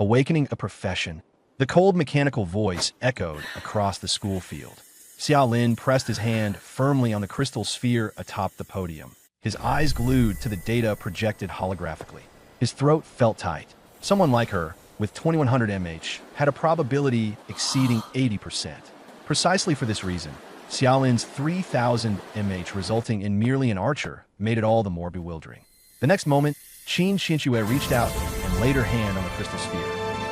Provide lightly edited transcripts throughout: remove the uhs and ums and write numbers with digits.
awakening a profession. The cold mechanical voice echoed across the school field. Xiao Lin pressed his hand firmly on the crystal sphere atop the podium, his eyes glued to the data projected holographically. His throat felt tight. Someone like her, with 2100 mH, had a probability exceeding 80%. Precisely for this reason, Xiao Lin's 3000 mH resulting in merely an archer made it all the more bewildering. The next moment, Qin Xianxue reached out and laid her hand on the crystal sphere.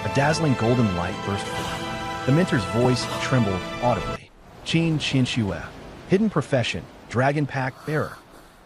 A dazzling golden light burst forth. The mentor's voice trembled audibly. Qin Xianxue, hidden profession, dragon pack bearer.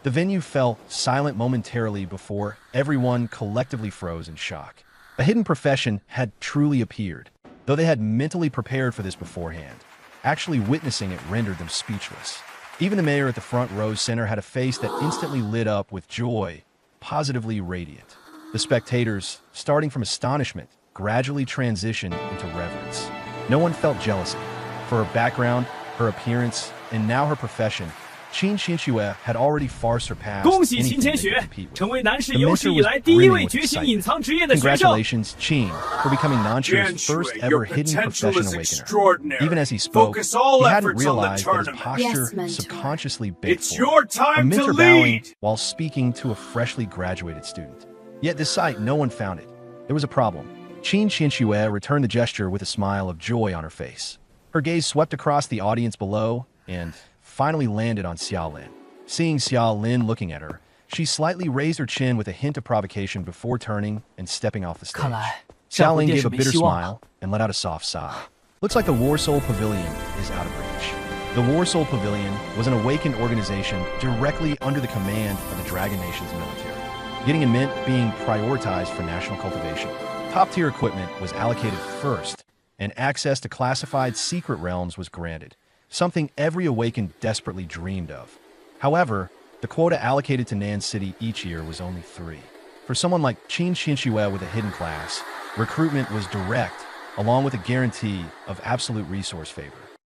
The venue fell silent momentarily before everyone collectively froze in shock. A hidden profession had truly appeared, though they had mentally prepared for this beforehand. Actually witnessing it rendered them speechless. Even the mayor at the front row center had a face that instantly lit up with joy, positively radiant. The spectators, starting from astonishment, gradually transitioned into reverence. No one felt jealousy. For her background, her appearance, and now her profession, Qin Xianxue had already far surpassed 恭喜秦 anything 千 they 雪 could compete with. 成为男士 The 有史 mentor 以 was 来第一位 brimming with 觉醒 excitement. 隐藏职业的选手。 Congratulations, Qin, for becoming Nanchu's first ever hidden profession awakener. Even as he spoke, he hadn't realized that his posture subconsciously baked It's for your it. A time to mentor bowing lead. while speaking to a freshly graduated student. Yet this sight no one found it. There was a problem. Qin Xianxue returned the gesture with a smile of joy on her face. Her gaze swept across the audience below and finally landed on Xiao Lin. Seeing Xiao Lin looking at her, she slightly raised her chin with a hint of provocation before turning and stepping off the stage. 看来 Xiao Lin 下 gave 回 a 电视没 bitter 希望了。 smile and let out a soft sigh. Looks like the Warsoul Pavilion is out of reach. The Warsoul Pavilion was an awakened organization directly under the command of the Dragon Nation's military. Getting in meant being prioritized for national cultivation. Top-tier equipment was allocated first, and access to classified secret realms was granted, something every awakened desperately dreamed of. However, the quota allocated to Nan City each year was only 3. For someone like Qin Xianxue with a hidden class, recruitment was direct, along with a guarantee of absolute resource favor.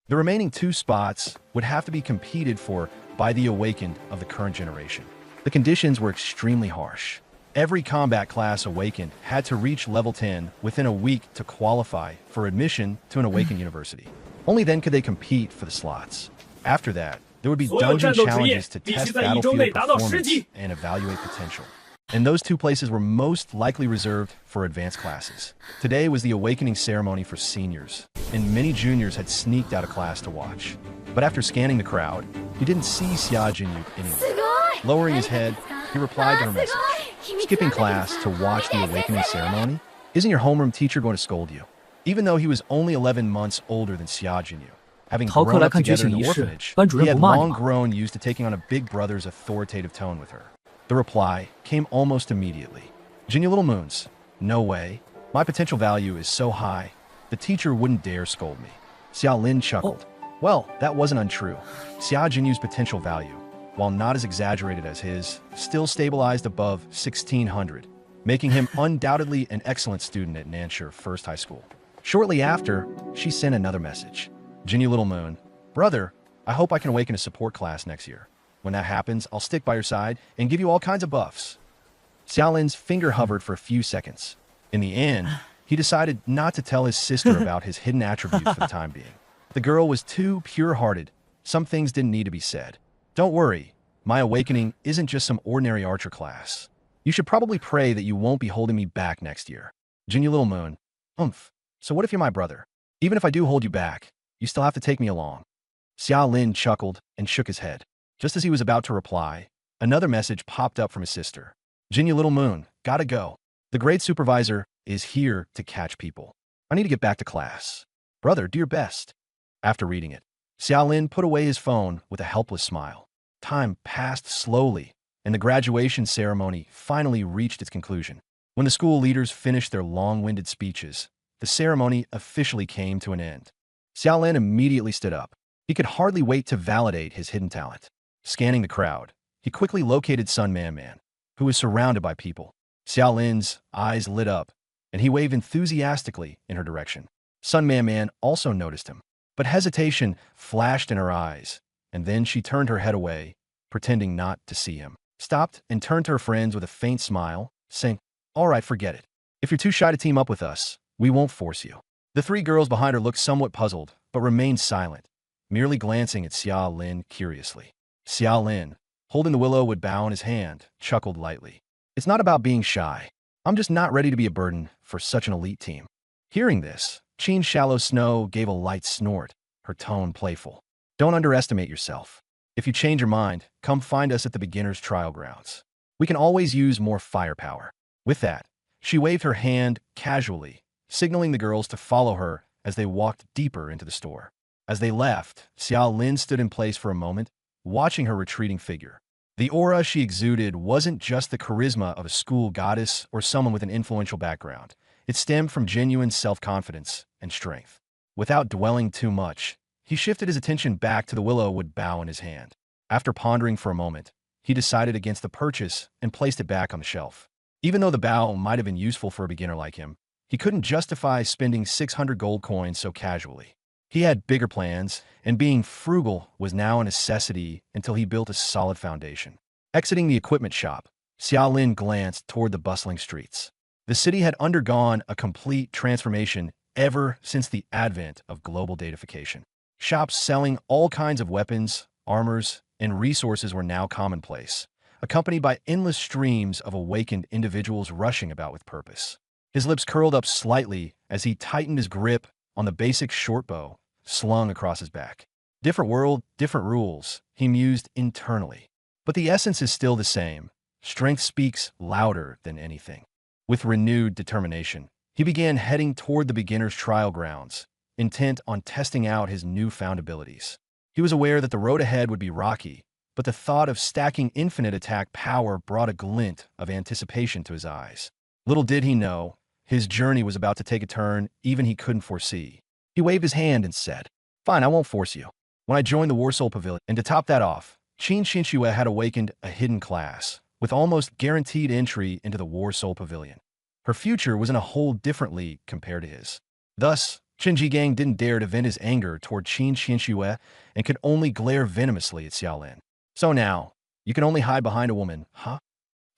The remaining 2 spots would have to be competed for by the awakened of the current generation. The conditions were extremely harsh. Every combat class awakened had to reach level 10 within a week to qualify for admission to an awakened university. Only then could they compete for the slots. After that, there would be 所有 dungeon 战斗职业 challenges to 必须 test 在一周内 battlefield 达到10 performance 级。 and evaluate potential. And those 2 places were most likely reserved for advanced classes. Today was the awakening ceremony for seniors, and many juniors had sneaked out of class to watch. But after scanning the crowd, he didn't see Xia Jinyu anywhere. Lowering his head, he replied to her message. Skipping class to watch the awakening ceremony? Isn't your homeroom teacher going to scold you? Even though he was only 11 months older than Xia Jinyu, having 逃课 grown 来 up 看觉 together 醒 in 仪 the 式， orphanage, 班主 he 任 had 不骂你 long 吗？ grown used to taking on a big brother's authoritative tone with her. The reply came almost immediately. Jinyu Little Moons, no way. My potential value is so high, the teacher wouldn't dare scold me. Xiao Lin chuckled. Well, that wasn't untrue. Xia Jinyu's potential value, while not as exaggerated as his, still stabilized above 1600, making him undoubtedly an excellent student at Nanshi First High School. Shortly after, she sent another message. Jinyu Little Moon, brother, I hope I can awaken a support class next year. When that happens, I'll stick by your side and give you all kinds of buffs. Xiao Lin's finger hovered for a few seconds. In the end, he decided not to tell his sister about his hidden attributes for the time being. The girl was too pure-hearted. Some things didn't need to be said. Don't worry, my awakening isn't just some ordinary archer class. You should probably pray that you won't be holding me back next year. Jinyu Little Moon, so what if you're my brother? Even if I do hold you back, you still have to take me along. Xiao Lin chuckled and shook his head. Just as he was about to reply, another message popped up from his sister. Jinyu Little Moon, gotta go. The grade supervisor is here to catch people. I need to get back to class. Brother, do your best. After reading it, Xiao Lin put away his phone with a helpless smile. Time passed slowly, and the graduation ceremony finally reached its conclusion. When the school leaders finished their long-winded speeches, the ceremony officially came to an end. Xiao Lin immediately stood up. He could hardly wait to validate his hidden talent. Scanning the crowd, he quickly located Sun Man Man, who was surrounded by people. Xiao Lin's eyes lit up, and he waved enthusiastically in her direction. Sun Man Man also noticed him, but hesitation flashed in her eyes, and then she turned her head away, pretending not to see him. Stopped and turned to her friends with a faint smile, saying, "All right, forget it. If you're too shy to team up with us, we won't force you. The three girls behind her looked somewhat puzzled, but remained silent, merely glancing at Xia Lin curiously. Xia Lin, holding the willow wood bough in his hand, chuckled lightly. It's not about being shy. I'm just not ready to be a burden for such an elite team. Hearing this, Qin Shallow Snow gave a light snort, her tone playful. Don't underestimate yourself. If you change your mind, come find us at the beginner's trial grounds. We can always use more firepower. With that, she waved her hand casually, signaling the girls to follow her as they walked deeper into the store. As they left, Xiao Lin stood in place for a moment, watching her retreating figure. The aura she exuded wasn't just the charisma of a school goddess or someone with an influential background. It stemmed from genuine self-confidence and strength. Without dwelling too much, he shifted his attention back to the willow wood bough in his hand. After pondering for a moment, he decided against the purchase and placed it back on the shelf. Even though the bough might have been useful for a beginner like him, he couldn't justify spending 600 gold coins so casually. He had bigger plans, and being frugal was now a necessity until he built a solid foundation. Exiting the equipment shop, Xiao Lin glanced toward the bustling streets. The city had undergone a complete transformation ever since the advent of global datafication. Shops selling all kinds of weapons, armors, and resources were now commonplace, accompanied by endless streams of awakened individuals rushing about with purpose. His lips curled up slightly as he tightened his grip on the basic short bow slung across his back. Different world, different rules, he mused internally. But the essence is still the same. Strength speaks louder than anything. With renewed determination, he began heading toward the beginner's trial grounds, intent on testing out his newfound abilities. He was aware that the road ahead would be rocky, but the thought of stacking infinite attack power brought a glint of anticipation to his eyes. Little did he know, his journey was about to take a turn even he couldn't foresee. He waved his hand and said, "Fine, I won't force you." When I joined the Warsoul Pavilion, and to top that off, Qin Xinxue had awakened a hidden class, with almost guaranteed entry into the Warsoul Pavilion. Her future was in a whole different league compared to his. Thus, Chen Jigang didn't dare to vent his anger toward Qin Xinxue and could only glare venomously at Xiao Lin. "So now, you can only hide behind a woman, huh?"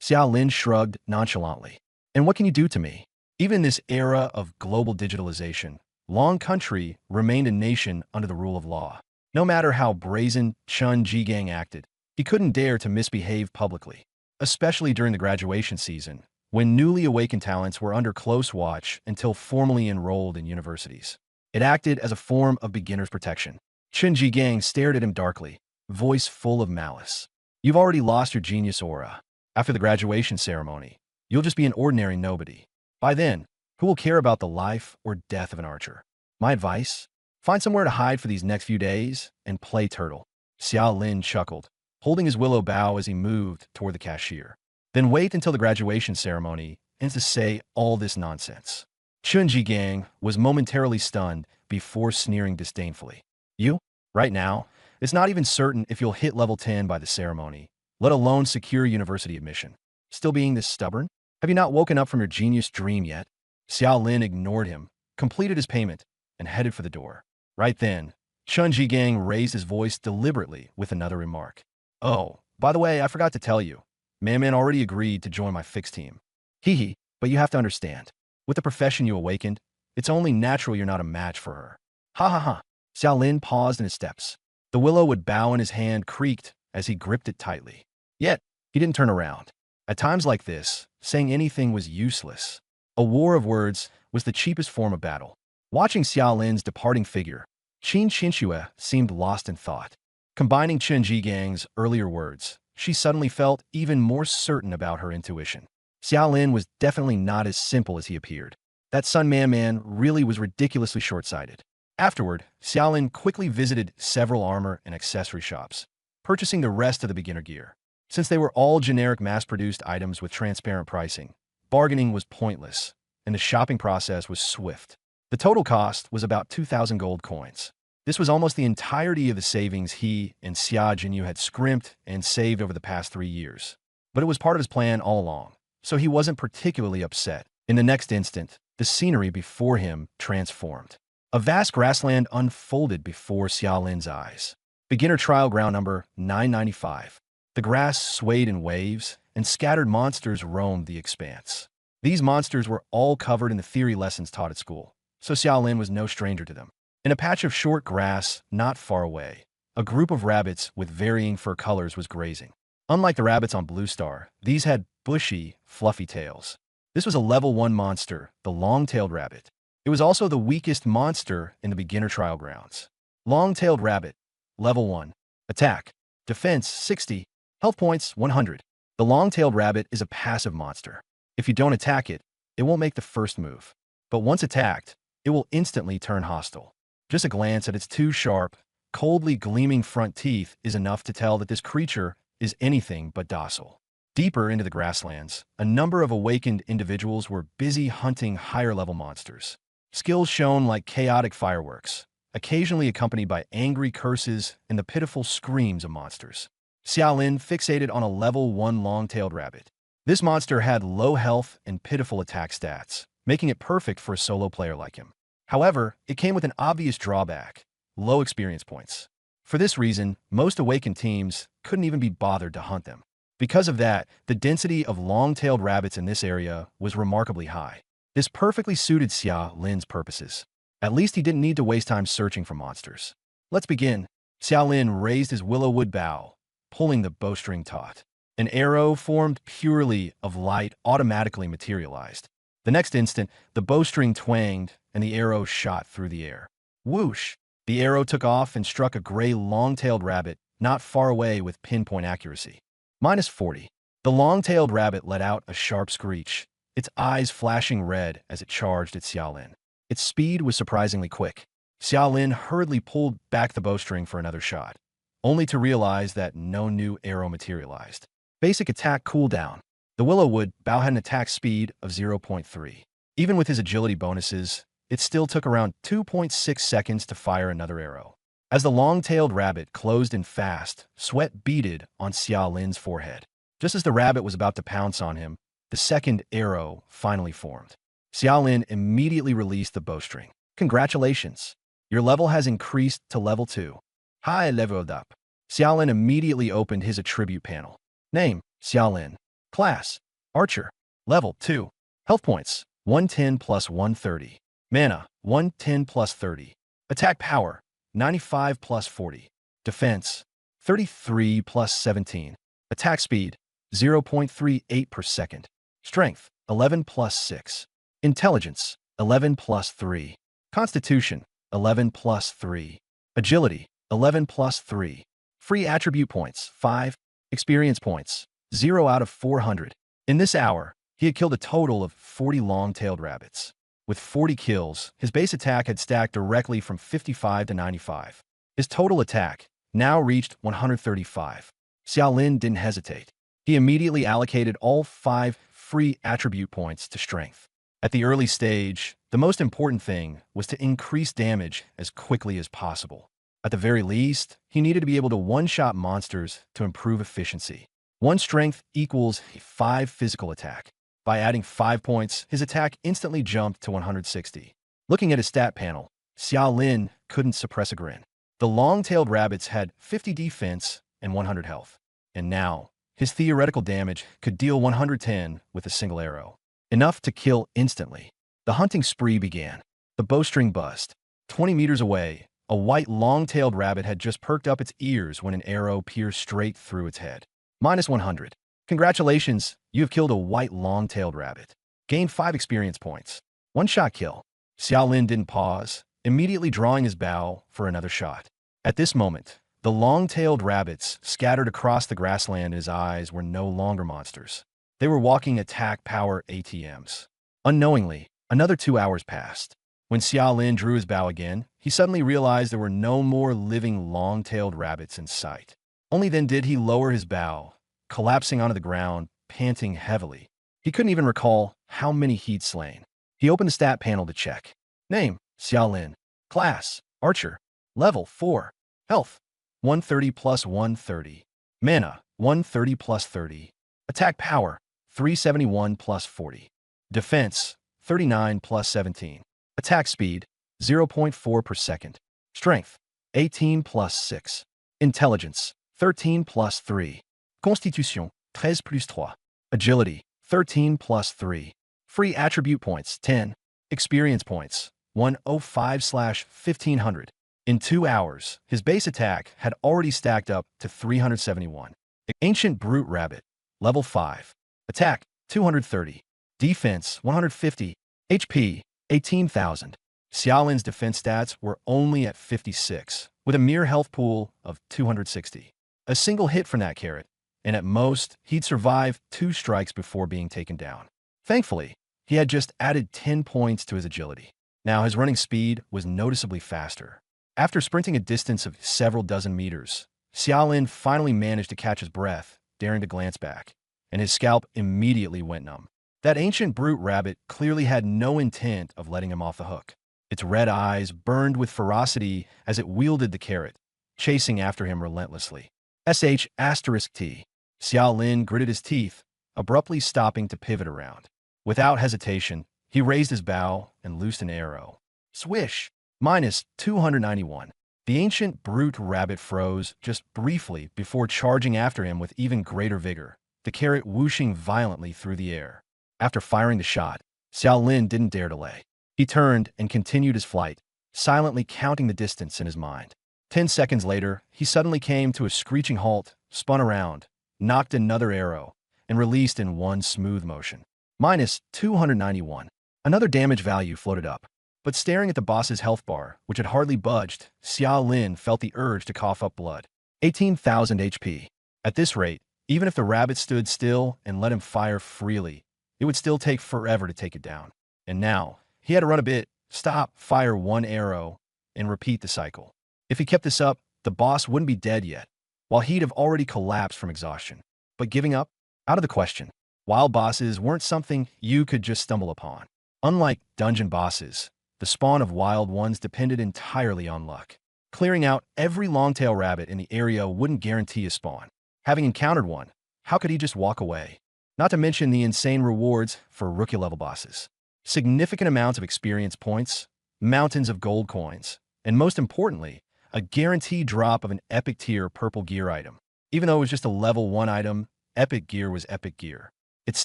Xiao Lin shrugged nonchalantly. "And what can you do to me?" Even in this era of global digitalization, Long Country remained a nation under the rule of law. No matter how brazen Chen Jigang acted, he couldn't dare to misbehave publicly, especially during the graduation season, when newly awakened talents were under close watch until formally enrolled in universities. It acted as a form of beginner's protection. Chen Jigang stared at him darkly, voice full of malice. "You've already lost your genius aura. After the graduation ceremony, you'll just be an ordinary nobody. By then, who will care about the life or death of an archer? My advice? Find somewhere to hide for these next few days and play turtle." Xiao Lin chuckled, holding his willow bough as he moved toward the cashier. "Then wait until the graduation ceremony and to say all this nonsense." Chun Jigang was momentarily stunned before sneering disdainfully. "You? Right now? It's not even certain if you'll hit level 10 by the ceremony, let alone secure university admission. Still being this stubborn? Have you not woken up from your genius dream yet?" Xiao Lin ignored him, completed his payment, and headed for the door. Right then, Chun Jigang raised his voice deliberately with another remark. "Oh, by the way, I forgot to tell you. Man already agreed to join my fixed team. Hee, but you have to understand. With the profession you awakened, it's only natural you're not a match for her." "Ha ha ha." Xiao Lin paused in his steps. The willow wood bough in his hand creaked as he gripped it tightly. Yet, he didn't turn around. At times like this, saying anything was useless. A war of words was the cheapest form of battle. Watching Xiao Lin's departing figure, Qin Xinxue seemed lost in thought. Combining Chen Jigang's earlier words, she suddenly felt even more certain about her intuition. Xiao Lin was definitely not as simple as he appeared. That Sun Man really was ridiculously short-sighted. Afterward, Xiao Lin quickly visited several armor and accessory shops, purchasing the rest of the beginner gear. Since they were all generic mass-produced items with transparent pricing, bargaining was pointless, and the shopping process was swift. The total cost was about 2,000 gold coins. This was almost the entirety of the savings he and Xia Jinyu had scrimped and saved over the past 3 years. But it was part of his plan all along, so he wasn't particularly upset. In the next instant, the scenery before him transformed. A vast grassland unfolded before Xiao Lin's eyes. Beginner trial ground number 995. The grass swayed in waves, and scattered monsters roamed the expanse. These monsters were all covered in the theory lessons taught at school, so Xiaolin was no stranger to them. In a patch of short grass not far away, a group of rabbits with varying fur colors was grazing. Unlike the rabbits on Blue Star, these had bushy, fluffy tails. This was a level 1 monster, the long-tailed rabbit. It was also the weakest monster in the beginner trial grounds. Long-tailed rabbit, level 1. Attack. Defense 60. Health points 100. The long-tailed rabbit is a passive monster. If you don't attack it, it won't make the first move. But once attacked, it will instantly turn hostile. Just a glance at its two sharp, coldly gleaming front teeth is enough to tell that this creature is anything but docile. Deeper into the grasslands, a number of awakened individuals were busy hunting higher-level monsters. Skills shone like chaotic fireworks, occasionally accompanied by angry curses and the pitiful screams of monsters. Xiaolin fixated on a level 1 long-tailed rabbit. This monster had low health and pitiful attack stats, making it perfect for a solo player like him. However, it came with an obvious drawback: low experience points. For this reason, most awakened teams couldn't even be bothered to hunt them. Because of that, the density of long-tailed rabbits in this area was remarkably high. This perfectly suited Xiaolin's purposes. At least he didn't need to waste time searching for monsters. Let's begin. Xiaolin raised his willow wood bow, pulling the bowstring taut. An arrow formed purely of light automatically materialized. The next instant, the bowstring twanged and the arrow shot through the air. Whoosh! The arrow took off and struck a gray long-tailed rabbit not far away with pinpoint accuracy. -40. The long-tailed rabbit let out a sharp screech, its eyes flashing red as it charged at Xiaolin. Its speed was surprisingly quick. Xiaolin hurriedly pulled back the bowstring for another shot, only to realize that no new arrow materialized. Basic attack cooldown. The Willowwood bow had an attack speed of 0.3. Even with his agility bonuses, it still took around 2.6 seconds to fire another arrow. As the long-tailed rabbit closed in fast, sweat beaded on Xiaolin's forehead. Just as the rabbit was about to pounce on him, the second arrow finally formed. Xiaolin immediately released the bowstring. Congratulations! Your level has increased to level 2. High leveled up. Xiaolin immediately opened his attribute panel. Name: Xiaolin. Class: Archer. Level 2. Health points: 110 plus 130. Mana: 110 plus 30. Attack power: 95 plus 40. Defense: 33 plus 17. Attack speed: 0.38 per second. Strength: 11 plus 6. Intelligence: 11 plus 3. Constitution: 11 plus 3. Agility: 11 plus 3. Free attribute points: 5. Experience points: 0 out of 400. In this hour, he had killed a total of 40 long-tailed rabbits. With 40 kills, his base attack had stacked directly from 55 to 95. His total attack now reached 135. Xiaolin didn't hesitate. He immediately allocated all 5 free attribute points to strength. At the early stage, the most important thing was to increase damage as quickly as possible. At the very least, he needed to be able to one-shot monsters to improve efficiency. 1 strength equals 5 physical attack. By adding 5 points, his attack instantly jumped to 160. Looking at his stat panel, Xiaolin couldn't suppress a grin. The long-tailed rabbits had 50 defense and 100 health. And now, his theoretical damage could deal 110 with a single arrow. Enough to kill instantly. The hunting spree began. The bowstring buzzed. 20 meters away, a white long-tailed rabbit had just perked up its ears when an arrow pierced straight through its head. -100. Congratulations, you have killed a white long-tailed rabbit. Gained 5 experience points. One-shot kill. Xiaolin didn't pause, immediately drawing his bow for another shot. At this moment, the long-tailed rabbits scattered across the grassland in his eyes were no longer monsters. They were walking attack power ATMs. Unknowingly, another 2 hours passed. When Xiaolin drew his bow again, he suddenly realized there were no more living long-tailed rabbits in sight. Only then did he lower his bow, collapsing onto the ground, panting heavily. He couldn't even recall how many he'd slain. He opened the stat panel to check. Name: Xiaolin. Class: Archer. Level 4. Health: 130 plus 130. Mana: 130 plus 30. Attack power: 371 plus 40. Defense: 39 plus 17. Attack speed: 0.4 per second. Strength: 18 plus 6. Intelligence: 13 plus 3. Constitution: 13 plus 3. Agility: 13 plus 3. Free attribute points, 10. Experience points, 105/1500. In 2 hours, his base attack had already stacked up to 371. Ancient Brute Rabbit, level 5. Attack, 230. Defense, 150. HP, 18,000. Xiaolin's defense stats were only at 56, with a mere health pool of 260. A single hit from that carrot, and at most, he'd survive 2 strikes before being taken down. Thankfully, he had just added 10 points to his agility. Now his running speed was noticeably faster. After sprinting a distance of several dozen meters, Xiaolin finally managed to catch his breath, daring to glance back, and his scalp immediately went numb. That ancient brute rabbit clearly had no intent of letting him off the hook. Its red eyes burned with ferocity as it wielded the carrot, chasing after him relentlessly. T. Xiaolin gritted his teeth, abruptly stopping to pivot around. Without hesitation, he raised his bow and loosed an arrow. Swish! -291. The ancient brute rabbit froze just briefly before charging after him with even greater vigor, the carrot whooshing violently through the air. After firing the shot, Xiaolin didn't dare delay. He turned and continued his flight, silently counting the distance in his mind. 10 seconds later, he suddenly came to a screeching halt, spun around, knocked another arrow, and released in one smooth motion. -291. Another damage value floated up. But staring at the boss's health bar, which had hardly budged, Xiaolin felt the urge to cough up blood. 18,000 HP. At this rate, even if the rabbit stood still and let him fire freely, it would still take forever to take it down. And now, he had to run a bit, stop, fire one arrow, and repeat the cycle. If he kept this up, the boss wouldn't be dead yet, while he'd have already collapsed from exhaustion. But giving up? Out of the question. Wild bosses weren't something you could just stumble upon. Unlike dungeon bosses, the spawn of wild ones depended entirely on luck. Clearing out every longtail rabbit in the area wouldn't guarantee a spawn. Having encountered one, how could he just walk away? Not to mention the insane rewards for rookie-level bosses. Significant amounts of experience points, mountains of gold coins, and most importantly, a guaranteed drop of an epic tier purple gear item. Even though it was just a level 1 item, epic gear was epic gear. Its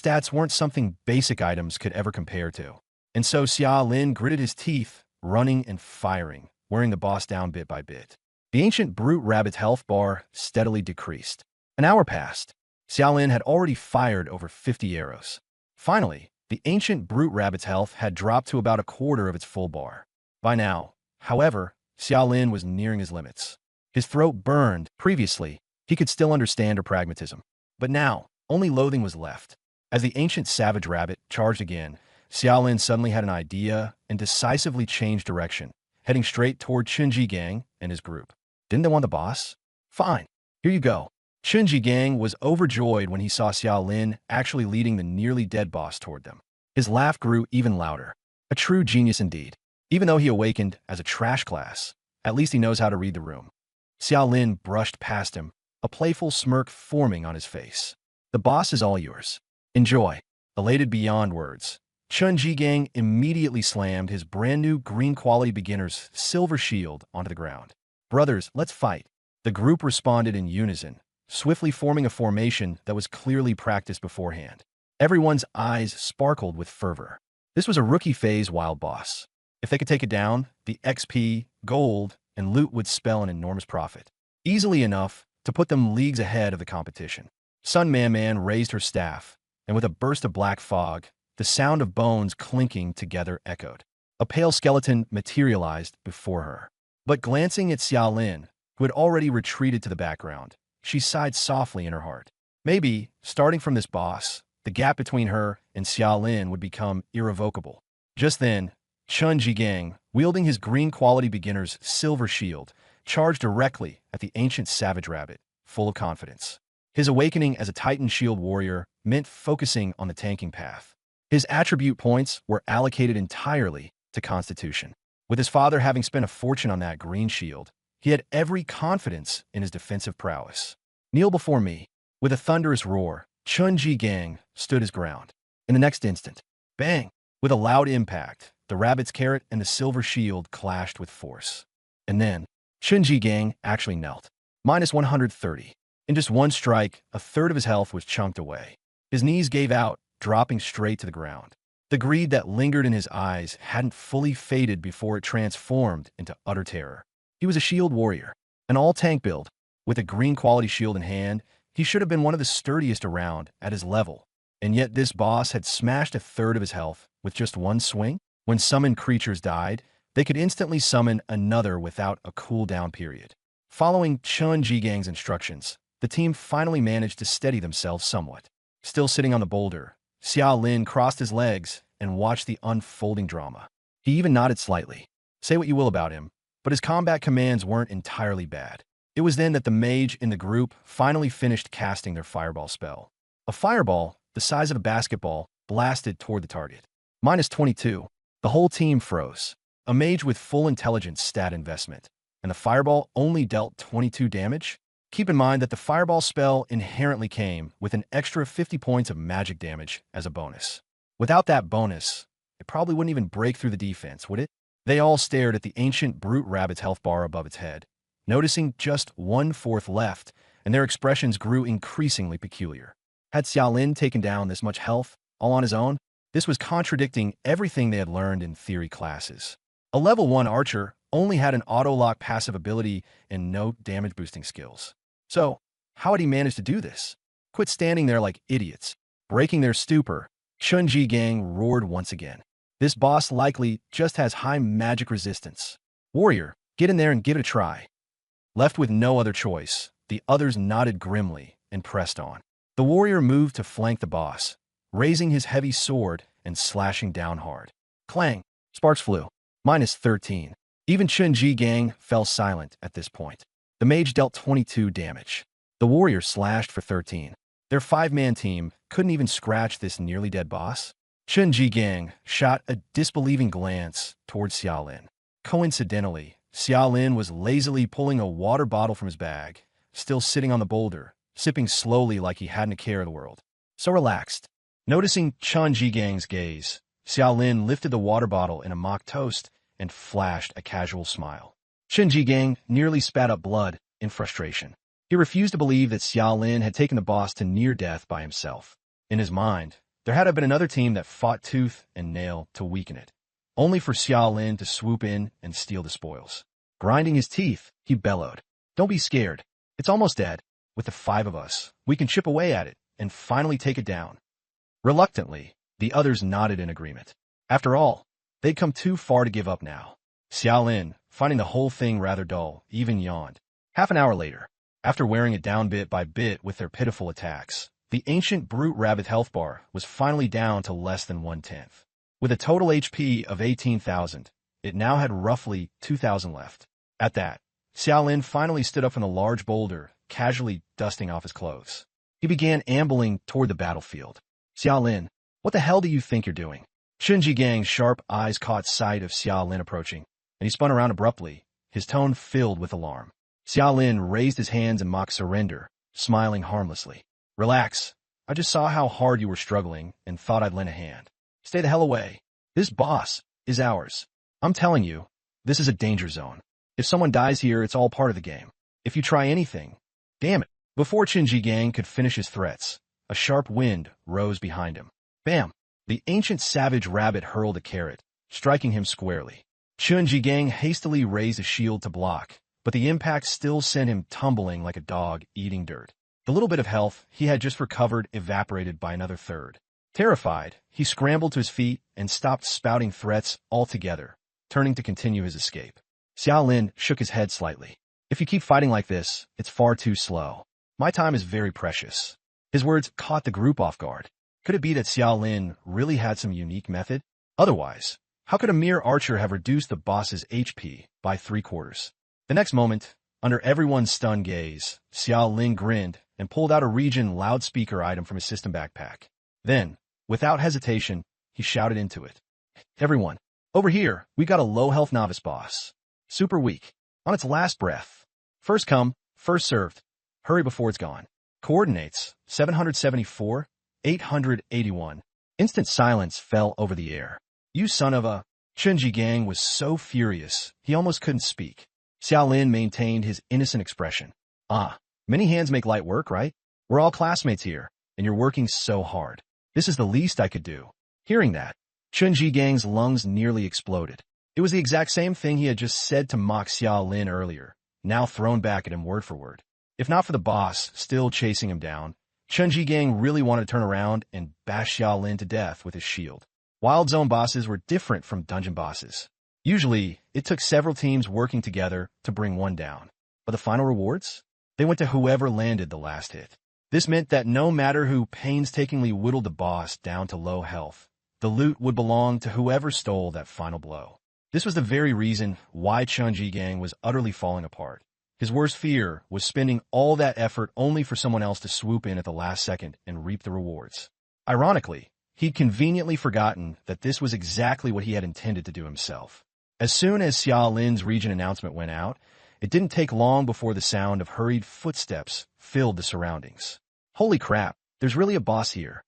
stats weren't something basic items could ever compare to. And so Xiaolin gritted his teeth, running and firing, wearing the boss down bit by bit. The ancient brute rabbit's health bar steadily decreased. An hour passed. Xiaolin had already fired over 50 arrows. Finally, the ancient brute rabbit's health had dropped to about a quarter of its full bar. By now, however, Xiaolin was nearing his limits. His throat burned. Previously, he could still understand her pragmatism. But now, only loathing was left. As the ancient savage rabbit charged again, Xiaolin suddenly had an idea and decisively changed direction, heading straight toward Chunji Gang and his group. Didn't they want the boss? Fine. Here you go. Chunji Gang was overjoyed when he saw Xiaolin actually leading the nearly dead boss toward them. His laugh grew even louder. A true genius indeed. Even though he awakened as a trash class, at least he knows how to read the room. Xiaolin brushed past him, a playful smirk forming on his face. The boss is all yours. Enjoy. Elated beyond words, Chunji Gang immediately slammed his brand new green quality beginner's silver shield onto the ground. Brothers, let's fight. The group responded in unison, swiftly forming a formation that was clearly practiced beforehand. Everyone's eyes sparkled with fervor. This was a rookie phase wild boss. If they could take it down, the XP, gold, and loot would spell an enormous profit. Easily enough to put them leagues ahead of the competition. Sun Man raised her staff, and with a burst of black fog, the sound of bones clinking together echoed. A pale skeleton materialized before her. But glancing at Xiaolin, who had already retreated to the background, she sighed softly in her heart. Maybe, starting from this boss, the gap between her and Xiaolin would become irrevocable. Just then, Chunji Gang, wielding his green quality beginner's silver shield, charged directly at the ancient savage rabbit, full of confidence. His awakening as a Titan shield warrior meant focusing on the tanking path. His attribute points were allocated entirely to Constitution. With his father having spent a fortune on that green shield, he had every confidence in his defensive prowess. Kneel before me. With a thunderous roar, Chunji Gang stood his ground. In the next instant, bang! With a loud impact, the rabbit's carrot and the silver shield clashed with force. And then, Chunji Gang actually knelt. -130. In just one strike, a third of his health was chunked away. His knees gave out, dropping straight to the ground. The greed that lingered in his eyes hadn't fully faded before it transformed into utter terror. He was a shield warrior, an all-tank build. With a green quality shield in hand, he should have been one of the sturdiest around at his level. And yet this boss had smashed a third of his health with just one swing. When summoned creatures died, they could instantly summon another without a cooldown period. Following Chun Jigang's instructions, the team finally managed to steady themselves somewhat. Still sitting on the boulder, Xiao Lin crossed his legs and watched the unfolding drama. He even nodded slightly. Say what you will about him, but his combat commands weren't entirely bad. It was then that the mage in the group finally finished casting their fireball spell. A fireball, the size of a basketball, blasted toward the target. -22. The whole team froze. A mage with full intelligence stat investment, and the fireball only dealt 22 damage? Keep in mind that the fireball spell inherently came with an extra 50 points of magic damage as a bonus. Without that bonus, it probably wouldn't even break through the defense, would it? They all stared at the ancient brute rabbit's health bar above its head, noticing just 1/4 left, and their expressions grew increasingly peculiar. Had Xiaolin taken down this much health all on his own? This was contradicting everything they had learned in theory classes. A level 1 archer only had an auto-lock passive ability and no damage boosting skills. So, how had he managed to do this? Quit standing there like idiots. Breaking their stupor, Chun Jigang roared once again. This boss likely just has high magic resistance. Warrior, get in there and give it a try. Left with no other choice, the others nodded grimly and pressed on. The warrior moved to flank the boss, raising his heavy sword and slashing down hard. Clang! Sparks flew. -13. Even Chun Jigang fell silent at this point. The mage dealt 22 damage. The warrior slashed for 13. Their 5-man team couldn't even scratch this nearly dead boss. Chun Jigang shot a disbelieving glance towards Xiaolin. Coincidentally, Xiaolin was lazily pulling a water bottle from his bag, still sitting on the boulder, sipping slowly like he hadn't a care of the world. So relaxed. Noticing Chun Jigang's gaze, Xiaolin lifted the water bottle in a mock toast and flashed a casual smile. Chun Jigang nearly spat up blood in frustration. He refused to believe that Xiaolin had taken the boss to near death by himself. In his mind, there had to have been another team that fought tooth and nail to weaken it, only for Xiaolin to swoop in and steal the spoils. Grinding his teeth, he bellowed, "Don't be scared. It's almost dead. With the 5 of us, we can chip away at it and finally take it down." Reluctantly, the others nodded in agreement. After all, they'd come too far to give up now. Xiaolin, finding the whole thing rather dull, even yawned. Half an hour later, after wearing it down bit by bit with their pitiful attacks, the ancient brute rabbit health bar was finally down to less than 1/10. With a total HP of 18,000, it now had roughly 2,000 left. At that, Xiaolin finally stood up from the large boulder, casually dusting off his clothes. He began ambling toward the battlefield. "Xiaolin, what the hell do you think you're doing?" Chun Jigang's sharp eyes caught sight of Xiaolin approaching, and he spun around abruptly, his tone filled with alarm. Xiaolin raised his hands in mock surrender, smiling harmlessly. "Relax. I just saw how hard you were struggling and thought I'd lend a hand. Stay the hell away. This boss is ours. I'm telling you, this is a danger zone. If someone dies here, it's all part of the game. If you try anything, damn it." Before Chun Jigang could finish his threats, a sharp wind rose behind him. Bam! The ancient savage rabbit hurled a carrot, striking him squarely. Chun Jigang hastily raised a shield to block, but the impact still sent him tumbling like a dog eating dirt. The little bit of health he had just recovered evaporated by another third. Terrified, he scrambled to his feet and stopped spouting threats altogether, turning to continue his escape. Xiaolin shook his head slightly. "If you keep fighting like this, it's far too slow. My time is very precious." His words caught the group off guard. Could it be that Xiaolin really had some unique method? Otherwise, how could a mere archer have reduced the boss's HP by 3/4? The next moment, under everyone's stunned gaze, Xiaolin grinned and pulled out a region loudspeaker item from his system backpack. Then, without hesitation, he shouted into it. "Everyone, over here, we've got a low-health novice boss. Super weak, on its last breath. First come, first served. Hurry before it's gone. Coordinates, 774, 881. Instant silence fell over the air. "You son of a..." Chun Jigang was so furious, he almost couldn't speak. Xiaolin maintained his innocent expression. Many hands make light work, right? We're all classmates here, and you're working so hard. This is the least I could do." Hearing that, Chun Gang's lungs nearly exploded. It was the exact same thing he had just said to mock Xiao Lin earlier, now thrown back at him word for word. If not for the boss still chasing him down, Chun Gang really wanted to turn around and bash Xiao Lin to death with his shield. Wild Zone bosses were different from dungeon bosses. Usually, it took several teams working together to bring one down. But the final rewards? They went to whoever landed the last hit. This meant that no matter who painstakingly whittled the boss down to low health, the loot would belong to whoever stole that final blow. This was the very reason why Chun Gang was utterly falling apart. His worst fear was spending all that effort only for someone else to swoop in at the last second and reap the rewards. Ironically, he'd conveniently forgotten that this was exactly what he had intended to do himself. As soon as Xiao Lin's region announcement went out, it didn't take long before the sound of hurried footsteps filled the surroundings. Holy crap, there's really a boss here.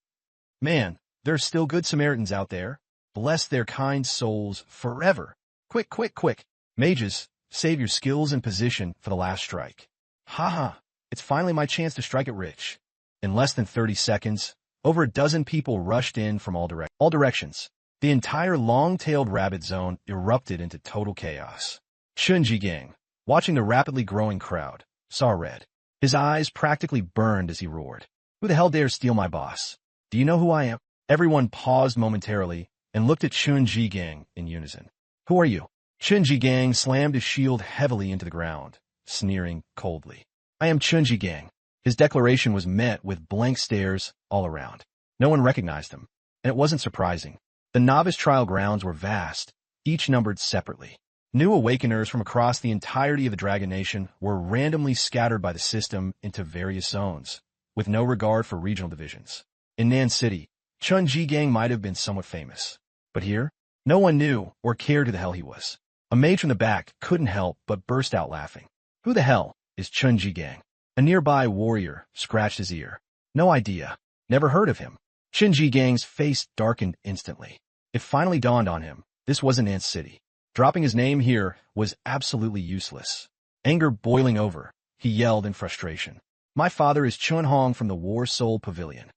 Man, there are still good Samaritans out there. Bless their kind souls forever. Quick, quick, quick. Mages, save your skills and position for the last strike. Haha, it's finally my chance to strike it rich. In less than 30 seconds, over a dozen people rushed in from all directions. The entire long-tailed rabbit zone erupted into total chaos. Chun Gang, watching the rapidly growing crowd, saw red. His eyes practically burned as he roared. Who the hell dares steal my boss? Do you know who I am? Everyone paused momentarily and looked at Chun Gang in unison. Who are you? Chun Gang slammed his shield heavily into the ground, sneering coldly. I am Chun Gang. His declaration was met with blank stares all around. No one recognized him, and it wasn't surprising. The novice trial grounds were vast, each numbered separately. New awakeners from across the entirety of the Dragon Nation were randomly scattered by the system into various zones, with no regard for regional divisions. In Nan City, Chun Gang might have been somewhat famous. But here, no one knew or cared who the hell he was. A mage from the back couldn't help but burst out laughing. Who the hell is Chun Gang? A nearby warrior scratched his ear. No idea. Never heard of him. Chun Gang's face darkened instantly. It finally dawned on him. This wasn't Nan City. Dropping his name here was absolutely useless. Anger boiling over, he yelled in frustration. My father is Chun Hong from the War Soul Pavilion.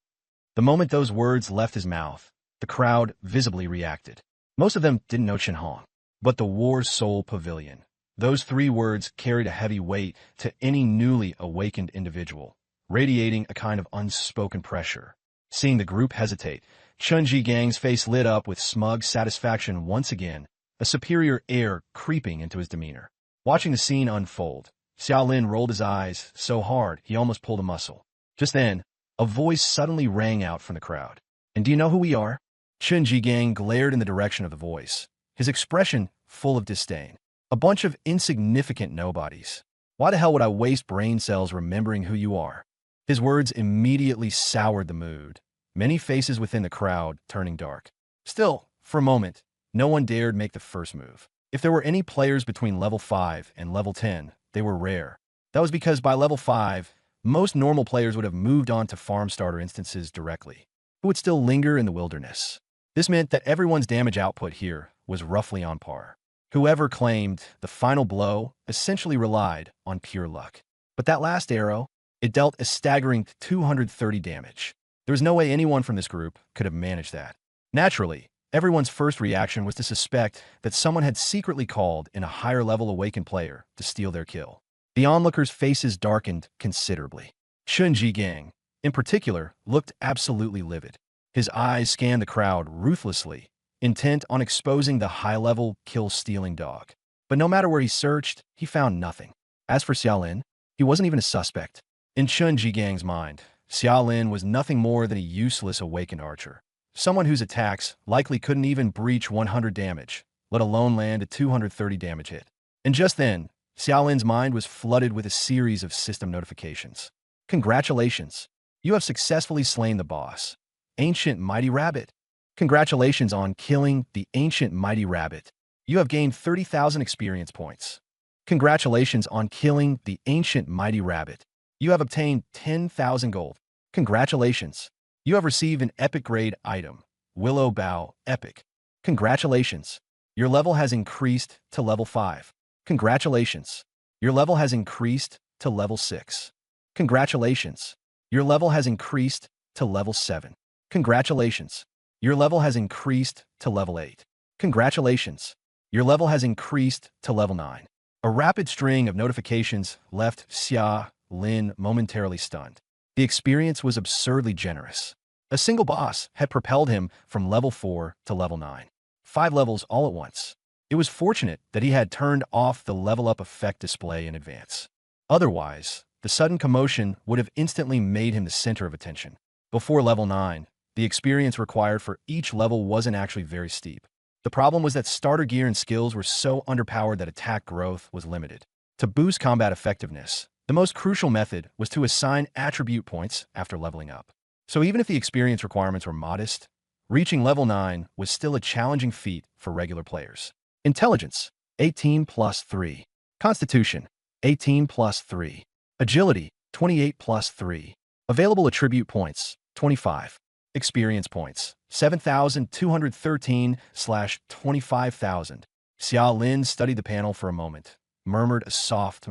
The moment those words left his mouth, the crowd visibly reacted. Most of them didn't know Chun Hong. But the War Soul Pavilion. Those three words carried a heavy weight to any newly awakened individual, radiating a kind of unspoken pressure. Seeing the group hesitate, Chun Gang's face lit up with smug satisfaction once again, a superior air creeping into his demeanor. Watching the scene unfold, Xiao Lin rolled his eyes so hard he almost pulled a muscle. Just then, a voice suddenly rang out from the crowd. And do you know who we are? Chun Gang glared in the direction of the voice, his expression full of disdain. A bunch of insignificant nobodies. Why the hell would I waste brain cells remembering who you are? His words immediately soured the mood, many faces within the crowd turning dark. Still, for a moment, no one dared make the first move. If there were any players between level 5 and level 10, they were rare. That was because by level 5, most normal players would have moved on to farm starter instances directly, who would still linger in the wilderness. This meant that everyone's damage output here was roughly on par. Whoever claimed the final blow essentially relied on pure luck. But that last arrow, it dealt a staggering 230 damage. There was no way anyone from this group could have managed that. Naturally, everyone's first reaction was to suspect that someone had secretly called in a higher-level awakened player to steal their kill. The onlookers' faces darkened considerably. Chun Gang, in particular, looked absolutely livid. His eyes scanned the crowd ruthlessly, intent on exposing the high-level kill-stealing dog. But no matter where he searched, he found nothing. As for Xiao Lin, he wasn't even a suspect. In Chun Gang's mind, Xiao Lin was nothing more than a useless awakened archer. Someone whose attacks likely couldn't even breach 100 damage, let alone land a 230 damage hit. And just then, Xiao Lin's mind was flooded with a series of system notifications. Congratulations! You have successfully slain the boss, Ancient Mighty Rabbit. Congratulations on killing the Ancient Mighty Rabbit. You have gained 30,000 experience points. Congratulations on killing the Ancient Mighty Rabbit. You have obtained 10,000 gold. Congratulations. You have received an epic grade item, Willow Bough Epic. Congratulations. Your level has increased to level 5. Congratulations. Your level has increased to level 6. Congratulations. Your level has increased to level 7. Congratulations. Your level has increased to level 8. Congratulations. Your level has increased to level 9. A rapid string of notifications left Xia Lin momentarily stunned. The experience was absurdly generous. A single boss had propelled him from level 4 to level 9. 5 levels all at once. It was fortunate that he had turned off the level up effect display in advance. Otherwise, the sudden commotion would have instantly made him the center of attention. Before level 9, the experience required for each level wasn't actually very steep. The problem was that starter gear and skills were so underpowered that attack growth was limited. To boost combat effectiveness, the most crucial method was to assign attribute points after leveling up. So even if the experience requirements were modest, reaching level 9 was still a challenging feat for regular players. Intelligence, 18 plus 3. Constitution, 18 plus 3. Agility, 28 plus 3. Available attribute points, 25. Experience points, 7,213/25,000. Xia Lin studied the panel for a moment, murmured a soft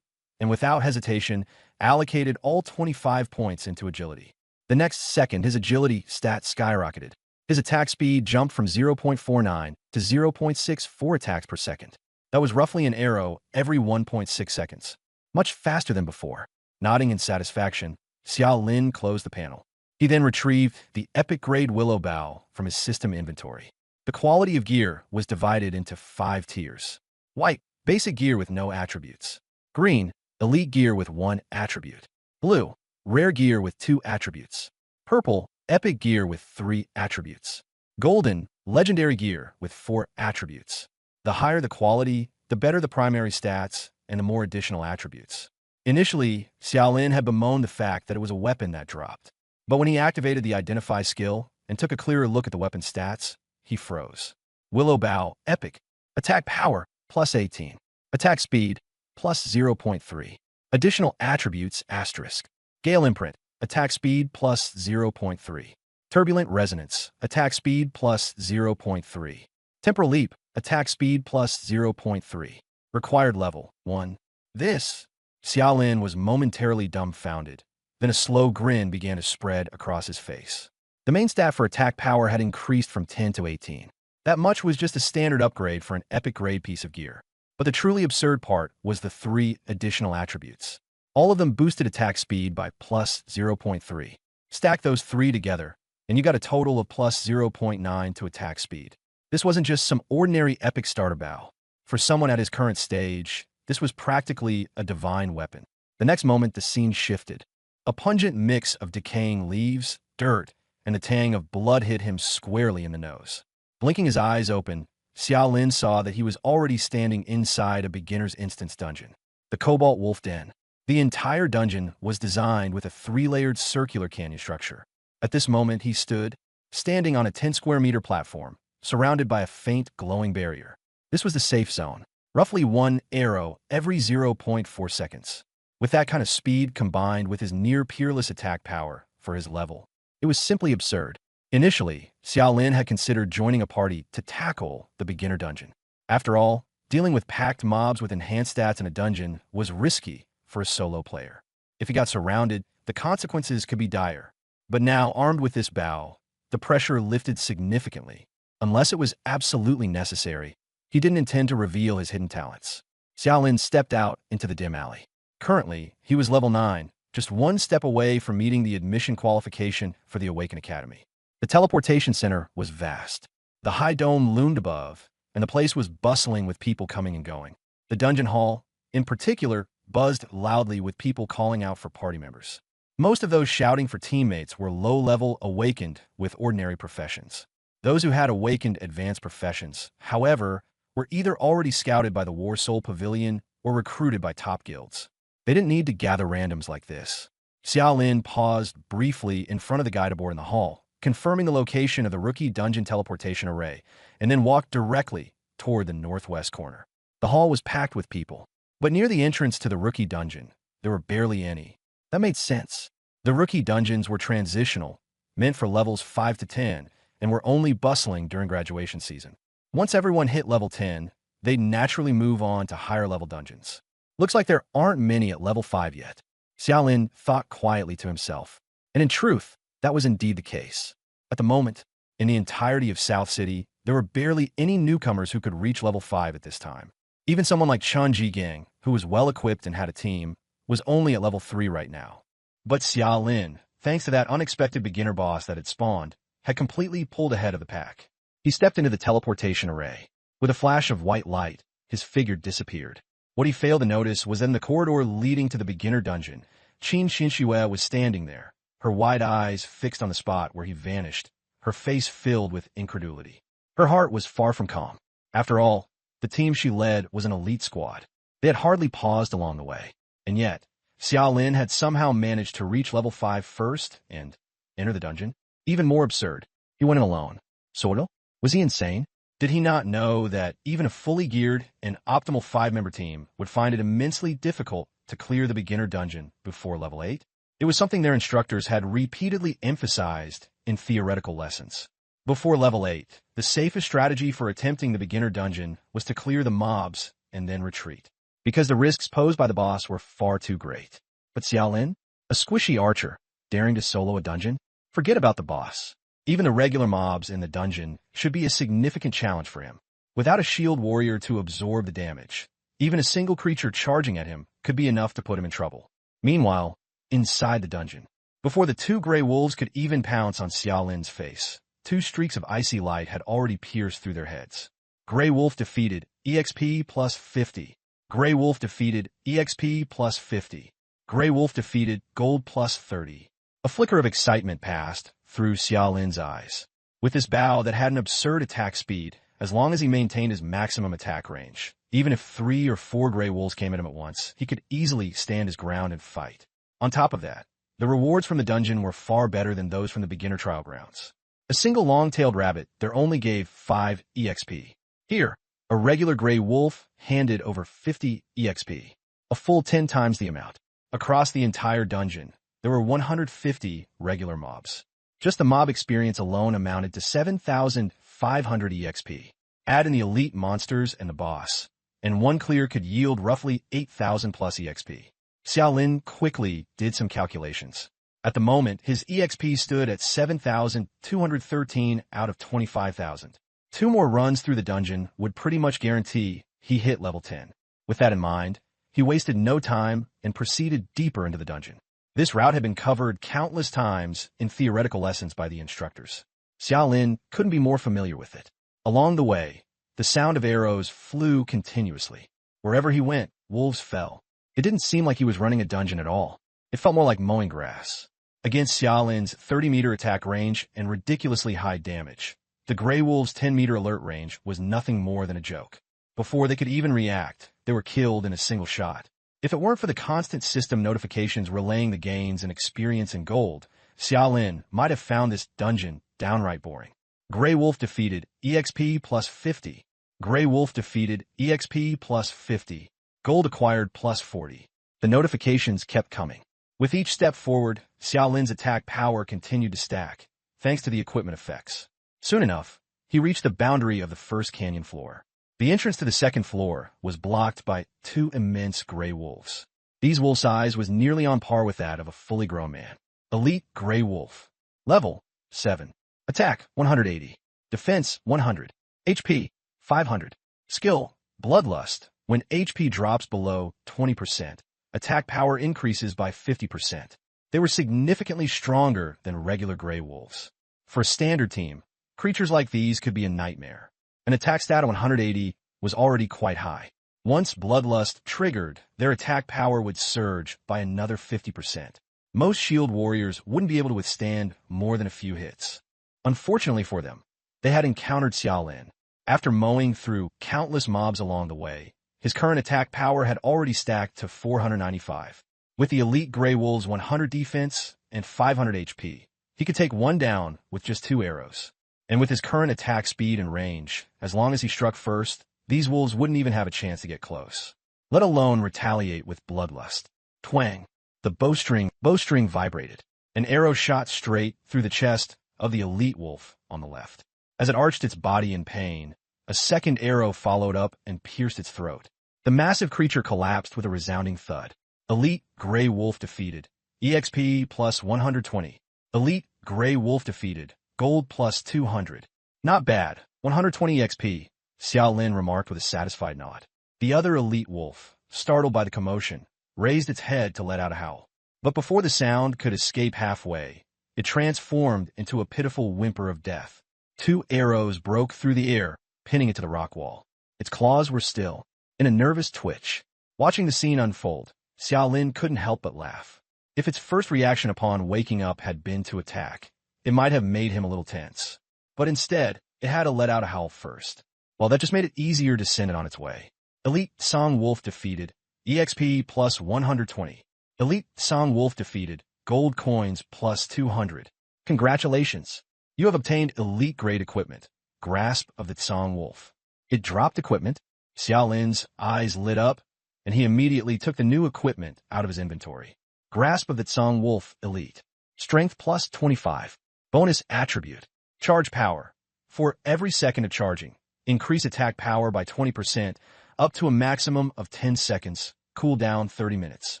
and without hesitation, allocated all 25 points into agility. The next second, his agility stat skyrocketed. His attack speed jumped from 0.49 to 0.64 attacks per second. That was roughly an arrow every 1.6 seconds. Much faster than before. Nodding in satisfaction, Xia Lin closed the panel. He then retrieved the epic grade willow bow from his system inventory. The quality of gear was divided into 5 tiers. White, basic gear with no attributes. Green, elite gear with 1 attribute. Blue, rare gear with 2 attributes. Purple, epic gear with 3 attributes. Golden, legendary gear with 4 attributes. The higher the quality, the better the primary stats and the more additional attributes. Initially, Xia Lin had bemoaned the fact that it was a weapon that dropped. But when he activated the Identify skill and took a clearer look at the weapon stats, he froze. Willow Bow, Epic. Attack Power, plus 18. Attack Speed, plus 0.3. Additional Attributes, asterisk. Gale Imprint, Attack Speed, plus 0.3. Turbulent Resonance, Attack Speed, plus 0.3. Temporal Leap, Attack Speed, plus 0.3. Required Level, 1. This, Xia Lin was momentarily dumbfounded. Then a slow grin began to spread across his face. The main stat for attack power had increased from 10 to 18. That much was just a standard upgrade for an epic grade piece of gear. But the truly absurd part was the 3 additional attributes. All of them boosted attack speed by plus 0.3. Stack those 3 together, and you got a total of plus 0.9 to attack speed. This wasn't just some ordinary epic starter bow. For someone at his current stage, this was practically a divine weapon. The next moment, the scene shifted. A pungent mix of decaying leaves, dirt, and the tang of blood hit him squarely in the nose. Blinking his eyes open, Xia Lin saw that he was already standing inside a beginner's instance dungeon. The Cobalt Wolf Den. The entire dungeon was designed with a 3-layered circular canyon structure. At this moment, he stood, standing on a 10-square-meter platform, surrounded by a faint, glowing barrier. This was the safe zone, roughly 1 arrow every 0.4 seconds. With that kind of speed combined with his near-peerless attack power for his level, it was simply absurd. Initially, Xia Lin had considered joining a party to tackle the beginner dungeon. After all, dealing with packed mobs with enhanced stats in a dungeon was risky for a solo player. If he got surrounded, the consequences could be dire. But now, armed with this bow, the pressure lifted significantly. Unless it was absolutely necessary, he didn't intend to reveal his hidden talents. Xia Lin stepped out into the dim alley. Currently, he was level 9, just 1 step away from meeting the admission qualification for the Awaken Academy. The teleportation center was vast. The high dome loomed above, and the place was bustling with people coming and going. The dungeon hall, in particular, buzzed loudly with people calling out for party members. Most of those shouting for teammates were low-level awakened with ordinary professions. Those who had awakened advanced professions, however, were either already scouted by the War Soul Pavilion or recruited by top guilds. They didn't need to gather randoms like this. Xia Lin paused briefly in front of the guideboard in the hall, confirming the location of the rookie dungeon teleportation array, and then walked directly toward the northwest corner. The hall was packed with people, but near the entrance to the rookie dungeon, there were barely any. That made sense. The rookie dungeons were transitional, meant for levels 5 to 10, and were only bustling during graduation season. Once everyone hit level 10, they'd naturally move on to higher-level dungeons. Looks like there aren't many at level 5 yet. Xia Lin thought quietly to himself. And in truth, that was indeed the case. At the moment, In the entirety of South City, there were barely any newcomers who could reach level 5 at this time. Even someone like Chun Ji-gang, who was well-equipped and had a team, was only at level 3 right now. But Xia Lin, thanks to that unexpected beginner boss that had spawned, had completely pulled ahead of the pack. He stepped into the teleportation array. With a flash of white light, his figure disappeared. What he failed to notice was that in the corridor leading to the beginner dungeon, Qin Xinxue was standing there, her wide eyes fixed on the spot where he vanished, her face filled with incredulity. Her heart was far from calm. After all, the team she led was an elite squad. They had hardly paused along the way. And yet, Xia Lin had somehow managed to reach level 5 first and enter the dungeon. Even more absurd, he went in alone. Solo? Was he insane? Did he not know that even a fully geared and optimal 5-member team would find it immensely difficult to clear the beginner dungeon before level 8? It was something their instructors had repeatedly emphasized in theoretical lessons. Before level 8, the safest strategy for attempting the beginner dungeon was to clear the mobs and then retreat, because the risks posed by the boss were far too great. But Xia Lin, a squishy archer, daring to solo a dungeon? Forget about the boss. Even the regular mobs in the dungeon should be a significant challenge for him. Without a shield warrior to absorb the damage, even a single creature charging at him could be enough to put him in trouble. Meanwhile, inside the dungeon, before the 2 gray wolves could even pounce on Xia Lin's face, 2 streaks of icy light had already pierced through their heads. Gray Wolf defeated, EXP plus 50. Gray Wolf defeated, EXP plus 50. Gray Wolf defeated, gold plus 30. A flicker of excitement passed through Xia Lin's eyes. With this bow that had an absurd attack speed, as long as he maintained his maximum attack range, even if 3 or 4 gray wolves came at him at once, he could easily stand his ground and fight. On top of that, the rewards from the dungeon were far better than those from the beginner trial grounds. A single long-tailed rabbit there only gave 5 EXP. Here, a regular gray wolf handed over 50 EXP, a full 10 times the amount. Across the entire dungeon, there were 150 regular mobs. Just the mob experience alone amounted to 7,500 EXP. Add in the elite monsters and the boss, and one clear could yield roughly 8,000 plus EXP. Xia Lin quickly did some calculations. At the moment, his EXP stood at 7,213 out of 25,000. 2 more runs through the dungeon would pretty much guarantee he hit level 10. With that in mind, he wasted no time and proceeded deeper into the dungeon. This route had been covered countless times in theoretical lessons by the instructors. Xia Lin couldn't be more familiar with it. Along the way, the sound of arrows flew continuously. Wherever he went, wolves fell. It didn't seem like he was running a dungeon at all. It felt more like mowing grass. Against Xia Lin's 30-meter attack range and ridiculously high damage, the Grey Wolves' 10-meter alert range was nothing more than a joke. Before they could even react, they were killed in a single shot. If it weren't for the constant system notifications relaying the gains in experience and gold, Xia Lin might have found this dungeon downright boring. Grey Wolf defeated, EXP plus 50. Grey Wolf defeated, EXP plus 50. Gold acquired plus 40. The notifications kept coming. With each step forward, Xia Lin's attack power continued to stack, thanks to the equipment effects. Soon enough, he reached the boundary of the first canyon floor. The entrance to the second floor was blocked by 2 immense gray wolves. These wolves' size was nearly on par with that of a fully grown man. Elite Gray Wolf. Level 7. Attack 180. Defense 100. HP 500. Skill Bloodlust. When HP drops below 20%, attack power increases by 50%. They were significantly stronger than regular gray wolves. For a standard team, creatures like these could be a nightmare. An attack stat of 180 was already quite high. Once Bloodlust triggered, their attack power would surge by another 50%. Most shield warriors wouldn't be able to withstand more than a few hits. Unfortunately for them, they had encountered Xia Lin. After mowing through countless mobs along the way, his current attack power had already stacked to 495. With the elite Grey Wolves' 100 defense and 500 HP, he could take one down with just 2 arrows. And with his current attack speed and range, as long as he struck first, these wolves wouldn't even have a chance to get close, let alone retaliate with Bloodlust. Twang! The bowstring vibrated. An arrow shot straight through the chest of the elite wolf on the left. As it arched its body in pain, a second arrow followed up and pierced its throat. The massive creature collapsed with a resounding thud. Elite Grey Wolf defeated. EXP plus 120. Elite Grey Wolf defeated. gold plus 200. Not bad. 120 XP, Xiao Lin remarked with a satisfied nod. The other elite wolf, startled by the commotion, raised its head to let out a howl. But before the sound could escape halfway, it transformed into a pitiful whimper of death. 2 arrows broke through the air, pinning it to the rock wall. Its claws were still, in a nervous twitch. Watching the scene unfold, Xiao Lin couldn't help but laugh. If its first reaction upon waking up had been to attack, it might have made him a little tense. But instead, it had to let out a howl first. Well, that just made it easier to send it on its way. Elite Song Wolf defeated, EXP plus 120. Elite Song Wolf defeated, gold coins plus 200. Congratulations! You have obtained elite-grade equipment, Grasp of the Song Wolf. It dropped equipment. Xiao Lin's eyes lit up, and he immediately took the new equipment out of his inventory. Grasp of the Song Wolf Elite. Strength plus 25. Bonus attribute. Charge power. For every second of charging, increase attack power by 20%, up to a maximum of 10 seconds, cooldown 30 minutes.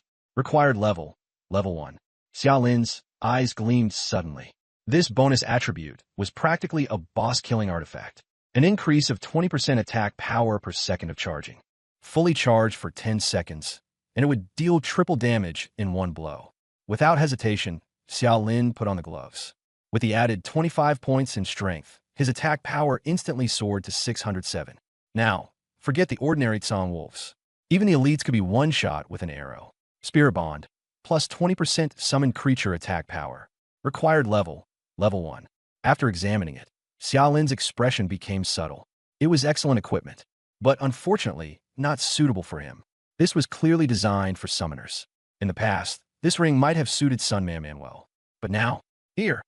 Required level, level 1. Xiao Lin's eyes gleamed suddenly. This bonus attribute was practically a boss-killing artifact. An increase of 20% attack power per second of charging. Fully charged for 10 seconds, and it would deal triple damage in one blow. Without hesitation, Xiao Lin put on the gloves. With the added 25 points in strength, his attack power instantly soared to 607. Now, forget the ordinary Song Wolves. Even the elites could be one-shot with an arrow. Spirit Bond, plus 20% summon creature attack power. Required level, level 1. After examining it, Xiao Lin's expression became subtle. It was excellent equipment, but unfortunately, not suitable for him. This was clearly designed for summoners. In the past, this ring might have suited Sun Man well. But now, here,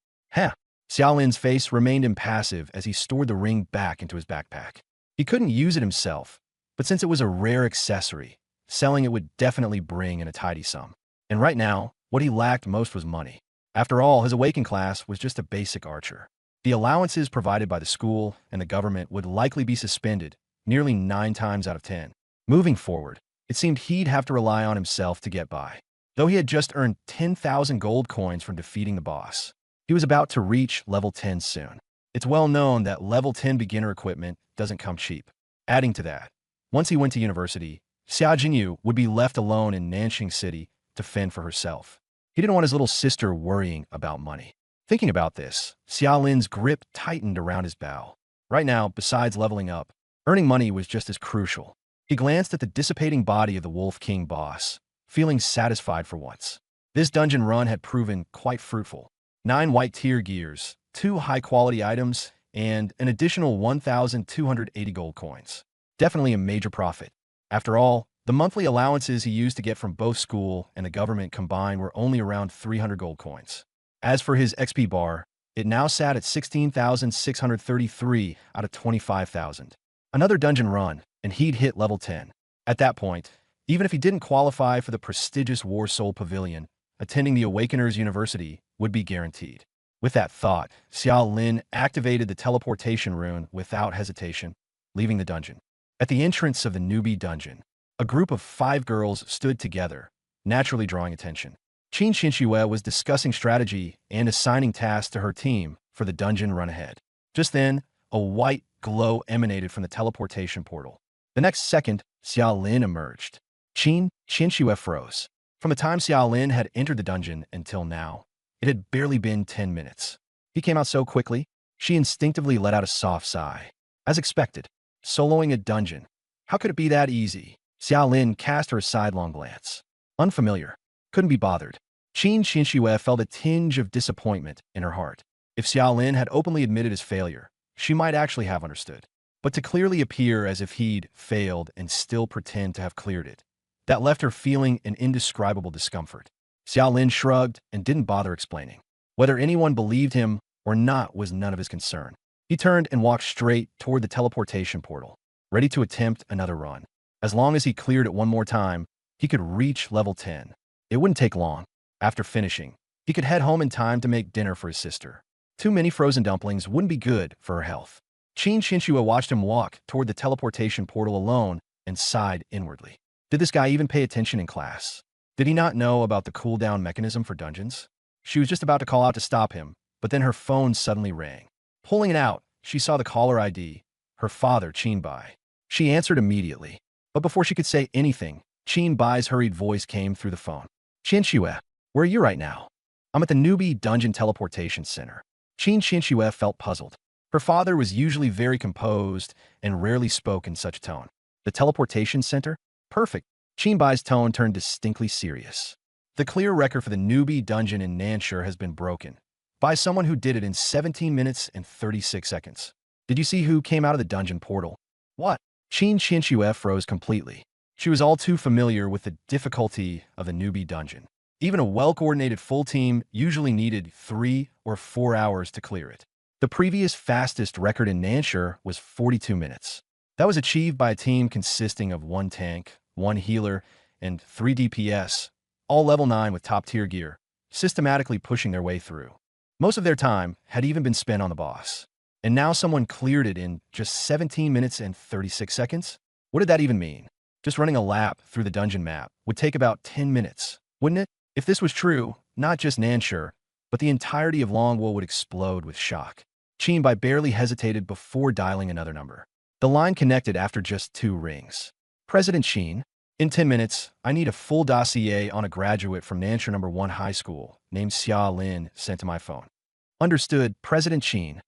Xiao Lin's face remained impassive as he stored the ring back into his backpack. He couldn't use it himself, but since it was a rare accessory, selling it would definitely bring in a tidy sum. And right now, what he lacked most was money. After all, his awakened class was just a basic archer. The allowances provided by the school and the government would likely be suspended nearly 9 times out of 10. Moving forward, it seemed he'd have to rely on himself to get by. Though he had just earned 10,000 gold coins from defeating the boss, he was about to reach level 10 soon. It's well known that level 10 beginner equipment doesn't come cheap. Adding to that, once he went to university, Xia Jinyu would be left alone in Nanxing City to fend for herself. He didn't want his little sister worrying about money. Thinking about this, Xiao Lin's grip tightened around his bow. Right now, besides leveling up, earning money was just as crucial. He glanced at the dissipating body of the Wolf King boss, feeling satisfied for once. This dungeon run had proven quite fruitful. 9 white tier gears, 2 high-quality items, and an additional 1,280 gold coins. Definitely a major profit. After all, the monthly allowances he used to get from both school and the government combined were only around 300 gold coins. As for his XP bar, it now sat at 16,633 out of 25,000. Another dungeon run, and he'd hit level 10. At that point, even if he didn't qualify for the prestigious War Soul Pavilion, attending the Awakeners University would be guaranteed. With that thought, Xiao Lin activated the teleportation rune without hesitation, leaving the dungeon. At the entrance of the newbie dungeon, a group of 5 girls stood together, naturally drawing attention. Qin Xinxue was discussing strategy and assigning tasks to her team for the dungeon run ahead. Just then, a white glow emanated from the teleportation portal. The next second, Xiao Lin emerged. Qin Xinxue froze. From the time Xiao Lin had entered the dungeon until now, it had barely been 10 minutes. He came out so quickly, she instinctively let out a soft sigh. As expected, soloing a dungeon. How could it be that easy? Xiao Lin cast her a sidelong glance. Unfamiliar. Couldn't be bothered. Qin Xinxue felt a tinge of disappointment in her heart. If Xiao Lin had openly admitted his failure, she might actually have understood. But to clearly appear as if he'd failed and still pretend to have cleared it, that left her feeling an indescribable discomfort. Xiao Lin shrugged and didn't bother explaining. Whether anyone believed him or not was none of his concern. He turned and walked straight toward the teleportation portal, ready to attempt another run. As long as he cleared it one more time, he could reach level 10. It wouldn't take long. After finishing, he could head home in time to make dinner for his sister. Too many frozen dumplings wouldn't be good for her health. Qin Xinxue watched him walk toward the teleportation portal alone and sighed inwardly. Did this guy even pay attention in class? Did he not know about the cooldown mechanism for dungeons? She was just about to call out to stop him, But then her phone suddenly rang. Pulling it out, she saw the caller ID, her father, Qin Bai. She answered immediately. But before she could say anything, Qin Bai's hurried voice came through the phone. Qin Shue, where are you right now? I'm at the newbie dungeon teleportation center. Qin Shue felt puzzled. Her father was usually very composed and rarely spoke in such tone. The teleportation center? Perfect. Qin Bai's tone turned distinctly serious. The clear record for the newbie dungeon in Nanshur has been broken by someone who did it in 17 minutes and 36 seconds. Did you see who came out of the dungeon portal? What? Qin Shue froze completely. She was all too familiar with the difficulty of the newbie dungeon. Even a well-coordinated full team usually needed 3 or 4 hours to clear it. The previous fastest record in Nanshur was 42 minutes. That was achieved by a team consisting of 1 tank, 1 healer, and 3 DPS, all level 9 with top-tier gear, systematically pushing their way through. Most of their time had even been spent on the boss. And now someone cleared it in just 17 minutes and 36 seconds? What did that even mean? Just running a lap through the dungeon map would take about 10 minutes, wouldn't it? If this was true, not just Nanshur, but the entirety of Longwool would explode with shock. Qin Bai barely hesitated before dialing another number. The line connected after just 2 rings. President Qin, in 10 minutes, I need a full dossier on a graduate from Nanshur No. 1 High School named Xia Lin sent to my phone. Understood, President Qin.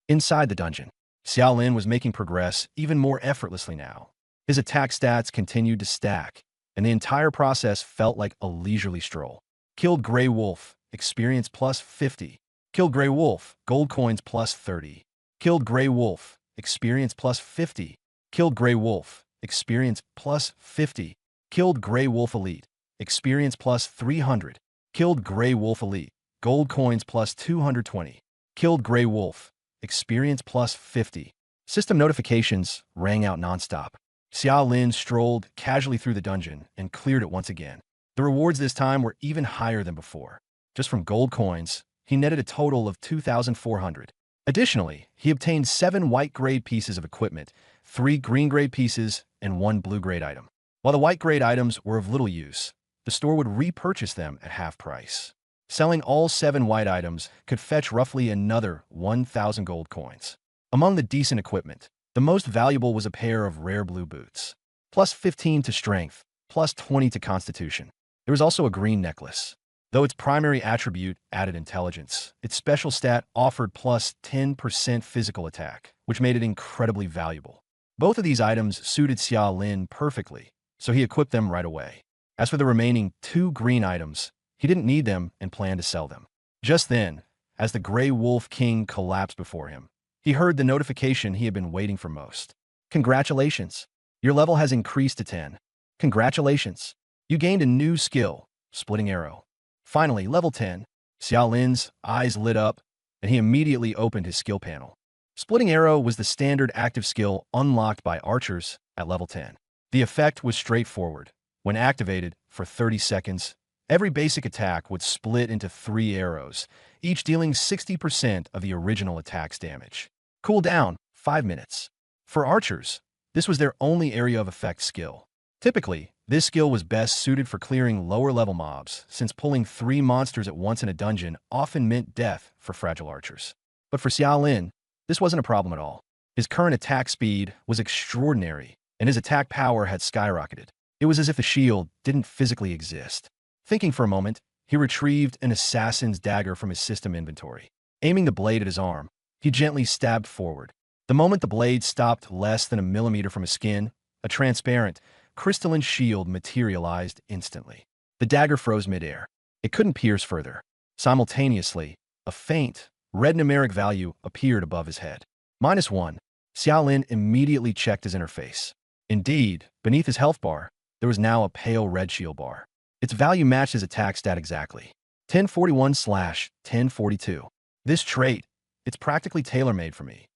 Inside the dungeon, Xia Lin was making progress even more effortlessly now. His attack stats continued to stack, and the entire process felt like a leisurely stroll. Killed Grey Wolf, experience plus 50. Killed Grey Wolf, gold coins plus 30. Killed Grey Wolf, experience plus 50. Killed Grey Wolf, experience plus 50. Killed Grey Wolf Elite, experience plus 300. Killed Grey Wolf Elite, gold coins plus 220. Killed Grey Wolf, experience plus 50. System notifications rang out nonstop. Xia Lin strolled casually through the dungeon and cleared it once again. The rewards this time were even higher than before. Just from gold coins, he netted a total of 2,400. Additionally, he obtained 7 white-grade pieces of equipment, 3 green-grade pieces, and 1 blue-grade item. While the white-grade items were of little use, the store would repurchase them at half price. Selling all 7 white items could fetch roughly another 1,000 gold coins. Among the decent equipment, the most valuable was a pair of rare blue boots. Plus 15 to strength, plus 20 to constitution. There was also a green necklace. Though its primary attribute added intelligence, its special stat offered plus 10% physical attack, which made it incredibly valuable. Both of these items suited Xia Lin perfectly, so he equipped them right away. As for the remaining 2 green items, he didn't need them and planned to sell them. Just then, as the Grey Wolf King collapsed before him, he heard the notification he had been waiting for most. Congratulations! Your level has increased to 10. Congratulations! You gained a new skill, Splitting Arrow. Finally, level 10. Xia Lin's eyes lit up, and he immediately opened his skill panel. Splitting Arrow was the standard active skill unlocked by archers at level 10. The effect was straightforward. When activated, for 30 seconds, every basic attack would split into 3 arrows, each dealing 60% of the original attack's damage. Cooldown, 5 minutes. For archers, this was their only area of effect skill. Typically, this skill was best suited for clearing lower-level mobs, since pulling 3 monsters at once in a dungeon often meant death for fragile archers. But for Xia Lin, this wasn't a problem at all. His current attack speed was extraordinary, and his attack power had skyrocketed. It was as if the shield didn't physically exist. Thinking for a moment, he retrieved an assassin's dagger from his system inventory. Aiming the blade at his arm, he gently stabbed forward. The moment the blade stopped less than a millimeter from his skin, a transparent, crystalline shield materialized instantly. The dagger froze midair. It couldn't pierce further. Simultaneously, a faint, red numeric value appeared above his head. -1. Xia Lin immediately checked his interface. Indeed, beneath his health bar, there was now a pale red shield bar. Its value matched his attack stat exactly. 1041/1042. This trait, it's practically tailor-made for me.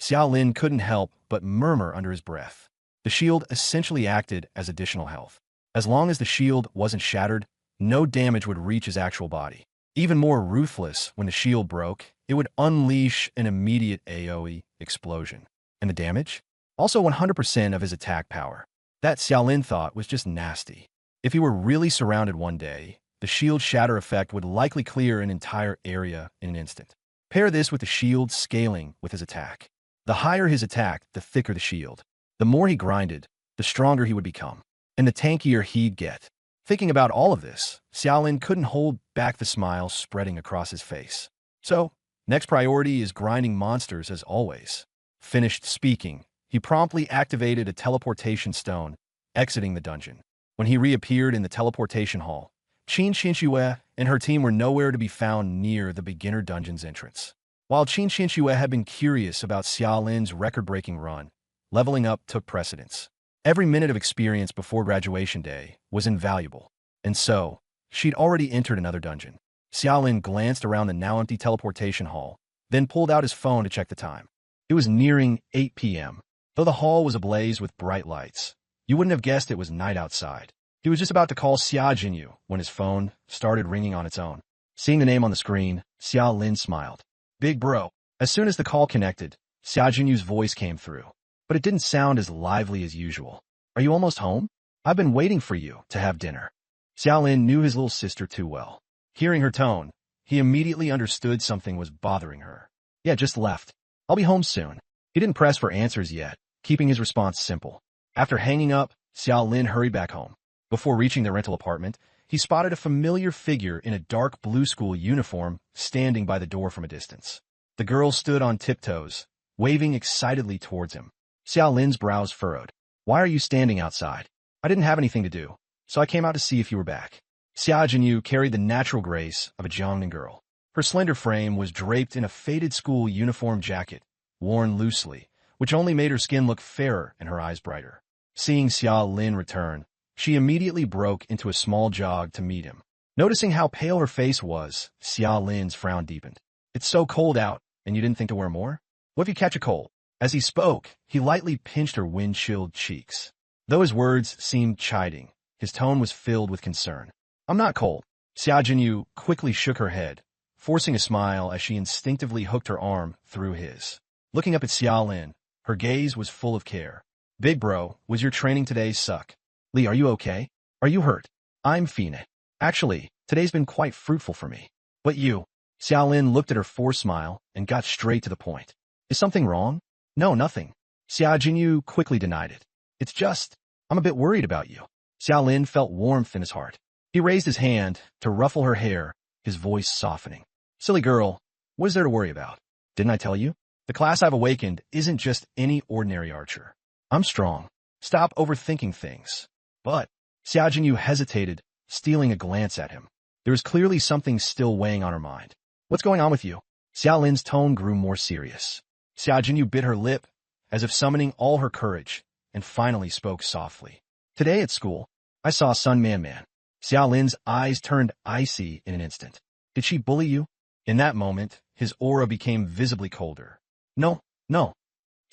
Xia Lin couldn't help but murmur under his breath. The shield essentially acted as additional health. As long as the shield wasn't shattered, no damage would reach his actual body. Even more ruthless, when the shield broke, it would unleash an immediate AoE explosion. And the damage? Also 100% of his attack power. That Xia Lin thought was just nasty. If he were really surrounded one day, the shield shatter effect would likely clear an entire area in an instant. Pair this with the shield scaling with his attack. The higher his attack, the thicker the shield. The more he grinded, the stronger he would become, and the tankier he'd get. Thinking about all of this, Xiaolin couldn't hold back the smile spreading across his face. So, next priority is grinding monsters as always. Finished speaking, he promptly activated a teleportation stone, exiting the dungeon. When he reappeared in the teleportation hall, Qin Xinxue and her team were nowhere to be found near the beginner dungeon's entrance. While Qin Xinxue had been curious about Xiaolin's record-breaking run, leveling up took precedence. Every minute of experience before graduation day was invaluable, and so, she'd already entered another dungeon. Xiaolin glanced around the now-empty teleportation hall, then pulled out his phone to check the time. It was nearing 8 p.m. Though the hall was ablaze with bright lights, you wouldn't have guessed it was night outside. He was just about to call Xia Jinyu when his phone started ringing on its own. Seeing the name on the screen, Xiaolin smiled. Big bro. As soon as the call connected, Xia Jinyu's voice came through, but it didn't sound as lively as usual. Are you almost home? I've been waiting for you to have dinner. Xiaolin knew his little sister too well. Hearing her tone, he immediately understood something was bothering her. Yeah, just left. I'll be home soon. He didn't press for answers yet, keeping his response simple. After hanging up, Xiaolin hurried back home. Before reaching the rental apartment, he spotted a familiar figure in a dark blue school uniform standing by the door from a distance. The girl stood on tiptoes, waving excitedly towards him. Xiaolin's brows furrowed. Why are you standing outside? I didn't have anything to do, so I came out to see if you were back. Xia Jinyu carried the natural grace of a Jiangnan girl. Her slender frame was draped in a faded school uniform jacket, worn loosely, which only made her skin look fairer and her eyes brighter. Seeing Xiaolin return, she immediately broke into a small jog to meet him. Noticing how pale her face was, Xiaolin's frown deepened. It's so cold out, and you didn't think to wear more? What if you catch a cold? As he spoke, he lightly pinched her wind-chilled cheeks. Though his words seemed chiding, his tone was filled with concern. I'm not cold. Xia Jinyu quickly shook her head, forcing a smile as she instinctively hooked her arm through his. Looking up at Xiaolin, her gaze was full of care. Big bro, was your training today suck? Lee, are you okay? Are you hurt? I'm Fine. Actually, today's been quite fruitful for me. But you? Xiaolin looked at her forced smile and got straight to the point. Is something wrong? No, nothing. Xia Jinyu quickly denied it. It's just, I'm a bit worried about you. Xiaolin felt warmth in his heart. He raised his hand to ruffle her hair, his voice softening. Silly girl, what is there to worry about? Didn't I tell you? The class I've awakened isn't just any ordinary archer. I'm strong. Stop overthinking things. But, Xia Jinyu hesitated, stealing a glance at him. There was clearly something still weighing on her mind. What's going on with you? Xiaolin's tone grew more serious. Xia Jinyu bit her lip, as if summoning all her courage, and finally spoke softly. Today at school, I saw Sun Man Man. Xiaolin's eyes turned icy in an instant. Did she bully you? In that moment, his aura became visibly colder. No, no.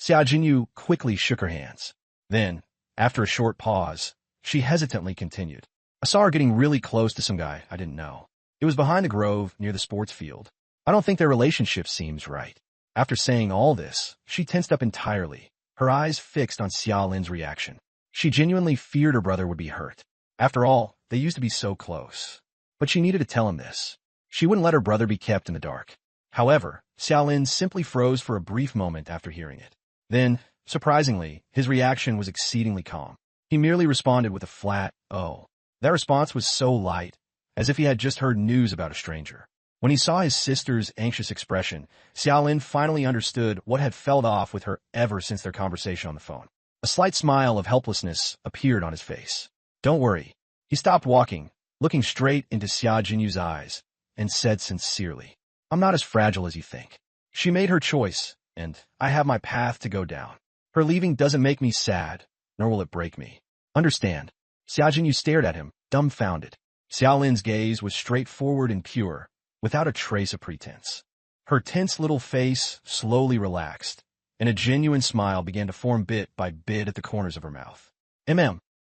Xia Jinyu quickly shook her hands. Then, after a short pause, she hesitantly continued. I saw her getting really close to some guy I didn't know. It was behind the grove near the sports field. I don't think their relationship seems right. After saying all this, she tensed up entirely, her eyes fixed on Xiaolin's reaction. She genuinely feared her brother would be hurt. After all, they used to be so close. But she needed to tell him this. She wouldn't let her brother be kept in the dark. However, Xiaolin simply froze for a brief moment after hearing it. Then, surprisingly, his reaction was exceedingly calm. He merely responded with a flat, "Oh." That response was so light, as if he had just heard news about a stranger. When he saw his sister's anxious expression, Xiaolin finally understood what had felled off with her ever since their conversation on the phone. A slight smile of helplessness appeared on his face. Don't worry. He stopped walking, looking straight into Xia Jinyu's eyes, and said sincerely, I'm not as fragile as you think. She made her choice, and I have my path to go down. Her leaving doesn't make me sad, nor will it break me. Understand. Xia Jinyu stared at him, dumbfounded. Xiaolin's gaze was straightforward and pure, without a trace of pretense. Her tense little face slowly relaxed, and a genuine smile began to form bit by bit at the corners of her mouth.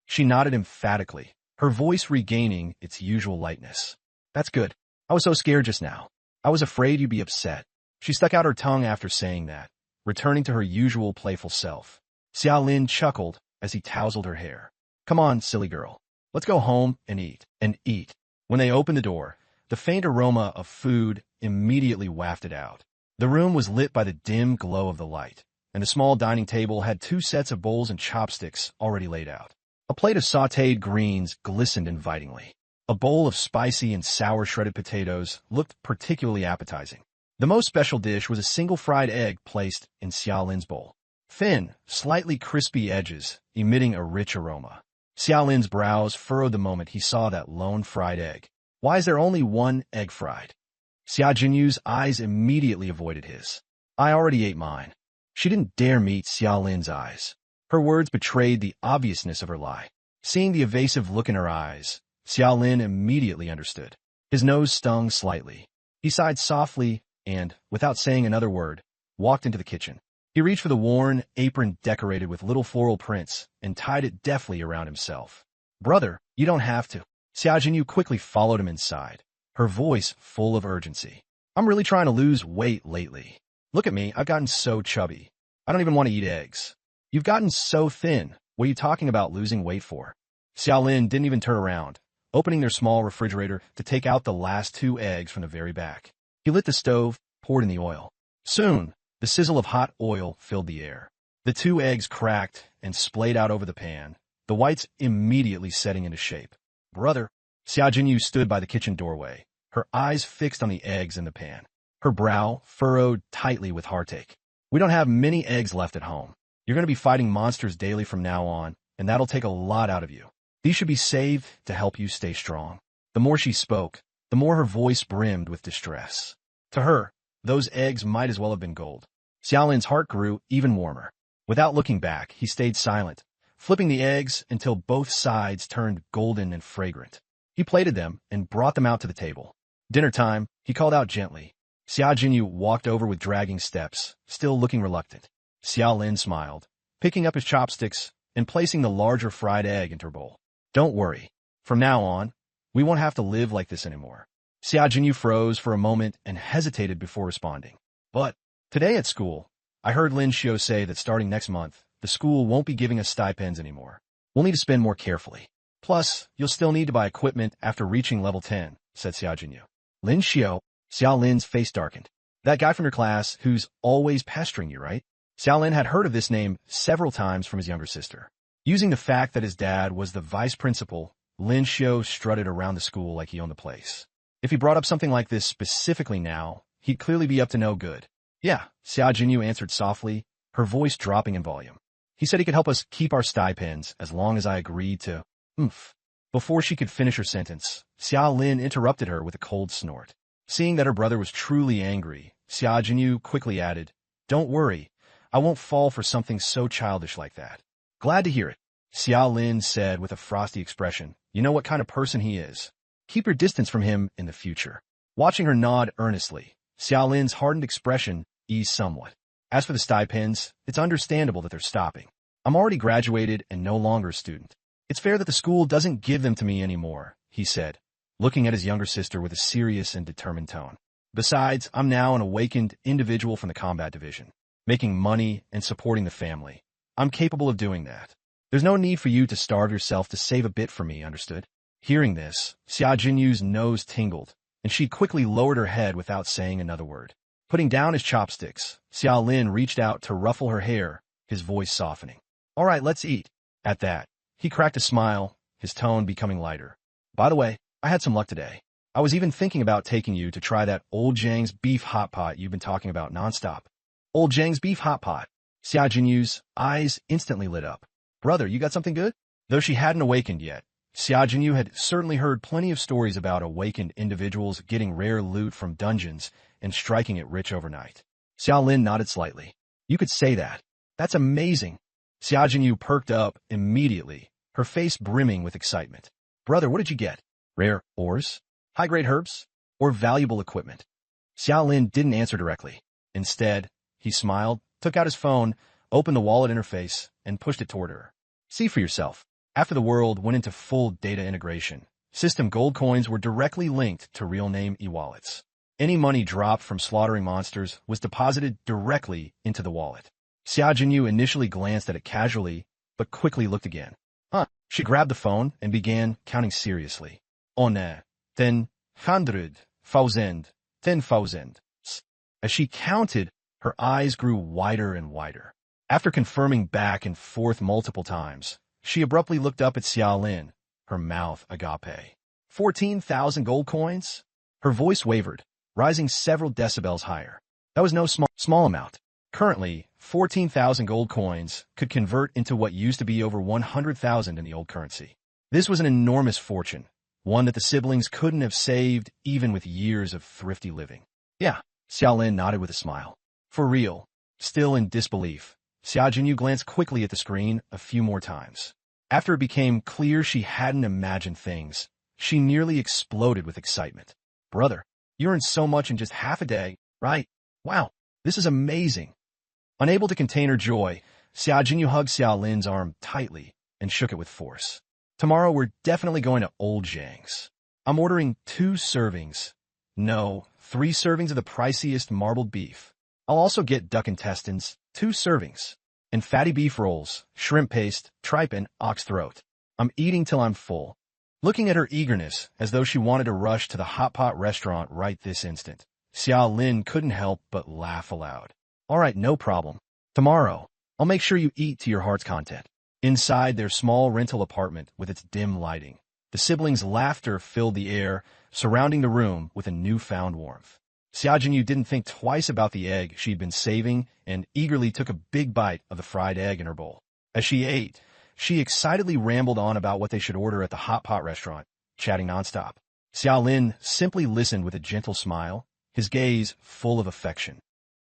She nodded emphatically, her voice regaining its usual lightness. That's good. I was so scared just now. I was afraid you'd be upset. She stuck out her tongue after saying that, returning to her usual playful self. Xiaolin chuckled as he tousled her hair. Come on, silly girl. Let's go home and eat. When they opened the door, the faint aroma of food immediately wafted out. The room was lit by the dim glow of the light, and the small dining table had 2 sets of bowls and chopsticks already laid out. A plate of sautéed greens glistened invitingly. A bowl of spicy and sour shredded potatoes looked particularly appetizing. The most special dish was a single fried egg placed in Xiaolin's bowl. Thin, slightly crispy edges, emitting a rich aroma. Xiaolin's brows furrowed the moment he saw that lone fried egg. Why is there only one egg fried? Xia Jinyu's eyes immediately avoided his. I already ate mine. She didn't dare meet Xiaolin's eyes. Her words betrayed the obviousness of her lie. Seeing the evasive look in her eyes, Xiaolin immediately understood. His nose stung slightly. He sighed softly and, without saying another word, walked into the kitchen. He reached for the worn apron decorated with little floral prints and tied it deftly around himself. Brother, you don't have to. Xia Jinyu quickly followed him inside, her voice full of urgency. I'm really trying to lose weight lately. Look at me, I've gotten so chubby. I don't even want to eat eggs. You've gotten so thin. What are you talking about losing weight for? Xiaolin didn't even turn around, opening their small refrigerator to take out the last 2 eggs from the very back. He lit the stove, poured in the oil. Soon, the sizzle of hot oil filled the air. The 2 eggs cracked and splayed out over the pan, the whites immediately setting into shape. Brother, Xia Jinyu stood by the kitchen doorway, her eyes fixed on the eggs in the pan. Her brow furrowed tightly with heartache. We don't have many eggs left at home. You're going to be fighting monsters daily from now on, and that'll take a lot out of you. These should be saved to help you stay strong. The more she spoke, the more her voice brimmed with distress. To her, those eggs might as well have been gold. Xiaolin's heart grew even warmer. Without looking back, he stayed silent, flipping the eggs until both sides turned golden and fragrant. He plated them and brought them out to the table. Dinner time, he called out gently. Xia Jinyu walked over with dragging steps, still looking reluctant. Xiaolin smiled, picking up his chopsticks and placing the larger fried egg into her bowl. Don't worry. From now on, we won't have to live like this anymore. Xia Jinyu froze for a moment and hesitated before responding. But today at school, I heard Lin Xiao say that starting next month, the school won't be giving us stipends anymore. We'll need to spend more carefully. Plus, you'll still need to buy equipment after reaching level 10, said Xia Jinyu. Lin Xiao, Xiaolin's face darkened. That guy from your class who's always pestering you, right? Xiaolin had heard of this name several times from his younger sister. Using the fact that his dad was the vice principal, Lin Xiao strutted around the school like he owned the place. If he brought up something like this specifically now, he'd clearly be up to no good. Yeah, Xia Jinyu answered softly, her voice dropping in volume. He said he could help us keep our stipends as long as I agreed to... Before she could finish her sentence, Xiaolin interrupted her with a cold snort. Seeing that her brother was truly angry, Xia Jinyu quickly added, Don't worry, I won't fall for something so childish like that. Glad to hear it, Xiaolin said with a frosty expression. You know what kind of person he is. Keep your distance from him in the future. Watching her nod earnestly, Xiaolin's hardened expression eased somewhat. As for the stipends, it's understandable that they're stopping. I'm already graduated and no longer a student. It's fair that the school doesn't give them to me anymore, he said, looking at his younger sister with a serious and determined tone. Besides, I'm now an awakened individual from the combat division, making money and supporting the family. I'm capable of doing that. There's no need for you to starve yourself to save a bit for me, understood? Hearing this, Xia Jinyu's nose tingled, and she quickly lowered her head without saying another word. Putting down his chopsticks, Xiaolin reached out to ruffle her hair, his voice softening. All right, let's eat. At that, he cracked a smile, his tone becoming lighter. By the way, I had some luck today. I was even thinking about taking you to try that Old Zhang's beef hot pot you've been talking about nonstop. Old Zhang's beef hot pot. Xia Jinyu's eyes instantly lit up. Brother, you got something good? Though she hadn't awakened yet, Xia Jinyu had certainly heard plenty of stories about awakened individuals getting rare loot from dungeons and striking it rich overnight. Xiaolin nodded slightly. You could say that. That's amazing. Xia Jinyu perked up immediately, her face brimming with excitement. Brother, what did you get? Rare ores? High-grade herbs? Or valuable equipment? Xiaolin didn't answer directly. Instead, he smiled, took out his phone, opened the wallet interface, and pushed it toward her. See for yourself. After the world went into full data integration, system gold coins were directly linked to real-name e-wallets. Any money dropped from slaughtering monsters was deposited directly into the wallet. Xia Jinyu initially glanced at it casually, but quickly looked again. She grabbed the phone and began counting seriously. 1, 10, 100, 1000, 10,000. As she counted, her eyes grew wider and wider. After confirming back and forth multiple times, she abruptly looked up at Xiaolin, her mouth agape. 14,000 gold coins? Her voice wavered, rising several decibels higher. That was no small amount. Currently, 14,000 gold coins could convert into what used to be over 100,000 in the old currency. This was an enormous fortune, one that the siblings couldn't have saved even with years of thrifty living. Yeah, Xiaolin nodded with a smile. For real. Still in disbelief, Xia Jinyu glanced quickly at the screen a few more times. After it became clear she hadn't imagined things, she nearly exploded with excitement. Brother, you earned so much in just half a day, right? Wow, this is amazing. Unable to contain her joy, Xia Jinyu hugged Xiaolin's arm tightly and shook it with force. Tomorrow we're definitely going to Old Zhang's. I'm ordering 2 servings. No, 3 servings of the priciest marbled beef. I'll also get duck intestines, 2 servings, and fatty beef rolls, shrimp paste, tripe, and ox throat. I'm eating till I'm full. Looking at her eagerness, as though she wanted to rush to the hot pot restaurant right this instant, Xiaolin couldn't help but laugh aloud. All right, no problem. Tomorrow, I'll make sure you eat to your heart's content. Inside their small rental apartment with its dim lighting, the siblings' laughter filled the air, surrounding the room with a newfound warmth. Xia Jinyu didn't think twice about the egg she'd been saving and eagerly took a big bite of the fried egg in her bowl. As she ate, she excitedly rambled on about what they should order at the hot pot restaurant, chatting nonstop. Xiaolin simply listened with a gentle smile, his gaze full of affection.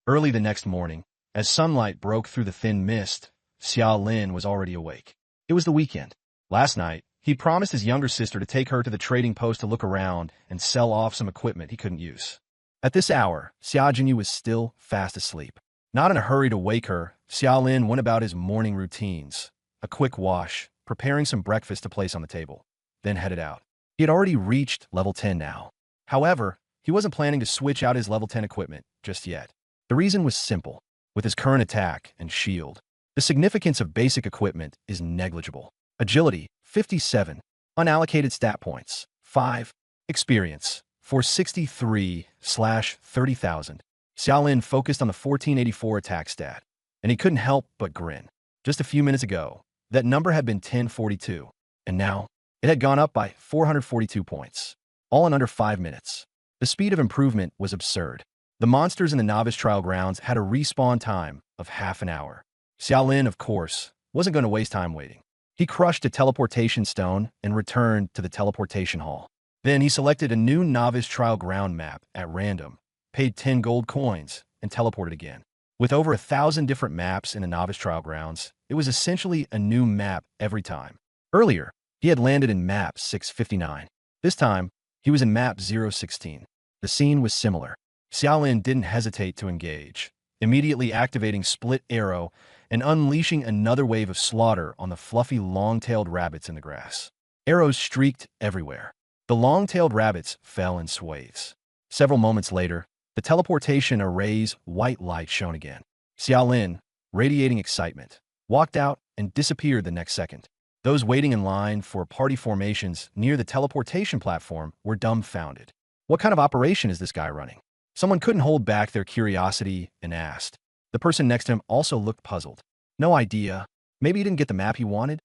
Early the next morning, as sunlight broke through the thin mist, Xiaolin was already awake. It was the weekend. Last night, he promised his younger sister to take her to the trading post to look around and sell off some equipment he couldn't use. At this hour, Xia Jinyu was still fast asleep. Not in a hurry to wake her, Xiaolin went about his morning routines, a quick wash, preparing some breakfast to place on the table, then headed out. He had already reached level 10 now. However, he wasn't planning to switch out his level 10 equipment just yet. The reason was simple. With his current attack and shield, the significance of basic equipment is negligible. Agility, 57. Unallocated stat points, 5. Experience, 463/30,000. Xiaolin focused on the 1484 attack stat, and he couldn't help but grin. Just a few minutes ago, that number had been 1042, and now it had gone up by 442 points, all in under 5 minutes. The speed of improvement was absurd. The monsters in the novice trial grounds had a respawn time of half an hour. Xiaolin, of course, wasn't going to waste time waiting. He crushed a teleportation stone and returned to the teleportation hall. Then he selected a new novice trial ground map at random, paid 10 gold coins, and teleported again. With over 1,000 different maps in the novice trial grounds, it was essentially a new map every time. Earlier, he had landed in map 659. This time, he was in map 016. The scene was similar. Xiaolin didn't hesitate to engage, immediately activating Split Arrow and unleashing another wave of slaughter on the fluffy long-tailed rabbits in the grass. Arrows streaked everywhere. The long-tailed rabbits fell in swathes. Several moments later, the teleportation array's white light shone again. Xiaolin, radiating excitement, walked out and disappeared the next second. Those waiting in line for party formations near the teleportation platform were dumbfounded. What kind of operation is this guy running? Someone couldn't hold back their curiosity and asked. The person next to him also looked puzzled. No idea. Maybe he didn't get the map he wanted?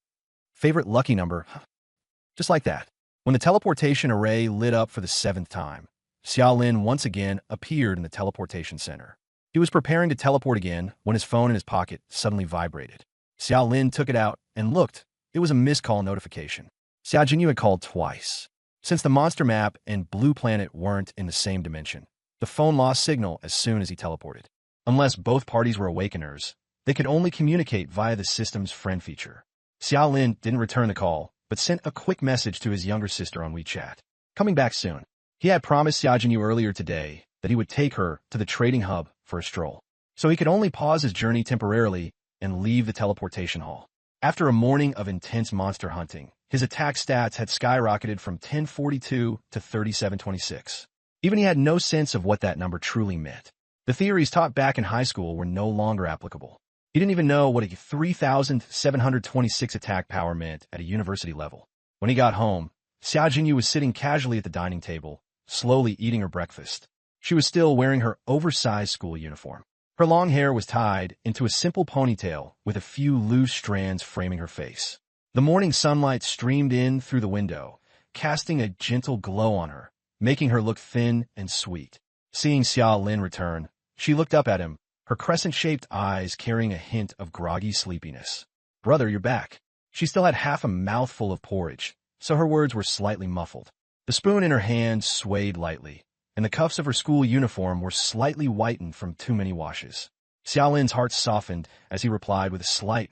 Favorite lucky number? Just like that. When the teleportation array lit up for the 7th time, Xiaolin once again appeared in the teleportation center. He was preparing to teleport again when his phone in his pocket suddenly vibrated. Xiaolin took it out and looked. It was a missed call notification. Xia Jinyu had called twice. Since the monster map and Blue Planet weren't in the same dimension, the phone lost signal as soon as he teleported. Unless both parties were awakeners, they could only communicate via the system's friend feature. Xiaolin didn't return the call, but sent a quick message to his younger sister on WeChat. Coming back soon. He had promised Xia Jinyu earlier today that he would take her to the trading hub for a stroll, so he could only pause his journey temporarily and leave the teleportation hall. After a morning of intense monster hunting, his attack stats had skyrocketed from 1042 to 3726. Even he had no sense of what that number truly meant. The theories taught back in high school were no longer applicable. He didn't even know what a 3,726 attack power meant at a university level. When he got home, Xia Jinyu was sitting casually at the dining table, slowly eating her breakfast. She was still wearing her oversized school uniform. Her long hair was tied into a simple ponytail with a few loose strands framing her face. The morning sunlight streamed in through the window, casting a gentle glow on her, making her look thin and sweet. Seeing Xia Lin return, she looked up at him, her crescent-shaped eyes carrying a hint of groggy sleepiness. "Brother, you're back." She still had half a mouthful of porridge, so her words were slightly muffled. The spoon in her hand swayed lightly, and the cuffs of her school uniform were slightly whitened from too many washes. Xia Lin's heart softened as he replied with a slight,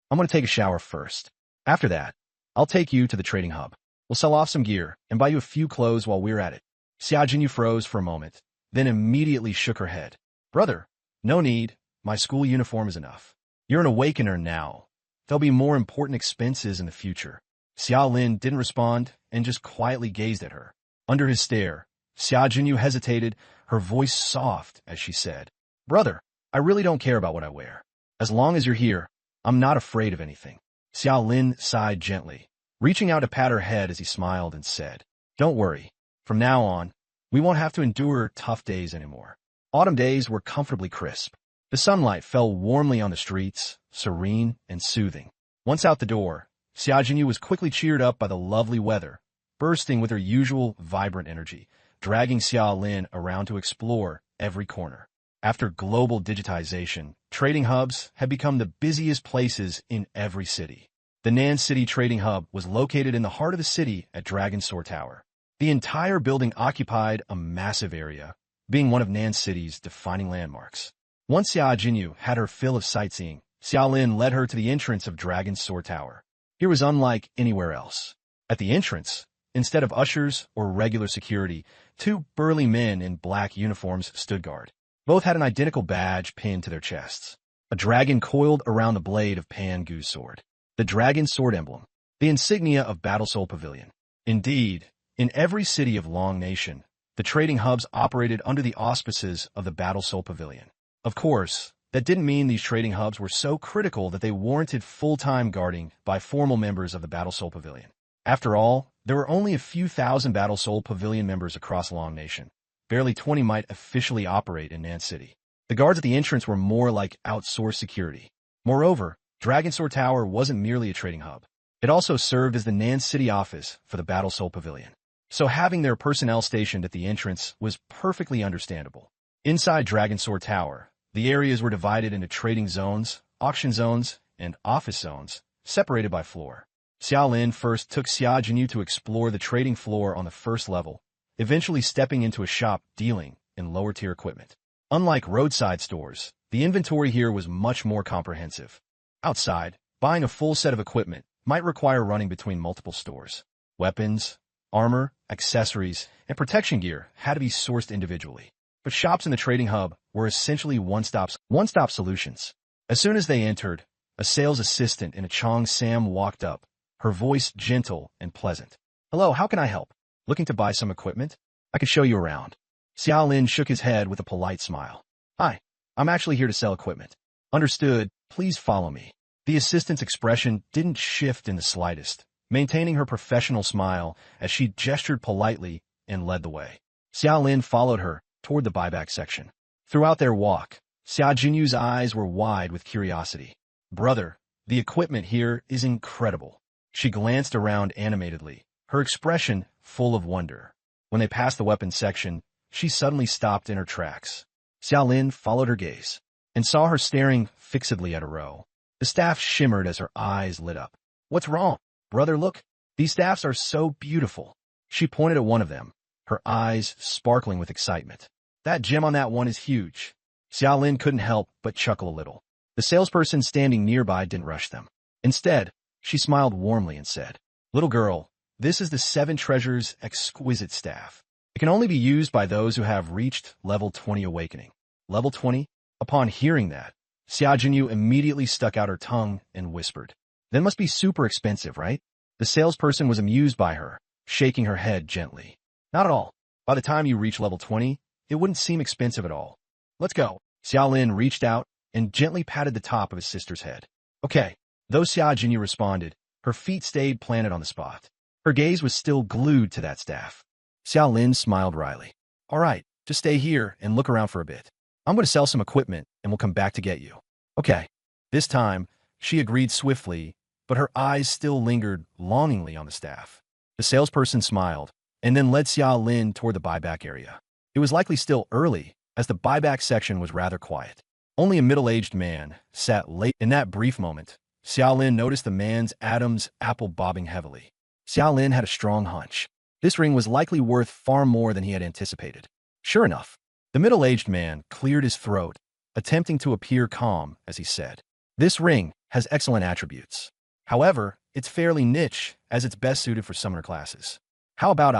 "I'm going to take a shower first. After that, I'll take you to the trading hub. We'll sell off some gear and buy you a few clothes while we're at it." Xia Jinyu froze for a moment, then immediately shook her head. "Brother, no need. My school uniform is enough. You're an awakener now. There'll be more important expenses in the future." Xia Lin didn't respond and just quietly gazed at her. Under his stare, Xia Jinyu hesitated, her voice soft as she said, "Brother, I really don't care about what I wear. As long as you're here, I'm not afraid of anything." Xia Lin sighed gently, reaching out to pat her head as he smiled and said, "Don't worry. From now on, we won't have to endure tough days anymore." Autumn days were comfortably crisp. The sunlight fell warmly on the streets, serene and soothing. Once out the door, Xia Jinyu was quickly cheered up by the lovely weather, bursting with her usual vibrant energy, dragging Xia Lin around to explore every corner. After global digitization, trading hubs had become the busiest places in every city. The Nan City Trading Hub was located in the heart of the city at Dragon Sword Tower. The entire building occupied a massive area, being one of Nan City's defining landmarks. Once Xia Jinyu had her fill of sightseeing, Xia Lin led her to the entrance of Dragon Sword Tower. Here was unlike anywhere else. At the entrance, instead of ushers or regular security, two burly men in black uniforms stood guard. Both had an identical badge pinned to their chests. A dragon coiled around the blade of Pan Gu's sword. The dragon sword emblem, the insignia of Battle Soul Pavilion. Indeed, in every city of Long Nation, the trading hubs operated under the auspices of the Battle Soul Pavilion. Of course, that didn't mean these trading hubs were so critical that they warranted full-time guarding by formal members of the Battle Soul Pavilion. After all, there were only a few thousand Battle Soul Pavilion members across Long Nation. Barely 20 might officially operate in Nan City. The guards at the entrance were more like outsourced security. Moreover, Dragon Sword Tower wasn't merely a trading hub. It also served as the Nan City office for the Battle Soul Pavilion. So having their personnel stationed at the entrance was perfectly understandable. Inside Dragon Sword Tower, the areas were divided into trading zones, auction zones, and office zones, separated by floor. Xia Lin first took Xia Jinyu to explore the trading floor on the first level, eventually stepping into a shop dealing in lower-tier equipment. Unlike roadside stores, the inventory here was much more comprehensive. Outside, buying a full set of equipment might require running between multiple stores. Weapons, armor, accessories, and protection gear had to be sourced individually. But shops in the trading hub were essentially one-stop solutions. As soon as they entered, a sales assistant in a Chong Sam walked up, her voice gentle and pleasant. "Hello, how can I help? Looking to buy some equipment? I can show you around." Xia Lin shook his head with a polite smile. "Hi, I'm actually here to sell equipment." "Understood, please follow me." The assistant's expression didn't shift in the slightest, maintaining her professional smile as she gestured politely and led the way. Xia Lin followed her toward the buyback section. Throughout their walk, Xia Jinyu's eyes were wide with curiosity. "Brother, the equipment here is incredible." She glanced around animatedly, her expression full of wonder. When they passed the weapons section, she suddenly stopped in her tracks. Xia Lin followed her gaze and saw her staring fixedly at a row. The staff shimmered as her eyes lit up. "What's wrong? Brother, look. These staffs are so beautiful." She pointed at one of them, her eyes sparkling with excitement. "That gem on that one is huge." Xia Lin couldn't help but chuckle a little. The salesperson standing nearby didn't rush them. Instead, she smiled warmly and said, "Little girl, this is the Seven Treasures exquisite staff. It can only be used by those who have reached level 20 awakening." Level 20? Upon hearing that, Xia Jinyu immediately stuck out her tongue and whispered, "That must be super expensive, right?" The salesperson was amused by her, shaking her head gently. "Not at all. By the time you reach level 20, it wouldn't seem expensive at all. Let's go." Xia Lin reached out and gently patted the top of his sister's head. "Okay." Though Xia Jinyu responded, her feet stayed planted on the spot. Her gaze was still glued to that staff. Xia Lin smiled wryly. "All right, Just stay here and look around for a bit. I'm going to sell some equipment and we'll come back to get you. Okay. This time, she agreed swiftly, but her eyes still lingered longingly on the staff. The salesperson smiled and then led Xia Lin toward the buyback area. It was likely still early, as the buyback section was rather quiet. Only a middle-aged man sat late. In that brief moment, Xia Lin noticed the man's Adam's apple bobbing heavily. Xia Lin had a strong hunch. This ring was likely worth far more than he had anticipated. Sure enough, the middle-aged man cleared his throat, attempting to appear calm as he said, "This ring has excellent attributes. However, it's fairly niche, as it's best suited for summoner classes. How about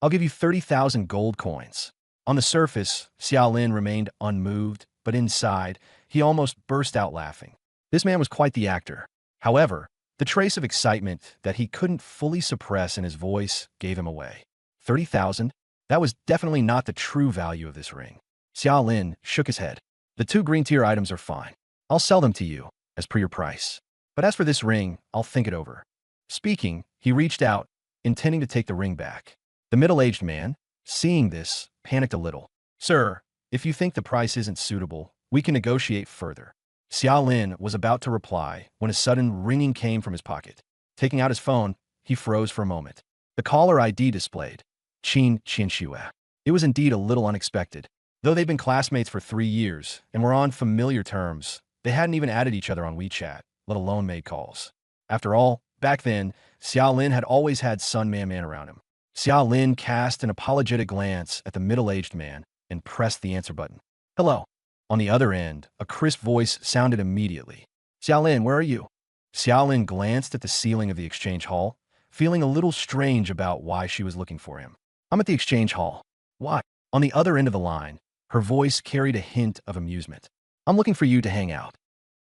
I'll give you 30,000 gold coins." On the surface, Xia Lin remained unmoved, but inside, he almost burst out laughing. This man was quite the actor. However, the trace of excitement that he couldn't fully suppress in his voice gave him away. 30,000? That was definitely not the true value of this ring. Xia Lin shook his head. "The two green-tier items are fine. I'll sell them to you, as per your price. But as for this ring, I'll think it over." Speaking, he reached out, intending to take the ring back. The middle-aged man, seeing this, panicked a little. "Sir, if you think the price isn't suitable, we can negotiate further." Xia Lin was about to reply when a sudden ringing came from his pocket. Taking out his phone, he froze for a moment. The caller ID displayed, Qin Qianxue. It was indeed a little unexpected. Though they'd been classmates for 3 years and were on familiar terms, they hadn't even added each other on WeChat, let alone made calls. After all, back then, Xia Lin had always had Sun Man around him. Xia Lin cast an apologetic glance at the middle-aged man and pressed the answer button. "Hello." On the other end, a crisp voice sounded immediately. "Xia Lin, where are you?" Xia Lin glanced at the ceiling of the exchange hall, feeling a little strange about why she was looking for him. "I'm at the exchange hall." "Why?" On the other end of the line, her voice carried a hint of amusement. "I'm looking for you to hang out."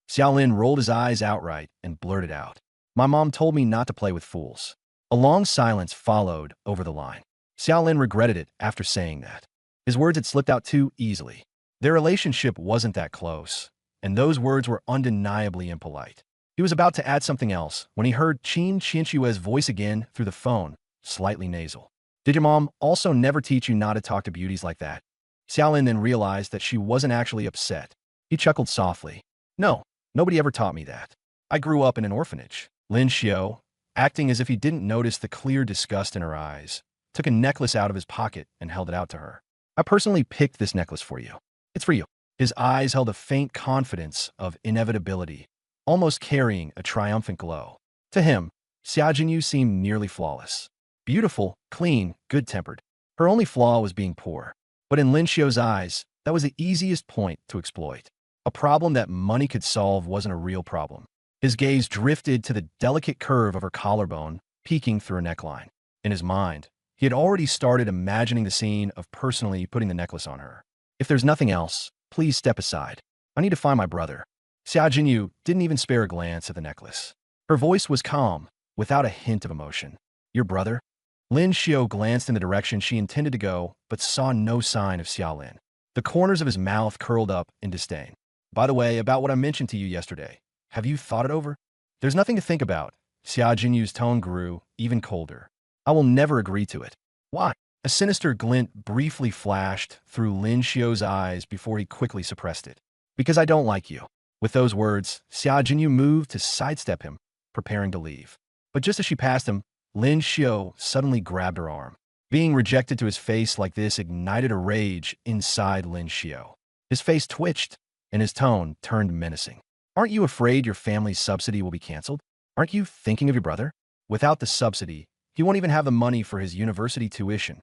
Xia Lin rolled his eyes outright and blurted out, "My mom told me not to play with fools." A long silence followed over the line. Xia Lin regretted it after saying that. His words had slipped out too easily. Their relationship wasn't that close, and those words were undeniably impolite. He was about to add something else when he heard Qin Qianxue's voice again through the phone, slightly nasal. "Did your mom also never teach you not to talk to beauties like that?" Xia Lin then realized that she wasn't actually upset. He chuckled softly. "No, nobody ever taught me that. I grew up in an orphanage." Lin Xiao, acting as if he didn't notice the clear disgust in her eyes, took a necklace out of his pocket and held it out to her. "I personally picked this necklace for you. It's for you." His eyes held a faint confidence of inevitability, almost carrying a triumphant glow. To him, Xia Jinyu seemed nearly flawless. Beautiful, clean, good-tempered. Her only flaw was being poor. But in Lin Xiao's eyes, that was the easiest point to exploit. A problem that money could solve wasn't a real problem. His gaze drifted to the delicate curve of her collarbone, peeking through her neckline. In his mind, he had already started imagining the scene of personally putting the necklace on her. "If there's nothing else, please step aside. I need to find my brother." Xia Jinyu didn't even spare a glance at the necklace. Her voice was calm, without a hint of emotion. "Your brother?" Lin Xiao glanced in the direction she intended to go, but saw no sign of Xia Lin. The corners of his mouth curled up in disdain. "By the way, about what I mentioned to you yesterday, have you thought it over?" "There's nothing to think about." Xia Jinyu's tone grew even colder. "I will never agree to it." "Why?" A sinister glint briefly flashed through Lin Xiao's eyes before he quickly suppressed it. "Because I don't like you." With those words, Xia Jinyu moved to sidestep him, preparing to leave. But just as she passed him, Lin Xiao suddenly grabbed her arm. Being rejected to his face like this ignited a rage inside Lin Xiao. His face twitched, and his tone turned menacing. "Aren't you afraid your family's subsidy will be canceled? Aren't you thinking of your brother? Without the subsidy, he won't even have the money for his university tuition.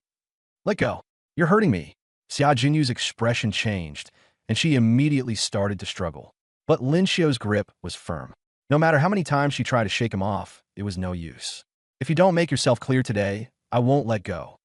Let go. You're hurting me." Xia Jinyu's expression changed, and she immediately started to struggle. But Lin Xiao's grip was firm. No matter how many times she tried to shake him off, it was no use. "If you don't make yourself clear today, I won't let go."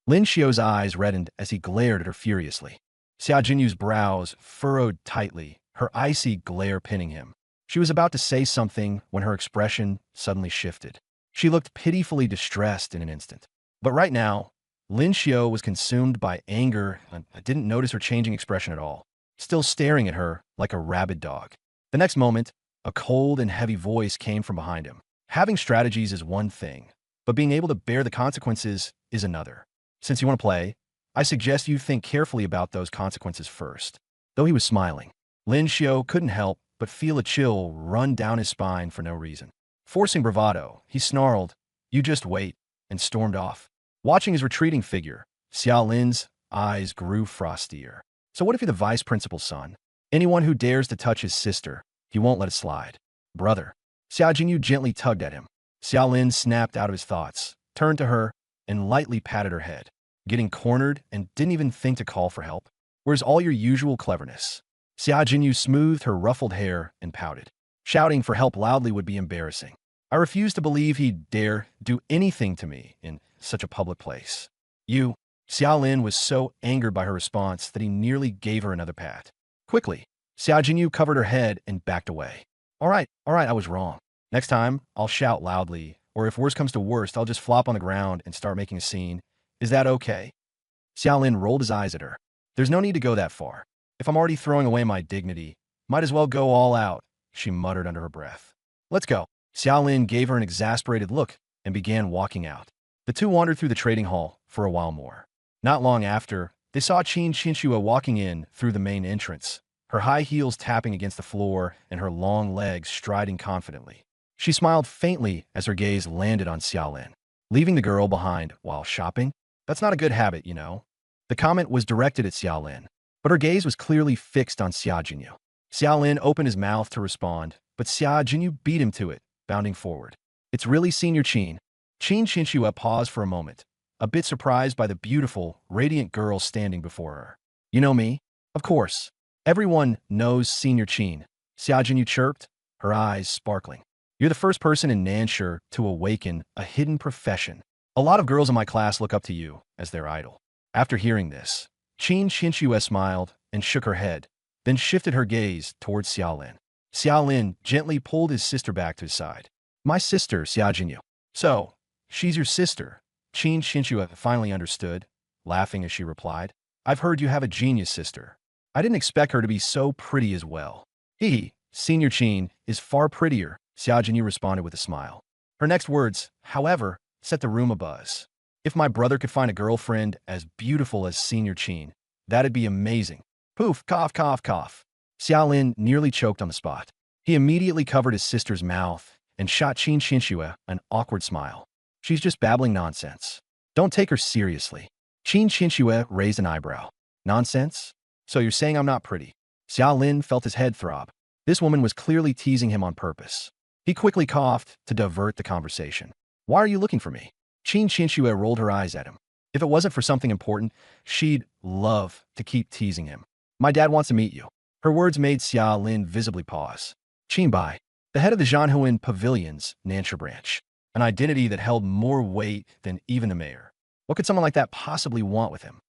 Lin Xiao's eyes reddened as he glared at her furiously. Xia Jinyu's brows furrowed tightly, her icy glare pinning him. She was about to say something when her expression suddenly shifted. She looked pitifully distressed in an instant. But right now, Lin Xiao was consumed by anger and didn't notice her changing expression at all, still staring at her like a rabid dog. The next moment, a cold and heavy voice came from behind him. "Having strategies is one thing, but being able to bear the consequences is another. Since you want to play, I suggest you think carefully about those consequences first. Though he was smiling, Lin Xiao couldn't help but feel a chill run down his spine for no reason. Forcing bravado, he snarled, "You just wait," and stormed off. Watching his retreating figure, Xiao Lin's eyes grew frostier. So what if you're the vice principal's son? Anyone who dares to touch his sister, he won't let it slide. Brother. Xiao Jinyu gently tugged at him. Xiao Lin snapped out of his thoughts, turned to her, and lightly patted her head. Getting cornered and didn't even think to call for help? Where's all your usual cleverness? Xiao Jinyu smoothed her ruffled hair and pouted. Shouting for help loudly would be embarrassing. I refuse to believe he'd dare do anything to me in such a public place. You. Xiao Lin was so angered by her response that he nearly gave her another pat. Quickly, Xiao Jinyu covered her head and backed away. All right, I was wrong. Next time, I'll shout loudly, or if worse comes to worst, I'll just flop on the ground and start making a scene. Is that okay? Xiao Lin rolled his eyes at her. There's no need to go that far. If I'm already throwing away my dignity, might as well go all out, she muttered under her breath. Let's go. Xiao Lin gave her an exasperated look and began walking out. The two wandered through the trading hall for a while more. Not long after, they saw Qin Xinxue walking in through the main entrance, her high heels tapping against the floor and her long legs striding confidently. She smiled faintly as her gaze landed on Xiao Lin. Leaving the girl behind while shopping? That's not a good habit, you know. The comment was directed at Xiao Lin, but her gaze was clearly fixed on Xiao Jinyu. Xiao Lin opened his mouth to respond, but Xiao Jinyu beat him to it, bounding forward. It's really Senior Qin. Qin Xinxue paused for a moment, a bit surprised by the beautiful, radiant girl standing before her. You know me? Of course. Everyone knows Senior Qin. Xiao Jinyu chirped, her eyes sparkling. You're the first person in Nanshi to awaken a hidden profession. A lot of girls in my class look up to you as their idol. After hearing this, Qin Xinxue smiled and shook her head, then shifted her gaze towards Xiao Lin. Xiao Lin gently pulled his sister back to his side. My sister, Xiao Jinyu. So, she's your sister. Qin Xinxue finally understood, laughing as she replied. I've heard you have a genius sister. I didn't expect her to be so pretty as well. Senior Qin, is far prettier, Xiao Jinyu responded with a smile. Her next words, however, set the room abuzz. If my brother could find a girlfriend as beautiful as Senior Qin, that'd be amazing. Poof, cough, cough, cough. Xiao Lin nearly choked on the spot. He immediately covered his sister's mouth and shot Qin Xinxue an awkward smile. She's just babbling nonsense. Don't take her seriously. Qin Xinxue raised an eyebrow. Nonsense? So you're saying I'm not pretty? Xiao Lin felt his head throb. This woman was clearly teasing him on purpose. He quickly coughed to divert the conversation. Why are you looking for me? Qin Xinxue rolled her eyes at him. If it wasn't for something important, she'd love to keep teasing him. My dad wants to meet you. Her words made Xiao Lin visibly pause. Qin Bai, the head of the Zhanhuan Pavilion's Nanshi branch, an identity that held more weight than even the mayor. What could someone like that possibly want with him?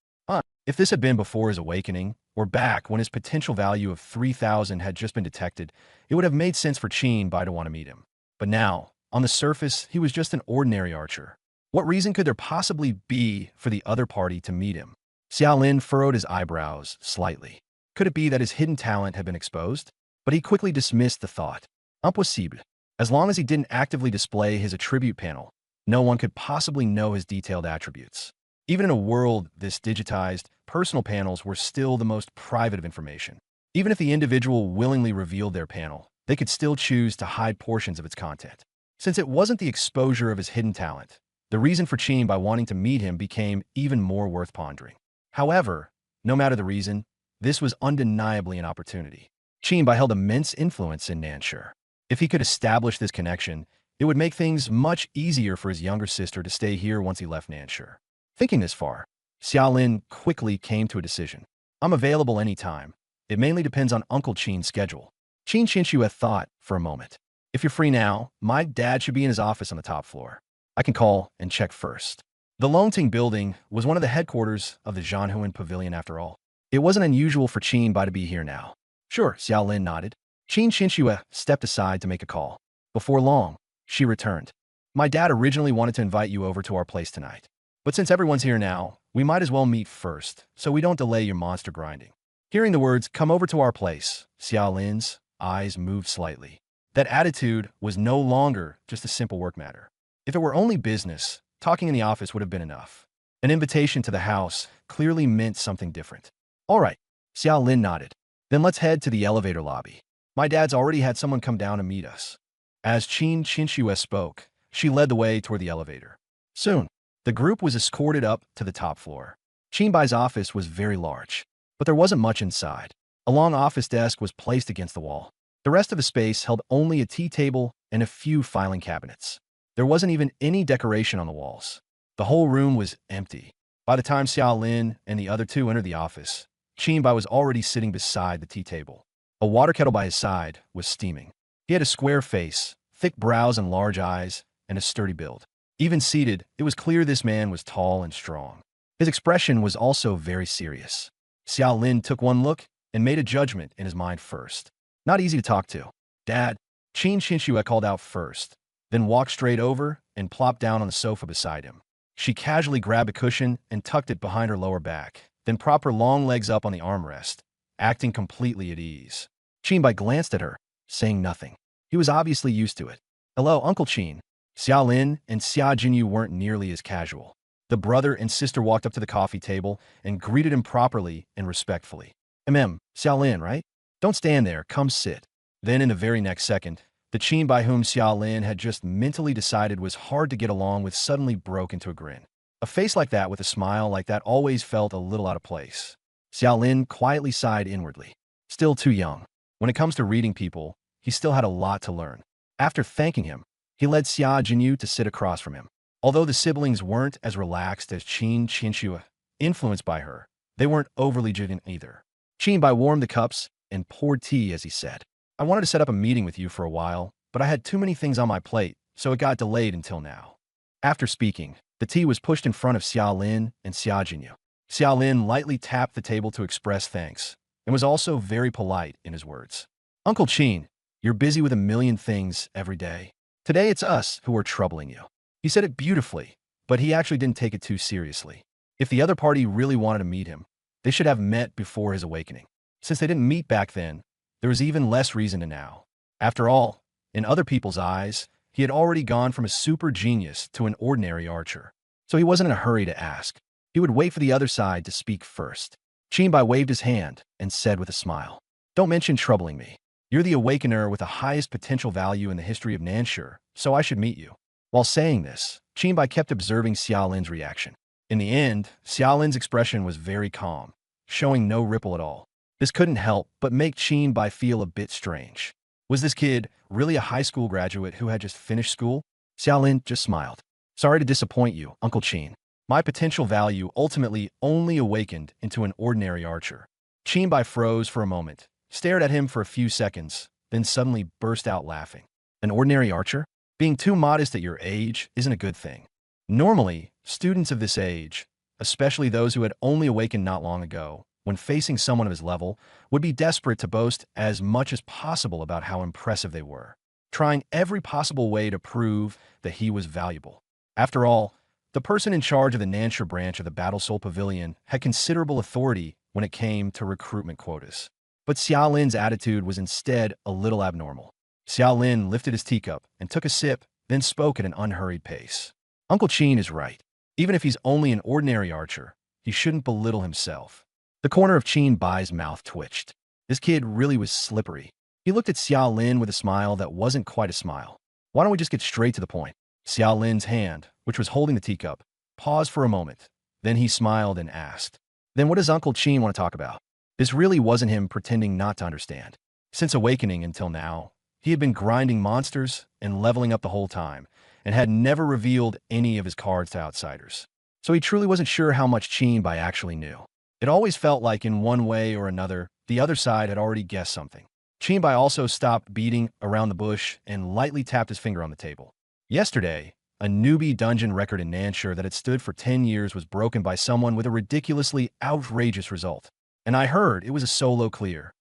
If this had been before his awakening, or back when his potential value of 3,000 had just been detected, it would have made sense for Qin Bai to want to meet him. But now, on the surface, he was just an ordinary archer. What reason could there possibly be for the other party to meet him? Xiao Lin furrowed his eyebrows slightly. Could it be that his hidden talent had been exposed? But he quickly dismissed the thought. Impossible. As long as he didn't actively display his attribute panel, no one could possibly know his detailed attributes. Even in a world this digitized, personal panels were still the most private of information. Even if the individual willingly revealed their panel, they could still choose to hide portions of its content. Since it wasn't the exposure of his hidden talent, the reason for Qin Bai wanting to meet him became even more worth pondering. However, no matter the reason, this was undeniably an opportunity. Qin Bai held immense influence in Nanshi. If he could establish this connection, it would make things much easier for his younger sister to stay here once he left Nanshi. Thinking this far, Xiao Lin quickly came to a decision. I'm available anytime. It mainly depends on Uncle Qin's schedule. Qin Xinxue thought for a moment. If you're free now, my dad should be in his office on the top floor. I can call and check first. The Longting building was one of the headquarters of the Zhanhuan Pavilion after all. It wasn't unusual for Qin Bai to be here now. Sure, Xiao Lin nodded. Qin Xinxue stepped aside to make a call. Before long, she returned. My dad originally wanted to invite you over to our place tonight. But since everyone's here now, we might as well meet first, so we don't delay your monster grinding. Hearing the words, come over to our place, Xiao Lin's eyes moved slightly. That attitude was no longer just a simple work matter. If it were only business, talking in the office would have been enough. An invitation to the house clearly meant something different. All right, Xiao Lin nodded. Then let's head to the elevator lobby. My dad's already had someone come down to meet us. As Qin Qinxue spoke, she led the way toward the elevator. Soon, the group was escorted up to the top floor. Qinbai's office was very large, but there wasn't much inside. A long office desk was placed against the wall. The rest of the space held only a tea table and a few filing cabinets. There wasn't even any decoration on the walls. The whole room was empty. By the time Xiao Lin and the other two entered the office, Qinbai was already sitting beside the tea table. A water kettle by his side was steaming. He had a square face, thick brows and large eyes, and a sturdy build. Even seated, it was clear this man was tall and strong. His expression was also very serious. Xiao Lin took one look and made a judgment in his mind first. Not easy to talk to. Dad, Qin Qinxue called out first, then walked straight over and plopped down on the sofa beside him. She casually grabbed a cushion and tucked it behind her lower back, then propped her long legs up on the armrest, acting completely at ease. Qinbai glanced at her, saying nothing. He was obviously used to it. Hello, Uncle Qin. Xiao Lin and Xia Jinyu weren't nearly as casual. The brother and sister walked up to the coffee table and greeted him properly and respectfully. Xiao Lin, right? Don't stand there, come sit. Then in the very next second, the Qinbai whom Xiao Lin had just mentally decided was hard to get along with suddenly broke into a grin. A face like that with a smile like that always felt a little out of place. Xiao Lin quietly sighed inwardly. Still too young. When it comes to reading people, he still had a lot to learn. After thanking him, he led Xia Jinyu to sit across from him. Although the siblings weren't as relaxed as Qin Qinxue, influenced by her, they weren't overly jigging either. Qinbai warmed the cups and poured tea as he said, I wanted to set up a meeting with you for a while, but I had too many things on my plate, so it got delayed until now. After speaking, the tea was pushed in front of Xiao Lin and Xia Jinyu. Xiao Lin lightly tapped the table to express thanks, and was also very polite in his words. Uncle Qin, you're busy with a million things every day. Today it's us who are troubling you. He said it beautifully, but he actually didn't take it too seriously. If the other party really wanted to meet him, they should have met before his awakening. Since they didn't meet back then, there was even less reason to now. After all, in other people's eyes, he had already gone from a super genius to an ordinary archer. So he wasn't in a hurry to ask. He would wait for the other side to speak first. Qinbai waved his hand and said with a smile, Don't mention troubling me. You're the awakener with the highest potential value in the history of Nanshur, so I should meet you. While saying this, Qinbai kept observing Xiao Lin's reaction. In the end, Xiao Lin's expression was very calm, showing no ripple at all. This couldn't help but make Qinbai feel a bit strange. Was this kid really a high school graduate who had just finished school? Xiao Lin just smiled. Sorry to disappoint you, Uncle Qin. My potential value ultimately only awakened into an ordinary archer. Qinbai froze for a moment, stared at him for a few seconds, then suddenly burst out laughing. An ordinary archer? Being too modest at your age isn't a good thing. Normally, students of this age, especially those who had only awakened not long ago, when facing someone of his level, would be desperate to boast as much as possible about how impressive they were, trying every possible way to prove that he was valuable. After all, the person in charge of the Nanshur branch of the Battle Soul Pavilion had considerable authority when it came to recruitment quotas. But Xiao Lin's attitude was instead a little abnormal. Xiao Lin lifted his teacup and took a sip, then spoke at an unhurried pace. Uncle Qin is right. Even if he's only an ordinary archer, he shouldn't belittle himself. The corner of Qinbai's mouth twitched. This kid really was slippery. He looked at Xiao Lin with a smile that wasn't quite a smile. Why don't we just get straight to the point? Xiao Lin's hand, which was holding the teacup, paused for a moment. Then he smiled and asked, Then what does Uncle Qin want to talk about? This really wasn't him pretending not to understand. Since awakening until now, he had been grinding monsters and leveling up the whole time, and had never revealed any of his cards to outsiders. So he truly wasn't sure how much Qinbai actually knew. It always felt like in one way or another, the other side had already guessed something. Qinbai also stopped beating around the bush and lightly tapped his finger on the table. Yesterday, a newbie dungeon record in Nanshur that had stood for 10 years was broken by someone with a ridiculously outrageous result. And I heard it was a solo clear.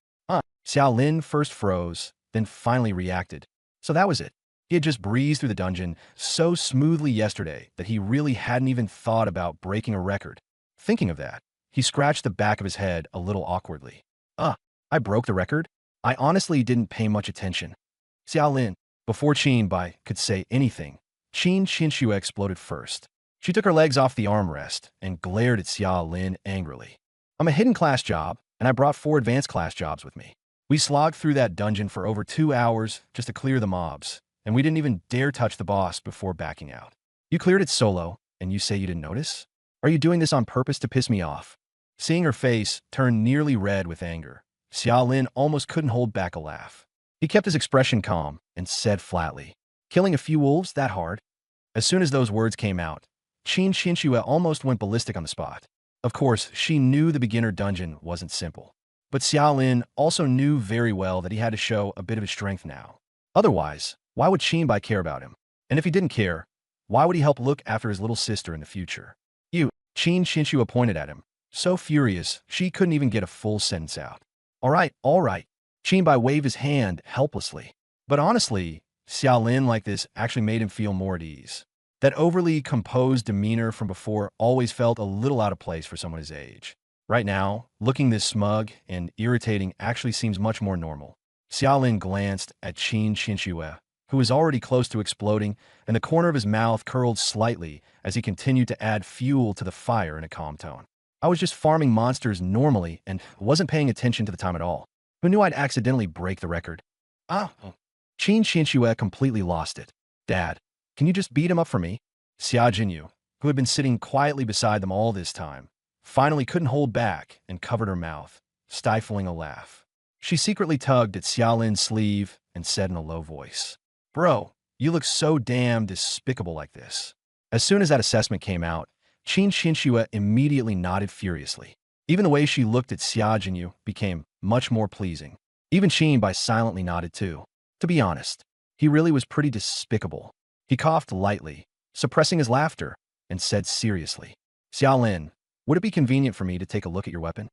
Xiao Lin first froze, then finally reacted. So that was it. He had just breezed through the dungeon so smoothly yesterday that he really hadn't even thought about breaking a record. Thinking of that, he scratched the back of his head a little awkwardly. I broke the record? I honestly didn't pay much attention. Xiao Lin, before Qinbai could say anything, Qin Qinxue exploded first. She took her legs off the armrest and glared at Xia Lin angrily. I'm a hidden class job, and I brought 4 advanced class jobs with me. We slogged through that dungeon for over 2 hours just to clear the mobs, and we didn't even dare touch the boss before backing out. You cleared it solo, and you say you didn't notice? Are you doing this on purpose to piss me off? Seeing her face turn nearly red with anger, Xia Lin almost couldn't hold back a laugh. He kept his expression calm and said flatly, "Killing a few wolves that hard?" As soon as those words came out, Qin Xinxue almost went ballistic on the spot. Of course, she knew the beginner dungeon wasn't simple. But Xia Lin also knew very well that he had to show a bit of his strength now. Otherwise, why would Qinbai care about him? And if he didn't care, why would he help look after his little sister in the future? You, Qin Xinxue pointed at him, so furious she couldn't even get a full sentence out. All right. Qinbai waved his hand helplessly. But honestly, Xia Lin like this actually made him feel more at ease. That overly composed demeanor from before always felt a little out of place for someone his age. Right now, looking this smug and irritating actually seems much more normal. Xia Lin glanced at Qin Xinxue, who was already close to exploding, and the corner of his mouth curled slightly as he continued to add fuel to the fire in a calm tone. I was just farming monsters normally and wasn't paying attention to the time at all. Who knew I'd accidentally break the record? Qin Xinxue completely lost it. Dad, can you just beat him up for me? Xia Jinyu, who had been sitting quietly beside them all this time, finally couldn't hold back and covered her mouth, stifling a laugh. She secretly tugged at Xia Lin's sleeve and said in a low voice, "Bro, you look so damn despicable like this." As soon as that assessment came out, Qin Xinxue immediately nodded furiously. Even the way she looked at Xia Jinyu became much more pleasing. Even Qinbai silently nodded too. To be honest, he really was pretty despicable. He coughed lightly, suppressing his laughter, and said seriously, "Xia Lin, would it be convenient for me to take a look at your weapon?"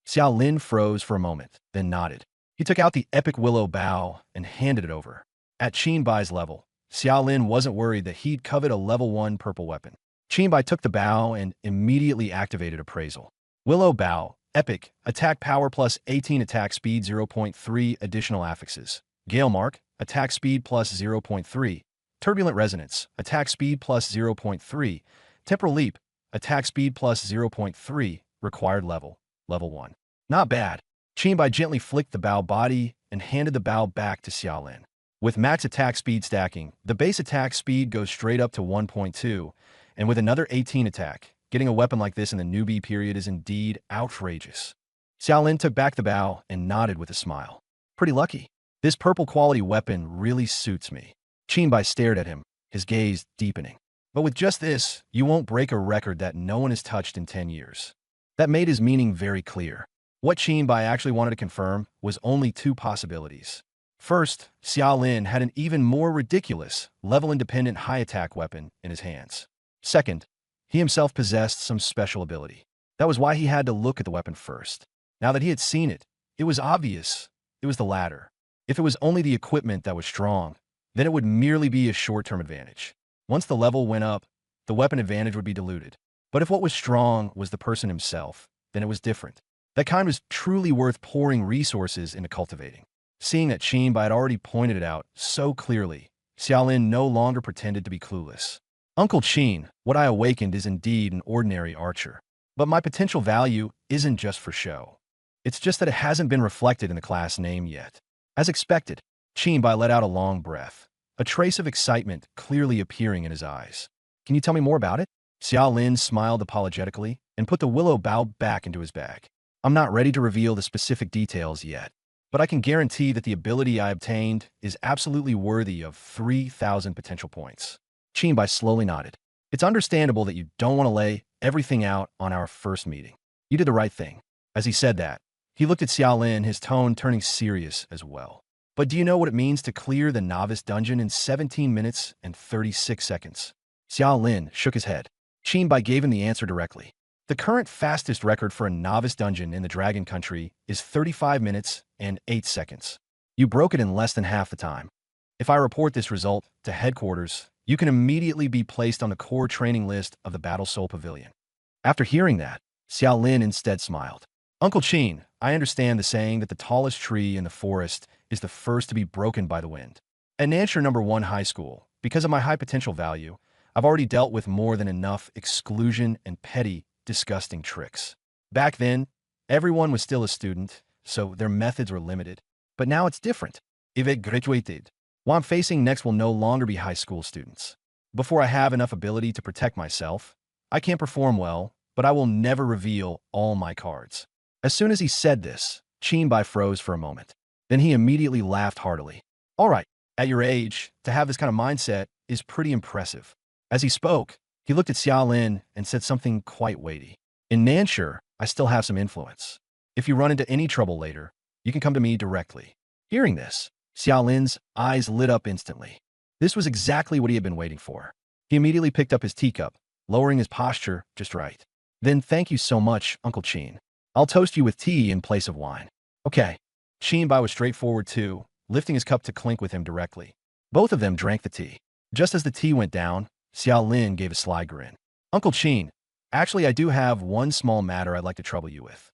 Xia Lin froze for a moment, then nodded. He took out the epic willow bow and handed it over. At Qinbai's level, Xia Lin wasn't worried that he'd covet a level 1 purple weapon. Qinbai took the bow and immediately activated appraisal. Willow bow, epic, attack power plus 18 attack speed 0.3 additional affixes. Gale mark, attack speed plus 0.3. Turbulent resonance, attack speed plus 0.3. Temporal leap, attack speed plus 0.3. Required level, level 1. Not bad. Qinbai gently flicked the bow body and handed the bow back to Xia Lin. With max attack speed stacking, the base attack speed goes straight up to 1.2, and with another 18 attack, getting a weapon like this in the newbie period is indeed outrageous. Xia Lin took back the bow and nodded with a smile. Pretty lucky. This purple quality weapon really suits me. Qinbai stared at him, his gaze deepening. But with just this, you won't break a record that no one has touched in 10 years. That made his meaning very clear. What Qinbai actually wanted to confirm was only 2 possibilities. First, Xia Lin had an even more ridiculous, level-independent high-attack weapon in his hands. Second, he himself possessed some special ability. That was why he had to look at the weapon first. Now that he had seen it, it was obvious it was the latter. If it was only the equipment that was strong, then it would merely be a short-term advantage. Once the level went up, the weapon advantage would be diluted. But if what was strong was the person himself, then it was different. That kind was truly worth pouring resources into cultivating. Seeing that Qinbai had already pointed it out so clearly, Xia Lin no longer pretended to be clueless. Uncle Qin, what I awakened is indeed an ordinary archer. But my potential value isn't just for show. It's just that it hasn't been reflected in the class name yet. As expected, Qinbai let out a long breath, a trace of excitement clearly appearing in his eyes. Can you tell me more about it? Xia Lin smiled apologetically and put the willow bow back into his bag. I'm not ready to reveal the specific details yet, but I can guarantee that the ability I obtained is absolutely worthy of 3,000 potential points. Qinbai slowly nodded. It's understandable that you don't want to lay everything out on our first meeting. You did the right thing. As he said that, he looked at Xia Lin, his tone turning serious as well. But do you know what it means to clear the novice dungeon in 17 minutes and 36 seconds? Xia Lin shook his head. Qinbai gave him the answer directly. The current fastest record for a novice dungeon in the Dragon Country is 35 minutes and 8 seconds. You broke it in less than half the time. If I report this result to headquarters, you can immediately be placed on the core training list of the Battle Soul Pavilion. After hearing that, Xia Lin instead smiled. Uncle Qin, I understand the saying that the tallest tree in the forest is the first to be broken by the wind. At Nansha No. 1 High School, because of my high potential value, I've already dealt with more than enough exclusion and petty, disgusting tricks. Back then, everyone was still a student, so their methods were limited. But now it's different. If it graduated, what I'm facing next will no longer be high school students. Before I have enough ability to protect myself, I can't perform well, but I will never reveal all my cards. As soon as he said this, Chinbai froze for a moment. Then he immediately laughed heartily. All right, at your age, to have this kind of mindset is pretty impressive. As he spoke, he looked at Xiaolin and said something quite weighty. In Nanshur, I still have some influence. If you run into any trouble later, you can come to me directly. Hearing this, Xiaolin's eyes lit up instantly. This was exactly what he had been waiting for. He immediately picked up his teacup, lowering his posture just right. Then thank you so much, Uncle Qin. I'll toast you with tea in place of wine. Okay. Qinbai was straightforward too, lifting his cup to clink with him directly. Both of them drank the tea. Just as the tea went down, Xiaolin gave a sly grin. Uncle Qin, actually I do have one small matter I'd like to trouble you with.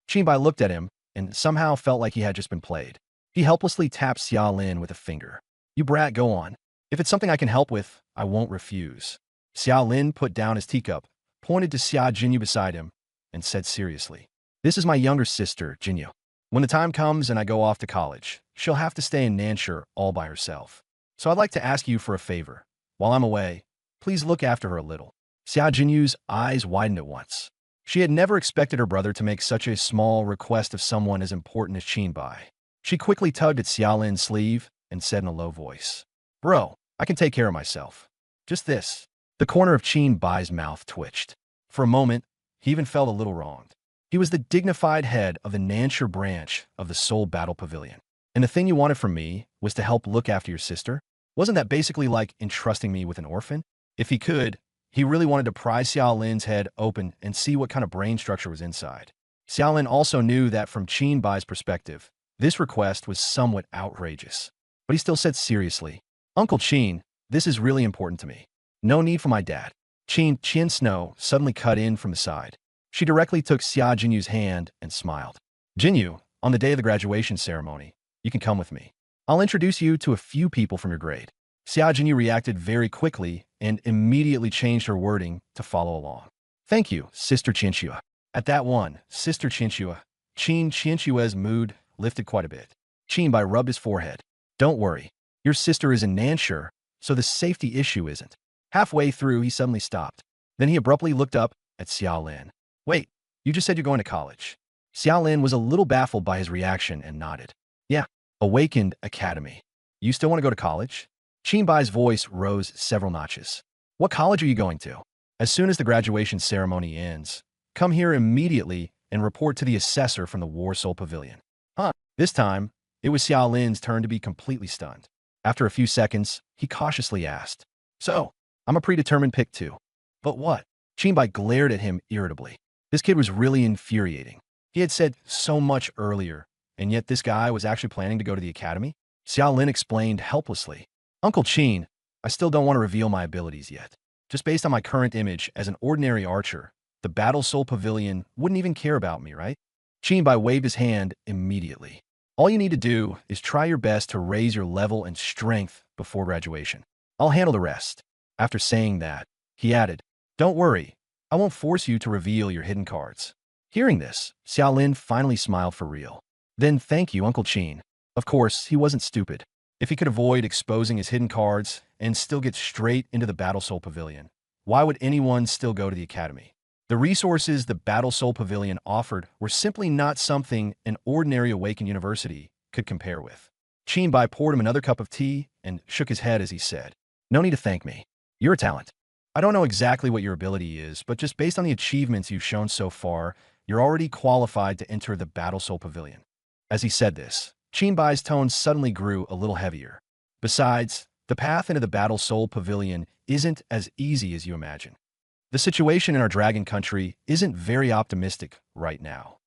Qinbai looked at him and somehow felt like he had just been played. He helplessly tapped Xiaolin with a finger. You brat, go on. If it's something I can help with, I won't refuse. Xiaolin put down his teacup, pointed to Xia Jinyu beside him, and said seriously, This is my younger sister, Jinyu. When the time comes and I go off to college, she'll have to stay in Nanshur all by herself. So I'd like to ask you for a favor. While I'm away, please look after her a little. Xia Jinyu's eyes widened at once. She had never expected her brother to make such a small request of someone as important as Qinbai. She quickly tugged at Xiaolin's sleeve and said in a low voice, Bro, I can take care of myself. Just this. The corner of Qinbai's mouth twitched. For a moment, he even felt a little wronged. He was the dignified head of the Nanshur branch of the Soul Battle Pavilion. And the thing you wanted from me was to help look after your sister? Wasn't that basically like entrusting me with an orphan? If he could, he really wanted to pry Xiaolin's head open and see what kind of brain structure was inside. Xiaolin also knew that from Qinbai's perspective, this request was somewhat outrageous. But he still said seriously, Uncle Qin, this is really important to me. No need for my dad. Qian Snow suddenly cut in from the side. She directly took Xia Jinyu's hand and smiled. Jinyu, on the day of the graduation ceremony, you can come with me. I'll introduce you to a few people from your grade. Xia Jinyu reacted very quickly and immediately changed her wording to follow along. Thank you, Sister Qianxue. At that one, Sister Qianxue, Qianxue's mood lifted quite a bit. Qinbai rubbed his forehead. Don't worry, your sister is in Nanshur, so the safety issue isn't. Halfway through, he suddenly stopped. Then he abruptly looked up at Xiaolin. Wait, you just said you're going to college. Xiaolin was a little baffled by his reaction and nodded. Yeah, Awakened Academy. You still want to go to college? Qinbai's voice rose several notches. What college are you going to? As soon as the graduation ceremony ends, come here immediately and report to the assessor from the War Soul Pavilion. Huh? This time, it was Xiaolin's turn to be completely stunned. After a few seconds, he cautiously asked, So, I'm a predetermined pick too. But what? Qinbai glared at him irritably. This kid was really infuriating. He had said so much earlier, and yet this guy was actually planning to go to the academy? Xiaolin explained helplessly. Uncle Qin, I still don't want to reveal my abilities yet. Just based on my current image as an ordinary archer, the Battle Soul Pavilion wouldn't even care about me, right? Qinbai waved his hand immediately. All you need to do is try your best to raise your level and strength before graduation. I'll handle the rest. After saying that, he added, Don't worry, I won't force you to reveal your hidden cards. Hearing this, Xiaolin finally smiled for real. Then thank you, Uncle Qin. Of course, he wasn't stupid. If he could avoid exposing his hidden cards and still get straight into the Battle Soul Pavilion, why would anyone still go to the academy? The resources the Battle Soul Pavilion offered were simply not something an ordinary Awakened University could compare with. Qinbai poured him another cup of tea and shook his head as he said, No need to thank me. You're a talent. I don't know exactly what your ability is, but just based on the achievements you've shown so far, you're already qualified to enter the Battle Soul Pavilion. As he said this, Qinbai's tone suddenly grew a little heavier. Besides, the path into the Battle Soul Pavilion isn't as easy as you imagine. The situation in our dragon country isn't very optimistic right now.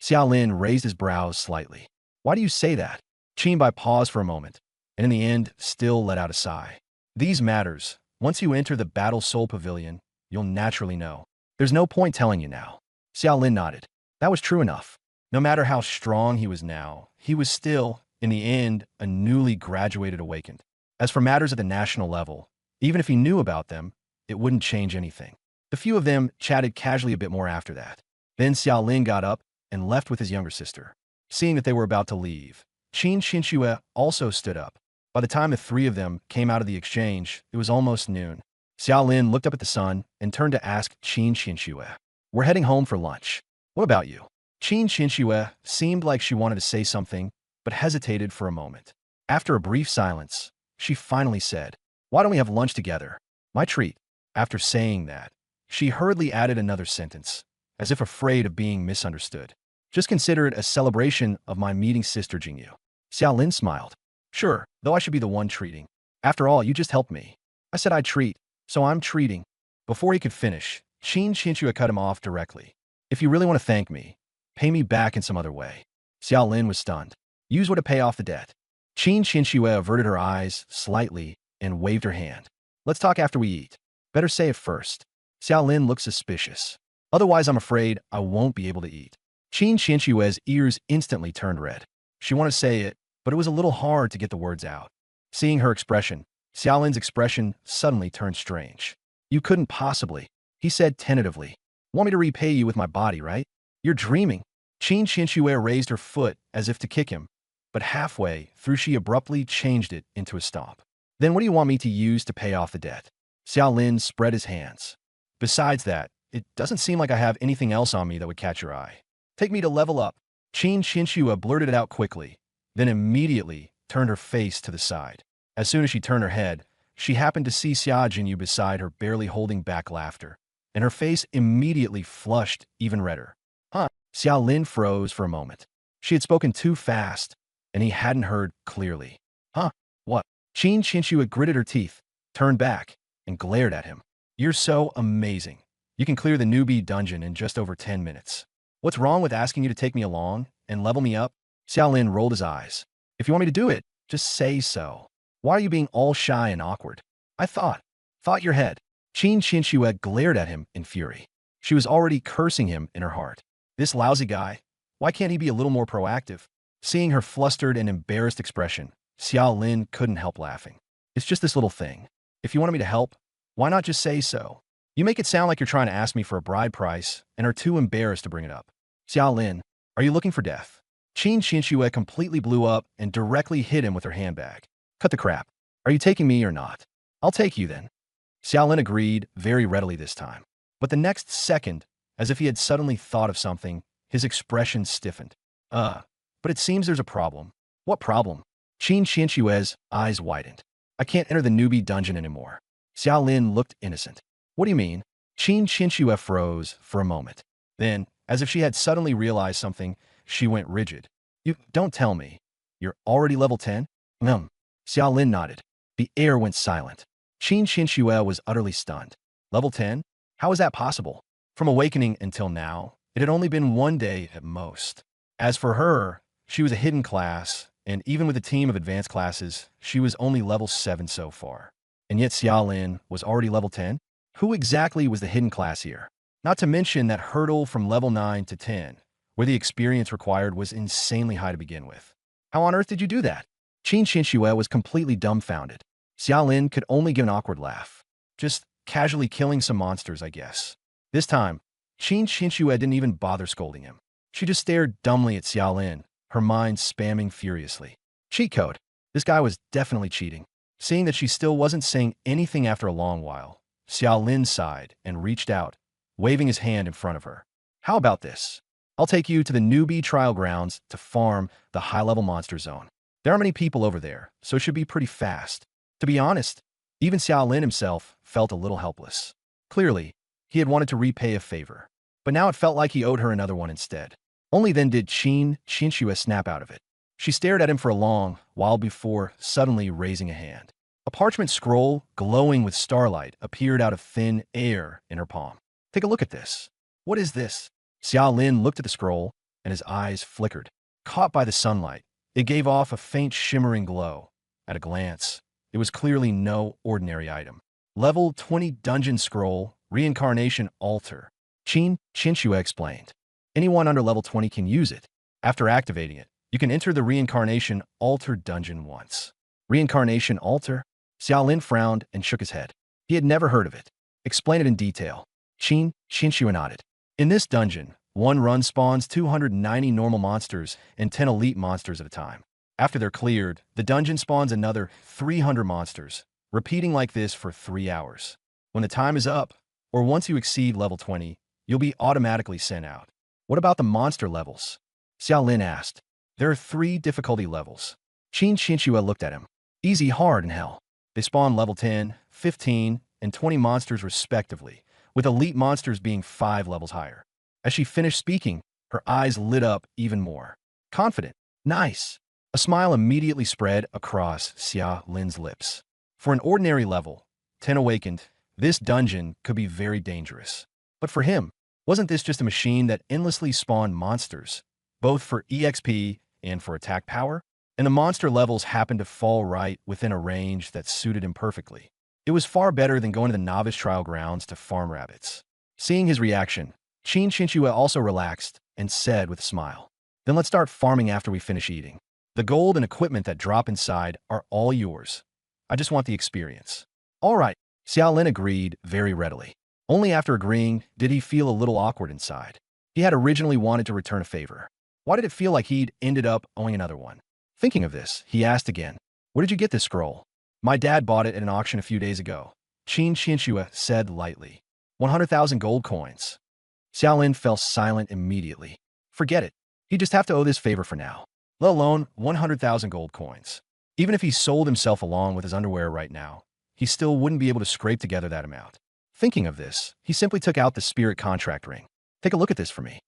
Xiaolin raised his brows slightly. Why do you say that? Qinbai paused for a moment, and in the end, still let out a sigh. These matters, once you enter the Battle Soul Pavilion, you'll naturally know. There's no point telling you now. Xiaolin nodded. That was true enough. No matter how strong he was now, he was still, in the end, a newly graduated Awakened. As for matters at the national level, even if he knew about them, it wouldn't change anything. The few of them chatted casually a bit more after that. Then Xiao Lin got up and left with his younger sister. Seeing that they were about to leave, Qin Xinxue also stood up. By the time the three of them came out of the exchange, it was almost noon. Xiao Lin looked up at the sun and turned to ask Qin Xinxue, "We're heading home for lunch. What about you?" Qin Xinxue seemed like she wanted to say something, but hesitated for a moment. After a brief silence, she finally said, "Why don't we have lunch together? My treat." After saying that, she hurriedly added another sentence, as if afraid of being misunderstood. "Just consider it a celebration of my meeting Sister Jingyu." Xiao Lin smiled. "Sure, though I should be the one treating. After all, you just helped me. I said I'd treat, so I'm treating." Before he could finish, Qin Xinxue cut him off directly. "If you really want to thank me, pay me back in some other way." Xiao Lin was stunned. "Use what to pay off the debt." Qin Xinxue averted her eyes slightly and waved her hand. "Let's talk after we eat. Better say it first." Xiao Lin looked suspicious. "Otherwise, I'm afraid I won't be able to eat." Qin Xinxue's ears instantly turned red. She wanted to say it, but it was a little hard to get the words out. Seeing her expression, Xiao Lin's expression suddenly turned strange. "You couldn't possibly," he said tentatively. "Want me to repay you with my body, right? You're dreaming." Qin Xinxue raised her foot as if to kick him, but halfway through she abruptly changed it into a stomp. "Then what do you want me to use to pay off the debt?" Xiao Lin spread his hands. "Besides that, it doesn't seem like I have anything else on me that would catch your eye. Take me to level up." Qin Xinxue blurted it out quickly, then immediately turned her face to the side. As soon as she turned her head, she happened to see Xia Jinyu beside her, barely holding back laughter, and her face immediately flushed even redder. "Huh?" Xiao Lin froze for a moment. She had spoken too fast, and he hadn't heard clearly. "Huh? What?" Qin Xinxue gritted her teeth, turned back, and glared at him. "You're so amazing. You can clear the newbie dungeon in just over 10 minutes. What's wrong with asking you to take me along and level me up?" Xiao Lin rolled his eyes. "If you want me to do it, just say so. Why are you being all shy and awkward?" I thought your head." Qin Xinxue glared at him in fury. She was already cursing him in her heart. This lousy guy, why can't he be a little more proactive? Seeing her flustered and embarrassed expression, Xiao Lin couldn't help laughing. "It's just this little thing. If you wanted me to help, why not just say so? You make it sound like you're trying to ask me for a bride price and are too embarrassed to bring it up." "Xiao Lin, are you looking for death?" Qin Xinxue completely blew up and directly hit him with her handbag. "Cut the crap. Are you taking me or not?" "I'll take you then." Xiao Lin agreed very readily this time. But the next second, as if he had suddenly thought of something, his expression stiffened. But it seems there's a problem." "What problem?" Qin Xinxue's eyes widened. "I can't enter the newbie dungeon anymore." Xiao Lin looked innocent. "What do you mean?" Qin Xinxue froze for a moment. Then, as if she had suddenly realized something, she went rigid. "You don't tell me. You're already level 10? Xiao Lin nodded. The air went silent. Qin Xinxue was utterly stunned. Level 10? How is that possible? From awakening until now, it had only been one day at most. As for her, she was a hidden class, and even with a team of advanced classes, she was only level 7 so far. And yet Xiao Lin was already level 10? Who exactly was the hidden class here? Not to mention that hurdle from level 9 to 10, where the experience required was insanely high to begin with. How on earth did you do that? Qin Xinxue was completely dumbfounded. Xiao Lin could only give an awkward laugh. Just casually killing some monsters, I guess. This time, Qin Xinxue didn't even bother scolding him. She just stared dumbly at Xiao Lin, her mind spamming furiously. Cheat code. This guy was definitely cheating. Seeing that she still wasn't saying anything after a long while, Xiao Lin sighed and reached out, waving his hand in front of her. "How about this? I'll take you to the newbie trial grounds to farm the high-level monster zone. There aren't many people over there, so it should be pretty fast." To be honest, even Xiao Lin himself felt a little helpless. Clearly, he had wanted to repay a favor, but now it felt like he owed her another one instead. Only then did Qin Xinxue snap out of it. She stared at him for a long while before suddenly raising a hand. A parchment scroll, glowing with starlight, appeared out of thin air in her palm. "Take a look at this." "What is this?" Xiao Lin looked at the scroll, and his eyes flickered. Caught by the sunlight, it gave off a faint shimmering glow. At a glance, it was clearly no ordinary item. Level 20 Dungeon Scroll, Reincarnation Altar. Qin Xinxue explained. Anyone under level 20 can use it. After activating it, you can enter the Reincarnation Altar dungeon once. Reincarnation Altar? Xiao Lin frowned and shook his head. He had never heard of it. Explain it in detail. Qinshu nodded. In this dungeon, one run spawns 290 normal monsters and 10 elite monsters at a time. After they're cleared, the dungeon spawns another 300 monsters, repeating like this for 3 hours. When the time is up, or once you exceed level 20, you'll be automatically sent out. What about the monster levels? Xiaolin asked. There are 3 difficulty levels. Qinshu looked at him. Easy, hard, and hell. They spawn level 10, 15, and 20 monsters respectively, with elite monsters being 5 levels higher. As she finished speaking, her eyes lit up even more. Confident. Nice. A smile immediately spread across Xiaolin's lips. For an ordinary level, 10 awakened, this dungeon could be very dangerous. But for him, wasn't this just a machine that endlessly spawned monsters, both for EXP and for attack power? And the monster levels happened to fall right within a range that suited him perfectly. It was far better than going to the novice trial grounds to farm rabbits. Seeing his reaction, Qinshu also relaxed and said with a smile, Then let's start farming after we finish eating. The gold and equipment that drop inside are all yours. I just want the experience. All right, Xiaolin agreed very readily. Only after agreeing did he feel a little awkward inside. He had originally wanted to return a favor. Why did it feel like he'd ended up owing another one? Thinking of this, he asked again, Where did you get this scroll? My dad bought it at an auction a few days ago. Qinshu said lightly. 100,000 gold coins. Xiaolin fell silent immediately. Forget it. He'd just have to owe this favor for now. Let alone 100,000 gold coins. Even if he sold himself along with his underwear right now, he still wouldn't be able to scrape together that amount. Thinking of this, he simply took out the spirit contract ring. Take a look at this for me.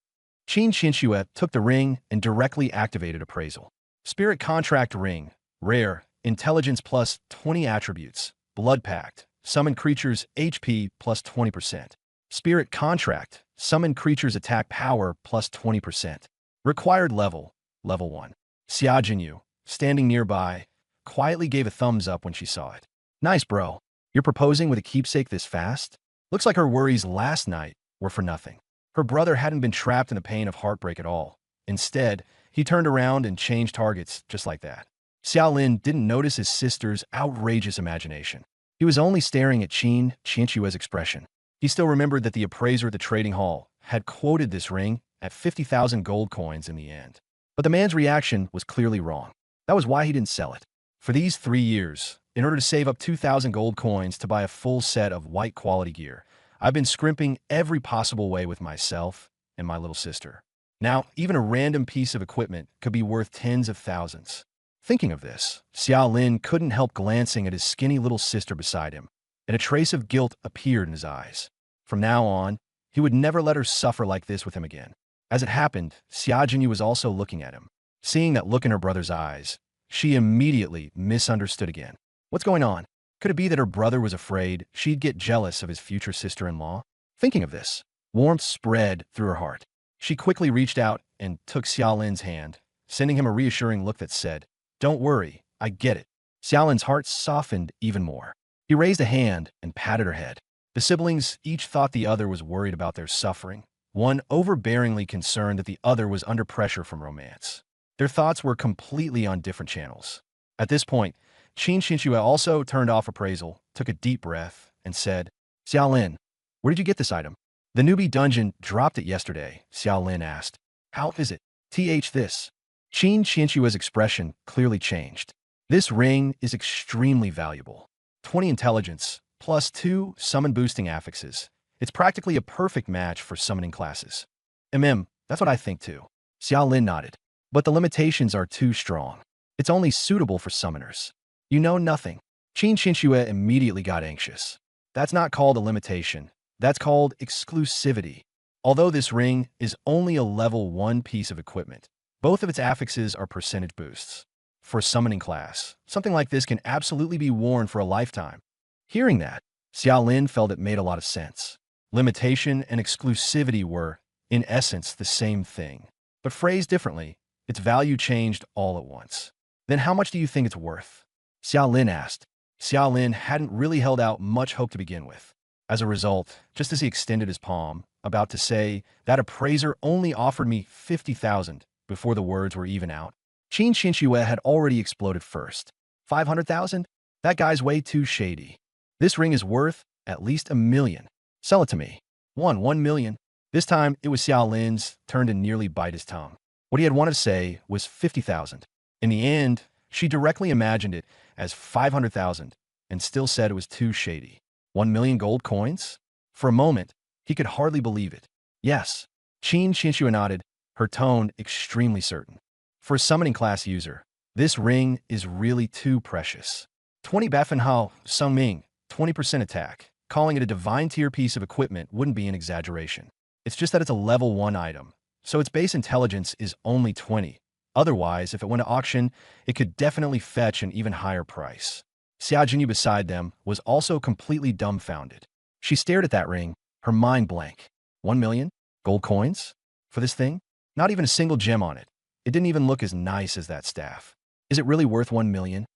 Qinshu took the ring and directly activated appraisal. Spirit contract ring, rare, intelligence plus 20 attributes, blood pact, summon creatures HP plus 20%. Spirit contract, summon creatures attack power plus 20%. Required level, level 1. Xia Jinyu, standing nearby, quietly gave a thumbs up when she saw it. Nice, bro. You're proposing with a keepsake this fast? Looks like her worries last night were for nothing. Her brother hadn't been trapped in the pain of heartbreak at all. Instead, he turned around and changed targets just like that. Xiaolin didn't notice his sister's outrageous imagination. He was only staring at Qinshu's expression. He still remembered that the appraiser at the trading hall had quoted this ring at 50,000 gold coins in the end. But the man's reaction was clearly wrong. That was why he didn't sell it. For these 3 years, in order to save up 2,000 gold coins to buy a full set of white quality gear, I've been scrimping every possible way with myself and my little sister. Now, even a random piece of equipment could be worth tens of thousands. Thinking of this, Xiaolin couldn't help glancing at his skinny little sister beside him, and a trace of guilt appeared in his eyes. From now on, he would never let her suffer like this with him again. As it happened, Xia Jinyu was also looking at him. Seeing that look in her brother's eyes, she immediately misunderstood again. What's going on? Could it be that her brother was afraid she'd get jealous of his future sister-in-law? Thinking of this, warmth spread through her heart. She quickly reached out and took Xiaolin's hand, sending him a reassuring look that said, Don't worry, I get it. Xiaolin's heart softened even more. He raised a hand and patted her head. The siblings each thought the other was worried about their suffering, one overbearingly concerned that the other was under pressure from romance. Their thoughts were completely on different channels. At this point, Qinshu also turned off appraisal, took a deep breath, and said, Xiaolin, where did you get this item? The newbie dungeon dropped it yesterday, Xiaolin asked. How is it? This. Qinshu's expression clearly changed. This ring is extremely valuable. 20 intelligence, plus 2 summon boosting affixes. It's practically a perfect match for summoning classes. That's what I think too. Xiaolin nodded. But the limitations are too strong. It's only suitable for summoners. You know nothing. Qinshu immediately got anxious. That's not called a limitation. That's called exclusivity. Although this ring is only a level 1 piece of equipment, both of its affixes are percentage boosts. For a summoning class, something like this can absolutely be worn for a lifetime. Hearing that, Xiaolin felt it made a lot of sense. Limitation and exclusivity were, in essence, the same thing. But phrased differently, its value changed all at once. Then how much do you think it's worth? Xiaolin asked. Xiaolin hadn't really held out much hope to begin with. As a result, just as he extended his palm, about to say, that appraiser only offered me 50,000 before the words were even out, Qinshu had already exploded first. 500,000? That guy's way too shady. This ring is worth At least 1 million. Sell it to me. 1 million. This time, it was Xiao Lin's turn to nearly bite his tongue. What he had wanted to say was 50,000. In the end, she directly imagined it as 500,000 and still said it was too shady. 1 million gold coins? For a moment, he could hardly believe it. Yes. Qin Qianxue nodded, her tone extremely certain. For a summoning class user, this ring is really too precious. 20 Baffenhao, Sung Ming, 20% attack. Calling it a divine tier piece of equipment wouldn't be an exaggeration. It's just that it's a level 1 item, so its base intelligence is only 20. Otherwise, if it went to auction, it could definitely fetch an even higher price. Xiao Jinyu beside them was also completely dumbfounded. She stared at that ring, her mind blank. 1 million? Gold coins? For this thing? Not even a single gem on it. It didn't even look as nice as that staff. Is it really worth 1 million?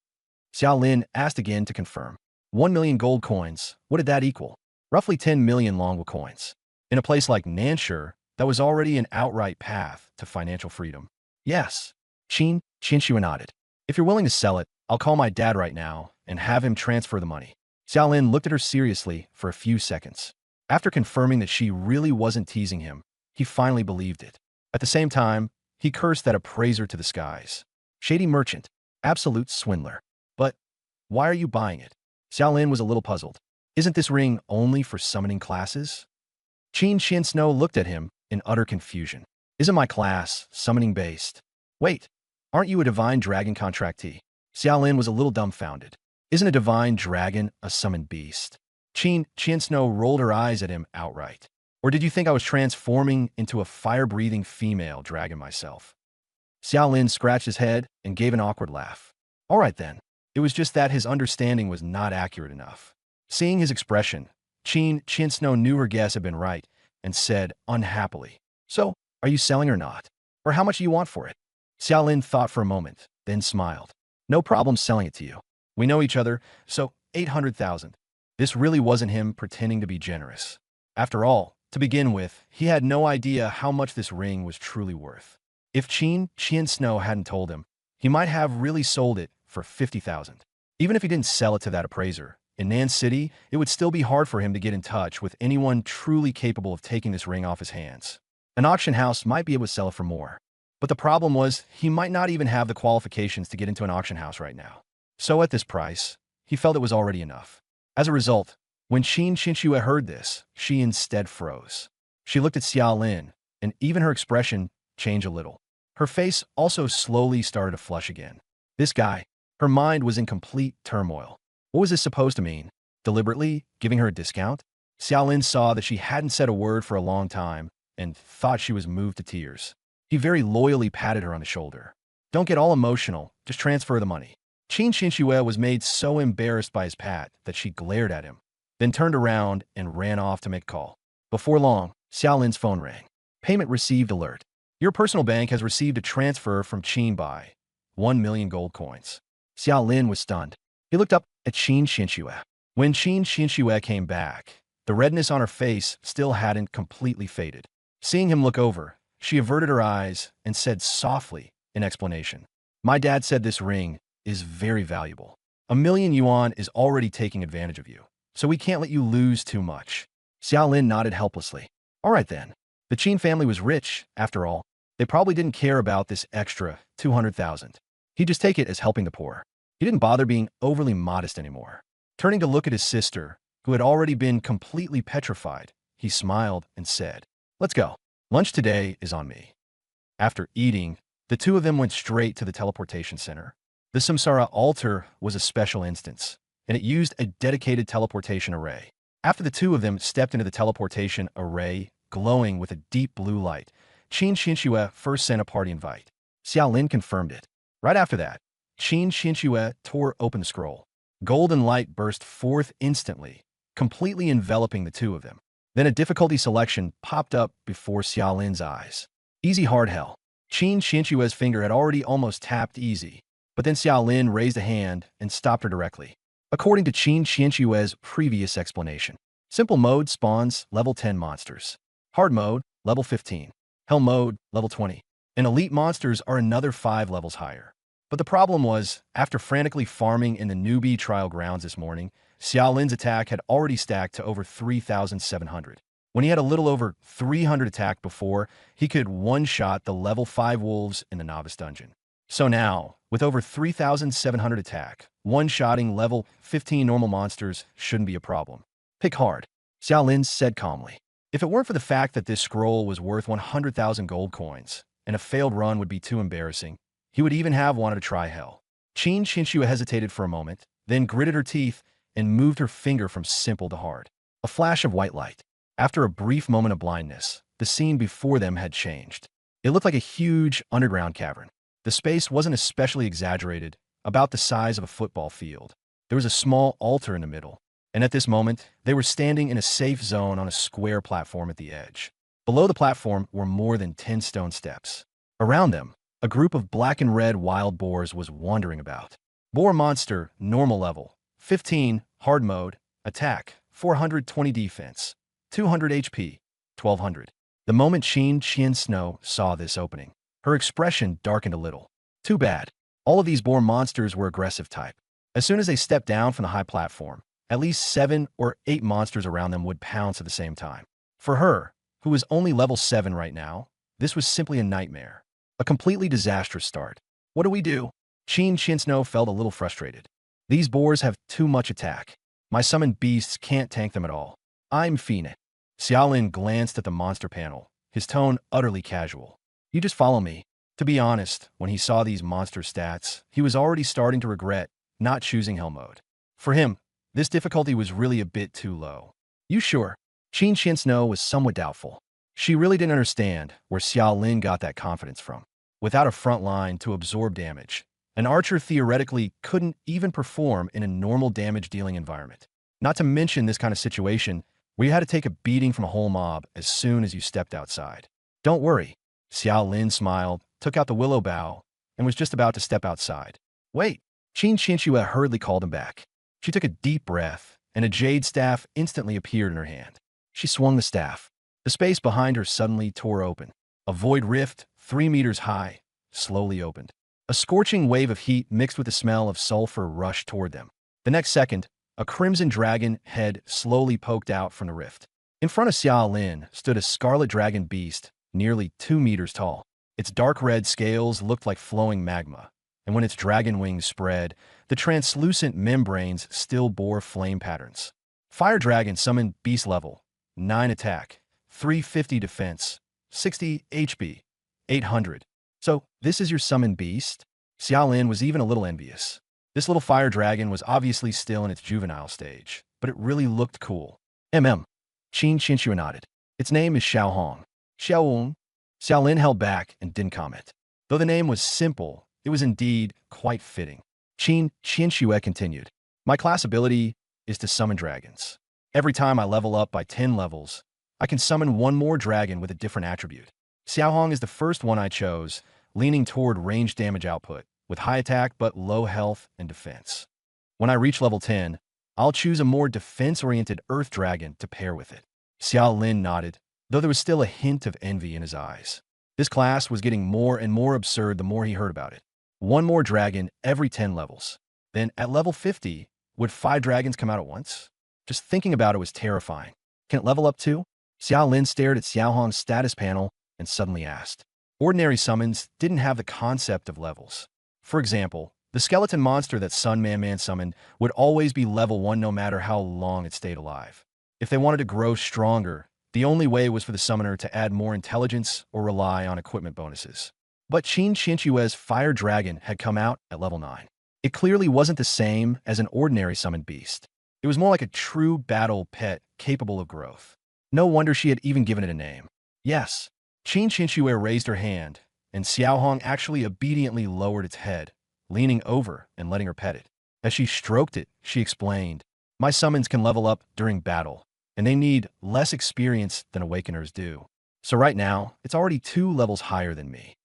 Xiao Lin asked again to confirm. 1 million gold coins, what did that equal? Roughly 10 million Longwu coins. In a place like Nanshur, that was already an outright path to financial freedom. Yes. Qin Qianxue nodded. If you're willing to sell it, I'll call my dad right now and have him transfer the money. Xiao Lin looked at her seriously for a few seconds. After confirming that she really wasn't teasing him, he finally believed it. At the same time, he cursed that appraiser to the skies. Shady merchant. Absolute swindler. But why are you buying it? Xiao Lin was a little puzzled. Isn't this ring only for summoning classes? Qin Qiansno looked at him in utter confusion. Isn't my class summoning-based? Wait, aren't you a divine dragon contractee? Xiao Lin was a little dumbfounded. Isn't a divine dragon a summoned beast? Qin Qiansno rolled her eyes at him outright. Or did you think I was transforming into a fire-breathing female dragon myself? Xiao Lin scratched his head and gave an awkward laugh. All right then. It was just that his understanding was not accurate enough. Seeing his expression, Qin Qiansno knew her guess had been right and said unhappily, So, are you selling or not? Or how much do you want for it? Xiao Lin thought for a moment, then smiled. No problem selling it to you. We know each other, so 800,000. This really wasn't him pretending to be generous. After all, to begin with, he had no idea how much this ring was truly worth. If Qin Qiansno hadn't told him, he might have really sold it for 50,000. Even if he didn't sell it to that appraiser, in Nan City, it would still be hard for him to get in touch with anyone truly capable of taking this ring off his hands. An auction house might be able to sell it for more. But the problem was, he might not even have the qualifications to get into an auction house right now. So at this price, he felt it was already enough. As a result, when Qin Qianxue heard this, she instead froze. She looked at Xiao Lin, and even her expression changed a little. Her face also slowly started to flush again. This guy, her mind was in complete turmoil. What was this supposed to mean? Deliberately giving her a discount? Xiao Lin saw that she hadn't said a word for a long time and thought she was moved to tears. He very loyally patted her on the shoulder. Don't get all emotional, just transfer the money. Qin Qianxue was made so embarrassed by his pat that she glared at him, then turned around and ran off to make a call. Before long, Xiao Lin's phone rang. Payment received alert. Your personal bank has received a transfer from Qin by 1 million gold coins. Xiao Lin was stunned. He looked up at Qin Qianxue. When Qin Qianxue came back, the redness on her face still hadn't completely faded. Seeing him look over, she averted her eyes and said softly in explanation, My dad said this ring is very valuable. 1 million yuan is already taking advantage of you, so we can't let you lose too much. Xiao Lin nodded helplessly. All right then. The Qin family was rich, after all. They probably didn't care about this extra 200,000. He'd just take it as helping the poor. He didn't bother being overly modest anymore. Turning to look at his sister, who had already been completely petrified, he smiled and said, Let's go. Lunch today is on me. After eating, the two of them went straight to the teleportation center. The Samsara altar was a special instance, and it used a dedicated teleportation array. After the two of them stepped into the teleportation array, glowing with a deep blue light, Qin Qianxue first sent a party invite. Xiao Lin confirmed it. Right after that, Qin Qianxue tore open the scroll. Golden light burst forth instantly, completely enveloping the two of them. Then a difficulty selection popped up before Xiao Lin's eyes. Easy hard hell. Qin Qianxue's finger had already almost tapped easy, but then Xiao Lin raised a hand and stopped her directly. According to Qin Qianxue's previous explanation, simple mode spawns level 10 monsters. Hard mode, level 15. Hell mode, level 20. And elite monsters are another 5 levels higher. But the problem was, after frantically farming in the newbie trial grounds this morning, Xiao Lin's attack had already stacked to over 3,700. When he had a little over 300 attack before, he could one-shot the level 5 wolves in the novice dungeon. So now, with over 3,700 attack, one-shotting level 15 normal monsters shouldn't be a problem. Pick hard, Xiao Lin said calmly. If it weren't for the fact that this scroll was worth 100,000 gold coins, and a failed run would be too embarrassing, he would even have wanted to try hell. Qin Qinshu hesitated for a moment, then gritted her teeth and moved her finger from simple to hard. A flash of white light. After a brief moment of blindness, the scene before them had changed. It looked like a huge underground cavern. The space wasn't especially exaggerated, about the size of a football field. There was a small altar in the middle, and at this moment, they were standing in a safe zone on a square platform at the edge. Below the platform were more than 10 stone steps. Around them, a group of black and red wild boars was wandering about. Boar monster, normal level, 15, hard mode, attack, 420 defense, 200 HP, 1200. The moment Qian Snow saw this opening, her expression darkened a little. Too bad. All of these boar monsters were aggressive type. As soon as they stepped down from the high platform, at least 7 or 8 monsters around them would pounce at the same time. For her, who was only level 7 right now, this was simply a nightmare. A completely disastrous start. What do we do? Qian Snow felt a little frustrated. These boars have too much attack. My summoned beasts can't tank them at all. I'm Phoenix. Xiao Lin glanced at the monster panel, his tone utterly casual. You just follow me. To be honest, when he saw these monster stats, he was already starting to regret not choosing hell mode. For him, this difficulty was really a bit too low. You sure? Qian Snow was somewhat doubtful. She really didn't understand where Xiao Lin got that confidence from. Without a front line to absorb damage, an archer theoretically couldn't even perform in a normal damage-dealing environment. Not to mention this kind of situation where you had to take a beating from a whole mob as soon as you stepped outside. Don't worry. Xiao Lin smiled, took out the willow bough, and was just about to step outside. Wait! Qin Qinshu hurriedly called him back. She took a deep breath, and a jade staff instantly appeared in her hand. She swung the staff. The space behind her suddenly tore open. A void rift, 3 meters high, slowly opened. A scorching wave of heat mixed with the smell of sulfur rushed toward them. The next second, a crimson dragon head slowly poked out from the rift. In front of Xiao Lin stood a scarlet dragon beast, nearly 2 meters tall. Its dark red scales looked like flowing magma, and when its dragon wings spread, the translucent membranes still bore flame patterns. Fire Dragon summoned beast level, 9 attack, 350 defense, 60 HP, 800. So, this is your summoned beast? Xiao Lin was even a little envious. This little fire dragon was obviously still in its juvenile stage, but it really looked cool. Qin Qinshu nodded. Its name is Xiao Hong. Xiao Lin held back and didn't comment. Though the name was simple, it was indeed quite fitting. Qin Qinshu continued. My class ability is to summon dragons. Every time I level up by 10 levels, I can summon one more dragon with a different attribute. Xiao Hong is the first one I chose, leaning toward range damage output, with high attack but low health and defense. When I reach level 10, I'll choose a more defense-oriented earth dragon to pair with it. Xiao Lin nodded, though there was still a hint of envy in his eyes. This class was getting more and more absurd the more he heard about it. One more dragon every 10 levels. Then, at level 50, would 5 dragons come out at once? Just thinking about it was terrifying. Can it level up too? Xiao Lin stared at Xiao Hong's status panel and suddenly asked. Ordinary summons didn't have the concept of levels. For example, the skeleton monster that Sun Man summoned would always be level 1 no matter how long it stayed alive. If they wanted to grow stronger, the only way was for the summoner to add more intelligence or rely on equipment bonuses. But Qin Qinshu's Fire Dragon had come out at level 9. It clearly wasn't the same as an ordinary summoned beast. It was more like a true battle pet capable of growth. No wonder she had even given it a name. Yes, Qin Qinshu raised her hand, and Xiao Hong actually obediently lowered its head, leaning over and letting her pet it. As she stroked it, she explained, My summons can level up during battle, and they need less experience than Awakeners do. So right now, it's already 2 levels higher than me.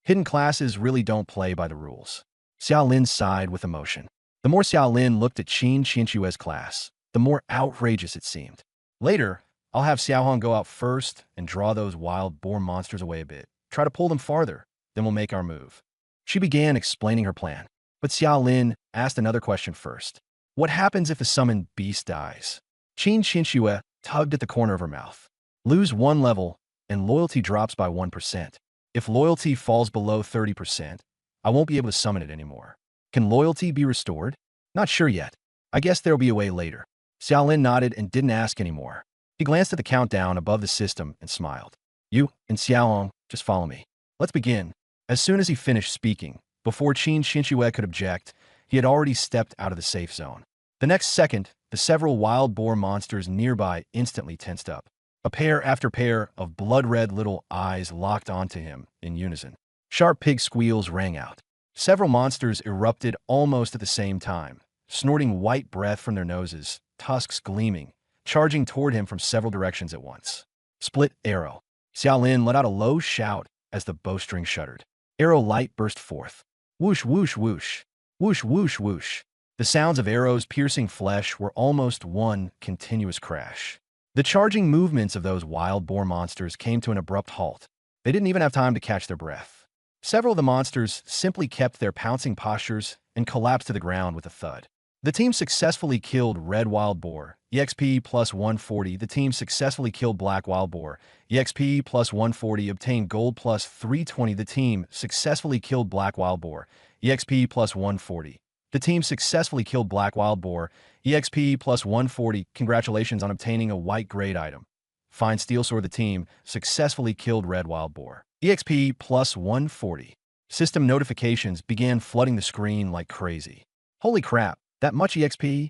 Hidden classes really don't play by the rules. Xiao Lin sighed with emotion. The more Xiao Lin looked at Qin Qinshu's class, the more outrageous it seemed. Later, I'll have Xiao Hong go out first and draw those wild boar monsters away a bit. Try to pull them farther, then we'll make our move. She began explaining her plan, but Xiao Lin asked another question first. What happens if the summoned beast dies? Qin Xinxue tugged at the corner of her mouth. Lose one level, and loyalty drops by 1%. If loyalty falls below 30%, I won't be able to summon it anymore. Can loyalty be restored? Not sure yet. I guess there'll be a way later. Xiaolin nodded and didn't ask anymore. He glanced at the countdown above the system and smiled. You and Xiaolong, just follow me. Let's begin. As soon as he finished speaking, before Qin Xinxue could object, he had already stepped out of the safe zone. The next second, the several wild boar monsters nearby instantly tensed up. A pair after pair of blood-red little eyes locked onto him in unison. Sharp pig squeals rang out. Several monsters erupted almost at the same time, snorting white breath from their noses, tusks gleaming, charging toward him from several directions at once. Split arrow. Xiaolin let out a low shout as the bowstring shuddered. Arrow light burst forth. Whoosh, whoosh, whoosh. Whoosh, whoosh, whoosh. The sounds of arrows piercing flesh were almost one continuous crash. The charging movements of those wild boar monsters came to an abrupt halt. They didn't even have time to catch their breath. Several of the monsters simply kept their pouncing postures and collapsed to the ground with a thud. The team successfully killed Red Wild Boar, EXP plus 140. The team successfully killed Black Wild Boar, EXP plus 140, obtained gold plus 320. The team successfully killed Black Wild Boar, EXP plus 140. The team successfully killed Black Wild Boar, EXP plus 140. Congratulations on obtaining a white grade item. Fine Steel Sword. The team successfully killed Red Wild Boar, EXP plus 140. System notifications began flooding the screen like crazy. Holy crap, that much EXP?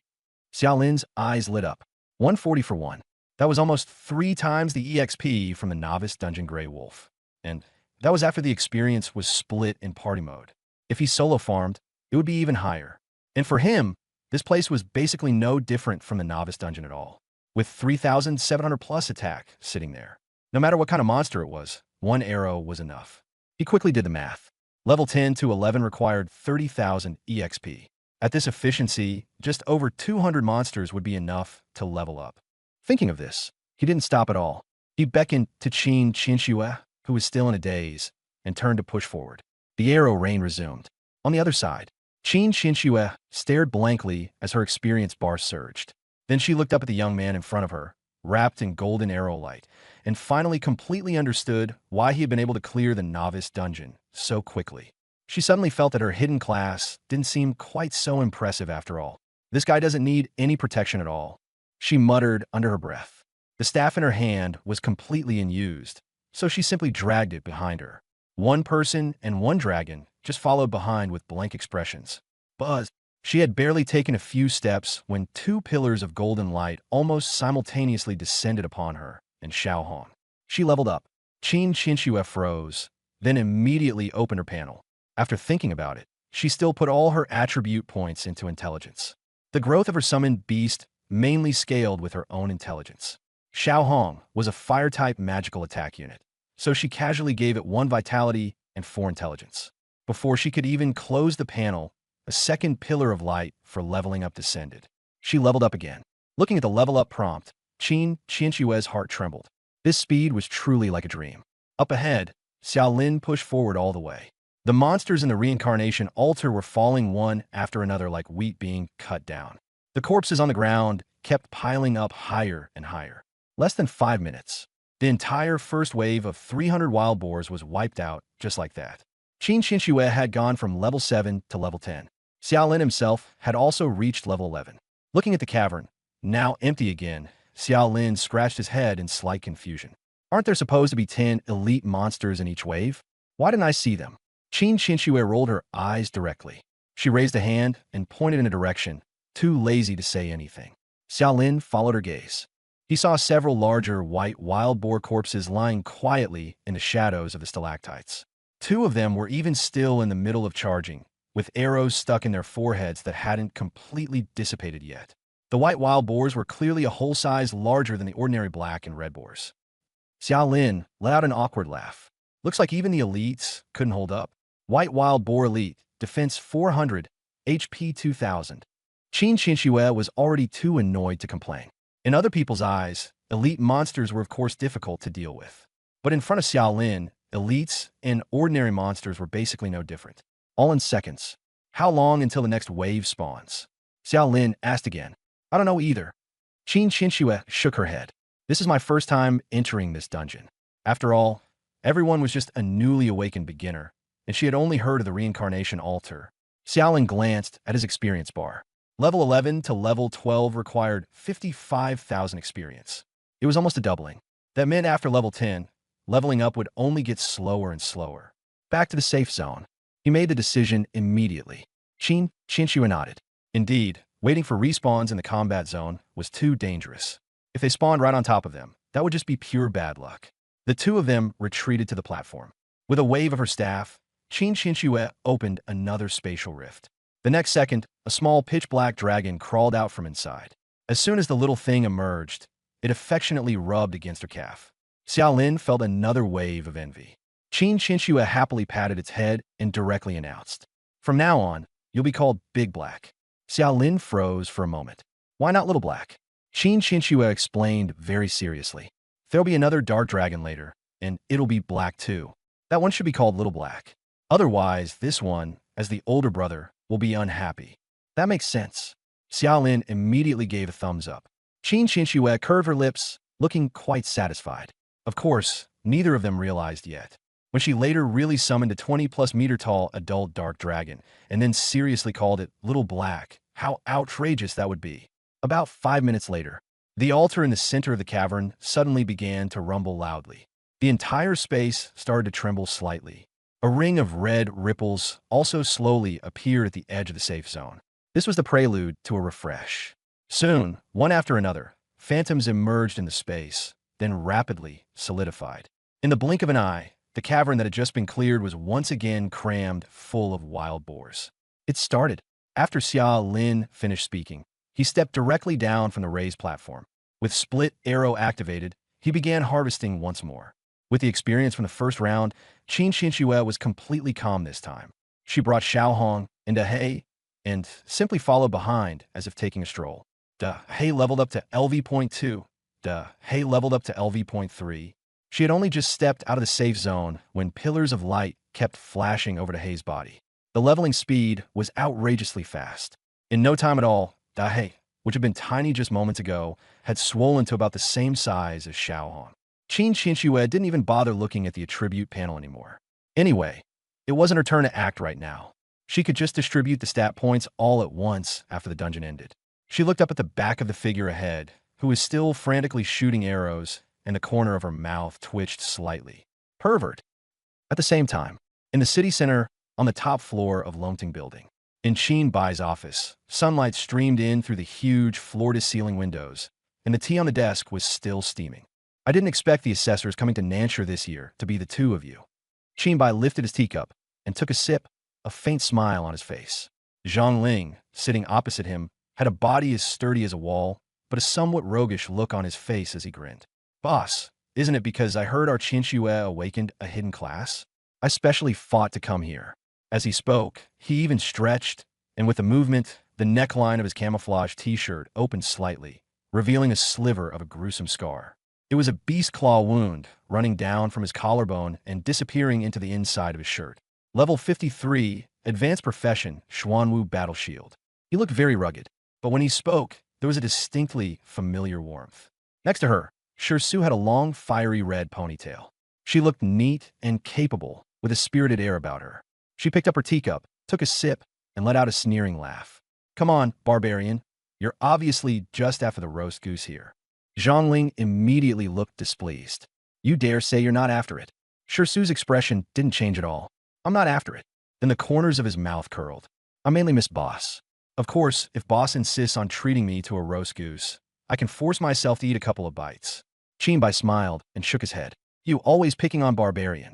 Xiaolin's eyes lit up. 140 for one. That was almost 3 times the EXP from the Novice Dungeon Grey Wolf. And that was after the experience was split in party mode. If he solo farmed, it would be even higher. And for him, this place was basically no different from the Novice Dungeon at all, with 3,700 plus attack sitting there. No matter what kind of monster it was, one arrow was enough. He quickly did the math. Level 10 to 11 required 30,000 EXP. At this efficiency, just over 200 monsters would be enough to level up. Thinking of this, he didn't stop at all. He beckoned to Qin Xinxue, who was still in a daze, and turned to push forward. The arrow rain resumed. On the other side, Qin Xinxue stared blankly as her experience bar surged. Then she looked up at the young man in front of her, wrapped in golden arrow light, and finally completely understood why he had been able to clear the Novice Dungeon so quickly. She suddenly felt that her hidden class didn't seem quite so impressive after all. This guy doesn't need any protection at all. She muttered under her breath. The staff in her hand was completely unused, so she simply dragged it behind her. One person and one dragon just followed behind with blank expressions. Buzz. She had barely taken a few steps when 2 pillars of golden light almost simultaneously descended upon her and Xiaohong. She leveled up. Qin Xinxue froze, then immediately opened her panel. After thinking about it, she still put all her attribute points into intelligence. The growth of her summoned beast mainly scaled with her own intelligence. Xiaohong was a fire-type magical attack unit, so she casually gave it 1 vitality and 4 intelligence. Before she could even close the panel, a second pillar of light for leveling up descended. She leveled up again. Looking at the level up prompt, Qin Xinxue's heart trembled. This speed was truly like a dream. Up ahead, Xiaolin pushed forward all the way. The monsters in the reincarnation altar were falling one after another like wheat being cut down. The corpses on the ground kept piling up higher and higher. Less than 5 minutes, the entire first wave of 300 wild boars was wiped out just like that. Qin Xinxue had gone from level 7 to level 10. Xiaolin himself had also reached level 11. Looking at the cavern, now empty again, Xiaolin scratched his head in slight confusion. Aren't there supposed to be 10 elite monsters in each wave? Why didn't I see them? Qin Xinxue rolled her eyes directly. She raised a hand and pointed in a direction, too lazy to say anything. Xiaolin followed her gaze. He saw several larger white wild boar corpses lying quietly in the shadows of the stalactites. 2 of them were even still in the middle of charging, with arrows stuck in their foreheads that hadn't completely dissipated yet. The white wild boars were clearly a whole size larger than the ordinary black and red boars. Xiaolin let out an awkward laugh. Looks like even the elites couldn't hold up. White Wild Boar Elite, Defense 400, HP 2000. Qin Xinxue was already too annoyed to complain. In other people's eyes, elite monsters were of course difficult to deal with. But in front of Xiaolin, elites and ordinary monsters were basically no different. All in seconds. How long until the next wave spawns? Xiao Lin asked again. I don't know either. Qin Qinxue shook her head. This is my first time entering this dungeon. After all, everyone was just a newly awakened beginner, and she had only heard of the reincarnation altar. Xiaolin glanced at his experience bar. Level 11 to level 12 required 55,000 experience. It was almost a doubling. That meant after level 10, leveling up would only get slower and slower. Back to the safe zone. He made the decision immediately. Qin Qinxue nodded. Indeed, waiting for respawns in the combat zone was too dangerous. If they spawned right on top of them, that would just be pure bad luck. The two of them retreated to the platform. With a wave of her staff, Qin Qinxue opened another spatial rift. The next second, a small pitch-black dragon crawled out from inside. As soon as the little thing emerged, it affectionately rubbed against her calf. Xiao Lin felt another wave of envy. Qin Qinxue happily patted its head and directly announced, From now on, you'll be called Big Black. Xiao Lin froze for a moment. Why not Little Black? Qin Qinxue explained very seriously. There'll be another dark dragon later, and it'll be black too. That one should be called Little Black. Otherwise, this one, as the older brother, will be unhappy. That makes sense. Xiao Lin immediately gave a thumbs up. Qin Qinxue curved her lips, looking quite satisfied. Of course, neither of them realized yet. When she later really summoned a 20-plus meter tall adult dark dragon, and then seriously called it Little Black, how outrageous that would be. About 5 minutes later, the altar in the center of the cavern suddenly began to rumble loudly. The entire space started to tremble slightly. A ring of red ripples also slowly appeared at the edge of the safe zone. This was the prelude to a refresh. Soon, one after another, phantoms emerged in the space, then rapidly solidified. In the blink of an eye, the cavern that had just been cleared was once again crammed full of wild boars. It started. After Xiao Lin finished speaking, he stepped directly down from the raised platform. With split arrow activated, he began harvesting once more. With the experience from the first round, Qin Qinxue was completely calm this time. She brought Xiao Hong into He and simply followed behind as if taking a stroll. He leveled up to LV.2. He leveled up to LV.3. She had only just stepped out of the safe zone when pillars of light kept flashing over to He's body. The leveling speed was outrageously fast. In no time at all, He, which had been tiny just moments ago, had swollen to about the same size as Xiao Hong. Qin Qinxue didn't even bother looking at the attribute panel anymore. Anyway, it wasn't her turn to act right now. She could just distribute the stat points all at once after the dungeon ended. She looked up at the back of the figure ahead, who was still frantically shooting arrows, and the corner of her mouth twitched slightly. Pervert. At the same time, in the city center, on the top floor of Longting Building, in Qin Bai's office, sunlight streamed in through the huge floor-to-ceiling windows, and the tea on the desk was still steaming. I didn't expect the assessors coming to Nanshire this year to be the two of you. Qin Bai lifted his teacup and took a sip, a faint smile on his face. Zhang Ling, sitting opposite him, had a body as sturdy as a wall, but a somewhat roguish look on his face as he grinned. Boss, isn't it because I heard our Qinxue awakened a hidden class? I specially fought to come here. As he spoke, he even stretched, and with a movement, the neckline of his camouflage t-shirt opened slightly, revealing a sliver of a gruesome scar. It was a beast claw wound running down from his collarbone and disappearing into the inside of his shirt. Level 53, Advanced Profession, Xuanwu Battle Shield. He looked very rugged, but when he spoke, there was a distinctly familiar warmth. Next to her, Shirsu had a long, fiery red ponytail. She looked neat and capable, with a spirited air about her. She picked up her teacup, took a sip, and let out a sneering laugh. Come on, barbarian. You're obviously just after the roast goose here. Zhongling immediately looked displeased. You dare say you're not after it? Shirsu's expression didn't change at all. I'm not after it. Then the corners of his mouth curled. I mainly miss Boss. Of course, if Boss insists on treating me to a roast goose, I can force myself to eat a couple of bites. Qin Bai smiled and shook his head. You always picking on barbarian.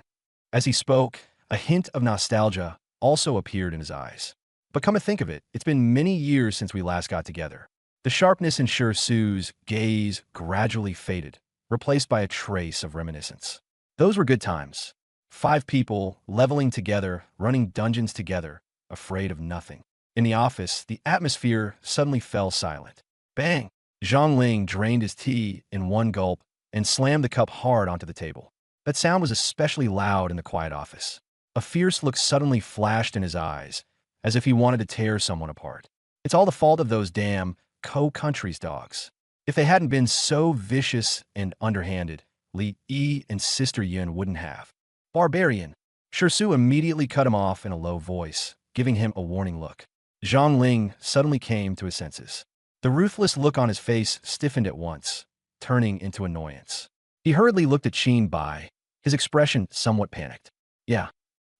As he spoke, a hint of nostalgia also appeared in his eyes. But come to think of it, it's been many years since we last got together. The sharpness in Shirsu's gaze gradually faded, replaced by a trace of reminiscence. Those were good times. 5 people, leveling together, running dungeons together, afraid of nothing. In the office, the atmosphere suddenly fell silent. Bang! Zhang Ling drained his tea in one gulp and slammed the cup hard onto the table. That sound was especially loud in the quiet office. A fierce look suddenly flashed in his eyes, as if he wanted to tear someone apart. It's all the fault of those damn co-countries dogs. If they hadn't been so vicious and underhanded, Li Yi and Sister Yun wouldn't have. Barbarian. Shirsu immediately cut him off in a low voice, giving him a warning look. Zhang Ling suddenly came to his senses. The ruthless look on his face stiffened at once, turning into annoyance. He hurriedly looked at Qin Bai, his expression somewhat panicked. Yeah.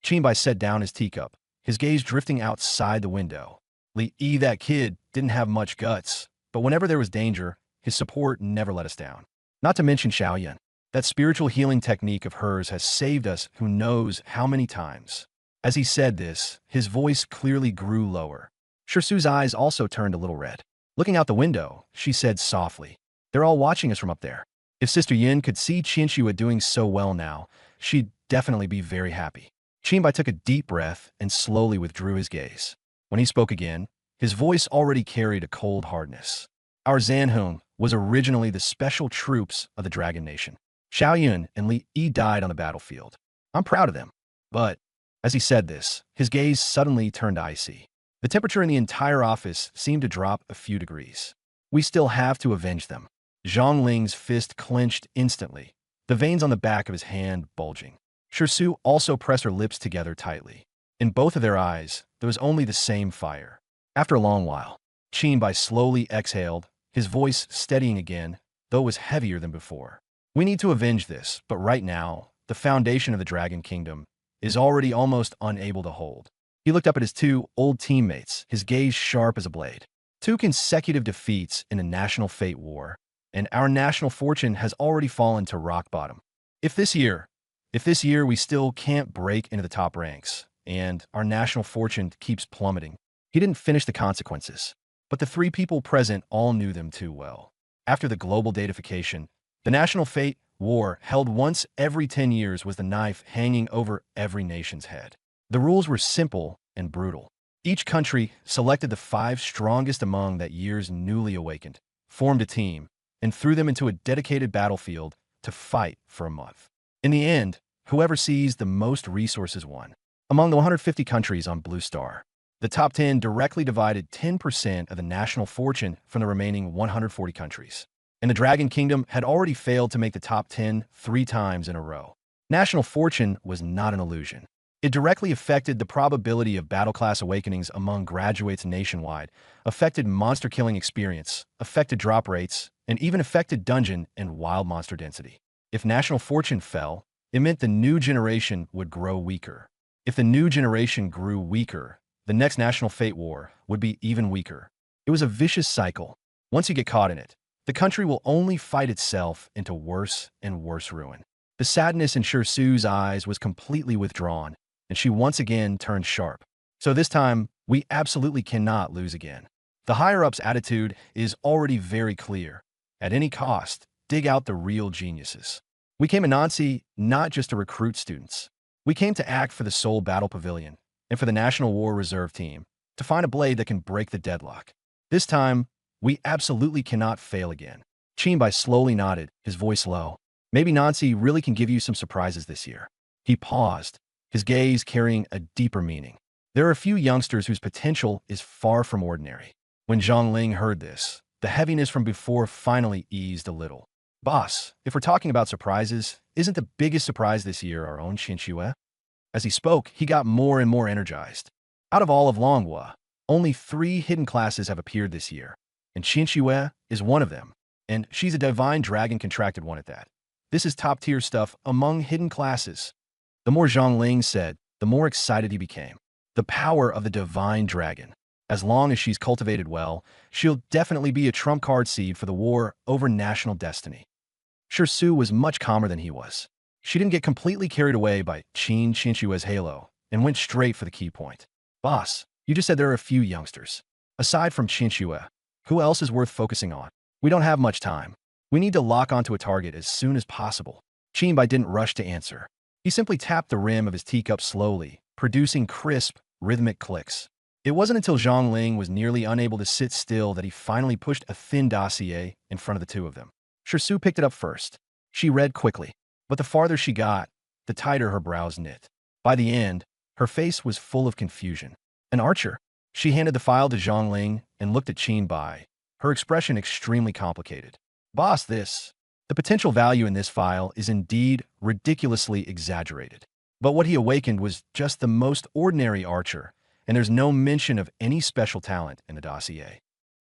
Qin Bai set down his teacup, his gaze drifting outside the window. Li Yi, that kid, didn't have much guts, but whenever there was danger, his support never let us down. Not to mention Xiaoyan. That spiritual healing technique of hers has saved us who knows how many times. As he said this, his voice clearly grew lower. Shirsu's eyes also turned a little red. Looking out the window, she said softly, "They're all watching us from up there. If Sister Yin could see Qinxue doing so well now, she'd definitely be very happy." Qinbai took a deep breath and slowly withdrew his gaze. When he spoke again, his voice already carried a cold hardness. Our Zanhong was originally the special troops of the Dragon Nation. Xiaoyun and Li Yi died on the battlefield. I'm proud of them. But, as he said this, his gaze suddenly turned icy. The temperature in the entire office seemed to drop a few degrees. We still have to avenge them. Zhang Ling's fist clenched instantly, the veins on the back of his hand bulging. Shirsu also pressed her lips together tightly. In both of their eyes, there was only the same fire. After a long while, Qin Bai slowly exhaled, his voice steadying again, though it was heavier than before. We need to avenge this, but right now, the foundation of the Dragon Kingdom is already almost unable to hold. He looked up at his two old teammates, his gaze sharp as a blade. 2 consecutive defeats in a national fate war, and our national fortune has already fallen to rock bottom. If this year we still can't break into the top ranks, and our national fortune keeps plummeting, he didn't finish the consequences. But the 3 people present all knew them too well. After the global datafication, the national fate war held once every 10 years was the knife hanging over every nation's head. The rules were simple and brutal. Each country selected the 5 strongest among that year's newly awakened, formed a team, and threw them into a dedicated battlefield to fight for a month. In the end, whoever seized the most resources won. Among the 150 countries on Blue Star, the top 10 directly divided 10% of the national fortune from the remaining 140 countries. And the Dragon Kingdom had already failed to make the top 10 3 times in a row. National fortune was not an illusion. It directly affected the probability of battle class awakenings among graduates nationwide, affected monster killing experience, affected drop rates, and even affected dungeon and wild monster density. If national fortune fell, it meant the new generation would grow weaker. If the new generation grew weaker, the next national fate war would be even weaker. It was a vicious cycle. Once you get caught in it, the country will only fight itself into worse and worse ruin. The sadness in Shirsu's eyes was completely withdrawn, and she once again turned sharp. So this time, we absolutely cannot lose again. The higher-ups' attitude is already very clear. At any cost, dig out the real geniuses. We came to Nancy not just to recruit students. We came to act for the Seoul Battle Pavilion and for the National War Reserve Team, to find a blade that can break the deadlock. This time, we absolutely cannot fail again. Qin Bai slowly nodded, his voice low. Maybe Nancy really can give you some surprises this year. He paused, his gaze carrying a deeper meaning. There are a few youngsters whose potential is far from ordinary. When Zhang Ling heard this, the heaviness from before finally eased a little. Boss, if we're talking about surprises, isn't the biggest surprise this year our own Qinxue? As he spoke, he got more and more energized. Out of all of Longhua, only 3 hidden classes have appeared this year, and Qinxue is one of them, and she's a divine dragon contracted one at that. This is top-tier stuff among hidden classes. The more Zhang Ling said, the more excited he became. The power of the divine dragon. As long as she's cultivated well, she'll definitely be a trump card seed for the war over national destiny. Shirsu was much calmer than he was. She didn't get completely carried away by Qinxue's halo and went straight for the key point. Boss, you just said there are a few youngsters. Aside from Qinxue, who else is worth focusing on? We don't have much time. We need to lock onto a target as soon as possible. Qin Bai didn't rush to answer. He simply tapped the rim of his teacup slowly, producing crisp, rhythmic clicks. It wasn't until Zhang Ling was nearly unable to sit still that he finally pushed a thin dossier in front of the 2 of them. Shirsu picked it up first. She read quickly, but the farther she got, the tighter her brows knit. By the end, her face was full of confusion. An archer? She handed the file to Zhongling and looked at Qin Bai, her expression extremely complicated. Boss, the potential value in this file is indeed ridiculously exaggerated. But what he awakened was just the most ordinary archer, and there's no mention of any special talent in the dossier.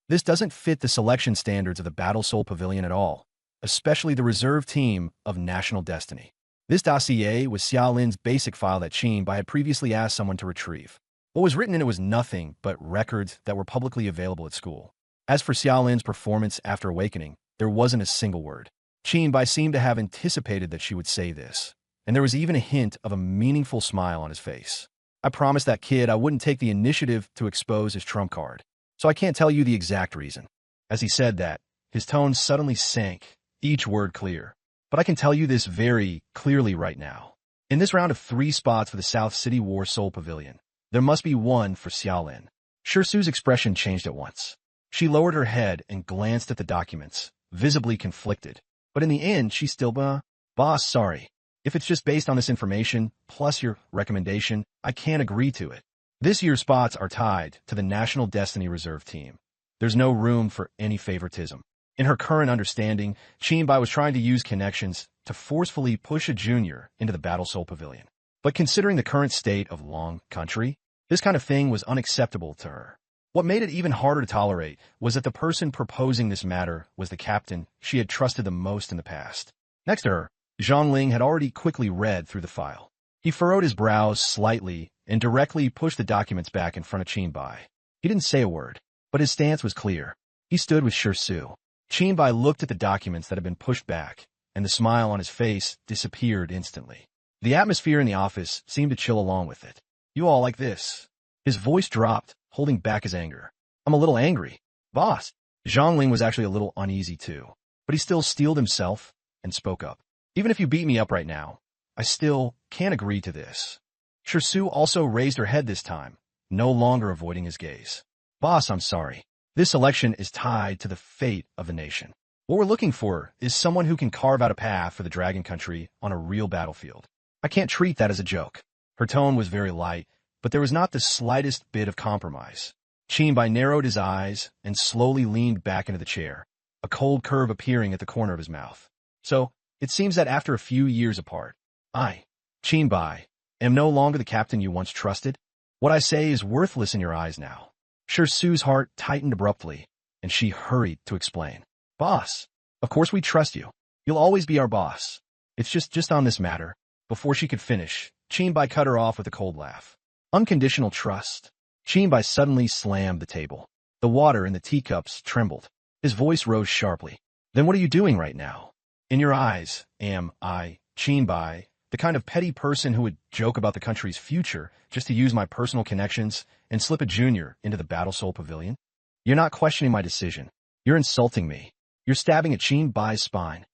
This doesn't fit the selection standards of the Battle Soul Pavilion at all, especially the reserve team of National Destiny. This dossier was Xiaolin's basic file that Qin Bai had previously asked someone to retrieve. What was written in it was nothing but records that were publicly available at school. As for Xiaolin's performance after awakening, there wasn't a single word. Qin Bai seemed to have anticipated that she would say this, and there was even a hint of a meaningful smile on his face. I promised that kid I wouldn't take the initiative to expose his trump card, so I can't tell you the exact reason. As he said that, his tone suddenly sank, each word clear. But I can tell you this very clearly right now. In this round of 3 spots for the South City War Soul Pavilion, there must be one for Xiaolin. Shirsu's expression changed at once. She lowered her head and glanced at the documents, visibly conflicted. But in the end, she still, boss, sorry. If it's just based on this information, plus your recommendation, I can't agree to it. This year's spots are tied to the National Destiny Reserve team. There's no room for any favoritism. In her current understanding, Qin Bai was trying to use connections to forcefully push a junior into the Battle Soul Pavilion. But considering the current state of Long Country, this kind of thing was unacceptable to her. What made it even harder to tolerate was that the person proposing this matter was the captain she had trusted the most in the past. Next to her, Zhongling had already quickly read through the file. He furrowed his brows slightly and directly pushed the documents back in front of Qin Bai. He didn't say a word, but his stance was clear. He stood with Shirsu. Qin Bai looked at the documents that had been pushed back, and the smile on his face disappeared instantly. The atmosphere in the office seemed to chill along with it. You all like this? His voice dropped, holding back his anger. I'm a little angry. Boss. Zhongling was actually a little uneasy too, but he still steeled himself and spoke up. Even if you beat me up right now, I still can't agree to this. Shirsu also raised her head this time, no longer avoiding his gaze. Boss, I'm sorry. This election is tied to the fate of the nation. What we're looking for is someone who can carve out a path for the Dragon Country on a real battlefield. I can't treat that as a joke. Her tone was very light, but there was not the slightest bit of compromise. Qin Bai narrowed his eyes and slowly leaned back into the chair, a cold curve appearing at the corner of his mouth. So, it seems that after a few years apart, I, Qin Bai, am no longer the captain you once trusted. What I say is worthless in your eyes now. Shirsu's heart tightened abruptly, and she hurried to explain. Boss, of course we trust you. You'll always be our boss. It's just on this matter. Before she could finish, Qin Bai cut her off with a cold laugh. Unconditional trust. Qin Bai suddenly slammed the table. The water in the teacups trembled. His voice rose sharply. Then what are you doing right now? In your eyes, am I, Qin Bai, the kind of petty person who would joke about the country's future just to use my personal connections and slip a junior into the Battle Soul Pavilion? You're not questioning my decision. You're insulting me. You're stabbing at Qin Bai's spine.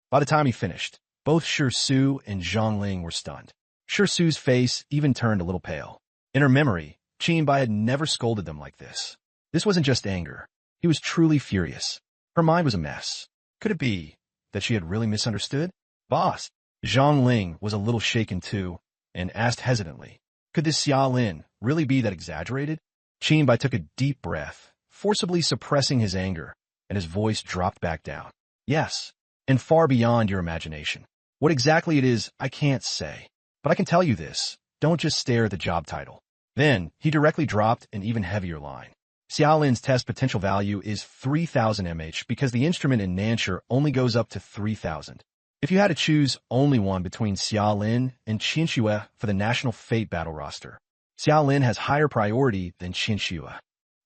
By the time he finished, both Shirsu and Zhongling were stunned. Shirsu's face even turned a little pale. In her memory, Qin Bai had never scolded them like this. This wasn't just anger. He was truly furious. Her mind was a mess. Could it be that she had really misunderstood? Boss. Zhongling was a little shaken too, and asked hesitantly, could this Xiaolin really be that exaggerated? Qin Bai took a deep breath, forcibly suppressing his anger, and his voice dropped back down. Yes, and far beyond your imagination. What exactly it is, I can't say. But I can tell you this, don't just stare at the job title. Then, he directly dropped an even heavier line. Xiaolin's test potential value is 3,000 mH because the instrument in Nansha only goes up to 3,000. If you had to choose only one between Xiaolin and Qinxue for the National Fate Battle roster, Xiaolin has higher priority than Qinxue.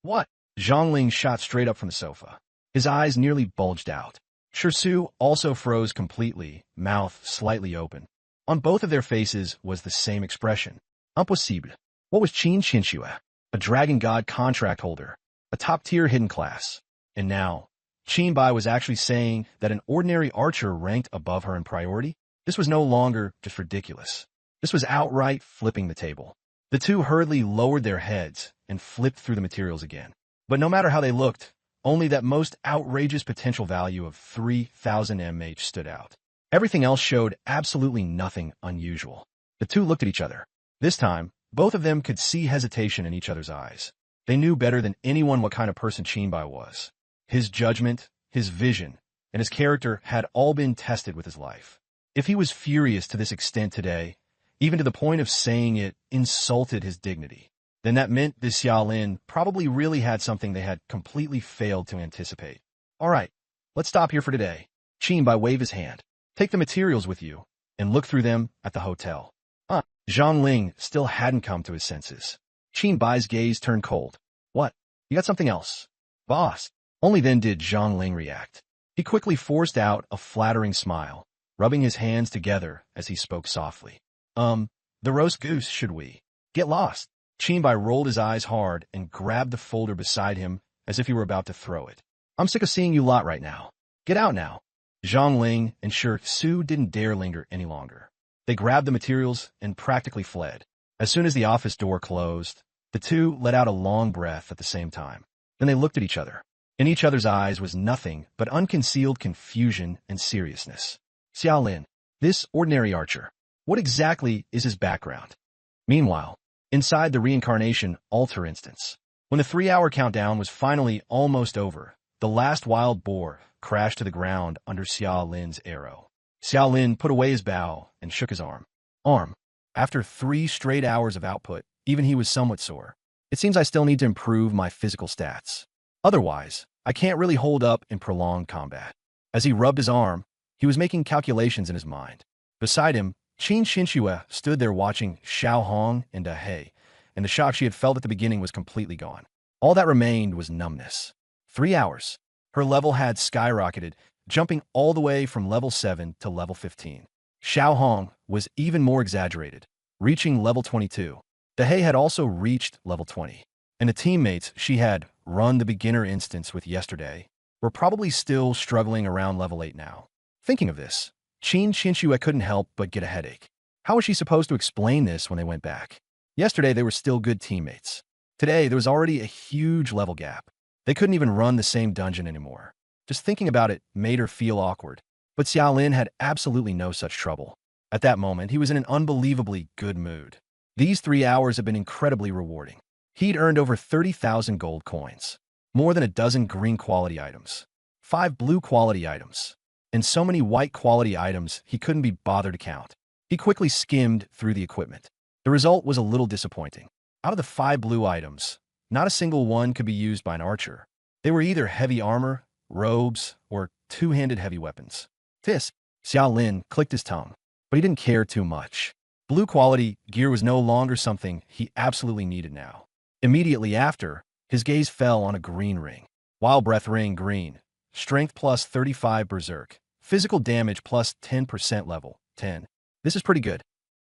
What? Zhongling shot straight up from the sofa. His eyes nearly bulged out. Shirsu also froze completely, mouth slightly open. On both of their faces was the same expression. Impossible. What was Qinxue? A dragon god contract holder, a top-tier hidden class. And now, Qin Bai was actually saying that an ordinary archer ranked above her in priority? This was no longer just ridiculous. This was outright flipping the table. The two hurriedly lowered their heads and flipped through the materials again. But no matter how they looked, only that most outrageous potential value of 3,000 mH stood out. Everything else showed absolutely nothing unusual. The two looked at each other. This time, both of them could see hesitation in each other's eyes. They knew better than anyone what kind of person Qinbai was. His judgment, his vision, and his character had all been tested with his life. If he was furious to this extent today, even to the point of saying it insulted his dignity, then that meant this Xiaolin probably really had something they had completely failed to anticipate. All right, let's stop here for today. Qinbai waved his hand. Take the materials with you and look through them at the hotel. Zhang Ling still hadn't come to his senses. Qinbai's gaze turned cold. What? You got something else? Boss. Only then did Zhang Ling react. He quickly forced out a flattering smile, rubbing his hands together as he spoke softly. The roast goose, should we? Get lost. Qinbai rolled his eyes hard and grabbed the folder beside him as if he were about to throw it. I'm sick of seeing you lot right now. Get out now. Zhang Ling and Shi Su didn't dare linger any longer. They grabbed the materials and practically fled. As soon as the office door closed, the two let out a long breath at the same time. Then they looked at each other. In each other's eyes was nothing but unconcealed confusion and seriousness. Xiaolin, this ordinary archer, what exactly is his background? Meanwhile, inside the reincarnation altar instance, when the 3-hour countdown was finally almost over, the last wild boar crashed to the ground under Xiaolin's arrow. Xiaolin put away his bow and shook his arm. After 3 straight hours of output, even he was somewhat sore. It seems I still need to improve my physical stats. Otherwise, I can't really hold up in prolonged combat. As he rubbed his arm, he was making calculations in his mind. Beside him, Qin Xinxue stood there watching Xiao Hong and He, and the shock she had felt at the beginning was completely gone. All that remained was numbness. 3 hours. Her level had skyrocketed, jumping all the way from level 7 to level 15. Xiao Hong was even more exaggerated, reaching level 22. He had also reached level 20. And the teammates she had run the beginner instance with yesterday were probably still struggling around level 8 now. Thinking of this, Qin Xinxue couldn't help but get a headache. How was she supposed to explain this when they went back? Yesterday they were still good teammates. Today there was already a huge level gap. They couldn't even run the same dungeon anymore. Just thinking about it made her feel awkward. But Xiaolin had absolutely no such trouble. At that moment, he was in an unbelievably good mood. These 3 hours had been incredibly rewarding. He'd earned over 30,000 gold coins, more than a dozen green quality items, 5 blue quality items, and so many white quality items he couldn't be bothered to count. He quickly skimmed through the equipment. The result was a little disappointing. Out of the 5 blue items, not a single one could be used by an archer. They were either heavy armor, robes, or two-handed heavy weapons. Xiaolin clicked his tongue, but he didn't care too much. Blue quality gear was no longer something he absolutely needed now. Immediately after, his gaze fell on a green ring. Wild Breath Ring green. Strength plus 35 berserk. Physical damage plus 10% level 10. This is pretty good.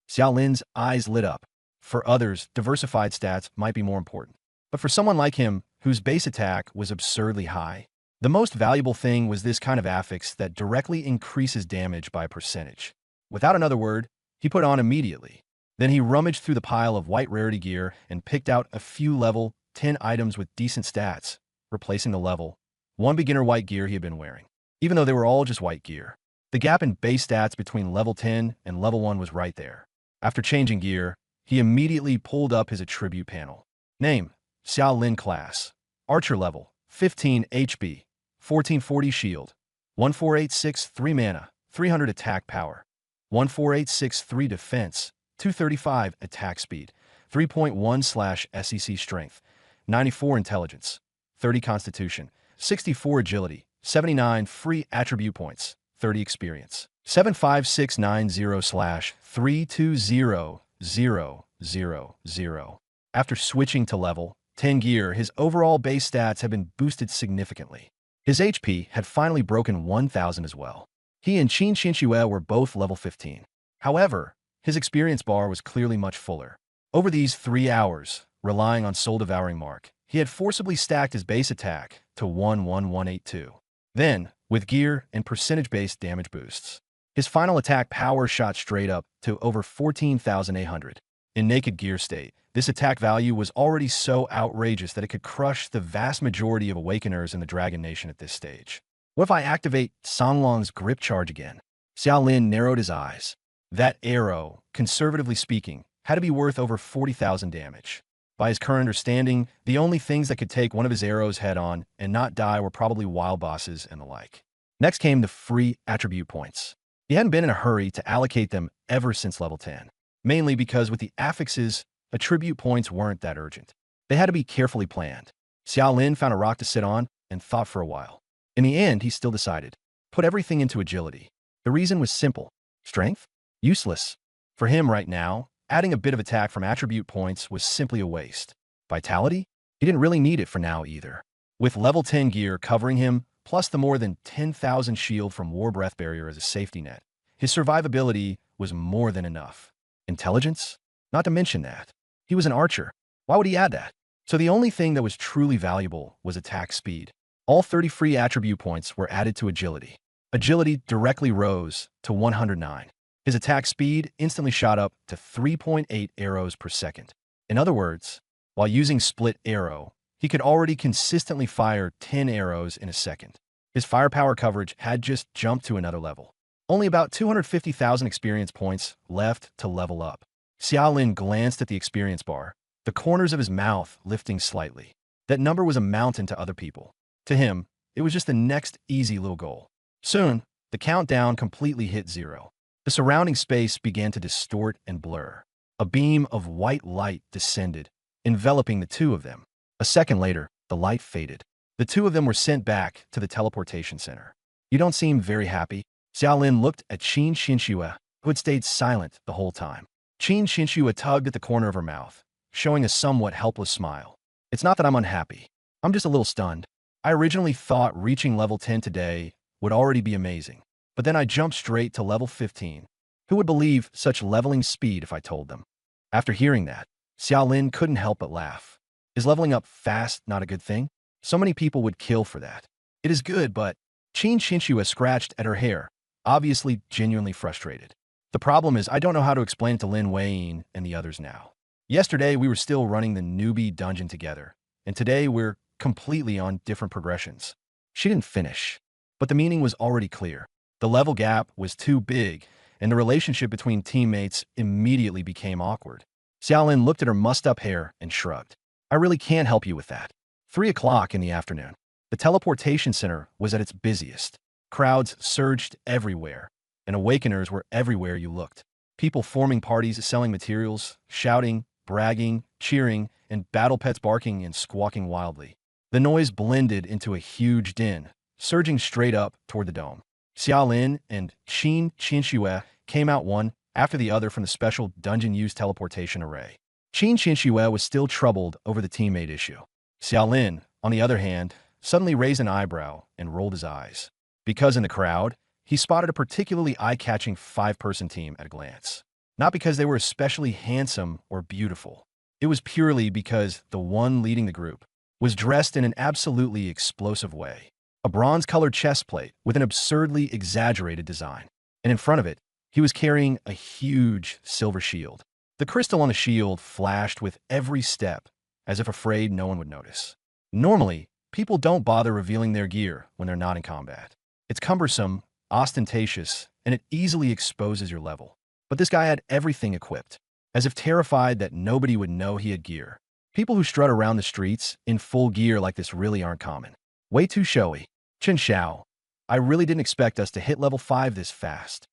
Xiaolin's eyes lit up. For others, diversified stats might be more important. But for someone like him, whose base attack was absurdly high, the most valuable thing was this kind of affix that directly increases damage by a percentage. Without another word, he put on immediately. Then he rummaged through the pile of white rarity gear and picked out a few level 10 items with decent stats, replacing the level 1 beginner white gear he had been wearing. Even though they were all just white gear, the gap in base stats between level 10 and level 1 was right there. After changing gear, he immediately pulled up his attribute panel. Name, Xiaolin class. Archer level, 15 HP. 1440 shield, 1486 3 mana, 300 attack power, 14863 defense, 235 attack speed, 3.1/SEC strength, 94 intelligence, 30 constitution, 64 agility, 79 free attribute points, 30 experience, 75690/320000. After switching to level 10 gear, his overall base stats have been boosted significantly. His HP had finally broken 1,000 as well. He and Qin Xinxue were both level 15. However, his experience bar was clearly much fuller. Over these 3 hours, relying on Soul Devouring Mark, he had forcibly stacked his base attack to 11182. Then, with gear and percentage-based damage boosts, his final attack power shot straight up to over 14,800. In naked gear state, this attack value was already so outrageous that it could crush the vast majority of Awakeners in the Dragon Nation at this stage. What if I activate Songlong's grip charge again? Xiaolin narrowed his eyes. That arrow, conservatively speaking, had to be worth over 40,000 damage. By his current understanding, the only things that could take one of his arrows head on and not die were probably wild bosses and the like. Next came the free attribute points. He hadn't been in a hurry to allocate them ever since level 10, mainly because with the affixes, attribute points weren't that urgent. They had to be carefully planned. Xiao Lin found a rock to sit on and thought for a while. In the end, he still decided. Put everything into agility. The reason was simple. Strength? Useless. For him right now, adding a bit of attack from attribute points was simply a waste. Vitality? He didn't really need it for now either. With level 10 gear covering him, plus the more than 10,000 shield from War Breath Barrier as a safety net, his survivability was more than enough. Intelligence? Not to mention that. He was an archer. Why would he add that? So the only thing that was truly valuable was attack speed. All 30 free attribute points were added to agility. Agility directly rose to 109. His attack speed instantly shot up to 3.8 arrows per second. In other words, while using split arrow, he could already consistently fire 10 arrows in a second. His firepower coverage had just jumped to another level. Only about 250,000 experience points left to level up. Xiao Lin glanced at the experience bar, the corners of his mouth lifting slightly. That number was a mountain to other people. To him, it was just the next easy little goal. Soon, the countdown completely hit 0. The surrounding space began to distort and blur. A beam of white light descended, enveloping the two of them. A second later, the light faded. The two of them were sent back to the teleportation center. You don't seem very happy. Xiao Lin looked at Qin Xinxue, who had stayed silent the whole time. Qin Xinxue tugged at the corner of her mouth, showing a somewhat helpless smile. It's not that I'm unhappy. I'm just a little stunned. I originally thought reaching level 10 today would already be amazing, but then I jumped straight to level 15. Who would believe such leveling speed if I told them? After hearing that, Xiao Lin couldn't help but laugh. Is leveling up fast not a good thing? So many people would kill for that. It is good, but Qin Xinxue scratched at her hair, obviously genuinely frustrated. The problem is I don't know how to explain it to Lin Weiyin and the others now. Yesterday, we were still running the newbie dungeon together, and today we're completely on different progressions. She didn't finish, but the meaning was already clear. The level gap was too big, and the relationship between teammates immediately became awkward. Xiao Lin looked at her mussed-up hair and shrugged. I really can't help you with that. 3 o'clock in the afternoon. The teleportation center was at its busiest. Crowds surged everywhere, and awakeners were everywhere you looked. People forming parties, selling materials, shouting, bragging, cheering, and battle pets barking and squawking wildly. The noise blended into a huge din, surging straight up toward the dome. Xiao Lin and Qin Xinxue came out one after the other from the special dungeon-used teleportation array. Qin Xinxue was still troubled over the teammate issue. Xiao Lin, on the other hand, suddenly raised an eyebrow and rolled his eyes, because in the crowd, he spotted a particularly eye-catching 5-person team at a glance. Not because they were especially handsome or beautiful. It was purely because the one leading the group was dressed in an absolutely explosive way. A bronze-colored chest plate with an absurdly exaggerated design. And in front of it, he was carrying a huge silver shield. The crystal on the shield flashed with every step, as if afraid no one would notice. Normally, people don't bother revealing their gear when they're not in combat. It's cumbersome, ostentatious, and it easily exposes your level. But this guy had everything equipped, as if terrified that nobody would know he had gear. People who strut around the streets in full gear like this really aren't common. Way too showy. Chen Xiao, I really didn't expect us to hit level 5 this fast.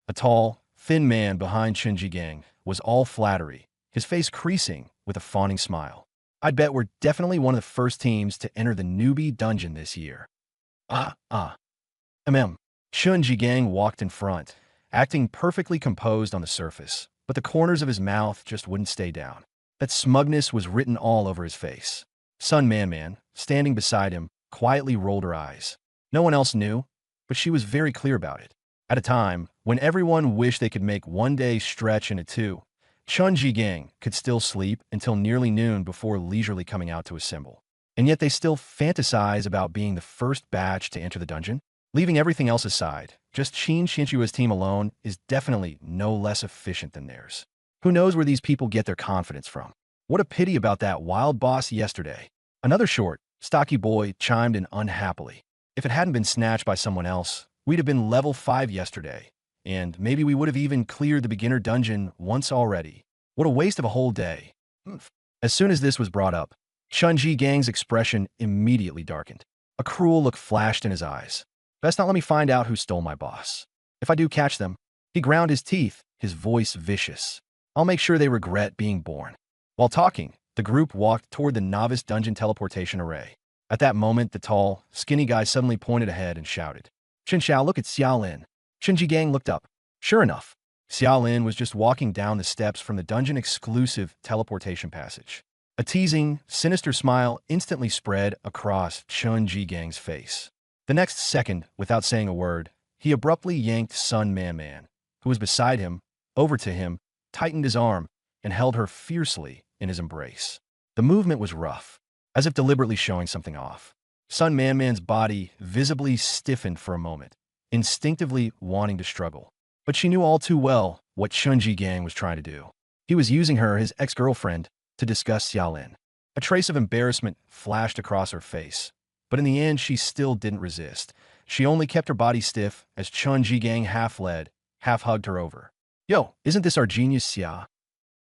A tall, thin man behind Chen Jigang was all flattery, his face creasing with a fawning smile. I'd bet we're definitely one of the first teams to enter the newbie dungeon this year. Chen Jigang walked in front, acting perfectly composed on the surface, but the corners of his mouth just wouldn't stay down. That smugness was written all over his face. Sun Man, standing beside him, quietly rolled her eyes. No one else knew, but she was very clear about it. At a time when everyone wished they could make one day stretch into 2, Chen Jigang could still sleep until nearly noon before leisurely coming out to assemble. And yet they still fantasize about being the first batch to enter the dungeon. Leaving everything else aside, just Qin Xinxue's team alone is definitely no less efficient than theirs. Who knows where these people get their confidence from? What a pity about that wild boss yesterday. Another short, stocky boy chimed in unhappily. If it hadn't been snatched by someone else, we'd have been level 5 yesterday, and maybe we would have even cleared the beginner dungeon once already. What a waste of a whole day. As soon as this was brought up, Chun-Ji Gang's expression immediately darkened. A cruel look flashed in his eyes. Best not let me find out who stole my boss. If I do catch them, he ground his teeth, his voice vicious. I'll make sure they regret being born. While talking, the group walked toward the novice dungeon teleportation array. At that moment, the tall, skinny guy suddenly pointed ahead and shouted, "Chen Xiao, look at Xiao Lin." Chun-Ji Gang looked up. Sure enough, Xiao Lin was just walking down the steps from the dungeon-exclusive teleportation passage. A teasing, sinister smile instantly spread across Chun-Ji Gang's face. The next second, without saying a word, he abruptly yanked Sun Man Man, who was beside him, over to him, tightened his arm, and held her fiercely in his embrace. The movement was rough, as if deliberately showing something off. Sun Man Man's body visibly stiffened for a moment, instinctively wanting to struggle. But she knew all too well what Chun-Ji Gang was trying to do. He was using her, his ex-girlfriend, to discuss Xiao Lin. A trace of embarrassment flashed across her face, but in the end she still didn't resist. She only kept her body stiff as Chun-Ji Gang half-led, half-hugged her over. "Yo, isn't this our genius, Xia?"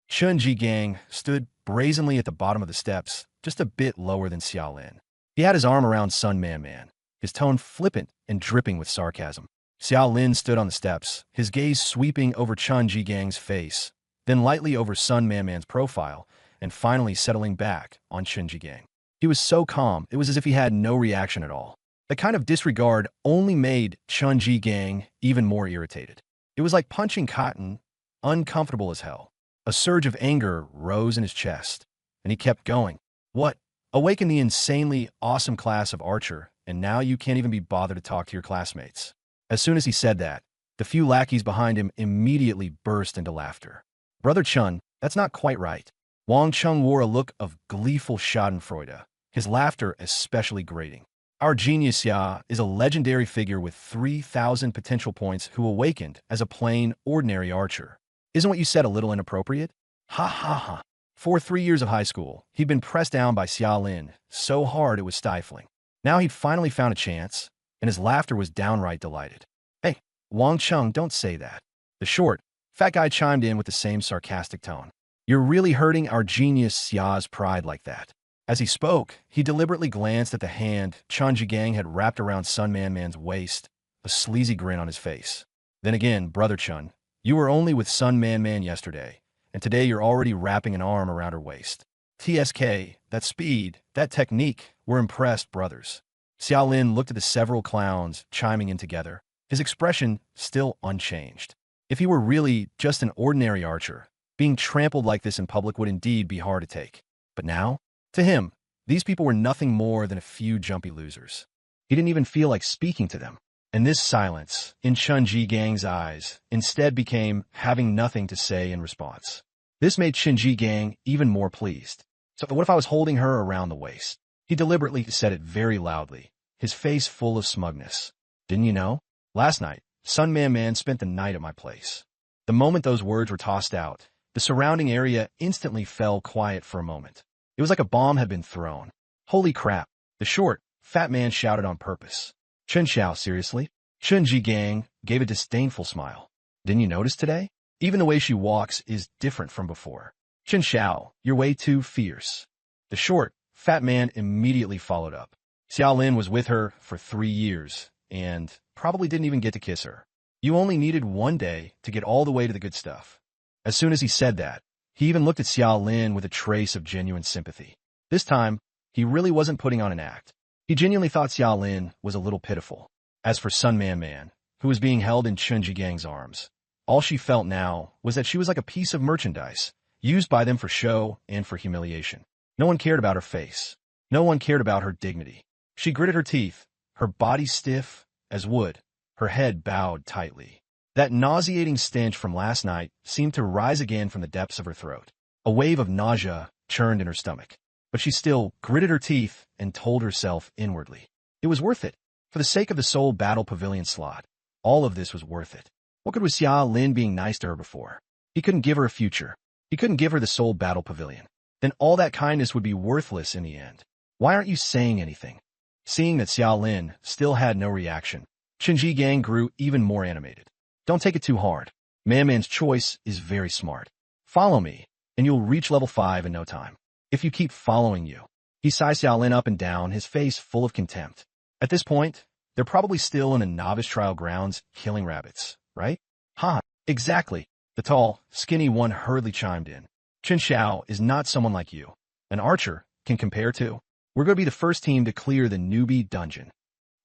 Chun-Ji Gang stood brazenly at the bottom of the steps, just a bit lower than Xiao Lin. He had his arm around Sun Man Man, his tone flippant and dripping with sarcasm. Xiao Lin stood on the steps, his gaze sweeping over Chun-Ji Gang's face, then lightly over Sun Man Man's profile, and finally settling back on Chun-Ji Gang. He was so calm, it was as if he had no reaction at all. That kind of disregard only made Chun-Ji Gang even more irritated. It was like punching cotton, uncomfortable as hell. A surge of anger rose in his chest, and he kept going. "What? Awaken the insanely awesome class of Archer, and now you can't even be bothered to talk to your classmates." As soon as he said that, the few lackeys behind him immediately burst into laughter. "Brother Chun, that's not quite right." Wang Chung wore a look of gleeful schadenfreude, his laughter especially grating. "Our genius Xia is a legendary figure with 3,000 potential points who awakened as a plain, ordinary archer. Isn't what you said a little inappropriate?" Ha ha ha. For 3 years of high school, he'd been pressed down by Xiao Lin so hard it was stifling. Now he'd finally found a chance, and his laughter was downright delighted. "Hey, Wang Chung, don't say that." The short, fat guy chimed in with the same sarcastic tone. "You're really hurting our genius Xia's pride like that." As he spoke, he deliberately glanced at the hand Chun-Ji Gang had wrapped around Sun Man Man's waist, a sleazy grin on his face. "Then again, Brother Chun, you were only with Sun Man Man yesterday, and today you're already wrapping an arm around her waist. TSK, that speed, that technique, we're impressed, brothers." Xiao Lin looked at the several clowns chiming in together, his expression still unchanged. If he were really just an ordinary archer, being trampled like this in public would indeed be hard to take. But now, to him, these people were nothing more than a few jumpy losers. He didn't even feel like speaking to them. And this silence, in Chun-Ji Gang's eyes, instead became having nothing to say in response. This made Chun-Ji Gang even more pleased. "So what if I was holding her around the waist?" He deliberately said it very loudly, his face full of smugness. "Didn't you know? Last night, Sun Man Man spent the night at my place." The moment those words were tossed out, the surrounding area instantly fell quiet for a moment. It was like a bomb had been thrown. "Holy crap," the short, fat man shouted on purpose. "Chen Xiao, seriously?" Chun-Ji Gang gave a disdainful smile. "Didn't you notice today? Even the way she walks is different from before." "Chen Xiao, you're way too fierce." The short, fat man immediately followed up. "Xiao Lin was with her for 3 years, and probably didn't even get to kiss her. You only needed 1 day to get all the way to the good stuff." As soon as he said that, he even looked at Xiao Lin with a trace of genuine sympathy. This time, he really wasn't putting on an act. He genuinely thought Xiao Lin was a little pitiful. As for Sun Man Man, who was being held in Chun-Ji Gang's arms, all she felt now was that she was like a piece of merchandise, used by them for show and for humiliation. No one cared about her face. No one cared about her dignity. She gritted her teeth, her body stiff as wood, her head bowed tightly. That nauseating stench from last night seemed to rise again from the depths of her throat. A wave of nausea churned in her stomach, but she still gritted her teeth and told herself inwardly, it was worth it. For the sake of the Soul Battle Pavilion slot, all of this was worth it. What good was Xiao Lin being nice to her before? He couldn't give her a future. He couldn't give her the Soul Battle Pavilion. Then all that kindness would be worthless in the end. Why aren't you saying anything? Seeing that Xiao Lin still had no reaction, Chun-Ji Gang grew even more animated. Don't take it too hard. Man Man's choice is very smart. Follow me, and you'll reach level 5 in no time. if you keep following you. He sized Xiaolin up and down, his face full of contempt. At this point, they're probably still in a novice trial grounds killing rabbits, right? Ha, exactly. The tall, skinny one hurriedly chimed in. Chen Xiao is not someone like you. An archer can compare to. We're going to be the first team to clear the newbie dungeon.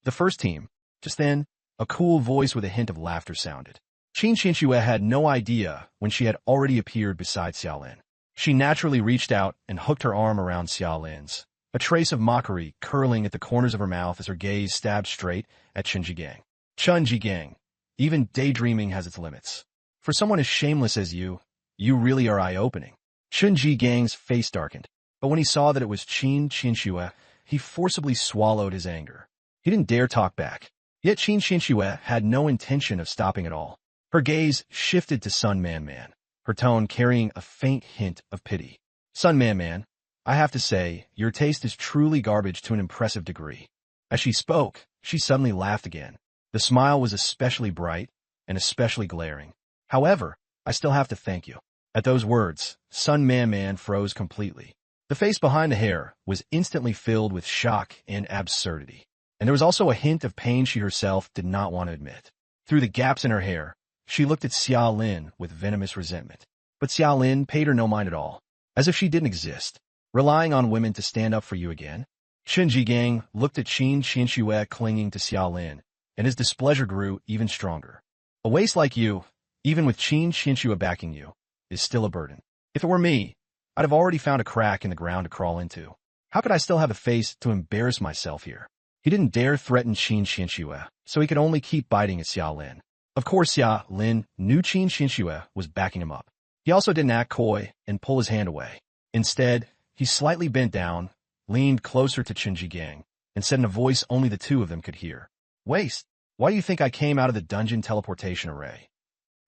The first team. Just then, a cool voice with a hint of laughter sounded. Qin Xinxue had no idea when she had already appeared beside Xiaolin. She naturally reached out and hooked her arm around Xiaolin's, a trace of mockery curling at the corners of her mouth as her gaze stabbed straight at Chen Jigang. Chen Jigang, even daydreaming has its limits. For someone as shameless as you really are eye-opening. Chen Jigang's face darkened, but when he saw that it was Qin Xinxue, he forcibly swallowed his anger. He didn't dare talk back. Yet Qin Xinxue had no intention of stopping at all. Her gaze shifted to Sun Man Man, her tone carrying a faint hint of pity. Sun Man Man, I have to say, your taste is truly garbage to an impressive degree. As she spoke, she suddenly laughed again. The smile was especially bright and especially glaring. However, I still have to thank you. At those words, Sun Man Man froze completely. The face behind the hair was instantly filled with shock and absurdity. And there was also a hint of pain she herself did not want to admit. Through the gaps in her hair, she looked at Xiaolin with venomous resentment. But Xiaolin paid her no mind at all, as if she didn't exist. Relying on women to stand up for you again? Chen Jigang looked at Qin Xinxue clinging to Xiaolin, and his displeasure grew even stronger. A waste like you, even with Qin Xinxue backing you, is still a burden. If it were me, I'd have already found a crack in the ground to crawl into. How could I still have a face to embarrass myself here? He didn't dare threaten Qin Xinxue, so he could only keep biting at Xiaolin. Of course, Xiaolin knew Qin Xinxue was backing him up. He also didn't act coy and pull his hand away. Instead, he slightly bent down, leaned closer to Chen Jigang, and said in a voice only the two of them could hear, Waste, why do you think I came out of the dungeon teleportation array?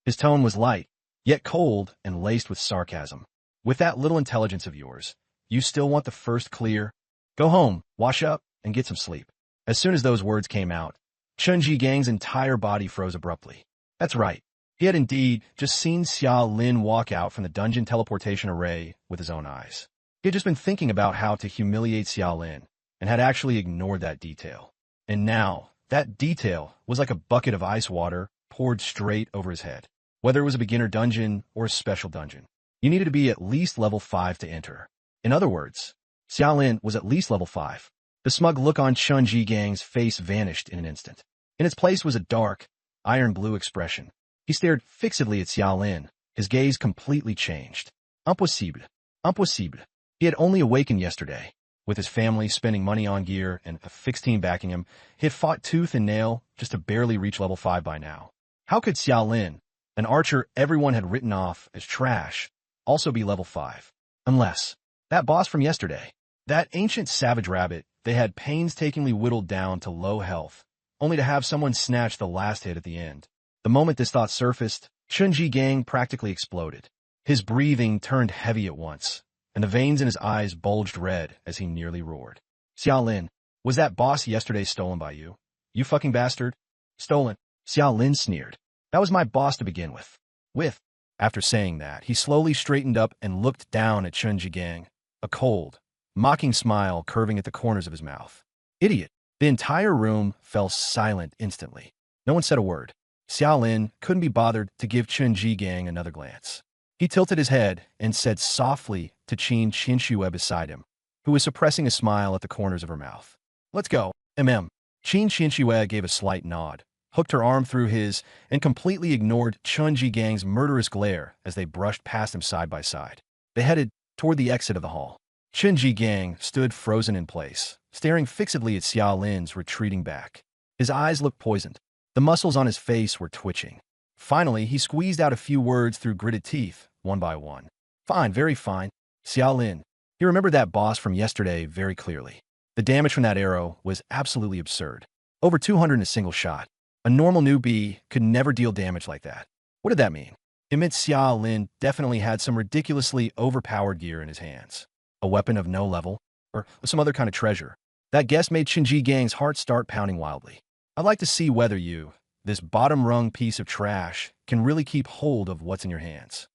His tone was light, yet cold and laced with sarcasm. With that little intelligence of yours, you still want the first clear? Go home, wash up, and get some sleep. As soon as those words came out, Chen Jigang's entire body froze abruptly. That's right. He had indeed just seen Xiaolin walk out from the dungeon teleportation array with his own eyes. He had just been thinking about how to humiliate Xiaolin, and had actually ignored that detail. And now, that detail was like a bucket of ice water poured straight over his head. Whether it was a beginner dungeon or a special dungeon, you needed to be at least level 5 to enter. In other words, Xiaolin was at least level 5. The smug look on Chen Jigang's face vanished in an instant. In its place was a dark, iron blue expression. He stared fixedly at Xiaolin, his gaze completely changed. Impossible. Impossible. He had only awakened yesterday. With his family spending money on gear and a fixed team backing him, he had fought tooth and nail just to barely reach level 5 by now. How could Xiaolin, an archer everyone had written off as trash, also be level 5? Unless that boss from yesterday, that ancient savage rabbit they had painstakingly whittled down to low health, only to have someone snatch the last hit at the end. The moment this thought surfaced, Chen Jigang practically exploded. His breathing turned heavy at once, and the veins in his eyes bulged red as he nearly roared. Xiaolin, was that boss yesterday stolen by you? You fucking bastard? Stolen? Xiaolin sneered. That was my boss to begin with. After saying that, he slowly straightened up and looked down at Chen Jigang, a cold, mocking smile curving at the corners of his mouth. Idiot. The entire room fell silent instantly. No one said a word. Xiaolin couldn't be bothered to give Chen Jigang another glance. He tilted his head and said softly to Qin Xinxue beside him, who was suppressing a smile at the corners of her mouth. Let's go, mm. Qin Xinxue gave a slight nod, hooked her arm through his, and completely ignored Chen Jigang's murderous glare as they brushed past him side by side. They headed toward the exit of the hall. Chen Jigang stood frozen in place, staring fixedly at Xiaolin's retreating back. His eyes looked poisoned. The muscles on his face were twitching. Finally, he squeezed out a few words through gritted teeth, one by one. Fine, very fine. Xiaolin. He remembered that boss from yesterday very clearly. The damage from that arrow was absolutely absurd. Over 200 in a single shot. A normal newbie could never deal damage like that. What did that mean? It meant Xiaolin definitely had some ridiculously overpowered gear in his hands. A weapon of no level, or some other kind of treasure. That guess made Chen Jigang's heart start pounding wildly. I'd like to see whether you, this bottom-rung piece of trash, can really keep hold of what's in your hands.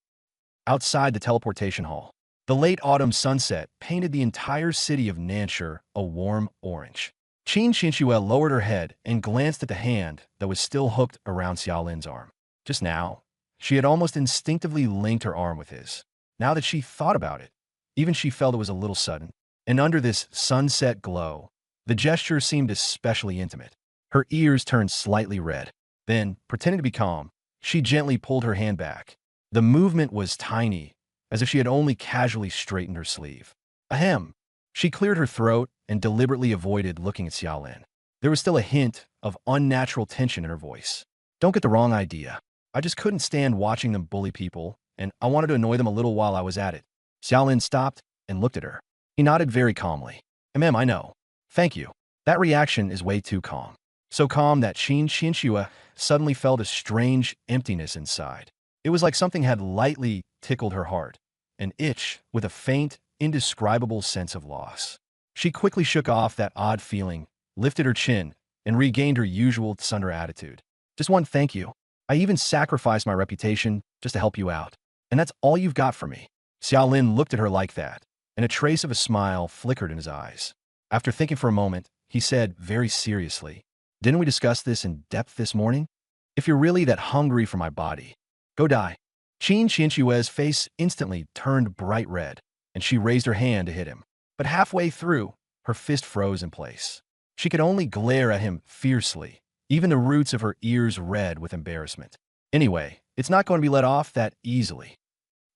Outside the teleportation hall, The late autumn sunset painted the entire city of Nanshur a warm orange. Qin Xinxue lowered her head and glanced at the hand that was still hooked around Xiaolin's arm. Just now, she had almost instinctively linked her arm with his. Now that she thought about it, even she felt it was a little sudden. And under this sunset glow, the gesture seemed especially intimate. Her ears turned slightly red. Then, pretending to be calm, she gently pulled her hand back. The movement was tiny, as if she had only casually straightened her sleeve. Ahem. She cleared her throat and deliberately avoided looking at Xiaolin. There was still a hint of unnatural tension in her voice. Don't get the wrong idea. I just couldn't stand watching them bully people, and I wanted to annoy them a little while I was at it. Xiaolin stopped and looked at her. He nodded very calmly. I know. Thank you. That reaction is way too calm. So calm that Qin Xinxue suddenly felt a strange emptiness inside. It was like something had lightly tickled her heart, an itch with a faint, indescribable sense of loss. She quickly shook off that odd feeling, lifted her chin, and regained her usual tsundere attitude. Just one thank you. I even sacrificed my reputation just to help you out. And that's all you've got for me. Xiaolin looked at her like that, and a trace of a smile flickered in his eyes. After thinking for a moment, he said very seriously, "Didn't we discuss this in depth this morning? If you're really that hungry for my body, go die." Qin Xinshue's face instantly turned bright red, and she raised her hand to hit him. But halfway through, her fist froze in place. She could only glare at him fiercely, even the roots of her ears red with embarrassment. Anyway, it's not going to be let off that easily.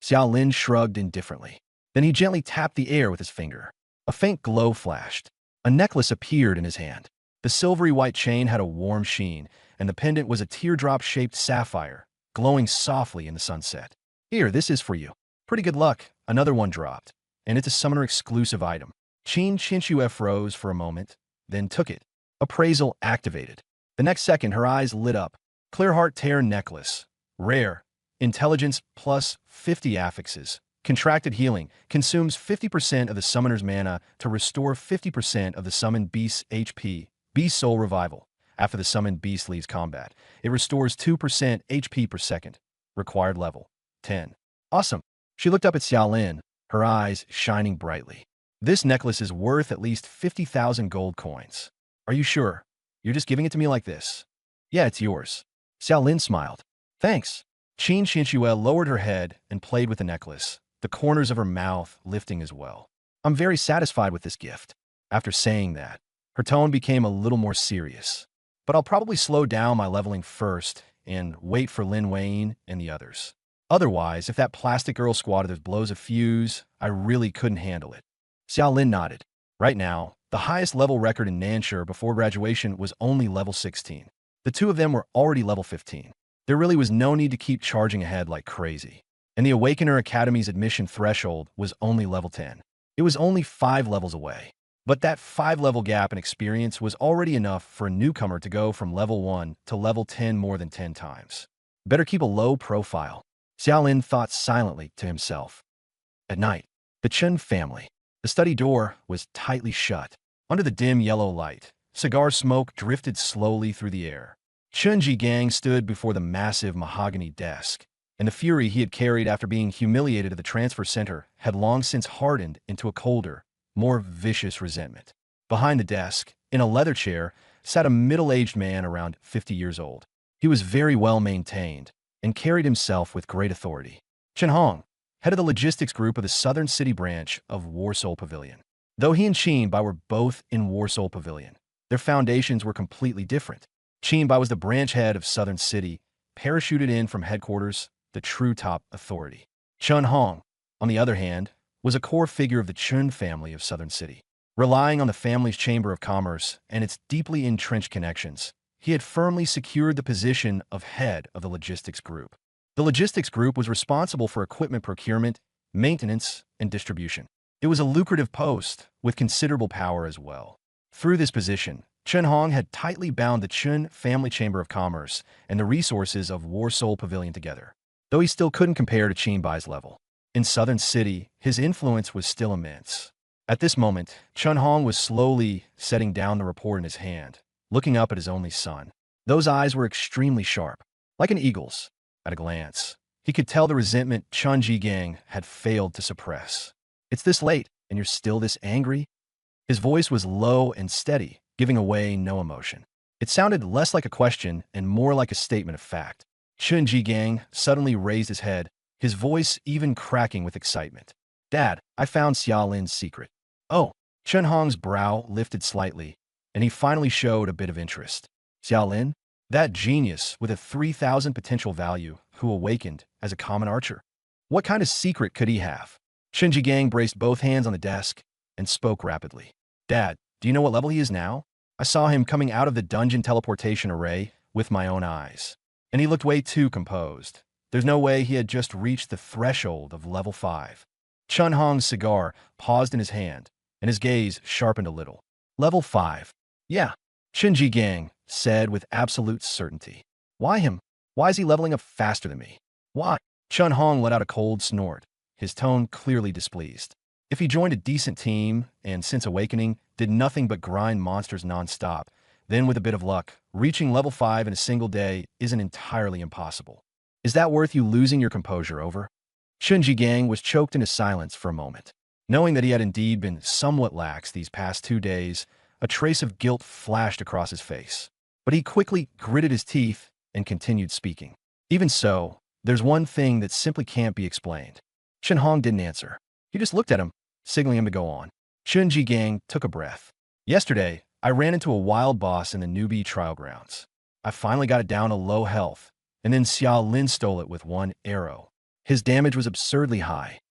Xiaolin shrugged indifferently. Then he gently tapped the air with his finger. A faint glow flashed. A necklace appeared in his hand. The silvery white chain had a warm sheen, and the pendant was a teardrop-shaped sapphire, glowing softly in the sunset. "Here, this is for you. Pretty good luck." Another one dropped, and it's a summoner-exclusive item. Qin Xinxue froze for a moment, then took it. Appraisal activated. The next second, her eyes lit up. Clear Heart Tear Necklace. Rare. Intelligence plus 50 affixes. Contracted Healing. Consumes 50% of the summoner's mana to restore 50% of the summoned beast's HP. Beast Soul Revival. After the summoned beast leaves combat, it restores 2% HP per second. Required level 10. Awesome. She looked up at Xiaolin, her eyes shining brightly. This necklace is worth at least 50,000 gold coins. Are you sure? You're just giving it to me like this? Yeah, it's yours. Xiaolin smiled. Thanks. Qin Xinxue lowered her head and played with the necklace, the corners of her mouth lifting as well. I'm very satisfied with this gift. After saying that, her tone became a little more serious. But I'll probably slow down my leveling first and wait for Lin Wayne and the others. Otherwise, if that plastic girl squad others blows a fuse, I really couldn't handle it. Xiaolin nodded. Right now, the highest level record in Nanshur before graduation was only level 16. The two of them were already level 15. There really was no need to keep charging ahead like crazy. And the Awakener Academy's admission threshold was only level 10. It was only 5 levels away. But that 5-level gap in experience was already enough for a newcomer to go from level 1 to level 10 more than 10 times. Better keep a low profile. Xiaolin thought silently to himself. At night, the Chen family. The study door was tightly shut. Under the dim yellow light, cigar smoke drifted slowly through the air. Chen Jigang stood before the massive mahogany desk, and the fury he had carried after being humiliated at the transfer center had long since hardened into a colder, more vicious resentment. Behind the desk, in a leather chair, sat a middle-aged man around 50 years old. He was very well maintained and carried himself with great authority. Chen Hong, head of the logistics group of the Southern City branch of Warsoul Pavilion. Though he and Qin Bai were both in Warsoul Pavilion, their foundations were completely different. Qin Bai was the branch head of Southern City, parachuted in from headquarters, the true top authority. Chen Hong, on the other hand, was a core figure of the Chun family of Southern City. Relying on the family's Chamber of Commerce and its deeply entrenched connections, he had firmly secured the position of head of the logistics group. The logistics group was responsible for equipment procurement, maintenance, and distribution. It was a lucrative post with considerable power as well. Through this position, Chen Hong had tightly bound the Chun family Chamber of Commerce and the resources of Warsoul Pavilion together, though he still couldn't compare to Qin Bai's level. In Southern City, his influence was still immense. At this moment, Chen Hong was slowly setting down the report in his hand, looking up at his only son. Those eyes were extremely sharp, like an eagle's. At a glance, he could tell the resentment Chen Jigang had failed to suppress. It's this late, and you're still this angry? His voice was low and steady, giving away no emotion. It sounded less like a question and more like a statement of fact. Chun Ji-gang suddenly raised his head, his voice even cracking with excitement. Dad, I found Xia Lin's secret. Oh, Chun Hong's brow lifted slightly, and he finally showed a bit of interest. Xia Lin? That genius with a 3,000 potential value who awakened as a common archer. What kind of secret could he have? Chun Ji-gang braced both hands on the desk and spoke rapidly. Dad, do you know what level he is now? I saw him coming out of the dungeon teleportation array with my own eyes, and he looked way too composed. There's no way he had just reached the threshold of level 5. Chun Hong's cigar paused in his hand, and his gaze sharpened a little. Level 5. Yeah, Chun Ji-gang said with absolute certainty. Why him? Why is he leveling up faster than me? Why? Chun Hong let out a cold snort, his tone clearly displeased. If he joined a decent team and since awakening did nothing but grind monsters non-stop, then with a bit of luck, reaching level 5 in a single day isn't entirely impossible. Is that worth you losing your composure over? Chun Ji-gang was choked into silence for a moment. Knowing that he had indeed been somewhat lax these past 2 days, a trace of guilt flashed across his face. But he quickly gritted his teeth and continued speaking. Even so, there's one thing that simply can't be explained. Chun Hong didn't answer. He just looked at him, signaling him to go on. Chun Ji-gang took a breath. Yesterday, I ran into a wild boss in the newbie trial grounds. I finally got it down to low health, and then Xia Lin stole it with one arrow. His damage was absurdly high.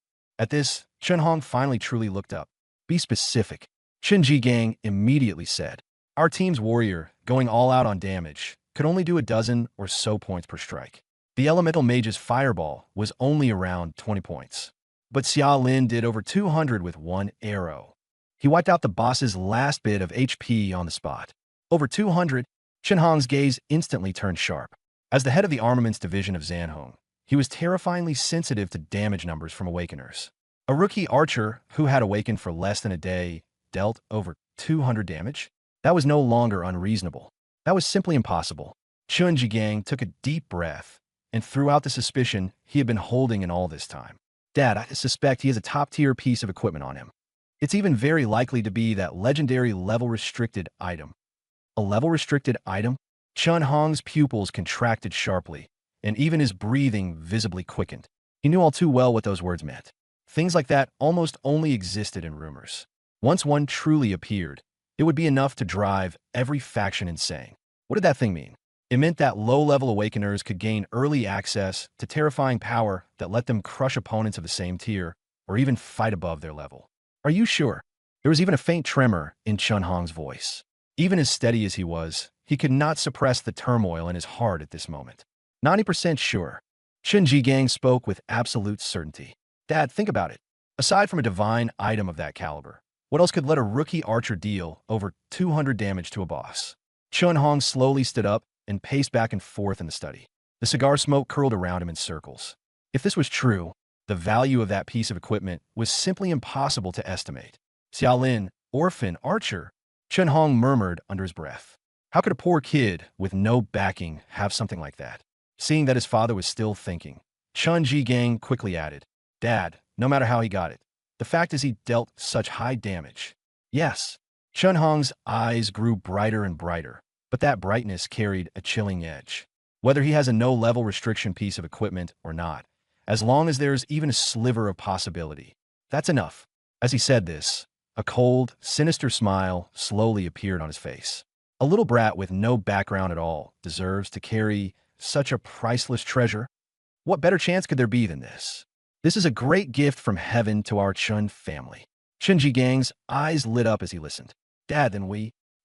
At this, Chun Hong finally truly looked up. Be specific. Chun Ji-gang immediately said. Our team's warrior, going all out on damage, could only do a dozen or so points per strike. The elemental mage's fireball was only around 20 points. But Xia Lin did over 200 with one arrow. He wiped out the boss's last bit of HP on the spot. Over 200, Chun Hong's gaze instantly turned sharp. As the head of the armaments division of Zanhong, he was terrifyingly sensitive to damage numbers from awakeners. A rookie archer who had awakened for less than a day dealt over 200 damage? That was no longer unreasonable. That was simply impossible. Chun Ji-gang took a deep breath and threw out the suspicion he had been holding in all this time. Dad, I suspect he has a top-tier piece of equipment on him. It's even very likely to be that legendary level-restricted item. A level-restricted item? Chun Hong's pupils contracted sharply, and even his breathing visibly quickened. He knew all too well what those words meant. Things like that almost only existed in rumors. Once one truly appeared, it would be enough to drive every faction insane. What did that thing mean? It meant that low-level awakeners could gain early access to terrifying power that let them crush opponents of the same tier, or even fight above their level. Are you sure? There was even a faint tremor in Chun Hong's voice. Even as steady as he was, he could not suppress the turmoil in his heart at this moment. 90% sure. Chun Ji-gang spoke with absolute certainty. Dad, think about it. Aside from a divine item of that caliber, what else could let a rookie archer deal over 200 damage to a boss? Chun Hong slowly stood up and paced back and forth in the study. The cigar smoke curled around him in circles. If this was true, the value of that piece of equipment was simply impossible to estimate. Xia Lin, orphan archer, Chun Hong murmured under his breath. How could a poor kid with no backing have something like that? Seeing that his father was still thinking, Chun Ji-gang quickly added, Dad, no matter how he got it, the fact is he dealt such high damage. Yes. Chun Hong's eyes grew brighter and brighter, but that brightness carried a chilling edge. Whether he has a no-level restriction piece of equipment or not, as long as there's even a sliver of possibility, that's enough. As he said this, a cold, sinister smile slowly appeared on his face. A little brat with no background at all deserves to carry such a priceless treasure. What better chance could there be than this? This is a great gift from heaven to our Chun family. Chun Ji-gang's eyes lit up as he listened. Dad, then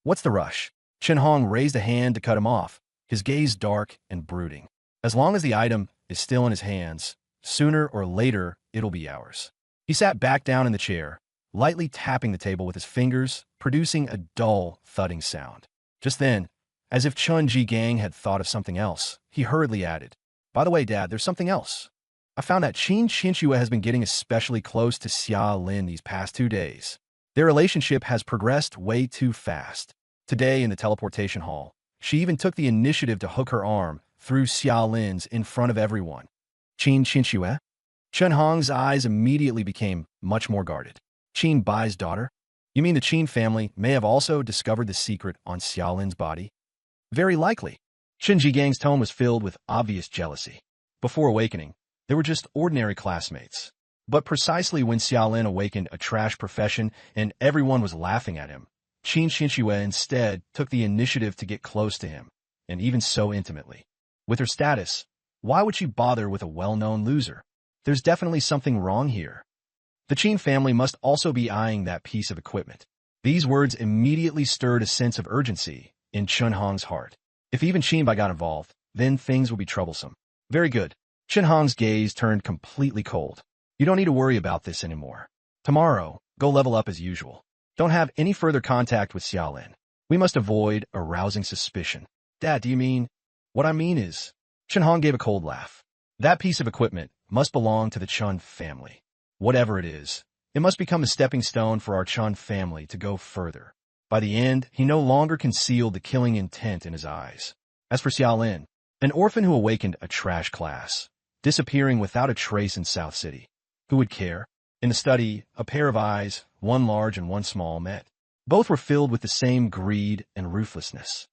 what's the rush? Chun Hong raised a hand to cut him off, his gaze dark and brooding. As long as the item is still in his hands, sooner or later, it'll be ours. He sat back down in the chair, lightly tapping the table with his fingers, producing a dull, thudding sound. Just then, as if Chun Ji-gang had thought of something else, he hurriedly added, By the way, Dad, there's something else. I found that Qin Xinxue has been getting especially close to Xia Lin these past 2 days. Their relationship has progressed way too fast. Today in the teleportation hall, she even took the initiative to hook her arm through Xia Lin's in front of everyone. Qin Xinxue? Chen Hong's eyes immediately became much more guarded. Qin Bai's daughter? You mean the Qin family may have also discovered the secret on Xiaolin's body? Very likely. Qin Jigang's tone was filled with obvious jealousy. Before awakening, they were just ordinary classmates. But precisely when Xiaolin awakened a trash profession and everyone was laughing at him, Qin Xinxue instead took the initiative to get close to him, and even so intimately. With her status, why would she bother with a well-known loser? There's definitely something wrong here. The Qin family must also be eyeing that piece of equipment. These words immediately stirred a sense of urgency in Chen Hong's heart. If even Qin Bai got involved, then things would be troublesome. Very good. Chen Hong's gaze turned completely cold. You don't need to worry about this anymore. Tomorrow, go level up as usual. Don't have any further contact with Xiaolin. We must avoid arousing suspicion. Dad, do you mean? What I mean is, Chen Hong gave a cold laugh. That piece of equipment must belong to the Chun family. Whatever it is, it must become a stepping stone for our Chun family to go further. By the end, he no longer concealed the killing intent in his eyes. As for Xiaolin, an orphan who awakened a trash class, disappearing without a trace in South City. Who would care? In the study, a pair of eyes, one large and one small, met. Both were filled with the same greed and ruthlessness.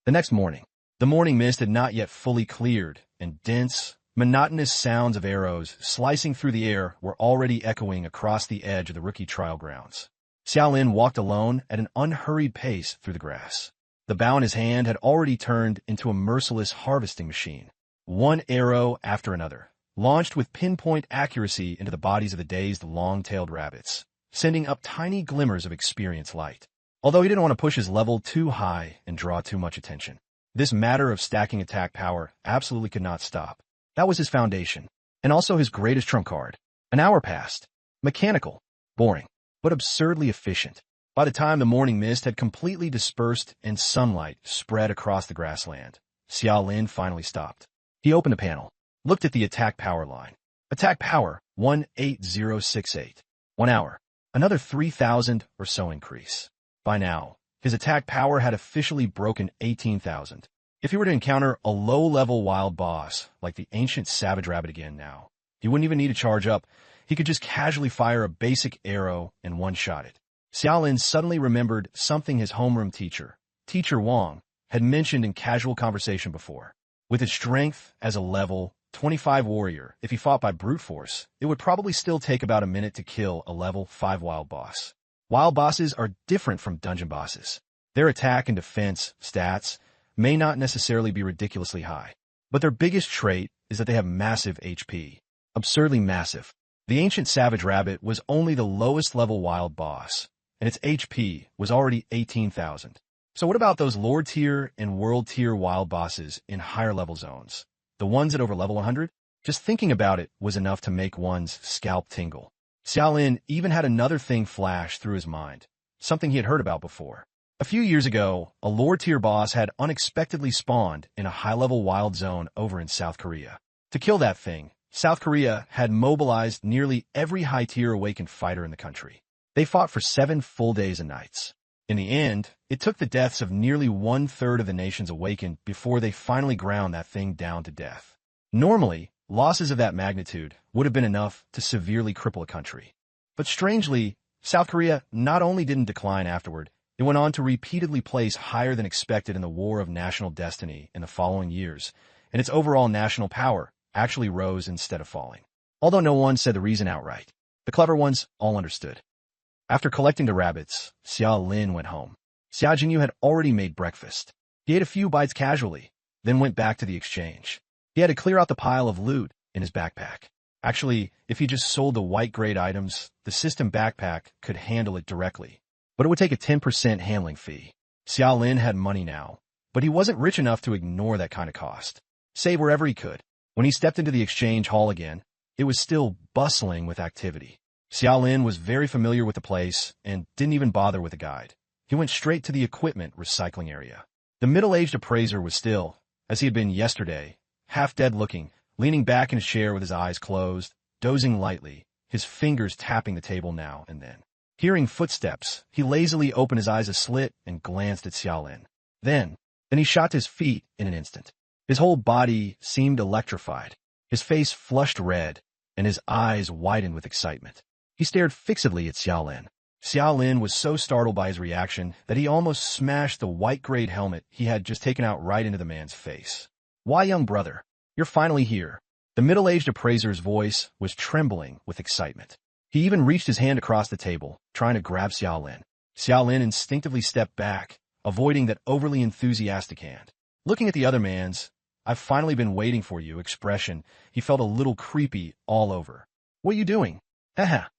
The next morning, the morning mist had not yet fully cleared, and dense, monotonous sounds of arrows slicing through the air were already echoing across the edge of the rookie trial grounds. Xiaolin walked alone at an unhurried pace through the grass. The bow in his hand had already turned into a merciless harvesting machine. One arrow after another, launched with pinpoint accuracy into the bodies of the dazed long-tailed rabbits, sending up tiny glimmers of experience light. Although he didn't want to push his level too high and draw too much attention, this matter of stacking attack power absolutely could not stop. That was his foundation, and also his greatest trump card. An hour passed. Mechanical, boring, but absurdly efficient. By the time the morning mist had completely dispersed and sunlight spread across the grassland, Xiaolin finally stopped. He opened a panel, looked at the attack power line. Attack power, 18068. 1 hour. Another 3,000 or so increase. By now, his attack power had officially broken 18,000. If he were to encounter a low-level wild boss, like the ancient savage rabbit again now, he wouldn't even need to charge up. He could just casually fire a basic arrow and one-shot it. Xiaolin suddenly remembered something his homeroom teacher, Teacher Wang, had mentioned in casual conversation before. With his strength as a level 25 warrior, if he fought by brute force, it would probably still take about a minute to kill a level 5 wild boss. Wild bosses are different from dungeon bosses. Their attack and defense stats may not necessarily be ridiculously high, but their biggest trait is that they have massive HP. Absurdly massive. The ancient savage rabbit was only the lowest level wild boss, and its HP was already 18,000. So what about those Lord tier and World tier wild bosses in higher level zones? The ones at over level 100? Just thinking about it was enough to make one's scalp tingle. Xiaolin even had another thing flash through his mind, something he had heard about before. A few years ago, a Lord tier boss had unexpectedly spawned in a high-level wild zone over in South Korea. To kill that thing, South Korea had mobilized nearly every high-tier awakened fighter in the country. They fought for 7 full days and nights. In the end, it took the deaths of nearly 1/3 of the nations awakened before they finally ground that thing down to death. Normally, losses of that magnitude would have been enough to severely cripple a country. But strangely, South Korea not only didn't decline afterward, it went on to repeatedly place higher than expected in the War of National Destiny in the following years, and its overall national power actually rose instead of falling. Although no one said the reason outright, the clever ones all understood. After collecting the rabbits, Xia Lin went home. Xia Jingyu had already made breakfast. He ate a few bites casually, then went back to the exchange. He had to clear out the pile of loot in his backpack. Actually, if he just sold the white-grade items, the system backpack could handle it directly. But it would take a 10% handling fee. Xia Lin had money now, but he wasn't rich enough to ignore that kind of cost. Save wherever he could. When he stepped into the exchange hall again, it was still bustling with activity. Xia Lin was very familiar with the place and didn't even bother with a guide. He went straight to the equipment recycling area. The middle-aged appraiser was still, as he had been yesterday, half dead looking, leaning back in his chair with his eyes closed, dozing lightly, his fingers tapping the table now and then. Hearing footsteps, he lazily opened his eyes a slit and glanced at Xia Lin. Then he shot to his feet in an instant. His whole body seemed electrified, his face flushed red, and his eyes widened with excitement. He stared fixedly at Xiaolin. Xiaolin was so startled by his reaction that he almost smashed the white-grade helmet he had just taken out right into the man's face. "Why, young brother, you're finally here." The middle-aged appraiser's voice was trembling with excitement. He even reached his hand across the table, trying to grab Xiaolin. Xiaolin instinctively stepped back, avoiding that overly enthusiastic hand. Looking at the other man's, "I've finally been waiting for you" expression, he felt a little creepy all over. "What are you doing?" Haha.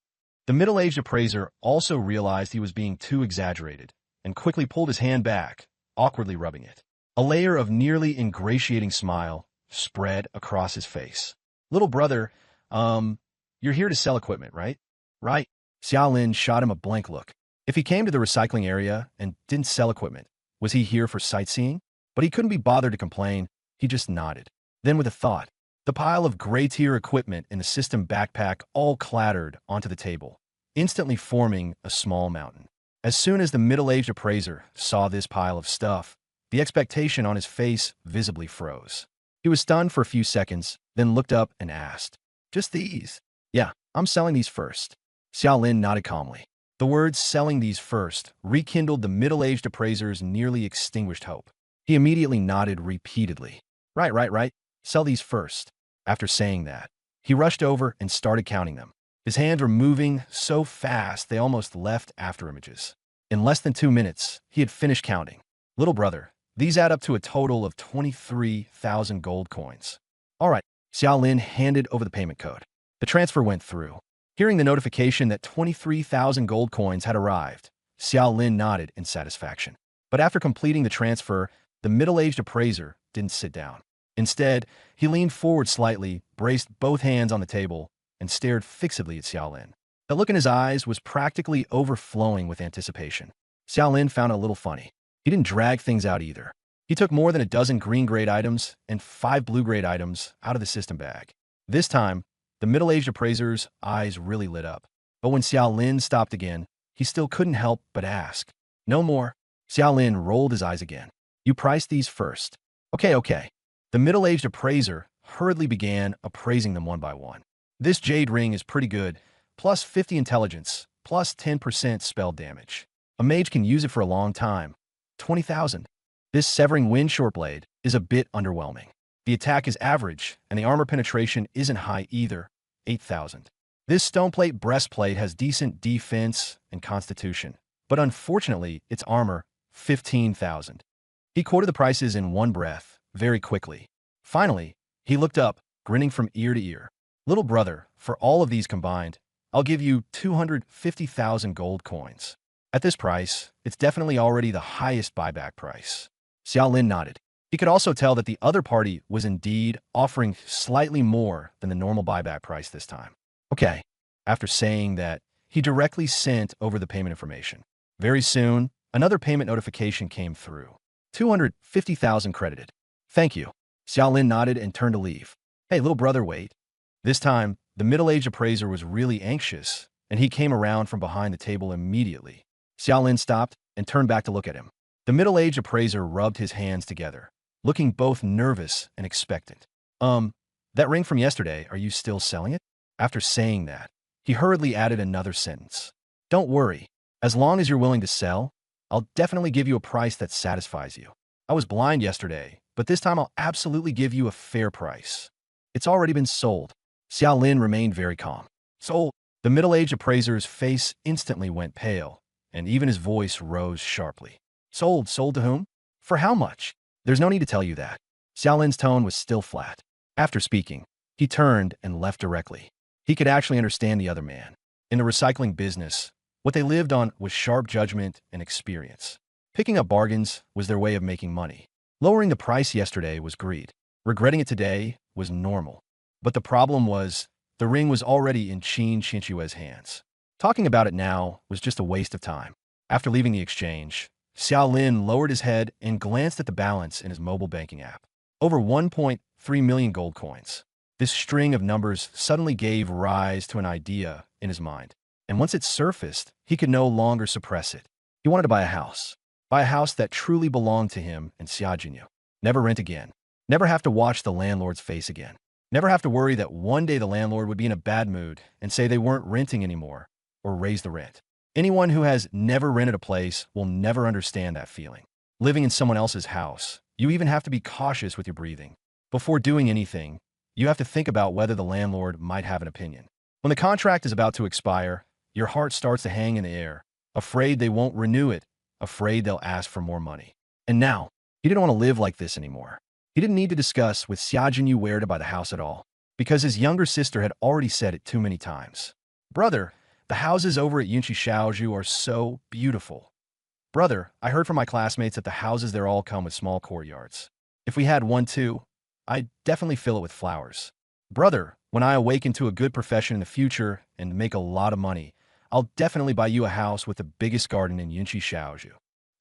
The middle-aged appraiser also realized he was being too exaggerated, and quickly pulled his hand back, awkwardly rubbing it. A layer of nearly ingratiating smile spread across his face. "Little brother, you're here to sell equipment, right?" "Right." Xiaolin shot him a blank look. If he came to the recycling area and didn't sell equipment, was he here for sightseeing? But he couldn't be bothered to complain. He just nodded. Then with a thought, the pile of gray-tier equipment in the system backpack all clattered onto the table, instantly forming a small mountain. As soon as the middle-aged appraiser saw this pile of stuff, the expectation on his face visibly froze. He was stunned for a few seconds, then looked up and asked, "Just these?" "Yeah, I'm selling these first." Xiaolin nodded calmly. The words "selling these first" rekindled the middle-aged appraiser's nearly extinguished hope. He immediately nodded repeatedly. Right. Sell these first." After saying that, he rushed over and started counting them. His hands were moving so fast they almost left afterimages. In less than 2 minutes, he had finished counting. "Little brother, these add up to a total of 23,000 gold coins." "All right." Xiaolin handed over the payment code. The transfer went through. Hearing the notification that 23,000 gold coins had arrived, Xiaolin nodded in satisfaction. But after completing the transfer, the middle-aged appraiser didn't sit down. Instead, he leaned forward slightly, braced both hands on the table, and stared fixedly at Xiaolin. The look in his eyes was practically overflowing with anticipation. Xiaolin found it a little funny. He didn't drag things out either. He took more than a dozen green-grade items and 5 blue-grade items out of the system bag. This time, the middle-aged appraiser's eyes really lit up. But when Xiaolin stopped again, he still couldn't help but ask, "No more?" Xiaolin rolled his eyes again. "You priced these first." Okay. The middle-aged appraiser hurriedly began appraising them one by one. "This jade ring is pretty good, plus 50 intelligence, plus 10% spell damage. A mage can use it for a long time. 20,000. This severing wind short blade is a bit underwhelming. The attack is average, and the armor penetration isn't high either. 8,000. This stoneplate breastplate has decent defense and constitution, but unfortunately, its armor, 15,000. He quoted the prices in one breath, very quickly. Finally, he looked up, grinning from ear to ear. "Little brother, for all of these combined, I'll give you 250,000 gold coins. At this price, it's definitely already the highest buyback price." Xiaolin nodded. He could also tell that the other party was indeed offering slightly more than the normal buyback price this time. Okay. After saying that, he directly sent over the payment information. Very soon, another payment notification came through. 250,000 credited. "Thank you." Xiaolin nodded and turned to leave. "Hey, little brother, wait." This time, the middle-aged appraiser was really anxious, and he came around from behind the table immediately. Xiaolin stopped and turned back to look at him. The middle-aged appraiser rubbed his hands together, looking both nervous and expectant. That ring from yesterday, are you still selling it?" After saying that, he hurriedly added another sentence. "Don't worry. As long as you're willing to sell, I'll definitely give you a price that satisfies you. I was blind yesterday, but this time I'll absolutely give you a fair price." "It's already been sold." Xiaolin remained very calm. "Sold." The middle-aged appraiser's face instantly went pale, and even his voice rose sharply. "Sold? Sold to whom? For how much?" "There's no need to tell you that." Xiaolin's tone was still flat. After speaking, he turned and left directly. He could actually understand the other man. In the recycling business, what they lived on was sharp judgment and experience. Picking up bargains was their way of making money. Lowering the price yesterday was greed. Regretting it today was normal. But the problem was, the ring was already in Qin Xinchue's hands. Talking about it now was just a waste of time. After leaving the exchange, Xiaolin lowered his head and glanced at the balance in his mobile banking app. Over 1.3 million gold coins. This string of numbers suddenly gave rise to an idea in his mind. And once it surfaced, he could no longer suppress it. He wanted to buy a house. Buy a house that truly belonged to him and Xia Jinyu. Never rent again. Never have to watch the landlord's face again. Never have to worry that one day the landlord would be in a bad mood and say they weren't renting anymore or raise the rent. Anyone who has never rented a place will never understand that feeling. Living in someone else's house, you even have to be cautious with your breathing. Before doing anything, you have to think about whether the landlord might have an opinion. When the contract is about to expire, your heart starts to hang in the air, afraid they won't renew it, afraid they'll ask for more money. And now, he didn't want to live like this anymore. He didn't need to discuss with Xia Jinyu where to buy the house at all, because his younger sister had already said it too many times. Brother, the houses over at Yunqi Shaoju are so beautiful. Brother, I heard from my classmates that the houses there all come with small courtyards. If we had one too, I'd definitely fill it with flowers. Brother, when I awaken to a good profession in the future and make a lot of money, I'll definitely buy you a house with the biggest garden in Yunqi Shaoju.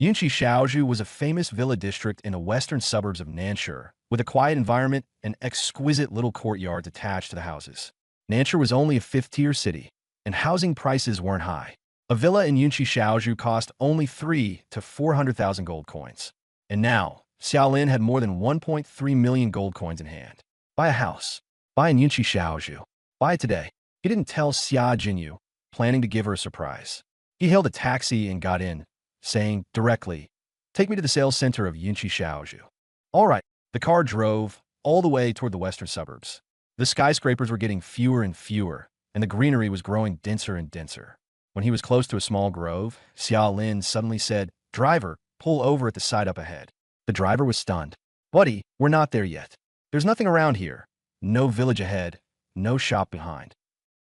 Yunqi Shaoju was a famous villa district in the western suburbs of Nanshur, with a quiet environment and exquisite little courtyards attached to the houses. Nanshur was only a fifth-tier city, and housing prices weren't high. A villa in Yunqi Shaoju cost only 3 to 400,000 gold coins. And now, Xiaolin had more than 1.3 million gold coins in hand. Buy a house. Buy in Yunqi Shaoju. Buy it today. He didn't tell Xia Jinyu, planning to give her a surprise. He hailed a taxi and got in, saying directly, "Take me to the sales center of Yunqi Shaoju." All right, the car drove all the way toward the western suburbs. The skyscrapers were getting fewer and fewer, and the greenery was growing denser and denser. When he was close to a small grove, Xiaolin suddenly said, "Driver, pull over at the side up ahead." The driver was stunned. "Buddy, we're not there yet. There's nothing around here. No village ahead, no shop behind."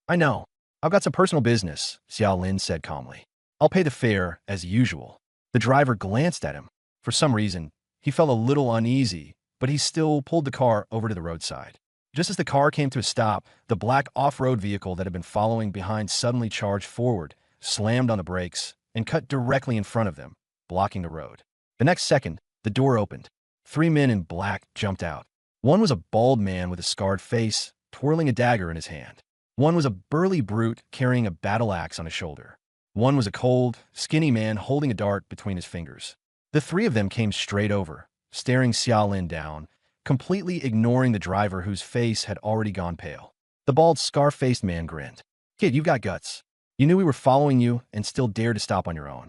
"I know. I've got some personal business," Xiaolin said calmly. "I'll pay the fare as usual." The driver glanced at him. For some reason, he felt a little uneasy, but he still pulled the car over to the roadside. Just as the car came to a stop, the black off-road vehicle that had been following behind suddenly charged forward, slammed on the brakes, and cut directly in front of them, blocking the road. The next second, the door opened. 3 men in black jumped out. One was a bald man with a scarred face, twirling a dagger in his hand. One was a burly brute carrying a battle axe on his shoulder. One was a cold, skinny man holding a dart between his fingers. The 3 of them came straight over, staring Xiaolin down, completely ignoring the driver whose face had already gone pale. The bald, scar-faced man grinned. "Kid, you've got guts. You knew we were following you and still dared to stop on your own."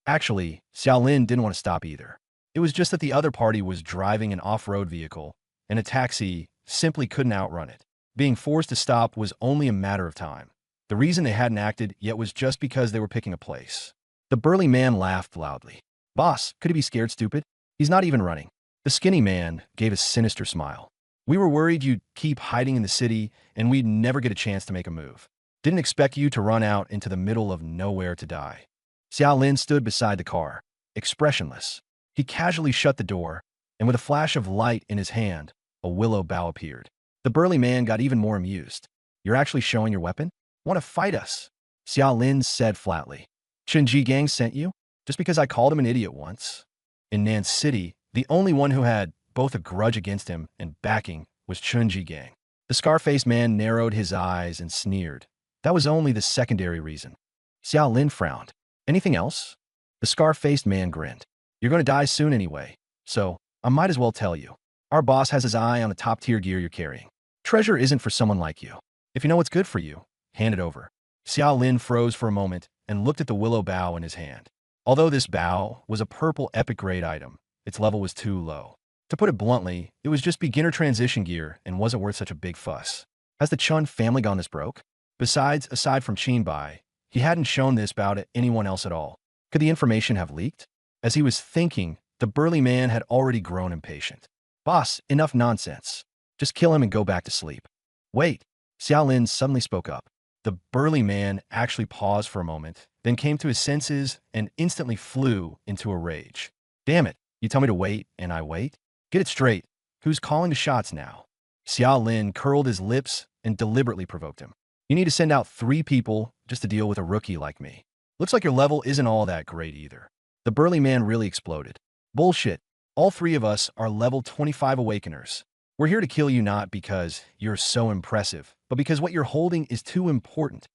Actually, Xiaolin didn't want to stop either. It was just that the other party was driving an off-road vehicle, and a taxi simply couldn't outrun it. Being forced to stop was only a matter of time. The reason they hadn't acted yet was just because they were picking a place. The burly man laughed loudly. "Boss, could he be scared stupid? He's not even running." The skinny man gave a sinister smile. "We were worried you'd keep hiding in the city and we'd never get a chance to make a move. Didn't expect you to run out into the middle of nowhere to die." Xiaolin stood beside the car, expressionless. He casually shut the door, and with a flash of light in his hand, a willow bough appeared. The burly man got even more amused. "You're actually showing your weapon? Want to fight us?" Xiaolin said flatly. "Chunji Gang sent you? Just because I called him an idiot once?" In Nan City, the only one who had both a grudge against him and backing was Chunji Gang. The scar-faced man narrowed his eyes and sneered. That was only the secondary reason. Xiaolin frowned. "Anything else?" The scar-faced man grinned. "You're going to die soon anyway, so I might as well tell you. Our boss has his eye on the top-tier gear you're carrying. Treasure isn't for someone like you. If you know what's good for you, hand it over." Xiaolin froze for a moment and looked at the willow bough in his hand. Although this bough was a purple epic-grade item, its level was too low. To put it bluntly, it was just beginner transition gear and wasn't worth such a big fuss. Has the Chun family gone this broke? Besides, aside from Qinbai, he hadn't shown this bough to anyone else at all. Could the information have leaked? As he was thinking, the burly man had already grown impatient. "Boss, enough nonsense. Just kill him and go back to sleep." "Wait." Xiaolin suddenly spoke up. The burly man actually paused for a moment, then came to his senses and instantly flew into a rage. "Damn it, you tell me to wait, and I wait? Get it straight. Who's calling the shots now?" Xiaolin curled his lips and deliberately provoked him. "You need to send out 3 people just to deal with a rookie like me. Looks like your level isn't all that great either." The burly man really exploded. "Bullshit. All 3 of us are level 25 awakeners. We're here to kill you not because you're so impressive, but because what you're holding is too important."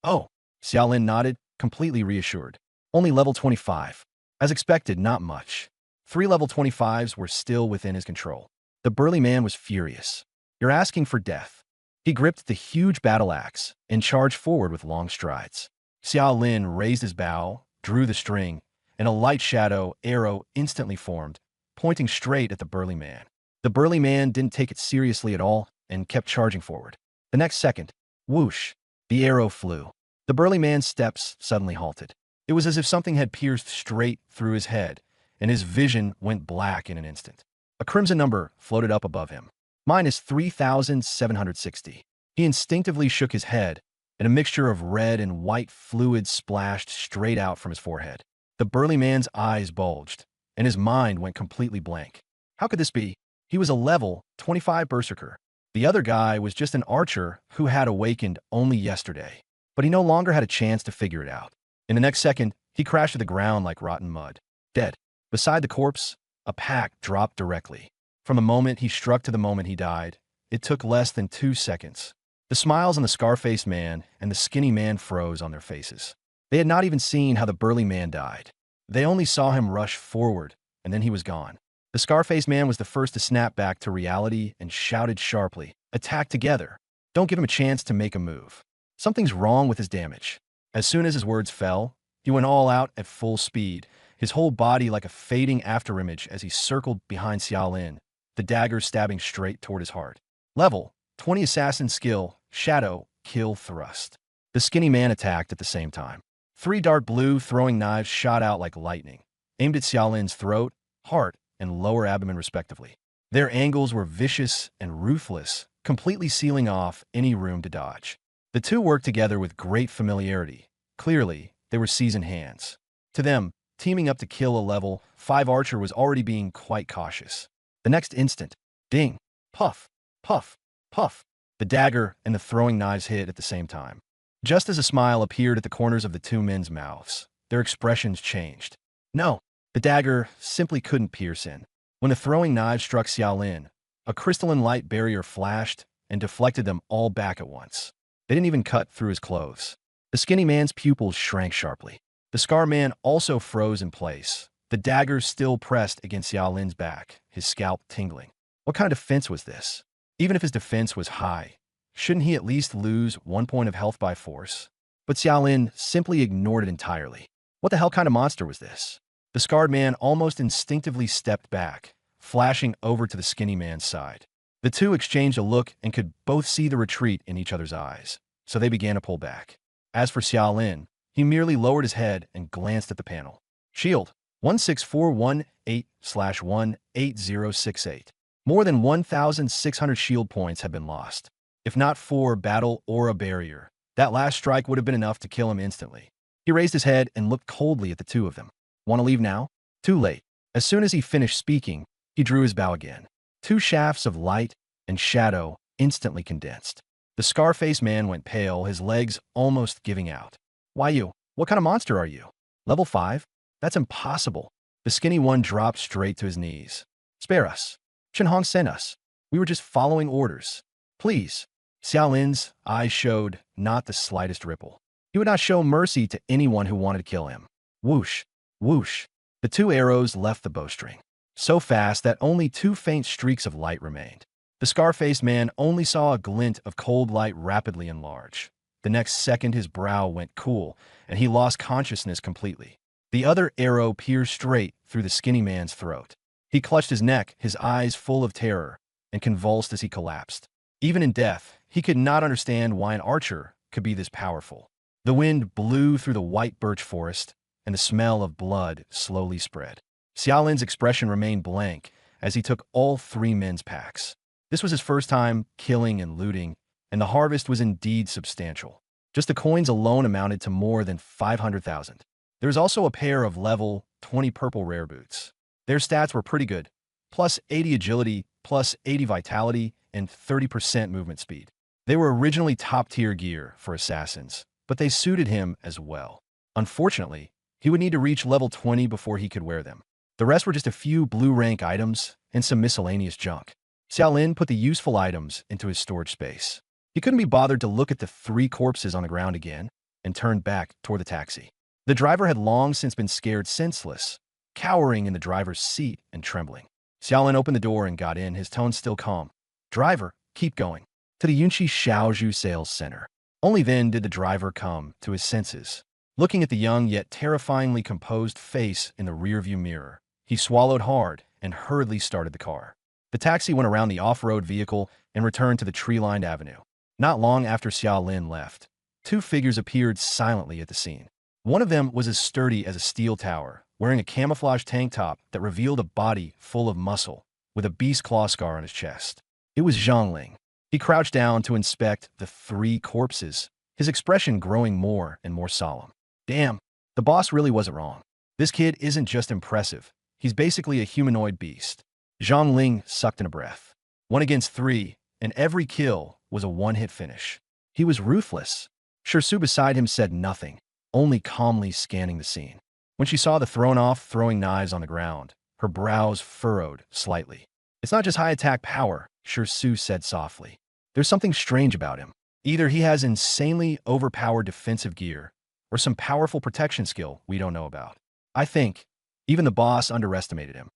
"Oh." Xiaolin nodded, completely reassured. "Only level 25. As expected, not much." 3 level 25s were still within his control. The burly man was furious. You're asking for death. He gripped the huge battle axe and charged forward with long strides. Xiao Lin raised his bow, drew the string, and a light shadow arrow instantly formed, pointing straight at the burly man. The burly man didn't take it seriously at all and kept charging forward. The next second, whoosh, the arrow flew. The burly man's steps suddenly halted. It was as if something had pierced straight through his head, and his vision went black in an instant. A crimson number floated up above him. Minus 3,760. He instinctively shook his head, and a mixture of red and white fluid splashed straight out from his forehead. The burly man's eyes bulged, and his mind went completely blank. How could this be? He was a level 25 berserker. The other guy was just an archer who had awakened only yesterday, but he no longer had a chance to figure it out. In the next second, he crashed to the ground like rotten mud, dead. Beside the corpse, a pack dropped directly. From the moment he struck to the moment he died, it took less than 2 seconds. The smiles on the scar-faced man and the skinny man froze on their faces. They had not even seen how the burly man died. They only saw him rush forward, and then he was gone. The scar-faced man was the first to snap back to reality and shouted sharply, "Attack together! Don't give him a chance to make a move. Something's wrong with his damage." As soon as his words fell, he went all out at full speed, his whole body like a fading afterimage as he circled behind Xiao Lin, the dagger stabbing straight toward his heart. Level 20 assassin skill, shadow, kill thrust. The skinny man attacked at the same time. 3 dark blue throwing knives shot out like lightning, aimed at Xiao Lin's throat, heart, and lower abdomen respectively. Their angles were vicious and ruthless, completely sealing off any room to dodge. The two worked together with great familiarity. Clearly, they were seasoned hands. To them, teaming up to kill a level 5 archer was already being quite cautious. The next instant, ding, puff, puff, puff. The dagger and the throwing knives hit at the same time. Just as a smile appeared at the corners of the two men's mouths, their expressions changed. No, the dagger simply couldn't pierce in. When the throwing knives struck Xiao Lin, a crystalline light barrier flashed and deflected them all back at once. They didn't even cut through his clothes. The skinny man's pupils shrank sharply. The scar man also froze in place, the dagger still pressed against Xiao Lin's back, his scalp tingling. What kind of defense was this? Even if his defense was high, shouldn't he at least lose 1 point of health by force? But Xiao Lin simply ignored it entirely. What the hell kind of monster was this? The scarred man almost instinctively stepped back, flashing over to the skinny man's side. The two exchanged a look and could both see the retreat in each other's eyes, so they began to pull back. As for Xiao Lin, he merely lowered his head and glanced at the panel. Shield 16418/18068. More than 1,600 shield points had been lost. If not for battle or a barrier, that last strike would have been enough to kill him instantly. He raised his head and looked coldly at the two of them. Want to leave now? Too late. As soon as he finished speaking, he drew his bow again. 2 shafts of light and shadow instantly condensed. The scar-faced man went pale, his legs almost giving out. Why you? What kind of monster are you? Level 5? That's impossible. The skinny one dropped straight to his knees. Spare us. Shenhong sent us. We were just following orders. Please. Xiao Lin's eyes showed not the slightest ripple. He would not show mercy to anyone who wanted to kill him. Whoosh, whoosh. The 2 arrows left the bowstring, so fast that only 2 faint streaks of light remained. The scar-faced man only saw a glint of cold light rapidly enlarge. The next second his brow went cool, and he lost consciousness completely. The other arrow pierced straight through the skinny man's throat. He clutched his neck, his eyes full of terror, and convulsed as he collapsed. Even in death, he could not understand why an archer could be this powerful. The wind blew through the white birch forest, and the smell of blood slowly spread. Xiao Lin's expression remained blank as he took all 3 men's packs. This was his first time killing and looting, and the harvest was indeed substantial. Just the coins alone amounted to more than 500,000. There was also a pair of level 20 purple rare boots. Their stats were pretty good, plus 80 agility, plus 80 vitality, and 30% movement speed. They were originally top-tier gear for assassins, but they suited him as well. Unfortunately, he would need to reach level 20 before he could wear them. The rest were just a few blue-rank items and some miscellaneous junk. Xiao Lin put the useful items into his storage space. He couldn't be bothered to look at the 3 corpses on the ground again and turned back toward the taxi. The driver had long since been scared senseless, cowering in the driver's seat and trembling. Xiao Lin opened the door and got in, his tone still calm. Driver, Keep going. To the Yunqi Xiaozhu Sales Center. Only then did the driver come to his senses. Looking at the young yet terrifyingly composed face in the rearview mirror, he swallowed hard and hurriedly started the car. The taxi went around the off-road vehicle and returned to the tree-lined avenue. Not long after Xiao Lin left, two figures appeared silently at the scene. One of them was as sturdy as a steel tower, wearing a camouflage tank top that revealed a body full of muscle, with a beast claw scar on his chest. It was Zhang Ling. He crouched down to inspect the three corpses, his expression growing more and more solemn. Damn, the boss really wasn't wrong. This kid isn't just impressive, he's basically a humanoid beast. Zhang Ling sucked in a breath. 1 against 3, and every kill was a one-hit finish. He was ruthless. Shirsu beside him said nothing, only calmly scanning the scene. When she saw the thrown-off throwing knives on the ground, her brows furrowed slightly. It's not just high-attack power, Shirsu said softly. There's something strange about him. Either he has insanely overpowered defensive gear, or some powerful protection skill we don't know about. I think even the boss underestimated him.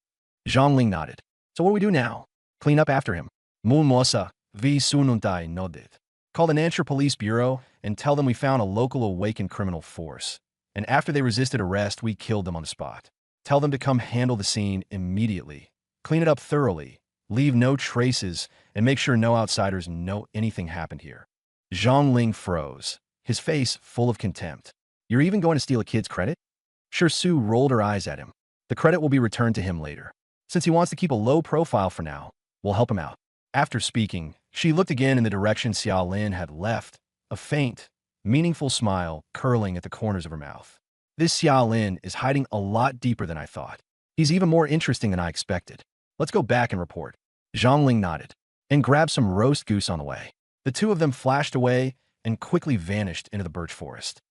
Zhang Ling nodded. So what do we do now? Clean up after him. Mosa, vi sununtai nodded. Call the Nanchur Police Bureau and tell them we found a local awakened criminal force. And after they resisted arrest, we killed them on the spot. Tell them to come handle the scene immediately. Clean it up thoroughly. Leave no traces and make sure no outsiders know anything happened here. Zhang Ling froze, his face full of contempt. You're even going to steal a kid's credit? Shirsu rolled her eyes at him. The credit will be returned to him later. Since he wants to keep a low profile for now, we'll help him out. After speaking, she looked again in the direction Xiao Lin had left, a faint, meaningful smile curling at the corners of her mouth. This Xiao Lin is hiding a lot deeper than I thought. He's even more interesting than I expected. Let's go back and report. Zhang Ling nodded and grabbed some roast goose on the way. The two of them flashed away and quickly vanished into the birch forest.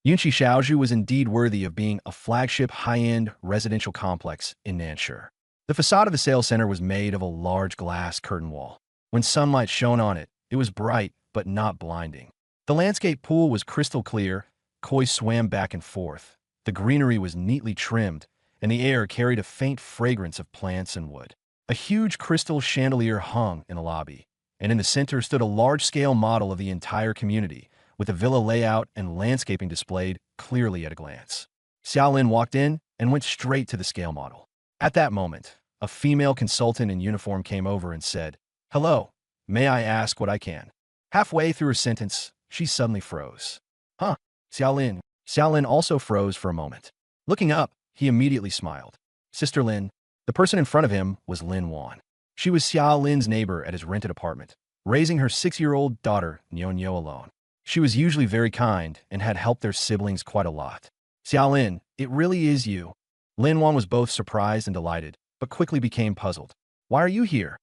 Yunqi Xiaozhu was indeed worthy of being a flagship high-end residential complex in Nanchur. The facade of the sales center was made of a large glass curtain wall. When sunlight shone on it, it was bright but not blinding. The landscape pool was crystal clear, koi swam back and forth. The greenery was neatly trimmed, and the air carried a faint fragrance of plants and wood. A huge crystal chandelier hung in the lobby, and in the center stood a large-scale model of the entire community, with the villa layout and landscaping displayed clearly at a glance. Xiao Lin walked in and went straight to the scale model. At that moment, a female consultant in uniform came over and said, "Hello, may I ask what I can?" Halfway through her sentence, she suddenly froze. Huh, Xiao Lin. Xiao Lin also froze for a moment. Looking up, he immediately smiled. Sister Lin. The person in front of him was Lin Wan. She was Xiao Lin's neighbor at his rented apartment, raising her 6-year-old daughter, Nyo alone. She was usually very kind and had helped their siblings quite a lot. Xiao Lin, it really is you. Lin Wan was both surprised and delighted, but quickly became puzzled. Why are you here?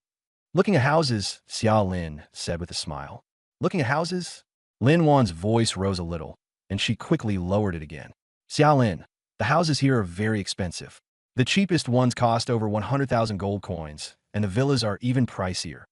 Looking at houses, Xiao Lin said with a smile. Looking at houses? Lin Wan's voice rose a little, and she quickly lowered it again. Xiao Lin, the houses here are very expensive. The cheapest ones cost over 100,000 gold coins, and the villas are even pricier.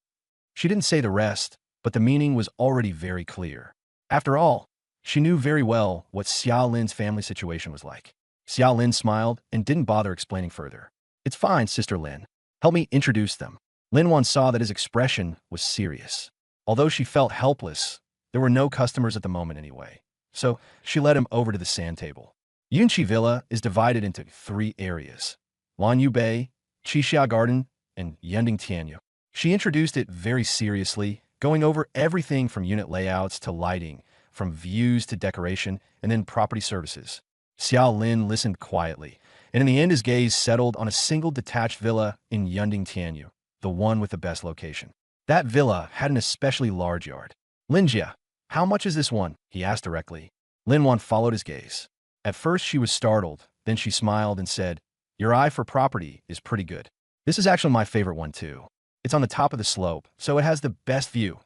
She didn't say the rest, but the meaning was already very clear. After all, she knew very well what Xiao Lin's family situation was like. Xiao Lin smiled and didn't bother explaining further. It's fine, Sister Lin. Help me introduce them. Lin Wan saw that his expression was serious. Although she felt helpless, there were no customers at the moment anyway, so she led him over to the sand table. Yunqi Villa is divided into 3 areas: Lanyu Bay, Qixia Garden, and Yending Tianyu. She introduced it very seriously, going over everything from unit layouts to lighting, from views to decoration, and then property services. Xiao Lin listened quietly, and in the end his gaze settled on a single detached villa in Yending Tianyu, the one with the best location. That villa had an especially large yard. Linjia, how much is this one? He asked directly. Lin Wan followed his gaze. At first she was startled, then she smiled and said, "Your eye for property is pretty good. This is actually my favorite one too. It's on the top of the slope, so it has the best view.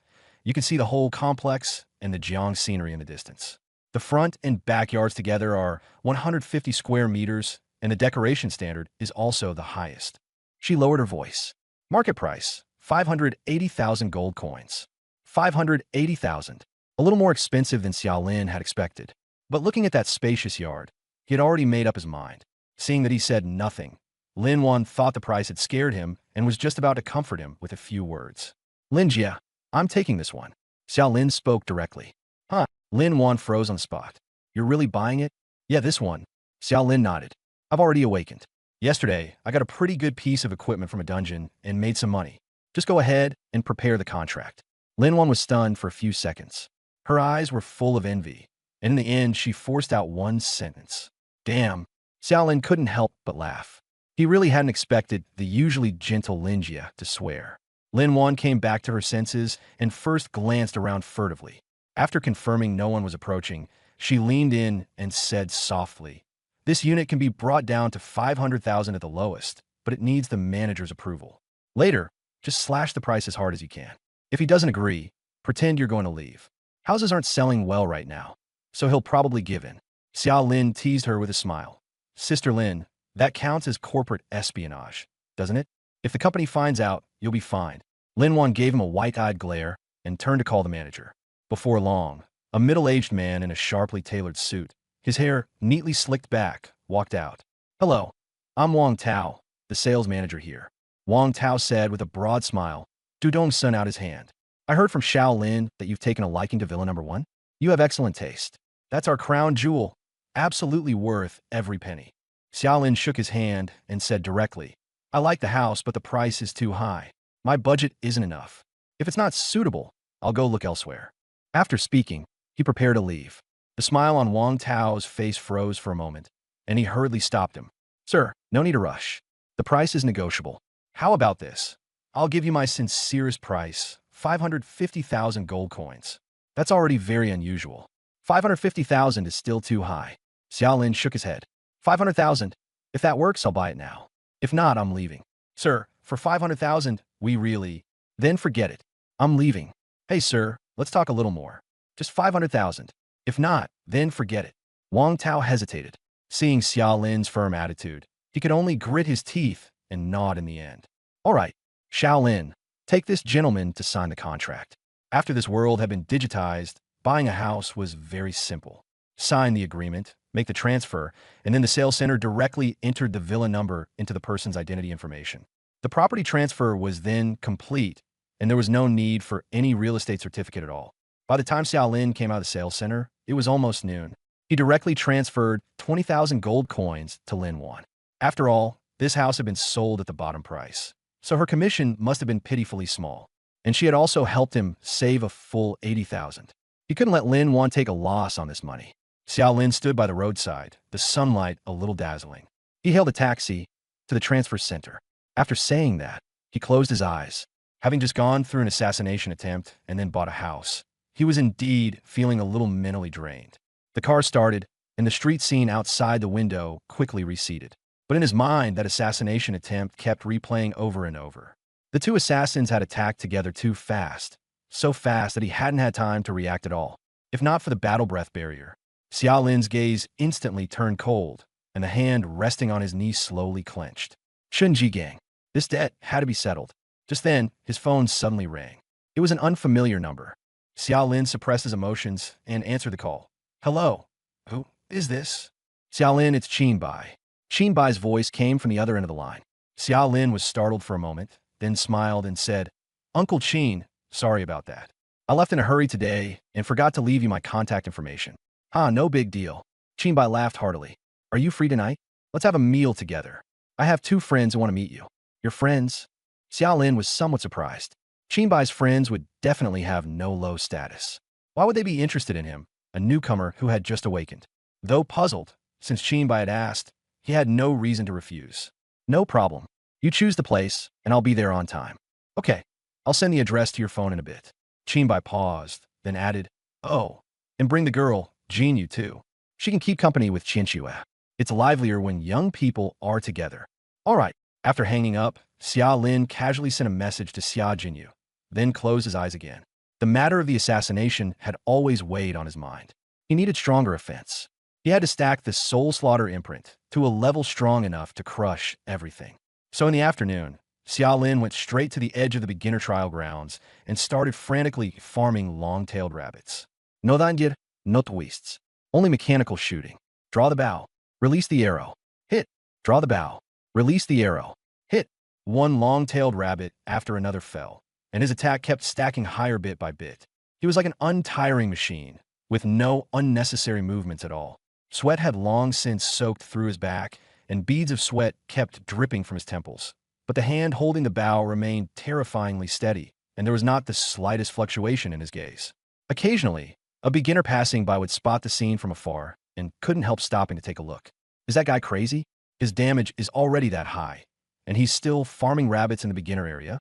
You can see the whole complex and the Jiang scenery in the distance. The front and backyards together are 150 square meters, and the decoration standard is also the highest." She lowered her voice. Market price, 580,000 gold coins. 580,000. A little more expensive than Xiao Lin had expected. But looking at that spacious yard, he had already made up his mind. Seeing that he said nothing, Lin Wan thought the price had scared him and was just about to comfort him with a few words. Linjia, I'm taking this one. Xiao Lin spoke directly. Huh? Lin Wan froze on the spot. You're really buying it? Yeah, this one. Xiao Lin nodded. I've already awakened. Yesterday, I got a pretty good piece of equipment from a dungeon and made some money. Just go ahead and prepare the contract. Lin Wan was stunned for a few seconds. Her eyes were full of envy, and in the end, she forced out one sentence. Damn. Xiao Lin couldn't help but laugh. He really hadn't expected the usually gentle Lin Jie to swear. Lin Wan came back to her senses and first glanced around furtively. After confirming no one was approaching, she leaned in and said softly, "This unit can be brought down to 500,000 at the lowest, but it needs the manager's approval. Later, just slash the price as hard as you can. If he doesn't agree, pretend you're going to leave. Houses aren't selling well right now, so he'll probably give in." Xiao Lin teased her with a smile. Sister Lin, that counts as corporate espionage, doesn't it? If the company finds out, you'll be fined. Lin Wan gave him a white-eyed glare and turned to call the manager. Before long, a middle-aged man in a sharply tailored suit, his hair neatly slicked back, walked out. "Hello, I'm Wang Tao, the sales manager here," Wang Tao said with a broad smile. Dudong sent out his hand. "I heard from Xiao Lin that you've taken a liking to Villa Number 1. You have excellent taste. That's our crown jewel. Absolutely worth every penny." Xiao Lin shook his hand and said directly, "I like the house, but the price is too high. My budget isn't enough. If it's not suitable, I'll go look elsewhere." After speaking, he prepared to leave. The smile on Wang Tao's face froze for a moment, and he hurriedly stopped him. "Sir, no need to rush. The price is negotiable. How about this? I'll give you my sincerest price, 550,000 gold coins. That's already very unusual. 550,000 is still too high." Xiao Lin shook his head. 500,000. If that works, I'll buy it now. If not, I'm leaving. "Sir, for 500,000, we really..." "Then forget it. I'm leaving." "Hey, sir, let's talk a little more. Just 500,000. If not, then forget it." Wang Tao hesitated. Seeing Xiao Lin's firm attitude, he could only grit his teeth and nod in the end. "All right, Xiao Lin, take this gentleman to sign the contract." After this world had been digitized, buying a house was very simple. Sign the agreement, make the transfer, and then the sales center directly entered the villa number into the person's identity information. The property transfer was then complete, and there was no need for any real estate certificate at all. By the time Xiao Lin came out of the sales center, it was almost noon. He directly transferred 20,000 gold coins to Lin Wan. After all, this house had been sold at the bottom price, so her commission must have been pitifully small, and she had also helped him save a full 80,000. He couldn't let Lin Wan take a loss on this money. Xiao Lin stood by the roadside, the sunlight a little dazzling. He hailed a taxi to the transfer center. After saying that, he closed his eyes. Having just gone through an assassination attempt and then bought a house, he was indeed feeling a little mentally drained. The car started, and the street scene outside the window quickly receded. But in his mind, that assassination attempt kept replaying over and over. The two assassins had attacked together too fast, so fast that he hadn't had time to react at all. If not for the battle breath barrier, Xiao Lin's gaze instantly turned cold, and the hand resting on his knee slowly clenched. Shunji Gang. This debt had to be settled. Just then, his phone suddenly rang. It was an unfamiliar number. Xiao Lin suppressed his emotions and answered the call. "Hello. Who is this?" "Xiao Lin, it's Qin Bai." Qin Bai's voice came from the other end of the line. Xiao Lin was startled for a moment, then smiled and said, "Uncle Qin, sorry about that. I left in a hurry today and forgot to leave you my contact information." "Ah, no big deal." Qin Bai laughed heartily. "Are you free tonight? Let's have a meal together. I have 2 friends who want to meet you." "Your friends?" Xiao Lin was somewhat surprised. Qin Bai's friends would definitely have no low status. Why would they be interested in him, a newcomer who had just awakened? Though puzzled, since Qin Bai had asked, he had no reason to refuse. "No problem. You choose the place, and I'll be there on time." "Okay, I'll send the address to your phone in a bit." Qin Bai paused, then added, "Oh, and bring the girl, Jinyu, too. She can keep company with Qianxue. It's livelier when young people are together." "All right." After hanging up, Xiao Lin casually sent a message to Xia Jinyu, then closed his eyes again. The matter of the assassination had always weighed on his mind. He needed stronger offense. He had to stack the soul slaughter imprint to a level strong enough to crush everything. So in the afternoon, Xiao Lin went straight to the edge of the beginner trial grounds and started frantically farming long-tailed rabbits. No danger, no twists. Only mechanical shooting. Draw the bow. Release the arrow. Hit. Draw the bow. Release the arrow. Hit. One long-tailed rabbit after another fell, and his attack kept stacking higher bit by bit. He was like an untiring machine, with no unnecessary movements at all. Sweat had long since soaked through his back, and beads of sweat kept dripping from his temples. But the hand holding the bow remained terrifyingly steady, and there was not the slightest fluctuation in his gaze. Occasionally, a beginner passing by would spot the scene from afar and couldn't help stopping to take a look. Is that guy crazy? His damage is already that high, and he's still farming rabbits in the beginner area?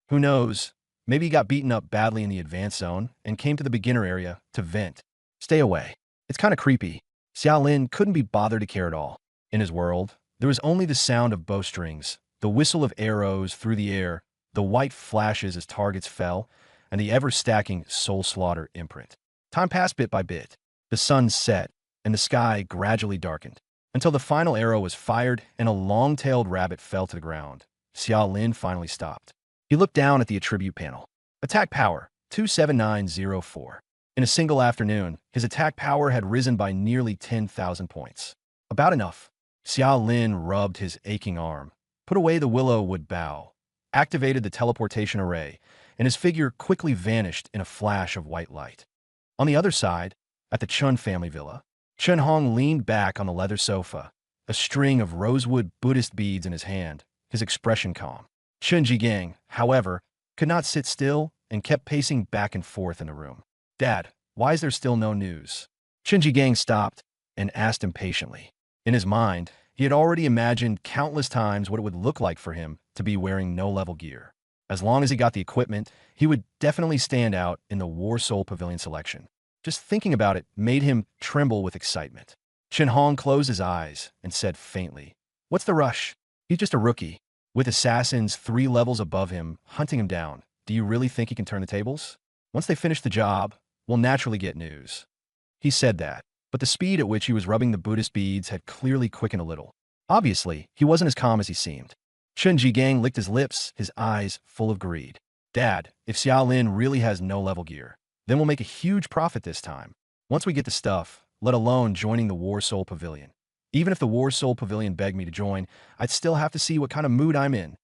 Who knows? Maybe he got beaten up badly in the advanced zone and came to the beginner area to vent. Stay away. It's kind of creepy. Xiaolin couldn't be bothered to care at all. In his world, there was only the sound of bowstrings, the whistle of arrows through the air, the white flashes as targets fell, and the ever-stacking soul slaughter imprint. Time passed bit by bit. The sun set, and the sky gradually darkened, until the final arrow was fired and a long-tailed rabbit fell to the ground. Xiaolin finally stopped. He looked down at the attribute panel. Attack power, 27904. In a single afternoon, his attack power had risen by nearly 10,000 points. About enough. Xiaolin rubbed his aching arm, put away the willow wood bow, activated the teleportation array, and his figure quickly vanished in a flash of white light. On the other side, at the Chun family villa, Chen Hong leaned back on the leather sofa, a string of rosewood Buddhist beads in his hand, his expression calm. Chen Jigang, however, could not sit still and kept pacing back and forth in the room. Dad, why is there still no news? Chen Jigang stopped and asked impatiently. In his mind, he had already imagined countless times what it would look like for him to be wearing no-level gear. As long as he got the equipment, he would definitely stand out in the War Soul Pavilion selection. Just thinking about it made him tremble with excitement. Chen Hong closed his eyes and said faintly, "What's the rush? He's just a rookie. With assassins 3 levels above him, hunting him down, do you really think he can turn the tables? Once they finish the job, we'll naturally get news." He said that, but the speed at which he was rubbing the Buddhist beads had clearly quickened a little. Obviously, he wasn't as calm as he seemed. Chen Jigang licked his lips, his eyes full of greed. "Dad, if Xiaolin really has no level gear, then we'll make a huge profit this time. Once we get the stuff, let alone joining the War Soul Pavilion. Even if the War Soul Pavilion begged me to join, I'd still have to see what kind of mood I'm in."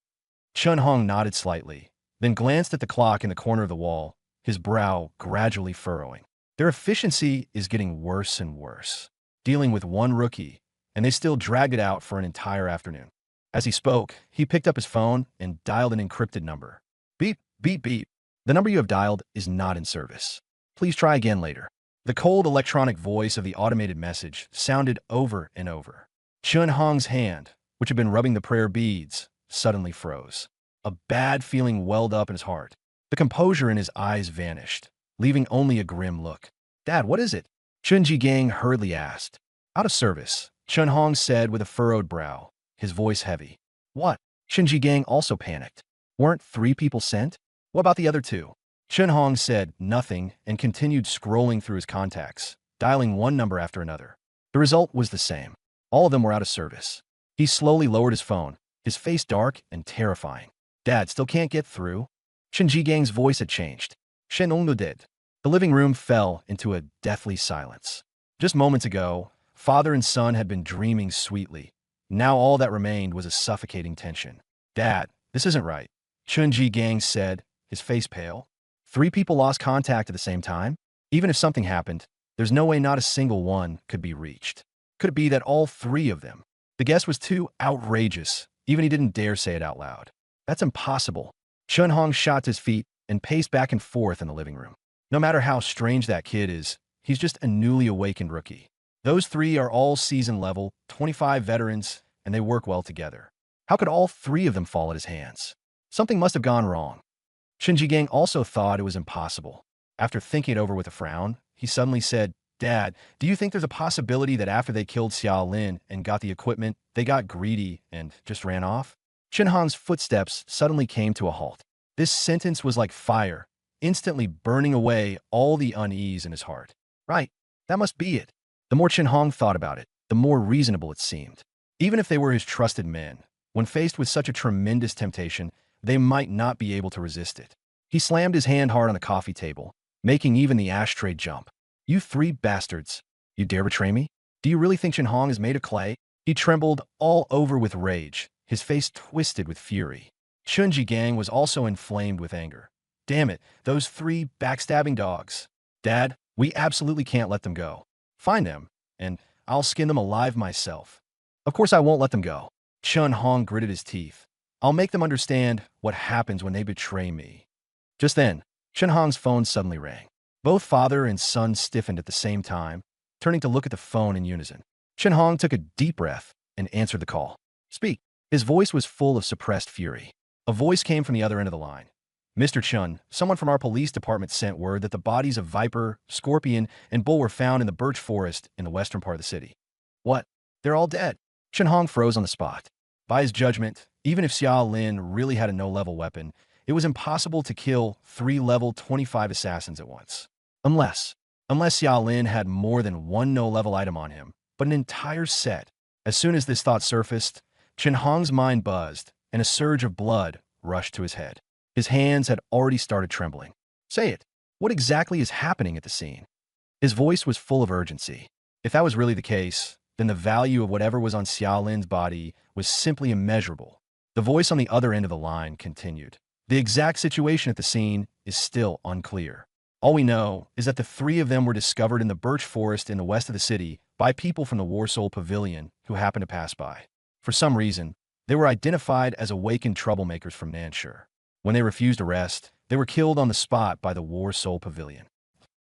Chen Hong nodded slightly, then glanced at the clock in the corner of the wall, his brow gradually furrowing. Their efficiency is getting worse and worse, dealing with one rookie, and they still dragged it out for an entire afternoon. As he spoke, he picked up his phone and dialed an encrypted number. "Beep, beep, beep. The number you have dialed is not in service. Please try again later." The cold electronic voice of the automated message sounded over and over. Chen Hong's hand, which had been rubbing the prayer beads, suddenly froze. A bad feeling welled up in his heart. The composure in his eyes vanished, leaving only a grim look. "Dad, what is it?" Chen Jigang hurriedly asked. "Out of service," Chen Hong said with a furrowed brow, his voice heavy. "What?" Chen Jigang also panicked. "Weren't 3 people sent? What about the other 2? Chen Hong said nothing and continued scrolling through his contacts, dialing one number after another. The result was the same. All of them were out of service. He slowly lowered his phone, his face dark and terrifying. "Dad, still can't get through?" Chen Jigang's voice had changed. "Shen Onglu did." The living room fell into a deathly silence. Just moments ago, father and son had been dreaming sweetly. Now all that remained was a suffocating tension. "Dad, this isn't right," Chen Jigang said, his face pale. 3 people lost contact at the same time? Even if something happened, there's no way not a single one could be reached. Could it be that all 3 of them? The guess was too outrageous. Even he didn't dare say it out loud. That's impossible. Chen Hong shot to his feet and paced back and forth in the living room. No matter how strange that kid is, he's just a newly awakened rookie. Those 3 are all season level, 25 veterans, and they work well together. How could all 3 of them fall at his hands? Something must have gone wrong. Chen Jigang also thought it was impossible. After thinking it over with a frown, he suddenly said, "Dad, do you think there's a possibility that after they killed Xiaolin and got the equipment, they got greedy and just ran off?" Chen Hong's footsteps suddenly came to a halt. This sentence was like fire, instantly burning away all the unease in his heart. Right, that must be it. The more Chen Hong thought about it, the more reasonable it seemed. Even if they were his trusted men, when faced with such a tremendous temptation, they might not be able to resist it. He slammed his hand hard on the coffee table, making even the ashtray jump. "You 3 bastards. You dare betray me? Do you really think Chen Hong is made of clay?" He trembled all over with rage, his face twisted with fury. Chen Jigang was also inflamed with anger. Damn it, those three backstabbing dogs. Dad, we absolutely can't let them go. Find them, and I'll skin them alive myself. Of course I won't let them go. Chun Hong gritted his teeth. I'll make them understand what happens when they betray me. Just then, Chun Hong's phone suddenly rang. Both father and son stiffened at the same time, turning to look at the phone in unison. Chun Hong took a deep breath and answered the call. Speak. His voice was full of suppressed fury. A voice came from the other end of the line. Mr. Chun, someone from our police department sent word that the bodies of Viper, Scorpion, and Bull were found in the birch forest in the western part of the city. What? They're all dead. Chun Hong froze on the spot. By his judgment, even if Xia Lin really had a no-level weapon, it was impossible to kill 3 level 25 assassins at once. Unless Xia Lin had more than one no-level item on him, but an entire set. As soon as this thought surfaced, Chun Hong's mind buzzed, and a surge of blood rushed to his head. His hands had already started trembling. Say it. What exactly is happening at the scene? His voice was full of urgency. If that was really the case, then the value of whatever was on Xia Lin's body was simply immeasurable. The voice on the other end of the line continued. The exact situation at the scene is still unclear. All we know is that the 3 of them were discovered in the birch forest in the west of the city by people from the Warsoul Pavilion who happened to pass by. For some reason, they were identified as awakened troublemakers from Nanshur. When they refused arrest, they were killed on the spot by the Warsoul Pavilion.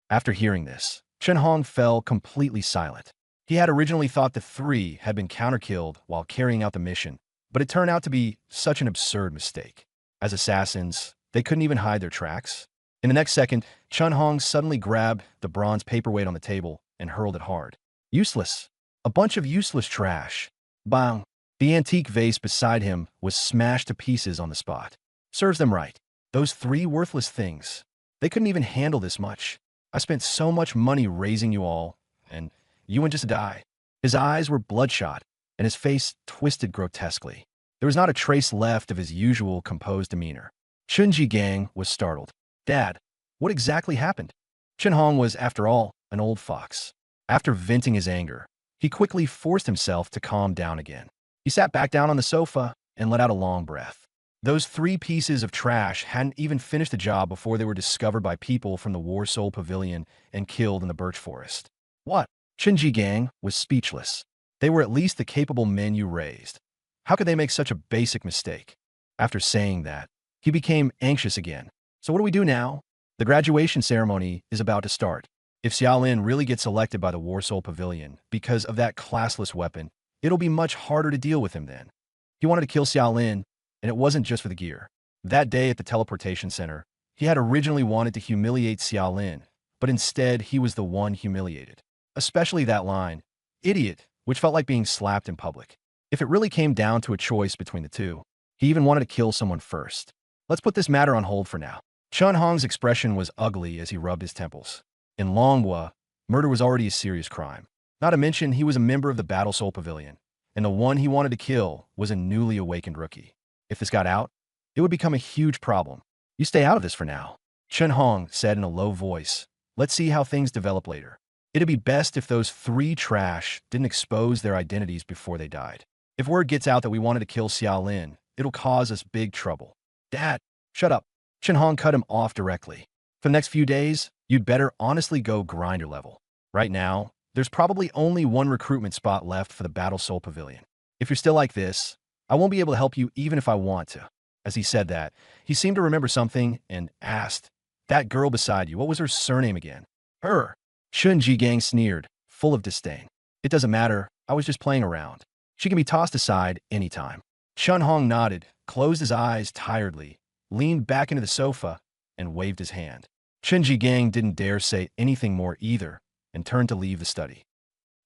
After hearing this, Chun Hong fell completely silent. He had originally thought the 3 had been counter-killed while carrying out the mission, but it turned out to be such an absurd mistake. As assassins, they couldn't even hide their tracks. In the next second, Chun Hong suddenly grabbed the bronze paperweight on the table and hurled it hard. Useless. A bunch of useless trash. Bang. The antique vase beside him was smashed to pieces on the spot. Serves them right. Those 3 worthless things. They couldn't even handle this much. I spent so much money raising you all, and you would just die. His eyes were bloodshot, and his face twisted grotesquely. There was not a trace left of his usual composed demeanor. Chun Jigang was startled. Dad, what exactly happened? Chun Hong was, after all, an old fox. After venting his anger, he quickly forced himself to calm down again. He sat back down on the sofa and let out a long breath. Those 3 pieces of trash hadn't even finished the job before they were discovered by people from the Warsoul Pavilion and killed in the birch forest. What? Chun Jigang was speechless. They were at least the capable men you raised. How could they make such a basic mistake? After saying that, he became anxious again. So what do we do now? The graduation ceremony is about to start. If Xia Lin really gets selected by the Warsoul Pavilion because of that classless weapon, it'll be much harder to deal with him then. He wanted to kill Xia Lin, and it wasn't just for the gear. That day at the teleportation center, he had originally wanted to humiliate Xia Lin, but instead he was the one humiliated. Especially that line, idiot, which felt like being slapped in public. If it really came down to a choice between the 2, he even wanted to kill someone first. Let's put this matter on hold for now. Chun Hong's expression was ugly as he rubbed his temples. In Longhua, murder was already a serious crime. Not to mention he was a member of the Battle Soul Pavilion, and the one he wanted to kill was a newly awakened rookie. If this got out, it would become a huge problem. You stay out of this for now, Chun Hong said in a low voice. Let's see how things develop later. It'd be best if those 3 trash didn't expose their identities before they died. If word gets out that we wanted to kill Xia Lin, it'll cause us big trouble. Dad, shut up. Chun Hong cut him off directly. For the next few days, you'd better honestly go grinder level. Right now, there's probably only 1 recruitment spot left for the Battle Soul Pavilion. If you're still like this, I won't be able to help you even if I want to. As he said that, he seemed to remember something and asked, that girl beside you, what was her surname again? Her. Chun Jigang sneered, full of disdain. It doesn't matter, I was just playing around. She can be tossed aside anytime. Chun Hong nodded, closed his eyes tiredly, leaned back into the sofa, and waved his hand. Chun Jigang didn't dare say anything more either, and turned to leave the study.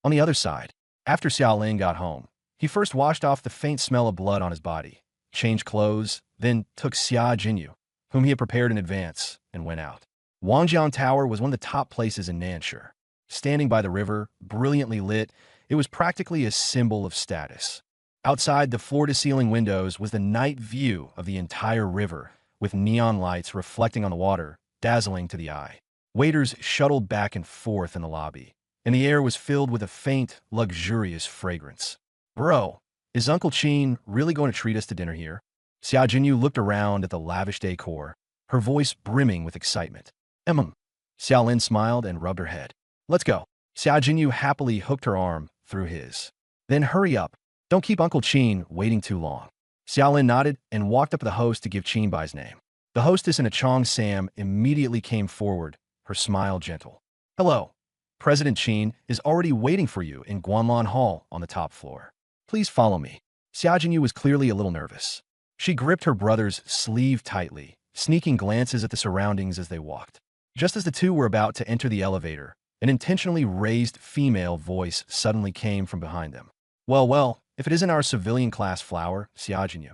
On the other side, after Xia Lin got home, he first washed off the faint smell of blood on his body, changed clothes, then took Xia Jinyu, whom he had prepared in advance, and went out. Wangjiang Tower was one of the top places in Nanshur. Standing by the river, brilliantly lit, it was practically a symbol of status. Outside the floor-to-ceiling windows was the night view of the entire river, with neon lights reflecting on the water, dazzling to the eye. Waiters shuttled back and forth in the lobby, and the air was filled with a faint, luxurious fragrance. Bro, is Uncle Chin really going to treat us to dinner here? Xia Jinyu looked around at the lavish decor, her voice brimming with excitement. Xiao Lin smiled and rubbed her head. Let's go. Xiao Jinyu happily hooked her arm through his. Then hurry up. Don't keep Uncle Qin waiting too long. Xiao Lin nodded and walked up to the host to give Qin Bai's name. The hostess in a Chong Sam immediately came forward, her smile gentle. Hello. President Qin is already waiting for you in Guanlan Hall on the top floor. Please follow me. Xiao Jinyu was clearly a little nervous. She gripped her brother's sleeve tightly, sneaking glances at the surroundings as they walked. Just as the two were about to enter the elevator, an intentionally raised female voice suddenly came from behind them. Well, if it isn't our civilian class flower, Xiao Jinyu.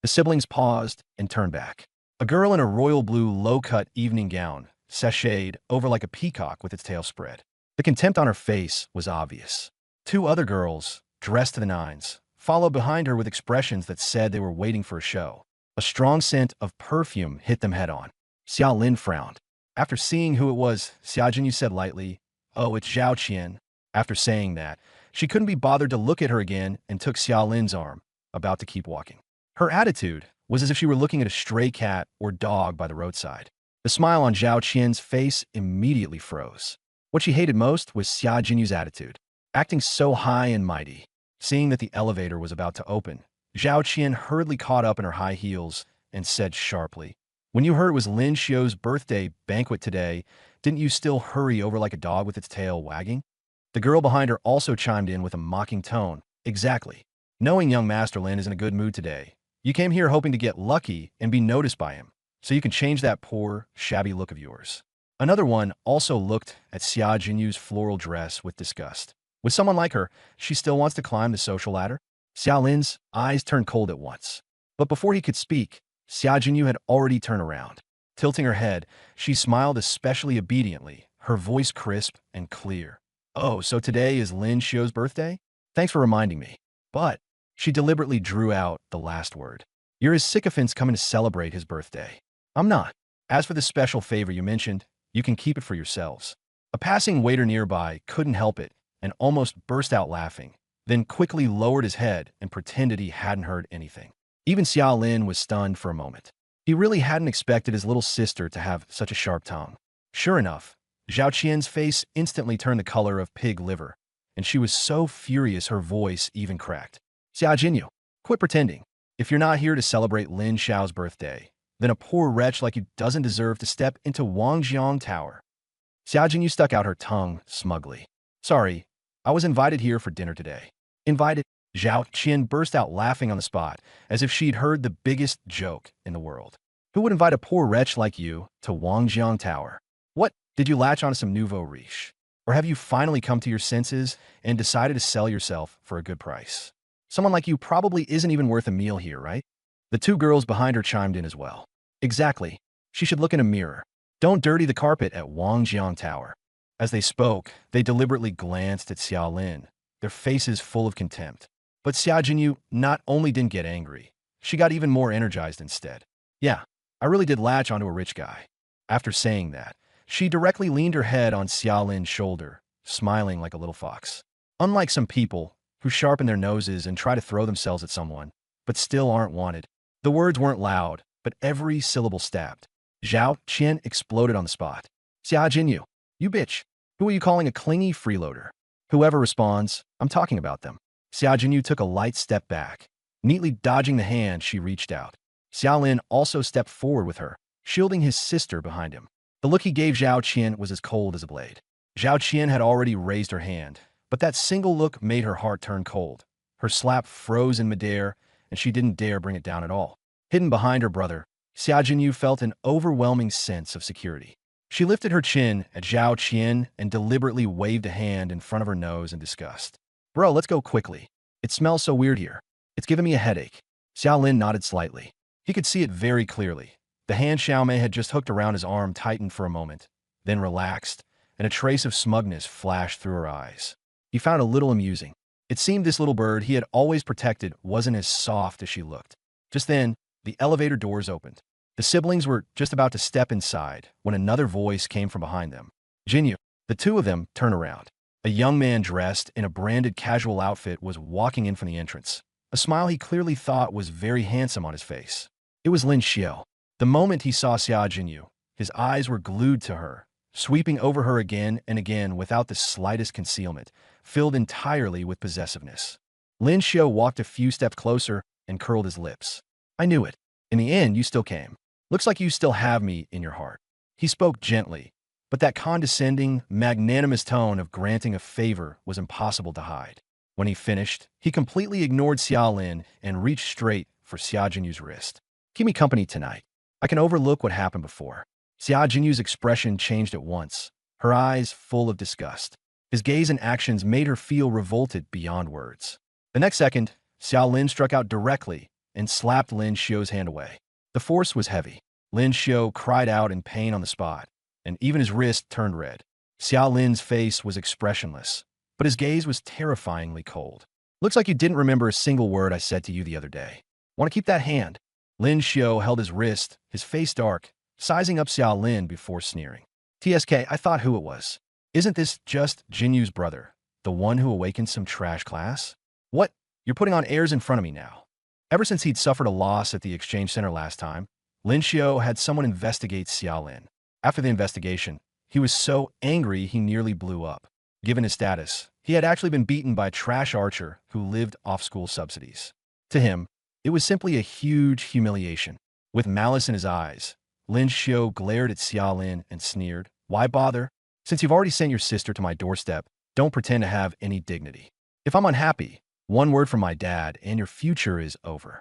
The siblings paused and turned back. A girl in a royal blue low-cut evening gown, sashayed over like a peacock with its tail spread. The contempt on her face was obvious. Two other girls, dressed to the nines, followed behind her with expressions that said they were waiting for a show. A strong scent of perfume hit them head-on. Xiao Lin frowned. After seeing who it was, Xiao Jinyu said lightly, "Oh, it's Zhao Qian." After saying that, she couldn't be bothered to look at her again and took Xiao Lin's arm, about to keep walking. Her attitude was as if she were looking at a stray cat or dog by the roadside. The smile on Zhao Qian's face immediately froze. What she hated most was Xiao Jinyu's attitude, acting so high and mighty. Seeing that the elevator was about to open, Zhao Qian hurriedly caught up in her high heels and said sharply, "When you heard it was Lin Xiao's birthday banquet today, didn't you still hurry over like a dog with its tail wagging?" The girl behind her also chimed in with a mocking tone. "Exactly. Knowing young Master Lin is in a good mood today, you came here hoping to get lucky and be noticed by him, so you can change that poor, shabby look of yours." Another one also looked at Xiao Jinyu's floral dress with disgust. With someone like her, she still wants to climb the social ladder? Xiao Lin's eyes turned cold at once. But before he could speak, Xiao Jinyu had already turned around. Tilting her head, she smiled especially obediently, her voice crisp and clear. "Oh, so today is Lin Xiao's birthday? Thanks for reminding me." But she deliberately drew out the last word. "You're his sycophants coming to celebrate his birthday. I'm not. As for the special favor you mentioned, you can keep it for yourselves." A passing waiter nearby couldn't help it and almost burst out laughing, then quickly lowered his head and pretended he hadn't heard anything. Even Xiao Lin was stunned for a moment. He really hadn't expected his little sister to have such a sharp tongue. Sure enough, Zhao Qian's face instantly turned the color of pig liver, and she was so furious her voice even cracked. "Xiao Jinyu, quit pretending. If you're not here to celebrate Lin Xiao's birthday, then a poor wretch like you doesn't deserve to step into Wangjiang Tower." Xiao Jinyu stuck out her tongue smugly. "Sorry, I was invited here for dinner today." "Invited?" Zhao Qian burst out laughing on the spot, as if she'd heard the biggest joke in the world. "Who would invite a poor wretch like you to Wangjiang Tower? What, did you latch onto some nouveau riche? Or have you finally come to your senses and decided to sell yourself for a good price? Someone like you probably isn't even worth a meal here, right?" The two girls behind her chimed in as well. "Exactly. She should look in a mirror. Don't dirty the carpet at Wangjiang Tower." As they spoke, they deliberately glanced at Xiao Lin, their faces full of contempt. But Xiao Jinyu not only didn't get angry, she got even more energized instead. "Yeah, I really did latch onto a rich guy." After saying that, she directly leaned her head on Xiao Lin's shoulder, smiling like a little fox. Unlike some people who sharpen their noses and try to throw themselves at someone, but still aren't wanted. The words weren't loud, but every syllable stabbed. Zhao Qian exploded on the spot. "Xiao Jinyu, you bitch. Who are you calling a clingy freeloader? Whoever responds, I'm talking about them." Xiao Jinyu took a light step back. Neatly dodging the hand, she reached out. Xiao Lin also stepped forward with her, shielding his sister behind him. The look he gave Zhao Qian was as cold as a blade. Zhao Qian had already raised her hand, but that single look made her heart turn cold. Her slap froze in midair, and she didn't dare bring it down at all. Hidden behind her brother, Xiao Jinyu felt an overwhelming sense of security. She lifted her chin at Zhao Qian and deliberately waved a hand in front of her nose in disgust. "Bro, let's go quickly. It smells so weird here. It's giving me a headache." Xiao Lin nodded slightly. He could see it very clearly. The hand Xiao Mei had just hooked around his arm tightened for a moment, then relaxed, and a trace of smugness flashed through her eyes. He found it a little amusing. It seemed this little bird he had always protected wasn't as soft as she looked. Just then, the elevator doors opened. The siblings were just about to step inside when another voice came from behind them. "Jinyu." The two of them turned around. A young man dressed in a branded casual outfit was walking in from the entrance, a smile he clearly thought was very handsome on his face. It was Lin Xiao. The moment he saw Xia Jinyu, his eyes were glued to her, sweeping over her again and again without the slightest concealment, filled entirely with possessiveness. Lin Xiu walked a few steps closer and curled his lips. I knew it. In the end, you still came. Looks like you still have me in your heart. He spoke gently, but that condescending, magnanimous tone of granting a favor was impossible to hide. When he finished, he completely ignored Xia Lin and reached straight for Xia Jinyu's wrist. Keep me company tonight. I can overlook what happened before. Xia Jinyu's expression changed at once, her eyes full of disgust. His gaze and actions made her feel revolted beyond words. The next second, Xia Lin struck out directly and slapped Lin Xiu's hand away. The force was heavy. Lin Xiu cried out in pain on the spot, and even his wrist turned red. Xia Lin's face was expressionless, but his gaze was terrifyingly cold. Looks like you didn't remember a single word I said to you the other day. Want to keep that hand? Lin Xiu held his wrist, his face dark, sizing up Xia Lin before sneering. TSK, I thought who it was. Isn't this just Jinyu's brother, the one who awakened some trash class? What? You're putting on airs in front of me now. Ever since he'd suffered a loss at the exchange center last time, Lin Xiu had someone investigate Xia Lin. After the investigation, he was so angry he nearly blew up. Given his status, he had actually been beaten by a trash archer who lived off school subsidies. To him, it was simply a huge humiliation. With malice in his eyes, Lin Xiu glared at Xia Lin and sneered, Why bother? Since you've already sent your sister to my doorstep, don't pretend to have any dignity. If I'm unhappy, one word from my dad and your future is over.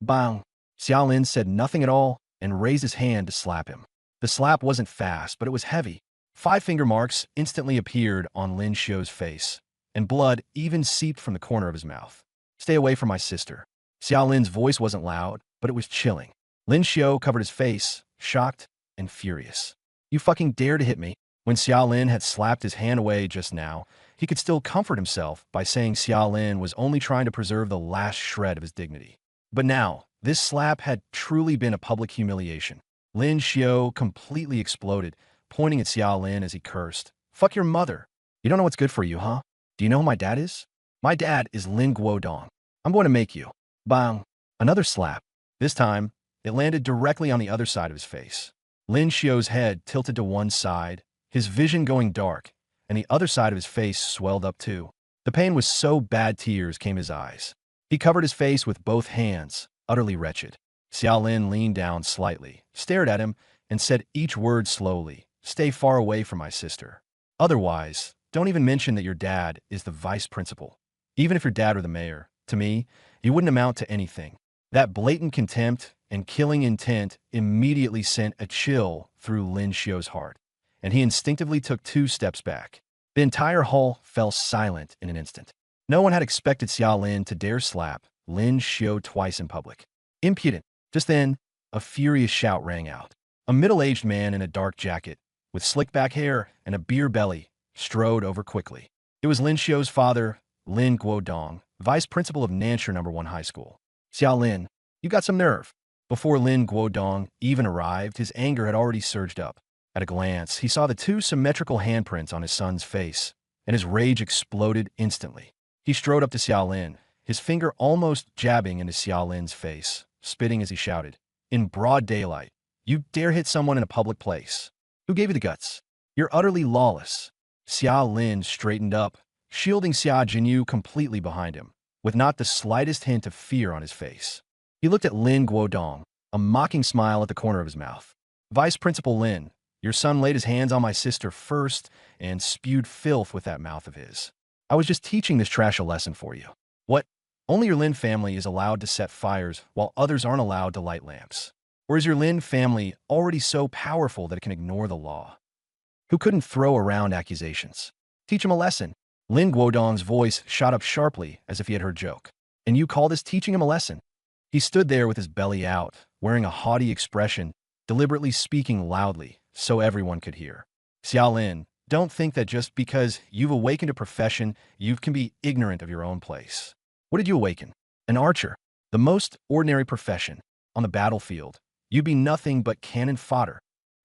Bang! Xia Lin said nothing at all and raised his hand to slap him. The slap wasn't fast, but it was heavy. 5 finger marks instantly appeared on Lin Xiu's face, and blood even seeped from the corner of his mouth. Stay away from my sister. Xia Lin's voice wasn't loud, but it was chilling. Lin Xiu covered his face, shocked and furious. You fucking dare to hit me? When Xia Lin had slapped his hand away just now, he could still comfort himself by saying Xia Lin was only trying to preserve the last shred of his dignity. But now, this slap had truly been a public humiliation. Lin Xiu completely exploded, pointing at Xia Lin as he cursed. Fuck your mother. You don't know what's good for you, huh? Do you know who my dad is? My dad is Lin Guodong. I'm going to make you. Bang. Another slap. This time, it landed directly on the other side of his face. Lin Xiu's head tilted to one side, his vision going dark, and the other side of his face swelled up too. The pain was so bad tears came his eyes. He covered his face with both hands, utterly wretched. Xia Lin leaned down slightly, stared at him, and said each word slowly, Stay far away from my sister. Otherwise, don't even mention that your dad is the vice principal. Even if your dad were the mayor, to me, you wouldn't amount to anything. That blatant contempt and killing intent immediately sent a chill through Lin Xiu's heart, and he instinctively took 2 steps back. The entire hall fell silent in an instant. No one had expected Xia Lin to dare slap Lin Xiu twice in public. Impudent. Just then, a furious shout rang out. A middle-aged man in a dark jacket, with slick-back hair and a beer belly, strode over quickly. It was Lin Xiu's father, Lin Guodong, vice principal of Nanshire No. 1 High School. Xia Lin, you got some nerve. Before Lin Guodong even arrived, his anger had already surged up. At a glance, he saw the 2 symmetrical handprints on his son's face, and his rage exploded instantly. He strode up to Xia Lin, his finger almost jabbing into Xia Lin's face, spitting as he shouted, In broad daylight, you dare hit someone in a public place. Who gave you the guts? You're utterly lawless. Xia Lin straightened up, shielding Xia Jinyu completely behind him, with not the slightest hint of fear on his face. He looked at Lin Guodong, a mocking smile at the corner of his mouth. Vice Principal Lin, your son laid his hands on my sister first and spewed filth with that mouth of his. I was just teaching this trash a lesson for you. What? Only your Lin family is allowed to set fires while others aren't allowed to light lamps. Or is your Lin family already so powerful that it can ignore the law? Who couldn't throw around accusations? Teach him a lesson. Lin Guodong's voice shot up sharply as if he had heard a joke. And you call this teaching him a lesson? He stood there with his belly out, wearing a haughty expression, deliberately speaking loudly so everyone could hear. Xia Lin, don't think that just because you've awakened a profession, you can be ignorant of your own place. What did you awaken? An archer. The most ordinary profession. On the battlefield, you'd be nothing but cannon fodder.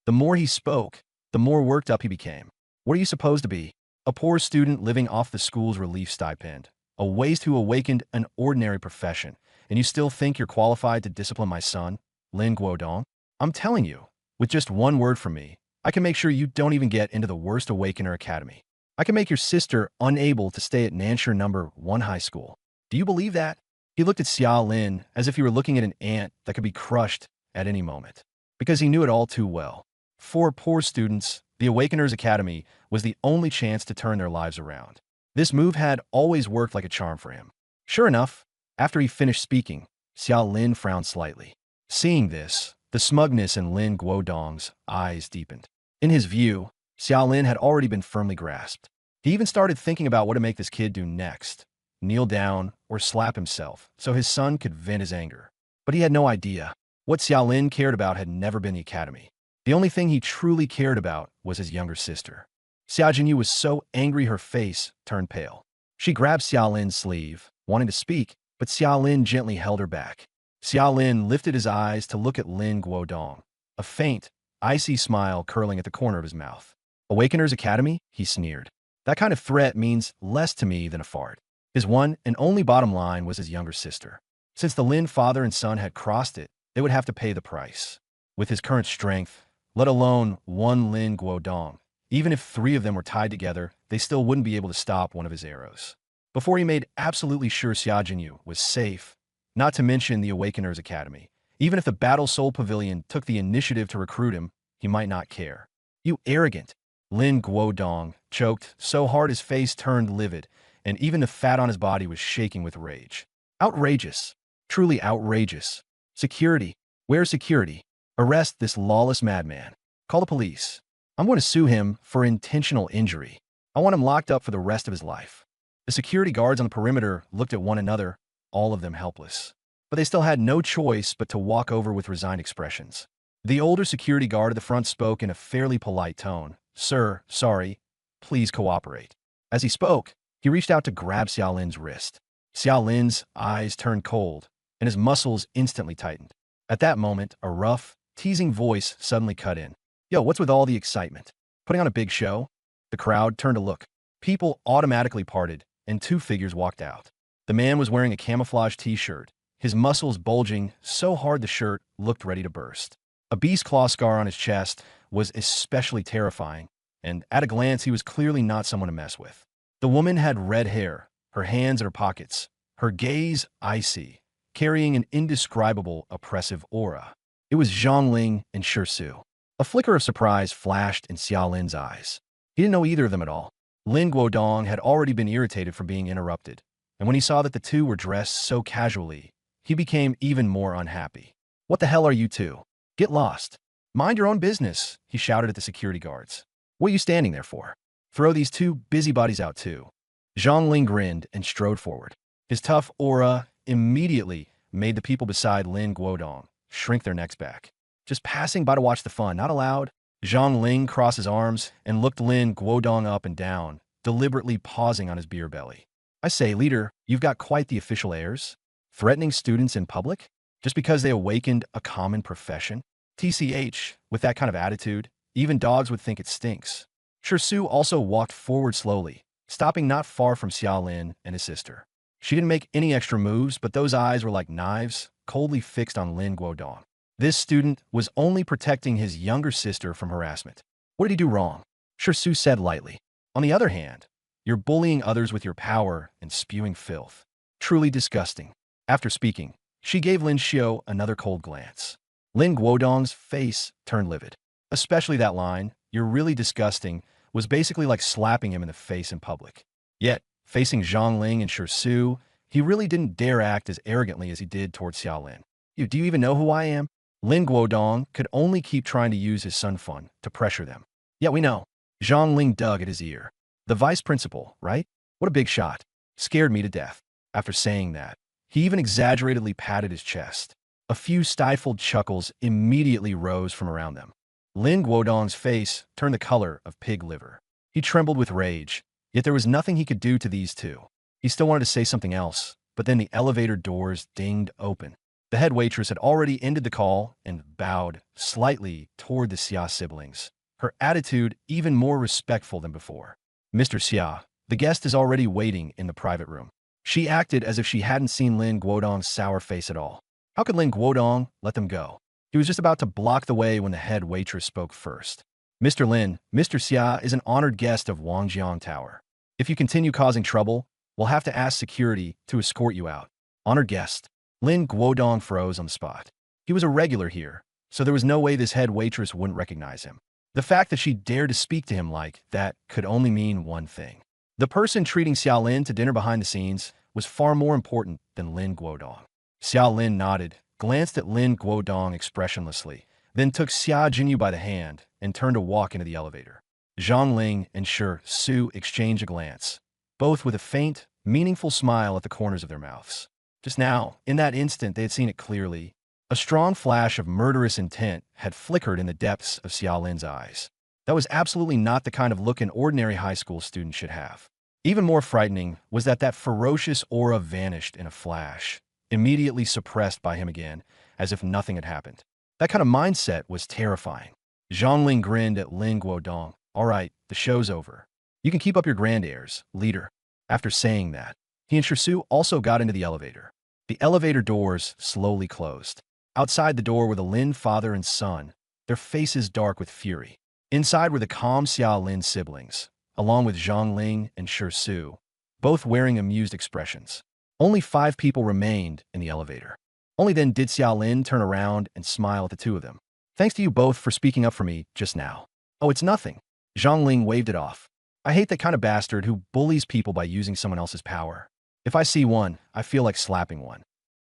The more he spoke, the more worked up he became. What are you supposed to be? A poor student living off the school's relief stipend. A waste who awakened an ordinary profession. And you still think you're qualified to discipline my son, Lin Guodong? I'm telling you, with just one word from me, I can make sure you don't even get into the worst Awakener Academy. I can make your sister unable to stay at Nanshire number 1 high school. Do you believe that? He looked at Xia Lin as if he were looking at an ant that could be crushed at any moment, because he knew it all too well. For poor students, the Awakeners Academy was the only chance to turn their lives around. This move had always worked like a charm for him. Sure enough, after he finished speaking, Xia Lin frowned slightly. Seeing this, the smugness in Lin Guodong's eyes deepened. In his view, Xia Lin had already been firmly grasped. He even started thinking about what to make this kid do next, kneel down or slap himself so his son could vent his anger. But he had no idea. What Xia Lin cared about had never been the academy. The only thing he truly cared about was his younger sister. Xia Jinyu was so angry her face turned pale. She grabbed Xia Lin's sleeve, wanting to speak, but Xia Lin gently held her back. Xia Lin lifted his eyes to look at Lin Guodong, a faint, icy smile curling at the corner of his mouth. Awakeners Academy? He sneered. That kind of threat means less to me than a fart. His one and only bottom line was his younger sister. Since the Lin father and son had crossed it, they would have to pay the price. With his current strength, let alone one Lin Guodong, even if 3 of them were tied together, they still wouldn't be able to stop one of his arrows. Before he made absolutely sure Xia Jinyu was safe, not to mention the Awakeners Academy, even if the Battle Soul Pavilion took the initiative to recruit him, he might not care. You arrogant! Lin Guodong choked so hard his face turned livid, and even the fat on his body was shaking with rage. Outrageous. Truly outrageous. Security. Where's security? Arrest this lawless madman. Call the police. I'm going to sue him for intentional injury. I want him locked up for the rest of his life. The security guards on the perimeter looked at one another, all of them helpless. But they still had no choice but to walk over with resigned expressions. The older security guard at the front spoke in a fairly polite tone. Sir, sorry. Please cooperate. As he spoke, he reached out to grab Xia Lin's wrist. Xia Lin's eyes turned cold, and his muscles instantly tightened. At that moment, a rough, teasing voice suddenly cut in. Yo, what's with all the excitement? Putting on a big show? The crowd turned to look. People automatically parted, and 2 figures walked out. The man was wearing a camouflage t-shirt, his muscles bulging so hard the shirt looked ready to burst. A beast claw scar on his chest was especially terrifying, and at a glance he was clearly not someone to mess with. The woman had red hair, her hands in her pockets, her gaze icy, carrying an indescribable oppressive aura. It was Zhongling and Shirsu. A flicker of surprise flashed in Xia Lin's eyes. He didn't know either of them at all. Lin Guodong had already been irritated from being interrupted, and when he saw that the 2 were dressed so casually, he became even more unhappy. What the hell are you 2? Get lost. Mind your own business, he shouted at the security guards. What are you standing there for? Throw these 2 busybodies out too. Zhongling grinned and strode forward. His tough aura immediately made the people beside Lin Guodong shrink their necks back. Just passing by to watch the fun, not allowed. Zhongling crossed his arms and looked Lin Guodong up and down, deliberately pausing on his beer belly. I say, leader, you've got quite the official airs. Threatening students in public? Just because they awakened a common profession? TCH, with that kind of attitude, even dogs would think it stinks. Shirsu also walked forward slowly, stopping not far from Xia Lin and his sister. She didn't make any extra moves, but those eyes were like knives, coldly fixed on Lin Guodong. This student was only protecting his younger sister from harassment. What did he do wrong? Shirsu said lightly. On the other hand, you're bullying others with your power and spewing filth. Truly disgusting. After speaking, she gave Lin Xiu another cold glance. Lin Guodong's face turned livid. Especially that line, "You're really disgusting," was basically like slapping him in the face in public. Yet, facing Zhongling and Shirsu, he really didn't dare act as arrogantly as he did towards Xia Lin. Do you even know who I am? Lin Guodong could only keep trying to use his Sun Fun to pressure them. Yeah, we know. Zhongling dug at his ear. The vice principal, right? What a big shot. Scared me to death. After saying that, he even exaggeratedly patted his chest. A few stifled chuckles immediately rose from around them. Lin Guodong's face turned the color of pig liver. He trembled with rage, yet there was nothing he could do to these 2. He still wanted to say something else, but then the elevator doors dinged open. The head waitress had already ended the call and bowed slightly toward the Xia siblings, her attitude even more respectful than before. Mr. Xia, the guest is already waiting in the private room. She acted as if she hadn't seen Lin Guodong's sour face at all. How could Lin Guodong let them go? He was just about to block the way when the head waitress spoke first. Mr. Lin, Mr. Xia is an honored guest of Wangjiang Tower. If you continue causing trouble, we'll have to ask security to escort you out. Honored guest. Lin Guodong froze on the spot. He was a regular here, so there was no way this head waitress wouldn't recognize him. The fact that she dared to speak to him like that could only mean one thing. The person treating Xiao Lin to dinner behind the scenes was far more important than Lin Guodong. Xiao Lin nodded, glanced at Lin Guodong expressionlessly, then took Xia Jinyu by the hand and turned to walk into the elevator. Zhang Ling and Shi Su exchanged a glance, both with a faint, meaningful smile at the corners of their mouths. Just now, in that instant, they had seen it clearly. A strong flash of murderous intent had flickered in the depths of Xiao Lin's eyes. That was absolutely not the kind of look an ordinary high school student should have. Even more frightening was that ferocious aura vanished in a flash, immediately suppressed by him again, as if nothing had happened. That kind of mindset was terrifying. Zhang Ling grinned at Lin Guodong. All right, the show's over. You can keep up your grand airs, leader. After saying that, he and Shi Su also got into the elevator. The elevator doors slowly closed. Outside the door were the Lin father and son, their faces dark with fury. Inside were the calm Xiao Lin siblings, along with Zhang Ling and Shi Su, both wearing amused expressions. Only 5 people remained in the elevator. Only then did Xiao Lin turn around and smile at the two of them. Thanks to you both for speaking up for me just now. Oh, it's nothing. Zhang Ling waved it off. I hate that kind of bastard who bullies people by using someone else's power. If I see one, I feel like slapping one.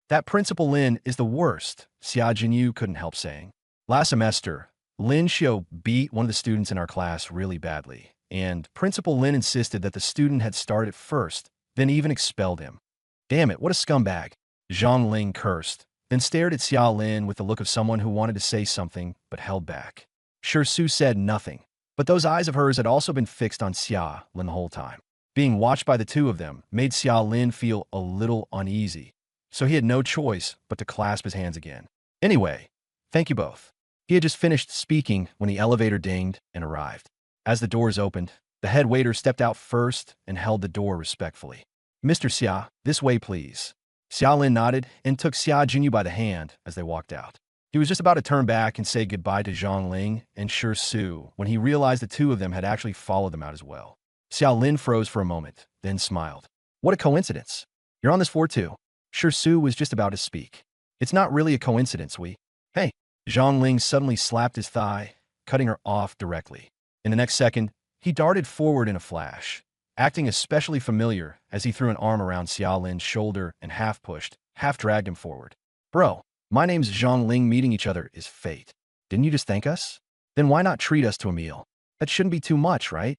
That Principal Lin is the worst, Xia Jinyu couldn't help saying. Last semester, Lin Xiu beat one of the students in our class really badly, and Principal Lin insisted that the student had started first, then even expelled him. Damn it, what a scumbag. Zhang Ling cursed, then stared at Xiao Lin with the look of someone who wanted to say something but held back. Shi Su said nothing, but those eyes of hers had also been fixed on Xia Lin the whole time. Being watched by the two of them made Xiao Lin feel a little uneasy, so he had no choice but to clasp his hands again. Anyway, thank you both. He had just finished speaking when the elevator dinged and arrived. As the doors opened, the head waiter stepped out first and held the door respectfully. Mr. Xia, this way please. Xiao Lin nodded and took Xia Jinyu by the hand as they walked out. He was just about to turn back and say goodbye to Zhang Ling and Shi Su when he realized the two of them had actually followed them out as well. Xiao Lin froze for a moment, then smiled. What a coincidence. You're on this floor too. Shi Su was just about to speak. It's not really a coincidence, Hey. Zhang Ling suddenly slapped his thigh, cutting her off directly. In the next second, he darted forward in a flash, acting especially familiar as he threw an arm around Xiao Lin's shoulder and half-pushed, half-dragged him forward. Bro, my name's Zhang Ling. Meeting each other is fate. Didn't you just thank us? Then why not treat us to a meal? That shouldn't be too much, right?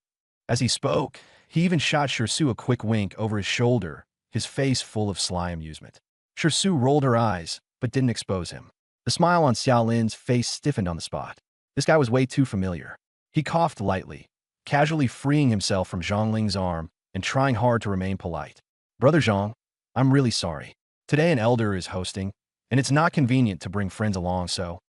As he spoke, he even shot Shi Su a quick wink over his shoulder, his face full of sly amusement. Shi Su rolled her eyes, but didn't expose him. The smile on Xiao Lin's face stiffened on the spot. This guy was way too familiar. He coughed lightly, casually freeing himself from Zhang Ling's arm and trying hard to remain polite. Brother Zhang, I'm really sorry. Today an elder is hosting, and it's not convenient to bring friends along, so…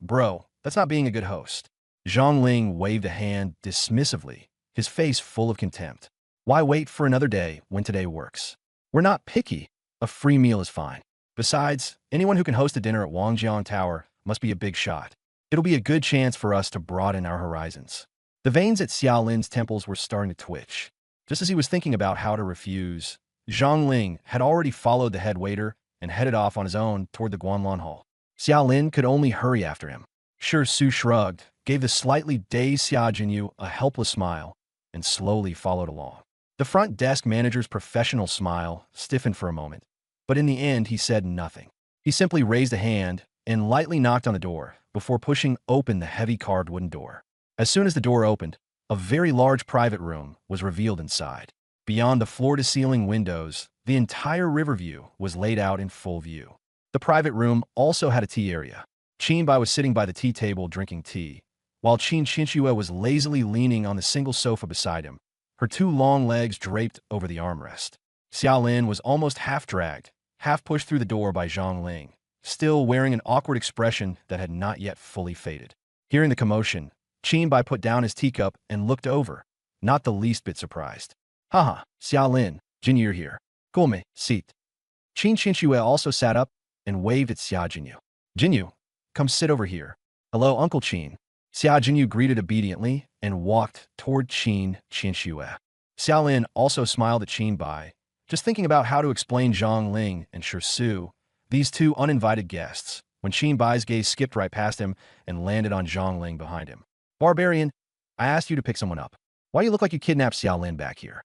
Bro, that's not being a good host. Zhang Ling waved a hand dismissively, his face full of contempt. Why wait for another day when today works? We're not picky. A free meal is fine. Besides, anyone who can host a dinner at Wangjiang Tower must be a big shot. It'll be a good chance for us to broaden our horizons. The veins at Xiao Lin's temples were starting to twitch. Just as he was thinking about how to refuse, Zhang Ling had already followed the head waiter and headed off on his own toward the Guanlan Hall. Xiao Lin could only hurry after him. Shi Su shrugged, gave the slightly dazed Xia Jinyu a helpless smile, and slowly followed along. The front desk manager's professional smile stiffened for a moment, but in the end he said nothing. He simply raised a hand and lightly knocked on the door before pushing open the heavy carved wooden door. As soon as the door opened, a very large private room was revealed inside. Beyond the floor-to-ceiling windows, the entire river view was laid out in full view. The private room also had a tea area. Qin Bai was sitting by the tea table drinking tea, while Qin Xinxue was lazily leaning on the single sofa beside him, her 2 long legs draped over the armrest. Xiao Lin was almost half-dragged, half-pushed through the door by Zhang Ling, still wearing an awkward expression that had not yet fully faded. Hearing the commotion, Qin Bai put down his teacup and looked over, not the least bit surprised. Haha, Xiao Lin, Jinyu, you're here. Cool me, seat. Qin Xinxue also sat up and waved at Xia Jinyu. Jinyu, come sit over here. Hello, Uncle Qin. Xia Jinyu greeted obediently and walked toward Qin Qianxue. Xiaolin also smiled at Qin Bai, just thinking about how to explain Zhang Ling and Shi Su, these two uninvited guests, when Qin Bai's gaze skipped right past him and landed on Zhang Ling behind him. Barbarian, I asked you to pick someone up. Why you look like you kidnapped Xiaolin back here?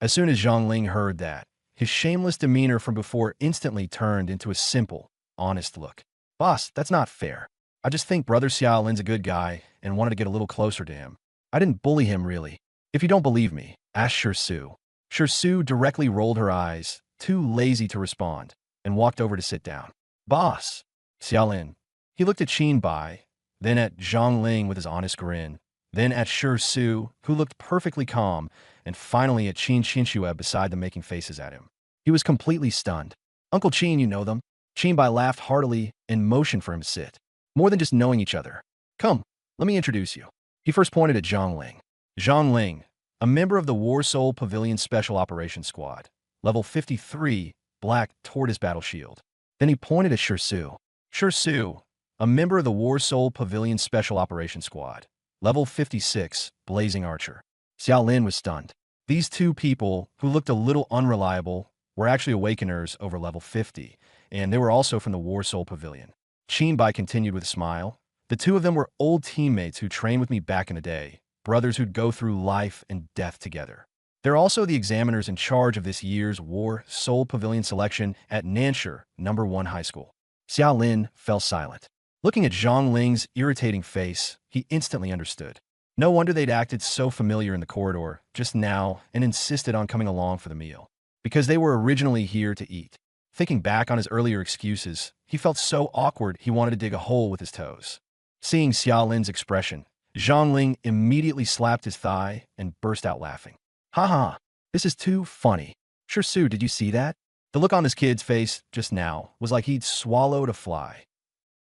As soon as Zhang Ling heard that, his shameless demeanor from before instantly turned into a simple, honest look. Boss, that's not fair. I just think Brother Xiaolin's a good guy and wanted to get a little closer to him. I didn't bully him, really. If you don't believe me, ask Shi Su. Shi Su directly rolled her eyes, too lazy to respond, and walked over to sit down. Boss, Xiaolin. He looked at Qin Bai, then at Zhang Ling with his honest grin, then at Shi Su, who looked perfectly calm, and finally at Qin Qianxue beside them making faces at him. He was completely stunned. Uncle Qin, you know them? Qin Bai laughed heartily and motioned for him to sit. More than just knowing each other. Come, let me introduce you. He first pointed at Zhang Ling. Zhang Ling, a member of the War Soul Pavilion Special Operations Squad, level 53, black tortoise battle shield. Then he pointed at Shi Su. Shi Su, a member of the War Soul Pavilion Special Operations Squad, level 56, blazing archer. Xiaolin was stunned. These two people, who looked a little unreliable, were actually awakeners over level 50, and they were also from the War Soul Pavilion. Qin Bai continued with a smile. The two of them were old teammates who trained with me back in the day, brothers who'd go through life and death together. They're also the examiners in charge of this year's War Soul Pavilion selection at Nanshi, No. 1 High School. Xiaolin fell silent. Looking at Zhang Ling's irritating face, he instantly understood. No wonder they'd acted so familiar in the corridor just now and insisted on coming along for the meal. Because they were originally here to eat. Thinking back on his earlier excuses, he felt so awkward he wanted to dig a hole with his toes. Seeing Xiaolin's expression, Zhang Ling immediately slapped his thigh and burst out laughing. Ha ha, this is too funny. Shi Su, did you see that? The look on this kid's face just now was like he'd swallowed a fly.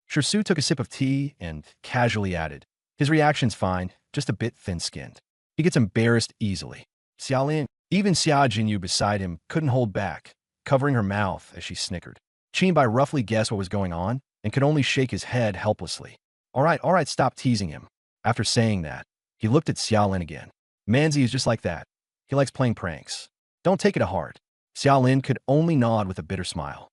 Shi Su took a sip of tea and casually added, his reaction's fine, just a bit thin-skinned. He gets embarrassed easily. Xiaolin, even Xia Jinyu beside him, couldn't hold back, covering her mouth as she snickered. Qin Bai roughly guessed what was going on and could only shake his head helplessly. All right, stop teasing him. After saying that, he looked at Xiaolin again. Manzi is just like that. He likes playing pranks. Don't take it to heart. Xiaolin could only nod with a bitter smile.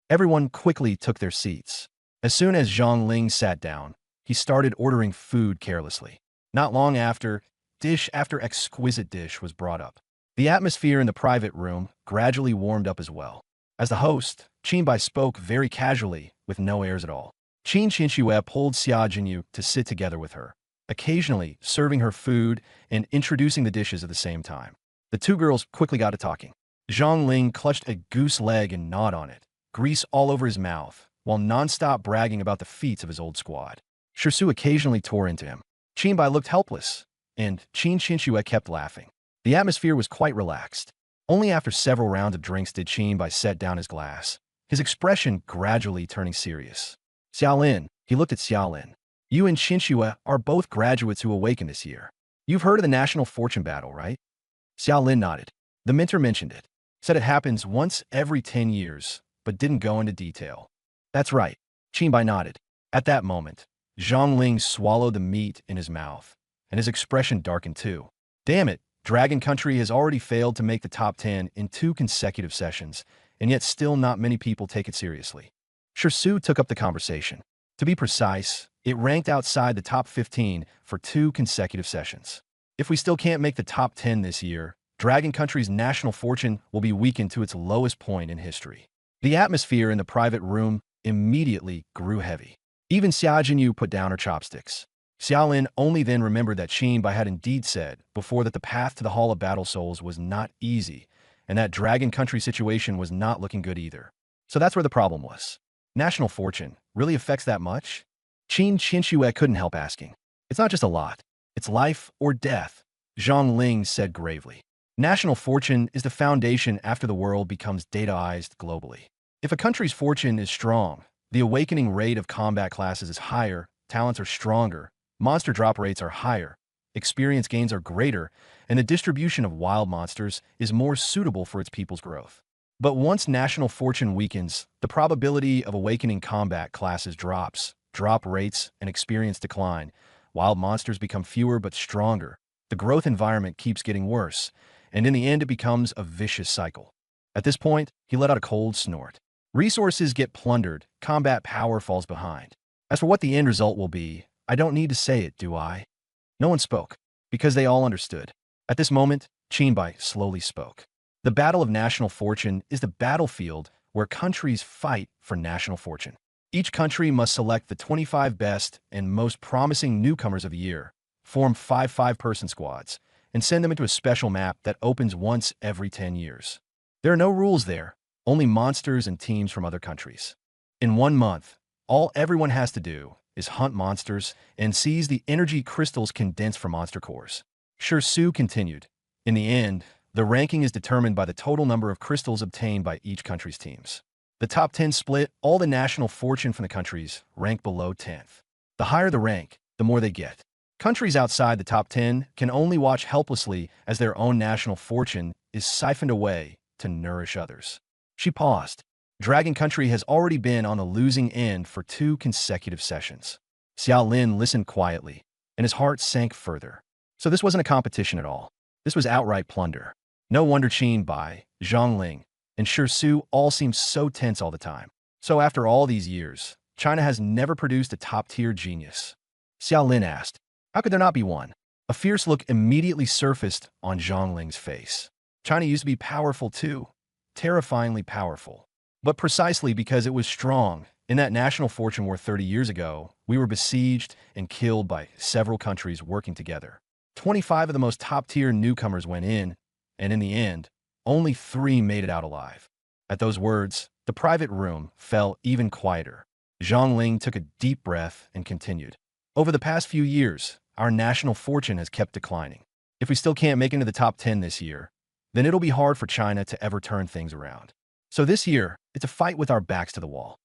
Everyone quickly took their seats. As soon as Zhang Ling sat down, he started ordering food carelessly. Not long after, dish after exquisite dish was brought up. The atmosphere in the private room gradually warmed up as well. As the host, Qin Bai spoke very casually, with no airs at all. Qin Qianxue pulled Xia Jinyu to sit together with her, occasionally serving her food and introducing the dishes at the same time. The two girls quickly got to talking. Zhang Ling clutched a goose leg and gnawed on it, grease all over his mouth, while nonstop bragging about the feats of his old squad. Shi Su occasionally tore into him. Qin Bai looked helpless, and Qin Qianxue kept laughing. The atmosphere was quite relaxed. Only after several rounds of drinks did Qin Bai set down his glass, his expression gradually turning serious. Xiaolin, he looked at Xiaolin. You and Qianxue are both graduates who awakened this year. You've heard of the National Fortune Battle, right? Xiaolin nodded. The mentor mentioned it. Said it happens once every 10 years, but didn't go into detail. That's right. Qin Bai nodded. At that moment, Zhang Ling swallowed the meat in his mouth, and his expression darkened too. Damn it, Dragon Country has already failed to make the top 10 in 2 consecutive sessions, and yet still not many people take it seriously. Shi Su took up the conversation. To be precise, it ranked outside the top 15 for 2 consecutive sessions. If we still can't make the top 10 this year, Dragon Country's national fortune will be weakened to its lowest point in history. The atmosphere in the private room immediately grew heavy. Even Xia Jinyu put down her chopsticks. Xiaolin only then remembered that Qin Bai had indeed said before that the path to the Hall of Battle Souls was not easy, and that Dragon Country situation was not looking good either. So that's where the problem was. National fortune really affects that much? Qin Qianxue couldn't help asking. It's not just a lot. It's life or death, Zhang Ling said gravely. National fortune is the foundation after the world becomes dataized globally. If a country's fortune is strong, the awakening rate of combat classes is higher, talents are stronger, monster drop rates are higher, experience gains are greater, and the distribution of wild monsters is more suitable for its people's growth. But once national fortune weakens, the probability of awakening combat classes drops drop rates and experience decline. Wild monsters become fewer but stronger. The growth environment keeps getting worse, and in the end it becomes a vicious cycle. At this point, he let out a cold snort. Resources get plundered, combat power falls behind. As for what the end result will be, I don't need to say it, do I? No one spoke, because they all understood. At this moment, Qinbai slowly spoke. The battle of national fortune is the battlefield where countries fight for national fortune. Each country must select the 25 best and most promising newcomers of the year, form 5 5-person squads, and send them into a special map that opens once every 10 years. There are no rules there, only monsters and teams from other countries. In 1 month, all everyone has to do is hunt monsters and seize the energy crystals condensed from monster cores. Su continued. In the end, the ranking is determined by the total number of crystals obtained by each country's teams. The top 10 split all the national fortune from the countries ranked below 10th. The higher the rank, the more they get. Countries outside the top 10 can only watch helplessly as their own national fortune is siphoned away to nourish others. She paused. Dragon Country has already been on the losing end for 2 consecutive sessions. Xiao Lin listened quietly, and his heart sank further. So this wasn't a competition at all. This was outright plunder. No wonder Qin Bai, Zhang Ling, and Su all seemed so tense all the time. So after all these years, China has never produced a top-tier genius. Xiao Lin asked, how could there not be one? A fierce look immediately surfaced on Zhang Ling's face. China used to be powerful too, terrifyingly powerful. But precisely because it was strong, in that national fortune war 30 years ago, we were besieged and killed by several countries working together. 25 of the most top-tier newcomers went in, and in the end, only 3 made it out alive. At those words, the private room fell even quieter. Zhang Ling took a deep breath and continued. Over the past few years, our national fortune has kept declining. If we still can't make it into the top 10 this year, then it'll be hard for China to ever turn things around. So this year, it's a fight with our backs to the wall.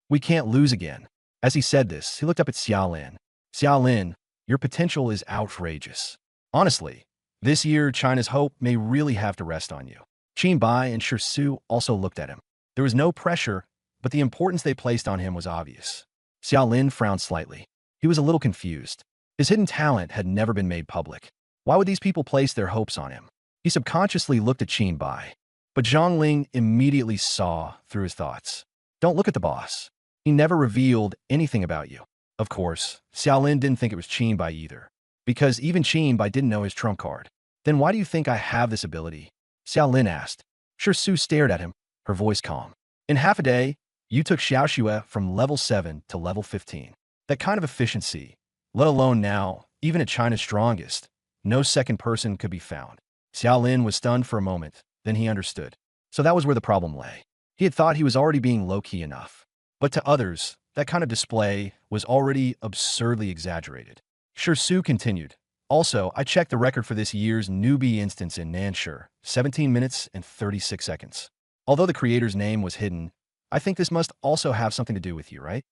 We can't lose again. As he said this, he looked up at Xiao Lin. Xiao Lin, your potential is outrageous. Honestly, this year China's hope may really have to rest on you. Qin Bai and Su also looked at him. There was no pressure, but the importance they placed on him was obvious. Xiao Lin frowned slightly. He was a little confused. His hidden talent had never been made public. Why would these people place their hopes on him? He subconsciously looked at Qin Bai. But Zhang Ling immediately saw through his thoughts. Don't look at the boss. He never revealed anything about you. Of course, Xiao Lin didn't think it was Qin Bai either, because even Qin Bai didn't know his trump card. Then why do you think I have this ability? Xiao Lin asked. Su stared at him, her voice calm. In half a day, you took Xiao Xue from level 7 to level 15. That kind of efficiency, let alone now, even at China's strongest, no second person could be found. Xiao Lin was stunned for a moment. Then he understood. So that was where the problem lay. He had thought he was already being low-key enough. But to others, that kind of display was already absurdly exaggerated. Su continued. Also, I checked the record for this year's newbie instance in Nanshur, 17 minutes and 36 seconds. Although the creator's name was hidden, I think this must also have something to do with you, right?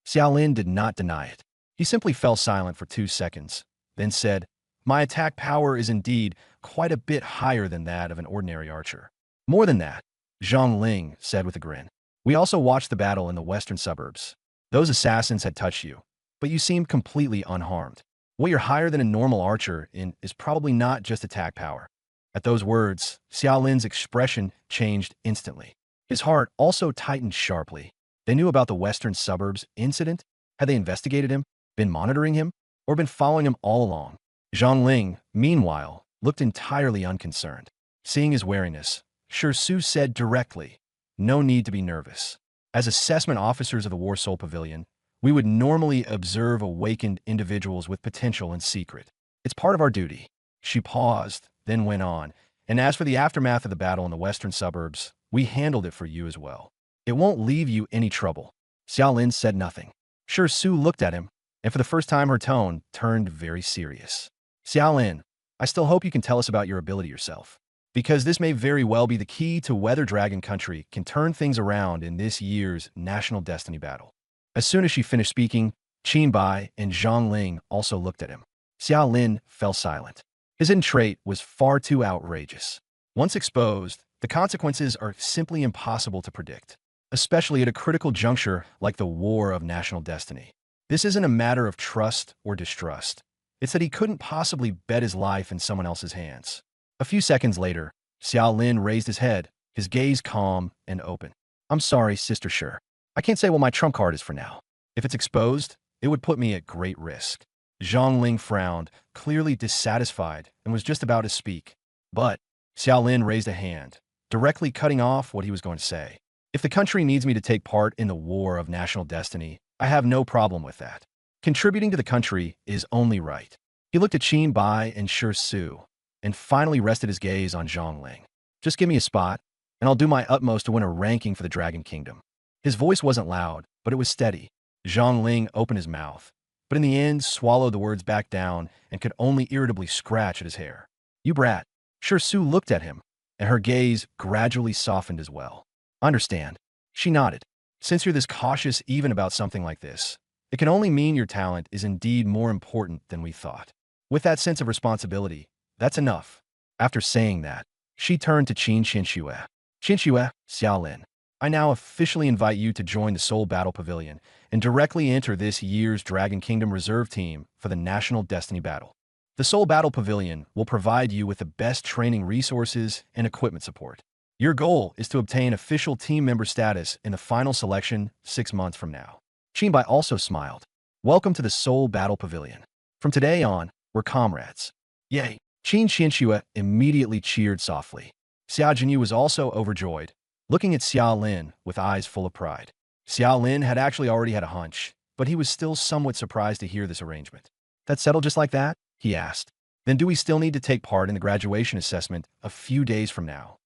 Xiao Lin did not deny it. He simply fell silent for 2 seconds, then said, my attack power is indeed quite a bit higher than that of an ordinary archer. More than that, Zhang Ling said with a grin. We also watched the battle in the western suburbs. Those assassins had touched you, but you seemed completely unharmed. What you're higher than a normal archer in is probably not just attack power. At those words, Xiao Lin's expression changed instantly. His heart also tightened sharply. They knew about the western suburbs incident? Had they investigated him, been monitoring him, or been following him all along? Zhang Ling, meanwhile, looked entirely unconcerned. Seeing his wariness, Su said directly, no need to be nervous. As assessment officers of the War Soul Pavilion, we would normally observe awakened individuals with potential in secret. It's part of our duty. She paused, then went on, and as for the aftermath of the battle in the western suburbs, we handled it for you as well. It won't leave you any trouble. Xiao Lin said nothing. Su looked at him, and for the first time her tone turned very serious. Xiao Lin, I still hope you can tell us about your ability yourself, because this may very well be the key to whether Dragon Country can turn things around in this year's National Destiny battle. As soon as she finished speaking, Qin Bai and Zhang Ling also looked at him. Xiao Lin fell silent. His hidden trait was far too outrageous. Once exposed, the consequences are simply impossible to predict, especially at a critical juncture like the War of National Destiny. This isn't a matter of trust or distrust. It's that he couldn't possibly bet his life in someone else's hands. A few seconds later, Xiao Lin raised his head, his gaze calm and open. I'm sorry, Sister Sure. I can't say what my trump card is for now. If it's exposed, it would put me at great risk. Zhang Ling frowned, clearly dissatisfied, and was just about to speak. But Xiao Lin raised a hand, directly cutting off what he was going to say. If the country needs me to take part in the war of national destiny, I have no problem with that. Contributing to the country is only right. He looked at Qin Bai and Shi Su, and finally rested his gaze on Zhang Ling. Just give me a spot, and I'll do my utmost to win a ranking for the Dragon Kingdom. His voice wasn't loud, but it was steady. Zhang Ling opened his mouth, but in the end swallowed the words back down and could only irritably scratch at his hair. You brat. Shi Su looked at him, and her gaze gradually softened as well. I understand. She nodded. Since you're this cautious even about something like this, it can only mean your talent is indeed more important than we thought. With that sense of responsibility, that's enough. After saying that, she turned to Qin Xinxue. Xinxue, Xiao Lin, I now officially invite you to join the Soul Battle Pavilion and directly enter this year's Dragon Kingdom Reserve Team for the National Destiny Battle. The Soul Battle Pavilion will provide you with the best training resources and equipment support. Your goal is to obtain official team member status in the final selection 6 months from now. Qinbai also smiled. Welcome to the Soul Battle Pavilion. From today on, we're comrades. Yay! Qin Xinxue immediately cheered softly. Xiao Jinyu was also overjoyed, looking at Xiao Lin with eyes full of pride. Xiao Lin had actually already had a hunch, but he was still somewhat surprised to hear this arrangement. That settled just like that? He asked. Then do we still need to take part in the graduation assessment a few days from now?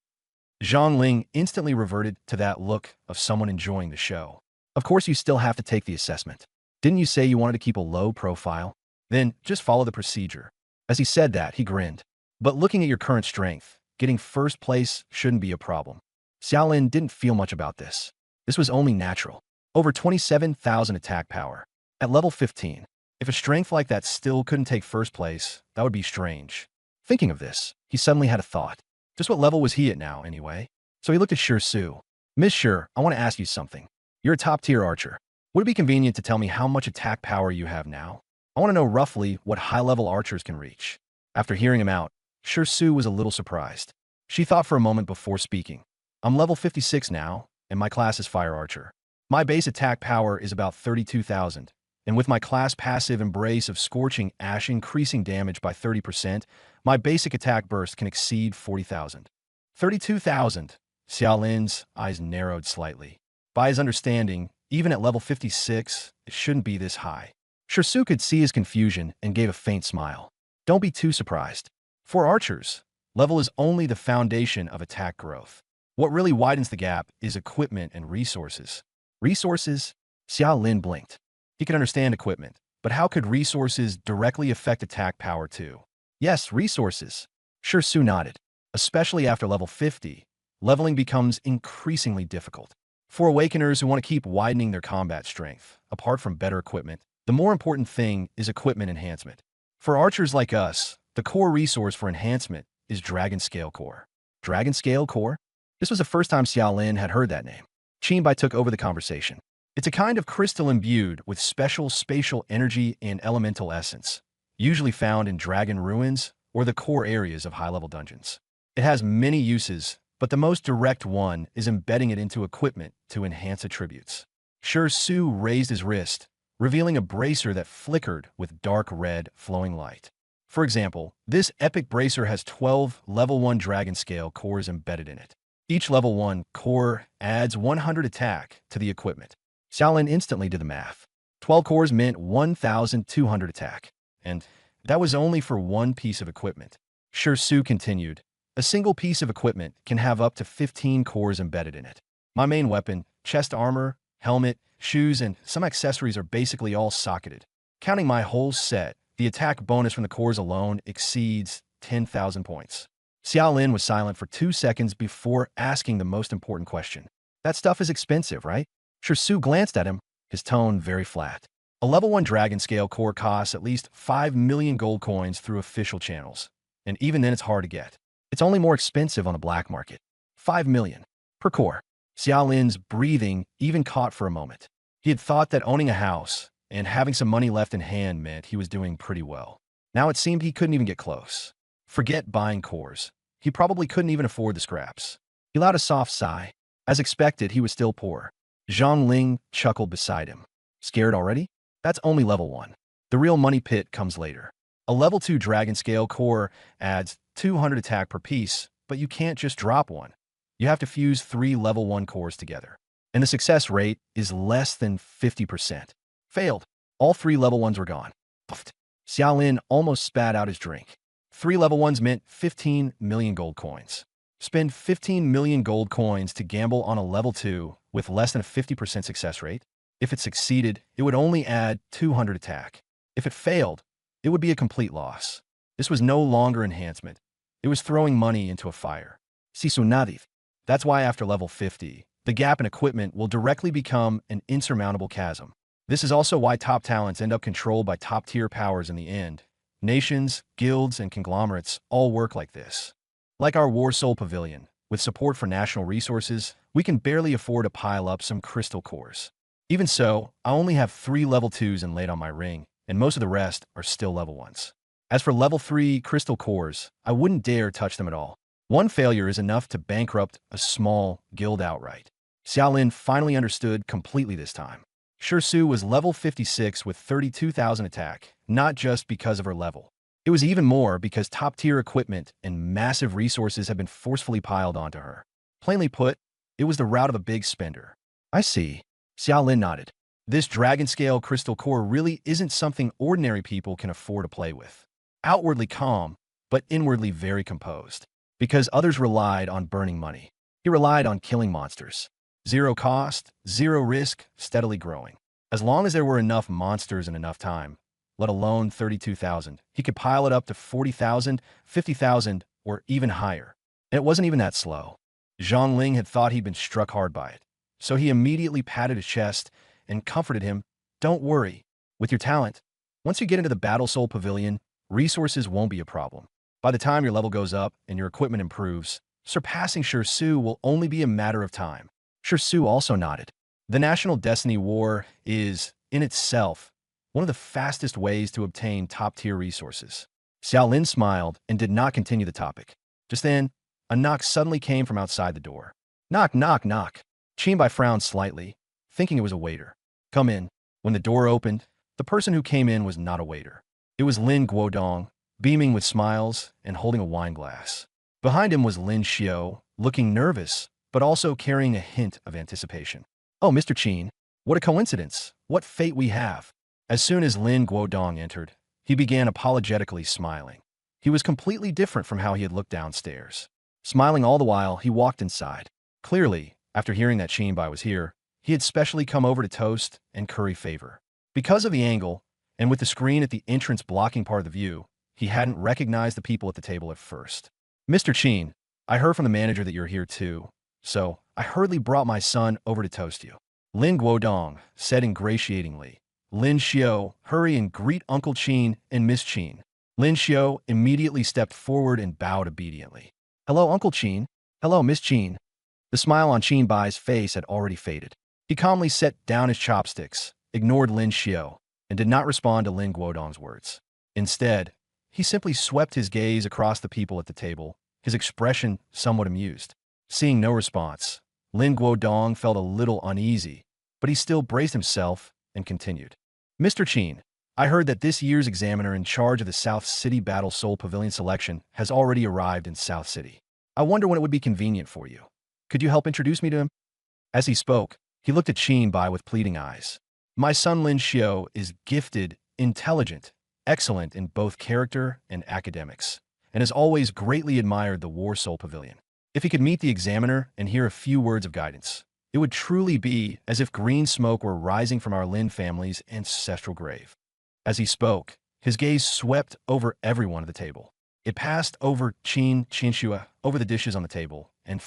Zhang Ling instantly reverted to that look of someone enjoying the show. Of course you still have to take the assessment. Didn't you say you wanted to keep a low profile? Then just follow the procedure. As he said that, he grinned. But looking at your current strength, getting first place shouldn't be a problem. Xiao Lin didn't feel much about this. This was only natural. Over 27,000 attack power. At level 15, if a strength like that still couldn't take first place, that would be strange. Thinking of this, he suddenly had a thought. Just what level was he at now, anyway? So he looked at Shi Su. Miss Shi, I want to ask you something. You're a top-tier archer. Would it be convenient to tell me how much attack power you have now? I want to know roughly what high-level archers can reach. After hearing him out, Shi Su was a little surprised. She thought for a moment before speaking. I'm level 56 now, and my class is Fire Archer. My base attack power is about 32,000, and with my class passive Embrace of Scorching Ash increasing damage by 30%, my basic attack burst can exceed 40,000. 32,000. Xiao Lin's eyes narrowed slightly. By his understanding, even at level 56, it shouldn't be this high. Shi Su could see his confusion and gave a faint smile. Don't be too surprised. For archers, level is only the foundation of attack growth. What really widens the gap is equipment and resources. Resources? Xiao Lin blinked. He could understand equipment, but how could resources directly affect attack power too? Yes, resources. Shi Su nodded. Especially after level 50, leveling becomes increasingly difficult. For awakeners who want to keep widening their combat strength, apart from better equipment, the more important thing is equipment enhancement. For archers like us, the core resource for enhancement is Dragon Scale Core. Dragon Scale Core? This was the first time Xiao Lin had heard that name. Qinbai took over the conversation. It's a kind of crystal imbued with special spatial energy and elemental essence, usually found in dragon ruins or the core areas of high-level dungeons. It has many uses, but the most direct one is embedding it into equipment to enhance attributes. Shi Su raised his wrist, revealing a bracer that flickered with dark red flowing light. For example, this epic bracer has 12 level 1 dragon scale cores embedded in it. Each level 1 core adds 100 attack to the equipment. Xiao Lin instantly did the math. 12 cores meant 1,200 attack, and that was only for one piece of equipment. Shi Su continued, a single piece of equipment can have up to 15 cores embedded in it. My main weapon, chest armor, helmet, shoes, and some accessories are basically all socketed. Counting my whole set, the attack bonus from the cores alone exceeds 10,000 points. Xiao Lin was silent for 2 seconds before asking the most important question. That stuff is expensive, right? Shi Su glanced at him, his tone very flat. A level 1 dragon scale core costs at least 5 million gold coins through official channels, and even then it's hard to get. It's only more expensive on the black market. 5 million per core. Xiao Lin's breathing even caught for a moment. He had thought that owning a house, and having some money left in hand meant he was doing pretty well. Now it seemed he couldn't even get close. Forget buying cores. He probably couldn't even afford the scraps. He let out a soft sigh. As expected, he was still poor. Zhang Ling chuckled beside him. Scared already? That's only level 1. The real money pit comes later. A level 2 dragon scale core adds 200 attack per piece, but you can't just drop one. You have to fuse 3 level 1 cores together. And the success rate is less than 50%. Failed. All 3 level 1s were gone. Puffed. Xiaolin almost spat out his drink. 3 level 1s meant 15 million gold coins. Spend 15 million gold coins to gamble on a level 2 with less than a 50% success rate. If it succeeded, it would only add 200 attack. If it failed, it would be a complete loss. This was no longer enhancement. It was throwing money into a fire. Sisunadiv. That's why after level 50, the gap in equipment will directly become an insurmountable chasm. This is also why top talents end up controlled by top-tier powers in the end. Nations, guilds, and conglomerates all work like this. Like our War Soul Pavilion, with support for national resources, we can barely afford to pile up some crystal cores. Even so, I only have 3 level 2s inlaid on my ring, and most of the rest are still level 1s. As for level 3 crystal cores, I wouldn't dare touch them at all. One failure is enough to bankrupt a small guild outright. Xiaolin finally understood completely this time. Su was level 56 with 32,000 attack, not just because of her level. It was even more because top-tier equipment and massive resources had been forcefully piled onto her. Plainly put, it was the route of a big spender. I see. Xiaolin nodded. This dragon-scale crystal core really isn't something ordinary people can afford to play with. Outwardly calm, but inwardly very composed. Because others relied on burning money. He relied on killing monsters. 0 cost, 0 risk, steadily growing. As long as there were enough monsters and enough time, let alone 32,000, he could pile it up to 40,000, 50,000, or even higher. And it wasn't even that slow. Zhang Ling had thought he'd been struck hard by it. So he immediately patted his chest and comforted him. Don't worry. With your talent, once you get into the Battle Soul Pavilion, resources won't be a problem. By the time your level goes up and your equipment improves, surpassing Su will only be a matter of time. Su also nodded. The National Destiny War is, in itself, one of the fastest ways to obtain top-tier resources. Xiaolin smiled and did not continue the topic. Just then, a knock suddenly came from outside the door. Knock, knock, knock. Qinbai frowned slightly, thinking it was a waiter. Come in. When the door opened, the person who came in was not a waiter. It was Lin Guodong, beaming with smiles and holding a wine glass. Behind him was Lin Xiao, looking nervous, but also carrying a hint of anticipation. Oh, Mr. Qin, what a coincidence. What fate we have. As soon as Lin Guodong entered, he began apologetically smiling. He was completely different from how he had looked downstairs. Smiling all the while, he walked inside. Clearly, after hearing that Qinbai was here, he had specially come over to toast and curry favor. Because of the angle, and with the screen at the entrance blocking part of the view, he hadn't recognized the people at the table at first. Mr. Qin, I heard from the manager that you're here too, so I hurriedly brought my son over to toast you. Lin Guodong said ingratiatingly. Lin Xiao, hurry and greet Uncle Qin and Miss Qin. Lin Xiao immediately stepped forward and bowed obediently. Hello, Uncle Qin. Hello, Miss Qin. The smile on Qinbai's face had already faded. He calmly set down his chopsticks, ignored Lin Xiao, and did not respond to Lin Guodong's words. Instead, he simply swept his gaze across the people at the table, his expression somewhat amused. Seeing no response, Lin Guodong felt a little uneasy, but he still braced himself and continued. Mr. Qin, I heard that this year's examiner in charge of the South City Battle Soul Pavilion selection has already arrived in South City. I wonder when it would be convenient for you. Could you help introduce me to him? As he spoke, he looked at Qinbai with pleading eyes. My son Lin Xiao is gifted, intelligent, excellent in both character and academics, and has always greatly admired the War Soul Pavilion. If he could meet the examiner and hear a few words of guidance, it would truly be as if green smoke were rising from our Lin family's ancestral grave. As he spoke, his gaze swept over everyone at the table. It passed over Qinshua, over the dishes on the table, and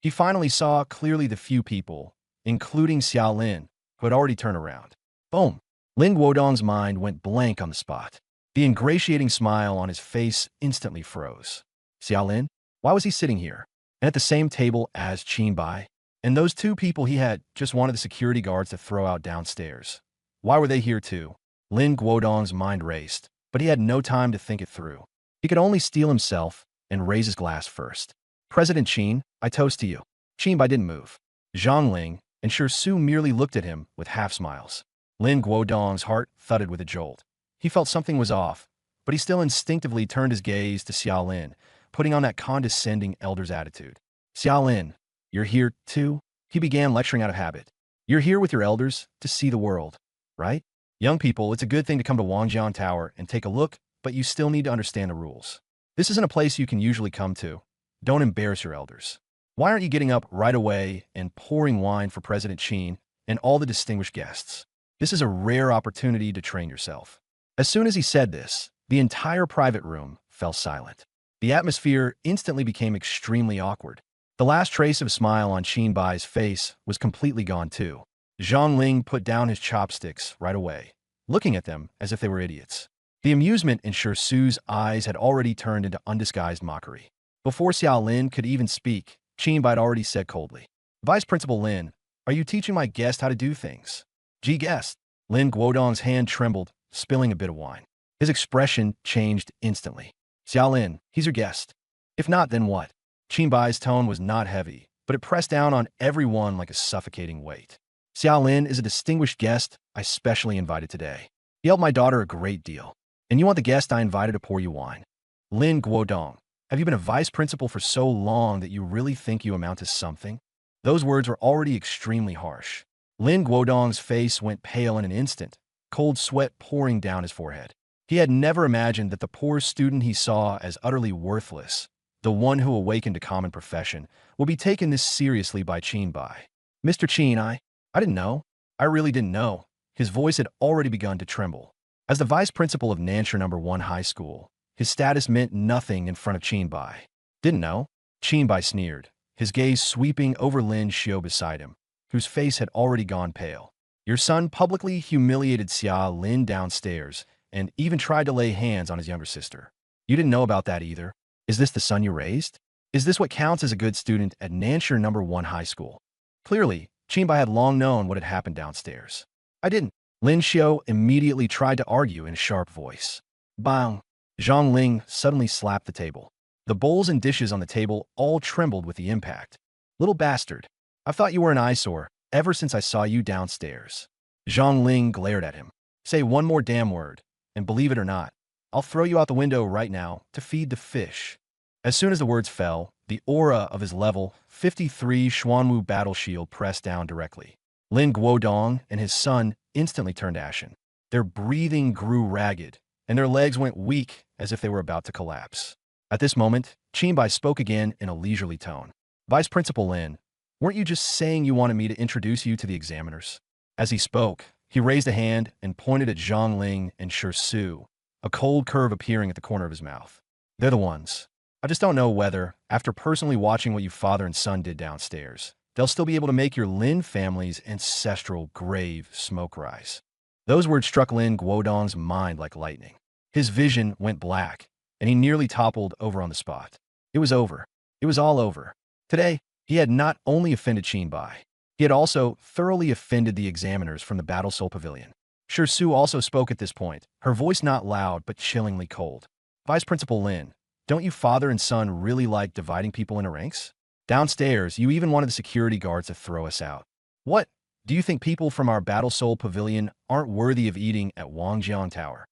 he finally saw clearly the few people, including Xiaolin, who had already turned around. Boom! Lin Guodong's mind went blank on the spot. The ingratiating smile on his face instantly froze. Xiaolin? Why was he sitting here, and at the same table as Qinbai? And those two people he had just wanted the security guards to throw out downstairs. Why were they here too? Lin Guodong's mind raced, but he had no time to think it through. He could only steel himself and raise his glass first. President Qin, I toast to you. Qin Bai didn't move. Zhang Ling and Su merely looked at him with half-smiles. Lin Guodong's heart thudded with a jolt. He felt something was off, but he still instinctively turned his gaze to Xiaolin, putting on that condescending elder's attitude. Xiaolin, you're here too? He began lecturing out of habit. You're here with your elders to see the world, right? Young people, it's a good thing to come to Wangjiang Tower and take a look, but you still need to understand the rules. This isn't a place you can usually come to. Don't embarrass your elders. Why aren't you getting up right away and pouring wine for President Qin and all the distinguished guests? This is a rare opportunity to train yourself. As soon as he said this, the entire private room fell silent. The atmosphere instantly became extremely awkward. The last trace of a smile on Qin Bai's face was completely gone too. Zhang Ling put down his chopsticks right away, looking at them as if they were idiots. The amusement in Su's eyes had already turned into undisguised mockery. Before Xiaolin could even speak, Qin Bai had already said coldly, Vice Principal Lin, are you teaching my guest how to do things? Gee guest. Lin Guodong's hand trembled, spilling a bit of wine. His expression changed instantly. Xiaolin, he's your guest. If not, then what? Qin Bai's tone was not heavy, but it pressed down on everyone like a suffocating weight. Xiaolin is a distinguished guest I specially invited today. He helped my daughter a great deal. And you want the guest I invited to pour you wine? Lin Guodong, have you been a vice principal for so long that you really think you amount to something? Those words were already extremely harsh. Lin Guodong's face went pale in an instant, cold sweat pouring down his forehead. He had never imagined that the poor student he saw as utterly worthless, the one who awakened a common profession, will be taken this seriously by Qin Bai. Mr. Qin, I didn't know. I really didn't know. His voice had already begun to tremble. As the vice principal of Nanshire No. 1 High School, his status meant nothing in front of Qin Bai. Didn't know? Qin Bai sneered, his gaze sweeping over Lin Xiao beside him, whose face had already gone pale. Your son publicly humiliated Xia Lin downstairs and even tried to lay hands on his younger sister. You didn't know about that either. Is this the son you raised? Is this what counts as a good student at Nanshire No. 1 High School? Clearly, Qin Bai had long known what had happened downstairs. I didn't. Lin Xiao immediately tried to argue in a sharp voice. Bang! Zhang Ling suddenly slapped the table. The bowls and dishes on the table all trembled with the impact. Little bastard, I've thought you were an eyesore ever since I saw you downstairs. Zhang Ling glared at him. Say one more damn word, and believe it or not, I'll throw you out the window right now to feed the fish. As soon as the words fell, the aura of his level 53 Xuanwu battle shield pressed down directly. Lin Guodong and his son instantly turned ashen. Their breathing grew ragged, and their legs went weak as if they were about to collapse. At this moment, Qin Bai spoke again in a leisurely tone. Vice Principal Lin, weren't you just saying you wanted me to introduce you to the examiners? As he spoke, he raised a hand and pointed at Zhang Ling and Su, a cold curve appearing at the corner of his mouth. They're the ones. I just don't know whether, after personally watching what you father and son did downstairs, they'll still be able to make your Lin family's ancestral grave smoke rise. Those words struck Lin Guodong's mind like lightning. His vision went black, and he nearly toppled over on the spot. It was over. It was all over. Today, he had not only offended Qin Bai, he had also thoroughly offended the examiners from the Battle Soul Pavilion. Su also spoke at this point, her voice not loud but chillingly cold. Vice Principal Lin, don't you father and son really like dividing people into ranks? Downstairs, you even wanted the security guards to throw us out. What? Do you think people from our Battle Soul Pavilion aren't worthy of eating at Wangjiang Tower?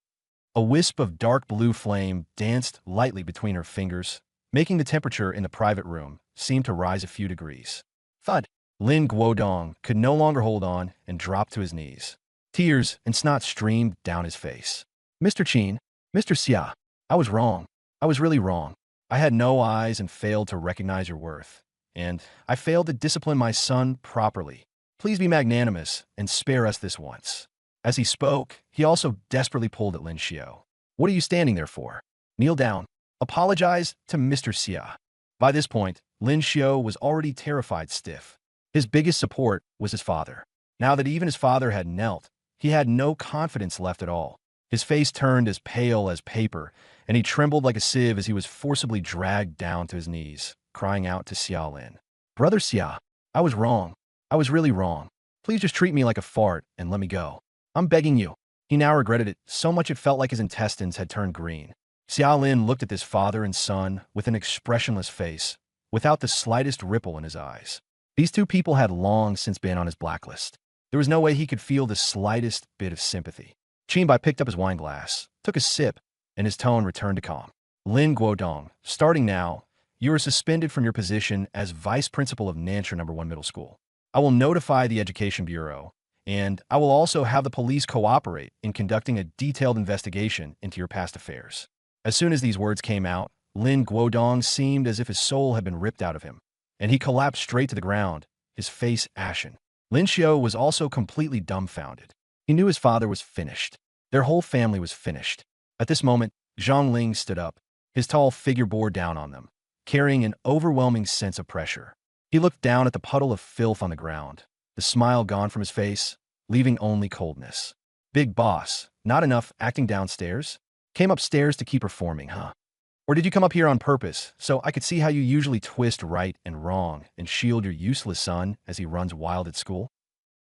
A wisp of dark blue flame danced lightly between her fingers, making the temperature in the private room seem to rise a few degrees. Thud! Lin Guodong could no longer hold on and dropped to his knees. Tears and snot streamed down his face. Mr. Qin, Mr. Xia, I was wrong. I was really wrong. I had no eyes and failed to recognize your worth. And I failed to discipline my son properly. Please be magnanimous and spare us this once. As he spoke, he also desperately pulled at Lin Xiao. What are you standing there for? Kneel down. Apologize to Mr. Xia. By this point, Lin Xiao was already terrified stiff. His biggest support was his father. Now that even his father had knelt, he had no confidence left at all. His face turned as pale as paper, and he trembled like a sieve as he was forcibly dragged down to his knees, crying out to Xiaolin. Brother Xia, I was wrong. I was really wrong. Please just treat me like a fart and let me go. I'm begging you." He now regretted it so much it felt like his intestines had turned green. Xiao Lin looked at this father and son with an expressionless face, without the slightest ripple in his eyes. These two people had long since been on his blacklist. There was no way he could feel the slightest bit of sympathy. Qinbai picked up his wine glass, took a sip, and his tone returned to calm. "Lin Guodong, starting now, you are suspended from your position as vice principal of Nansha No. 1 Middle School. I will notify the Education Bureau, and I will also have the police cooperate in conducting a detailed investigation into your past affairs." As soon as these words came out, Lin Guodong seemed as if his soul had been ripped out of him, and he collapsed straight to the ground, his face ashen. Lin Xiao was also completely dumbfounded. He knew his father was finished. Their whole family was finished. At this moment, Zhang Ling stood up. His tall figure bore down on them, carrying an overwhelming sense of pressure. He looked down at the puddle of filth on the ground, the smile gone from his face, leaving only coldness. "Big boss, not enough acting downstairs? Came upstairs to keep performing, huh? Or did you come up here on purpose so I could see how you usually twist right and wrong and shield your useless son as he runs wild at school?"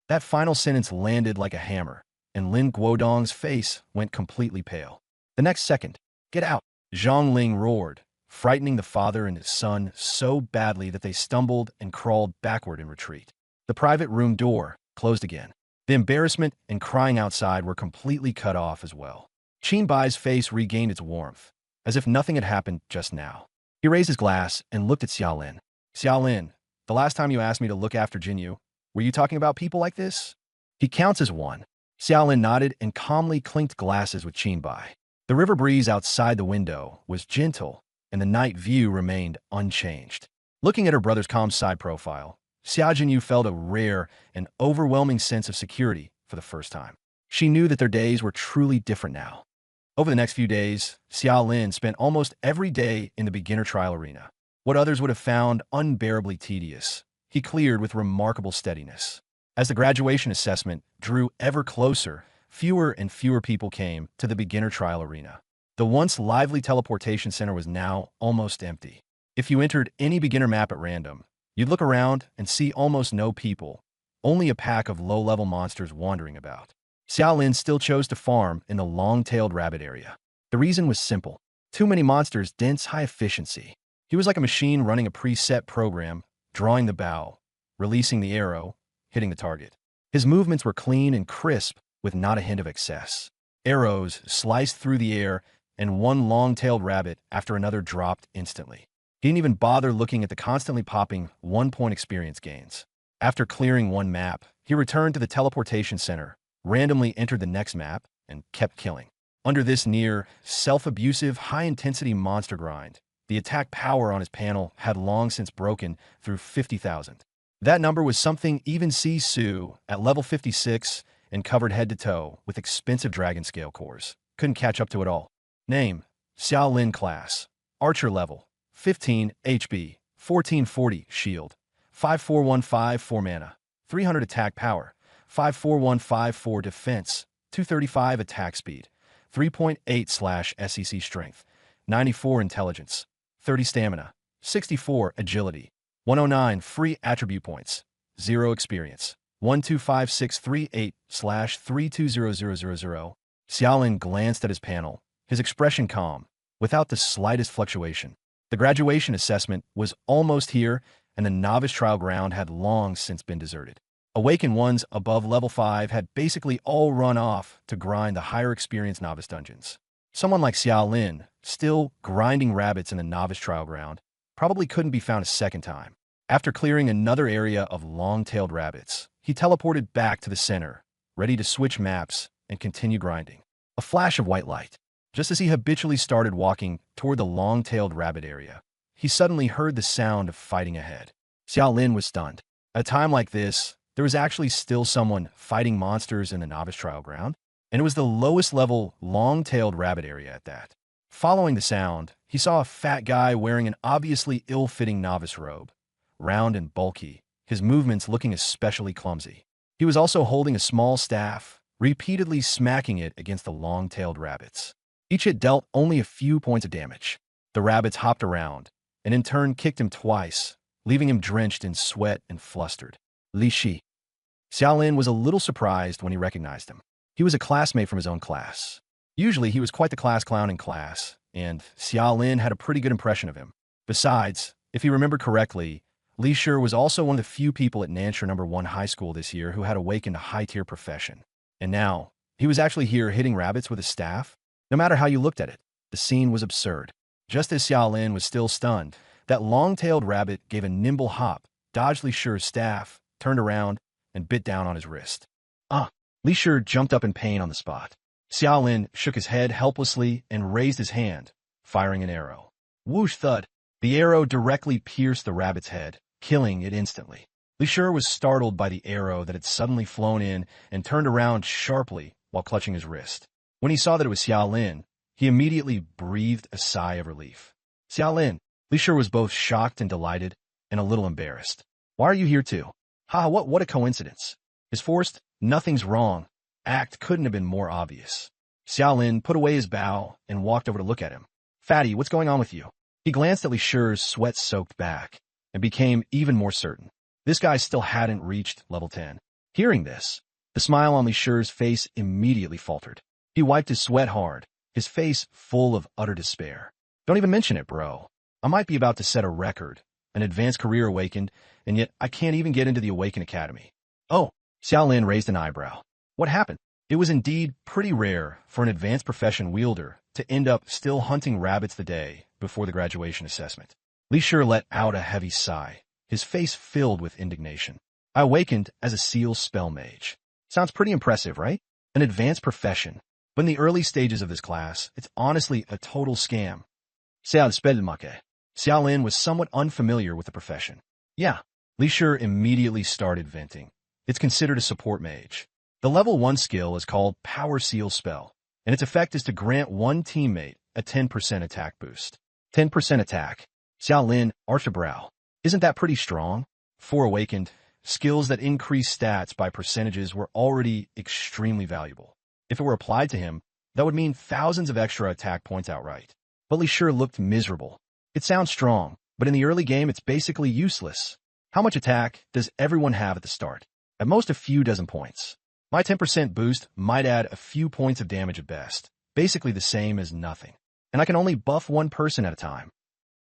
That final sentence landed like a hammer, and Lin Guodong's face went completely pale. The next second, "Get out!" Zhang Ling roared, frightening the father and his son so badly that they stumbled and crawled backward in retreat. The private room door closed again. The embarrassment and crying outside were completely cut off as well. Qinbai's face regained its warmth, as if nothing had happened just now. He raised his glass and looked at Xiao Lin. "Xiao Lin, the last time you asked me to look after Jinyu, were you talking about people like this?" "He counts as one." Xiao Lin nodded and calmly clinked glasses with Qinbai. The river breeze outside the window was gentle, and the night view remained unchanged. Looking at her brother's calm side profile, Xiao Jinyu felt a rare and overwhelming sense of security for the first time. She knew that their days were truly different now. Over the next few days, Xiao Lin spent almost every day in the beginner trial arena. What others would have found unbearably tedious, he cleared with remarkable steadiness. As the graduation assessment drew ever closer, fewer and fewer people came to the beginner trial arena. The once lively teleportation center was now almost empty. If you entered any beginner map at random, you'd look around and see almost no people, only a pack of low-level monsters wandering about. Xiao Lin still chose to farm in the long-tailed rabbit area. The reason was simple. Too many monsters, dense high efficiency. He was like a machine running a preset program, drawing the bow, releasing the arrow, hitting the target. His movements were clean and crisp, with not a hint of excess. Arrows sliced through the air, and one long-tailed rabbit after another dropped instantly. He didn't even bother looking at the constantly popping one-point experience gains. After clearing one map, he returned to the teleportation center, randomly entered the next map, and kept killing. Under this near self-abusive, high-intensity monster grind, the attack power on his panel had long since broken through 50,000. That number was something even Sisu, at level 56 and covered head to toe with expensive dragon scale cores, couldn't catch up to it all. Name: Xiao Lin class. Archer level: 15 HP, 1440 shield, 54154 mana, 300 attack power, 54154 defense, 235 attack speed, 3.8/SEC strength, 94 intelligence, 30 stamina, 64 agility, 109 free attribute points, 0 experience, 125638/320000. Xiaolin glanced at his panel, his expression calm, without the slightest fluctuation. The graduation assessment was almost here, and the novice trial ground had long since been deserted. Awakened ones above level 5 had basically all run off to grind the higher experience novice dungeons. Someone like Xiao Lin, still grinding rabbits in the novice trial ground, probably couldn't be found a second time. After clearing another area of long-tailed rabbits, he teleported back to the center, ready to switch maps and continue grinding. A flash of white light. Just as he habitually started walking toward the long-tailed rabbit area, he suddenly heard the sound of fighting ahead. Xiao Lin was stunned. At a time like this, there was actually still someone fighting monsters in the novice trial ground, and it was the lowest level long-tailed rabbit area at that. Following the sound, he saw a fat guy wearing an obviously ill-fitting novice robe, round and bulky, his movements looking especially clumsy. He was also holding a small staff, repeatedly smacking it against the long-tailed rabbits. Each hit dealt only a few points of damage. The rabbits hopped around, and in turn kicked him twice, leaving him drenched in sweat and flustered. Li Shi. Xiao Lin was a little surprised when he recognized him. He was a classmate from his own class. Usually, he was quite the class clown in class, and Xia Lin had a pretty good impression of him. Besides, if he remembered correctly, Li Shi was also one of the few people at Nanshire No. 1 High School this year who had awakened a high-tier profession. And now, he was actually here hitting rabbits with his staff. No matter how you looked at it, the scene was absurd. Just as Xia Lin was still stunned, that long-tailed rabbit gave a nimble hop, dodged Li Shi's staff, turned around, and bit down on his wrist. Ah! Li Shi jumped up in pain on the spot. Xia Lin shook his head helplessly and raised his hand, firing an arrow. Whoosh thud! The arrow directly pierced the rabbit's head, killing it instantly. Li Shi was startled by the arrow that had suddenly flown in and turned around sharply while clutching his wrist. When he saw that it was Xia Lin, he immediately breathed a sigh of relief. Xia Lin! Li Shi was both shocked and delighted, and a little embarrassed. Why are you here too? Ha, what a coincidence. His forced, nothing's wrong, act couldn't have been more obvious. Xia Lin put away his bow and walked over to look at him. Fatty, what's going on with you? He glanced at Li Shi's sweat-soaked back and became even more certain. This guy still hadn't reached level 10. Hearing this, the smile on Li Shi's face immediately faltered. He wiped his sweat hard, his face full of utter despair. Don't even mention it, bro. I might be about to set a record, an advanced career awakened, and yet I can't even get into the Awaken Academy. Oh, Xia Lin raised an eyebrow. What happened? It was indeed pretty rare for an advanced profession wielder to end up still hunting rabbits the day before the graduation assessment. Li Shi let out a heavy sigh, his face filled with indignation. I awakened as a seal spell mage. Sounds pretty impressive, right? An advanced profession. But in the early stages of this class, it's honestly a total scam. Xia Lin was somewhat unfamiliar with the profession. Yeah, Li Shi immediately started venting. It's considered a support mage. The level 1 skill is called Power Seal Spell, and its effect is to grant one teammate a 10% attack boost. 10% attack. Xia Lin arched a brow. Isn't that pretty strong? For Awakened, skills that increase stats by percentages were already extremely valuable. If it were applied to him, that would mean thousands of extra attack points outright. But Li Shi looked miserable. It sounds strong, but in the early game it's basically useless. How much attack does everyone have at the start? At most a few dozen points. My 10% boost might add a few points of damage at best, basically the same as nothing. And I can only buff one person at a time.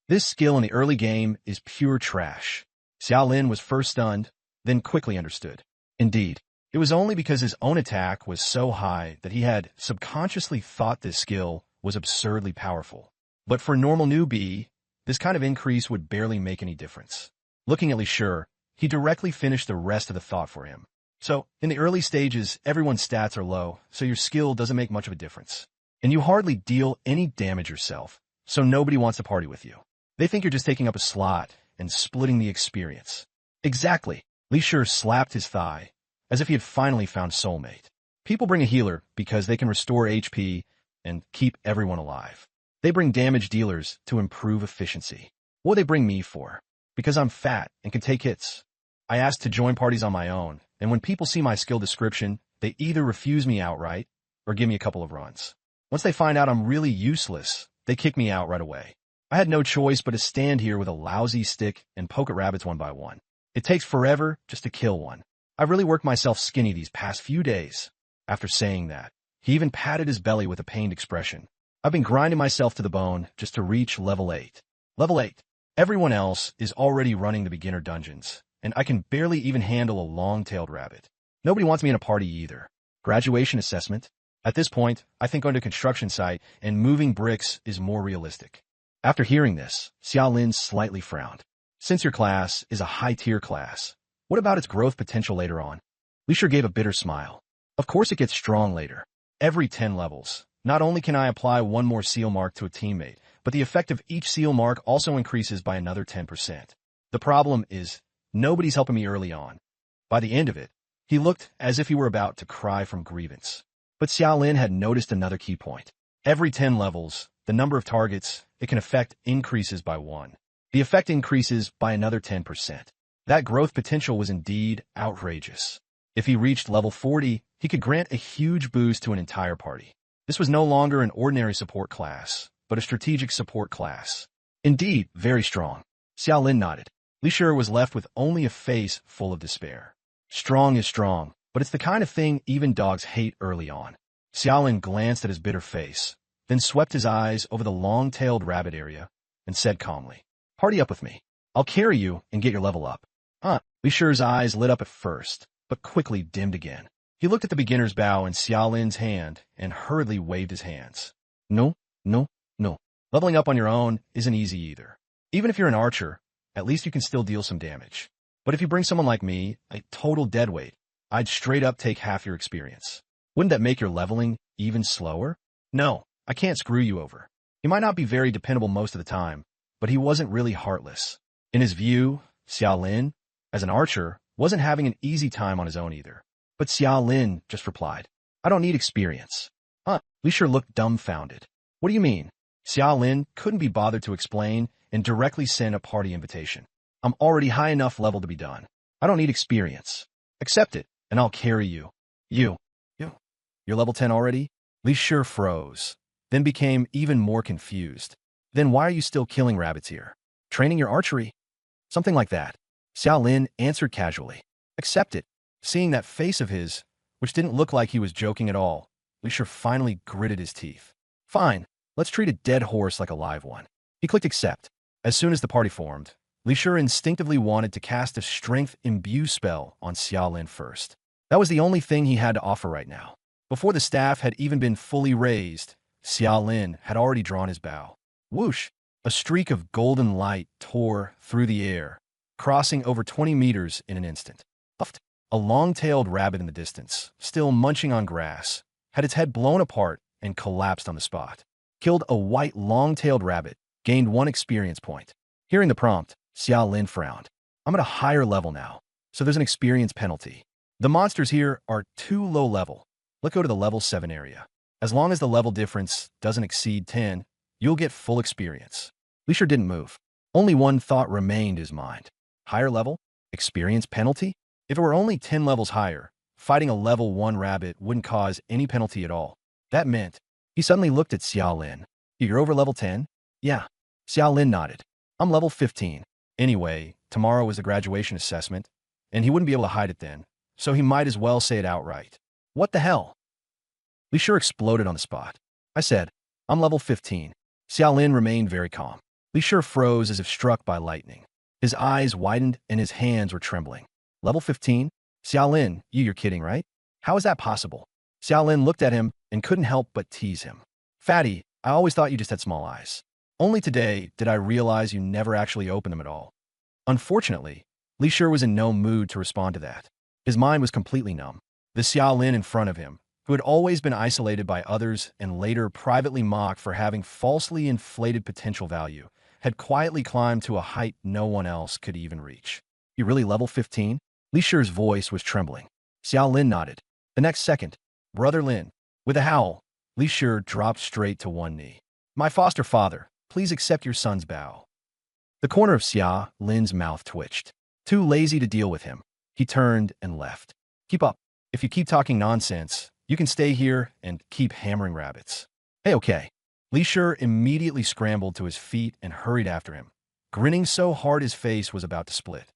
This skill in the early game is pure trash. Xia Lin was first stunned, then quickly understood. Indeed, it was only because his own attack was so high that he had subconsciously thought this skill was absurdly powerful. But for a normal newbie, this kind of increase would barely make any difference. Looking at Li Shi, he directly finished the rest of the thought for him. So, in the early stages, everyone's stats are low, so your skill doesn't make much of a difference. And you hardly deal any damage yourself, so nobody wants to party with you. They think you're just taking up a slot and splitting the experience. Exactly. Li Shi slapped his thigh, as if he had finally found soulmate. People bring a healer because they can restore HP and keep everyone alive. They bring damage dealers to improve efficiency. What do they bring me for? Because I'm fat and can take hits. I asked to join parties on my own, and when people see my skill description, they either refuse me outright or give me a couple of runs. Once they find out I'm really useless, they kick me out right away. I had no choice but to stand here with a lousy stick and poke at rabbits one by one. It takes forever just to kill one. I've really worked myself skinny these past few days. After saying that, he even patted his belly with a pained expression. I've been grinding myself to the bone just to reach level 8. Level 8. Everyone else is already running the beginner dungeons, and I can barely even handle a long-tailed rabbit. Nobody wants me in a party either. Graduation assessment? At this point, I think going to a construction site and moving bricks is more realistic. After hearing this, Xia Lin slightly frowned. Since your class is a high-tier class, what about its growth potential later on? Li Shi gave a bitter smile. Of course it gets strong later. Every 10 levels. Not only can I apply one more seal mark to a teammate, but the effect of each seal mark also increases by another 10%. The problem is, nobody's helping me early on. By the end of it, he looked as if he were about to cry from grievance. But Xia Lin had noticed another key point. Every 10 levels, the number of targets it can affect increases by 1. The effect increases by another 10%. That growth potential was indeed outrageous. If he reached level 40, he could grant a huge boost to an entire party. This was no longer an ordinary support class, but a strategic support class. Indeed, very strong. Xia Lin nodded. Li Shi was left with only a face full of despair. Strong is strong, but it's the kind of thing even dogs hate early on. Xiaolin glanced at his bitter face, then swept his eyes over the long-tailed rabbit area and said calmly, "Party up with me. I'll carry you and get your level up." Li Shi's eyes lit up at first, but quickly dimmed again. He looked at the beginner's bow in Xiaolin's hand and hurriedly waved his hands. No, no, no. Leveling up on your own isn't easy either. Even if you're an archer, at least you can still deal some damage. But if you bring someone like me, a total deadweight, I'd straight up take half your experience. Wouldn't that make your leveling even slower? No, I can't screw you over. He might not be very dependable most of the time, but he wasn't really heartless. In his view, Xiaolin, as an archer, wasn't having an easy time on his own either. But Xiaolin just replied, "I don't need experience." Li Shi looked dumbfounded. "What do you mean?" Xiaolin couldn't be bothered to explain and directly sent a party invitation. "I'm already high enough level to be done. I don't need experience. Accept it, and I'll carry you." You. You're level 10 already? Li Shi froze, then became even more confused. "Then why are you still killing rabbits here? Training your archery?" "Something like that." Xiaolin answered casually. "Accept it." Seeing that face of his, which didn't look like he was joking at all, Li Shi finally gritted his teeth. "Fine, let's treat a dead horse like a live one." He clicked accept. As soon as the party formed, Li Shi instinctively wanted to cast a strength imbue spell on Xiaolin first. That was the only thing he had to offer right now. Before the staff had even been fully raised, Xiaolin had already drawn his bow. Whoosh! A streak of golden light tore through the air, crossing over 20 meters in an instant. A long-tailed rabbit in the distance, still munching on grass, had its head blown apart and collapsed on the spot. Killed a white long-tailed rabbit, gained 1 experience point. Hearing the prompt, Xiaolin frowned. "I'm at a higher level now, so there's an experience penalty. The monsters here are too low level. Let's go to the level 7 area. As long as the level difference doesn't exceed 10, you'll get full experience." Li Shi didn't move. Only one thought remained in his mind. Higher level? Experience penalty? If it were only 10 levels higher, fighting a level 1 rabbit wouldn't cause any penalty at all. That meant he suddenly looked at Xiaolin. "You're over level 10? "Yeah." Xiaolin nodded. "I'm level 15. Anyway, tomorrow was the graduation assessment, and he wouldn't be able to hide it then, so he might as well say it outright." "What the hell?" Li Shi exploded on the spot. "I said, I'm level 15. Xiaolin remained very calm. Li Shi froze as if struck by lightning. His eyes widened and his hands were trembling. "Level 15? Xiaolin, you're kidding, right? How is that possible?" Xiaolin looked at him and couldn't help but tease him. "Fatty, I always thought you just had small eyes. Only today did I realize you never actually opened them at all." Unfortunately, Li Shi was in no mood to respond to that. His mind was completely numb. The Xiaolin in front of him, who had always been isolated by others and later privately mocked for having falsely inflated potential value, had quietly climbed to a height no one else could even reach. "You really level 15? Li Shi's voice was trembling. Xiaolin nodded. The next second, Brother Lin, with a howl, Li Shi dropped straight to one knee. "My foster father, please accept your son's bow." The corner of Xiaolin's mouth twitched. Too lazy to deal with him, he turned and left. "Keep up. If you keep talking nonsense, you can stay here and keep hammering rabbits." "Hey, okay." Li Shi immediately scrambled to his feet and hurried after him, grinning so hard his face was about to split.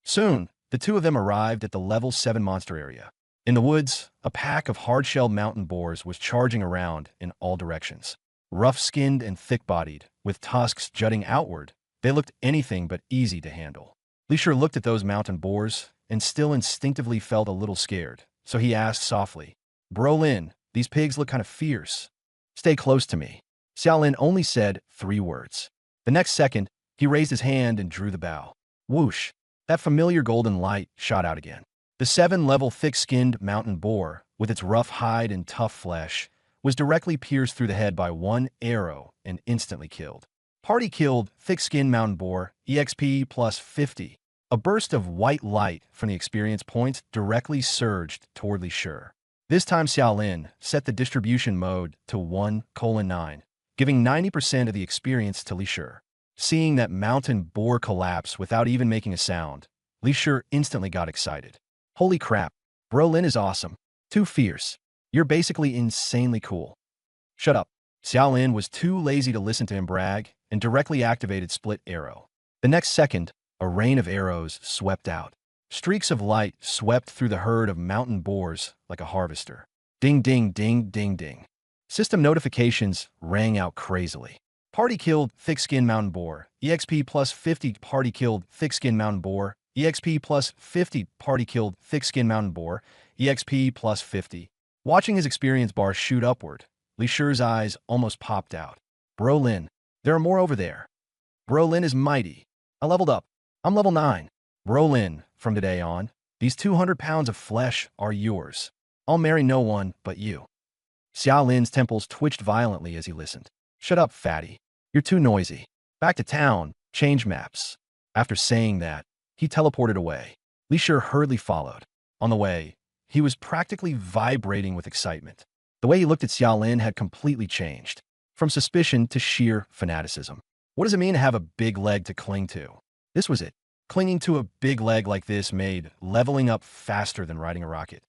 Soon, the two of them arrived at the level 7 monster area. In the woods, a pack of hard-shelled mountain boars was charging around in all directions. Rough-skinned and thick-bodied, with tusks jutting outward, they looked anything but easy to handle. Li Shi looked at those mountain boars and still instinctively felt a little scared, so he asked softly, "Bro Lin, these pigs look kind of fierce. Stay close to me." Xiaolin only said 3 words. The next second, he raised his hand and drew the bow. Whoosh! That familiar golden light shot out again. The 7-level thick-skinned mountain boar, with its rough hide and tough flesh, was directly pierced through the head by 1 arrow and instantly killed. Party killed thick-skinned mountain boar, EXP plus 50. A burst of white light from the experience points directly surged toward Li Shi. This time Xiaolin set the distribution mode to 1:9, giving 90% of the experience to Li Shi. Seeing that mountain boar collapse without even making a sound, Li Shi instantly got excited. "Holy crap, Bro Lin is awesome. Too fierce. You're basically insanely cool." "Shut up." Xiaolin was too lazy to listen to him brag and directly activated Split Arrow. The next second, a rain of arrows swept out. Streaks of light swept through the herd of mountain boars like a harvester. Ding, ding, ding, ding, ding. System notifications rang out crazily. Party killed thick-skinned mountain boar. EXP plus 50. Party killed thick-skinned mountain boar. EXP plus 50. Party killed thick-skinned mountain boar. EXP plus 50. Watching his experience bar shoot upward, Li Shi's eyes almost popped out. Bro Lin, there are more over there. Bro Lin is mighty. I leveled up. I'm level 9. Bro Lin, from today on, these 200 pounds of flesh are yours. I'll marry no one but you. Xiao Lin's temples twitched violently as he listened. Shut up, fatty. You're too noisy. Back to town. Change maps. After saying that, he teleported away. Li Shi hurriedly followed. On the way, he was practically vibrating with excitement. The way he looked at Xiao Lin had completely changed, from suspicion to sheer fanaticism. What does it mean to have a big leg to cling to? This was it. Clinging to a big leg like this made leveling up faster than riding a rocket.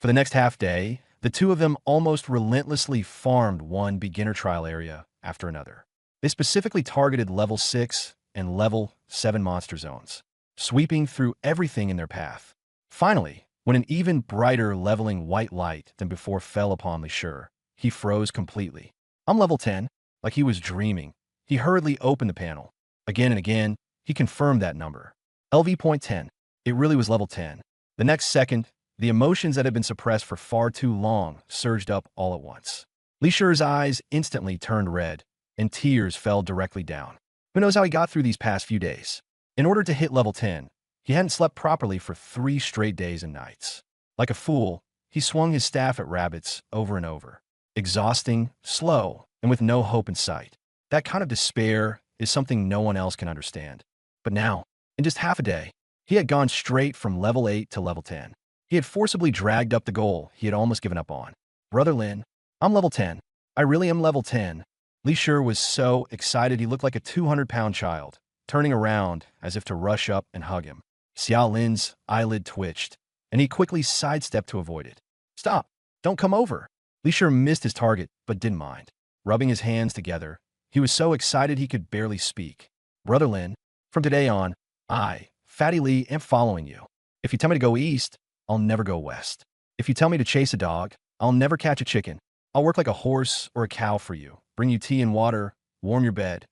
For the next half day, the two of them almost relentlessly farmed one beginner trial area after another. They specifically targeted level 6 and level 7 monster zones, sweeping through everything in their path. Finally, when an even brighter leveling white light than before fell upon Li Shi, he froze completely. I'm level 10, like he was dreaming. He hurriedly opened the panel. Again and again, he confirmed that number. LV.10. It really was level 10. The next second, the emotions that had been suppressed for far too long surged up all at once. Li Shi's eyes instantly turned red, and tears fell directly down. Who knows how he got through these past few days? In order to hit level 10, he hadn't slept properly for 3 straight days and nights. Like a fool, he swung his staff at rabbits over and over. Exhausting, slow, and with no hope in sight. That kind of despair is something no one else can understand. But now, in just half a day, he had gone straight from level 8 to level 10. He had forcibly dragged up the goal he had almost given up on. Brother Lin, I'm level 10. I really am level 10. Li Shi was so excited he looked like a 200-pound child, turning around as if to rush up and hug him. Xiao Lin's eyelid twitched, and he quickly sidestepped to avoid it. Stop! Don't come over! Li Shi missed his target, but didn't mind. Rubbing his hands together, he was so excited he could barely speak. Brother Lin, from today on, I, Fatty Li, am following you. If you tell me to go east, I'll never go west. If you tell me to chase a dog, I'll never catch a chicken. I'll work like a horse or a cow for you, bring you tea and water, warm your bed.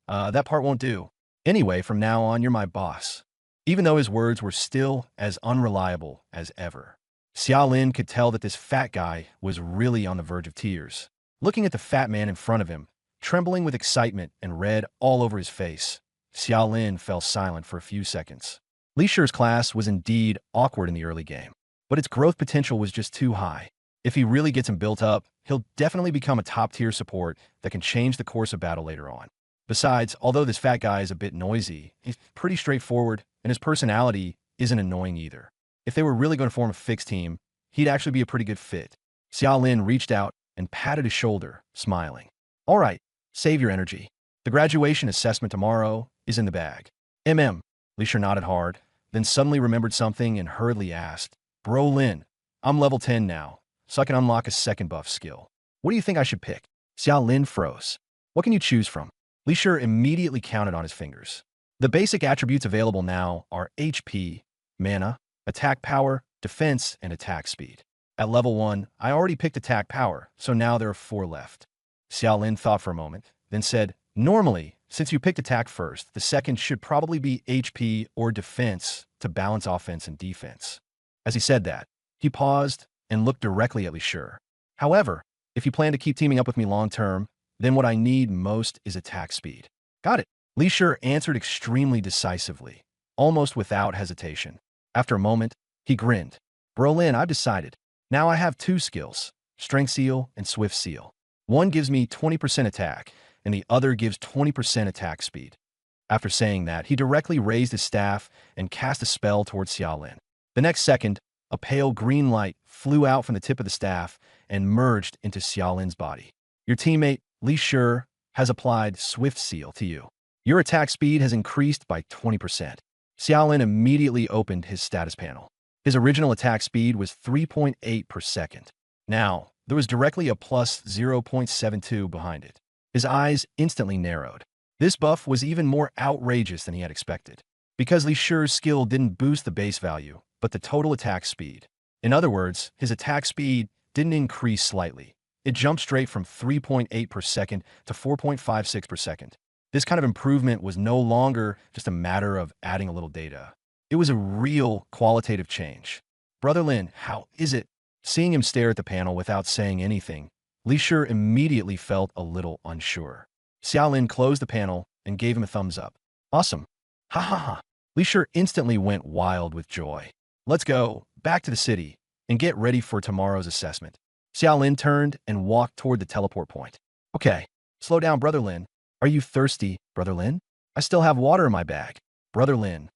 That part won't do. Anyway, from now on, you're my boss. Even though his words were still as unreliable as ever. Xiao Lin could tell that this fat guy was really on the verge of tears. Looking at the fat man in front of him, trembling with excitement and red all over his face, Xiao Lin fell silent for a few seconds. Li Shi's class was indeed awkward in the early game, but its growth potential was just too high. If he really gets him built up, he'll definitely become a top-tier support that can change the course of battle later on. Besides, although this fat guy is a bit noisy, he's pretty straightforward, and his personality isn't annoying either. If they were really going to form a fixed team, he'd actually be a pretty good fit. Xiao Lin reached out and patted his shoulder, smiling. All right, save your energy. The graduation assessment tomorrow is in the bag. Li Shi nodded hard, then suddenly remembered something and hurriedly asked, Bro Lin, I'm level 10 now, so I can unlock a second buff skill. What do you think I should pick? Xiao Lin froze. What can you choose from? Li Shi immediately counted on his fingers. The basic attributes available now are HP, mana, attack power, defense, and attack speed. At level 1, I already picked attack power, so now there are 4 left. Xiao Lin thought for a moment, then said, Normally, since you picked attack first, the second should probably be HP or defense to balance offense and defense. As he said that, he paused and looked directly at Li Shi. However, if you plan to keep teaming up with me long-term, then what I need most is attack speed. Got it. Li Shi answered extremely decisively, almost without hesitation. After a moment, he grinned. Bro Lin, I've decided. Now I have 2 skills, Strength Seal and Swift Seal. One gives me 20% attack, and the other gives 20% attack speed. After saying that, he directly raised his staff and cast a spell towards Xiao Lin. The next second, a pale green light flew out from the tip of the staff and merged into Xiao Lin's body. Your teammate, Li Shi, has applied Swift Seal to you. Your attack speed has increased by 20%. Xiao Lin immediately opened his status panel. His original attack speed was 3.8 per second. Now, there was directly a plus 0.72 behind it. His eyes instantly narrowed. This buff was even more outrageous than he had expected. because Li Shi's skill didn't boost the base value, but the total attack speed. In other words, his attack speed didn't increase slightly. It jumped straight from 3.8 per second to 4.56 per second. This kind of improvement was no longer just a matter of adding a little data. It was a real qualitative change. Brother Lin, how is it? Seeing him stare at the panel without saying anything, Li Shi immediately felt a little unsure. Xiao Lin closed the panel and gave him a thumbs up. Awesome. Ha ha ha. Li Shi instantly went wild with joy. Let's go back to the city and get ready for tomorrow's assessment. Xiao Lin turned and walked toward the teleport point. Okay, slow down, Brother Lin. Are you thirsty, Brother Lin? I still have water in my bag. Brother Lin.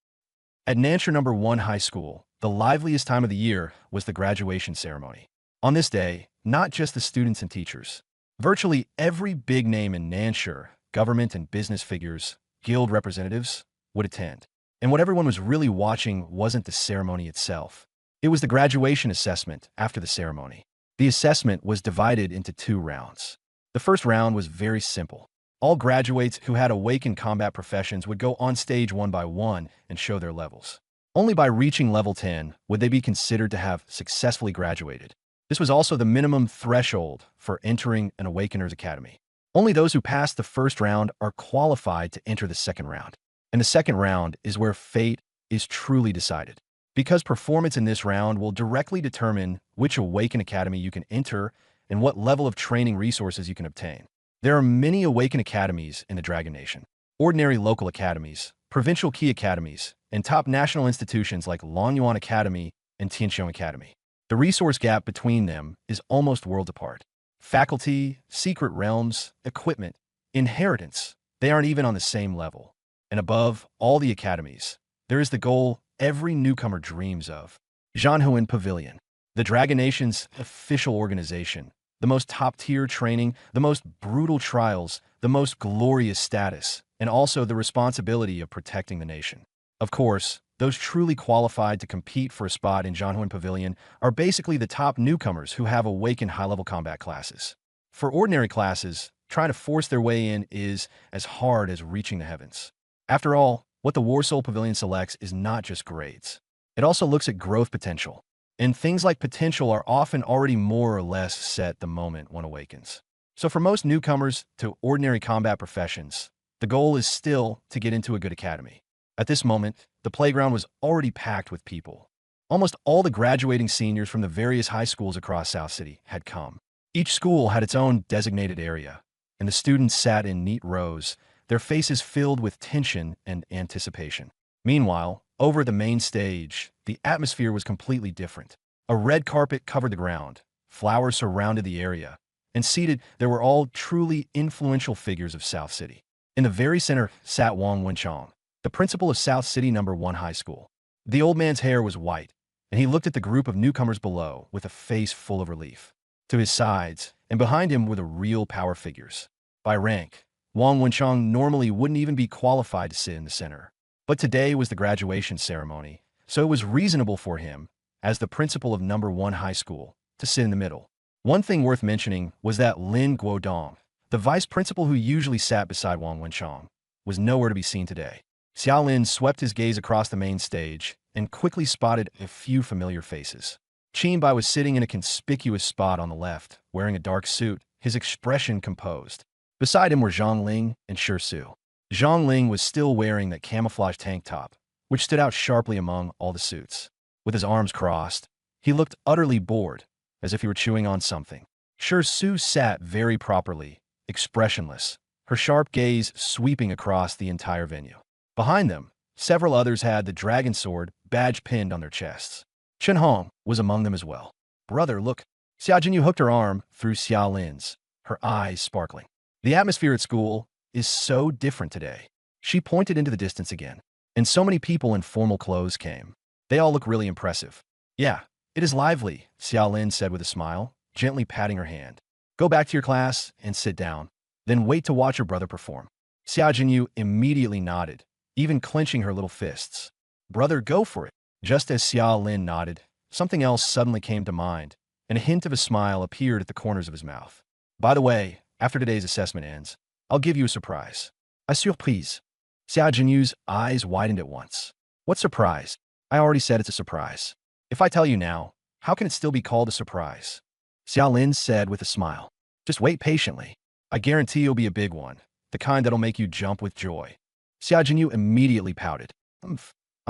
At Nansha No. 1 High School, the liveliest time of the year was the graduation ceremony. On this day, not just the students and teachers. Virtually every big name in Nansha, government and business figures, guild representatives, would attend. And what everyone was really watching wasn't the ceremony itself. It was the graduation assessment after the ceremony. The assessment was divided into 2 rounds. The first round was very simple. All graduates who had awakened combat professions would go on stage one by one and show their levels. Only by reaching level 10 would they be considered to have successfully graduated. This was also the minimum threshold for entering an Awakener's Academy. Only those who passed the first round are qualified to enter the second round. And the second round is where fate is truly decided. Because performance in this round will directly determine which Awaken Academy you can enter and what level of training resources you can obtain. There are many Awaken Academies in the Dragon Nation. Ordinary local academies, provincial key academies, and top national institutions like Longyuan Academy and Tianxiong Academy. The resource gap between them is almost worlds apart. Faculty, secret realms, equipment, inheritance, they aren't even on the same level. And above all the academies, there is the goal every newcomer dreams of. Zhanhuan Pavilion, the Dragon Nation's official organization, the most top-tier training, the most brutal trials, the most glorious status, and also the responsibility of protecting the nation. Of course, those truly qualified to compete for a spot in Zhanhuan Pavilion are basically the top newcomers who have awakened high-level combat classes. For ordinary classes, trying to force their way in is as hard as reaching the heavens. After all, what the War Soul Pavilion selects is not just grades. It also looks at growth potential. And things like potential are often already more or less set the moment one awakens. So for most newcomers to ordinary combat professions, the goal is still to get into a good academy. At this moment, the playground was already packed with people. Almost all the graduating seniors from the various high schools across South City had come. Each school had its own designated area, and the students sat in neat rows, their faces filled with tension and anticipation. Meanwhile, over at the main stage, the atmosphere was completely different. A red carpet covered the ground, flowers surrounded the area, and seated there were all truly influential figures of South City. In the very center sat Wang Wenchong, the principal of South City No. 1 High School. The old man's hair was white, and he looked at the group of newcomers below with a face full of relief. To his sides and behind him were the real power figures. By rank, Wang Wenchong normally wouldn't even be qualified to sit in the center. But today was the graduation ceremony, so it was reasonable for him, as the principal of No. 1 High School, to sit in the middle. One thing worth mentioning was that Lin Guodong, the vice principal who usually sat beside Wang Wenchong, was nowhere to be seen today. Xiao Lin swept his gaze across the main stage and quickly spotted a few familiar faces. Qin Bai was sitting in a conspicuous spot on the left, wearing a dark suit, his expression composed. Beside him were Zhang Ling and Shi Su. Zhang Ling was still wearing that camouflage tank top, which stood out sharply among all the suits. With his arms crossed, he looked utterly bored, as if he were chewing on something. Shi Su sat very properly, expressionless, her sharp gaze sweeping across the entire venue. Behind them, several others had the dragon sword badge pinned on their chests. Chen Hong was among them as well. Brother, look. Xia Jinyu hooked her arm through Xiao Lin's, her eyes sparkling. The atmosphere at school is so different today. She pointed into the distance again, and so many people in formal clothes came. They all look really impressive. Yeah, it is lively, Xiao Lin said with a smile, gently patting her hand. Go back to your class and sit down, then wait to watch your brother perform. Xia Jinyu immediately nodded, even clenching her little fists. Brother, go for it. Just as Xiao Lin nodded, something else suddenly came to mind, and a hint of a smile appeared at the corners of his mouth. By the way, after today's assessment ends, I'll give you a surprise. A surprise. Xia Jinyu's eyes widened at once. What surprise? I already said it's a surprise. If I tell you now, how can it still be called a surprise? Xiaolin said with a smile. Just wait patiently. I guarantee it'll be a big one, the kind that'll make you jump with joy. Xia Jinyu immediately pouted. I'm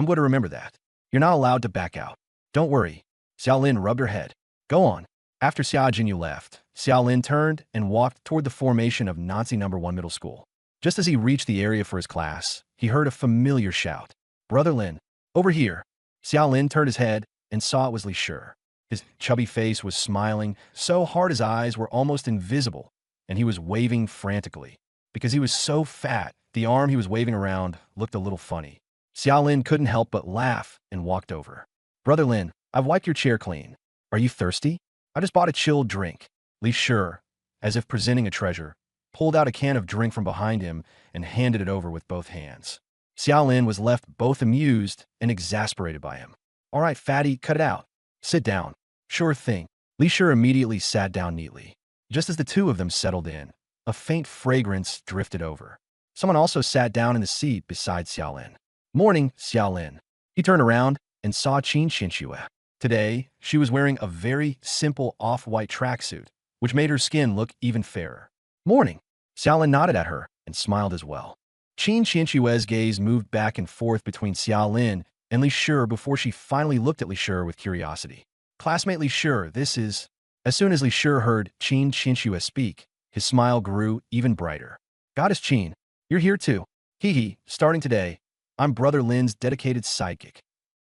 going to remember that. You're not allowed to back out. Don't worry. Xiaolin rubbed her head. Go on. After Xia Jinyu left, Xiaolin turned and walked toward the formation of Nancy No. 1 Middle School. Just as he reached the area for his class, he heard a familiar shout. Brother Lin, over here. Xiaolin turned his head and saw it was Li Shi. His chubby face was smiling so hard his eyes were almost invisible, and he was waving frantically. Because he was so fat, the arm he was waving around looked a little funny. Xiaolin couldn't help but laugh and walked over. Brother Lin, I've wiped your chair clean. Are you thirsty? I just bought a chilled drink. Li Shi, as if presenting a treasure, pulled out a can of drink from behind him and handed it over with both hands. Xiaolin was left both amused and exasperated by him. All right, fatty, cut it out. Sit down. Sure thing. Li Shi immediately sat down neatly. Just as the two of them settled in, a faint fragrance drifted over. Someone also sat down in the seat beside Xiaolin. Morning, Xiaolin. He turned around and saw Qin Xianxue. Today, she was wearing a very simple off-white tracksuit, which made her skin look even fairer. Morning. Xiaolin nodded at her and smiled as well. Qin Xianxue's gaze moved back and forth between Xiaolin and Li Shi before she finally looked at Li Shi with curiosity. Classmate Li Shi, this is... As soon as Li Shi heard Qin Xianxue speak, his smile grew even brighter. Goddess Qin, you're here too. Hee, starting today, I'm Brother Lin's dedicated sidekick.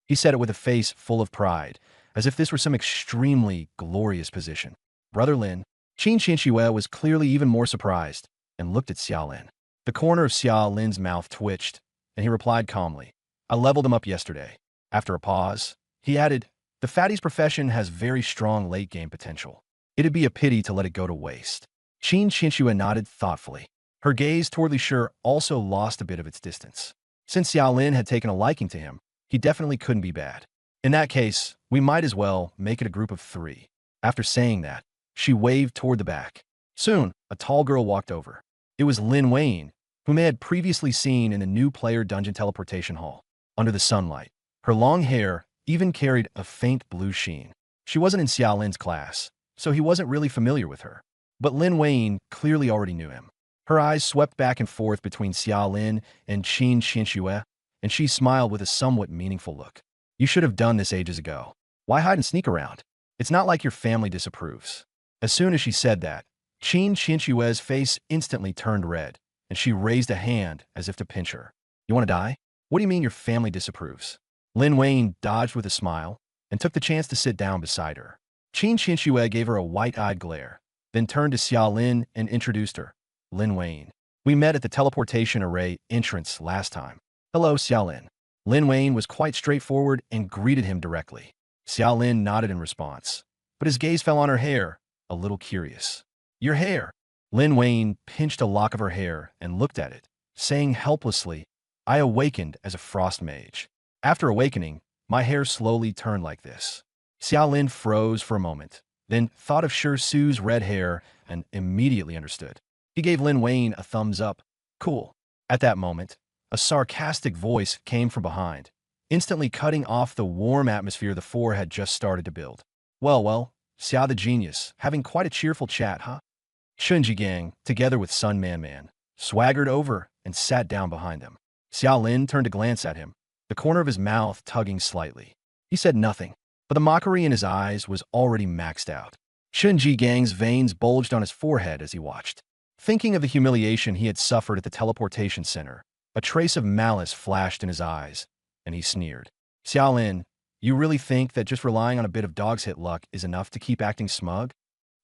He said it with a face full of pride, as if this were some extremely glorious position. Brother Lin, Qin Xianxue was clearly even more surprised and looked at Xiaolin. The corner of Xiaolin's mouth twitched, and he replied calmly, I leveled him up yesterday. After a pause, he added, the fatty's profession has very strong late-game potential. It'd be a pity to let it go to waste. Qin Xianxue nodded thoughtfully. Her gaze toward Li Shi also lost a bit of its distance. Since Xiaolin had taken a liking to him, he definitely couldn't be bad. In that case, we might as well make it a group of 3. After saying that, she waved toward the back. Soon, a tall girl walked over. It was Lin Wayne, whom they had previously seen in the new player dungeon teleportation hall. Under the sunlight, her long hair even carried a faint blue sheen. She wasn't in Xiaolin's class, so he wasn't really familiar with her. But Lin Wayne clearly already knew him. Her eyes swept back and forth between Xiaolin and Qin Xianxue, and she smiled with a somewhat meaningful look. You should have done this ages ago. Why hide and sneak around? It's not like your family disapproves. As soon as she said that, Qin Xianxue's face instantly turned red, and she raised a hand as if to pinch her. You want to die? What do you mean your family disapproves? Lin Wayne dodged with a smile and took the chance to sit down beside her. Qin Xianxue gave her a white-eyed glare, then turned to Xiaolin and introduced her. Lin Wayne. We met at the teleportation array entrance last time. Hello, Xiaolin. Lin Wayne was quite straightforward and greeted him directly. Xiaolin nodded in response, but his gaze fell on her hair, a little curious. Your hair. Lin Wayne pinched a lock of her hair and looked at it, saying helplessly, I awakened as a frost mage. After awakening, my hair slowly turned like this. Xiaolin froze for a moment, then thought of Shi Su's red hair and immediately understood. He gave Lin Wayne a thumbs up. Cool. At that moment, a sarcastic voice came from behind, instantly cutting off the warm atmosphere the four had just started to build. Well, Xia the genius, having quite a cheerful chat, huh? Shunji Gang, together with Sun Man, swaggered over and sat down behind them. Xiaolin turned to glance at him, the corner of his mouth tugging slightly. He said nothing, but the mockery in his eyes was already maxed out. Shunji Gang's veins bulged on his forehead as he watched. Thinking of the humiliation he had suffered at the teleportation center, a trace of malice flashed in his eyes, and he sneered. Xiaolin, you really think that just relying on a bit of dog's hit luck is enough to keep acting smug?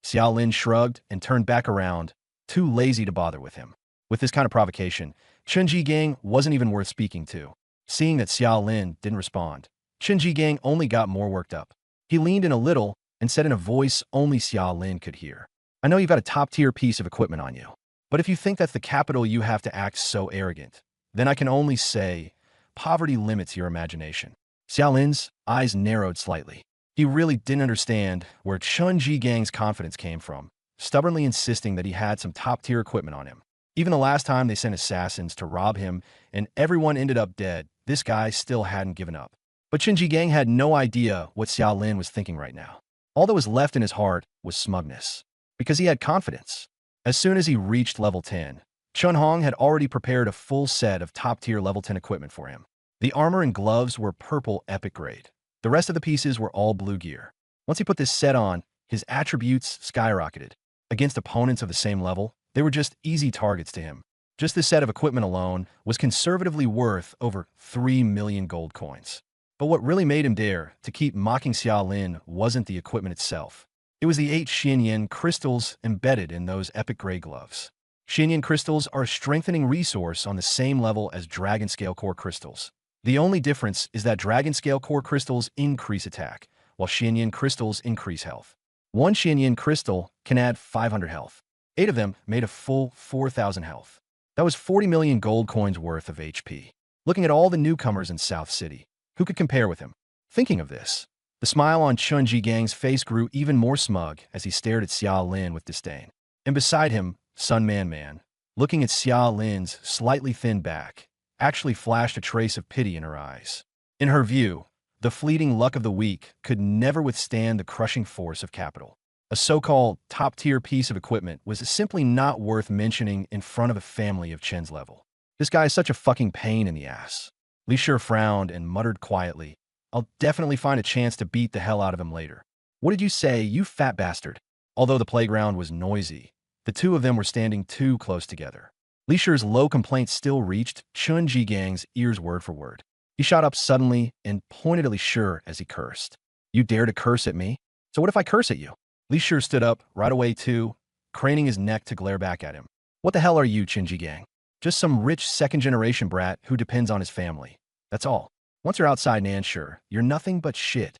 Xiaolin shrugged and turned back around, too lazy to bother with him. With this kind of provocation, Shunji Gang wasn't even worth speaking to. Seeing that Xiaolin didn't respond, Shunji Gang only got more worked up. He leaned in a little and said in a voice only Xiaolin could hear. I know you've got a top-tier piece of equipment on you, but if you think that's the capital you have to act so arrogant, then I can only say, poverty limits your imagination. Xiaolin's eyes narrowed slightly. He really didn't understand where Shunji Gang's confidence came from, stubbornly insisting that he had some top-tier equipment on him. Even the last time they sent assassins to rob him and everyone ended up dead, this guy still hadn't given up. But Qin Gang had no idea what Xiao Lin was thinking right now. All that was left in his heart was smugness, because he had confidence. As soon as he reached level 10, Chun Hong had already prepared a full set of top-tier level 10 equipment for him. The armor and gloves were purple epic grade. The rest of the pieces were all blue gear. Once he put this set on, his attributes skyrocketed. Against opponents of the same level, they were just easy targets to him. Just this set of equipment alone was conservatively worth over 3 million gold coins. But what really made him dare to keep mocking Xiao Lin wasn't the equipment itself. It was the 8 Xianyan crystals embedded in those epic gray gloves. Xianyan crystals are a strengthening resource on the same level as Dragon Scale Core crystals. The only difference is that Dragon Scale Core crystals increase attack, while Xianyan crystals increase health. One Xianyan crystal can add 500 health. 8 of them made a full 4,000 health. That was 40 million gold coins worth of HP. Looking at all the newcomers in South City, who could compare with him? Thinking of this, the smile on Chun Jigang's face grew even more smug as he stared at Xiao Lin with disdain. And beside him, Sun Man, looking at Xiao Lin's slightly thin back, actually flashed a trace of pity in her eyes. In her view, the fleeting luck of the weak could never withstand the crushing force of capital. A so-called top-tier piece of equipment was simply not worth mentioning in front of a family of Chen's level. This guy is such a fucking pain in the ass. Li Shi frowned and muttered quietly, "I'll definitely find a chance to beat the hell out of him later." "What did you say, you fat bastard?" Although the playground was noisy, the two of them were standing too close together. Li Shi's low complaint still reached Chun Jigang's ears word for word. He shot up suddenly and pointed at Li Shi as he cursed. "You dare to curse at me? So what if I curse at you?" Li Shi stood up right away too, craning his neck to glare back at him. "What the hell are you, Chun Jigang? Just some rich second-generation brat who depends on his family. That's all. Once you're outside Nanshur, you're nothing but shit."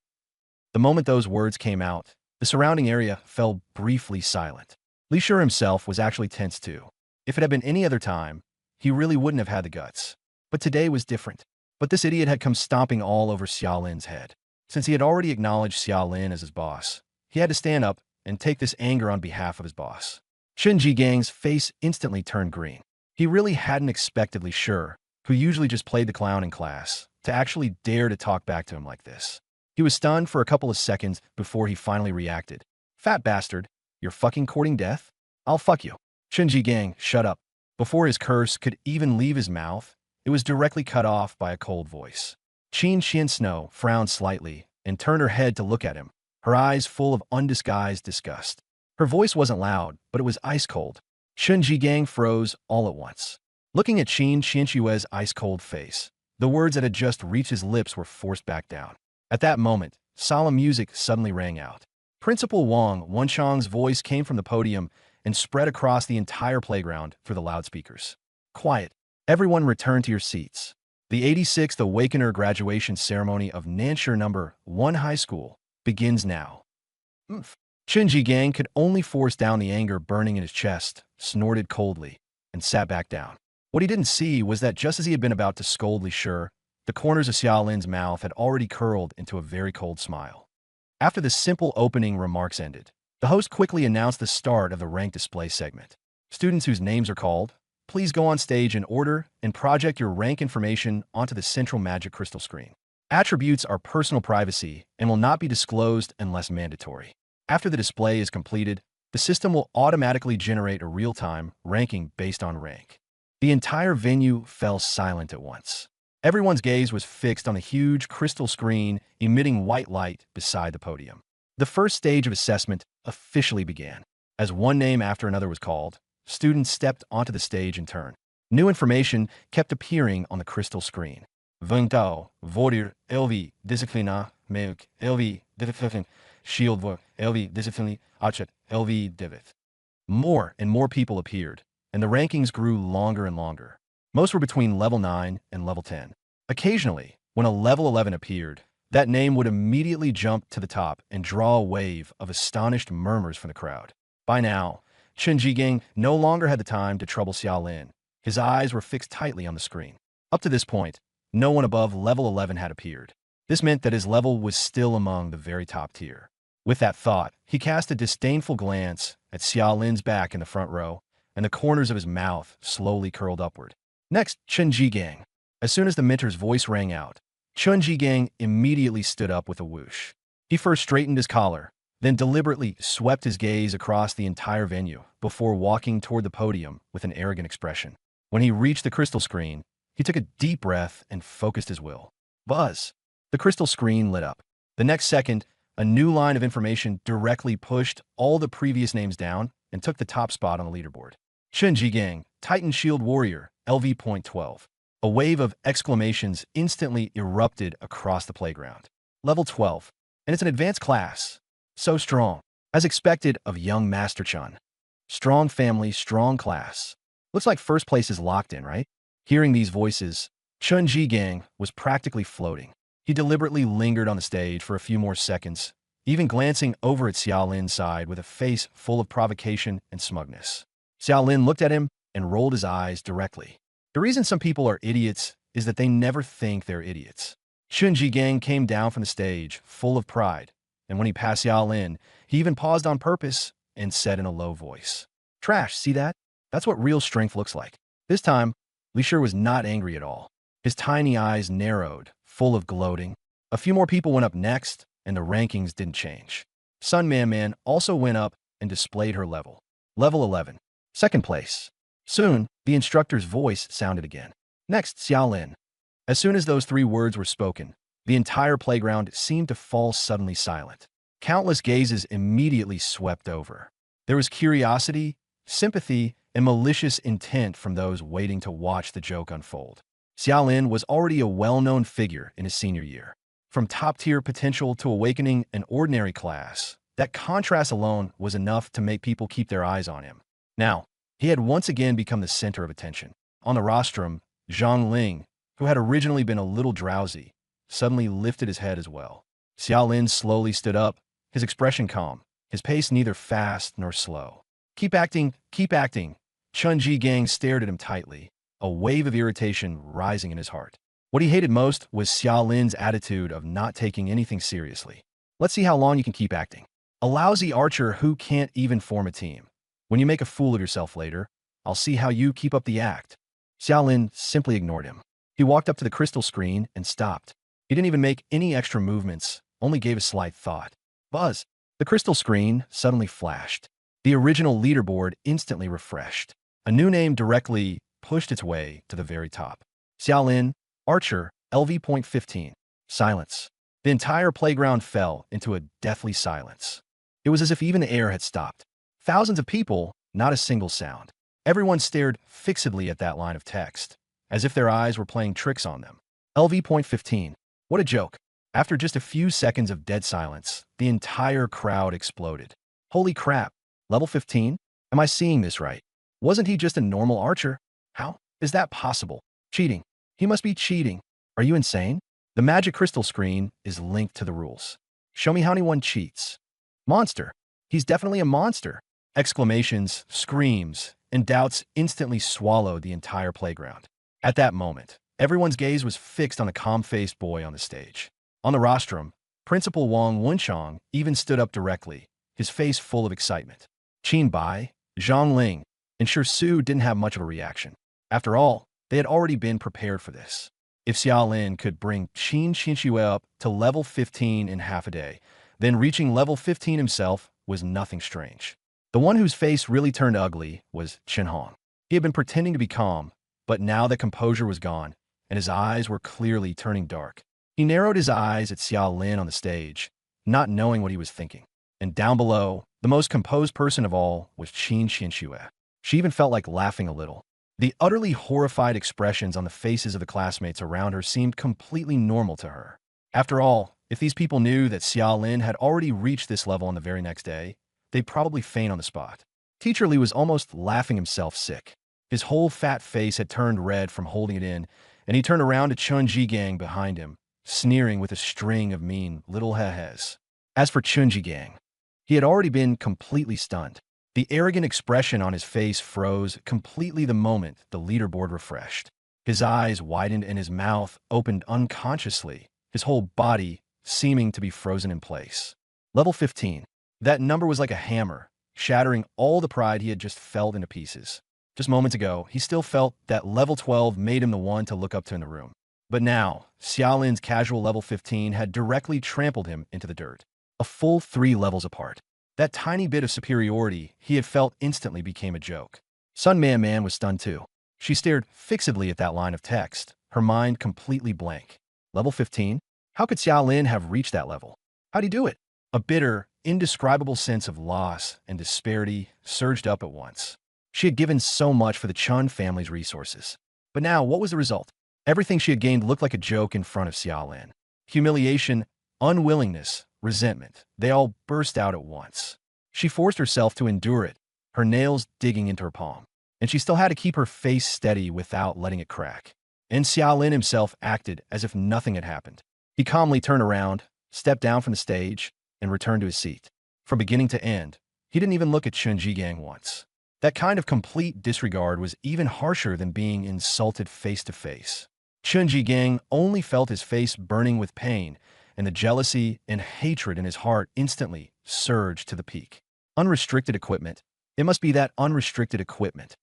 The moment those words came out, the surrounding area fell briefly silent. Li Shi himself was actually tense too. If it had been any other time, he really wouldn't have had the guts. But today was different. But this idiot had come stomping all over Xiao Lin's head. Since he had already acknowledged Xiao Lin as his boss, he had to stand up and take this anger on behalf of his boss. Chun Jigang's face instantly turned green. He really hadn't expected Li Shi, who usually just played the clown in class, to actually dare to talk back to him like this. He was stunned for a couple of seconds before he finally reacted. "Fat bastard, you're fucking courting death? I'll fuck you." Chun Jigang, shut up. Before his curse could even leave his mouth, it was directly cut off by a cold voice. Qin Xian Snow frowned slightly and turned her head to look at him, her eyes full of undisguised disgust. Her voice wasn't loud, but it was ice cold. Chun Jigang froze all at once. Looking at Qin Xianxue's ice-cold face, the words that had just reached his lips were forced back down. At that moment, solemn music suddenly rang out. Principal Wang Wenshang's voice came from the podium and spread across the entire playground through the loudspeakers. "Quiet. Everyone return to your seats. The 86th Awakener graduation ceremony of Nanshur No. 1 High School begins now." Chun Jigang could only force down the anger burning in his chest, snorted coldly, and sat back down. What he didn't see was that just as he had been about to scold Li Shi, the corners of Xiao Lin's mouth had already curled into a very cold smile. After the simple opening remarks ended, the host quickly announced the start of the rank display segment. Students whose names are called, please go on stage in order and project your rank information onto the central magic crystal screen. Attributes are personal privacy and will not be disclosed unless mandatory. After the display is completed, the system will automatically generate a real-time ranking based on rank. The entire venue fell silent at once. Everyone's gaze was fixed on a huge crystal screen emitting white light beside the podium. The first stage of assessment officially began. As one name after another was called, students stepped onto the stage in turn. New information kept appearing on the crystal screen. Vengtao, Vodir, LV, Disciplina, Meuk, LV, Discipline, Shield, LV, Discipline, Achet, LV, Divith. More and more people appeared, and the rankings grew longer and longer. Most were between level 9 and level 10. Occasionally, when a level 11 appeared, that name would immediately jump to the top and draw a wave of astonished murmurs from the crowd. By now, Chun Jigang no longer had the time to trouble Xiao Lin. His eyes were fixed tightly on the screen. Up to this point, no one above level 11 had appeared. This meant that his level was still among the very top tier. With that thought, he cast a disdainful glance at Xiao Lin's back in the front row, and the corners of his mouth slowly curled upward. Next, Chun Jigang. As soon as the mentor's voice rang out, Chun Jigang immediately stood up with a whoosh. He first straightened his collar, then deliberately swept his gaze across the entire venue before walking toward the podium with an arrogant expression. When he reached the crystal screen, he took a deep breath and focused his will. Buzz! The crystal screen lit up. The next second, a new line of information directly pushed all the previous names down and took the top spot on the leaderboard. Chun Jigang, Titan Shield Warrior, LV.12. A wave of exclamations instantly erupted across the playground. Level 12. And it's an advanced class. So strong. As expected of young Master Chun. Strong family, strong class. Looks like first place is locked in, right? Hearing these voices, Chun Jigang was practically floating. He deliberately lingered on the stage for a few more seconds, even glancing over at Xiaolin's side with a face full of provocation and smugness. Xiaolin looked at him and rolled his eyes directly. The reason some people are idiots is that they never think they're idiots. Chun Jigang came down from the stage, full of pride, and when he passed Xiaolin, he even paused on purpose and said in a low voice, "Trash, see that? That's what real strength looks like." This time, Li Shi was not angry at all. His tiny eyes narrowed, full of gloating. A few more people went up next, and the rankings didn't change. Sun Man also went up and displayed her level. Level 11. Second place. Soon, the instructor's voice sounded again. Next, Xiaolin. As soon as those three words were spoken, the entire playground seemed to fall suddenly silent. Countless gazes immediately swept over. There was curiosity, sympathy, and malicious intent from those waiting to watch the joke unfold. Xiaolin was already a well-known figure in his senior year. From top-tier potential to awakening an ordinary class, that contrast alone was enough to make people keep their eyes on him. Now, he had once again become the center of attention. On the rostrum, Zhang Ling, who had originally been a little drowsy, suddenly lifted his head as well. Xiaolin slowly stood up, his expression calm, his pace neither fast nor slow. Keep acting, keep acting." Chun Jigang stared at him tightly, a wave of irritation rising in his heart. What he hated most was Xiaolin's attitude of not taking anything seriously. "Let's see how long you can keep acting. A lousy archer who can't even form a team. When you make a fool of yourself later, I'll see how you keep up the act." Xiaolin simply ignored him. He walked up to the crystal screen and stopped. He didn't even make any extra movements, only gave a slight thought. Buzz! The crystal screen suddenly flashed. The original leaderboard instantly refreshed. A new name directly pushed its way to the very top. Xiaolin, Archer, LV.15. Silence. The entire playground fell into a deathly silence. It was as if even the air had stopped. Thousands of people, not a single sound. Everyone stared fixedly at that line of text, as if their eyes were playing tricks on them. LV.15. What a joke. After just a few seconds of dead silence, the entire crowd exploded. Holy crap. Level 15? Am I seeing this right? Wasn't he just a normal archer? How is that possible? Cheating. He must be cheating. Are you insane? The magic crystal screen is linked to the rules. Show me how anyone cheats. Monster. He's definitely a monster. Exclamations, screams, and doubts instantly swallowed the entire playground. At that moment, everyone's gaze was fixed on the calm-faced boy on the stage. On the rostrum, Principal Wang Wenchong even stood up directly, his face full of excitement. Qin Bai, Zhang Ling, and Shi Su didn't have much of a reaction. After all, they had already been prepared for this. If Xiaolin could bring Qin Xinxue up to level 15 in half a day, then reaching level 15 himself was nothing strange. The one whose face really turned ugly was Chen Hong. He had been pretending to be calm, but now that composure was gone, and his eyes were clearly turning dark. He narrowed his eyes at Xiaolin on the stage, not knowing what he was thinking. And down below, the most composed person of all was Qin Xinxue. She even felt like laughing a little. The utterly horrified expressions on the faces of the classmates around her seemed completely normal to her. After all, if these people knew that Xiaolin had already reached this level on the very next day, they'd probably faint on the spot. Teacher Li was almost laughing himself sick. His whole fat face had turned red from holding it in, and he turned around to Chun Jigang behind him, sneering with a string of mean little he-hes. As for Chun Jigang, he had already been completely stunned. The arrogant expression on his face froze completely the moment the leaderboard refreshed. His eyes widened and his mouth opened unconsciously, his whole body seeming to be frozen in place. Level 15. That number was like a hammer, shattering all the pride he had just felled into pieces. Just moments ago, he still felt that level 12 made him the one to look up to in the room. But now, Xiaolin's casual level 15 had directly trampled him into the dirt, a full 3 levels apart. That tiny bit of superiority he had felt instantly became a joke. Sun Man was stunned too. She stared fixedly at that line of text, her mind completely blank. Level 15? How could Xiaolin have reached that level? How'd he do it? A bitter, indescribable sense of loss and disparity surged up at once. She had given so much for the Chun family's resources. But now, what was the result? Everything she had gained looked like a joke in front of Xiaolin. Humiliation, unwillingness, resentment, they all burst out at once. She forced herself to endure it, her nails digging into her palm. And she still had to keep her face steady without letting it crack. And Xiaolin himself acted as if nothing had happened. He calmly turned around, stepped down from the stage, and returned to his seat. From beginning to end, he didn't even look at Chen Jigang once. That kind of complete disregard was even harsher than being insulted face to face. Chen Jigang only felt his face burning with pain, and the jealousy and hatred in his heart instantly surged to the peak. Unrestricted equipment. It must be that unrestricted equipment.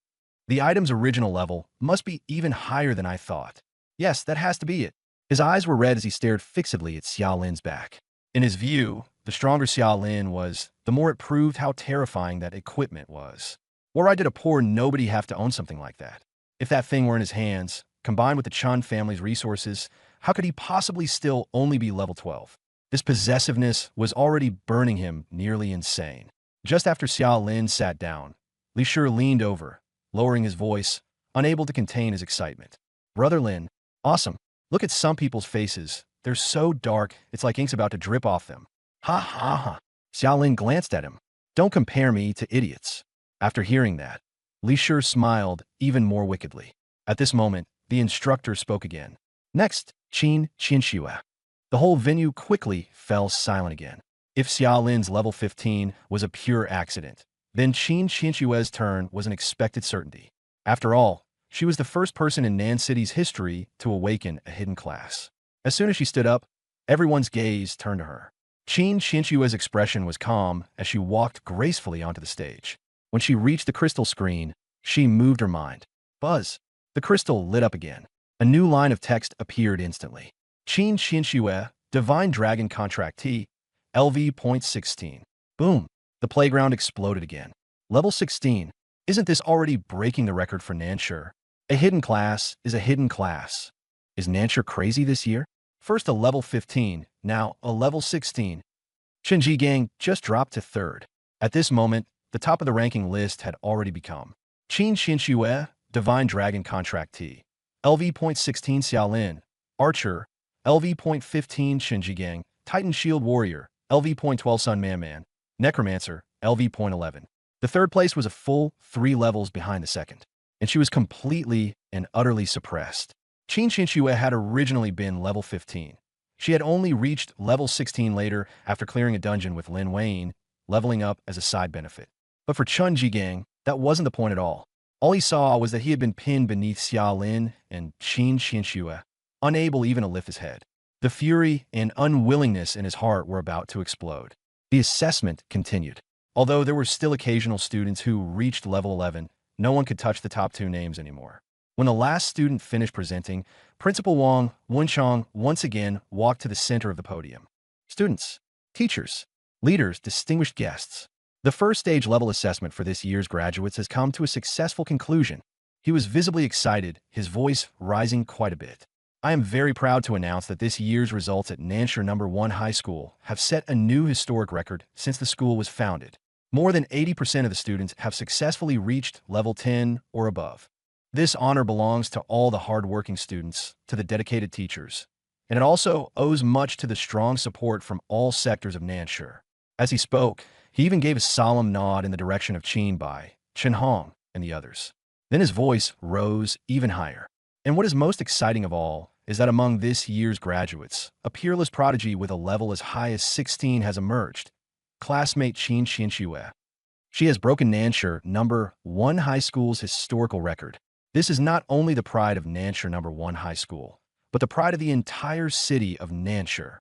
The item's original level must be even higher than I thought. Yes, that has to be it. His eyes were red as he stared fixedly at Xiaolin's back. In his view, the stronger Xiaolin was, the more it proved how terrifying that equipment was. Why did a poor nobody have to own something like that? If that thing were in his hands, combined with the Chun family's resources, how could he possibly still only be level 12? This possessiveness was already burning him nearly insane. Just after Xiaolin sat down, Li Shi leaned over, lowering his voice, unable to contain his excitement. Brother Lin, awesome. Look at some people's faces. They're so dark, it's like ink's about to drip off them. Ha ha ha. Xiaolin glanced at him. Don't compare me to idiots. After hearing that, Li Shi smiled even more wickedly. At this moment, the instructor spoke again. Next, Qin Qianxue. The whole venue quickly fell silent again. If Xiaolin's level 15 was a pure accident, then Qin Qianxue's turn was an expected certainty. After all, she was the first person in Nan City's history to awaken a hidden class. As soon as she stood up, everyone's gaze turned to her. Qin Qianxue's expression was calm as she walked gracefully onto the stage. When she reached the crystal screen, she moved her mind. Buzz. The crystal lit up again. A new line of text appeared instantly. Qin Qianxue, Divine Dragon Contractee, LV.16. Boom. The playground exploded again. Level 16. Isn't this already breaking the record for Nanshi? A hidden class is a hidden class. Is Nanshi crazy this year? First a level 15, now a level 16. Chen Jigang just dropped to third. At this moment, the top of the ranking list had already become Qin Qianxue, Divine Dragon Contractee, LV.16 Xiaolin, Archer, LV.15 Chen Jigang, Titan Shield Warrior, LV.12 Sun Man, Necromancer, LV.11. The third place was a full 3 levels behind the second, and she was completely and utterly suppressed. Qin Qianxue had originally been level 15. She had only reached level 16 later after clearing a dungeon with Lin Wayne, leveling up as a side benefit. But for Chen Jigang, that wasn't the point at all. All he saw was that he had been pinned beneath Xiaolin and Qin Qianxue, unable even to lift his head. The fury and unwillingness in his heart were about to explode. The assessment continued. Although there were still occasional students who reached level 11, no one could touch the top 2 names anymore. When the last student finished presenting, Principal Wang Wenchong once again walked to the center of the podium. Students, teachers, leaders, distinguished guests. The first stage level assessment for this year's graduates has come to a successful conclusion. He was visibly excited, his voice rising quite a bit. I am very proud to announce that this year's results at Nanshi No. 1 High School have set a new historic record since the school was founded. More than 80% of the students have successfully reached level 10 or above. This honor belongs to all the hard-working students, to the dedicated teachers, and it also owes much to the strong support from all sectors of Nanshi. As he spoke, he even gave a solemn nod in the direction of Qin Bai, Chen Hong, and the others. Then his voice rose even higher. And what is most exciting of all is that among this year's graduates, a peerless prodigy with a level as high as 16 has emerged, classmate Qin Qianxue. She has broken Nanshi No. 1 High School's historical record. This is not only the pride of Nanshi No. 1 High School, but the pride of the entire city of Nanshi.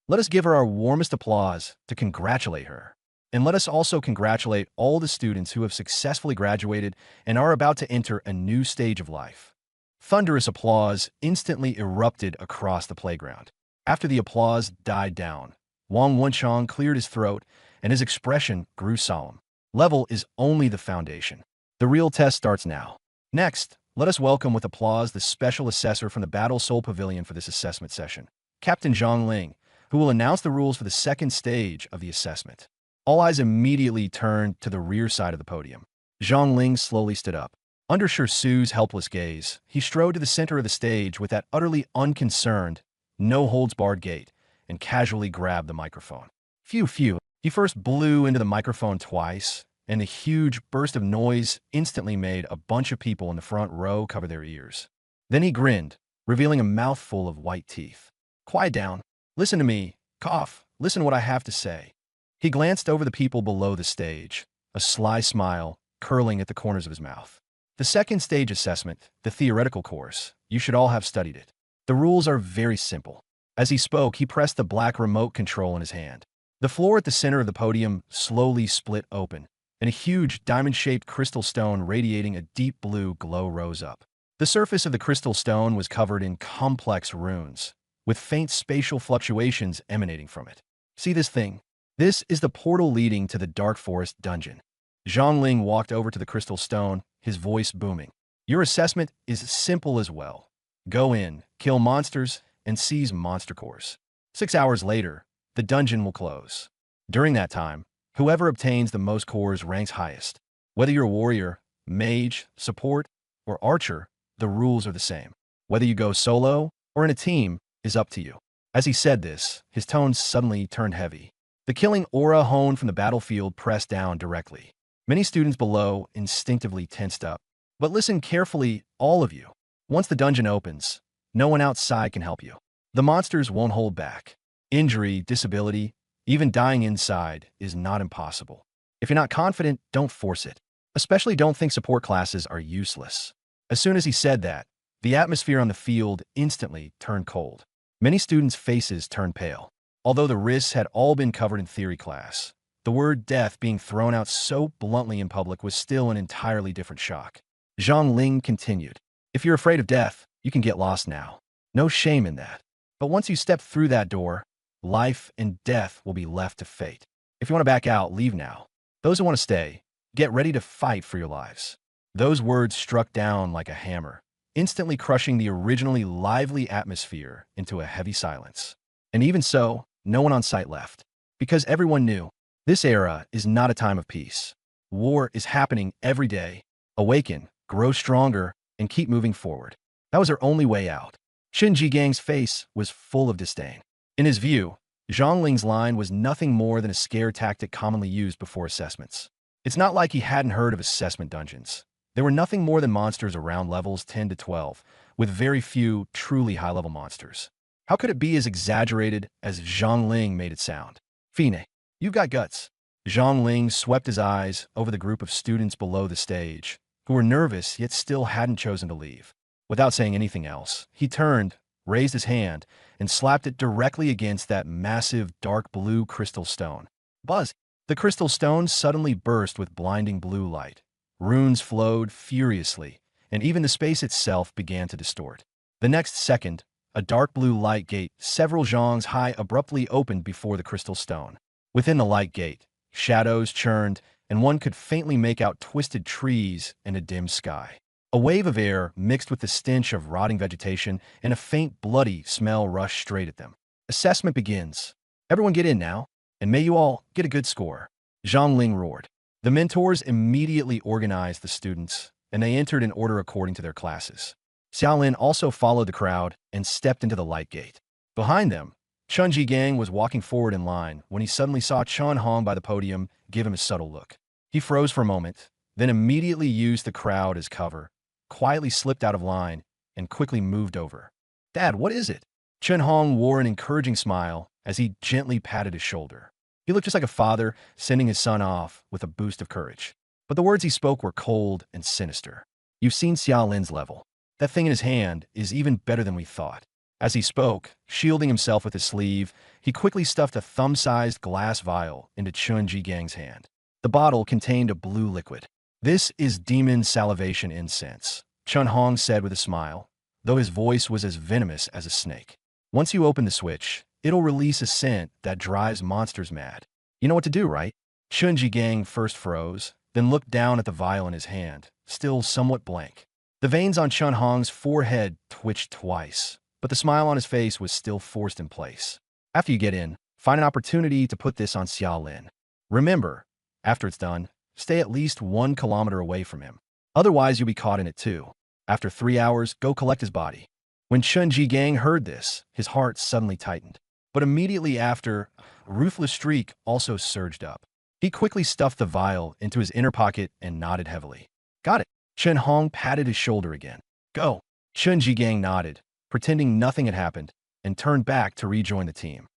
Let us give her our warmest applause to congratulate her. And let us also congratulate all the students who have successfully graduated and are about to enter a new stage of life. Thunderous applause instantly erupted across the playground. After the applause died down, Wang Wenchang cleared his throat and his expression grew solemn. Level is only the foundation. The real test starts now. Next, let us welcome with applause the special assessor from the Battle Soul Pavilion for this assessment session, Captain Zhang Ling, who will announce the rules for the second stage of the assessment. All eyes immediately turned to the rear side of the podium. Zhang Ling slowly stood up. Under Shi Su's helpless gaze, he strode to the center of the stage with that utterly unconcerned, no-holds-barred gait and casually grabbed the microphone. Phew. He first blew into the microphone twice, and a huge burst of noise instantly made a bunch of people in the front row cover their ears. Then he grinned, revealing a mouthful of white teeth. Quiet down. Listen to me. Cough. Listen to what I have to say. He glanced over the people below the stage, a sly smile curling at the corners of his mouth. The second stage assessment, the theoretical course, you should all have studied it. The rules are very simple. As he spoke, he pressed the black remote control in his hand. The floor at the center of the podium slowly split open, and a huge diamond-shaped crystal stone radiating a deep blue glow rose up. The surface of the crystal stone was covered in complex runes, with faint spatial fluctuations emanating from it. See this thing? This is the portal leading to the Dark Forest dungeon. Zhang Ling walked over to the crystal stone, his voice booming. Your assessment is simple as well. Go in, kill monsters, and seize monster cores. 6 hours later, the dungeon will close. During that time, whoever obtains the most cores ranks highest. Whether you're a warrior, mage, support, or archer, the rules are the same. Whether you go solo or in a team is up to you. As he said this, his tone suddenly turned heavy. The killing aura honed from the battlefield pressed down directly. Many students below instinctively tensed up. But listen carefully, all of you. Once the dungeon opens, no one outside can help you. The monsters won't hold back. Injury, disability, even dying inside is not impossible. If you're not confident, don't force it. Especially don't think support classes are useless. As soon as he said that, the atmosphere on the field instantly turned cold. Many students' faces turned pale. Although the risks had all been covered in theory class, the word death being thrown out so bluntly in public was still an entirely different shock. Zhang Ling continued. If you're afraid of death, you can get lost now. No shame in that. But once you step through that door, life and death will be left to fate. If you want to back out, leave now. Those who want to stay, get ready to fight for your lives. Those words struck down like a hammer, instantly crushing the originally lively atmosphere into a heavy silence. And even so, no one on site left. Because everyone knew, this era is not a time of peace. War is happening every day. Awaken, grow stronger, and keep moving forward. That was her only way out. Qin Jigang's face was full of disdain. In his view, Zhang Ling's line was nothing more than a scare tactic commonly used before assessments. It's not like he hadn't heard of assessment dungeons. There were nothing more than monsters around levels 10 to 12, with very few truly high-level monsters. How could it be as exaggerated as Zhang Ling made it sound? Fine, you've got guts. Zhang Ling swept his eyes over the group of students below the stage, who were nervous yet still hadn't chosen to leave. Without saying anything else, he turned, raised his hand, and slapped it directly against that massive dark blue crystal stone. Buzz! The crystal stone suddenly burst with blinding blue light. Runes flowed furiously, and even the space itself began to distort. The next second, a dark blue light gate several zhongs high abruptly opened before the crystal stone. Within the light gate, shadows churned, and one could faintly make out twisted trees and a dim sky. A wave of air mixed with the stench of rotting vegetation and a faint bloody smell rushed straight at them. Assessment begins. Everyone get in now, and may you all get a good score. Zhang Ling roared. The mentors immediately organized the students, and they entered in order according to their classes. Xiaolin also followed the crowd and stepped into the light gate. Behind them, Chun Jigang was walking forward in line when he suddenly saw Chun Hong by the podium give him a subtle look. He froze for a moment, then immediately used the crowd as cover, quietly slipped out of line, and quickly moved over. Dad, what is it? Chun Hong wore an encouraging smile as he gently patted his shoulder. He looked just like a father sending his son off with a boost of courage. But the words he spoke were cold and sinister. You've seen Xiao Lin's level. That thing in his hand is even better than we thought. As he spoke, shielding himself with his sleeve, he quickly stuffed a thumb-sized glass vial into Chun Ji-gang's hand. The bottle contained a blue liquid. "This is demon salivation incense," Chun Hong said with a smile, though his voice was as venomous as a snake. "Once you open the switch, it'll release a scent that drives monsters mad. You know what to do, right?" Chun Ji-gang first froze, then looked down at the vial in his hand, still somewhat blank. The veins on Chun Hong's forehead twitched twice, but the smile on his face was still forced in place. "After you get in, find an opportunity to put this on Xiao Lin. Remember, after it's done, stay at least 1 kilometer away from him. Otherwise, you'll be caught in it too. After 3 hours, go collect his body." When Chun Ji-gang heard this, his heart suddenly tightened. But immediately after, a ruthless streak also surged up. He quickly stuffed the vial into his inner pocket and nodded heavily. "Got it." Chun Hong patted his shoulder again. "Go." Chun Ji-gang nodded, pretending nothing had happened, and turned back to rejoin the team.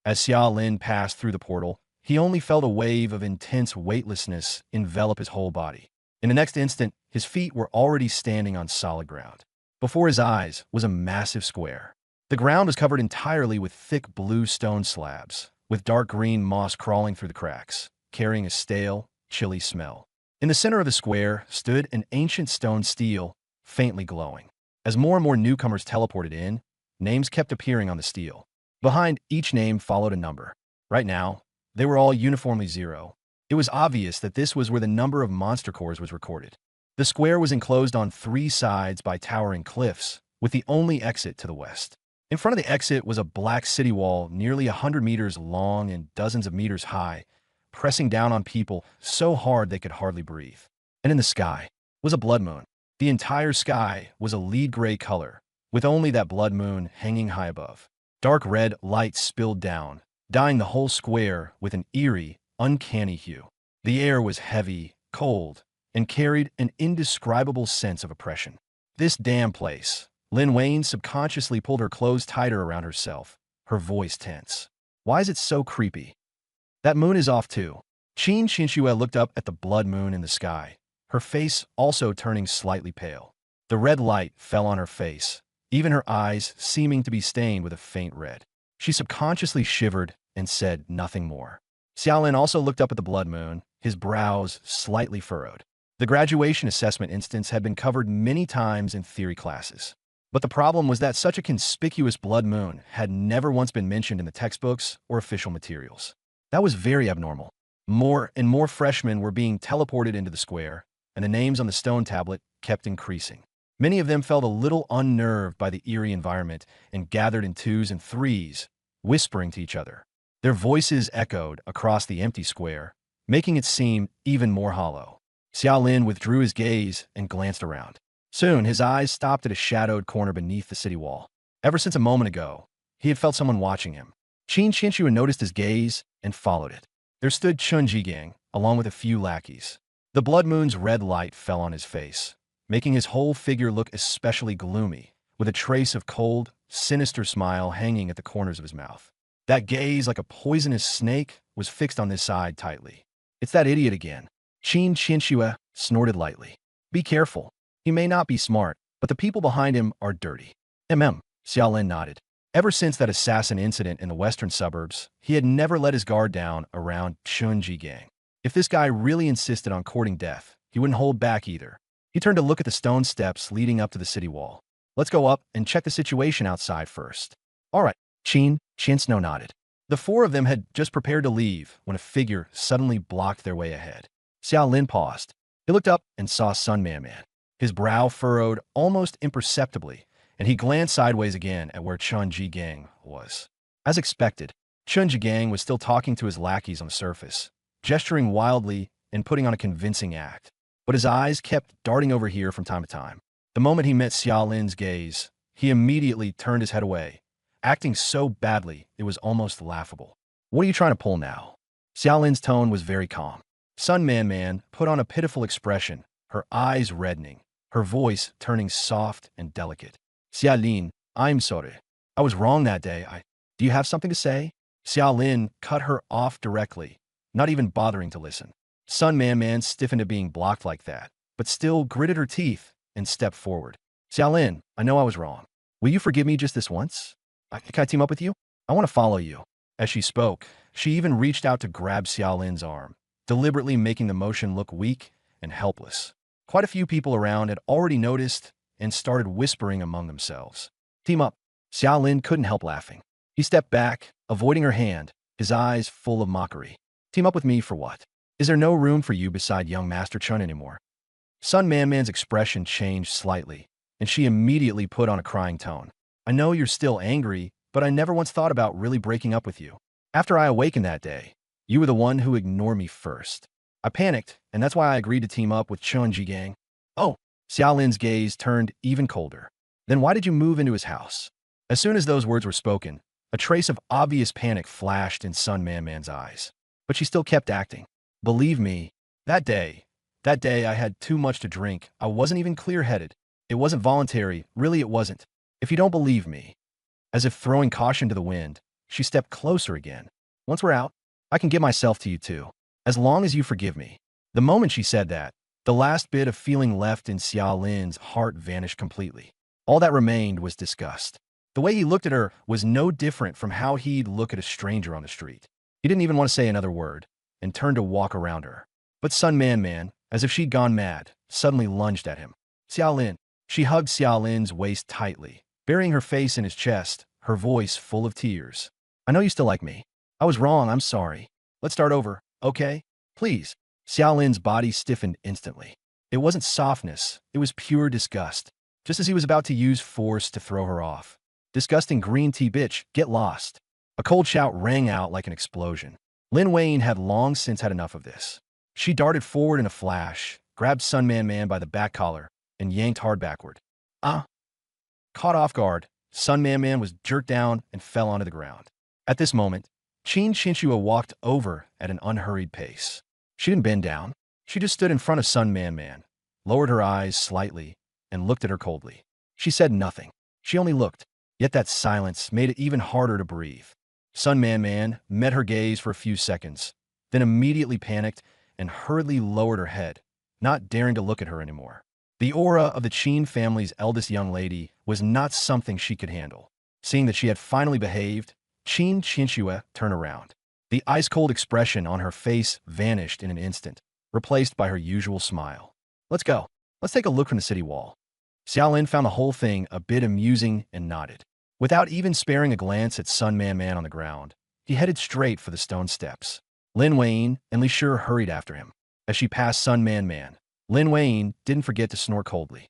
As Xiao Lin passed through the portal, he only felt a wave of intense weightlessness envelop his whole body. In the next instant, his feet were already standing on solid ground. Before his eyes was a massive square. The ground was covered entirely with thick blue stone slabs, with dark green moss crawling through the cracks, carrying a stale, chilly smell. In the center of the square stood an ancient stone stele, faintly glowing. As more and more newcomers teleported in, names kept appearing on the stele. Behind each name followed a number. Right now, they were all uniformly 0. It was obvious that this was where the number of monster cores was recorded. The square was enclosed on 3 sides by towering cliffs, with the only exit to the west. In front of the exit was a black city wall nearly 100 meters long and dozens of meters high, pressing down on people so hard they could hardly breathe. And in the sky was a blood moon. The entire sky was a lead gray color, with only that blood moon hanging high above. Dark red light spilled down, dyeing the whole square with an eerie, uncanny hue. The air was heavy, cold, and carried an indescribable sense of oppression. "This damn place." Lin Wayne subconsciously pulled her clothes tighter around herself, her voice tense. "Why is it so creepy?" "That moon is off too." Qin Xinxue looked up at the blood moon in the sky, her face also turning slightly pale. The red light fell on her face, even her eyes seeming to be stained with a faint red. She subconsciously shivered and said nothing more. Xiaolin also looked up at the blood moon, his brows slightly furrowed. The graduation assessment instance had been covered many times in theory classes. But the problem was that such a conspicuous blood moon had never once been mentioned in the textbooks or official materials. That was very abnormal. More and more freshmen were being teleported into the square, and the names on the stone tablet kept increasing. Many of them felt a little unnerved by the eerie environment and gathered in 2s and 3s, whispering to each other. Their voices echoed across the empty square, making it seem even more hollow. Xiao Lin withdrew his gaze and glanced around. Soon, his eyes stopped at a shadowed corner beneath the city wall. Ever since a moment ago, he had felt someone watching him. Qin Qinshu noticed his gaze and followed it. There stood Chun Jigang, along with a few lackeys. The blood moon's red light fell on his face, making his whole figure look especially gloomy, with a trace of cold, sinister smile hanging at the corners of his mouth. That gaze, like a poisonous snake, was fixed on this side tightly. "It's that idiot again." Qin Qinshu snorted lightly. "Be careful. He may not be smart, but the people behind him are dirty." Xiaolin nodded. Ever since that assassin incident in the western suburbs, he had never let his guard down around Chun Jigang. If this guy really insisted on courting death, he wouldn't hold back either. He turned to look at the stone steps leading up to the city wall. "Let's go up and check the situation outside first." "All right." Snow nodded. The 4 of them had just prepared to leave when a figure suddenly blocked their way ahead. Xiao Lin paused. He looked up and saw Sun Man. His brow furrowed almost imperceptibly, and he glanced sideways again at where Chun Jigang was. As expected, Chun Jigang was still talking to his lackeys on the surface, gesturing wildly and putting on a convincing act. But his eyes kept darting over here from time to time. The moment he met Xiao Lin's gaze, he immediately turned his head away, acting so badly it was almost laughable. "What are you trying to pull now?" Xiao Lin's tone was very calm. Sun Man put on a pitiful expression, her eyes reddening, her voice turning soft and delicate. "Xiao Lin, I'm sorry. I was wrong that day. Do you have something to say?" Xiao Lin cut her off directly, not even bothering to listen. Sun Man stiffened at being blocked like that, but still gritted her teeth and stepped forward. "Xiao Lin, I know I was wrong. Will you forgive me just this once? Can I team up with you? I want to follow you. As she spoke, she even reached out to grab Xiaolin's arm, deliberately making the motion look weak and helpless. Quite a few people around had already noticed and started whispering among themselves. Team up. Xiaolin couldn't help laughing. He stepped back, avoiding her hand, his eyes full of mockery. Team up with me for what? Is there no room for you beside young Master Chun anymore? Sun Man's expression changed slightly, and she immediately put on a crying tone. I know you're still angry, but I never once thought about really breaking up with you. After I awakened that day, you were the one who ignored me first. I panicked, and that's why I agreed to team up with Chun Ji Gang. Oh, Xiaolin's gaze turned even colder. Then why did you move into his house? As soon as those words were spoken, a trace of obvious panic flashed in Sun Man's eyes. But she still kept acting. Believe me, that day I had too much to drink. I wasn't even clear-headed. It wasn't voluntary, really it wasn't. If you don't believe me. As if throwing caution to the wind, she stepped closer again. Once we're out, I can give myself to you too, as long as you forgive me. The moment she said that, the last bit of feeling left in Xiaolin's heart vanished completely. All that remained was disgust. The way he looked at her was no different from how he'd look at a stranger on the street. He didn't even want to say another word, and turned to walk around her. But Sun Man, as if she'd gone mad, suddenly lunged at him. Xiaolin. She hugged Xiaolin's waist tightly, burying her face in his chest, her voice full of tears. I know you still like me. I was wrong, I'm sorry. Let's start over, okay? Please. Xiaolin's body stiffened instantly. It wasn't softness, it was pure disgust, just as he was about to use force to throw her off. Disgusting green tea bitch, get lost. A cold shout rang out like an explosion. Lin Wayne had long since had enough of this. She darted forward in a flash, grabbed Sun Man by the back collar, and yanked hard backward. Caught off guard, Sun Man was jerked down and fell onto the ground. At this moment, Qin Shinshua walked over at an unhurried pace. She didn't bend down. She just stood in front of Sun Man, lowered her eyes slightly, and looked at her coldly. She said nothing. She only looked. Yet that silence made it even harder to breathe. Sun Man met her gaze for a few seconds, then immediately panicked and hurriedly lowered her head, not daring to look at her anymore. The aura of the Qin family's eldest young lady was not something she could handle. Seeing that she had finally behaved, Qin Shinshua turned around. The ice-cold expression on her face vanished in an instant, replaced by her usual smile. Let's go. Let's take a look from the city wall. Xiaolin found the whole thing a bit amusing and nodded. Without even sparing a glance at Sun Man on the ground, he headed straight for the stone steps. Lin Wayne and Li Shi hurried after him. As she passed Sun Man, Lin Wayne didn't forget to snort coldly.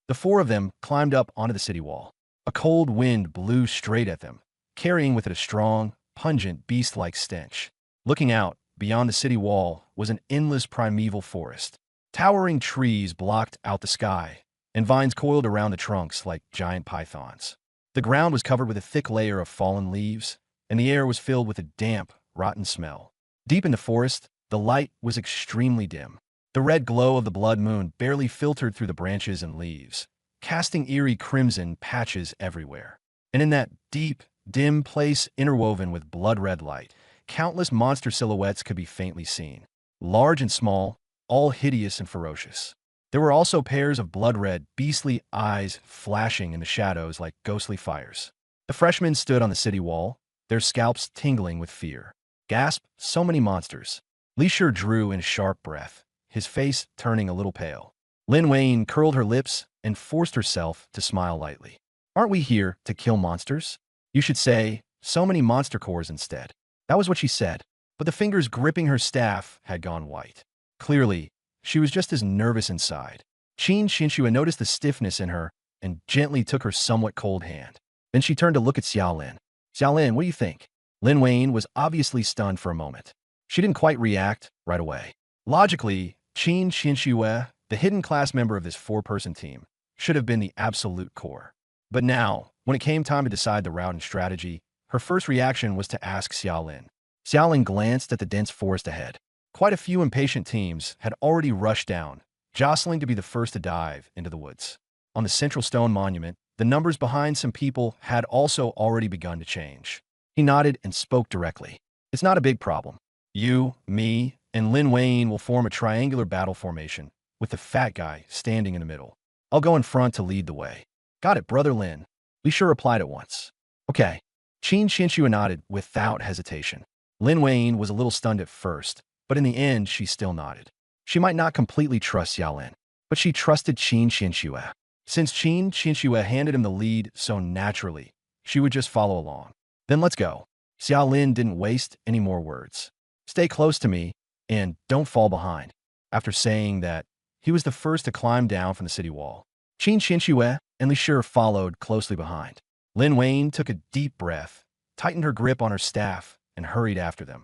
The four of them climbed up onto the city wall. A cold wind blew straight at them, carrying with it a strong, pungent, beast-like stench. Looking out, beyond the city wall, was an endless primeval forest. Towering trees blocked out the sky, and vines coiled around the trunks like giant pythons. The ground was covered with a thick layer of fallen leaves, and the air was filled with a damp, rotten smell. Deep in the forest, the light was extremely dim. The red glow of the blood moon barely filtered through the branches and leaves, casting eerie crimson patches everywhere. And in that deep, dim place interwoven with blood-red light, countless monster silhouettes could be faintly seen, large and small, all hideous and ferocious. There were also pairs of blood-red, beastly eyes flashing in the shadows like ghostly fires. The freshmen stood on the city wall, their scalps tingling with fear. Gasp, so many monsters. Li Shi drew in a sharp breath, his face turning a little pale. Lin Wayne curled her lips and forced herself to smile lightly. Aren't we here to kill monsters? You should say, so many monster cores instead. That was what she said, but the fingers gripping her staff had gone white. Clearly, she was just as nervous inside. Qin Shinshua noticed the stiffness in her and gently took her somewhat cold hand. Then she turned to look at Xiaolin. Xiaolin, what do you think? Lin Wayne was obviously stunned for a moment. She didn't quite react right away. Logically, Qin Shinshua, the hidden class member of this four-person team, should have been the absolute core. But now, when it came time to decide the route and strategy, her first reaction was to ask Xiaolin. Xiaolin glanced at the dense forest ahead. Quite a few impatient teams had already rushed down, jostling to be the first to dive into the woods. On the central stone monument, the numbers behind some people had also already begun to change. He nodded and spoke directly. It's not a big problem. You, me, and Lin Wayne will form a triangular battle formation, with the fat guy standing in the middle. I'll go in front to lead the way. Got it, Brother Lin. Li Shi replied at once. Okay. Qin Qianxue nodded without hesitation. Lin Wayne was a little stunned at first, but in the end she still nodded. She might not completely trust Xiaolin, but she trusted Qin Qianxue. Since Qin Qianxue handed him the lead so naturally, she would just follow along. Then let's go. Xiaolin didn't waste any more words. Stay close to me, and don't fall behind. After saying that, he was the first to climb down from the city wall. Qin Qianxue and Li Shi followed closely behind. Lin Wayne took a deep breath, tightened her grip on her staff, and hurried after them.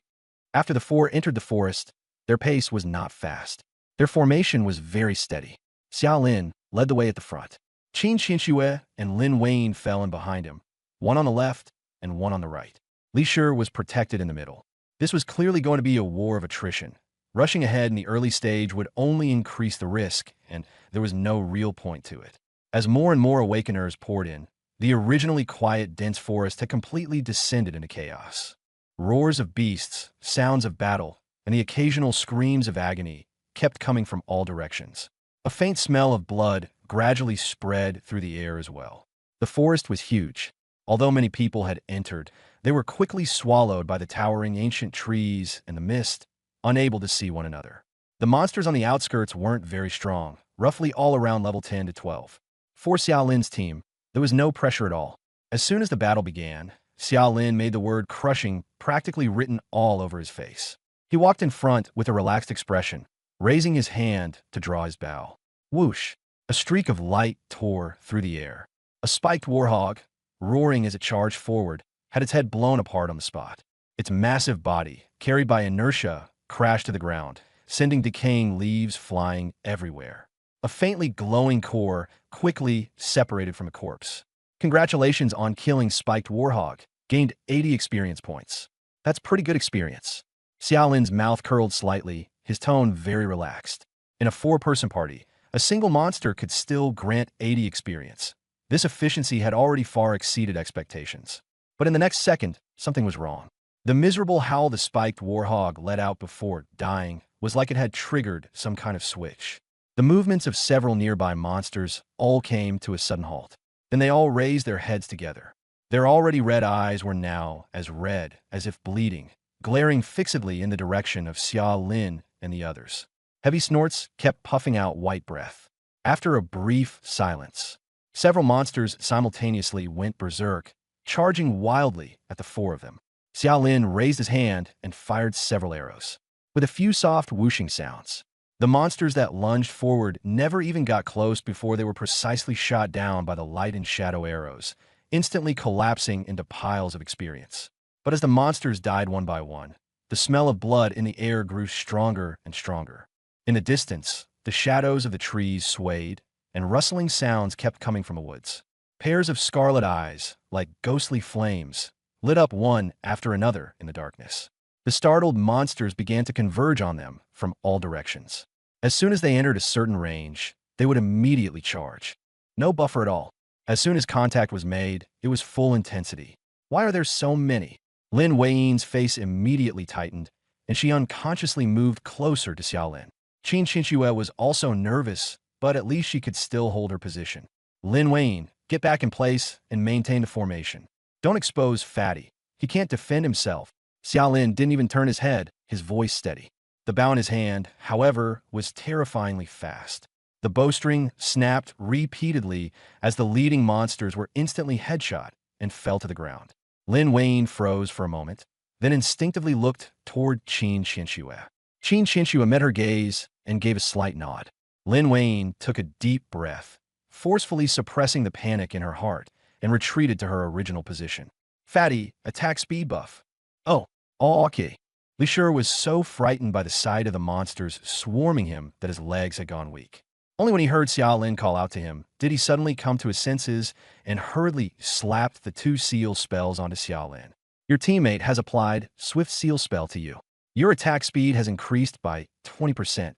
After the four entered the forest, their pace was not fast. Their formation was very steady. Xiaolin led the way at the front. Qin Qianxue and Lin Wayne fell in behind him, one on the left and one on the right. Li Shi was protected in the middle. This was clearly going to be a war of attrition. Rushing ahead in the early stage would only increase the risk, and there was no real point to it. As more and more awakeners poured in, the originally quiet, dense forest had completely descended into chaos. Roars of beasts, sounds of battle, and the occasional screams of agony kept coming from all directions. A faint smell of blood gradually spread through the air as well. The forest was huge. Although many people had entered, they were quickly swallowed by the towering ancient trees and the mist, unable to see one another. The monsters on the outskirts weren't very strong, roughly all around level 10 to 12. For Xiaolin's team, there was no pressure at all. As soon as the battle began, Xiaolin made the word crushing practically written all over his face. He walked in front with a relaxed expression, raising his hand to draw his bow. Whoosh! A streak of light tore through the air. A spiked warhog, roaring as it charged forward, had its head blown apart on the spot. Its massive body, carried by inertia, crashed to the ground, sending decaying leaves flying everywhere. A faintly glowing core quickly separated from a corpse. Congratulations on killing Spiked Warhog. Gained 80 experience points. That's pretty good experience. Xiaolin's mouth curled slightly, his tone very relaxed. In a four-person party, a single monster could still grant 80 experience. This efficiency had already far exceeded expectations. But in the next second, something was wrong. The miserable howl the Spiked Warhog let out before dying was like it had triggered some kind of switch. The movements of several nearby monsters all came to a sudden halt. Then they all raised their heads together. Their already red eyes were now as red as if bleeding, glaring fixedly in the direction of Xiaolin and the others. Heavy snorts kept puffing out white breath. After a brief silence, several monsters simultaneously went berserk, charging wildly at the four of them. Xiaolin raised his hand and fired several arrows. With a few soft whooshing sounds, the monsters that lunged forward never even got close before they were precisely shot down by the light and shadow arrows, instantly collapsing into piles of experience. But as the monsters died one by one, the smell of blood in the air grew stronger and stronger. In the distance, the shadows of the trees swayed, and rustling sounds kept coming from the woods. Pairs of scarlet eyes, like ghostly flames, lit up one after another in the darkness. The startled monsters began to converge on them from all directions. As soon as they entered a certain range, they would immediately charge. No buffer at all. As soon as contact was made, it was full intensity. Why are there so many? Lin Wei's face immediately tightened, and she unconsciously moved closer to Xiaolin. Qin Qianxue was also nervous, but at least she could still hold her position. Lin Wei, get back in place and maintain the formation. Don't expose Fatty. He can't defend himself. Xiaolin didn't even turn his head, his voice steady. The bow in his hand, however, was terrifyingly fast. The bowstring snapped repeatedly as the leading monsters were instantly headshot and fell to the ground. Lin Wei froze for a moment, then instinctively looked toward Qin Qianxue. Qin Qianxue met her gaze and gave a slight nod. Lin Wei took a deep breath, forcefully suppressing the panic in her heart, and retreated to her original position. Fatty, attack speed buff. Oh, okay. Li Shi was so frightened by the sight of the monsters swarming him that his legs had gone weak. Only when he heard Xiaolin call out to him did he suddenly come to his senses and hurriedly slapped the two seal spells onto Xiaolin. Your teammate has applied Swift Seal spell to you. Your attack speed has increased by 20%.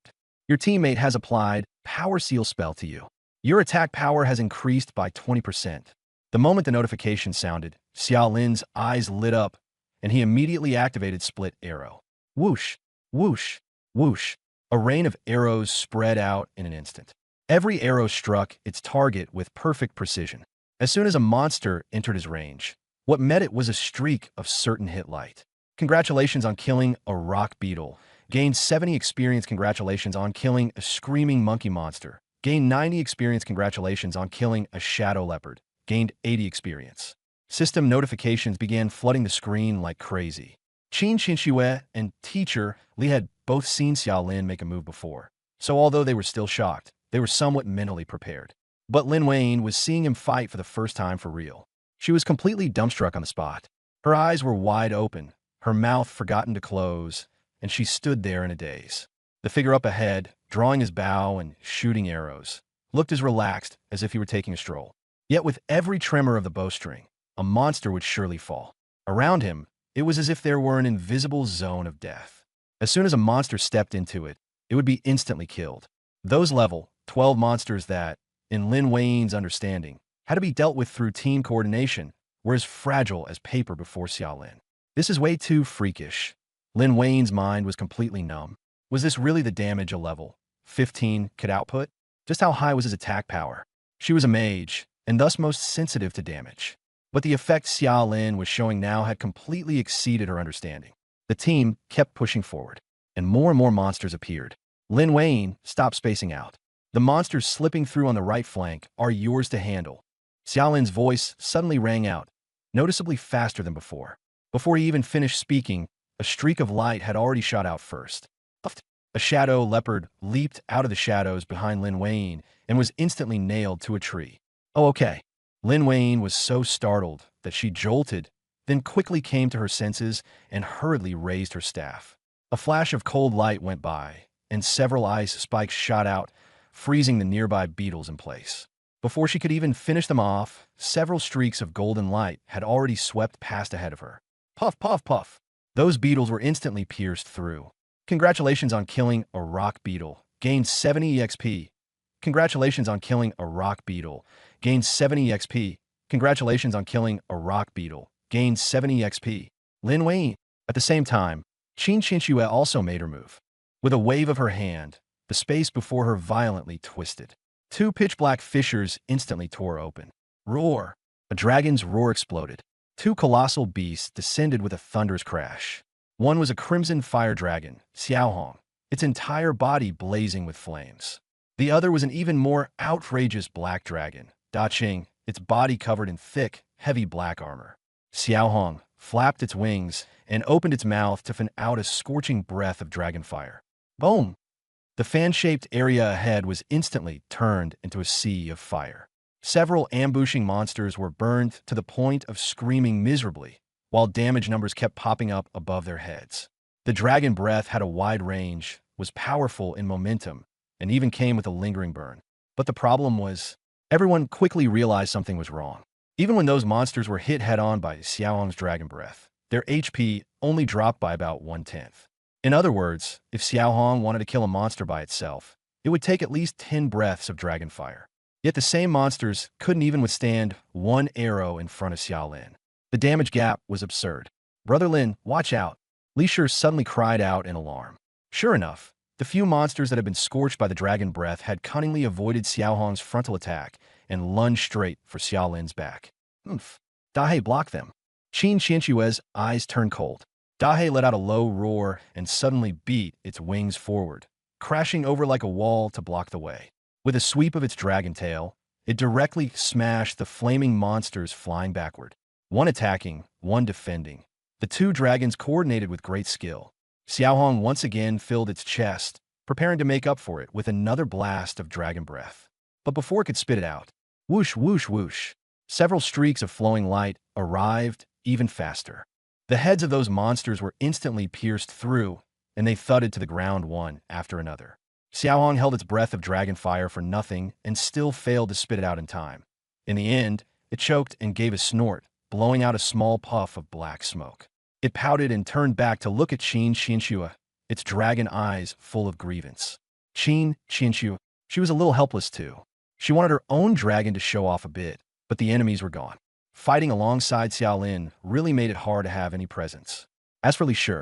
Your teammate has applied Power Seal spell to you. Your attack power has increased by 20%. The moment the notification sounded, Xiaolin's eyes lit up, and he immediately activated Split Arrow. Whoosh, whoosh, whoosh. A rain of arrows spread out in an instant. Every arrow struck its target with perfect precision. As soon as a monster entered his range, what met it was a streak of certain hit light. Congratulations on killing a rock beetle. Gained 70 experience. Congratulations on killing a screaming monkey monster. Gained 90 experience. Congratulations on killing a shadow leopard. Gained 80 experience. System notifications began flooding the screen like crazy. Qin Xinxue and teacher Li had both seen Xiao Lin make a move before, so although they were still shocked, they were somewhat mentally prepared. But Lin Wayne was seeing him fight for the first time for real. She was completely dumbstruck on the spot. Her eyes were wide open, her mouth forgotten to close, and she stood there in a daze. The figure up ahead, drawing his bow and shooting arrows, looked as relaxed as if he were taking a stroll. Yet with every tremor of the bowstring, a monster would surely fall. Around him, it was as if there were an invisible zone of death. As soon as a monster stepped into it, it would be instantly killed. Those level 12 monsters that, in Lin Wayne's understanding, had to be dealt with through team coordination, were as fragile as paper before Xiao Lin. This is way too freakish. Lin Wayne's mind was completely numb. Was this really the damage a level 15 could output? Just how high was his attack power? She was a mage, and thus most sensitive to damage. But the effect Xiao Lin was showing now had completely exceeded her understanding. The team kept pushing forward, and more monsters appeared. Lin Wayne stopped spacing out. The monsters slipping through on the right flank are yours to handle. Xiao Lin's voice suddenly rang out, noticeably faster than before. Before he even finished speaking, a streak of light had already shot out first. A shadow leopard leaped out of the shadows behind Lin Wayne and was instantly nailed to a tree. Oh, okay. Lin Wayne was so startled that she jolted, then quickly came to her senses and hurriedly raised her staff. A flash of cold light went by, and several ice spikes shot out, freezing the nearby beetles in place. Before she could even finish them off, several streaks of golden light had already swept past ahead of her. Puff, puff, puff. Those beetles were instantly pierced through. Congratulations on killing a rock beetle. Gained 70 EXP. Congratulations on killing a rock beetle. Gained 70 EXP. Congratulations on killing a rock beetle. Gained 70 EXP. Lin Wayne. At the same time, Qin Xinxue also made her move. With a wave of her hand, the space before her violently twisted. Two pitch-black fissures instantly tore open. Roar! A dragon's roar exploded. Two colossal beasts descended with a thunderous crash. One was a crimson fire dragon, Xiaohong, its entire body blazing with flames. The other was an even more outrageous black dragon, Daqing, its body covered in thick, heavy black armor. Xiaohong flapped its wings and opened its mouth to fan out a scorching breath of dragon fire. Boom! The fan-shaped area ahead was instantly turned into a sea of fire. Several ambushing monsters were burned to the point of screaming miserably, while damage numbers kept popping up above their heads. The dragon breath had a wide range, was powerful in momentum, and even came with a lingering burn. But the problem was, everyone quickly realized something was wrong. Even when those monsters were hit head-on by Xiaohong's dragon breath, their HP only dropped by about 1/10. In other words, if Xiaohong wanted to kill a monster by itself, it would take at least 10 breaths of dragon fire. Yet the same monsters couldn't even withstand one arrow in front of Xiao Lin. The damage gap was absurd. Brother Lin, watch out! Li Shi suddenly cried out in alarm. Sure enough, the few monsters that had been scorched by the dragon breath had cunningly avoided Xiaohong's frontal attack and lunged straight for Xiao Lin's back. Oomph! Dahei blocked them. Qin Xianxue's eyes turned cold. Dahei let out a low roar and suddenly beat its wings forward, crashing over like a wall to block the way. With a sweep of its dragon tail, it directly smashed the flaming monsters flying backward. One attacking, one defending. The two dragons coordinated with great skill. Xiaohong once again filled its chest, preparing to make up for it with another blast of dragon breath. But before it could spit it out, whoosh, whoosh, whoosh, several streaks of flowing light arrived even faster. The heads of those monsters were instantly pierced through, and they thudded to the ground one after another. Xiaohong held its breath of dragon fire for nothing and still failed to spit it out in time. In the end, it choked and gave a snort, blowing out a small puff of black smoke. It pouted and turned back to look at Qin Xianxue, its dragon eyes full of grievance. Qin Xianxue, she was a little helpless too. She wanted her own dragon to show off a bit, but the enemies were gone. Fighting alongside Xiao Lin really made it hard to have any presence. As for Li Shi,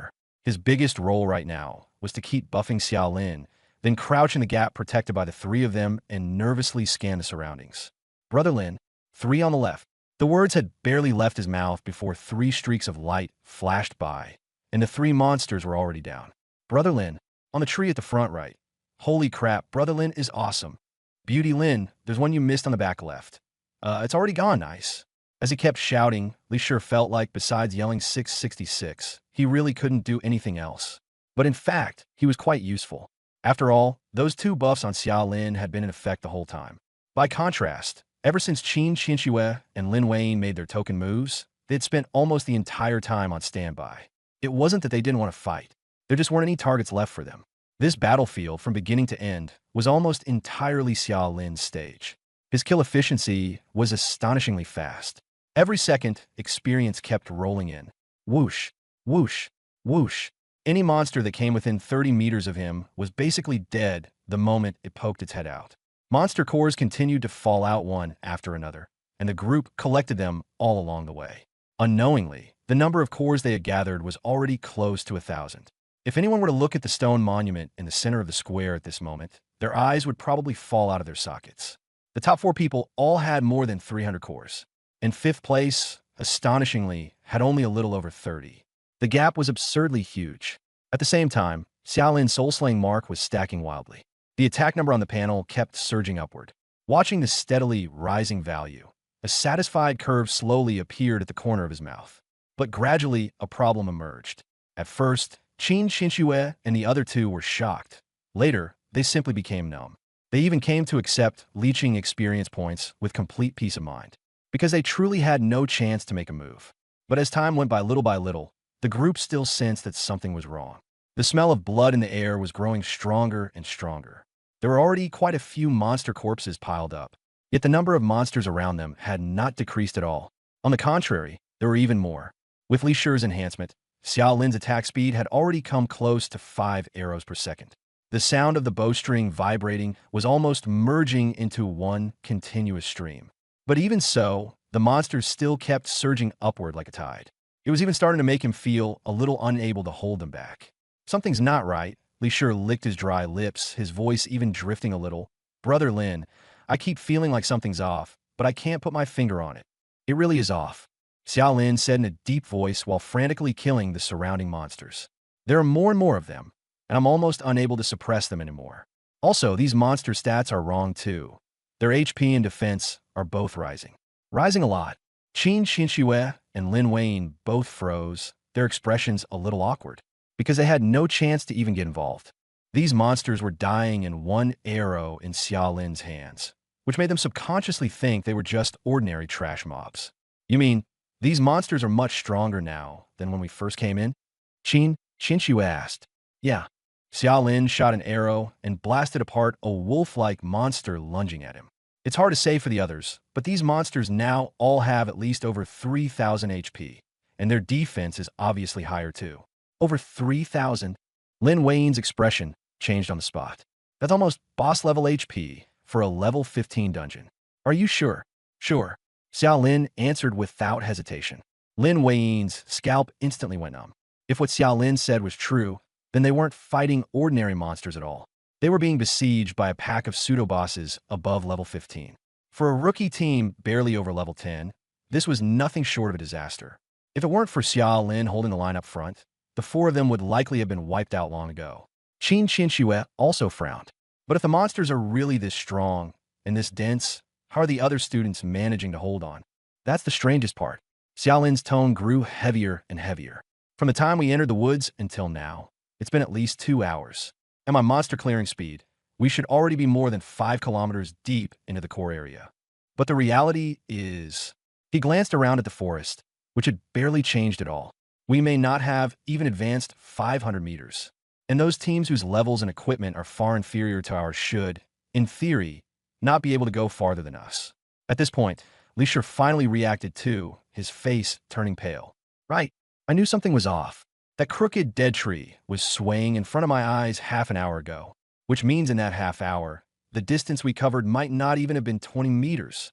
his biggest role right now was to keep buffing Xiao Lin, then crouch in the gap protected by the three of them and nervously scan the surroundings. Brother Lin, 3 on the left. The words had barely left his mouth before 3 streaks of light flashed by, and the 3 monsters were already down. Brother Lin, on the tree at the front right. Holy crap, Brother Lin is awesome. Beauty Lin, there's one you missed on the back left. It's already gone, nice. As he kept shouting, Li sure felt like, besides yelling 666, he really couldn't do anything else. But in fact, he was quite useful. After all, those 2 buffs on Xiao Lin had been in effect the whole time. By contrast, ever since Qin Xinxue and Lin Wayne made their token moves, they'd spent almost the entire time on standby. It wasn't that they didn't want to fight. There just weren't any targets left for them. This battlefield, from beginning to end, was almost entirely Xiao Lin's stage. His kill efficiency was astonishingly fast. Every second, experience kept rolling in. Whoosh, whoosh, whoosh. Any monster that came within 30 meters of him was basically dead the moment it poked its head out. Monster cores continued to fall out one after another, and the group collected them all along the way. Unknowingly, the number of cores they had gathered was already close to 1,000. If anyone were to look at the stone monument in the center of the square at this moment, their eyes would probably fall out of their sockets. The top 4 people all had more than 300 cores. In 5th place, astonishingly, had only a little over 30. The gap was absurdly huge. At the same time, Xiao Lin's soul-slaying mark was stacking wildly. The attack number on the panel kept surging upward. Watching the steadily rising value, a satisfied curve slowly appeared at the corner of his mouth. But gradually, a problem emerged. At first, Qin Xinxue and the other 2 were shocked. Later, they simply became numb. They even came to accept leeching experience points with complete peace of mind, because they truly had no chance to make a move. But as time went by little, the group still sensed that something was wrong. The smell of blood in the air was growing stronger and stronger. There were already quite a few monster corpses piled up, yet the number of monsters around them had not decreased at all. On the contrary, there were even more. With Li Shi's enhancement, Xiao Lin's attack speed had already come close to 5 arrows per second. The sound of the bowstring vibrating was almost merging into one continuous stream. But even so, the monsters still kept surging upward like a tide. It was even starting to make him feel a little unable to hold them back. Something's not right. Li Shi licked his dry lips, his voice even drifting a little. Brother Lin, I keep feeling like something's off, but I can't put my finger on it. It really is off, Xiao Lin said in a deep voice while frantically killing the surrounding monsters. There are more and more of them, and I'm almost unable to suppress them anymore. Also, these monster stats are wrong too. Their HP and defense are both rising. Rising a lot. Qin Xinxue and Lin Wayne both froze, their expressions a little awkward, because they had no chance to even get involved. These monsters were dying in one arrow in Xiao Lin's hands, which made them subconsciously think they were just ordinary trash mobs. You mean, these monsters are much stronger now than when we first came in? Qin Xinxue asked. Yeah. Xiao Lin shot an arrow and blasted apart a wolf-like monster lunging at him. It's hard to say for the others, but these monsters now all have at least over 3,000 HP, and their defense is obviously higher too. Over 3,000? Lin Wayne's expression changed on the spot. That's almost boss-level HP for a level 15 dungeon. Are you sure? Sure. Xiao Lin answered without hesitation. Lin Wayne's scalp instantly went numb. If what Xiao Lin said was true, then they weren't fighting ordinary monsters at all. They were being besieged by a pack of pseudo-bosses above level 15. For a rookie team barely over level 10, this was nothing short of a disaster. If it weren't for Xiao Lin holding the line up front, the 4 of them would likely have been wiped out long ago. Qin Xinxue also frowned. But if the monsters are really this strong and this dense, how are the other students managing to hold on? That's the strangest part. Xiao Lin's tone grew heavier and heavier. From the time we entered the woods until now, it's been at least 2 hours. At my monster clearing speed, we should already be more than 5 kilometers deep into the core area. But the reality is, he glanced around at the forest, which had barely changed at all. We may not have even advanced 500 meters. And those teams whose levels and equipment are far inferior to ours should, in theory, not be able to go farther than us. At this point, Li Shi finally reacted too, his face turning pale. Right, I knew something was off. That crooked dead tree was swaying in front of my eyes half an hour ago, which means in that half hour, the distance we covered might not even have been 20 meters.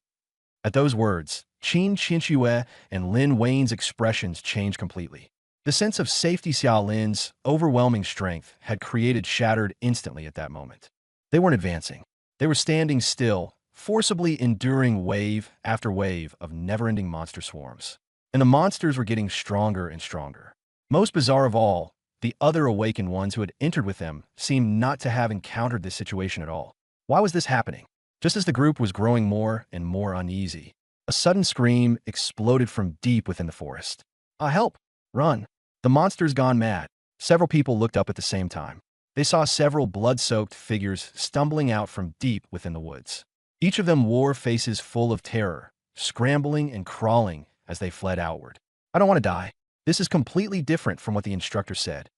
At those words, Qin Xinxue and Lin Wayne's expressions changed completely. The sense of safety Xiao Lin's overwhelming strength had created shattered instantly at that moment. They weren't advancing. They were standing still, forcibly enduring wave after wave of never-ending monster swarms. And the monsters were getting stronger and stronger. Most bizarre of all, the other awakened ones who had entered with them seemed not to have encountered this situation at all. Why was this happening? Just as the group was growing more and more uneasy, a sudden scream exploded from deep within the forest. Help! Run! The monster's gone mad. Several people looked up at the same time. They saw several blood-soaked figures stumbling out from deep within the woods. Each of them wore faces full of terror, scrambling and crawling as they fled outward. I don't want to die. This is completely different from what the instructor said.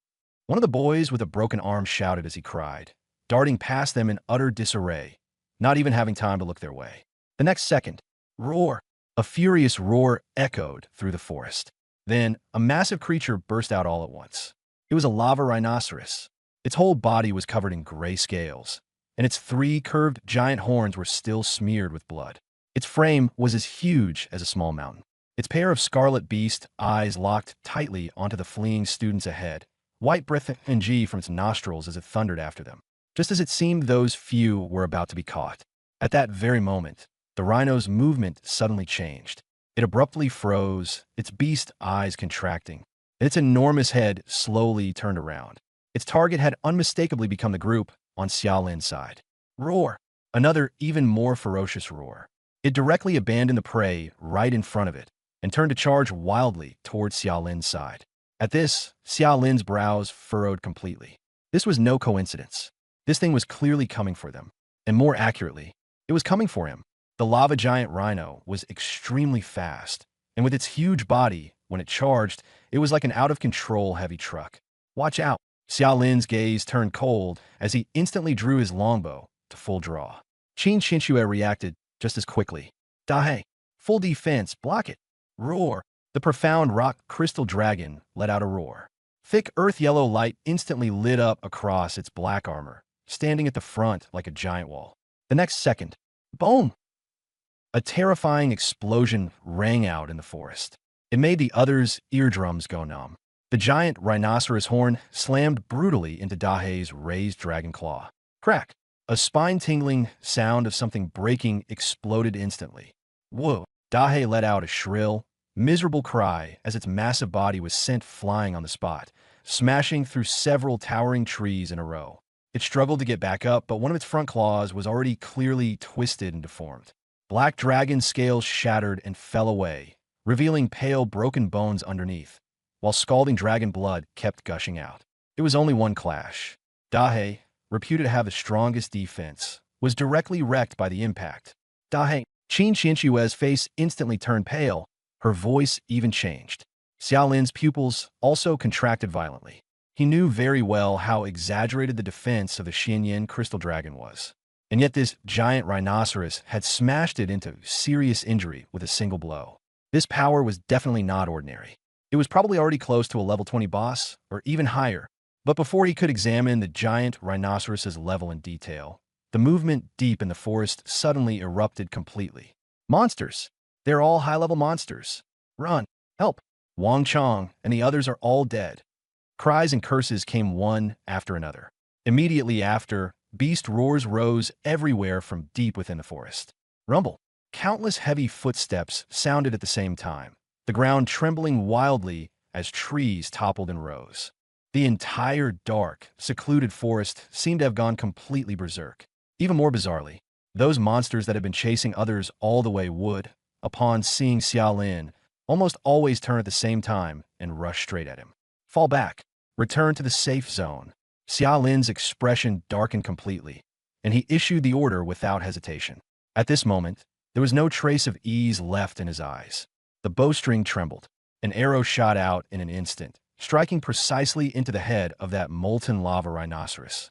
One of the boys with a broken arm shouted as he cried, darting past them in utter disarray, not even having time to look their way. The next second, roar! A furious roar echoed through the forest. Then, a massive creature burst out all at once. It was a lava rhinoceros. Its whole body was covered in gray scales, and its 3 curved giant horns were still smeared with blood. Its frame was as huge as a small mountain. Its pair of scarlet beast eyes locked tightly onto the fleeing students ahead, white breath and G from its nostrils as it thundered after them, just as it seemed those few were about to be caught. At that very moment, the rhino's movement suddenly changed. It abruptly froze, its beast eyes contracting, and its enormous head slowly turned around. Its target had unmistakably become the group on Xiaolin's side. Roar! Another, even more ferocious roar. It directly abandoned the prey right in front of it and turned to charge wildly towards Xiaolin's side. At this, Xiaolin's brows furrowed completely. This was no coincidence. This thing was clearly coming for them. And more accurately, it was coming for him. The lava giant rhino was extremely fast, and with its huge body, when it charged, it was like an out-of-control heavy truck. Watch out! Xiaolin's gaze turned cold as he instantly drew his longbow to full draw. Qin Xinxue reacted just as quickly. Dahe! Full defense, block it! Roar! The profound rock crystal dragon let out a roar. Thick earth-yellow light instantly lit up across its black armor, standing at the front like a giant wall. The next second, boom! A terrifying explosion rang out in the forest. It made the others' eardrums go numb. The giant rhinoceros horn slammed brutally into Dahe's raised dragon claw. Crack! A spine-tingling sound of something breaking exploded instantly. Whoa! Dahe let out a shrill, miserable cry as its massive body was sent flying on the spot, smashing through several towering trees in a row. It struggled to get back up, but one of its front claws was already clearly twisted and deformed. Black dragon scales shattered and fell away, revealing pale, broken bones underneath, while scalding dragon blood kept gushing out. It was only one clash. Dahe, reputed to have the strongest defense, was directly wrecked by the impact. Dahe, Qin Xinshue's face instantly turned pale, her voice even changed. Xiaolin's pupils also contracted violently. He knew very well how exaggerated the defense of the Xianyan crystal dragon was. And yet this giant rhinoceros had smashed it into serious injury with a single blow. This power was definitely not ordinary. It was probably already close to a level 20 boss, or even higher. But before he could examine the giant rhinoceros's level in detail, the movement deep in the forest suddenly erupted completely. Monsters! They're all high-level monsters. Run! Help! Wang Chong and the others are all dead. Cries and curses came one after another. Immediately after, beast roars rose everywhere from deep within the forest. Rumble! Countless heavy footsteps sounded at the same time, the ground trembling wildly as trees toppled in rows. The entire dark, secluded forest seemed to have gone completely berserk. Even more bizarrely, those monsters that had been chasing others all the way would, upon seeing Xiaolin, almost always turn at the same time and rush straight at him. Fall back. Return to the safe zone. Xiaolin's expression darkened completely, and he issued the order without hesitation. At this moment, there was no trace of ease left in his eyes. The bowstring trembled. An arrow shot out in an instant, striking precisely into the head of that molten lava rhinoceros.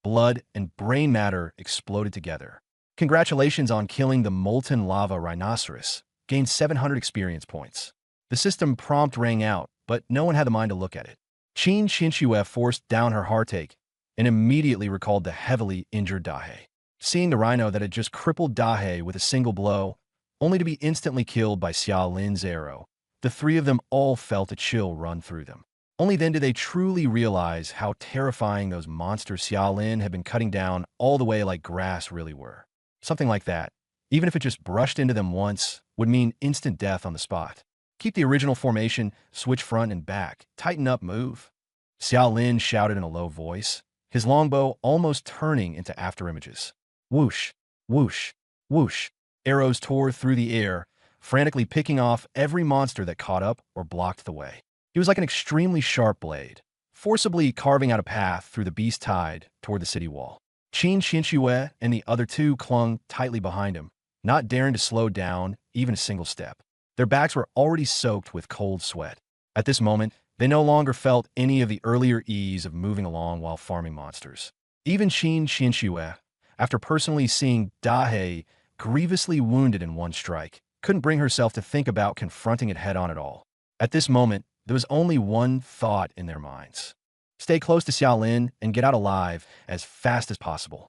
Blood and brain matter exploded together. Congratulations on killing the molten lava rhinoceros. Gained 700 experience points. The system prompt rang out, but no one had the mind to look at it. Qin Xinxue forced down her heartache and immediately recalled the heavily injured Dahe. Seeing the rhino that had just crippled Dahe with a single blow, only to be instantly killed by Xiaolin's arrow, the three of them all felt a chill run through them. Only then did they truly realize how terrifying those monsters Xiaolin had been cutting down all the way like grass really were. something like that. Even if it just brushed into them once, would mean instant death on the spot. Keep the original formation, switch front and back, tighten up, move. Xiao Lin shouted in a low voice, his longbow almost turning into afterimages. Whoosh, whoosh, whoosh. Arrows tore through the air, frantically picking off every monster that caught up or blocked the way. He was like an extremely sharp blade, forcibly carving out a path through the beast tide toward the city wall. Qin Qianxue and the other two clung tightly behind him, not daring to slow down even a single step. Their backs were already soaked with cold sweat. At this moment, they no longer felt any of the earlier ease of moving along while farming monsters. Even Qin Qianxue, after personally seeing Dahe grievously wounded in one strike, couldn't bring herself to think about confronting it head-on at all. At this moment, there was only one thought in their minds. Stay close to Xiao Lin and get out alive as fast as possible.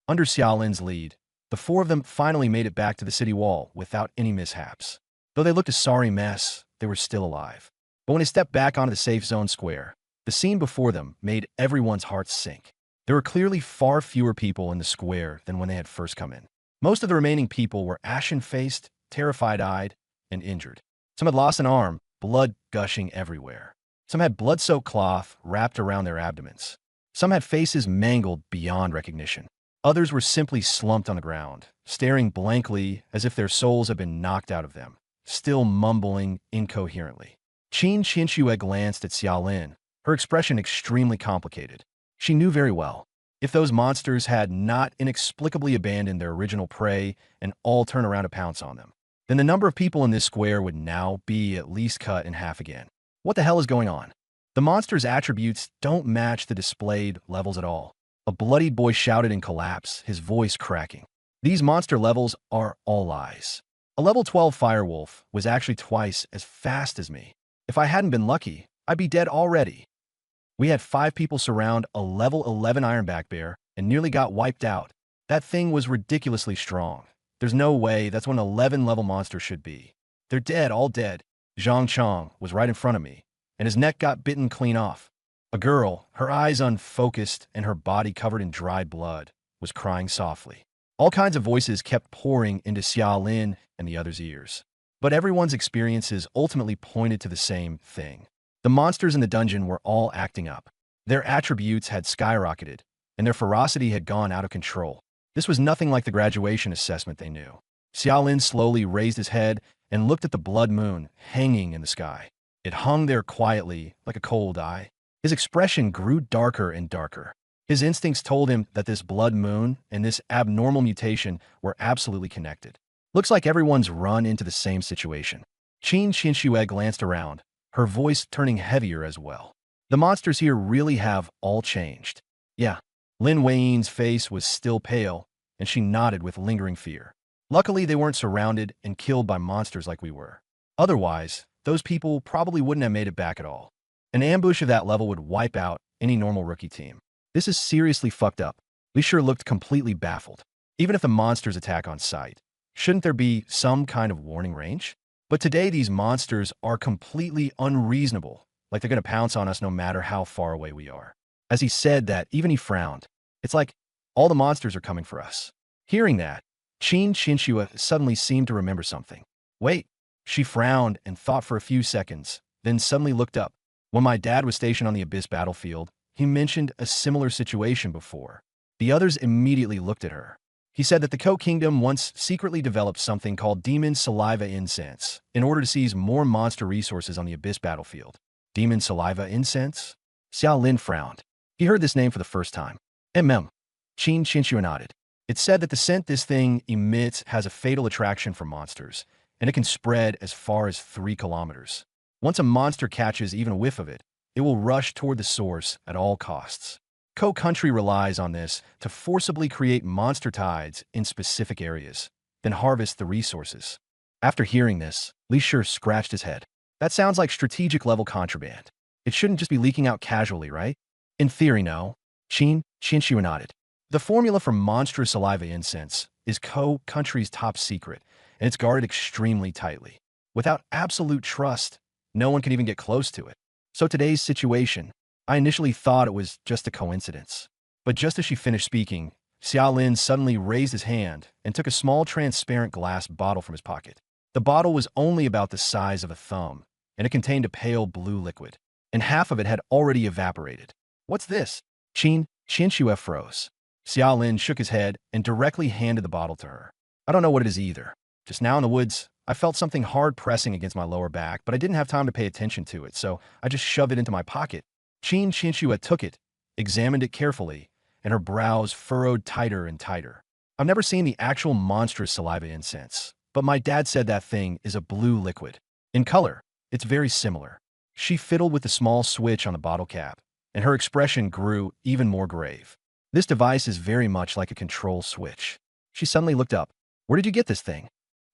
Under Xiao Lin's lead, the four of them finally made it back to the city wall without any mishaps. Though they looked a sorry mess, they were still alive. But when they stepped back onto the safe zone square, the scene before them made everyone's hearts sink. There were clearly far fewer people in the square than when they had first come in. Most of the remaining people were ashen-faced, terrified-eyed, and injured. Some had lost an arm, blood gushing everywhere. Some had blood-soaked cloth wrapped around their abdomens. Some had faces mangled beyond recognition. Others were simply slumped on the ground, staring blankly as if their souls had been knocked out of them, still mumbling incoherently. Qin Qianxue glanced at Xiao Lin, her expression extremely complicated. She knew very well, if those monsters had not inexplicably abandoned their original prey and all turned around to pounce on them, then the number of people in this square would now be at least cut in half again. What the hell is going on? The monster's attributes don't match the displayed levels at all. A bloodied boy shouted in collapse, his voice cracking. These monster levels are all lies. A level 12 firewolf was actually twice as fast as me. If I hadn't been lucky, I'd be dead already. We had 5 people surround a level 11 ironback bear and nearly got wiped out. That thing was ridiculously strong. There's no way that's what an 11-level monster should be. They're dead, all dead. Zhang Chong was right in front of me, and his neck got bitten clean off. A girl, her eyes unfocused and her body covered in dried blood, was crying softly. All kinds of voices kept pouring into Xiao Lin and the others' ears. But everyone's experiences ultimately pointed to the same thing. The monsters in the dungeon were all acting up. Their attributes had skyrocketed, and their ferocity had gone out of control. This was nothing like the graduation assessment they knew. Xiao Lin slowly raised his head and looked at the blood moon hanging in the sky. It hung there quietly, like a cold eye. His expression grew darker and darker. His instincts told him that this blood moon and this abnormal mutation were absolutely connected. Looks like everyone's run into the same situation. Qin Qianxue glanced around, her voice turning heavier as well. The monsters here really have all changed. Yeah. Lin Weiyin's face was still pale, and she nodded with lingering fear. Luckily, they weren't surrounded and killed by monsters like we were. Otherwise, those people probably wouldn't have made it back at all. An ambush of that level would wipe out any normal rookie team. This is seriously fucked up. Li Shi looked completely baffled. Even if the monsters attack on sight, shouldn't there be some kind of warning range? But today these monsters are completely unreasonable, like they're going to pounce on us no matter how far away we are. As he said that, even he frowned. It's like all the monsters are coming for us. Hearing that, Qin Qianxue suddenly seemed to remember something. Wait. She frowned and thought for a few seconds, then suddenly looked up. When my dad was stationed on the Abyss battlefield, he mentioned a similar situation before. The others immediately looked at her. He said that the Ko Kingdom once secretly developed something called Demon Saliva Incense in order to seize more monster resources on the Abyss battlefield. Demon Saliva Incense? Xiao Lin frowned. He heard this name for the first time. Qin Qianxue nodded. It's said that the scent this thing emits has a fatal attraction for monsters, and it can spread as far as 3 kilometers. Once a monster catches even a whiff of it, it will rush toward the source at all costs. Ko Country relies on this to forcibly create monster tides in specific areas, then harvest the resources. After hearing this, Li Shi scratched his head. That sounds like strategic-level contraband. It shouldn't just be leaking out casually, right? In theory, no. Qin Qianxue nodded. The formula for monstrous saliva incense is Ko Country's top secret, and it's guarded extremely tightly. Without absolute trust, no one can even get close to it. So today's situation, I initially thought it was just a coincidence. But just as she finished speaking, Xiaolin suddenly raised his hand and took a small transparent glass bottle from his pocket. The bottle was only about the size of a thumb, and it contained a pale blue liquid, and half of it had already evaporated. What's this? Qianxue froze. Xiaolin shook his head and directly handed the bottle to her. I don't know what it is either. Just now in the woods, I felt something hard pressing against my lower back, but I didn't have time to pay attention to it, so I just shoved it into my pocket. Qianxue took it, examined it carefully, and her brows furrowed tighter and tighter. I've never seen the actual monstrous saliva incense, but my dad said that thing is a blue liquid. In color, it's very similar. She fiddled with the small switch on the bottle cap, and her expression grew even more grave. This device is very much like a control switch. She suddenly looked up. Where did you get this thing?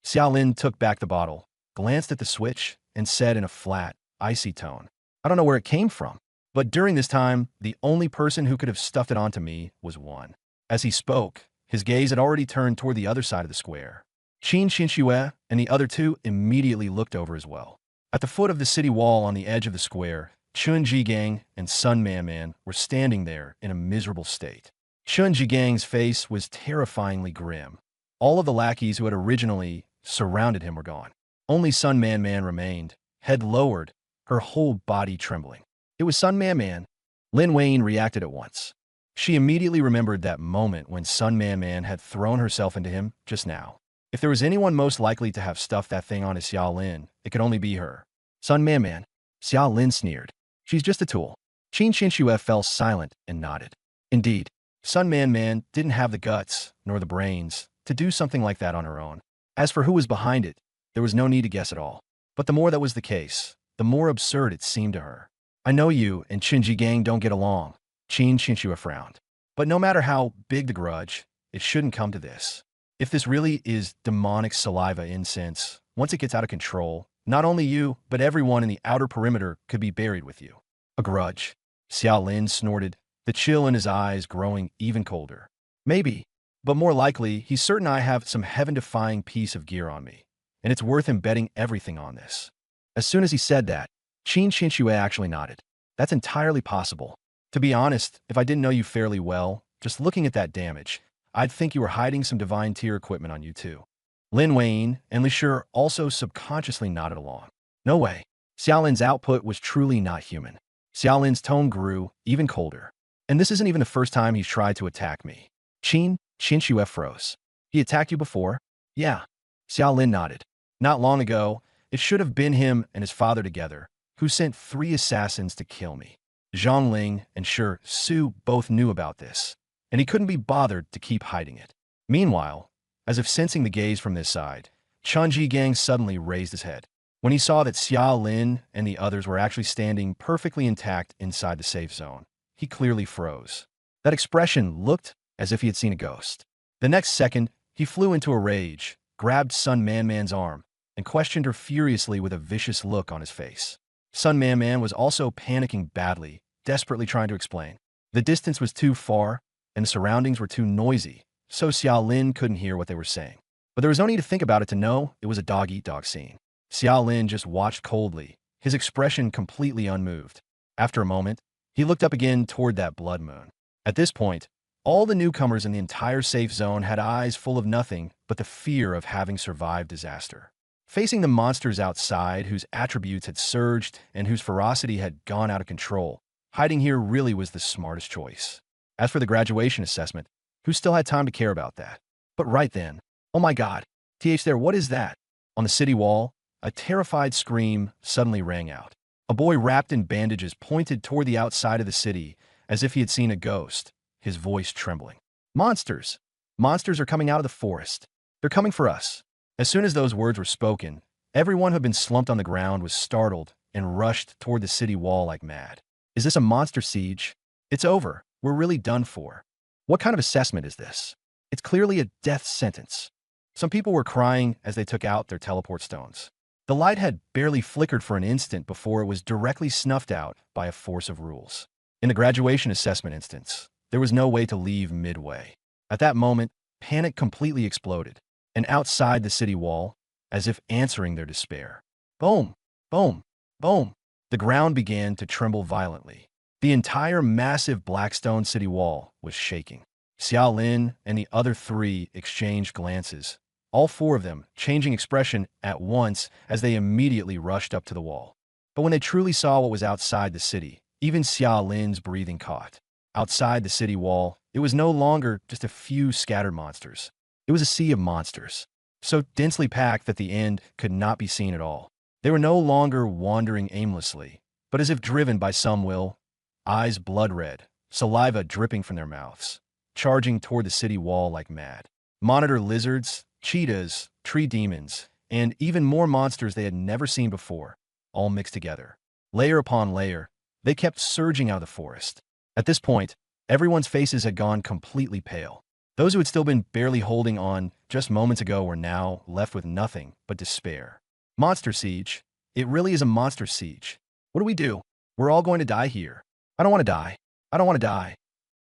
Xiaolin took back the bottle, glanced at the switch, and said in a flat, icy tone, I don't know where it came from. But during this time, the only person who could have stuffed it onto me was one. As he spoke, his gaze had already turned toward the other side of the square. Qianxue and the other two immediately looked over as well. At the foot of the city wall on the edge of the square, Chun Jigang and Sun Man were standing there in a miserable state. Chun Jigang's face was terrifyingly grim. All of the lackeys who had originally surrounded him were gone. Only Sun Man remained, head lowered, her whole body trembling. It was Sun Man. Lin Wayne reacted at once. She immediately remembered that moment when Sun Man had thrown herself into him just now. If there was anyone most likely to have stuffed that thing onto Xiaolin, it could only be her. Sun Man. Xiaolin sneered. She's just a tool. Qianxue fell silent and nodded. Indeed, Sun Man didn't have the guts, nor the brains, to do something like that on her own. As for who was behind it, there was no need to guess at all. But the more that was the case, the more absurd it seemed to her. I know you and Chun Jigang don't get along. Qianxue frowned. But no matter how big the grudge, it shouldn't come to this. If this really is demonic saliva incense, once it gets out of control, not only you, but everyone in the outer perimeter could be buried with you. A grudge. Xiaolin snorted, the chill in his eyes growing even colder. Maybe, but more likely, he's certain I have some heaven-defying piece of gear on me, and it's worth him betting everything on this. As soon as he said that, Qianxue actually nodded. That's entirely possible. To be honest, if I didn't know you fairly well, just looking at that damage, I'd think you were hiding some divine tier equipment on you too. Lin Wayne and Li Shi also subconsciously nodded along. No way. Xiaolin's output was truly not human. Xiaolin's tone grew even colder. And this isn't even the first time he's tried to attack me. Qianxue froze. He attacked you before? Yeah. Xiaolin nodded. Not long ago, it should have been him and his father together, who sent 3 assassins to kill me. Zhongling and Su both knew about this, and he couldn't be bothered to keep hiding it. Meanwhile, as if sensing the gaze from this side, Chun Jigang suddenly raised his head. When he saw that Xiaolin and the others were actually standing perfectly intact inside the safe zone, he clearly froze. That expression looked as if he had seen a ghost. The next second, he flew into a rage, grabbed Sun Man's arm, and questioned her furiously with a vicious look on his face. Sun Man was also panicking badly, desperately trying to explain. The distance was too far, and the surroundings were too noisy, so Xiaolin couldn't hear what they were saying. But there was no need to think about it to know it was a dog-eat-dog scene. Xiaolin just watched coldly, his expression completely unmoved. After a moment, he looked up again toward that blood moon. At this point, all the newcomers in the entire safe zone had eyes full of nothing but the fear of having survived disaster. Facing the monsters outside whose attributes had surged and whose ferocity had gone out of control, hiding here really was the smartest choice. As for the graduation assessment, who still had time to care about that? But right then, oh my god, there, what is that? On the city wall, a terrified scream suddenly rang out. A boy wrapped in bandages pointed toward the outside of the city as if he had seen a ghost, his voice trembling. Monsters! Monsters are coming out of the forest. They're coming for us. As soon as those words were spoken, everyone who had been slumped on the ground was startled and rushed toward the city wall like mad. Is this a monster siege? It's over. We're really done for. What kind of assessment is this? It's clearly a death sentence. Some people were crying as they took out their teleport stones. The light had barely flickered for an instant before it was directly snuffed out by a force of rules. In the graduation assessment instance, there was no way to leave midway. At that moment, panic completely exploded. And outside the city wall, as if answering their despair. Boom! Boom! Boom! The ground began to tremble violently. The entire massive Blackstone city wall was shaking. Xiao Lin and the other three exchanged glances, all four of them changing expression at once as they immediately rushed up to the wall. But when they truly saw what was outside the city, even Xiao Lin's breathing caught. Outside the city wall, it was no longer just a few scattered monsters. It was a sea of monsters, so densely packed that the end could not be seen at all. They were no longer wandering aimlessly, but as if driven by some will, eyes blood red, saliva dripping from their mouths, charging toward the city wall like mad. Monitor lizards, cheetahs, tree demons, and even more monsters they had never seen before, all mixed together. Layer upon layer, they kept surging out of the forest. At this point, everyone's faces had gone completely pale. Those who had still been barely holding on just moments ago were now left with nothing but despair. Monster siege. It really is a monster siege. What do we do? We're all going to die here. I don't want to die. I don't want to die.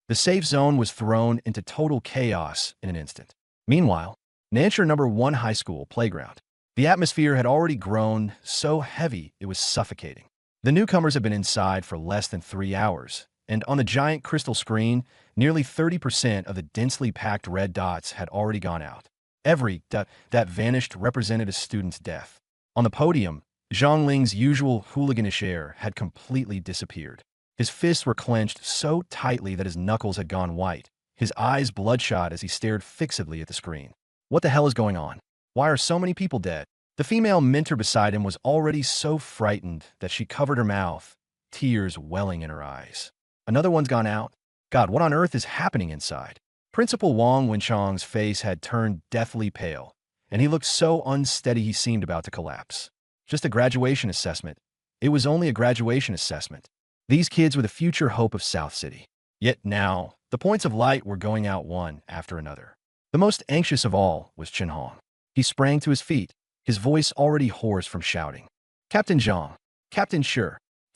The safe zone was thrown into total chaos in an instant. Meanwhile, Nanchur No. 1 High School playground. The atmosphere had already grown so heavy it was suffocating. The newcomers had been inside for less than 3 hours, and on the giant crystal screen, nearly 30% of the densely packed red dots had already gone out. Every dot that vanished represented a student's death. On the podium, Zhang Ling's usual hooliganish air had completely disappeared. His fists were clenched so tightly that his knuckles had gone white, his eyes bloodshot as he stared fixedly at the screen. What the hell is going on? Why are so many people dead? The female mentor beside him was already so frightened that she covered her mouth, tears welling in her eyes. Another one's gone out? God, what on earth is happening inside? Principal Wang Wenchang's face had turned deathly pale, and he looked so unsteady he seemed about to collapse. Just a graduation assessment. It was only a graduation assessment. These kids were the future hope of South City. Yet now, the points of light were going out one after another. The most anxious of all was Chen Hong. He sprang to his feet, his voice already hoarse from shouting. Captain Zhang, Captain Shi,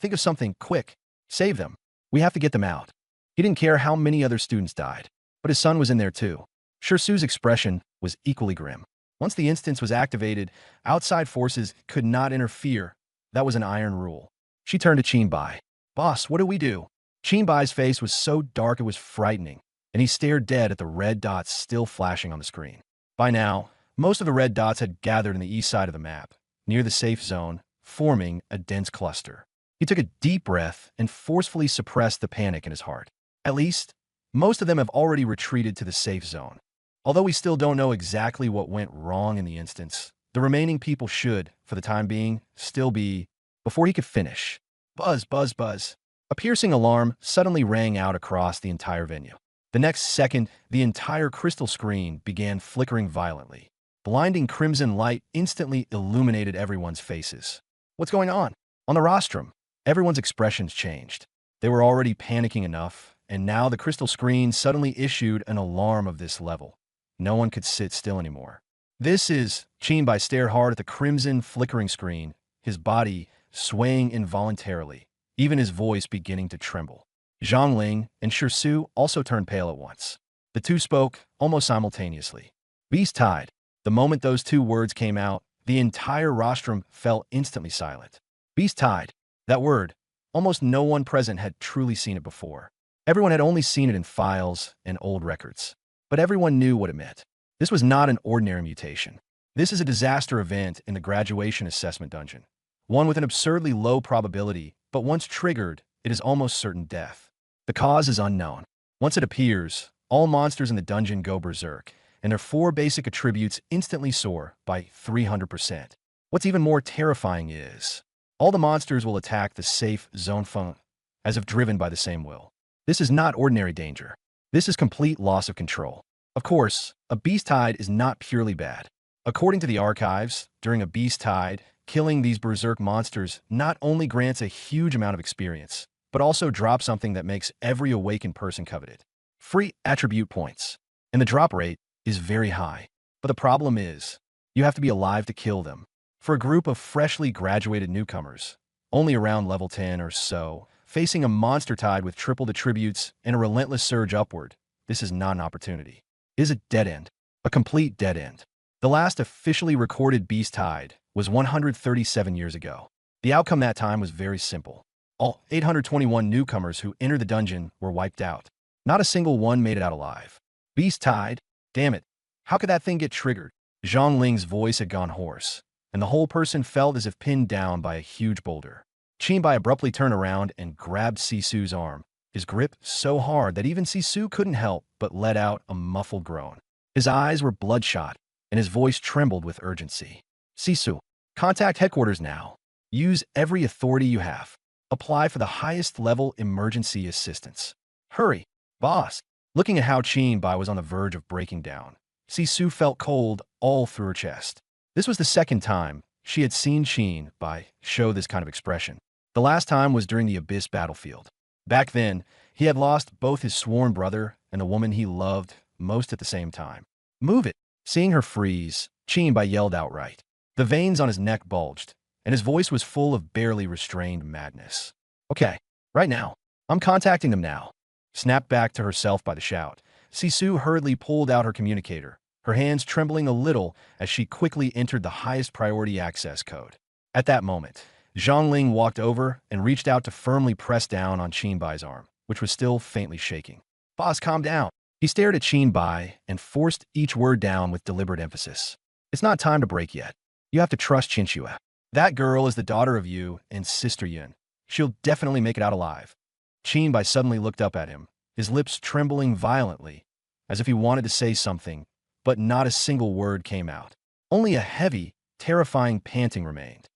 think of something, quick. Save them. We have to get them out. He didn't care how many other students died, but his son was in there too. Shi Su's expression was equally grim. Once the instance was activated, outside forces could not interfere. That was an iron rule. She turned to Qin Bai. Boss, what do we do? Qin Bai's face was so dark it was frightening, and he stared dead at the red dots still flashing on the screen. By now, most of the red dots had gathered on the east side of the map, near the safe zone, forming a dense cluster. He took a deep breath and forcefully suppressed the panic in his heart. At least, most of them have already retreated to the safe zone. Although we still don't know exactly what went wrong in the instance, the remaining people should, for the time being, still be. Before he could finish, buzz, buzz, buzz. A piercing alarm suddenly rang out across the entire venue. The next second, the entire crystal screen began flickering violently. Blinding crimson light instantly illuminated everyone's faces. What's going on? On the rostrum, everyone's expressions changed. They were already panicking enough, and now the crystal screen suddenly issued an alarm of this level. No one could sit still anymore. This is, Qin Bai stared hard at the crimson flickering screen, his body swaying involuntarily, even his voice beginning to tremble. Zhang Ling and Shi Su also turned pale at once. The two spoke almost simultaneously. Beast tide. The moment those two words came out, the entire rostrum fell instantly silent. Beast tide. That word, almost no one present had truly seen it before. Everyone had only seen it in files and old records. But everyone knew what it meant. This was not an ordinary mutation. This is a disaster event in the graduation assessment dungeon. One with an absurdly low probability, but once triggered, it is almost certain death. The cause is unknown. Once it appears, all monsters in the dungeon go berserk, and their 4 basic attributes instantly soar by 300%. What's even more terrifying is, all the monsters will attack the safe zone phone, as if driven by the same will. This is not ordinary danger. This is complete loss of control. Of course, a beast tide is not purely bad. According to the archives, during a beast tide, killing these berserk monsters not only grants a huge amount of experience, but also drops something that makes every awakened person coveted. Free attribute points. And the drop rate is very high. But the problem is, you have to be alive to kill them. For a group of freshly graduated newcomers, only around level 10 or so, facing a monster tide with tripled attributes and a relentless surge upward, this is not an opportunity. It is a dead end. A complete dead end. The last officially recorded beast tide was 137 years ago. The outcome that time was very simple. All 821 newcomers who entered the dungeon were wiped out. Not a single one made it out alive. Beast tide? Damn it. How could that thing get triggered? Zhang Ling's voice had gone hoarse, and the whole person felt as if pinned down by a huge boulder. Qinbai abruptly turned around and grabbed Sisu's arm, his grip so hard that even Sisu couldn't help but let out a muffled groan. His eyes were bloodshot, and his voice trembled with urgency. Sisu, contact headquarters now. Use every authority you have. Apply for the highest level emergency assistance. Hurry, boss. Looking at how Qinbai was on the verge of breaking down, Sisu felt cold all through her chest. This was the second time she had seen Qinbai show this kind of expression. The last time was during the Abyss battlefield. Back then, he had lost both his sworn brother and the woman he loved most at the same time. Move it! Seeing her freeze, Qinbai yelled outright. The veins on his neck bulged, and his voice was full of barely restrained madness. Okay, right now. I'm contacting them now. Snapped back to herself by the shout, Sisu hurriedly pulled out her communicator, her hands trembling a little as she quickly entered the highest priority access code. At that moment, Zhang Ling walked over and reached out to firmly press down on Qinbai's arm, which was still faintly shaking. Boss, calm down. He stared at Qinbai and forced each word down with deliberate emphasis. It's not time to break yet. You have to trust Qinxue. That girl is the daughter of you and Sister Yun. She'll definitely make it out alive. Qinbai suddenly looked up at him, his lips trembling violently, as if he wanted to say something, but not a single word came out. Only a heavy, terrifying panting remained.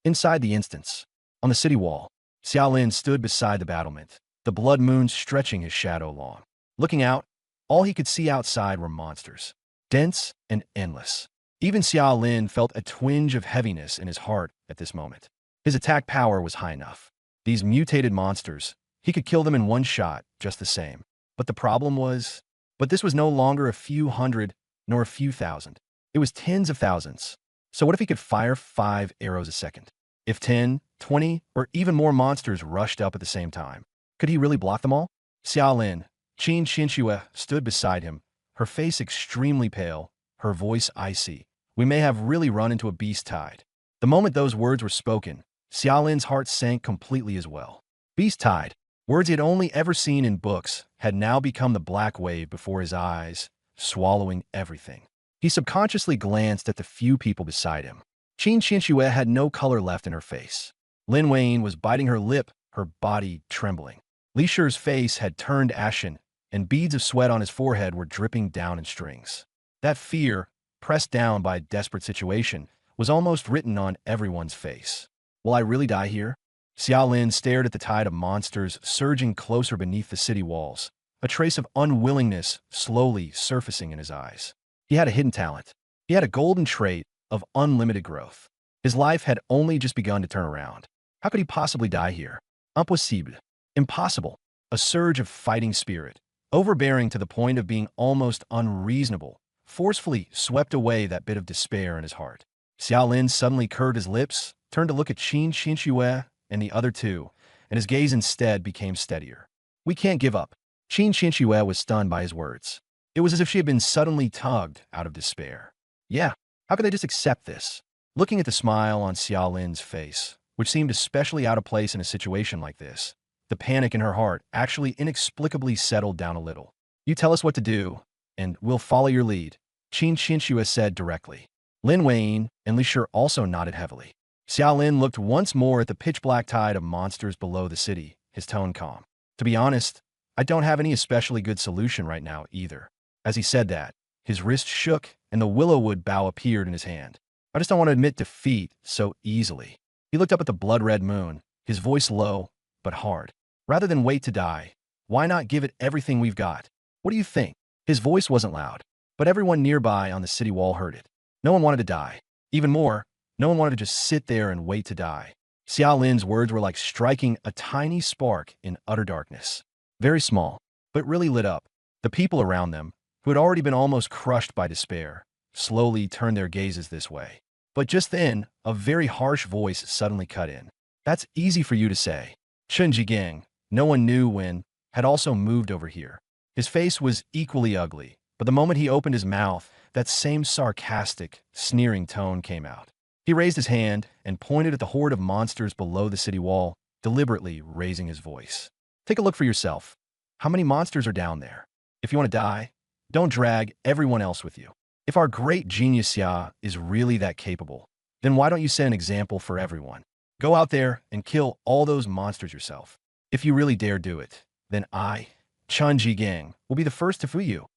Inside the instance, on the city wall, Xiaolin stood beside the battlement, the blood moon stretching his shadow long. Looking out, all he could see outside were monsters, dense and endless. Even Xiaolin felt a twinge of heaviness in his heart at this moment. His attack power was high enough. These mutated monsters, he could kill them in one shot just the same. But the problem was, this was no longer a few hundred nor a few thousand. It was tens of thousands. So what if he could fire 5 arrows a second? If 10, 20, or even more monsters rushed up at the same time, could he really block them all? Xiaolin, Qinxue, stood beside him, her face extremely pale, her voice icy. We may have really run into a beast tide. The moment those words were spoken, Xiaolin's heart sank completely as well. Beast tide, words he had only ever seen in books, had now become the black wave before his eyes, swallowing everything. He subconsciously glanced at the few people beside him. Qinxue had no color left in her face. Lin Wayne was biting her lip, her body trembling. Li Shi's face had turned ashen, and beads of sweat on his forehead were dripping down in strings. That fear, pressed down by a desperate situation, was almost written on everyone's face. Will I really die here? Xiaolin stared at the tide of monsters surging closer beneath the city walls, a trace of unwillingness slowly surfacing in his eyes. He had a hidden talent. He had a golden trait of unlimited growth. His life had only just begun to turn around. How could he possibly die here? Impossible. Impossible. A surge of fighting spirit, overbearing to the point of being almost unreasonable, forcefully swept away that bit of despair in his heart. Xiaolin suddenly curved his lips, turned to look at Qinxue and the other two, and his gaze instead became steadier. We can't give up. Qinxue was stunned by his words. It was as if she had been suddenly tugged out of despair. Yeah, how could they just accept this? Looking at the smile on Xiaolin's face, which seemed especially out of place in a situation like this, the panic in her heart actually inexplicably settled down a little. You tell us what to do, and we'll follow your lead, Qinxue said directly. Lin Wayne and Li Shi also nodded heavily. Xiaolin looked once more at the pitch-black tide of monsters below the city, his tone calm. To be honest, I don't have any especially good solution right now either. As he said that, his wrist shook and the willowwood bough appeared in his hand. I just don't want to admit defeat so easily. He looked up at the blood-red moon, his voice low but hard. Rather than wait to die, why not give it everything we've got? What do you think? His voice wasn't loud, but everyone nearby on the city wall heard it. No one wanted to die. Even more, no one wanted to just sit there and wait to die. Xiaolin's words were like striking a tiny spark in utter darkness. Very small, but really lit up. The people around them, who had already been almost crushed by despair, slowly turned their gazes this way. But just then, a very harsh voice suddenly cut in. That's easy for you to say. Chen Jigang, no one knew when, had also moved over here. His face was equally ugly, but the moment he opened his mouth, that same sarcastic, sneering tone came out. He raised his hand and pointed at the horde of monsters below the city wall, deliberately raising his voice. Take a look for yourself. How many monsters are down there? If you want to die, Don't drag everyone else with you. If our great genius Xia is really that capable, then why don't you set an example for everyone? Go out there and kill all those monsters yourself. If you really dare do it, then I, Chun Ji Gang, will be the first to free you.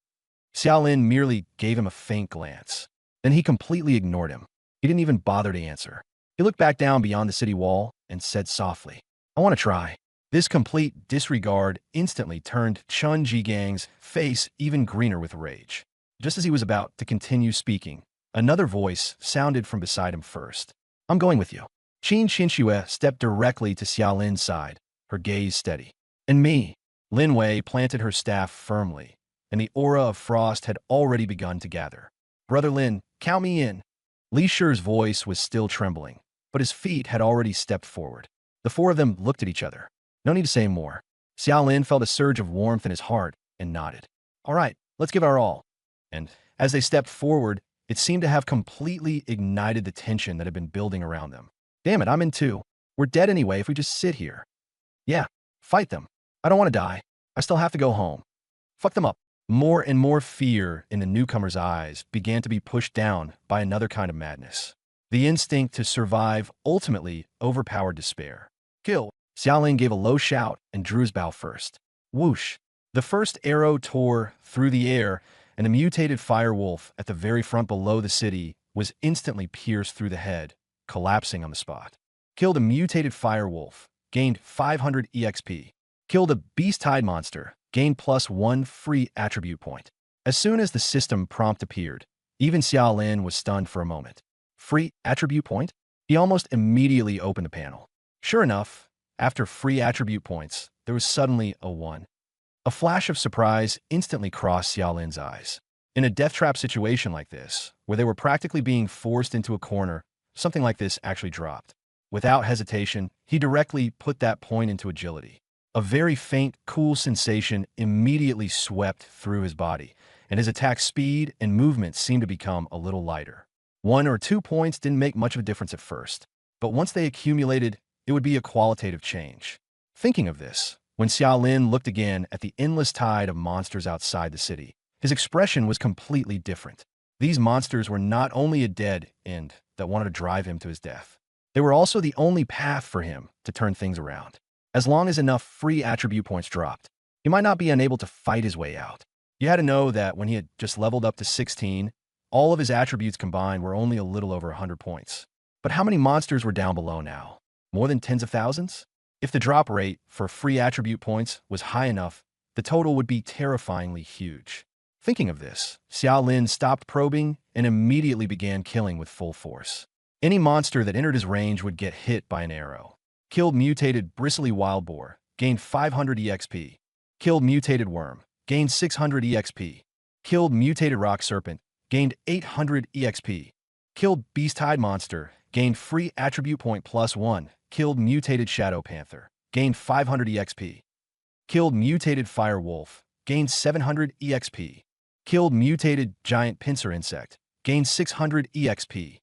Xiaolin merely gave him a faint glance. Then he completely ignored him. He didn't even bother to answer. He looked back down beyond the city wall and said softly, I want to try. This complete disregard instantly turned Chun Ji Gang's face even greener with rage. Just as he was about to continue speaking, another voice sounded from beside him first. I'm going with you. Qin Xinxue stepped directly to Xiaolin's side, her gaze steady. And me. Lin Wei planted her staff firmly, and the aura of frost had already begun to gather. Brother Lin, count me in. Li Shi's voice was still trembling, but his feet had already stepped forward. The four of them looked at each other. No need to say more. Xiaolin felt a surge of warmth in his heart and nodded. All right, let's give our all. And as they stepped forward, it seemed to have completely ignited the tension that had been building around them. Damn it, I'm in too. We're dead anyway if we just sit here. Yeah, fight them. I don't want to die. I still have to go home. Fuck them up. More and more fear in the newcomer's eyes began to be pushed down by another kind of madness. The instinct to survive ultimately overpowered despair. Kill. Xiaolin gave a low shout and drew his bow first. Whoosh. The first arrow tore through the air, and the mutated fire wolf at the very front below the city was instantly pierced through the head, collapsing on the spot. Killed a mutated fire wolf, gained 500 EXP. Killed a beast-tide monster, gained +1 free attribute point. As soon as the system prompt appeared, even Xiaolin was stunned for a moment. Free attribute point? He almost immediately opened the panel. Sure enough, after free attribute points, there was suddenly a 1. A flash of surprise instantly crossed Xiaolin's eyes. In a death trap situation like this, where they were practically being forced into a corner, something like this actually dropped. Without hesitation, he directly put that point into agility. A very faint, cool sensation immediately swept through his body, and his attack speed and movement seemed to become a little lighter. 1 or 2 points didn't make much of a difference at first, but once they accumulated, it would be a qualitative change. Thinking of this, when Xiaolin looked again at the endless tide of monsters outside the city, his expression was completely different. These monsters were not only a dead end that wanted to drive him to his death, they were also the only path for him to turn things around. As long as enough free attribute points dropped, he might not be unable to fight his way out. You had to know that when he had just leveled up to 16, all of his attributes combined were only a little over 100 points. But how many monsters were down below now? More than tens of thousands? If the drop rate for free attribute points was high enough, the total would be terrifyingly huge. Thinking of this, Xiaolin stopped probing and immediately began killing with full force. Any monster that entered his range would get hit by an arrow. Killed mutated bristly wild boar, gained 500 EXP. Killed mutated worm, gained 600 EXP. Killed mutated rock serpent, gained 800 EXP. Killed beast-tide monster, gained free attribute point +1. Killed mutated shadow panther, gained 500 EXP. Killed mutated fire wolf, gained 700 EXP. Killed mutated giant pincer insect, gained 600 EXP.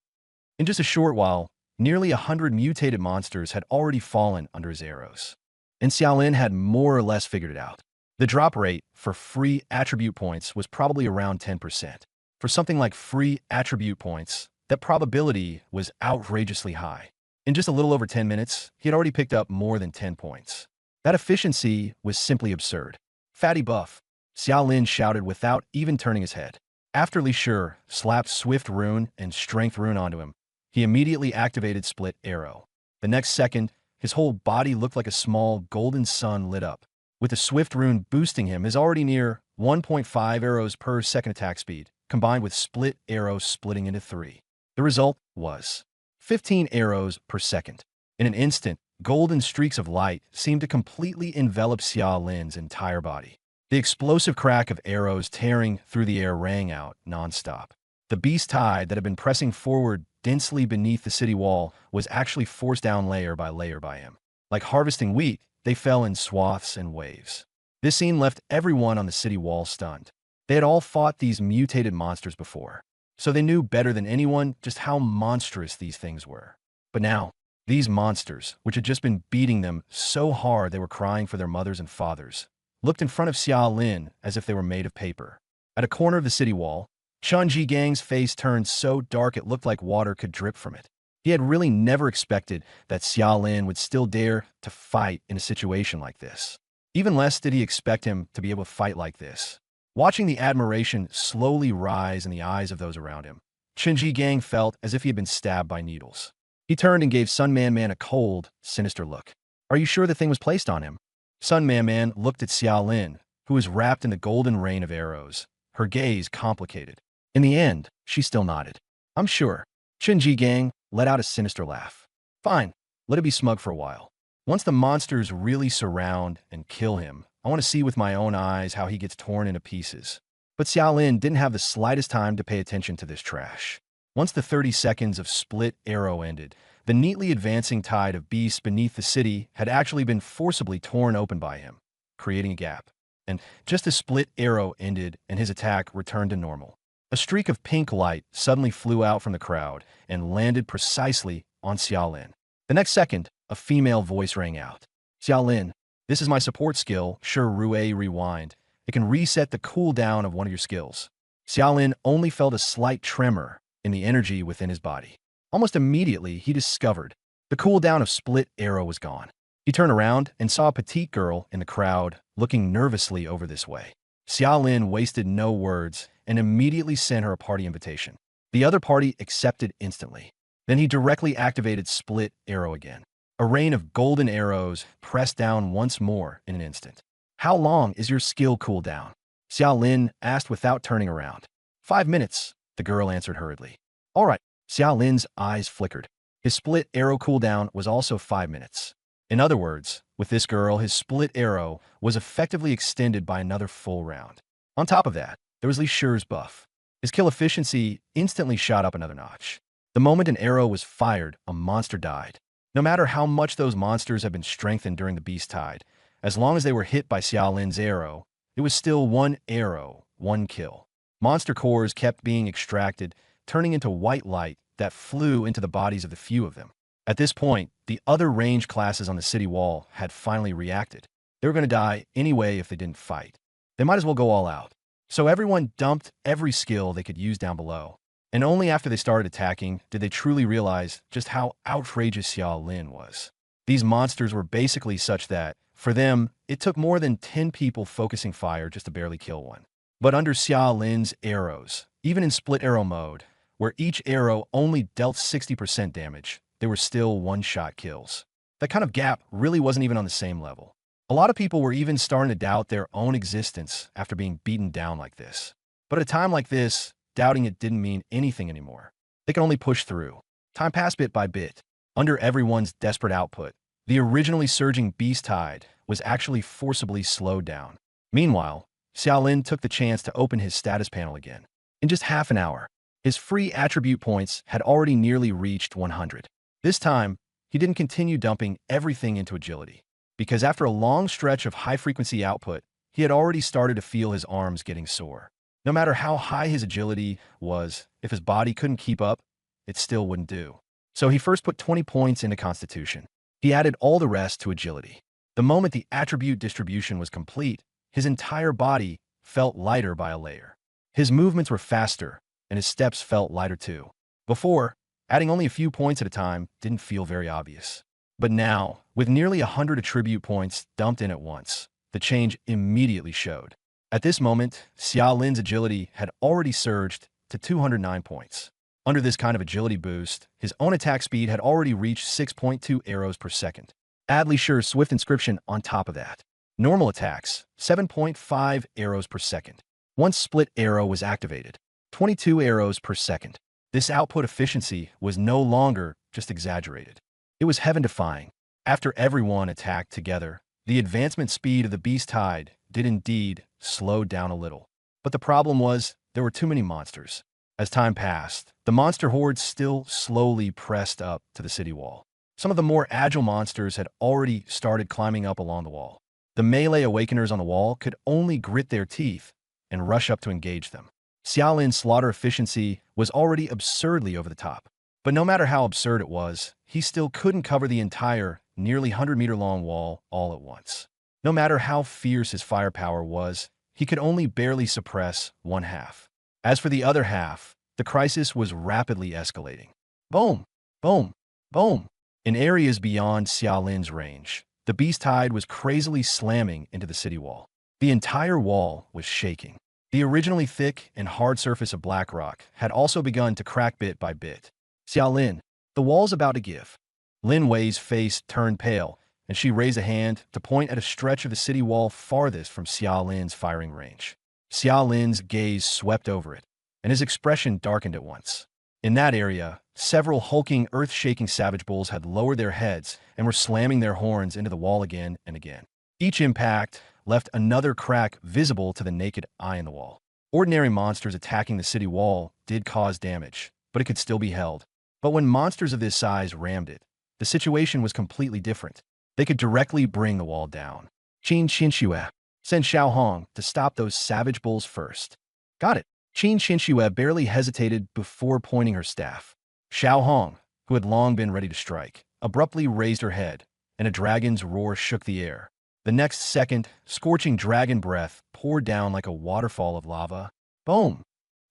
In just a short while, nearly 100 mutated monsters had already fallen under his arrows. And Xiaolin had more or less figured it out. The drop rate for free attribute points was probably around 10%. For something like free attribute points, that probability was outrageously high. In just a little over 10 minutes, he had already picked up more than 10 points. That efficiency was simply absurd. Fatty buff, Xiaolin shouted without even turning his head. After Li Shi slapped Swift Rune and Strength Rune onto him, he immediately activated Split Arrow. The next second, his whole body looked like a small golden sun lit up. With the Swift Rune boosting him, his already near 1.5 arrows per second attack speed, combined with Split Arrow splitting into 3. The result was 15 arrows per second. In an instant, golden streaks of light seemed to completely envelop Xiaolin's entire body. The explosive crack of arrows tearing through the air rang out nonstop. The beast tide that had been pressing forward densely beneath the city wall was actually forced down layer by him. Like harvesting wheat, they fell in swaths and waves. This scene left everyone on the city wall stunned. They had all fought these mutated monsters before, so they knew better than anyone just how monstrous these things were. But now, these monsters, which had just been beating them so hard they were crying for their mothers and fathers, looked in front of Xiaolin as if they were made of paper. At a corner of the city wall, Chun Ji Gang's face turned so dark it looked like water could drip from it. He had really never expected that Xia Lin would still dare to fight in a situation like this. Even less did he expect him to be able to fight like this. Watching the admiration slowly rise in the eyes of those around him, Chun Ji Gang felt as if he had been stabbed by needles. He turned and gave Sun Man Man a cold, sinister look. Are you sure the thing was placed on him? Sun Man Man looked at Xia Lin, who was wrapped in the golden rain of arrows, her gaze complicated. In the end, she still nodded. I'm sure. Chun Ji Gang let out a sinister laugh. Fine, let it be smug for a while. Once the monsters really surround and kill him, I want to see with my own eyes how he gets torn into pieces. But Xia Lin didn't have the slightest time to pay attention to this trash. Once the 30 seconds of split arrow ended, the neatly advancing tide of beasts beneath the city had actually been forcibly torn open by him, creating a gap. And just as split arrow ended and his attack returned to normal, a streak of pink light suddenly flew out from the crowd and landed precisely on Xia Lin. The next second, a female voice rang out. Xia Lin, this is my support skill, Sure Rue Rewind. It can reset the cooldown of one of your skills. Xia Lin only felt a slight tremor in the energy within his body. Almost immediately, he discovered the cooldown of split arrow was gone. He turned around and saw a petite girl in the crowd looking nervously over this way. Xia Lin wasted no words and immediately sent her a party invitation. The other party accepted instantly. Then he directly activated split arrow again. A rain of golden arrows pressed down once more in an instant. How long is your skill cooldown? Xia Lin asked without turning around. 5 minutes, the girl answered hurriedly. All right, Xia Lin's eyes flickered. His split arrow cooldown was also 5 minutes. In other words, with this girl, his split arrow was effectively extended by another full round. On top of that, there was Li Shi's buff. His kill efficiency instantly shot up another notch. The moment an arrow was fired, a monster died. No matter how much those monsters had been strengthened during the beast tide, as long as they were hit by Xia Lin's arrow, it was still one arrow, one kill. Monster cores kept being extracted, turning into white light that flew into the bodies of the few of them. At this point, the other range classes on the city wall had finally reacted. They were going to die anyway if they didn't fight. They might as well go all out. So everyone dumped every skill they could use down below. And only after they started attacking did they truly realize just how outrageous Xia Lin was. These monsters were basically such that, for them, it took more than 10 people focusing fire just to barely kill one. But under Xia Lin's arrows, even in split arrow mode, where each arrow only dealt 60% damage, they were still one-shot kills. That kind of gap really wasn't even on the same level. A lot of people were even starting to doubt their own existence after being beaten down like this. But at a time like this, doubting it didn't mean anything anymore. They could only push through. Time passed bit by bit. Under everyone's desperate output, the originally surging beast tide was actually forcibly slowed down. Meanwhile, Xia Lin took the chance to open his status panel again. In just half an hour, his free attribute points had already nearly reached 100. This time, he didn't continue dumping everything into agility, because after a long stretch of high-frequency output, he had already started to feel his arms getting sore. No matter how high his agility was, if his body couldn't keep up, it still wouldn't do. So he first put 20 points into Constitution. He added all the rest to agility. The moment the attribute distribution was complete, his entire body felt lighter by a layer. His movements were faster, and his steps felt lighter too. Before, adding only a few points at a time didn't feel very obvious. But now, with nearly 100 attribute points dumped in at once, the change immediately showed. At this moment, Xia Lin's agility had already surged to 209 points. Under this kind of agility boost, his own attack speed had already reached 6.2 arrows per second. Add Li Shi's Swift Inscription on top of that. Normal attacks, 7.5 arrows per second. Once split arrow was activated, 22 arrows per second. This output efficiency was no longer just exaggerated. It was heaven-defying. After everyone attacked together, the advancement speed of the beast tide did indeed slow down a little. But the problem was, there were too many monsters. As time passed, the monster hordes still slowly pressed up to the city wall. Some of the more agile monsters had already started climbing up along the wall. The melee awakeners on the wall could only grit their teeth and rush up to engage them. Xia Lin's slaughter efficiency was already absurdly over the top. But no matter how absurd it was, he still couldn't cover the entire, nearly 100-meter-long wall all at once. No matter how fierce his firepower was, he could only barely suppress one half. As for the other half, the crisis was rapidly escalating. Boom! Boom! Boom! In areas beyond Xiaolin's range, the beast tide was crazily slamming into the city wall. The entire wall was shaking. The originally thick and hard surface of black rock had also begun to crack bit by bit. Xiaolin, the wall's about to give. Lin Wei's face turned pale, and she raised a hand to point at a stretch of the city wall farthest from Xiaolin's firing range. Xiaolin's gaze swept over it, and his expression darkened at once. In that area, several hulking, earth-shaking savage bulls had lowered their heads and were slamming their horns into the wall again and again. Each impact left another crack visible to the naked eye in the wall. Ordinary monsters attacking the city wall did cause damage, but it could still be held. But when monsters of this size rammed it, the situation was completely different. They could directly bring the wall down. Qin Xinxue, send Xiao Hong to stop those savage bulls first. Got it. Qin Xinxue barely hesitated before pointing her staff. Xiao Hong, who had long been ready to strike, abruptly raised her head, and a dragon's roar shook the air. The next second, scorching dragon breath poured down like a waterfall of lava. Boom!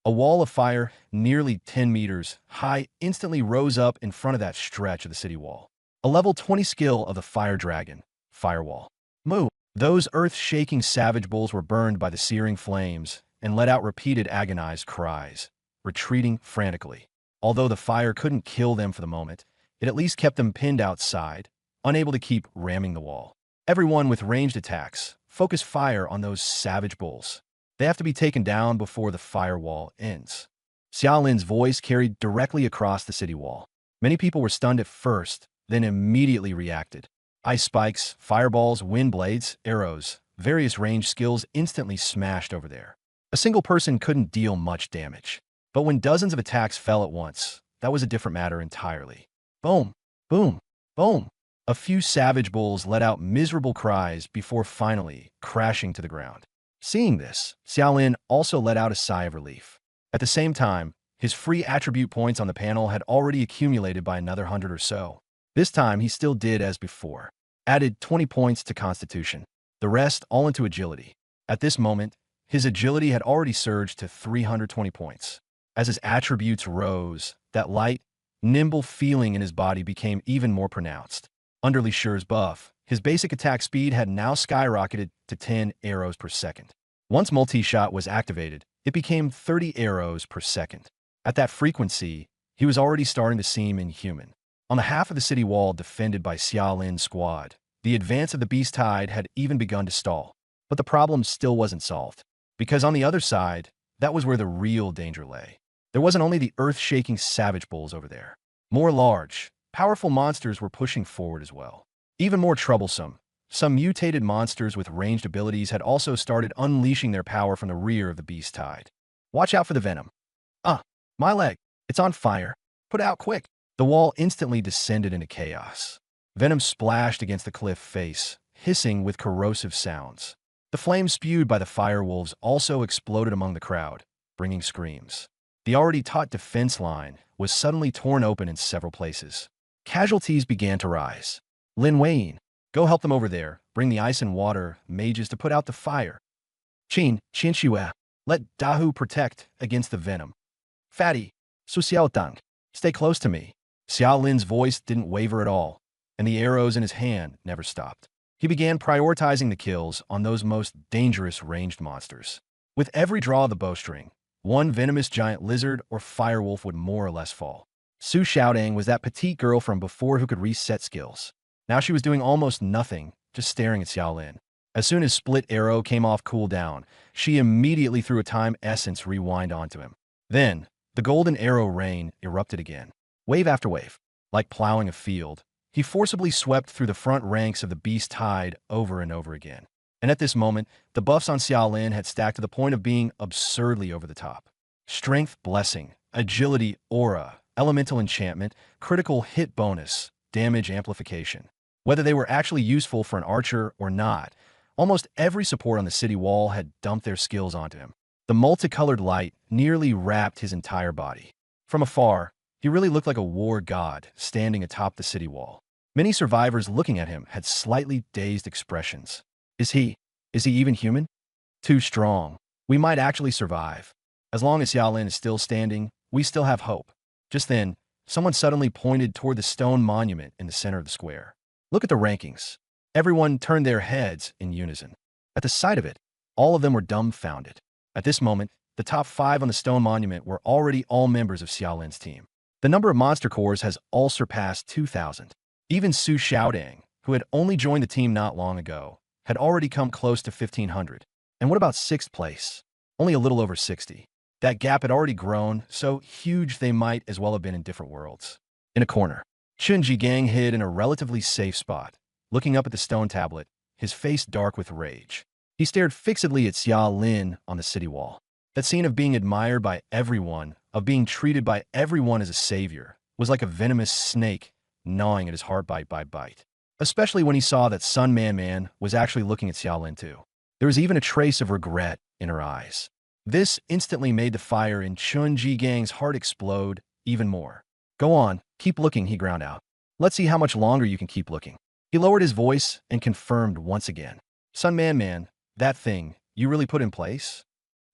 A wall of fire, nearly 10 meters high, instantly rose up in front of that stretch of the city wall. A level 20 skill of the fire dragon, Firewall. Moo! Those earth-shaking savage bulls were burned by the searing flames and let out repeated agonized cries, retreating frantically. Although the fire couldn't kill them for the moment, it at least kept them pinned outside, unable to keep ramming the wall. Everyone with ranged attacks, focus fire on those savage bulls. They have to be taken down before the firewall ends. Xiaolin's voice carried directly across the city wall. Many people were stunned at first, then immediately reacted. Ice spikes, fireballs, wind blades, arrows, various range skills instantly smashed over there. A single person couldn't deal much damage. But when dozens of attacks fell at once, that was a different matter entirely. Boom! Boom! Boom! A few savage bulls let out miserable cries before finally crashing to the ground. Seeing this, Xiaolin also let out a sigh of relief. At the same time, his free attribute points on the panel had already accumulated by another 100 or so. This time, he still did as before. Added 20 points to Constitution. The rest all into agility. At this moment, his agility had already surged to 320 points. As his attributes rose, that light, nimble feeling in his body became even more pronounced. Under Li Shi's buff, his basic attack speed had now skyrocketed to 10 arrows per second. Once multi-shot was activated, it became 30 arrows per second. At that frequency, he was already starting to seem inhuman. On the half of the city wall defended by Xiaolin's squad, the advance of the beast tide had even begun to stall. But the problem still wasn't solved. Because on the other side, that was where the real danger lay. There wasn't only the earth-shaking savage bulls over there. More large, powerful monsters were pushing forward as well. Even more troublesome, some mutated monsters with ranged abilities had also started unleashing their power from the rear of the beast tide. Watch out for the venom. My leg. It's on fire. Put it out quick. The wall instantly descended into chaos. Venom splashed against the cliff face, hissing with corrosive sounds. The flames spewed by the fire wolves also exploded among the crowd, bringing screams. The already taut defense line was suddenly torn open in several places. Casualties began to rise. Lin Wei, go help them over there. Bring the ice and water mages to put out the fire. Qin Xinxue, let Dahu protect against the venom. Fatty, Su Xiaotang, stay close to me. Xiaolin's voice didn't waver at all, and the arrows in his hand never stopped. He began prioritizing the kills on those most dangerous ranged monsters. With every draw of the bowstring, one venomous giant lizard or firewolf would more or less fall. Su Xiaodang was that petite girl from before who could reset skills. Now she was doing almost nothing, just staring at Xiaolin. As soon as Split Arrow came off cooldown, she immediately threw a time essence rewind onto him. Then, the golden arrow rain erupted again. Wave after wave. Like plowing a field, he forcibly swept through the front ranks of the beast tide over and over again. And at this moment, the buffs on Xiaolin had stacked to the point of being absurdly over the top. Strength Blessing, Agility Aura, Elemental Enchantment, Critical Hit Bonus, Damage Amplification. Whether they were actually useful for an archer or not, almost every support on the city wall had dumped their skills onto him. The multicolored light nearly wrapped his entire body. From afar, he really looked like a war god standing atop the city wall. Many survivors looking at him had slightly dazed expressions. Is he even human? Too strong. We might actually survive. As long as Xiaolin is still standing, we still have hope. Just then, someone suddenly pointed toward the stone monument in the center of the square. Look at the rankings. Everyone turned their heads in unison. At the sight of it, all of them were dumbfounded. At this moment, the top 5 on the stone monument were already all members of Xiaolin's team. The number of monster cores has all surpassed 2,000. Even Su Xiaodang, who had only joined the team not long ago, had already come close to 1,500. And what about 6th place? Only a little over 60. That gap had already grown, so huge they might as well have been in different worlds. In a corner, Chun Jigang hid in a relatively safe spot, looking up at the stone tablet, his face dark with rage. He stared fixedly at Xia Lin on the city wall. That scene of being admired by everyone, of being treated by everyone as a savior, was like a venomous snake gnawing at his heart bite by bite. Especially when he saw that Sun Man Man was actually looking at Xia Lin too. There was even a trace of regret in her eyes. This instantly made the fire in Chun Jigang's heart explode even more. Go on, keep looking, he ground out. Let's see how much longer you can keep looking. He lowered his voice and confirmed once again. Sun Man Man, that thing, you really put in place?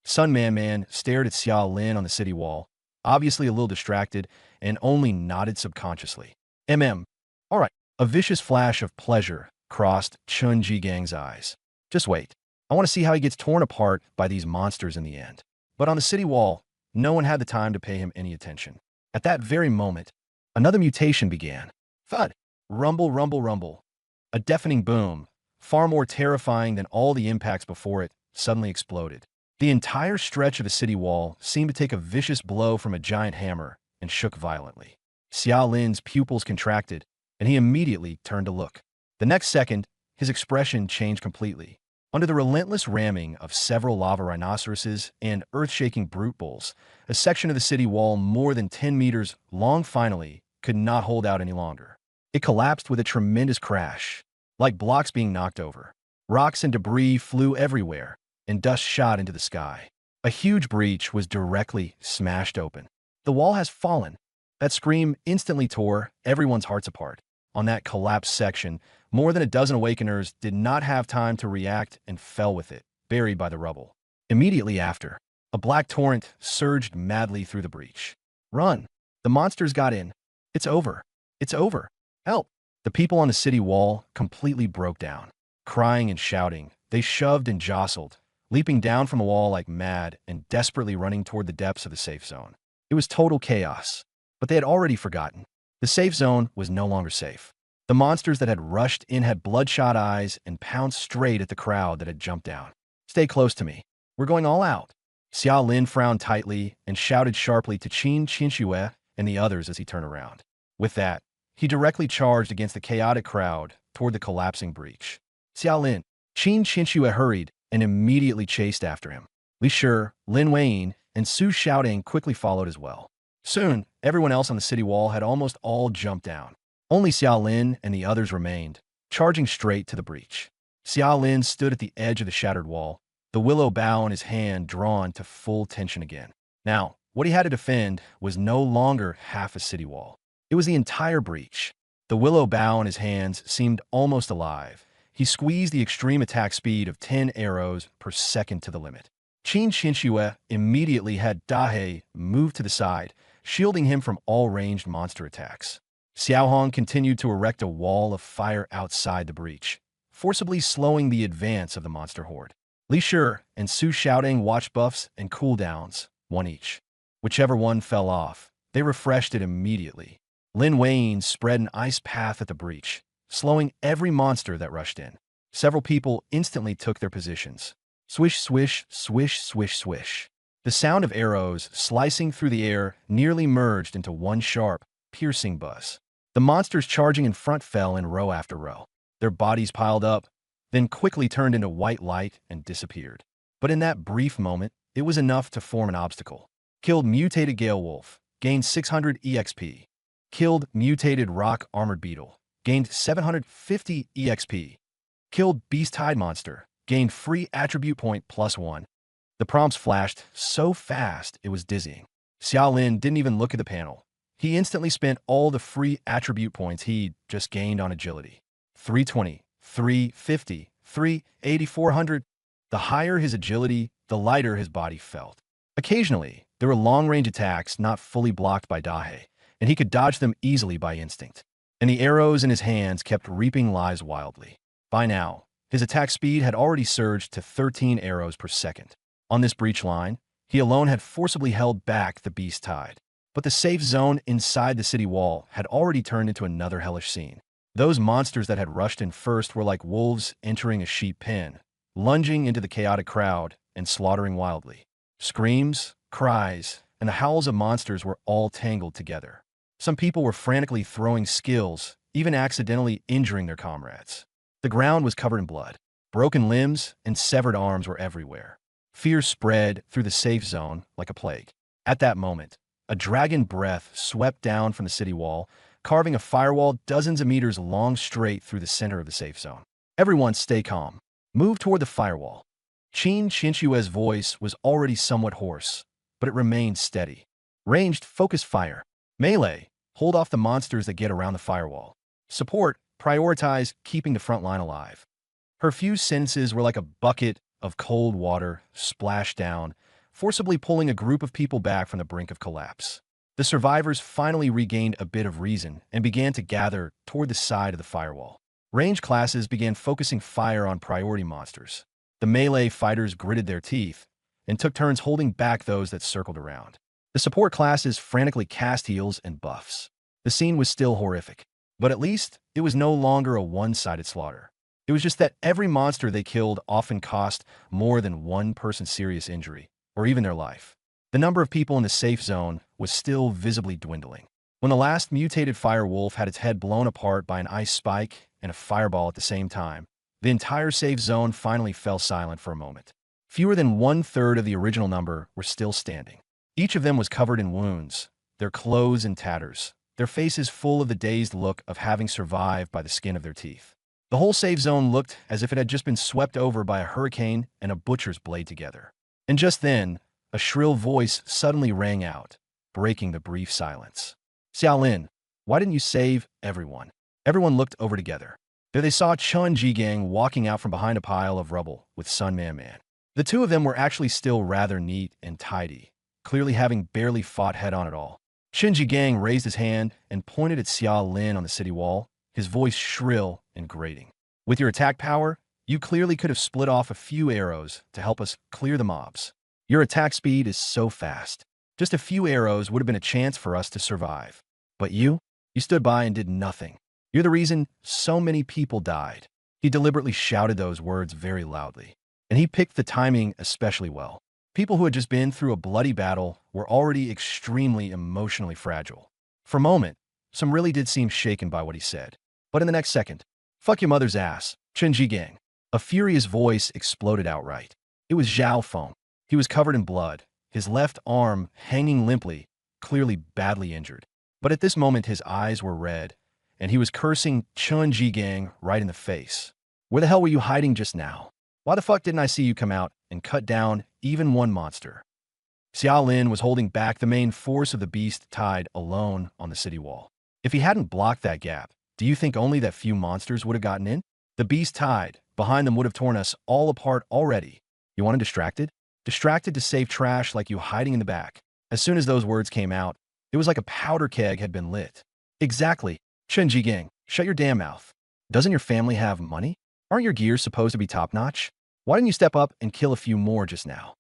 Sun Man Man stared at Xia Lin on the city wall, obviously a little distracted, and only nodded subconsciously. All right. A vicious flash of pleasure crossed Chun Jigang's eyes. Just wait. I want to see how he gets torn apart by these monsters in the end. But on the city wall, no one had the time to pay him any attention. At that very moment, another mutation began. Thud. Rumble, rumble, rumble. A deafening boom, far more terrifying than all the impacts before it, suddenly exploded. The entire stretch of the city wall seemed to take a vicious blow from a giant hammer and shook violently. Xia Lin's pupils contracted, and he immediately turned to look. The next second, his expression changed completely. Under the relentless ramming of several lava rhinoceroses and earth-shaking brute bulls, a section of the city wall more than 10 meters long finally could not hold out any longer. It collapsed with a tremendous crash, like blocks being knocked over. Rocks and debris flew everywhere, and dust shot into the sky. A huge breach was directly smashed open. The wall has fallen. That scream instantly tore everyone's hearts apart. On that collapsed section, more than a dozen awakeners did not have time to react and fell with it, buried by the rubble. Immediately after, a black torrent surged madly through the breach. Run! The monsters got in. It's over. It's over. Help! The people on the city wall completely broke down. Crying and shouting, they shoved and jostled, leaping down from the wall like mad and desperately running toward the depths of the safe zone. It was total chaos, but they had already forgotten. The safe zone was no longer safe. The monsters that had rushed in had bloodshot eyes and pounced straight at the crowd that had jumped down. Stay close to me. We're going all out. Xia Lin frowned tightly and shouted sharply to Qin Qinxue and the others as he turned around. With that, he directly charged against the chaotic crowd toward the collapsing breach. Xia Lin, Qin Qinxue hurried and immediately chased after him. Li Shi, Lin Weiyin, and Su Xiaodang quickly followed as well. Soon, everyone else on the city wall had almost all jumped down. Only Xia Lin and the others remained, charging straight to the breach. Xia Lin stood at the edge of the shattered wall, the willow bough in his hand drawn to full tension again. Now, what he had to defend was no longer half a city wall. It was the entire breach. The willow bough in his hands seemed almost alive. He squeezed the extreme attack speed of 10 arrows per second to the limit. Qin Qinxue immediately had Dahe move to the side, shielding him from all ranged monster attacks. Xiao Hong continued to erect a wall of fire outside the breach, forcibly slowing the advance of the monster horde. Li Shi and Su Xiaodang watched buffs and cooldowns, one each. Whichever one fell off, they refreshed it immediately. Lin Weiyin spread an ice path at the breach, slowing every monster that rushed in. Several people instantly took their positions. Swish, swish, swish, swish, swish. The sound of arrows slicing through the air nearly merged into one sharp, piercing buzz. The monsters charging in front fell in row after row. Their bodies piled up, then quickly turned into white light and disappeared. But in that brief moment, it was enough to form an obstacle. Killed mutated Gale Wolf, gained 600 EXP. Killed mutated Rock Armored Beetle, gained 750 EXP. Killed Beast Tide Monster, gained free attribute point +1. The prompts flashed so fast it was dizzying. Xiao Lin didn't even look at the panel. He instantly spent all the free attribute points he'd just gained on agility. 320, 350, 380, 400. The higher his agility, the lighter his body felt. Occasionally, there were long-range attacks not fully blocked by Dahe, and he could dodge them easily by instinct. And the arrows in his hands kept reaping lives wildly. By now, his attack speed had already surged to 13 arrows per second. On this breach line, he alone had forcibly held back the beast tide. But the safe zone inside the city wall had already turned into another hellish scene. Those monsters that had rushed in first were like wolves entering a sheep pen, lunging into the chaotic crowd and slaughtering wildly. Screams, cries, and the howls of monsters were all tangled together. Some people were frantically throwing skills, even accidentally injuring their comrades. The ground was covered in blood. Broken limbs and severed arms were everywhere. Fear spread through the safe zone like a plague. At that moment, a dragon breath swept down from the city wall, carving a firewall dozens of meters long straight through the center of the safe zone. Everyone stay calm. Move toward the firewall. Qin Qinshue's voice was already somewhat hoarse, but it remained steady. Ranged, focused fire. Melee, hold off the monsters that get around the firewall. Support, prioritize keeping the front line alive. Her few sentences were like a bucket of cold water splashed down, forcibly pulling a group of people back from the brink of collapse. The survivors finally regained a bit of reason and began to gather toward the side of the firewall. Range classes began focusing fire on priority monsters. The melee fighters gritted their teeth and took turns holding back those that circled around. The support classes frantically cast heals and buffs. The scene was still horrific, but at least it was no longer a one-sided slaughter. It was just that every monster they killed often cost more than one person's serious injury, or even their life. The number of people in the safe zone was still visibly dwindling. When the last mutated fire wolf had its head blown apart by an ice spike and a fireball at the same time, the entire safe zone finally fell silent for a moment. Fewer than 1/3 of the original number were still standing. Each of them was covered in wounds, their clothes in tatters, their faces full of the dazed look of having survived by the skin of their teeth. The whole safe zone looked as if it had just been swept over by a hurricane and a butcher's blade together. And just then, a shrill voice suddenly rang out, breaking the brief silence. Xiaolin, why didn't you save everyone? Everyone looked over together. There they saw Chun Jigang walking out from behind a pile of rubble with Sun Man Man. The two of them were actually still rather neat and tidy, clearly having barely fought head-on at all. Chun Jigang raised his hand and pointed at Xiaolin on the city wall, his voice shrill and grating. With your attack power, you clearly could have split off a few arrows to help us clear the mobs. Your attack speed is so fast. Just a few arrows would have been a chance for us to survive. But you stood by and did nothing. You're the reason so many people died. He deliberately shouted those words very loudly. And he picked the timing especially well. People who had just been through a bloody battle were already extremely emotionally fragile. For a moment, some really did seem shaken by what he said. But in the next second, fuck your mother's ass, Chun Jigang. A furious voice exploded outright. It was Zhao Feng. He was covered in blood, his left arm hanging limply, clearly badly injured. But at this moment his eyes were red, and he was cursing Chun Jigang right in the face. Where the hell were you hiding just now? Why the fuck didn't I see you come out and cut down even one monster? Xiaolin was holding back the main force of the beast tide alone on the city wall. If he hadn't blocked that gap, do you think only that few monsters would have gotten in? The beast tide behind them would have torn us all apart already. You want him distracted? Distracted to save trash like you hiding in the back. As soon as those words came out, it was like a powder keg had been lit. Exactly. Chun Jigang, shut your damn mouth. Doesn't your family have money? Aren't your gears supposed to be top-notch? Why didn't you step up and kill a few more just now?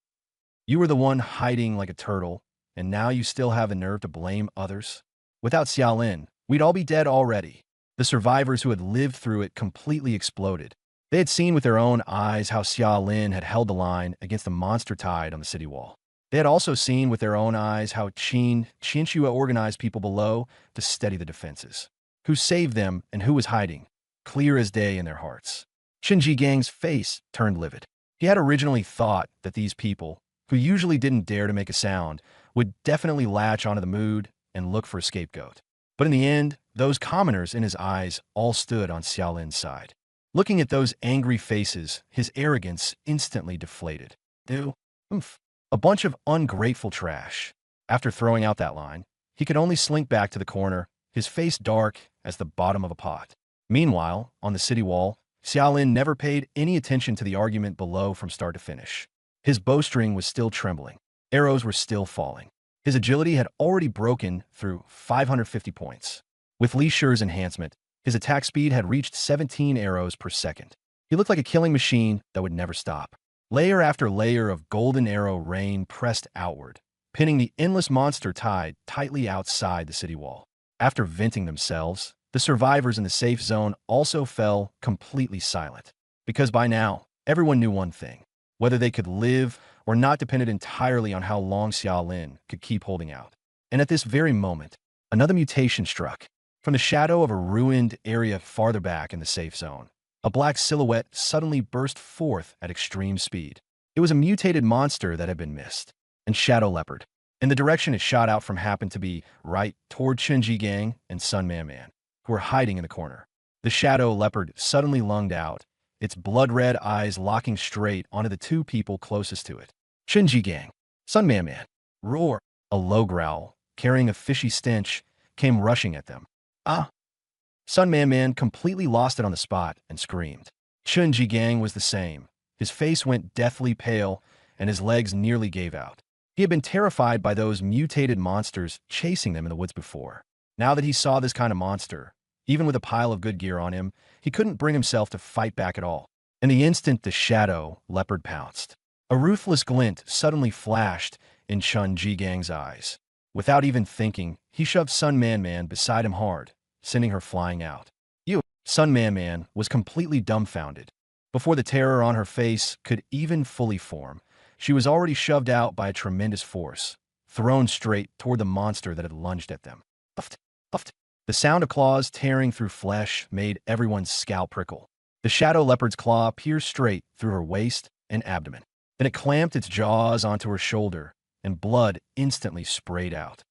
You were the one hiding like a turtle, and now you still have the nerve to blame others? Without Xiaolin, we'd all be dead already. The survivors who had lived through it completely exploded. They had seen with their own eyes how Xiaolin had held the line against the monster tide on the city wall. They had also seen with their own eyes how Qinshu organized people below to steady the defenses. Who saved them and who was hiding, clear as day in their hearts. Chun Jigang's face turned livid. He had originally thought that these people, who usually didn't dare to make a sound, would definitely latch onto the mood and look for a scapegoat. But in the end, those commoners in his eyes all stood on Xiaolin's side. Looking at those angry faces, his arrogance instantly deflated. A bunch of ungrateful trash. After throwing out that line, he could only slink back to the corner, his face dark as the bottom of a pot. Meanwhile, on the city wall, Xiaolin never paid any attention to the argument below from start to finish. His bowstring was still trembling. Arrows were still falling. His agility had already broken through 550 points. With Li Shi's enhancement, his attack speed had reached 17 arrows per second. He looked like a killing machine that would never stop. Layer after layer of golden arrow rain pressed outward, pinning the endless monster tied tightly outside the city wall. After venting themselves, the survivors in the safe zone also fell completely silent. Because by now, everyone knew one thing. Whether they could live or not depended entirely on how long Xiaolin could keep holding out. And at this very moment, another mutation struck. From the shadow of a ruined area farther back in the safe zone, a black silhouette suddenly burst forth at extreme speed. It was a mutated monster that had been missed, and Shadow Leopard. And the direction it shot out from happened to be right toward Chunji Gang and Sun Man Man, who were hiding in the corner. The Shadow Leopard suddenly lunged out, its blood-red eyes locking straight onto the two people closest to it. Chunji Gang, Sun Man Man, roar! A low growl, carrying a fishy stench, came rushing at them. Ah! Sun Man Man completely lost it on the spot and screamed. Chunji Gang was the same. His face went deathly pale, and his legs nearly gave out. He had been terrified by those mutated monsters chasing them in the woods before. Now that he saw this kind of monster, even with a pile of good gear on him, he couldn't bring himself to fight back at all. In the instant the Shadow Leopard pounced, a ruthless glint suddenly flashed in Chunji Gang's eyes. Without even thinking, he shoved Sun Man Man beside him hard, sending her flying out. Sun Man Man was completely dumbfounded. Before the terror on her face could even fully form, she was already shoved out by a tremendous force, thrown straight toward the monster that had lunged at them. Puffed, puffed. The sound of claws tearing through flesh made everyone's scalp prickle. The Shadow Leopard's claw pierced straight through her waist and abdomen. Then it clamped its jaws onto her shoulder, and blood instantly sprayed out.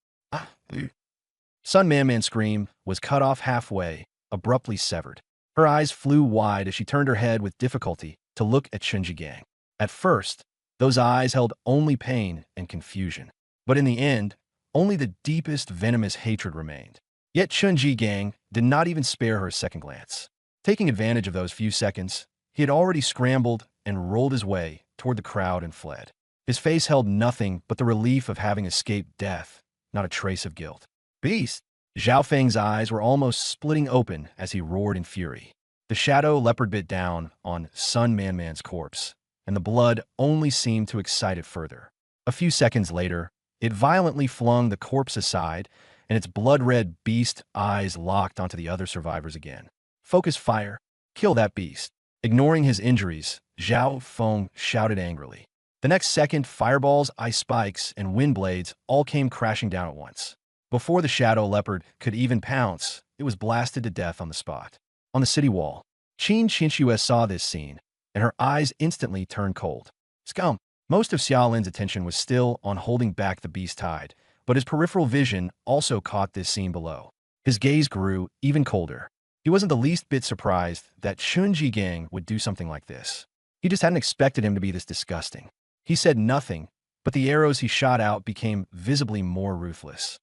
Sun Man Man's scream was cut off halfway, abruptly severed. Her eyes flew wide as she turned her head with difficulty to look at Chunji Gang. At first, those eyes held only pain and confusion. But in the end, only the deepest venomous hatred remained. Yet Chunji Gang did not even spare her a second glance. Taking advantage of those few seconds, he had already scrambled and rolled his way toward the crowd and fled. His face held nothing but the relief of having escaped death, not a trace of guilt. Beast! Zhao Feng's eyes were almost splitting open as he roared in fury. The Shadow Leopard bit down on Sun Man Man's corpse, and the blood only seemed to excite it further. A few seconds later, it violently flung the corpse aside, and its blood-red beast eyes locked onto the other survivors again. Focus fire. Kill that beast. Ignoring his injuries, Zhao Feng shouted angrily. The next second, fireballs, ice spikes, and wind blades all came crashing down at once. Before the Shadow Leopard could even pounce, it was blasted to death on the spot. On the city wall, Qin Qinxue saw this scene, and her eyes instantly turned cold. Scum! Most of Xiaolin's attention was still on holding back the beast tide, but his peripheral vision also caught this scene below. His gaze grew even colder. He wasn't the least bit surprised that Chunji Gang would do something like this. He just hadn't expected him to be this disgusting. He said nothing, but the arrows he shot out became visibly more ruthless.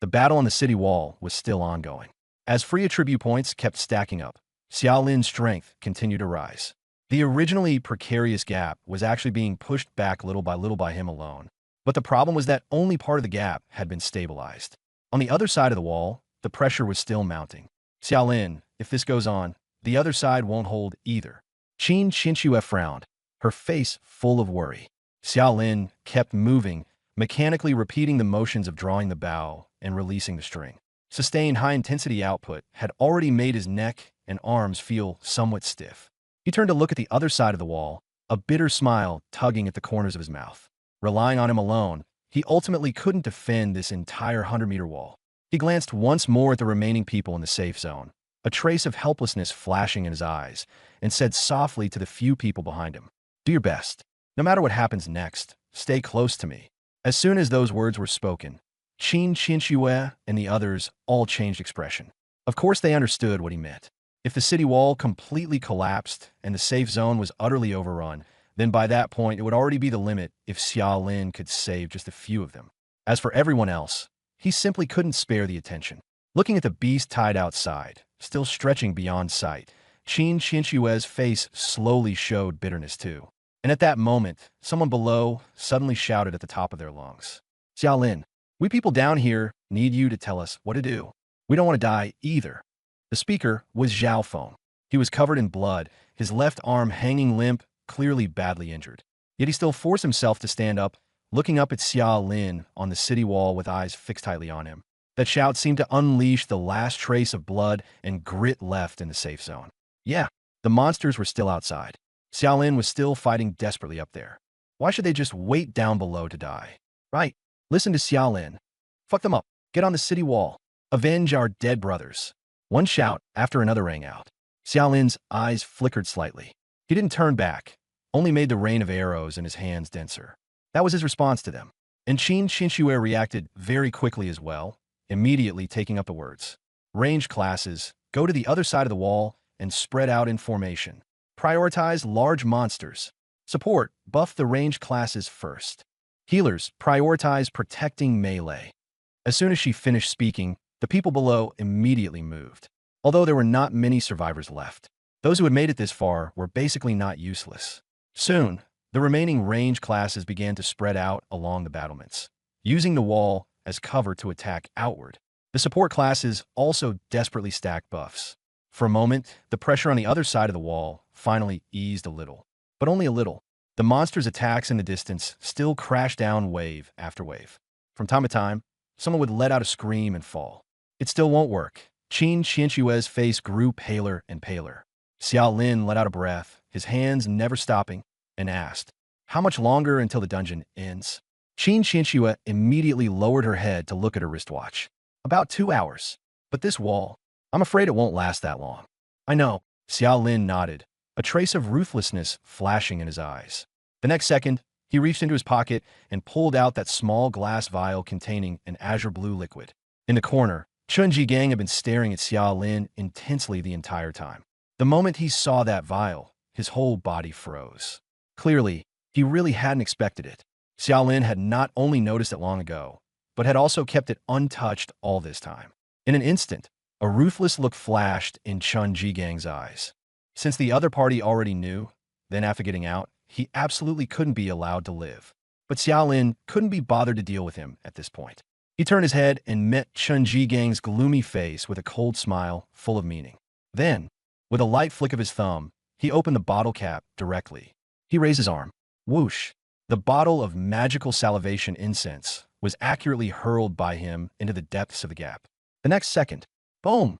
The battle on the city wall was still ongoing. As free attribute points kept stacking up, Xiaolin's strength continued to rise. The originally precarious gap was actually being pushed back little by him alone. But the problem was that only part of the gap had been stabilized. On the other side of the wall, the pressure was still mounting. Xiaolin, if this goes on, the other side won't hold either. Qin Qinxue frowned, her face full of worry. Xiaolin kept moving, mechanically repeating the motions of drawing the bow and releasing the string. Sustained high-intensity output had already made his neck and arms feel somewhat stiff. He turned to look at the other side of the wall, a bitter smile tugging at the corners of his mouth. Relying on him alone, he ultimately couldn't defend this entire 100-meter wall. He glanced once more at the remaining people in the safe zone, a trace of helplessness flashing in his eyes, and said softly to the few people behind him, "Do your best. No matter what happens next, stay close to me." As soon as those words were spoken, Qin Qinxue and the others all changed expression. Of course they understood what he meant. If the city wall completely collapsed and the safe zone was utterly overrun, then by that point it would already be the limit if Xiaolin could save just a few of them. As for everyone else, he simply couldn't spare the attention. Looking at the beast tied outside, still stretching beyond sight, Qin Qinshue's face slowly showed bitterness too. And at that moment, someone below suddenly shouted at the top of their lungs. Xiaolin, we people down here need you to tell us what to do. We don't want to die either. The speaker was Zhao Feng. He was covered in blood, his left arm hanging limp, clearly badly injured. Yet he still forced himself to stand up, looking up at Xiaolin on the city wall with eyes fixed tightly on him. That shout seemed to unleash the last trace of blood and grit left in the safe zone. Yeah, the monsters were still outside. Xiaolin was still fighting desperately up there. Why should they just wait down below to die? Right, listen to Xiaolin. Fuck them up. Get on the city wall. Avenge our dead brothers. One shout after another rang out. Xiaolin's eyes flickered slightly. He didn't turn back, only made the rain of arrows in his hands denser. That was his response to them. And Qin Qinshuo reacted very quickly as well, immediately taking up the words. Ranged classes, go to the other side of the wall and spread out in formation. Prioritize large monsters. Support, buff the ranged classes first. Healers, prioritize protecting melee. As soon as she finished speaking, the people below immediately moved. Although there were not many survivors left, those who had made it this far were basically not useless. Soon, the remaining range classes began to spread out along the battlements, using the wall as cover to attack outward. The support classes also desperately stacked buffs. For a moment, the pressure on the other side of the wall finally eased a little, but only a little. The monsters' attacks in the distance still crashed down wave after wave. From time to time, someone would let out a scream and fall. It still won't work. Qin Qinshue's face grew paler and paler. Xiaolin let out a breath, his hands never stopping, and asked, "How much longer until the dungeon ends?" Qin Qinshuo immediately lowered her head to look at her wristwatch. "About 2 hours. But this wall, I'm afraid it won't last that long." "I know," Xiaolin nodded, a trace of ruthlessness flashing in his eyes. The next second, he reached into his pocket and pulled out that small glass vial containing an azure blue liquid. In the corner, Chun Jigang had been staring at Xiaolin intensely the entire time. The moment he saw that vial, his whole body froze. Clearly, he really hadn't expected it. Xiaolin had not only noticed it long ago, but had also kept it untouched all this time. In an instant, a ruthless look flashed in Chun Jigang's eyes. Since the other party already knew, then after getting out, he absolutely couldn't be allowed to live. But Xiaolin couldn't be bothered to deal with him at this point. He turned his head and met Chun Jigang's gloomy face with a cold smile full of meaning. Then, with a light flick of his thumb, he opened the bottle cap directly. He raised his arm. Whoosh! The bottle of magical salivation incense was accurately hurled by him into the depths of the gap. The next second, boom!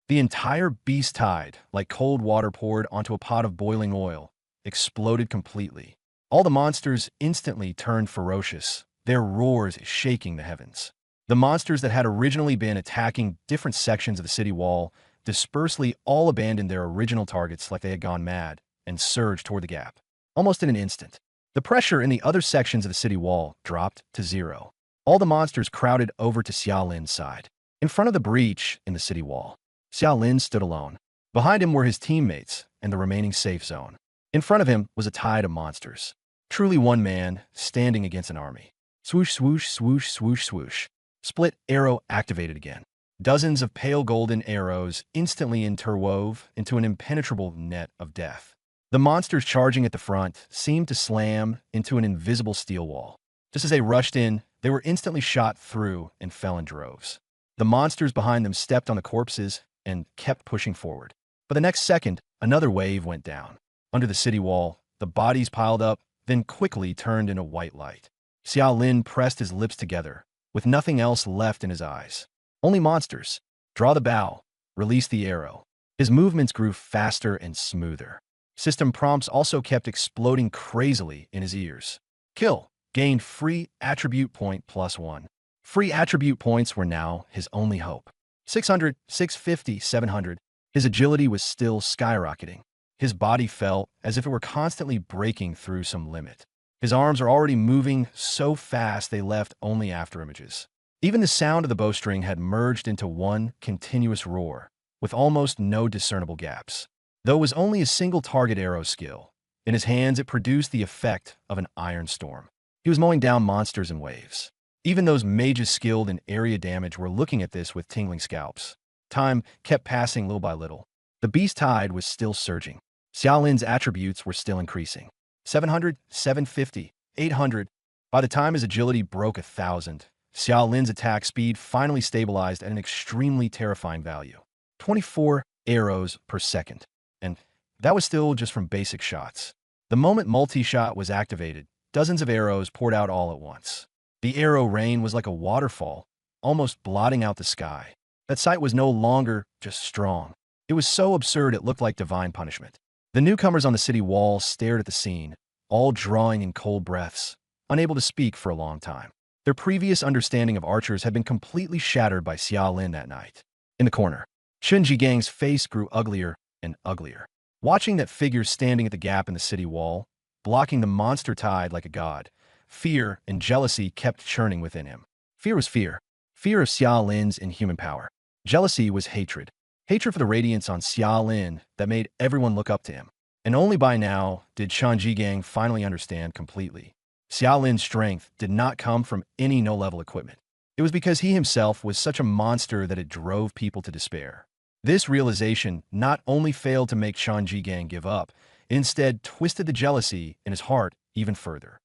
The entire beast tide, like cold water poured onto a pot of boiling oil, exploded completely. All the monsters instantly turned ferocious, their roars shaking the heavens. The monsters that had originally been attacking different sections of the city wall dispersely all abandoned their original targets like they had gone mad and surged toward the gap. Almost in an instant, the pressure in the other sections of the city wall dropped to zero. All the monsters crowded over to Xiaolin's side. In front of the breach in the city wall, Xiaolin stood alone. Behind him were his teammates and the remaining safe zone. In front of him was a tide of monsters. Truly one man standing against an army. Swoosh, swoosh, swoosh, swoosh, swoosh. Split arrow activated again. Dozens of pale golden arrows instantly interwove into an impenetrable net of death. The monsters charging at the front seemed to slam into an invisible steel wall. Just as they rushed in, they were instantly shot through and fell in droves. The monsters behind them stepped on the corpses and kept pushing forward. But the next second, another wave went down. Under the city wall, the bodies piled up, then quickly turned into white light. Xiaolin pressed his lips together, with nothing else left in his eyes. Only monsters. Draw the bow. Release the arrow. His movements grew faster and smoother. System prompts also kept exploding crazily in his ears. Kill. Gained free attribute point +1. Free attribute points were now his only hope. 600, 650, 700. His agility was still skyrocketing. His body felt as if it were constantly breaking through some limit. His arms are already moving so fast they left only after images. Even the sound of the bowstring had merged into one continuous roar, with almost no discernible gaps. Though it was only a single target arrow skill, in his hands it produced the effect of an iron storm. He was mowing down monsters in waves. Even those mages skilled in area damage were looking at this with tingling scalps. Time kept passing little by little. The beast tide was still surging. Xiaolin's attributes were still increasing. 700, 750, 800. By the time his agility broke 1,000, Xiaolin's attack speed finally stabilized at an extremely terrifying value. 24 arrows per second. And that was still just from basic shots. The moment multi-shot was activated, dozens of arrows poured out all at once. The arrow rain was like a waterfall, almost blotting out the sky. That sight was no longer just strong. It was so absurd it looked like divine punishment. The newcomers on the city wall stared at the scene, all drawing in cold breaths, unable to speak for a long time. Their previous understanding of archers had been completely shattered by Xiaolin that night. In the corner, Chen Jigang's face grew uglier and uglier. Watching that figure standing at the gap in the city wall, blocking the monster tide like a god, fear and jealousy kept churning within him. Fear was fear. Fear of Xiaolin's inhuman power. Jealousy was hatred. Hatred for the radiance on Xiaolin that made everyone look up to him. And only by now did Chen Jigang finally understand completely. Xiaolin's strength did not come from any no-level equipment. It was because he himself was such a monster that it drove people to despair. This realization not only failed to make Chen Jigang give up, it instead twisted the jealousy in his heart even further.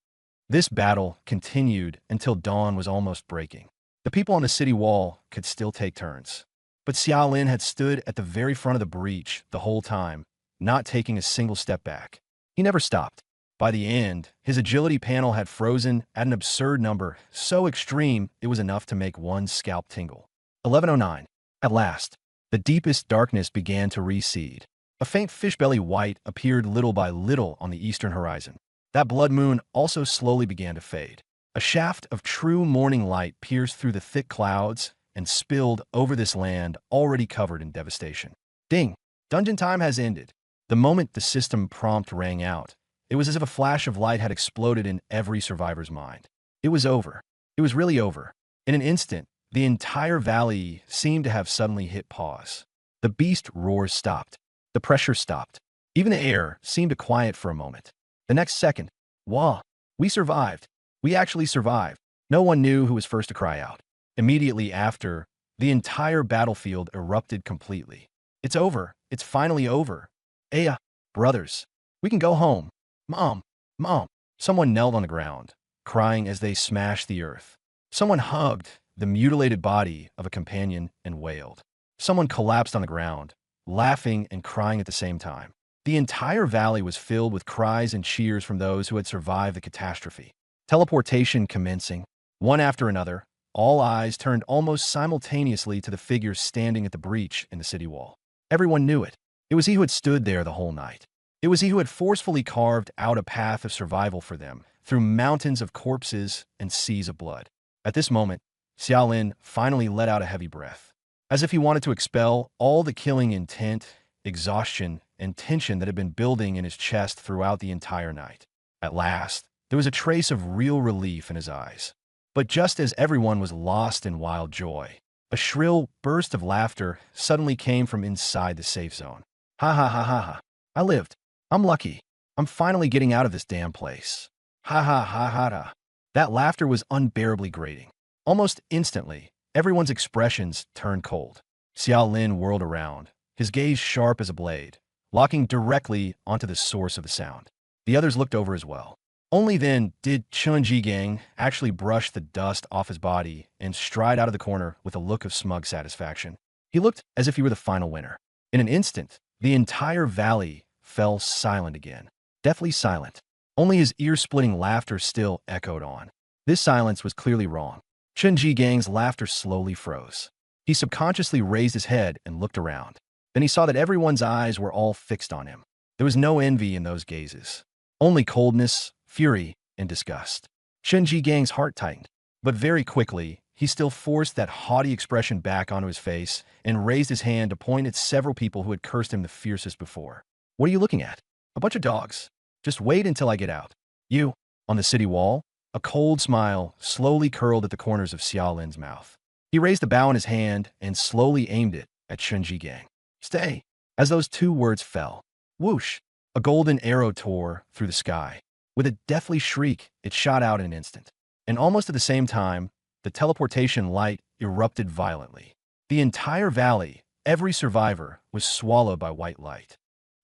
This battle continued until dawn was almost breaking. The people on the city wall could still take turns. But Xiaolin had stood at the very front of the breach the whole time, not taking a single step back. He never stopped. By the end, his agility panel had frozen at an absurd number, so extreme it was enough to make one's scalp tingle. 1109. At last, the deepest darkness began to recede. A faint fishbelly white appeared little by little on the eastern horizon. That blood moon also slowly began to fade. A shaft of true morning light pierced through the thick clouds and spilled over this land already covered in devastation. Ding! Dungeon time has ended. The moment the system prompt rang out, it was as if a flash of light had exploded in every survivor's mind. It was over. It was really over. In an instant, the entire valley seemed to have suddenly hit pause. The beast roars stopped. The pressure stopped. Even the air seemed to quiet for a moment. The next second, wow, we survived. We actually survived. No one knew who was first to cry out. Immediately after, the entire battlefield erupted completely. It's over. It's finally over. Aya, brothers, we can go home. Mom, Mom. Someone knelt on the ground, crying as they smashed the earth. Someone hugged the mutilated body of a companion and wailed. Someone collapsed on the ground, laughing and crying at the same time. The entire valley was filled with cries and cheers from those who had survived the catastrophe. Teleportation commencing. One after another, all eyes turned almost simultaneously to the figure standing at the breach in the city wall. Everyone knew it. It was he who had stood there the whole night. It was he who had forcefully carved out a path of survival for them through mountains of corpses and seas of blood. At this moment, Xiaolin finally let out a heavy breath, as if he wanted to expel all the killing intent, exhaustion, and tension that had been building in his chest throughout the entire night. At last, there was a trace of real relief in his eyes. But just as everyone was lost in wild joy, a shrill burst of laughter suddenly came from inside the safe zone. Ha ha ha ha ha. I lived. I'm lucky. I'm finally getting out of this damn place. Ha ha ha ha ha. That laughter was unbearably grating. Almost instantly, everyone's expressions turned cold. Xiaolin whirled around, his gaze sharp as a blade, locking directly onto the source of the sound. The others looked over as well. Only then did Chen Jigang actually brush the dust off his body and stride out of the corner with a look of smug satisfaction. He looked as if he were the final winner. In an instant, the entire valley fell silent again. Deathly silent. Only his ear-splitting laughter still echoed on. This silence was clearly wrong. Chen Jigang's laughter slowly froze. He subconsciously raised his head and looked around. Then he saw that everyone's eyes were all fixed on him. There was no envy in those gazes. Only coldness, fury, and disgust. Chen Jigang's heart tightened. But very quickly, he still forced that haughty expression back onto his face and raised his hand to point at several people who had cursed him the fiercest before. What are you looking at? A bunch of dogs. Just wait until I get out. You, on the city wall? A cold smile slowly curled at the corners of Xiaolin's mouth. He raised the bow in his hand and slowly aimed it at Chen Jigang. Stay. As those two words fell, whoosh, a golden arrow tore through the sky. With a deathly shriek, it shot out in an instant. And almost at the same time, the teleportation light erupted violently. The entire valley, every survivor was swallowed by white light.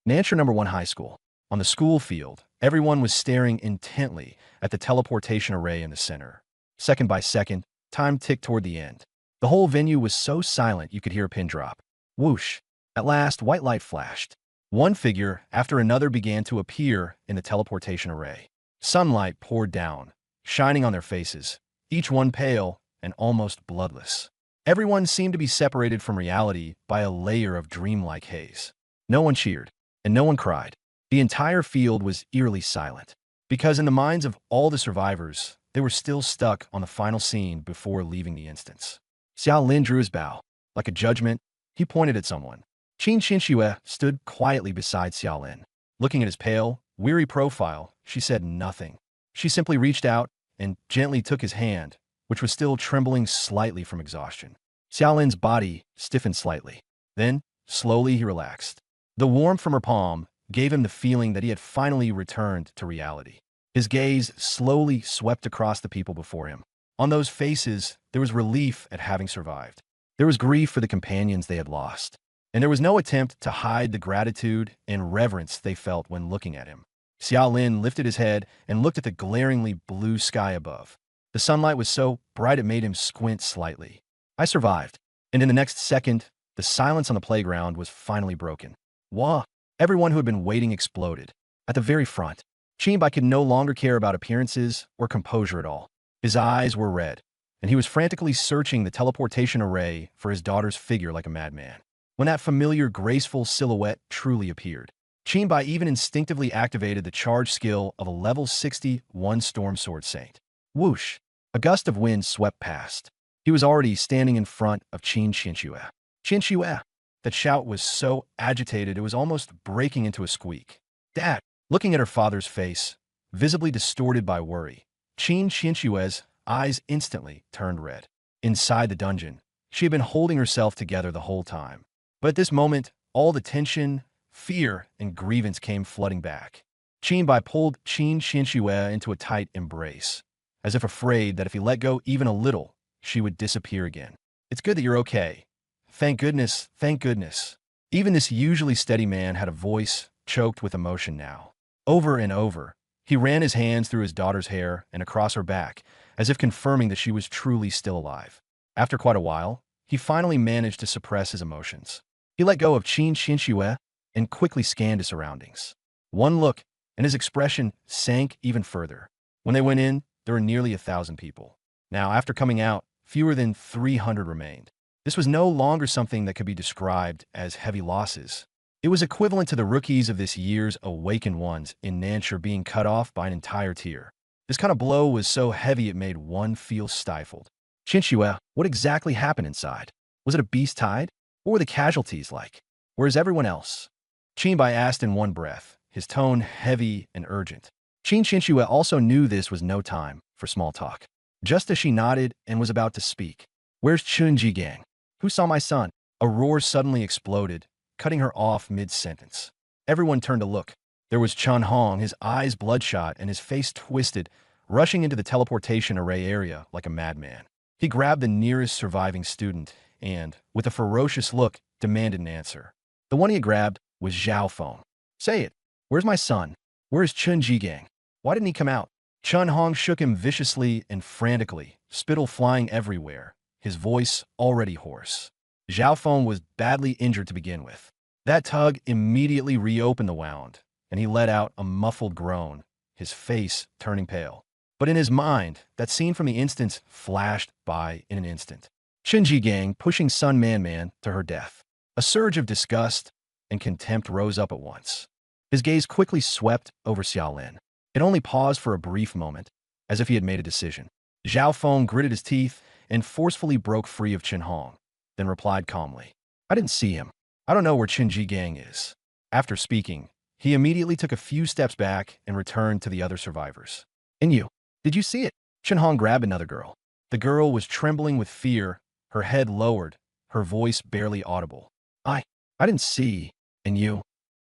Nansha #1 High School. On the school field, everyone was staring intently at the teleportation array in the center. Second by second, time ticked toward the end. The whole venue was so silent you could hear a pin drop. Whoosh! At last, white light flashed. One figure after another began to appear in the teleportation array. Sunlight poured down, shining on their faces, each one pale and almost bloodless. Everyone seemed to be separated from reality by a layer of dreamlike haze. No one cheered, and no one cried. The entire field was eerily silent, because in the minds of all the survivors, they were still stuck on the final scene before leaving the instance. Xiao Lin drew his bow. Like a judgment, he pointed at someone. Qin Xinxue stood quietly beside Xiao Lin. Looking at his pale, weary profile, she said nothing. She simply reached out and gently took his hand, which was still trembling slightly from exhaustion. Xiao Lin's body stiffened slightly. Then, slowly he relaxed. The warmth from her palm gave him the feeling that he had finally returned to reality. His gaze slowly swept across the people before him. On those faces, there was relief at having survived. There was grief for the companions they had lost. And there was no attempt to hide the gratitude and reverence they felt when looking at him. Xiao Lin lifted his head and looked at the glaringly blue sky above. The sunlight was so bright it made him squint slightly. I survived. And in the next second, the silence on the playground was finally broken. Wah! Everyone who had been waiting exploded. At the very front, Qinbai could no longer care about appearances or composure at all. His eyes were red, and he was frantically searching the teleportation array for his daughter's figure like a madman. When that familiar, graceful silhouette truly appeared, Qinbai even instinctively activated the charge skill of a level 61 Storm Sword Saint. Whoosh! A gust of wind swept past. He was already standing in front of Qin Xinxue. Xinxue! That shout was so agitated it was almost breaking into a squeak. Dad! Looking at her father's face, visibly distorted by worry, Qin Xinxue's eyes instantly turned red. Inside the dungeon, she had been holding herself together the whole time. But at this moment, all the tension, fear, and grievance came flooding back. Qinbai pulled Qin Xinxue into a tight embrace, as if afraid that if he let go even a little, she would disappear again. It's good that you're okay. Thank goodness, thank goodness. Even this usually steady man had a voice choked with emotion now. Over and over, he ran his hands through his daughter's hair and across her back, as if confirming that she was truly still alive. After quite a while, he finally managed to suppress his emotions. He let go of Qin Xinxue and quickly scanned his surroundings. One look, and his expression sank even further. When they went in, there were nearly 1,000 people. Now, after coming out, fewer than 300 remained. This was no longer something that could be described as heavy losses. It was equivalent to the rookies of this year's Awakened Ones in Nansha being cut off by an entire tier. This kind of blow was so heavy it made one feel stifled. Xinxue, what exactly happened inside? Was it a beast tide? What were the casualties like? Where's everyone else? Qinbai asked in one breath, his tone heavy and urgent. Qin Xinxue also knew this was no time for small talk. Just as she nodded and was about to speak, "Where's Chunji Gang? Who saw my son?" A roar suddenly exploded, cutting her off mid-sentence. Everyone turned to look. There was Chun Hong, his eyes bloodshot and his face twisted, rushing into the teleportation array area like a madman. He grabbed the nearest surviving student and, with a ferocious look, demanded an answer. The one he had grabbed was Zhao Feng. "Say it. Where's my son? Where is Chun Jigang? Why didn't he come out?" Chun Hong shook him viciously and frantically, spittle flying everywhere, his voice already hoarse. Zhao Feng was badly injured to begin with. That tug immediately reopened the wound, and he let out a muffled groan, his face turning pale. But in his mind, that scene from the instance flashed by in an instant. Chunji Gang pushing Sun Man Man to her death. A surge of disgust and contempt rose up at once. His gaze quickly swept over Xiaolin. It only paused for a brief moment, as if he had made a decision. Zhao Feng gritted his teeth and forcefully broke free of Qin Hong, then replied calmly, "I didn't see him. I don't know where Qinji Gang is." After speaking, he immediately took a few steps back and returned to the other survivors. "And you, did you see it?" Qin Hong grabbed another girl. The girl was trembling with fear, her head lowered, her voice barely audible. I didn't see. And you?"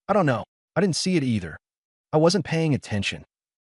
"I don't know. I didn't see it either. I wasn't paying attention."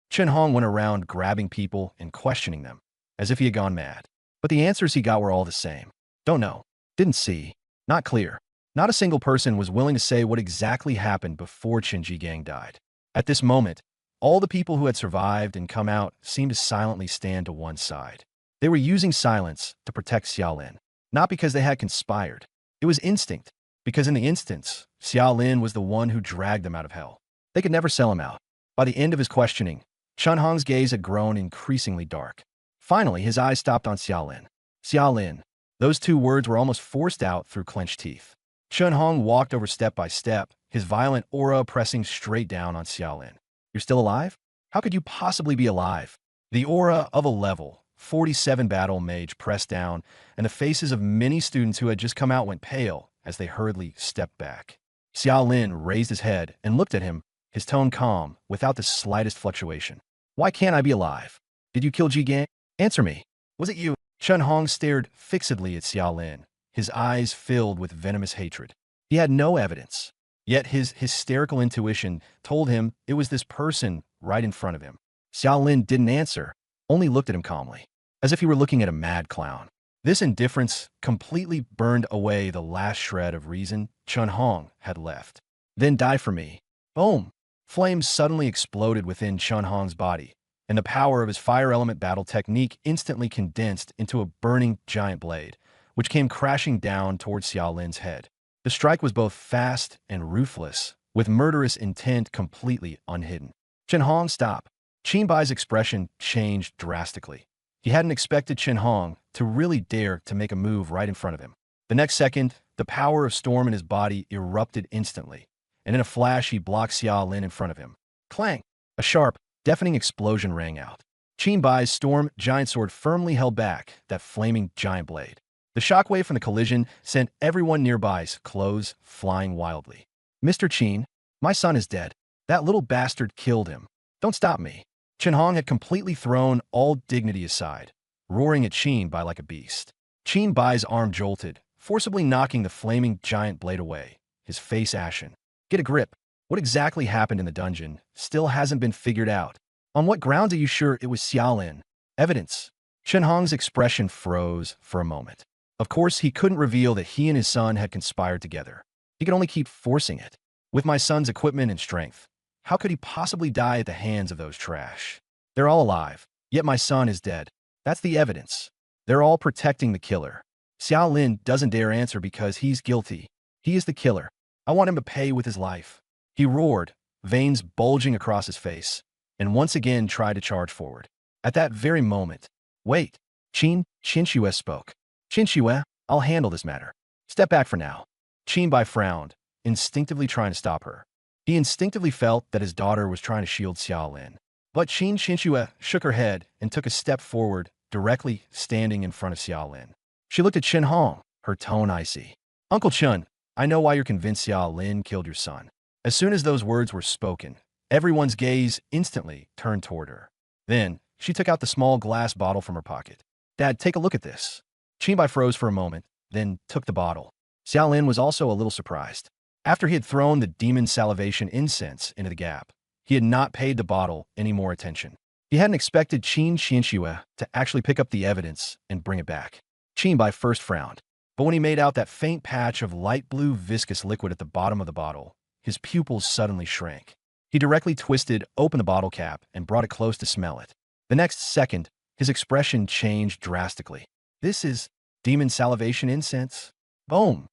Qin Hong went around grabbing people and questioning them, as if he had gone mad. But the answers he got were all the same. "Don't know. Didn't see. Not clear. Not a single person was willing to say what exactly happened before Qin Gang died. At this moment, all the people who had survived and come out seemed to silently stand to one side. They were using silence to protect Xiaolin, not because they had conspired. It was instinct, because in the instance, Xiaolin was the one who dragged them out of hell. They could never sell him out. By the end of his questioning, Chun Hong's gaze had grown increasingly dark. Finally, his eyes stopped on Xiaolin. Xiaolin. Those two words were almost forced out through clenched teeth. Chun Hong walked over step by step, his violent aura pressing straight down on Xiaolin. You're still alive? How could you possibly be alive? The aura of a level 47 battle mage pressed down, and the faces of many students who had just come out went pale as they hurriedly stepped back. Xiaolin raised his head and looked at him, his tone calm, without the slightest fluctuation. Why can't I be alive? Did you kill Ji Gang? Answer me. Was it you? Chun Hong stared fixedly at Xiaolin, his eyes filled with venomous hatred. He had no evidence, yet his hysterical intuition told him it was this person right in front of him. Xiaolin didn't answer, only looked at him calmly, as if he were looking at a mad clown. This indifference completely burned away the last shred of reason Chun Hong had left. Then die for me. Boom! Flames suddenly exploded within Chun Hong's body, and the power of his fire element battle technique instantly condensed into a burning giant blade, which came crashing down towards Xiaolin's head. The strike was both fast and ruthless, with murderous intent completely unhidden. Chun Hong, stop. Qin Bai's expression changed drastically. He hadn't expected Chun Hong to really dare to make a move right in front of him. The next second, the power of storm in his body erupted instantly, and in a flash he blocked Xiaolin in front of him. Clang! A sharp, deafening explosion rang out. Qin Bai's storm giant sword firmly held back that flaming giant blade. The shockwave from the collision sent everyone nearby's clothes flying wildly. Mr. Qin, my son is dead. That little bastard killed him. Don't stop me. Chun Hong had completely thrown all dignity aside, roaring at Qin Bai like a beast. Qin Bai's arm jolted, forcibly knocking the flaming giant blade away, his face ashen. Get a grip. What exactly happened in the dungeon still hasn't been figured out. On what grounds are you sure it was Xiaolin? Evidence. Chun Hong's expression froze for a moment. Of course, he couldn't reveal that he and his son had conspired together. He could only keep forcing it. With my son's equipment and strength, how could he possibly die at the hands of those trash? They're all alive, yet my son is dead. That's the evidence. They're all protecting the killer. Xiaolin doesn't dare answer because he's guilty. He is the killer. I want him to pay with his life. He roared, veins bulging across his face, and once again tried to charge forward. At that very moment, wait, Qin Xue spoke. Qin Xue, I'll handle this matter. Step back for now. Qin Bai frowned, instinctively trying to stop her. He instinctively felt that his daughter was trying to shield Xiaolin. But Qin Xue shook her head and took a step forward, directly standing in front of Xiaolin. She looked at Chun Hong, her tone icy. Uncle Chun, I know why you're convinced Xiaolin killed your son. As soon as those words were spoken, everyone's gaze instantly turned toward her. Then, she took out the small glass bottle from her pocket. Dad, take a look at this. Qin Bai froze for a moment, then took the bottle. Xiaolin was also a little surprised. After he had thrown the demon salivation incense into the gap, he had not paid the bottle any more attention. He hadn't expected Qin Xue to actually pick up the evidence and bring it back. Qin Bai first frowned, but when he made out that faint patch of light blue viscous liquid at the bottom of the bottle, his pupils suddenly shrank. He directly twisted open the bottle cap and brought it close to smell it. The next second, his expression changed drastically. This is demon salivation incense? Boom!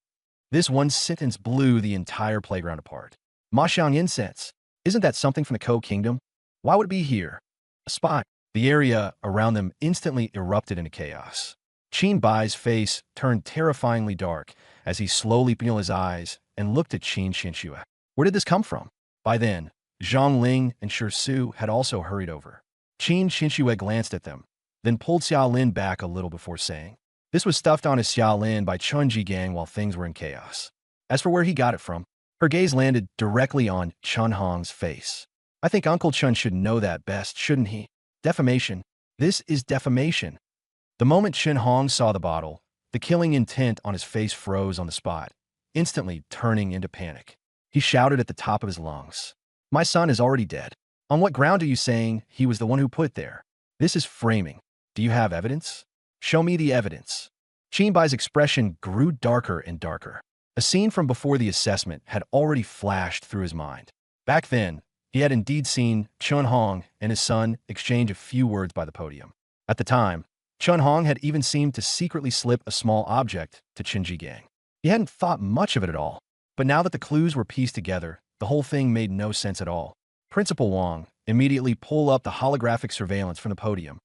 This one sentence blew the entire playground apart. Maxiang incense. Isn't that something from the Ko Kingdom? Why would it be here? A spy. The area around them instantly erupted into chaos. Qin Bai's face turned terrifyingly dark as he slowly peeled his eyes and looked at Qin Xue. Where did this come from? By then, Zhang Ling and Shi Su had also hurried over. Qin Xue glanced at them, then pulled Xiaolin back a little before saying, this was stuffed onto Xiaolin by Chun Gang while things were in chaos. As for where he got it from, her gaze landed directly on Chun Hong's face. I think Uncle Chun should know that best, shouldn't he? Defamation. This is defamation. The moment Chun Hong saw the bottle, the killing intent on his face froze on the spot, instantly turning into panic. He shouted at the top of his lungs. My son is already dead. On what ground are you saying he was the one who put it there? This is framing. Do you have evidence? Show me the evidence. Qin Bai's expression grew darker and darker. A scene from before the assessment had already flashed through his mind. Back then, he had indeed seen Chun Hong and his son exchange a few words by the podium. At the time, Chun Hong had even seemed to secretly slip a small object to Qin Gang. He hadn't thought much of it at all, but now that the clues were pieced together, the whole thing made no sense at all. Principal Wang immediately pulled up the holographic surveillance from the podium.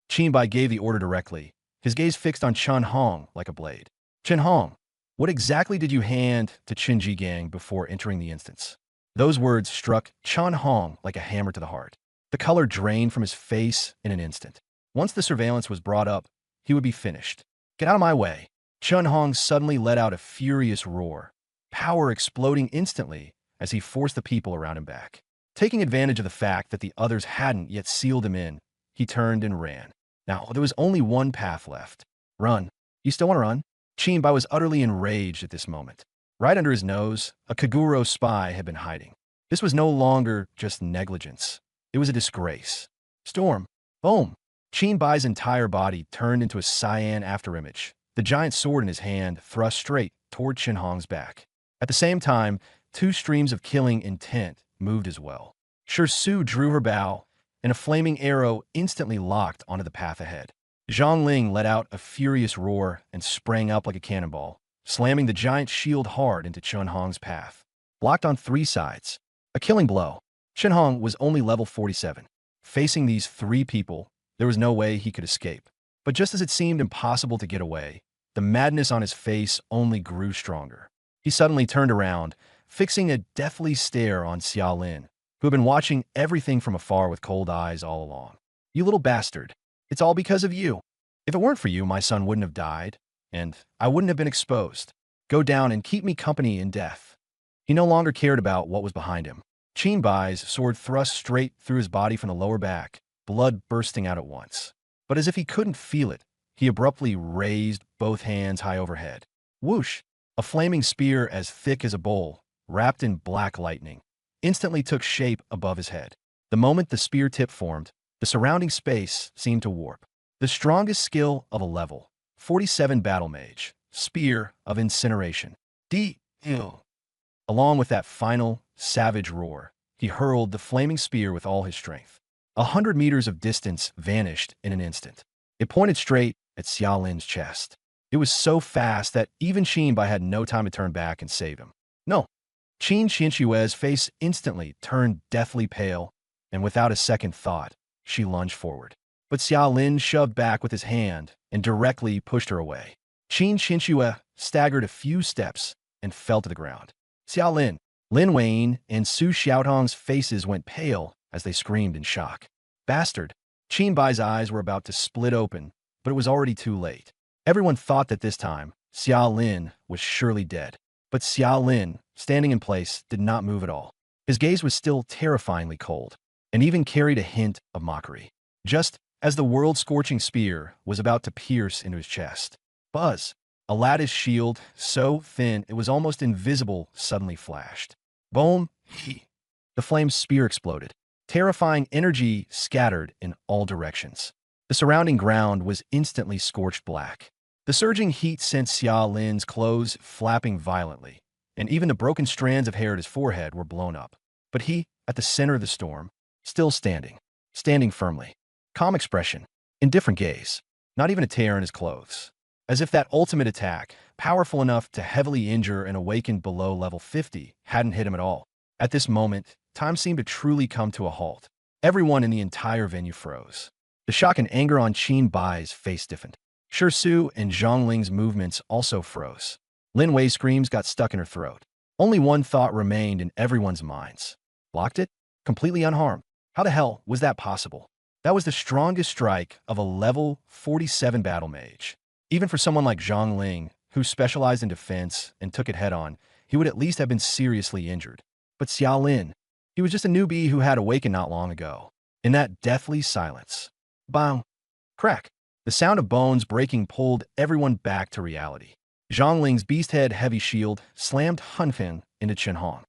Qin Bai gave the order directly, his gaze fixed on Chun Hong like a blade. Chun Hong, what exactly did you hand to Qin Gang before entering the instance? Those words struck Chun Hong like a hammer to the heart. The color drained from his face in an instant. Once the surveillance was brought up, he would be finished. Get out of my way. Chun Hong suddenly let out a furious roar, power exploding instantly as he forced the people around him back. Taking advantage of the fact that the others hadn't yet sealed him in, he turned and ran. Now, there was only one path left. Run. You still want to run? Qin Bai was utterly enraged at this moment. Right under his nose, a Kaguro spy had been hiding. This was no longer just negligence. It was a disgrace. Storm. Boom. Qin Bai's entire body turned into a cyan afterimage, the giant sword in his hand thrust straight toward Chun Hong's back. At the same time, two streams of killing intent moved as well. Su drew her bow, and a flaming arrow instantly locked onto the path ahead. Zhang Ling let out a furious roar and sprang up like a cannonball, slamming the giant shield hard into Chun Hong's path. Blocked on three sides. A killing blow. Chun Hong was only level 47. Facing these three people, there was no way he could escape. But just as it seemed impossible to get away, the madness on his face only grew stronger. He suddenly turned around, fixing a deathly stare on Xiao Lin, who had been watching everything from afar with cold eyes all along. You little bastard. It's all because of you. If it weren't for you, my son wouldn't have died, and I wouldn't have been exposed. Go down and keep me company in death. He no longer cared about what was behind him. Qin Bai's sword thrust straight through his body from the lower back, blood bursting out at once. But as if he couldn't feel it, he abruptly raised both hands high overhead. Whoosh! A flaming spear as thick as a bowl, wrapped in black lightning, instantly took shape above his head. The moment the spear tip formed, the surrounding space seemed to warp. The strongest skill of a level 47 battle mage, spear of incineration. Along with that final, savage roar, he hurled the flaming spear with all his strength. 100 meters of distance vanished in an instant. It pointed straight at Xiao Lin's chest. It was so fast that even Qin Bai had no time to turn back and save him. No. Qin Xinshue's face instantly turned deathly pale, and without a second thought, she lunged forward. But Xiao Lin shoved back with his hand and directly pushed her away. Qin Xinshue staggered a few steps and fell to the ground. Xiao Lin, Lin Wayne, and Su Xiaotong's faces went pale as they screamed in shock. Bastard! Qin Bai's eyes were about to split open, but it was already too late. Everyone thought that this time, Xiao Lin was surely dead. But Xiao Lin, standing in place, did not move at all. His gaze was still terrifyingly cold, and even carried a hint of mockery. Just as the world-scorching spear was about to pierce into his chest. Buzz! A lattice shield, so thin it was almost invisible, suddenly flashed. Boom! The flame's spear exploded. Terrifying energy scattered in all directions. The surrounding ground was instantly scorched black. The surging heat sent Xiao Lin's clothes flapping violently, and even the broken strands of hair at his forehead were blown up. But he, at the center of the storm, still standing firmly. Calm expression, indifferent gaze, not even a tear in his clothes. As if that ultimate attack, powerful enough to heavily injure and awaken below level 50, hadn't hit him at all. At this moment, time seemed to truly come to a halt. Everyone in the entire venue froze. The shock and anger on Qin Bai's face stiffened. Su and Zhang Ling's movements also froze. Lin Wei's screams got stuck in her throat. Only one thought remained in everyone's minds. Blocked it? Completely unharmed. How the hell was that possible? That was the strongest strike of a level 47 battle mage. Even for someone like Zhang Ling, who specialized in defense and took it head-on, he would at least have been seriously injured. But Xiao Lin, he was just a newbie who had awakened not long ago. In that deathly silence. Bang! Crack! The sound of bones breaking pulled everyone back to reality. Zhang Ling's beast-head heavy shield slammed Hunfin into Chen Hong,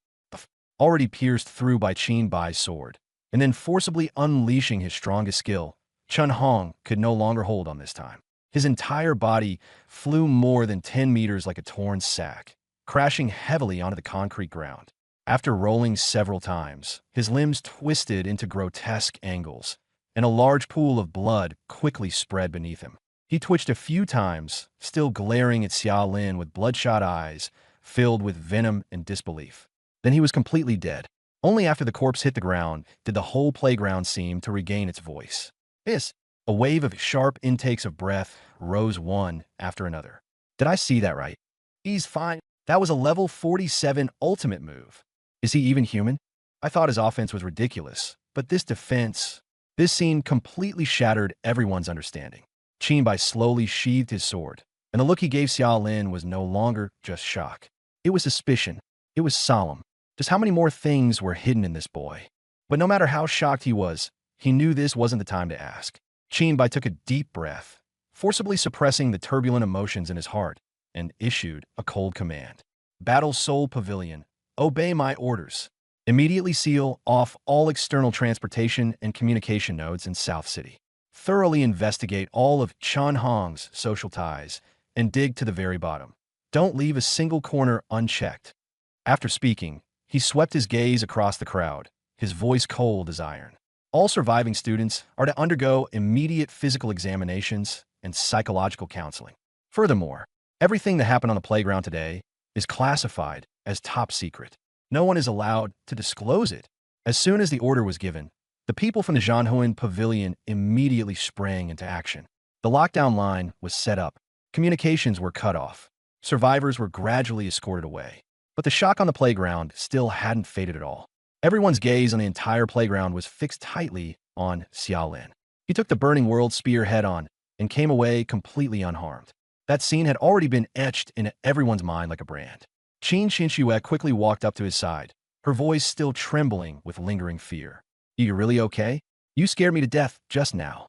already pierced through by Qin Bai's sword, and then forcibly unleashing his strongest skill. Chen Hong could no longer hold on this time. His entire body flew more than 10 meters like a torn sack, crashing heavily onto the concrete ground. After rolling several times, his limbs twisted into grotesque angles, and a large pool of blood quickly spread beneath him. He twitched a few times, still glaring at Xia Lin with bloodshot eyes filled with venom and disbelief. Then he was completely dead. Only after the corpse hit the ground did the whole playground seem to regain its voice. A wave of sharp intakes of breath rose one after another. Did I see that right? He's fine. That was a level 47 ultimate move. Is he even human? I thought his offense was ridiculous, but this defense... This scene completely shattered everyone's understanding. Qinbai slowly sheathed his sword, and the look he gave Xia Lin was no longer just shock. It was suspicion. It was solemn. Just how many more things were hidden in this boy? But no matter how shocked he was, he knew this wasn't the time to ask. Qinbai took a deep breath, forcibly suppressing the turbulent emotions in his heart, and issued a cold command. Battle Soul Pavilion, obey my orders. Immediately seal off all external transportation and communication nodes in South City. Thoroughly investigate all of Chan Hong's social ties and dig to the very bottom. Don't leave a single corner unchecked. After speaking, he swept his gaze across the crowd, his voice cold as iron. All surviving students are to undergo immediate physical examinations and psychological counseling. Furthermore, everything that happened on the playground today is classified as top secret. No one is allowed to disclose it. As soon as the order was given, the people from the Zhanhuan Pavilion immediately sprang into action. The lockdown line was set up. Communications were cut off. Survivors were gradually escorted away. But the shock on the playground still hadn't faded at all. Everyone's gaze on the entire playground was fixed tightly on Xia Lin. He took the Burning World spear head-on and came away completely unharmed. That scene had already been etched into everyone's mind like a brand. Qin Xinxue quickly walked up to his side, her voice still trembling with lingering fear. You really okay? You scared me to death just now.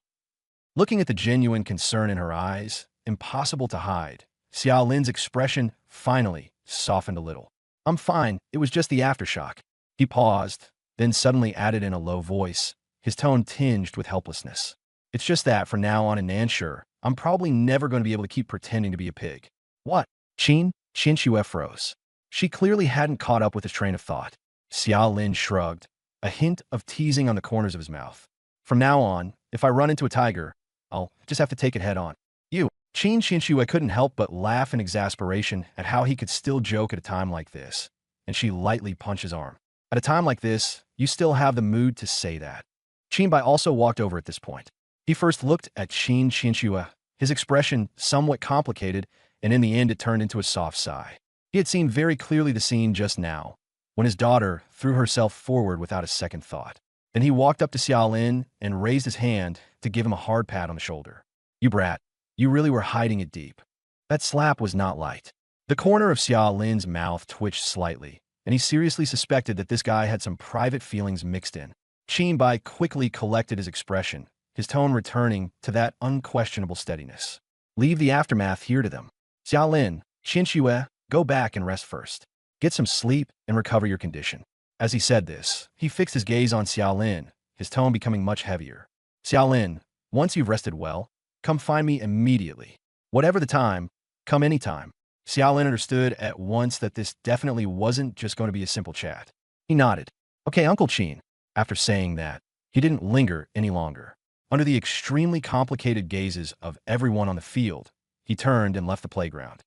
Looking at the genuine concern in her eyes, impossible to hide, Xia Lin's expression finally softened a little. I'm fine, it was just the aftershock. He paused, then suddenly added in a low voice, his tone tinged with helplessness. It's just that, from now on in Nanshur, I'm probably never going to be able to keep pretending to be a pig. What? Qin Xinxue froze. She clearly hadn't caught up with his train of thought. Xia Lin shrugged, a hint of teasing on the corners of his mouth. From now on, if I run into a tiger, I'll just have to take it head on. You. Qin Xinxue couldn't help but laugh in exasperation at how he could still joke at a time like this, and she lightly punched his arm. At a time like this, you still have the mood to say that. Qinbai also walked over at this point. He first looked at Qin Xinxue, his expression somewhat complicated, and in the end it turned into a soft sigh. He had seen very clearly the scene just now, when his daughter threw herself forward without a second thought. Then he walked up to Xia Lin and raised his hand to give him a hard pat on the shoulder. You brat, you really were hiding it deep. That slap was not light. The corner of Xia Lin's mouth twitched slightly, and he seriously suspected that this guy had some private feelings mixed in. Qinbai quickly collected his expression, his tone returning to that unquestionable steadiness. Leave the aftermath here to them. Xia Lin, Xinxue, go back and rest first. Get some sleep and recover your condition. As he said this, he fixed his gaze on Xia Lin, his tone becoming much heavier. Xia Lin, once you've rested well, come find me immediately. Whatever the time, come anytime. Xia Lin understood at once that this definitely wasn't just going to be a simple chat. He nodded. Okay, Uncle Qin. After saying that, he didn't linger any longer. Under the extremely complicated gazes of everyone on the field, he turned and left the playground.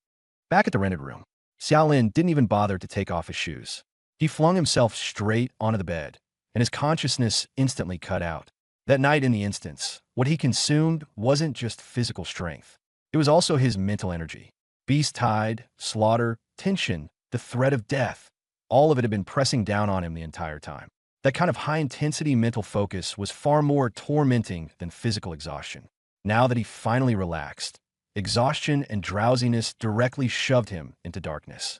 Back at the rented room, Xia Lin didn't even bother to take off his shoes. He flung himself straight onto the bed, and his consciousness instantly cut out. That night in the instance, what he consumed wasn't just physical strength. It was also his mental energy. Beast tide, slaughter, tension, the threat of death. All of it had been pressing down on him the entire time. That kind of high-intensity mental focus was far more tormenting than physical exhaustion. Now that he finally relaxed, exhaustion and drowsiness directly shoved him into darkness.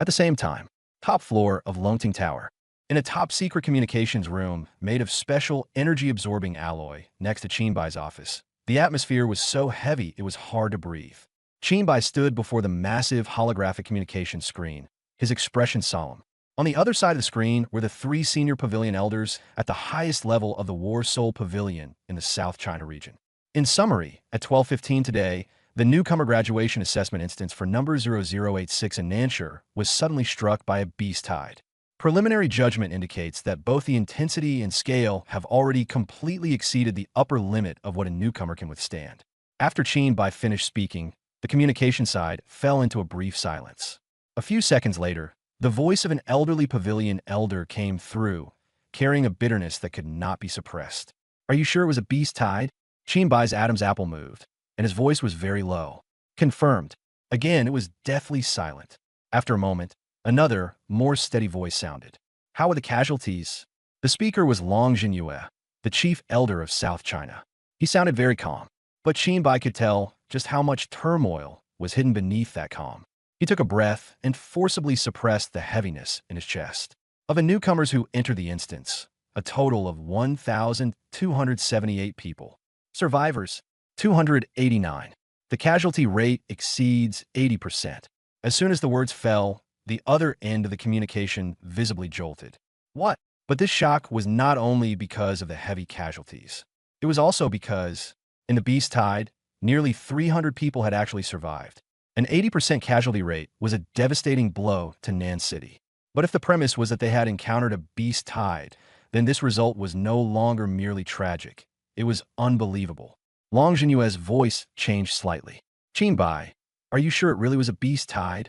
At the same time, top floor of Longting Tower, in a top-secret communications room made of special energy-absorbing alloy next to Qinbai's office, the atmosphere was so heavy it was hard to breathe. Qinbai stood before the massive holographic communications screen, his expression solemn. On the other side of the screen were the 3 senior pavilion elders at the highest level of the War Soul Pavilion in the South China region. In summary, at 12:15 today, The newcomer graduation assessment instance for number 0086 in Nanshur was suddenly struck by a beast tide. Preliminary judgment indicates that both the intensity and scale have already completely exceeded the upper limit of what a newcomer can withstand. After Qin Bai finished speaking, the communication side fell into a brief silence. A few seconds later, the voice of an elderly pavilion elder came through, carrying a bitterness that could not be suppressed. "Are you sure it was a beast tide?" Qin Bai's Adam's apple moved, and his voice was very low. "Confirmed." Again, it was deathly silent. After a moment, another, more steady voice sounded. "How are the casualties?" The speaker was Long Jinyue, the chief elder of South China. He sounded very calm, but Qin Bai could tell just how much turmoil was hidden beneath that calm. He took a breath and forcibly suppressed the heaviness in his chest. Of the newcomers who entered the instance, a total of 1,278 people. Survivors, 289. The casualty rate exceeds 80%. As soon as the words fell, the other end of the communication visibly jolted. What? But this shock was not only because of the heavy casualties. It was also because, in the beast tide, nearly 300 people had actually survived. An 80% casualty rate was a devastating blow to Nan City. But if the premise was that they had encountered a beast tide, then this result was no longer merely tragic. It was unbelievable. Long Jinyue's voice changed slightly. "Qin Bai, are you sure it really was a beast tide?"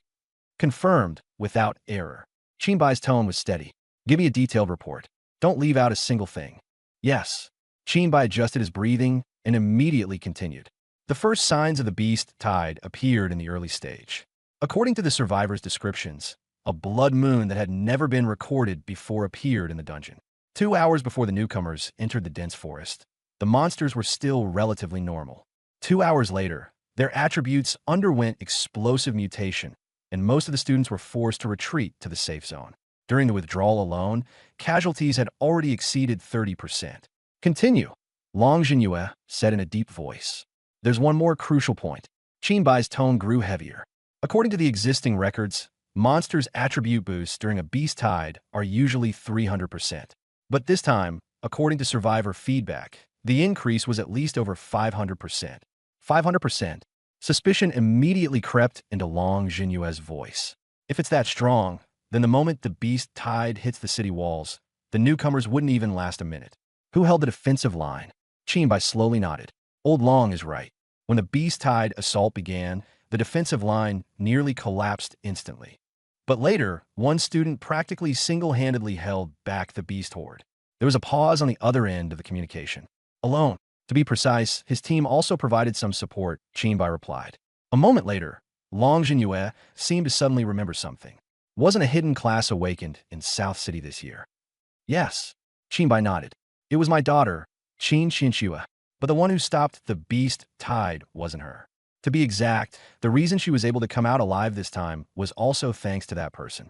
"Confirmed, without error." Qin Bai's tone was steady. "Give me a detailed report. Don't leave out a single thing." "Yes." Qin Bai adjusted his breathing and immediately continued. The first signs of the beast tide appeared in the early stage. According to the survivors' descriptions, a blood moon that had never been recorded before appeared in the dungeon. 2 hours before the newcomers entered the dense forest, the monsters were still relatively normal. 2 hours later, their attributes underwent explosive mutation, and most of the students were forced to retreat to the safe zone. During the withdrawal alone, casualties had already exceeded 30%. "Continue," Long Jinyue said in a deep voice. "There's one more crucial point." Qin Bai's tone grew heavier. According to the existing records, monsters' attribute boosts during a beast tide are usually 300%. But this time, according to survivor feedback, the increase was at least over 500%. 500%. Suspicion immediately crept into Long Jinyue's voice. If it's that strong, then the moment the beast tide hits the city walls, the newcomers wouldn't even last a minute. Who held the defensive line? Qin Bai slowly nodded. Old Long is right. When the beast tide assault began, the defensive line nearly collapsed instantly. But later, one student practically single-handedly held back the beast horde. There was a pause on the other end of the communication. "Alone. To be precise, his team also provided some support," Qin Bai replied. A moment later, Long Jinyue seemed to suddenly remember something. "Wasn't a hidden class awakened in South City this year?" "Yes." Qin Bai nodded. "It was my daughter, Qin Xinxue. But the one who stopped the beast tide wasn't her. To be exact, the reason she was able to come out alive this time was also thanks to that person."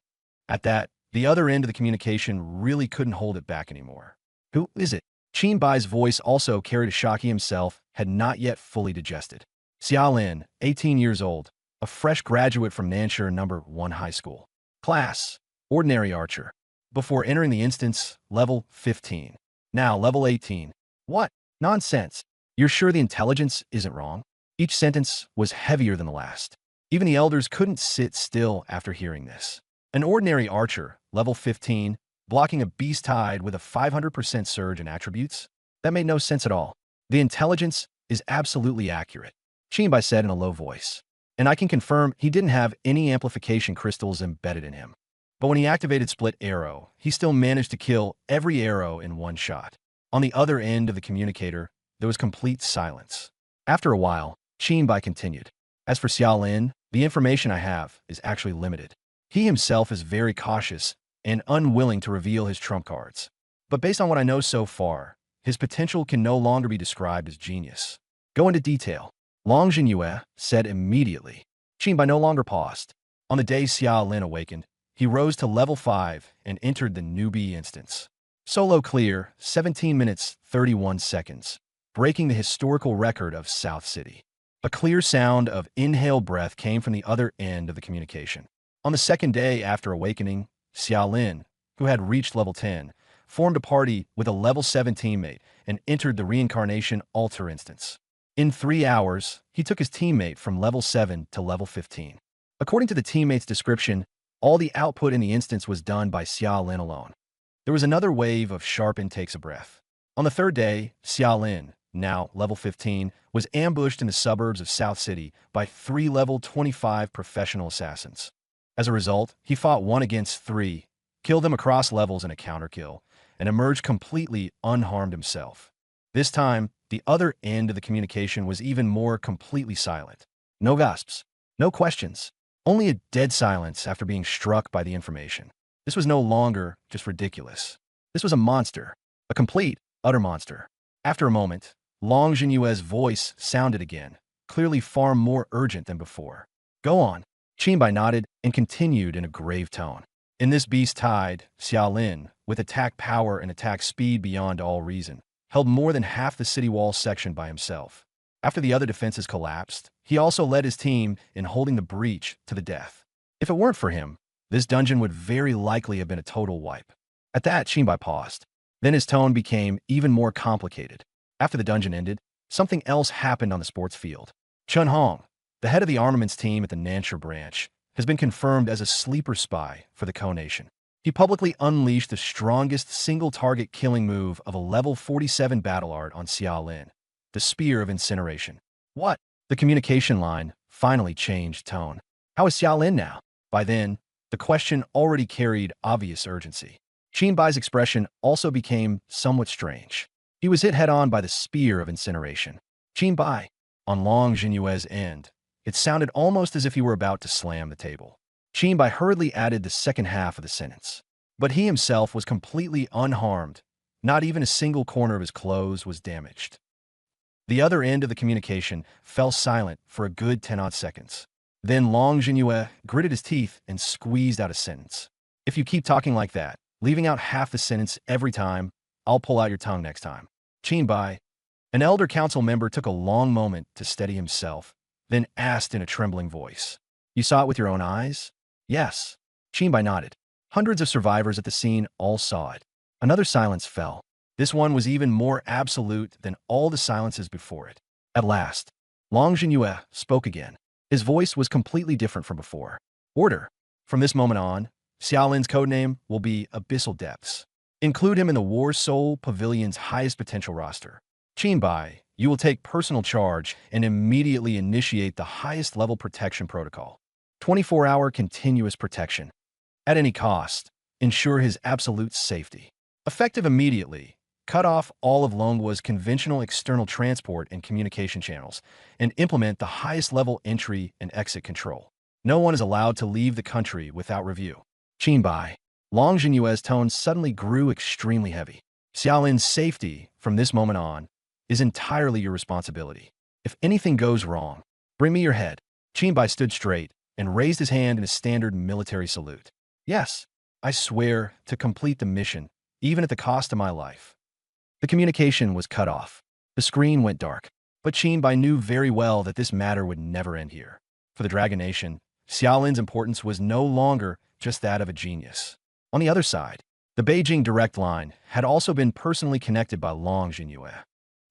At that, the other end of the communication really couldn't hold it back anymore. "Who is it?" Qin Bai's voice also carried a shock he himself had not yet fully digested. Xiaolin, 18 years old, a fresh graduate from Nanshur No. 1 High School. Class, Ordinary Archer. Before entering the instance, level 15. Now level 18. What? Nonsense. You're sure the intelligence isn't wrong? Each sentence was heavier than the last. Even the elders couldn't sit still after hearing this. An ordinary archer, level 15, blocking a beast tide with a 500% surge in attributes? That made no sense at all. The intelligence is absolutely accurate, Qin Bai said in a low voice. And I can confirm he didn't have any amplification crystals embedded in him. But when he activated Split Arrow, he still managed to kill every arrow in one shot. On the other end of the communicator, there was complete silence. After a while, Qin Bai continued. As for Xiaolin, the information I have is actually limited. He himself is very cautious and unwilling to reveal his trump cards. But based on what I know so far, his potential can no longer be described as genius. Go into detail, Long Jinyue said immediately. Qin Bai no longer paused. On the day Xiaolin awakened, he rose to level 5 and entered the newbie instance. Solo clear, 17 minutes, 31 seconds, breaking the historical record of South City. A clear sound of inhaled breath came from the other end of the communication. On the second day after awakening, Xiaolin, who had reached level 10, formed a party with a level 7 teammate and entered the reincarnation altar instance. In 3 hours, he took his teammate from level 7 to level 15. According to the teammate's description, all the output in the instance was done by Xia Lin alone. There was another wave of sharp intakes of breath. On the third day, Xia Lin, now level 15, was ambushed in the suburbs of South City by 3 level 25 professional assassins. As a result, he fought 1 against 3, killed them across levels in a counterkill, and emerged completely unharmed himself. This time, the other end of the communication was even more completely silent. No gasps, no questions, only a dead silence after being struck by the information. This was no longer just ridiculous. This was a monster, a complete, utter monster. After a moment, Long Jinyue's voice sounded again, clearly far more urgent than before. Go on. Qinbai nodded and continued in a grave tone. In this beast tide, Xia Lin, with attack power and attack speed beyond all reason, held more than half the city wall section by himself. After the other defenses collapsed, he also led his team in holding the breach to the death. If it weren't for him, this dungeon would very likely have been a total wipe. At that, Qinbai paused. Then his tone became even more complicated. After the dungeon ended, something else happened on the sports field. Chun Hong, the head of the armaments team at the Nanshur branch, has been confirmed as a sleeper spy for the Ko Nation. He publicly unleashed the strongest single-target killing move of a level 47 battle art on Xia Lin, the Spear of Incineration. What? The communication line finally changed tone. How is Xia Lin now? By then, the question already carried obvious urgency. Qinbai's expression also became somewhat strange. He was hit head-on by the Spear of Incineration. Qinbai, on Long Jinyue's end, it sounded almost as if he were about to slam the table. Qinbai hurriedly added the second half of the sentence. But he himself was completely unharmed. Not even a single corner of his clothes was damaged. The other end of the communication fell silent for a good 10-odd seconds. Then Long Jinyue gritted his teeth and squeezed out a sentence. If you keep talking like that, leaving out half the sentence every time, I'll pull out your tongue next time. Qinbai, an elder council member, took a long moment to steady himself, then asked in a trembling voice, "You saw it with your own eyes?" "Yes." Qinbai nodded. Hundreds of survivors at the scene all saw it. Another silence fell. This one was even more absolute than all the silences before it. At last, Long Jinyue spoke again. His voice was completely different from before. "Order. From this moment on, Xia Lin's codename will be Abyssal Depths. Include him in the War Soul Pavilion's highest potential roster. Qinbai, you will take personal charge and immediately initiate the highest level protection protocol. 24-hour continuous protection. At any cost, ensure his absolute safety. Effective immediately, cut off all of Longwa's conventional external transport and communication channels, and implement the highest level entry and exit control. No one is allowed to leave the country without review." Qinbai, Long Jinyue's tone suddenly grew extremely heavy. "Xia Lin's safety, from this moment on, is entirely your responsibility. If anything goes wrong, bring me your head." Qinbai stood straight and raised his hand in a standard military salute. "Yes, I swear to complete the mission, even at the cost of my life." The communication was cut off. The screen went dark. But Qinbai knew very well that this matter would never end here. For the Dragon Nation, Xia Lin's importance was no longer just that of a genius. On the other side, the Beijing Direct Line had also been personally connected by Long Jinyue.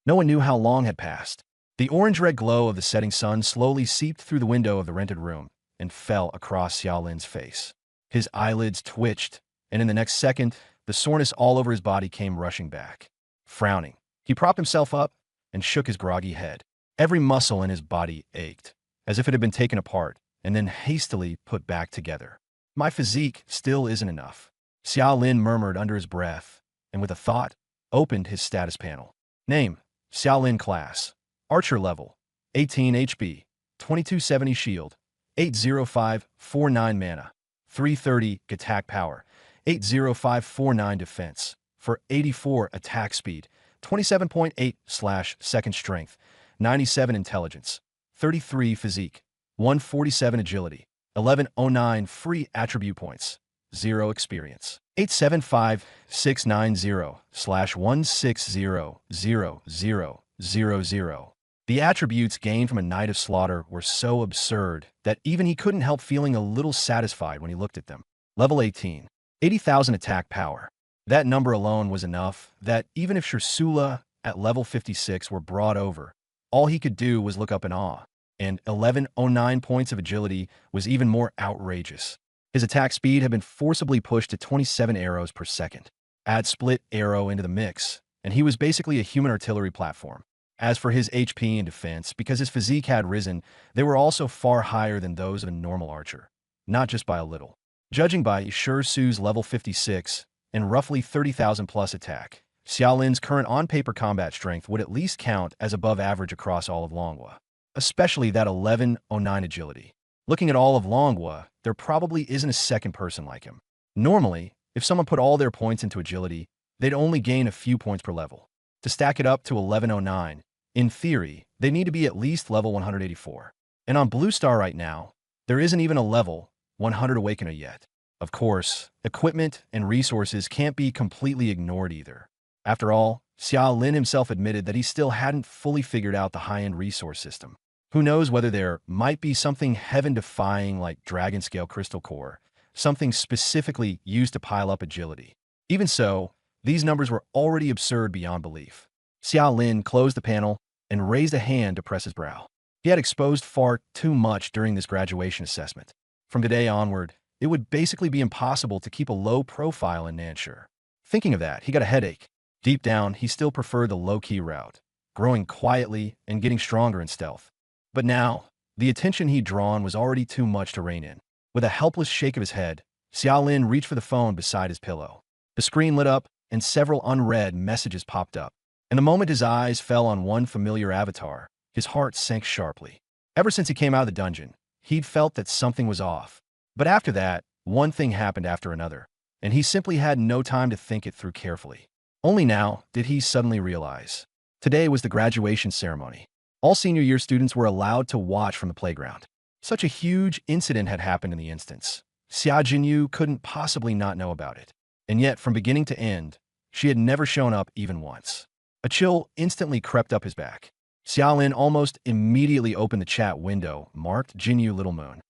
No one knew how long had passed. The orange-red glow of the setting sun slowly seeped through the window of the rented room and fell across Xia Lin's face. His eyelids twitched, and in the next second, the soreness all over his body came rushing back. Frowning, he propped himself up and shook his groggy head. Every muscle in his body ached, as if it had been taken apart and then hastily put back together. "My physique still isn't enough," Xia Lin murmured under his breath, and with a thought, opened his status panel. Name, Xia Lin class. Archer level, 18 HP, 2270 shield, 80549 mana, 330 attack power, 80549 defense, for 84 attack speed, 27.8/second strength, 97 intelligence, 33 physique, 147 agility, 1109 free attribute points, 0 experience. 875690/1600000. The attributes gained from a Night of Slaughter were so absurd that even he couldn't help feeling a little satisfied when he looked at them. Level 18. 80,000 attack power. That number alone was enough that even if Shursula at level 56 were brought over, All he could do was look up in awe, and 1109 points of agility was even more outrageous. His attack speed had been forcibly pushed to 27 arrows per second. Add split arrow into the mix, and he was basically a human artillery platform. As for his HP and defense, because his physique had risen, they were also far higher than those of a normal archer, not just by a little. Judging by Shi Su's level 56 and roughly 30,000 plus attack, Xiaolin's current on-paper combat strength would at least count as above average across all of Longhua, especially that 1109 agility. Looking at all of Longhua, there probably isn't a second person like him. Normally, if someone put all their points into agility, they'd only gain a few points per level. To stack it up to 1109, in theory, they need to be at least level 184. And on Blue Star right now, there isn't even a level 100 Awakener yet. Of course, equipment and resources can't be completely ignored either. After all, Xiaolin himself admitted that he still hadn't fully figured out the high-end resource system. Who knows whether there might be something heaven-defying like Dragon-scale crystal core, something specifically used to pile up agility. Even so, these numbers were already absurd beyond belief. Xiaolin closed the panel and raised a hand to press his brow. He had exposed far too much during this graduation assessment. From today onward, it would basically be impossible to keep a low profile in Nanshur. Thinking of that, he got a headache. Deep down, he still preferred the low-key route, growing quietly and getting stronger in stealth. But now, the attention he'd drawn was already too much to rein in. With a helpless shake of his head, Xiaolin reached for the phone beside his pillow. The screen lit up, and several unread messages popped up. And the moment his eyes fell on one familiar avatar, his heart sank sharply. Ever since he came out of the dungeon, he'd felt that something was off. But after that, one thing happened after another, and he simply had no time to think it through carefully. Only now did he suddenly realize. Today was the graduation ceremony. All senior year students were allowed to watch from the playground. Such a huge incident had happened in the instance. Xia Jinyu couldn't possibly not know about it. And yet, from beginning to end, she had never shown up even once. A chill instantly crept up his back. Xiaolin almost immediately opened the chat window marked Jinyu Little Moon.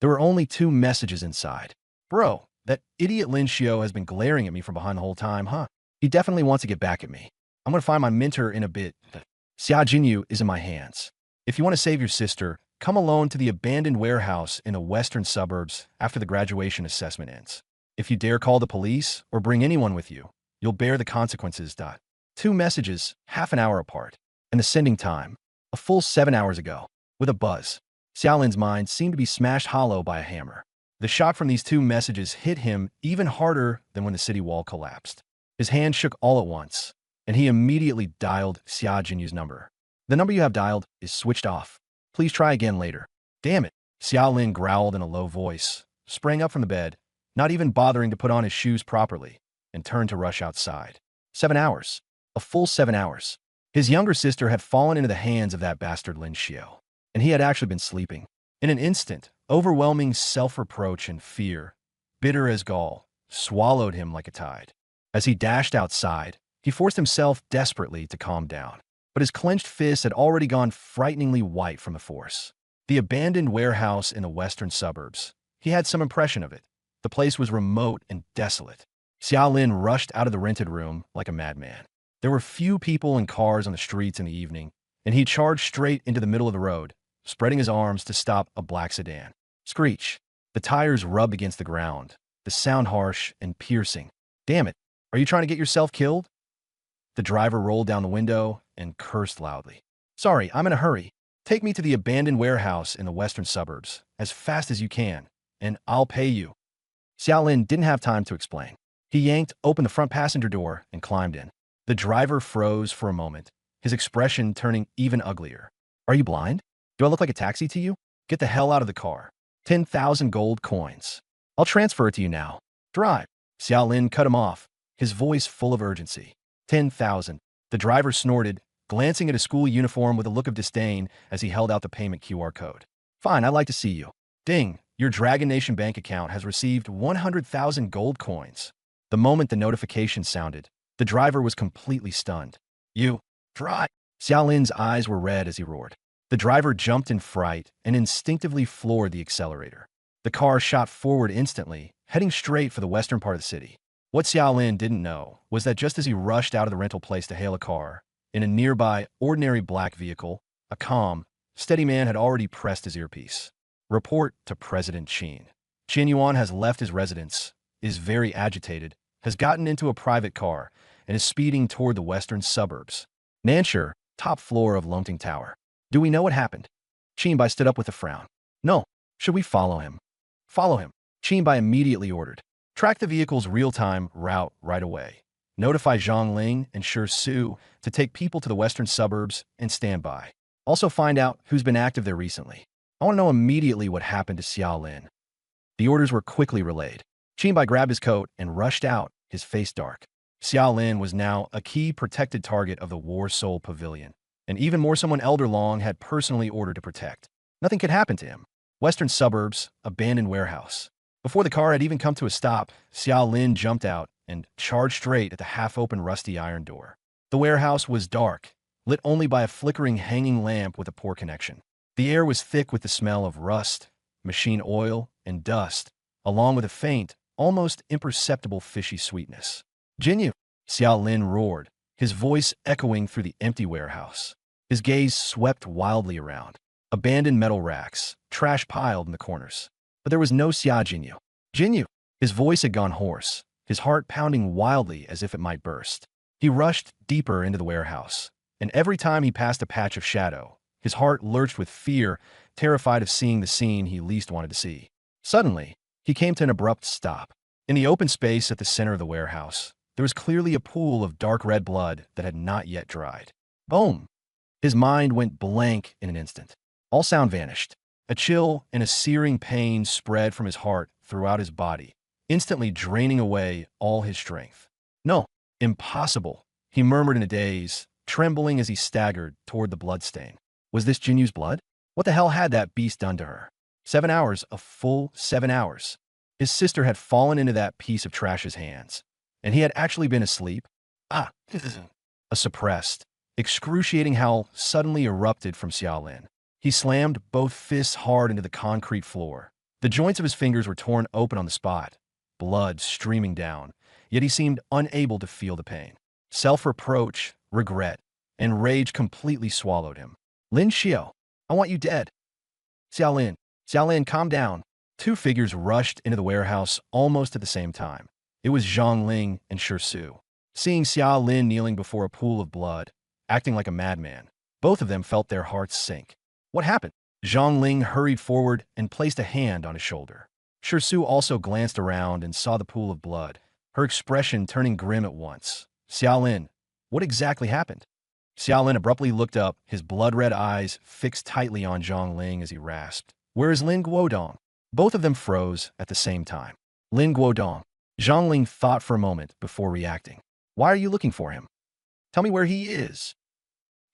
There were only 2 messages inside. Bro, that idiot Lin Xiao has been glaring at me from behind the whole time, huh? He definitely wants to get back at me. I'm gonna find my mentor in a bit. Xia Jinyu is in my hands. If you want to save your sister, come alone to the abandoned warehouse in the western suburbs after the graduation assessment ends. If you dare call the police or bring anyone with you, you'll bear the consequences. 2 messages, half an hour apart. And the sending time, a full 7 hours ago. With a buzz, Xiaolin's mind seemed to be smashed hollow by a hammer. The shock from these 2 messages hit him even harder than when the city wall collapsed. His hand shook all at once, and he immediately dialed Xia Jinyu's number. The number you have dialed is switched off. Please try again later. Damn it, Xiaolin growled in a low voice, sprang up from the bed, not even bothering to put on his shoes properly, and turned to rush outside. 7 hours. A full 7 hours. His younger sister had fallen into the hands of that bastard Lin Xiao, and he had actually been sleeping. In an instant, overwhelming self-reproach and fear, bitter as gall, swallowed him like a tide. As he dashed outside, he forced himself desperately to calm down. But his clenched fists had already gone frighteningly white from the force. The abandoned warehouse in the western suburbs. He had some impression of it. The place was remote and desolate. Xiaolin rushed out of the rented room like a madman. There were few people and cars on the streets in the evening, and he charged straight into the middle of the road, spreading his arms to stop a black sedan. Screech. The tires rubbed against the ground, the sound harsh and piercing. Damn it, are you trying to get yourself killed? The driver rolled down the window and cursed loudly. Sorry, I'm in a hurry. Take me to the abandoned warehouse in the western suburbs, as fast as you can, and I'll pay you. Xiaolin didn't have time to explain. He yanked open the front passenger door and climbed in. The driver froze for a moment, his expression turning even uglier. Are you blind? Do I look like a taxi to you? Get the hell out of the car. 10,000 gold coins. I'll transfer it to you now. Drive. Xiaolin cut him off, his voice full of urgency. 10,000. The driver snorted, glancing at his school uniform with a look of disdain as he held out the payment QR code. Fine, I'd like to see you. Ding, your Dragon Nation bank account has received 100,000 gold coins. The moment the notification sounded, the driver was completely stunned. You, drive. Xiaolin's eyes were red as he roared. The driver jumped in fright and instinctively floored the accelerator. The car shot forward instantly, heading straight for the western part of the city. What Xiaolin didn't know was that just as he rushed out of the rental place to hail a car, in a nearby, ordinary black vehicle, A calm, steady man had already pressed his earpiece. Report to President Qin. Qin Yuan has left his residence, is very agitated, has gotten into a private car, and is speeding toward the western suburbs. Nanshire, top floor of Longting Tower. Do we know what happened? Qinbai stood up with a frown. No. Should we follow him? Follow him. Qinbai immediately ordered. Track the vehicle's real-time route right away. Notify Zhang Ling and Shi Su to take people to the western suburbs and stand by. Also find out who's been active there recently. I want to know immediately what happened to Xiao Lin. The orders were quickly relayed. Qinbai grabbed his coat and rushed out, his face dark. Xiao Lin was now a key protected target of the War Soul Pavilion, and even more someone Elder Long had personally ordered to protect. Nothing could happen to him. Western suburbs, abandoned warehouse. Before the car had even come to a stop, Xiao Lin jumped out and charged straight at the half-open rusty iron door. The warehouse was dark, lit only by a flickering hanging lamp with a poor connection. The air was thick with the smell of rust, machine oil, and dust, along with a faint, almost imperceptible fishy sweetness. Jinyu! Xiao Lin roared, his voice echoing through the empty warehouse. His gaze swept wildly around. Abandoned metal racks, trash piled in the corners. But there was no Xia Jinyu. Jinyu! His voice had gone hoarse, his heart pounding wildly as if it might burst. He rushed deeper into the warehouse, and every time he passed a patch of shadow, his heart lurched with fear, terrified of seeing the scene he least wanted to see. Suddenly, he came to an abrupt stop. In the open space at the center of the warehouse, there was clearly a pool of dark red blood that had not yet dried. Boom! His mind went blank in an instant. All sound vanished. A chill and a searing pain spread from his heart throughout his body, instantly draining away all his strength. No, impossible, he murmured in a daze, trembling as he staggered toward the bloodstain. Was this Jinyu's blood? What the hell had that beast done to her? 7 hours, a full 7 hours. His sister had fallen into that piece of trash's hands, and he had actually been asleep. A suppressed, excruciating howl suddenly erupted from Xiao Lin. He slammed both fists hard into the concrete floor. The joints of his fingers were torn open on the spot, blood streaming down, yet he seemed unable to feel the pain. Self-reproach, regret, and rage completely swallowed him. Lin Xiao, I want you dead. Xiao Lin, calm down. Two figures rushed into the warehouse almost at the same time. It was Zhang Ling and Shi Su. Seeing Xiao Lin kneeling before a pool of blood, acting like a madman, both of them felt their hearts sink. What happened? Zhang Ling hurried forward and placed a hand on his shoulder. Shi Su also glanced around and saw the pool of blood, her expression turning grim at once. Xiao Lin, what exactly happened? Xiao Lin abruptly looked up, his blood-red eyes fixed tightly on Zhang Ling as he rasped. Where is Lin Guodong? Both of them froze at the same time. Lin Guodong. Zhang Ling thought for a moment before reacting. Why are you looking for him? Tell me where he is.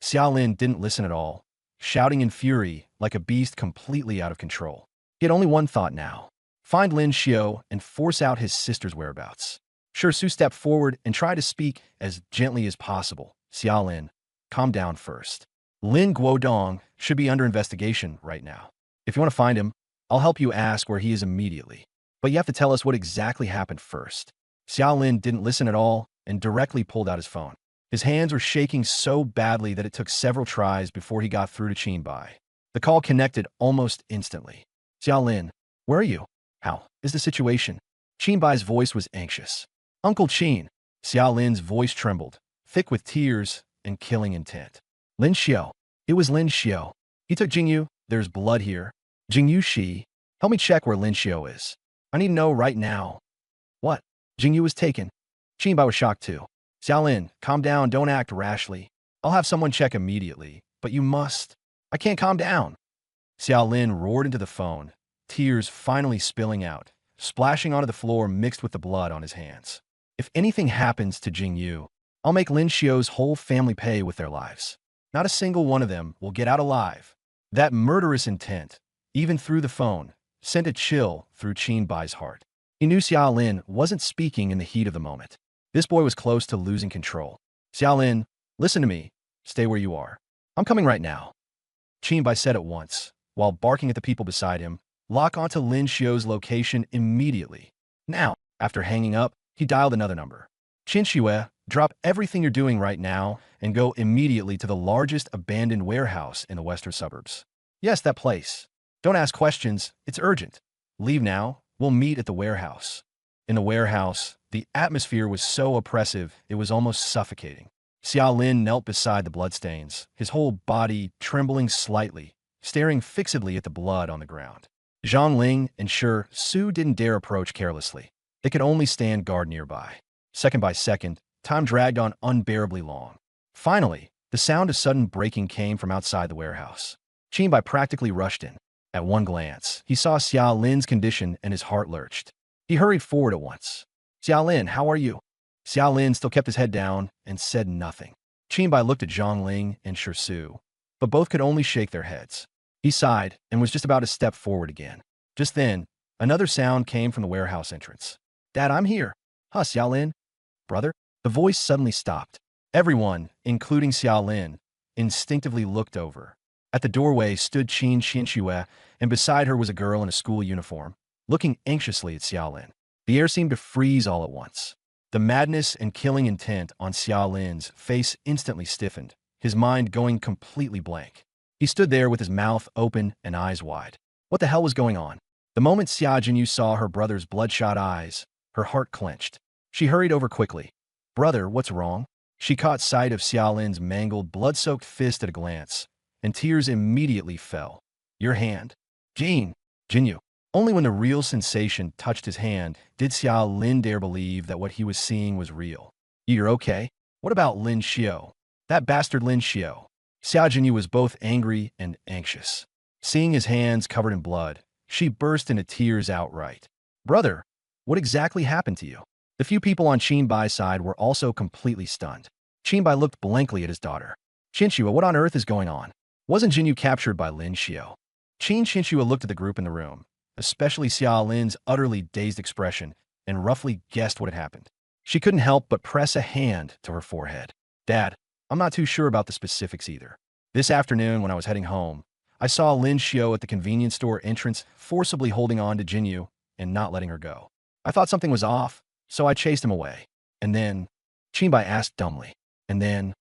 Xiao Lin didn't listen at all, shouting in fury like a beast completely out of control. He had only one thought now. Find Lin Xiao and force out his sister's whereabouts. Shi Su stepped forward and tried to speak as gently as possible. Xiao Lin, calm down first. Lin Guodong should be under investigation right now. If you want to find him, I'll help you ask where he is immediately. But you have to tell us what exactly happened first. Xiao Lin didn't listen at all and directly pulled out his phone. His hands were shaking so badly that it took several tries before he got through to Qinbai. The call connected almost instantly. Xiao Lin, where are you? How is the situation? Qinbai's voice was anxious. Uncle Qin. Xiao Lin's voice trembled, thick with tears and killing intent. Lin Xiao. It was Lin Xiao. He took Jingyu. There's blood here. Jingyu Shi. Help me check where Lin Xiao is. I need to know right now. What? Jingyu was taken. Qinbai was shocked too. Xiao Lin, calm down, don't act rashly. I'll have someone check immediately, but you must. I can't calm down. Xiao Lin roared into the phone, tears finally spilling out, splashing onto the floor mixed with the blood on his hands. If anything happens to Jingyu, I'll make Lin Xiao's whole family pay with their lives. Not a single one of them will get out alive. That murderous intent, even through the phone, sent a chill through Qinbai's heart. He knew Xiao Lin wasn't speaking in the heat of the moment. This boy was close to losing control. Xiao Lin, listen to me. Stay where you are. I'm coming right now. Qinbai said at once, while barking at the people beside him, lock onto Lin Xiao's location immediately. Now, after hanging up, he dialed another number. Qin Xue, Drop everything you're doing right now and go immediately to the largest abandoned warehouse in the western suburbs. Yes, that place. Don't ask questions. It's urgent. Leave now. We'll meet at the warehouse. In the warehouse, the atmosphere was so oppressive it was almost suffocating. Xia Lin knelt beside the bloodstains, his whole body trembling slightly, staring fixedly at the blood on the ground. Zhang Ling and Su didn't dare approach carelessly. They could only stand guard nearby. Second by second, time dragged on unbearably long. Finally, the sound of sudden breaking came from outside the warehouse. Qinbai practically rushed in. At one glance, he saw Xia Lin's condition and his heart lurched. He hurried forward at once. Xia Lin, how are you? Xia Lin still kept his head down and said nothing. Qinbai looked at Zhang Ling and Su, but both could only shake their heads. He sighed and was just about to step forward again. Just then, another sound came from the warehouse entrance. Dad, I'm here. Huh, Xia Lin? Brother? The voice suddenly stopped. Everyone, including Xia Lin, instinctively looked over. At the doorway stood Qin Xianxue, and beside her was a girl in a school uniform, looking anxiously at Xia Lin. The air seemed to freeze all at once. The madness and killing intent on Xia Lin's face instantly stiffened, his mind going completely blank. He stood there with his mouth open and eyes wide. What the hell was going on? The moment Xia Jinyu saw her brother's bloodshot eyes, her heart clenched. She hurried over quickly. Brother, what's wrong? She caught sight of Xia Lin's mangled, blood-soaked fist at a glance, and tears immediately fell. Your hand? Jinyu. Only when the real sensation touched his hand did Xia Lin dare believe that what he was seeing was real. You're okay? What about Lin Xiao? That bastard Lin Xiao. Xia Jinyu was both angry and anxious. Seeing his hands covered in blood, she burst into tears outright. Brother, what exactly happened to you? The few people on Qinbai's side were also completely stunned. Qinbai looked blankly at his daughter. Xianxue, what on earth is going on? Wasn't Jinyu captured by Lin Xiao? Xianxue looked at the group in the room, especially Xia Lin's utterly dazed expression, and roughly guessed what had happened. She couldn't help but press a hand to her forehead. Dad, I'm not too sure about the specifics either. This afternoon, when I was heading home, I saw Lin Xiao at the convenience store entrance forcibly holding on to Jinyu and not letting her go. I thought something was off, so I chased him away. And then, Qinbai asked dumbly. And then,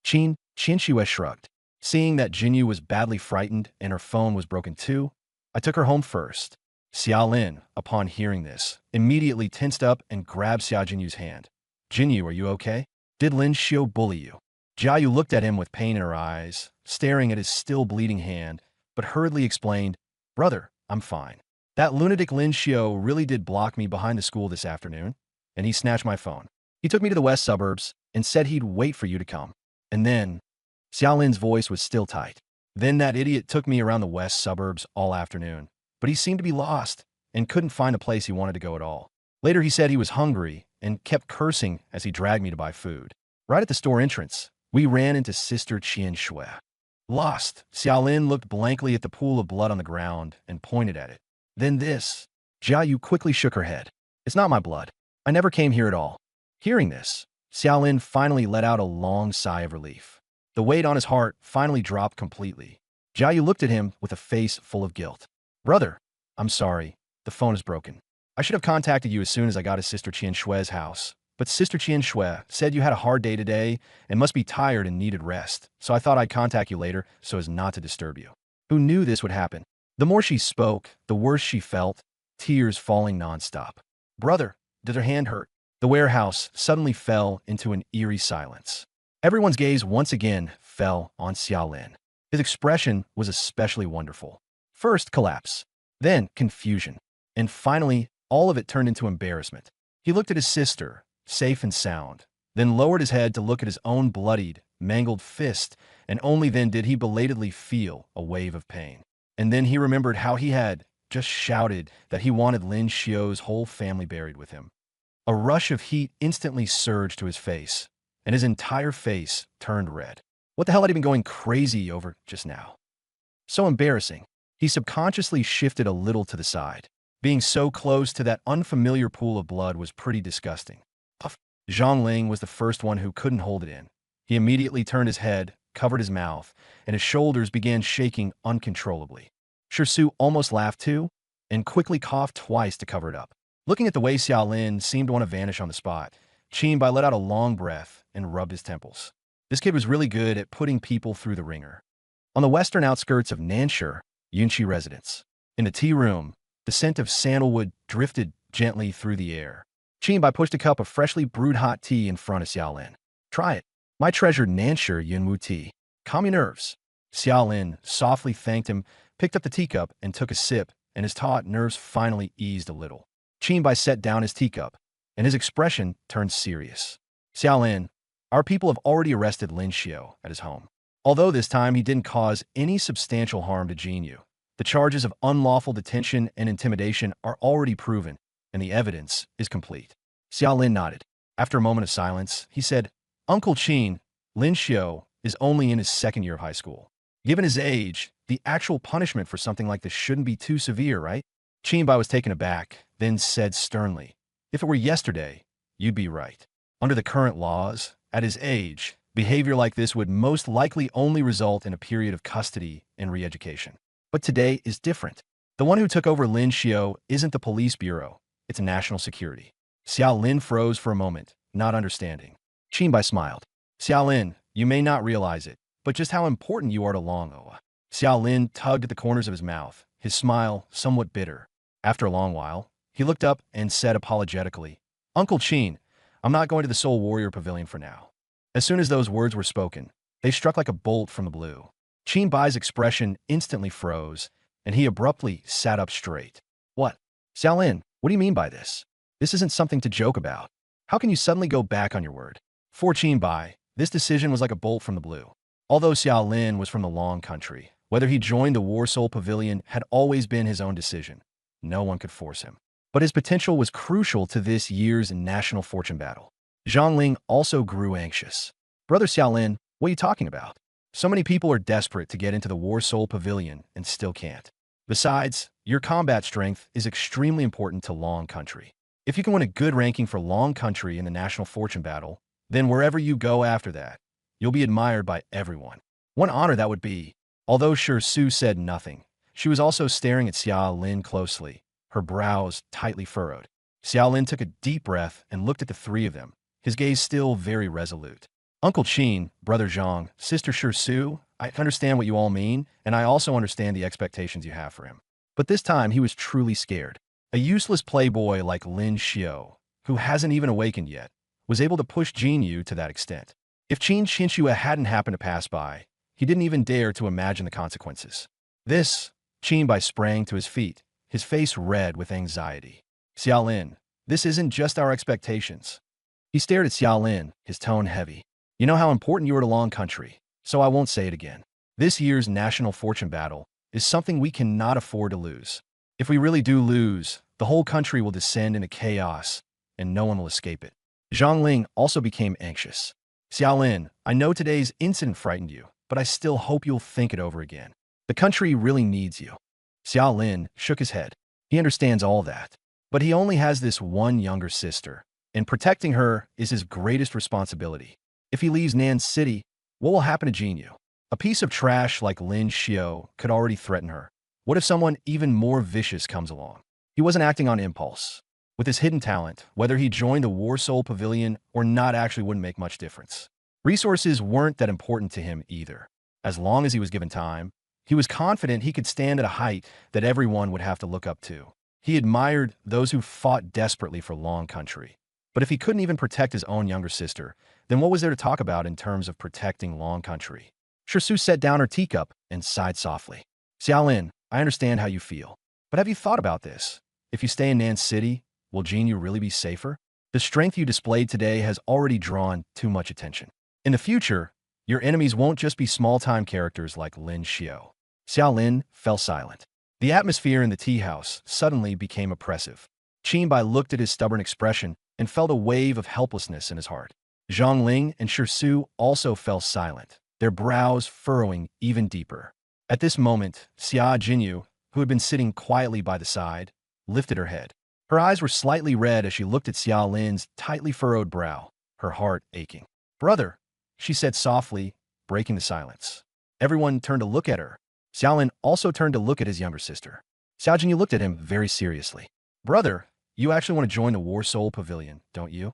Xianxue shrugged. Seeing that Jinyu was badly frightened and her phone was broken too, I took her home first. Xia Lin, upon hearing this, immediately tensed up and grabbed Xia Jinyu's hand. Jinyu, are you okay? Did Lin Xiao bully you? Jiayu looked at him with pain in her eyes, staring at his still bleeding hand, but hurriedly explained, Brother, I'm fine. That lunatic Lin Xiao really did block me behind the school this afternoon, and he snatched my phone. He took me to the west suburbs and said he'd wait for you to come. And then, Xia Lin's voice was still tight. Then that idiot took me around the west suburbs all afternoon, but he seemed to be lost and couldn't find a place he wanted to go at all. Later he said he was hungry and kept cursing as he dragged me to buy food. Right at the store entrance, we ran into Sister Qianxue. Lost, Xia Lin looked blankly at the pool of blood on the ground and pointed at it. Then this. Jiayu quickly shook her head. It's not my blood. I never came here at all. Hearing this, Xia Lin finally let out a long sigh of relief. The weight on his heart finally dropped completely. Jiayu looked at him with a face full of guilt. Brother, I'm sorry. The phone is broken. I should have contacted you as soon as I got to Sister Qianshue's house. But Sister Qianxue said you had a hard day today and must be tired and needed rest, so I thought I'd contact you later so as not to disturb you. Who knew this would happen? The more she spoke, the worse she felt, tears falling nonstop. Brother, did her hand hurt? The warehouse suddenly fell into an eerie silence. Everyone's gaze once again fell on Xia Lin. His expression was especially wonderful. First, collapse, then confusion, and finally, all of it turned into embarrassment. He looked at his sister, safe and sound, then lowered his head to look at his own bloodied, mangled fist, and only then did he belatedly feel a wave of pain. And then he remembered how he had just shouted that he wanted Lin Xiao's whole family buried with him. A rush of heat instantly surged to his face, and his entire face turned red. What the hell had he been going crazy over just now? So embarrassing. He subconsciously shifted a little to the side. Being so close to that unfamiliar pool of blood was pretty disgusting. Zhang Ling was the first one who couldn't hold it in. He immediately turned his head, covered his mouth, and his shoulders began shaking uncontrollably. Su almost laughed too, and quickly coughed twice to cover it up. Looking at the way Xia Lin seemed to want to vanish on the spot, Qin Bai let out a long breath and rubbed his temples. This kid was really good at putting people through the ringer. On the western outskirts of Nanshi, Yunqi residence. In the tea room, the scent of sandalwood drifted gently through the air. Qin Bai pushed a cup of freshly brewed hot tea in front of Xiaolin. Try it. My treasured Nanshi Yunwu tea. Calm your nerves. Xiaolin softly thanked him, picked up the teacup, and took a sip, and his taut nerves finally eased a little. Qin Bai set down his teacup, and his expression turned serious. Xiaolin, our people have already arrested Lin Xiao at his home. Although this time he didn't cause any substantial harm to Jinyu, the charges of unlawful detention and intimidation are already proven, and the evidence is complete. Xiaolin nodded. After a moment of silence, he said, Uncle Qin, Lin Xiao is only in his second year of high school. Given his age, the actual punishment for something like this shouldn't be too severe, right? Qin Bai was taken aback, then said sternly, If it were yesterday, you'd be right. Under the current laws, at his age, behavior like this would most likely only result in a period of custody and re-education. But today is different. The one who took over Lin Xiao isn't the police bureau, it's national security. Xiaolin froze for a moment, not understanding. Qin Bai smiled. Xiaolin, you may not realize it, but just how important you are to Long Oa. Xiaolin tugged at the corners of his mouth, his smile somewhat bitter. After a long while, he looked up and said apologetically, Uncle Qin, I'm not going to the Soul Warrior Pavilion for now. As soon as those words were spoken, they struck like a bolt from the blue. Qin Bai's expression instantly froze, and he abruptly sat up straight. What? Xiaolin, what do you mean by this? This isn't something to joke about. How can you suddenly go back on your word? For Qin Bai, this decision was like a bolt from the blue. Although Xiaolin was from the Long Country, whether he joined the War Soul Pavilion had always been his own decision. No one could force him. But his potential was crucial to this year's national fortune battle. Zhang Ling also grew anxious. Brother Xiaolin, what are you talking about? So many people are desperate to get into the War Soul Pavilion and still can't. Besides, your combat strength is extremely important to Long Country. If you can win a good ranking for Long Country in the national fortune battle, then wherever you go after that, you'll be admired by everyone. What honor that would be. Although Su said nothing, she was also staring at Xiaolin closely, her brows tightly furrowed. Xiaolin took a deep breath and looked at the three of them, his gaze still very resolute. Uncle Qin, Brother Zhang, Sister Su, I understand what you all mean, and I also understand the expectations you have for him. But this time he was truly scared. A useless playboy like Lin Xiao, who hasn't even awakened yet, was able to push Jinyu to that extent. If Qin Xinxue hadn't happened to pass by, he didn't even dare to imagine the consequences. Qin Bai sprang to his feet, his face red with anxiety. Xiaolin, this isn't just our expectations. He stared at Xiaolin, his tone heavy. You know how important you are to Long Country, so I won't say it again. This year's national fortune battle is something we cannot afford to lose. If we really do lose, the whole country will descend into chaos, and no one will escape it. Zhang Ling also became anxious. Xiaolin, I know today's incident frightened you, but I still hope you'll think it over again. The country really needs you. Xiaolin shook his head. He understands all that, but he only has this one younger sister, and protecting her is his greatest responsibility. If he leaves Nan City, what will happen to Jinyu? A piece of trash like Lin Xiao could already threaten her. What if someone even more vicious comes along? He wasn't acting on impulse. With his hidden talent, whether he joined the War Soul Pavilion or not actually wouldn't make much difference. Resources weren't that important to him either. As long as he was given time, he was confident he could stand at a height that everyone would have to look up to. He admired those who fought desperately for Long Country. But if he couldn't even protect his own younger sister, then what was there to talk about in terms of protecting Long Country? Su set down her teacup and sighed softly. Xiaolin, I understand how you feel. But have you thought about this? If you stay in Nan City, will Jinyu really be safer? The strength you displayed today has already drawn too much attention. In the future, your enemies won't just be small-time characters like Lin Xiao. Xiaolin fell silent. The atmosphere in the tea house suddenly became oppressive. Qin Bai looked at his stubborn expression and felt a wave of helplessness in his heart. Zhang Ling and Su also fell silent, their brows furrowing even deeper. At this moment, Xia Jinyu, who had been sitting quietly by the side, lifted her head. Her eyes were slightly red as she looked at Xiaolin's tightly furrowed brow, her heart aching. Brother, she said softly, breaking the silence. Everyone turned to look at her. Xiaolin also turned to look at his younger sister. Xiao Jinyu looked at him very seriously. Brother, you actually want to join the War Soul Pavilion, don't you?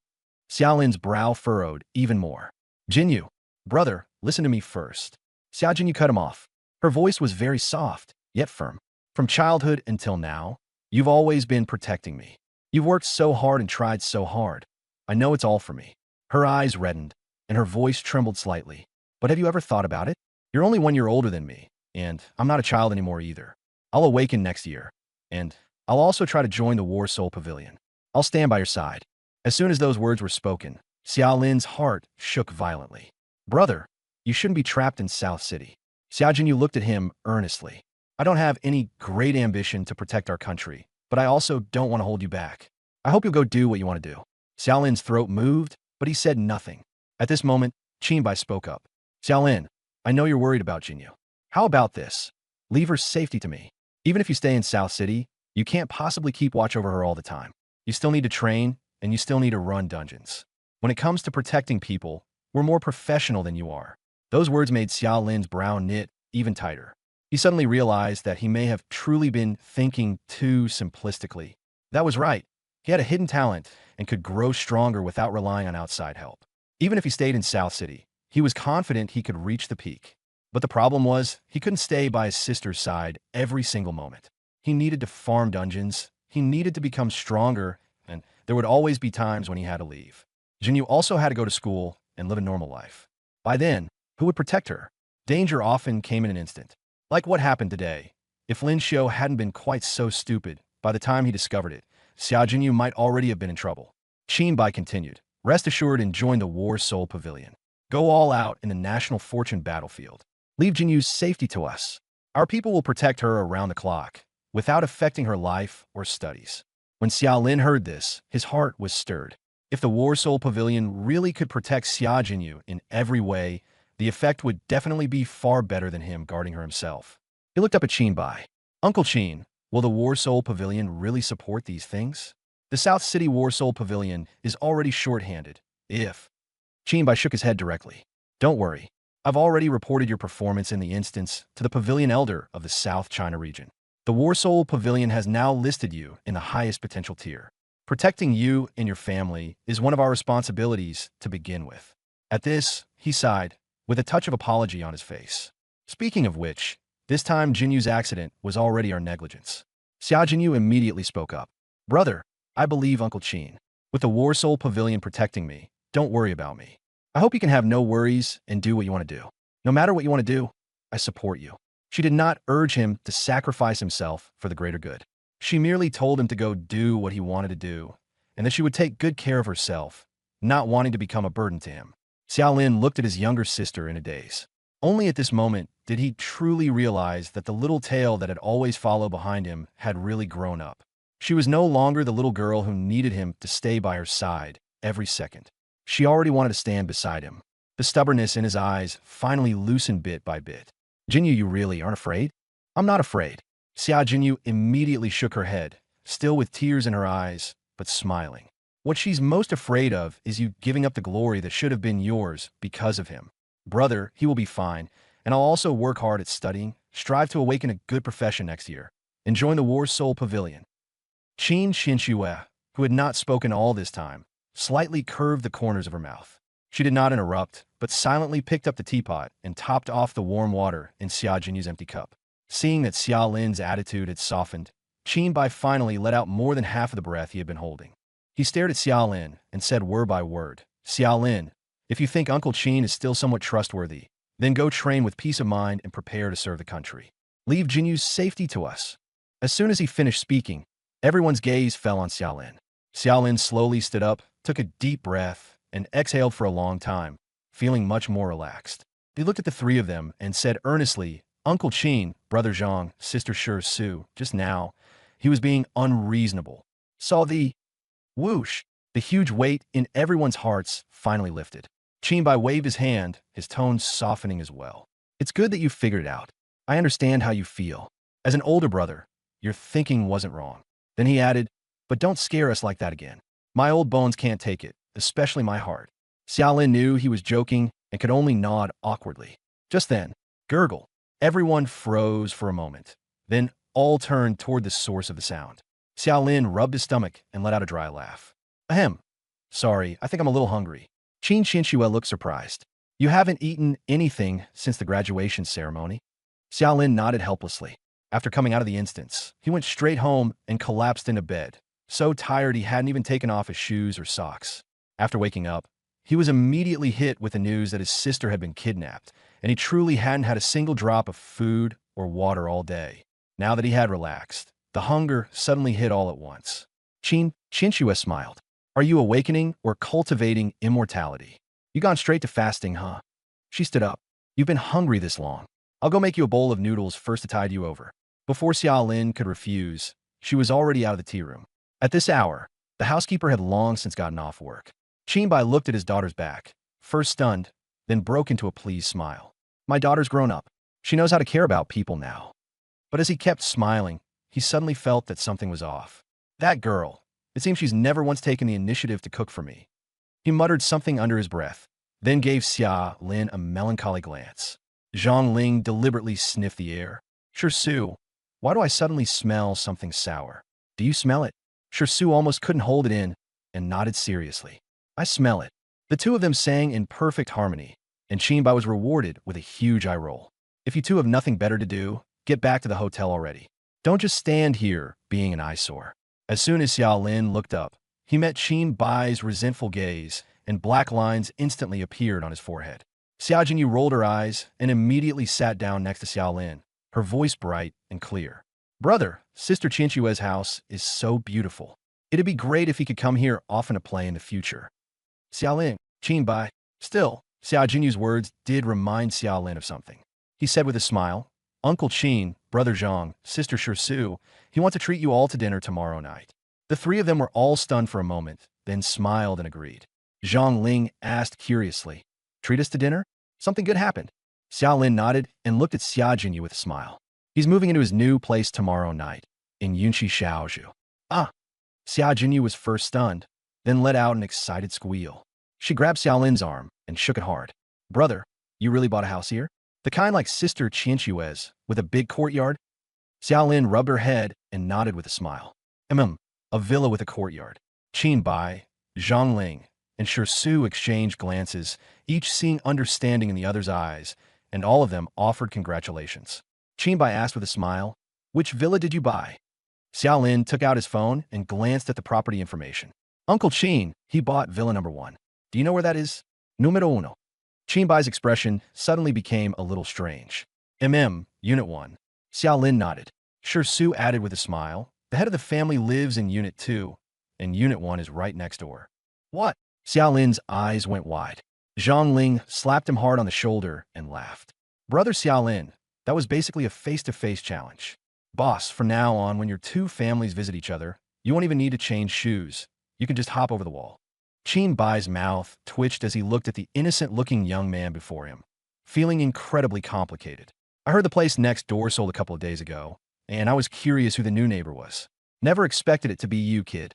Xiaolin's brow furrowed even more. Jinyu, brother, listen to me first. Xiao Jinyu cut him off. Her voice was very soft, yet firm. From childhood until now, you've always been protecting me. You've worked so hard and tried so hard. I know it's all for me. Her eyes reddened, and her voice trembled slightly. But have you ever thought about it? You're only 1 year older than me, and I'm not a child anymore either. I'll awaken next year, and I'll also try to join the War Soul Pavilion. I'll stand by your side. As soon as those words were spoken, Xiao Lin's heart shook violently. Brother, you shouldn't be trapped in South City. Xiao Jinyu looked at him earnestly. I don't have any great ambition to protect our country, but I also don't want to hold you back. I hope you'll go do what you want to do. Xiao Lin's throat moved, but he said nothing. At this moment, Qinbai spoke up. Xiao Lin, I know you're worried about Jinyu. How about this? Leave her safety to me. Even if you stay in South City, you can't possibly keep watch over her all the time. You still need to train, and you still need to run dungeons. When it comes to protecting people, we're more professional than you are. Those words made Xiao Lin's brow knit even tighter. He suddenly realized that he may have truly been thinking too simplistically. That was right. He had a hidden talent and could grow stronger without relying on outside help. Even if he stayed in South City, he was confident he could reach the peak. But the problem was, he couldn't stay by his sister's side every single moment. He needed to farm dungeons, he needed to become stronger, and there would always be times when he had to leave. Jinyu also had to go to school and live a normal life. By then, who would protect her? Danger often came in an instant. Like what happened today. If Lin Xiu hadn't been quite so stupid, by the time he discovered it, Xiao Jinyu might already have been in trouble. Qinbai continued, rest assured and join the War Soul Pavilion. Go all out in the National Fortune battlefield. Leave Jinyu's safety to us. Our people will protect her around the clock, without affecting her life or studies. When Xiao Lin heard this, his heart was stirred. If the War Soul Pavilion really could protect Xia Jinyu in every way, the effect would definitely be far better than him guarding her himself. He looked up at Qinbai. Uncle Qin, will the War Soul Pavilion really support these things? The South City War Soul Pavilion is already short-handed. If. Qinbai shook his head directly. Don't worry. I've already reported your performance in the instance to the Pavilion Elder of the South China region. The War Soul Pavilion has now listed you in the highest potential tier. Protecting you and your family is one of our responsibilities to begin with. At this, he sighed, with a touch of apology on his face. Speaking of which, this time Jinyu's accident was already our negligence. Xiao Jinyu immediately spoke up. Brother, I believe Uncle Qin. With the War Soul Pavilion protecting me, don't worry about me. I hope you can have no worries and do what you want to do. No matter what you want to do, I support you. She did not urge him to sacrifice himself for the greater good. She merely told him to go do what he wanted to do, and that she would take good care of herself, not wanting to become a burden to him. Xiao Lin looked at his younger sister in a daze. Only at this moment did he truly realize that the little tail that had always followed behind him had really grown up. She was no longer the little girl who needed him to stay by her side every second. She already wanted to stand beside him. The stubbornness in his eyes finally loosened bit by bit. Jinyu, you really aren't afraid? I'm not afraid. Xiao Jinyu immediately shook her head, still with tears in her eyes, but smiling. What she's most afraid of is you giving up the glory that should have been yours because of him. Brother, he will be fine, and I'll also work hard at studying, strive to awaken a good profession next year, and join the War Soul Pavilion. Qin Xinxue, who had not spoken all this time, slightly curved the corners of her mouth. She did not interrupt, but silently picked up the teapot and topped off the warm water in Xiao Jinyu's empty cup. Seeing that Xiao Lin's attitude had softened, Qinbai finally let out more than half of the breath he had been holding. He stared at Xiao Lin and said word by word, Xiao Lin, if you think Uncle Qin is still somewhat trustworthy, then go train with peace of mind and prepare to serve the country. Leave Jinyu's safety to us. As soon as he finished speaking, everyone's gaze fell on Xiao Lin. Xiao Lin slowly stood up, took a deep breath, and exhaled for a long time, feeling much more relaxed. He looked at the three of them and said earnestly, Uncle Qin, Brother Zhang, Sister Shi Su, just now, he was being unreasonable. Saw the whoosh. The huge weight in everyone's hearts finally lifted. Qinbai waved his hand, his tone softening as well. It's good that you figured it out. I understand how you feel. As an older brother, your thinking wasn't wrong. Then he added, but don't scare us like that again. My old bones can't take it, especially my heart. Xiao Lin knew he was joking and could only nod awkwardly. Just then, gurgle. Everyone froze for a moment. Then all turned toward the source of the sound. Xiao Lin rubbed his stomach and let out a dry laugh. Ahem. Sorry, I think I'm a little hungry. Qin Qianxue looked surprised. You haven't eaten anything since the graduation ceremony? Xiaolin nodded helplessly. After coming out of the instance, he went straight home and collapsed into bed, so tired he hadn't even taken off his shoes or socks. After waking up, he was immediately hit with the news that his sister had been kidnapped, and he truly hadn't had a single drop of food or water all day. Now that he had relaxed, the hunger suddenly hit all at once. Qin Qianxue smiled. Are you awakening or cultivating immortality? You gone straight to fasting, huh? She stood up. You've been hungry this long. I'll go make you a bowl of noodles first to tide you over. Before Xiaolin could refuse, she was already out of the tea room. At this hour, the housekeeper had long since gotten off work. Qinbai looked at his daughter's back, first stunned, then broke into a pleased smile. My daughter's grown up. She knows how to care about people now. But as he kept smiling, he suddenly felt that something was off. That girl. It seems she's never once taken the initiative to cook for me. He muttered something under his breath, then gave Xia Lin a melancholy glance. Zhang Ling deliberately sniffed the air. Su, why do I suddenly smell something sour? Do you smell it? Su almost couldn't hold it in and nodded seriously. I smell it. The two of them sang in perfect harmony, and Qinbai was rewarded with a huge eye roll. If you two have nothing better to do, get back to the hotel already. Don't just stand here being an eyesore. As soon as Xiaolin looked up, he met Qinbai's resentful gaze, and black lines instantly appeared on his forehead. Xia Jinyu rolled her eyes and immediately sat down next to Xiaolin, her voice bright and clear. Brother, Sister Qianxue's house is so beautiful. It'd be great if he could come here often to play in the future. Xiaolin, Qinbai. Still, Xia Jinyu's words did remind Xiaolin of something. He said with a smile, Uncle Qin, Brother Zhang, Sister Su, he wants to treat you all to dinner tomorrow night. The three of them were all stunned for a moment, then smiled and agreed. Zhang Ling asked curiously, treat us to dinner? Something good happened. Xiaolin nodded and looked at Xia Jinyu with a smile. He's moving into his new place tomorrow night, in Yunqi Shaozhu. Ah! Xia Jinyu was first stunned, then let out an excited squeal. She grabbed Xiaolin's arm and shook it hard. Brother, you really bought a house here? The kind like Sister Qianxue's, with a big courtyard? Xiaolin rubbed her head and nodded with a smile. A villa with a courtyard. Qinbai, Zhang Ling, and Su exchanged glances, each seeing understanding in the other's eyes, and all of them offered congratulations. Qinbai asked with a smile, which villa did you buy? Xiaolin took out his phone and glanced at the property information. Uncle Qin, he bought villa number 1. Do you know where that is? Numero uno. Qinbai's expression suddenly became a little strange. Unit 1. Xiaolin nodded. Su added with a smile, the head of the family lives in Unit 2, and Unit 1 is right next door. What? Xiaolin's eyes went wide. Zhang Ling slapped him hard on the shoulder and laughed. Brother Xiaolin, that was basically a face-to-face challenge. Boss, from now on, when your two families visit each other, you won't even need to change shoes. You can just hop over the wall. Qinbai's mouth twitched as he looked at the innocent-looking young man before him, feeling incredibly complicated. I heard the place next door sold a couple of days ago, and I was curious who the new neighbor was. Never expected it to be you, kid.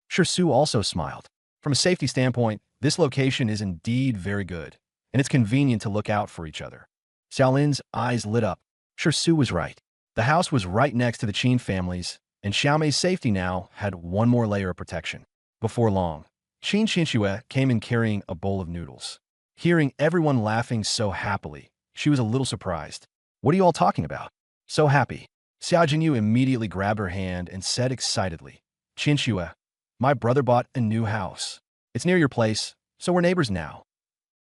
Su also smiled. From a safety standpoint, this location is indeed very good, and it's convenient to look out for each other. Xiaolin's eyes lit up. Su was right. The house was right next to the Qin families, and Xiaomei's safety now had one more layer of protection. Before long, Qin Qianxue came in carrying a bowl of noodles. Hearing everyone laughing so happily, she was a little surprised. What are you all talking about? So happy. Xia Jinyu immediately grabbed her hand and said excitedly, Qianxue, my brother bought a new house. It's near your place, so we're neighbors now.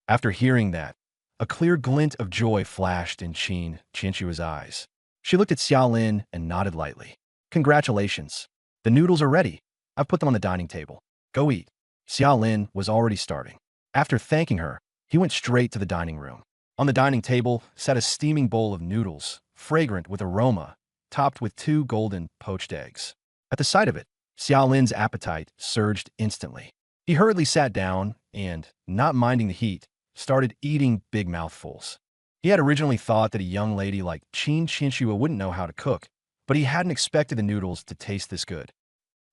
After hearing that, a clear glint of joy flashed in Qin Qianxue's eyes. She looked at Xiaolin and nodded lightly. Congratulations. The noodles are ready. I've put them on the dining table. Go eat. Xiaolin was already starving. After thanking her, he went straight to the dining room. On the dining table sat a steaming bowl of noodles, fragrant with aroma, topped with 2 golden poached eggs. At the sight of it, Xiaolin's appetite surged instantly. He hurriedly sat down and, not minding the heat, started eating big mouthfuls. He had originally thought that a young lady like Qin Qianxue wouldn't know how to cook, but he hadn't expected the noodles to taste this good.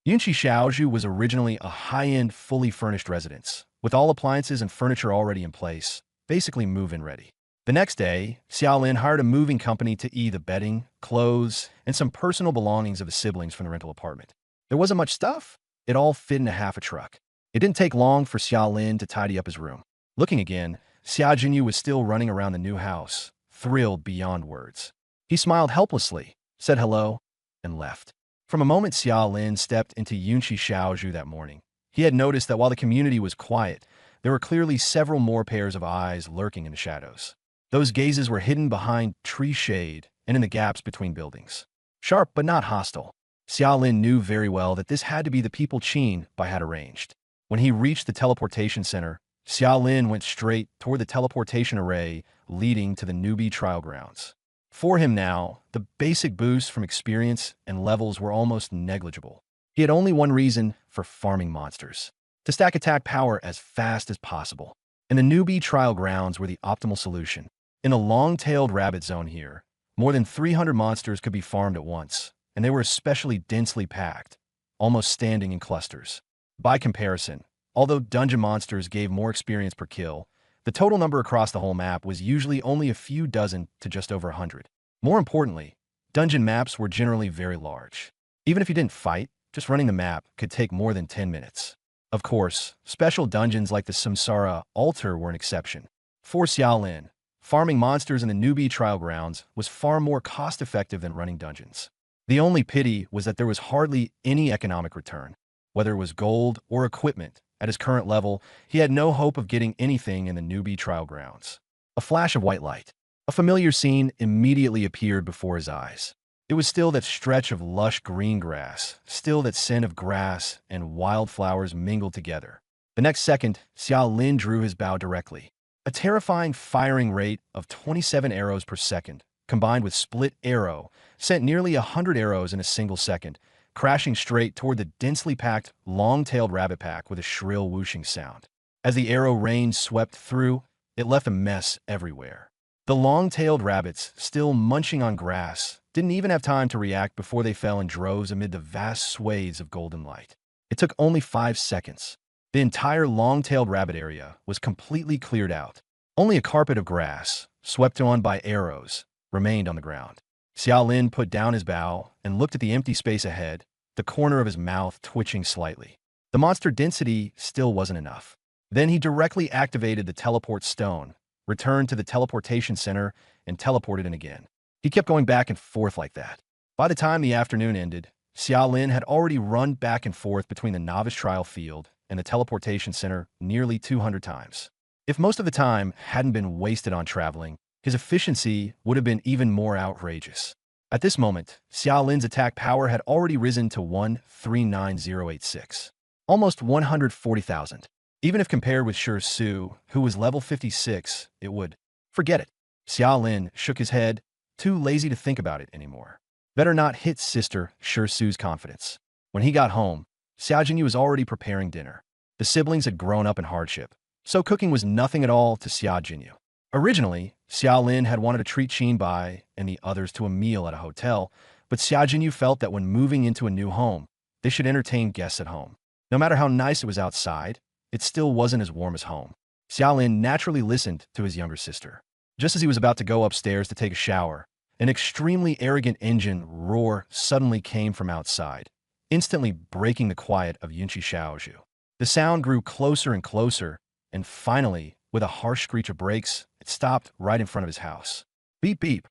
Yunqi Shaozhu was originally a high-end, fully furnished residence, with all appliances and furniture already in place, basically move-in ready. The next day, Xiaolin hired a moving company to the bedding, clothes, and some personal belongings of the siblings from the rental apartment. There wasn't much stuff. It all fit in half a truck. It didn't take long for Xiao Lin to tidy up his room. Looking again, Xia Jinyu was still running around the new house, thrilled beyond words. He smiled helplessly, said hello, and left. From a moment Xia Lin stepped into Yunqi Shaozhu that morning, he had noticed that while the community was quiet, there were clearly several more pairs of eyes lurking in the shadows. Those gazes were hidden behind tree shade and in the gaps between buildings. Sharp but not hostile. Xia Lin knew very well that this had to be the people Qin Bai had arranged. When he reached the teleportation center, Xia Lin went straight toward the teleportation array leading to the newbie trial grounds. For him now, the basic boosts from experience and levels were almost negligible. He had only one reason for farming monsters: to stack attack power as fast as possible. And the newbie trial grounds were the optimal solution. In a long-tailed rabbit zone here, more than 300 monsters could be farmed at once, and they were especially densely packed, almost standing in clusters. By comparison, although dungeon monsters gave more experience per kill, the total number across the whole map was usually only a few dozen to just over 100. More importantly, dungeon maps were generally very large. Even if you didn't fight, just running the map could take more than 10 minutes. Of course, special dungeons like the Samsara Altar were an exception. For Xiao Lin, farming monsters in the newbie trial grounds was far more cost-effective than running dungeons. The only pity was that there was hardly any economic return. Whether it was gold or equipment, at his current level, he had no hope of getting anything in the newbie trial grounds. A flash of white light. A familiar scene immediately appeared before his eyes. It was still that stretch of lush green grass, still that scent of grass and wildflowers mingled together. The next second, Xiao Lin drew his bow directly. A terrifying firing rate of 27 arrows per second, combined with split arrow, sent nearly 100 arrows in a single second, crashing straight toward the densely packed, long-tailed rabbit pack with a shrill whooshing sound. As the arrow rain swept through, it left a mess everywhere. The long-tailed rabbits, still munching on grass, didn't even have time to react before they fell in droves amid the vast swathes of golden light. It took only 5 seconds. The entire long-tailed rabbit area was completely cleared out. Only a carpet of grass, swept on by arrows, remained on the ground. Xiao Lin put down his bow and looked at the empty space ahead, the corner of his mouth twitching slightly. The monster density still wasn't enough. Then he directly activated the teleport stone, returned to the teleportation center, and teleported in again. He kept going back and forth like that. By the time the afternoon ended, Xiao Lin had already run back and forth between the novice trial field and the teleportation center nearly 200 times. If most of the time hadn't been wasted on traveling, his efficiency would have been even more outrageous. At this moment, Xiao Lin's attack power had already risen to 1,39086. Almost 140,000. Even if compared with Shi Su, who was level 56, it would. Forget it. Xiao Lin shook his head, too lazy to think about it anymore. Better not hit sister Shi Su's confidence. When he got home, Xiao Jinyu was already preparing dinner. The siblings had grown up in hardship, so cooking was nothing at all to Xiao Jinyu. Originally, Xiao Lin had wanted to treat Qin Bai and the others to a meal at a hotel, but Xiao Jinyu felt that when moving into a new home, they should entertain guests at home. No matter how nice it was outside, it still wasn't as warm as home. Xiao Lin naturally listened to his younger sister. Just as he was about to go upstairs to take a shower, an extremely arrogant engine roar suddenly came from outside, instantly breaking the quiet of Yunqi Shaozhu. The sound grew closer and closer, and finally, with a harsh screech of brakes, it stopped right in front of his house. Beep beep.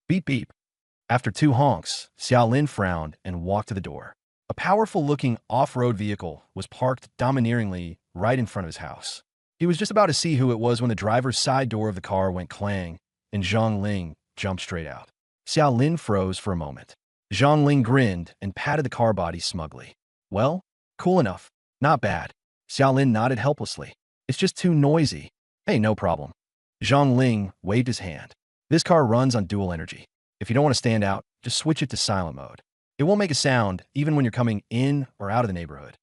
Beep beep. After 2 honks, Xiao Lin frowned and walked to the door. A powerful-looking off-road vehicle was parked domineeringly right in front of his house. He was just about to see who it was when the driver's side door of the car went clang, and Zhang Ling jumped straight out. Xiao Lin froze for a moment. Zhang Ling grinned and patted the car body smugly. Well, cool enough. Not bad. Xiao Lin nodded helplessly. It's just too noisy. Hey, no problem. Zhang Ling waved his hand. This car runs on dual energy. If you don't want to stand out, just switch it to silent mode. It won't make a sound even when you're coming in or out of the neighborhood.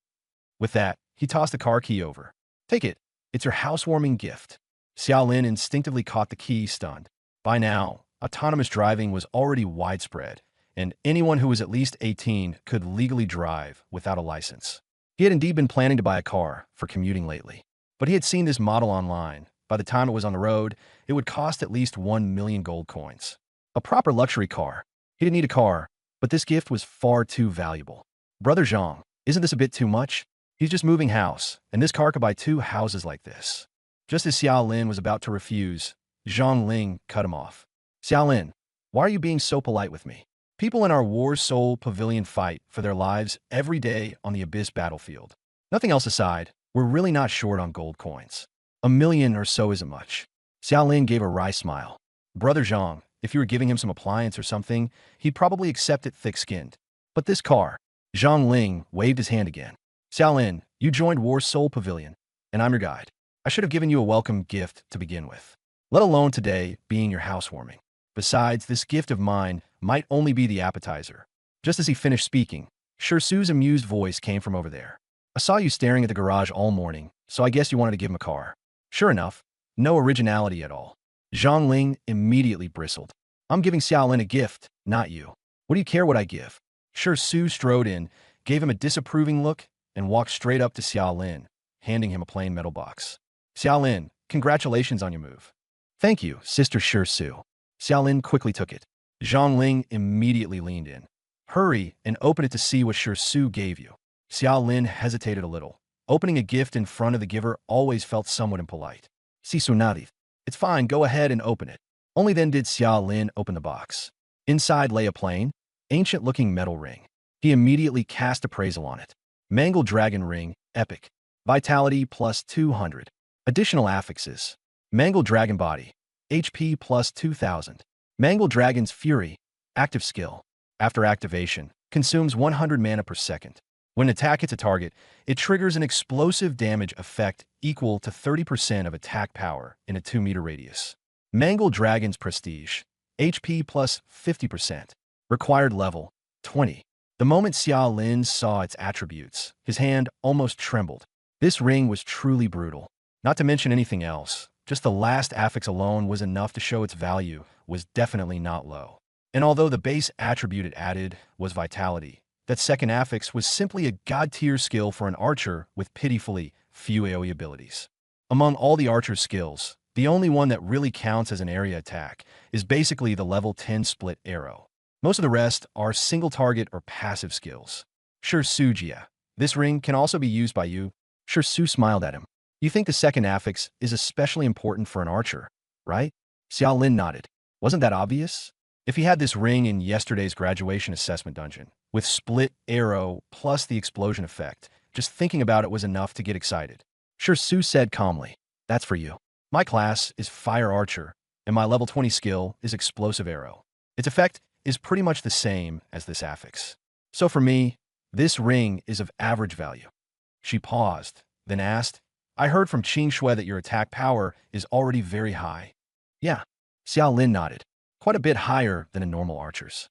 With that, he tossed the car key over. Take it. It's your housewarming gift. Xiao Lin instinctively caught the key, stunned. By now, autonomous driving was already widespread, and anyone who was at least 18 could legally drive without a license. He had indeed been planning to buy a car for commuting lately, but he had seen this model online. By the time it was on the road, it would cost at least 1 million gold coins. A proper luxury car. He didn't need a car, but this gift was far too valuable. Brother Zhang, isn't this a bit too much? He's just moving house, and this car could buy 2 houses like this. Just as Xiao Lin was about to refuse, Zhang Ling cut him off. Xiao Lin, why are you being so polite with me? People in our War Soul Pavilion fight for their lives every day on the Abyss battlefield. Nothing else aside, we're really not short on gold coins. 1 million or so isn't much. Xiao Lin gave a wry smile. Brother Zhang, if you were giving him some appliance or something, he'd probably accept it thick-skinned. But this car, Zhang Ling waved his hand again. Xiao Lin, you joined War Soul Pavilion, and I'm your guide. I should have given you a welcome gift to begin with, let alone today being your housewarming. Besides, this gift of mine might only be the appetizer. Just as he finished speaking, Shirsu's amused voice came from over there. I saw you staring at the garage all morning, so I guess you wanted to give him a car. Sure enough, no originality at all. Zhang Ling immediately bristled. I'm giving Xiao Lin a gift, not you. What do you care what I give? Shirsu strode in, gave him a disapproving look, and walked straight up to Xiao Lin, handing him a plain metal box. Xiao Lin, congratulations on your move. Thank you, Sister Shirsu. Xiao Lin quickly took it. Zhang Ling immediately leaned in. Hurry and open it to see what Shirsu gave you. Xiao Lin hesitated a little. Opening a gift in front of the giver always felt somewhat impolite. Sisunadi. It's fine, go ahead and open it. Only then did Xiao Lin open the box. Inside lay a plain, ancient-looking metal ring. He immediately cast appraisal on it. Mangled Dragon Ring, Epic. Vitality plus 200. Additional affixes. Mangled Dragon Body. HP plus 2000. Mangled Dragon's Fury. Active skill. After activation, consumes 100 mana per second. When an attack hits a target, it triggers an explosive damage effect equal to 30% of attack power in a 2-meter radius. Mangled Dragon's Prestige. HP plus 50%. Required level, 20. The moment Xiao Lin saw its attributes, his hand almost trembled. This ring was truly brutal. Not to mention anything else, just the last affix alone was enough to show its value was definitely not low. And although the base attribute it added was Vitality, that second affix was simply a god-tier skill for an archer with pitifully few AoE abilities. Among all the archer's skills, the only one that really counts as an area attack is basically the level 10 split arrow. Most of the rest are single target or passive skills. Shirsugia. This ring can also be used by you. Shirsu smiled at him. You think the second affix is especially important for an archer, right? Xiao Lin nodded. Wasn't that obvious? If he had this ring in yesterday's graduation assessment dungeon, with split arrow plus the explosion effect, just thinking about it was enough to get excited. Shirsu said calmly, that's for you. My class is Fire Archer, and my level 20 skill is Explosive Arrow. Its effect is pretty much the same as this affix. So for me, this ring is of average value. She paused, then asked, I heard from Qing Shui that your attack power is already very high. Yeah. Xiao Lin nodded. Quite a bit higher than a normal archer's.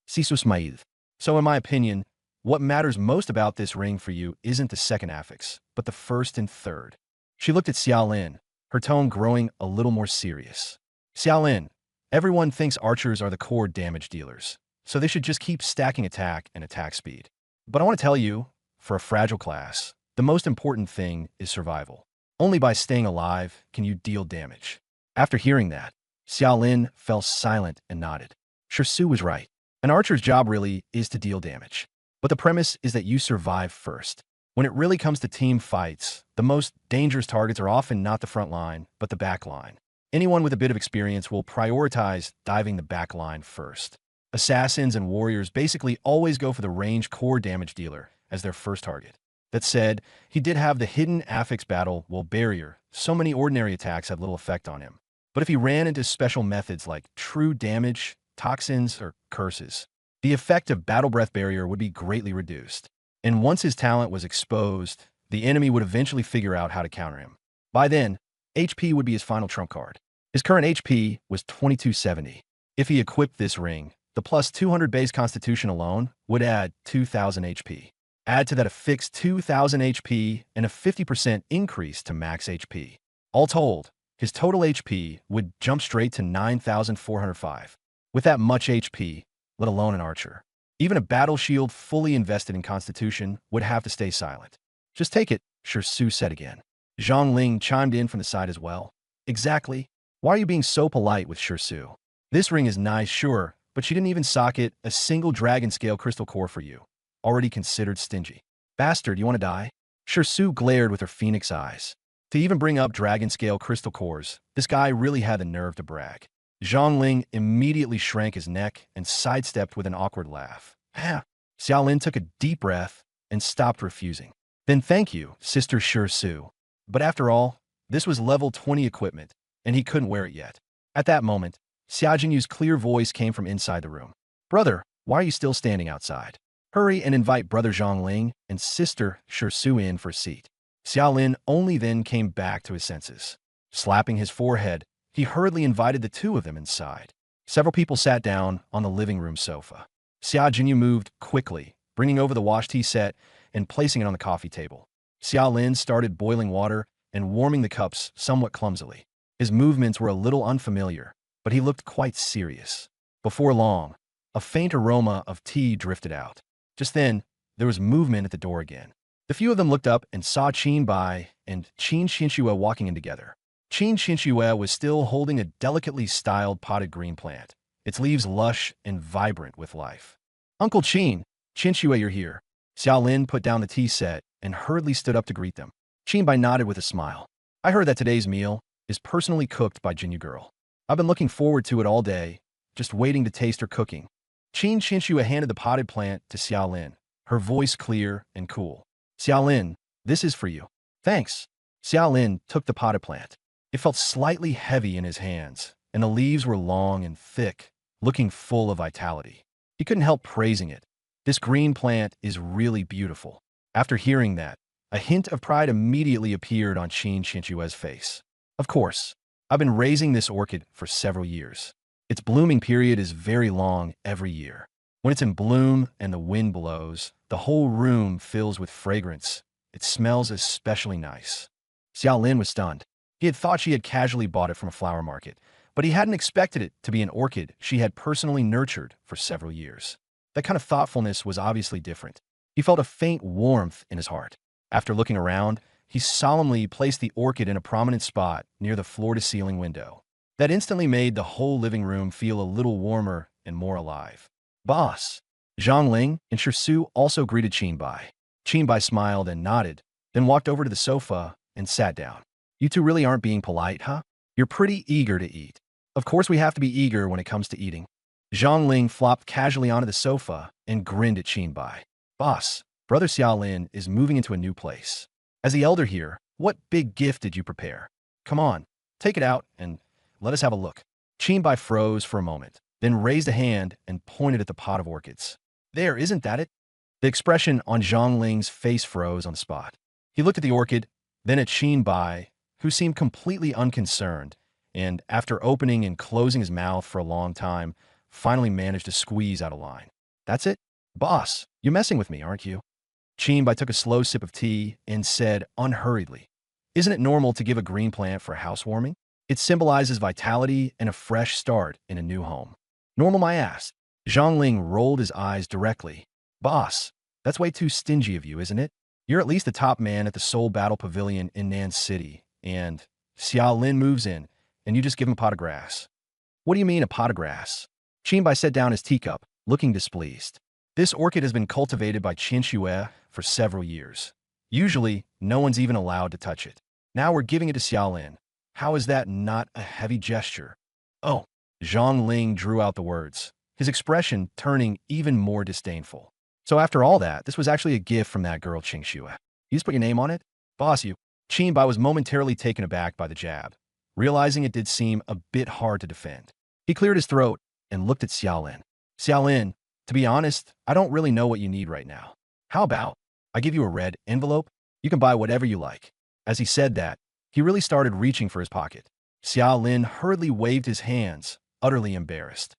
Sisu smiled. So in my opinion, what matters most about this ring for you isn't the second affix, but the first and third. She looked at Xiao Lin, her tone growing a little more serious. Xiao Lin, everyone thinks archers are the core damage dealers, so they should just keep stacking attack and attack speed. But I want to tell you, for a fragile class, the most important thing is survival. Only by staying alive can you deal damage. After hearing that, Xiao Lin fell silent and nodded. Shirsu was right. An archer's job really is to deal damage. But the premise is that you survive first. When it really comes to team fights, the most dangerous targets are often not the front line, but the back line. Anyone with a bit of experience will prioritize diving the back line first. Assassins and warriors basically always go for the ranged core damage dealer as their first target. That said, he did have the hidden affix battle while barrier, so many ordinary attacks had little effect on him. But if he ran into special methods like true damage, toxins, or curses, the effect of Battle Breath Barrier would be greatly reduced. And once his talent was exposed, the enemy would eventually figure out how to counter him. By then, HP would be his final trump card. His current HP was 2270. If he equipped this ring, the plus 200 base constitution alone would add 2000 HP. Add to that a fixed 2000 HP and a 50% increase to max HP. All told, his total HP would jump straight to 9,405. With that much HP, let alone an archer, even a battle shield fully invested in Constitution would have to stay silent. Just take it, Shirsu said again. Zhang Ling chimed in from the side as well. Exactly. Why are you being so polite with Shirsu? This ring is nice, sure, but she didn't even socket a single dragon scale crystal core for you. Already considered stingy. Bastard, you want to die? Su glared with her phoenix eyes. To even bring up dragon scale crystal cores, this guy really had the nerve to brag. Zhongling immediately shrank his neck and sidestepped with an awkward laugh. Xiaolin took a deep breath and stopped refusing. Then thank you, Sister Su. But after all, this was level 20 equipment, and he couldn't wear it yet. At that moment, Xia Jinyu's clear voice came from inside the room. Brother, why are you still standing outside? Hurry and invite Brother Zhongling and Sister Su in for a seat. Xiaolin only then came back to his senses. Slapping his forehead, he hurriedly invited the two of them inside. Several people sat down on the living room sofa. Xia Jinyu moved quickly, bringing over the wash tea set and placing it on the coffee table. Xiaolin started boiling water and warming the cups somewhat clumsily. His movements were a little unfamiliar, but he looked quite serious. Before long, a faint aroma of tea drifted out. Just then, there was movement at the door again. The few of them looked up and saw Qin Bai and Qin Xinxue walking in together. Qin Xinxue was still holding a delicately styled potted green plant, its leaves lush and vibrant with life. Uncle Qin, Xinxue, you're here. Xiaolin put down the tea set and hurriedly stood up to greet them. Qin Bai nodded with a smile. I heard that today's meal is personally cooked by Jinyu Girl. I've been looking forward to it all day, just waiting to taste her cooking. Qin Xinxue handed the potted plant to Xiaolin, her voice clear and cool. Xiaolin, this is for you. Thanks. Xiaolin took the potted plant. It felt slightly heavy in his hands, and the leaves were long and thick, looking full of vitality. He couldn't help praising it. This green plant is really beautiful. After hearing that, a hint of pride immediately appeared on Qin Xinxue's face. Of course, I've been raising this orchid for several years. Its blooming period is very long every year. When it's in bloom and the wind blows, the whole room fills with fragrance. It smells especially nice. Xiaolin was stunned. He had thought she had casually bought it from a flower market, but he hadn't expected it to be an orchid she had personally nurtured for several years. That kind of thoughtfulness was obviously different. He felt a faint warmth in his heart. After looking around, he solemnly placed the orchid in a prominent spot near the floor-to-ceiling window. That instantly made the whole living room feel a little warmer and more alive. Boss! Zhongling and Su also greeted Qin Bai. Qin Bai smiled and nodded, then walked over to the sofa and sat down. You two really aren't being polite, huh? You're pretty eager to eat. Of course we have to be eager when it comes to eating. Zhongling flopped casually onto the sofa and grinned at Qin Bai. Boss, Brother Xiaolin is moving into a new place. As the elder here, what big gift did you prepare? Come on, take it out and let us have a look. Qin Bai froze for a moment, then raised a hand and pointed at the pot of orchids. There, isn't that it? The expression on Zhongling's face froze on the spot. He looked at the orchid, then at Qin Bai, who seemed completely unconcerned, and after opening and closing his mouth for a long time, finally managed to squeeze out a line. That's it? Boss, you're messing with me, aren't you? Qin Bai took a slow sip of tea and said unhurriedly, Isn't it normal to give a green plant for housewarming? It symbolizes vitality and a fresh start in a new home. Normal, my ass. Zhongling rolled his eyes directly. Boss, that's way too stingy of you, isn't it? You're at least the top man at the Soul Battle Pavilion in Nan City, and Xiaolin moves in, and you just give him a pot of grass. What do you mean, a pot of grass? Qin Bai set down his teacup, looking displeased. This orchid has been cultivated by Qin Xue for several years. Usually, no one's even allowed to touch it. Now we're giving it to Xiaolin. How is that not a heavy gesture? Oh, Zhongling drew out the words, his expression turning even more disdainful. So after all that, this was actually a gift from that girl Qin Xue. You just put your name on it? Boss, you. Qin Bai was momentarily taken aback by the jab, realizing it did seem a bit hard to defend. He cleared his throat and looked at Xiaolin. Xiaolin, to be honest, I don't really know what you need right now. How about I give you a red envelope? You can buy whatever you like. As he said that, he really started reaching for his pocket. Xiaolin hurriedly waved his hands, utterly embarrassed.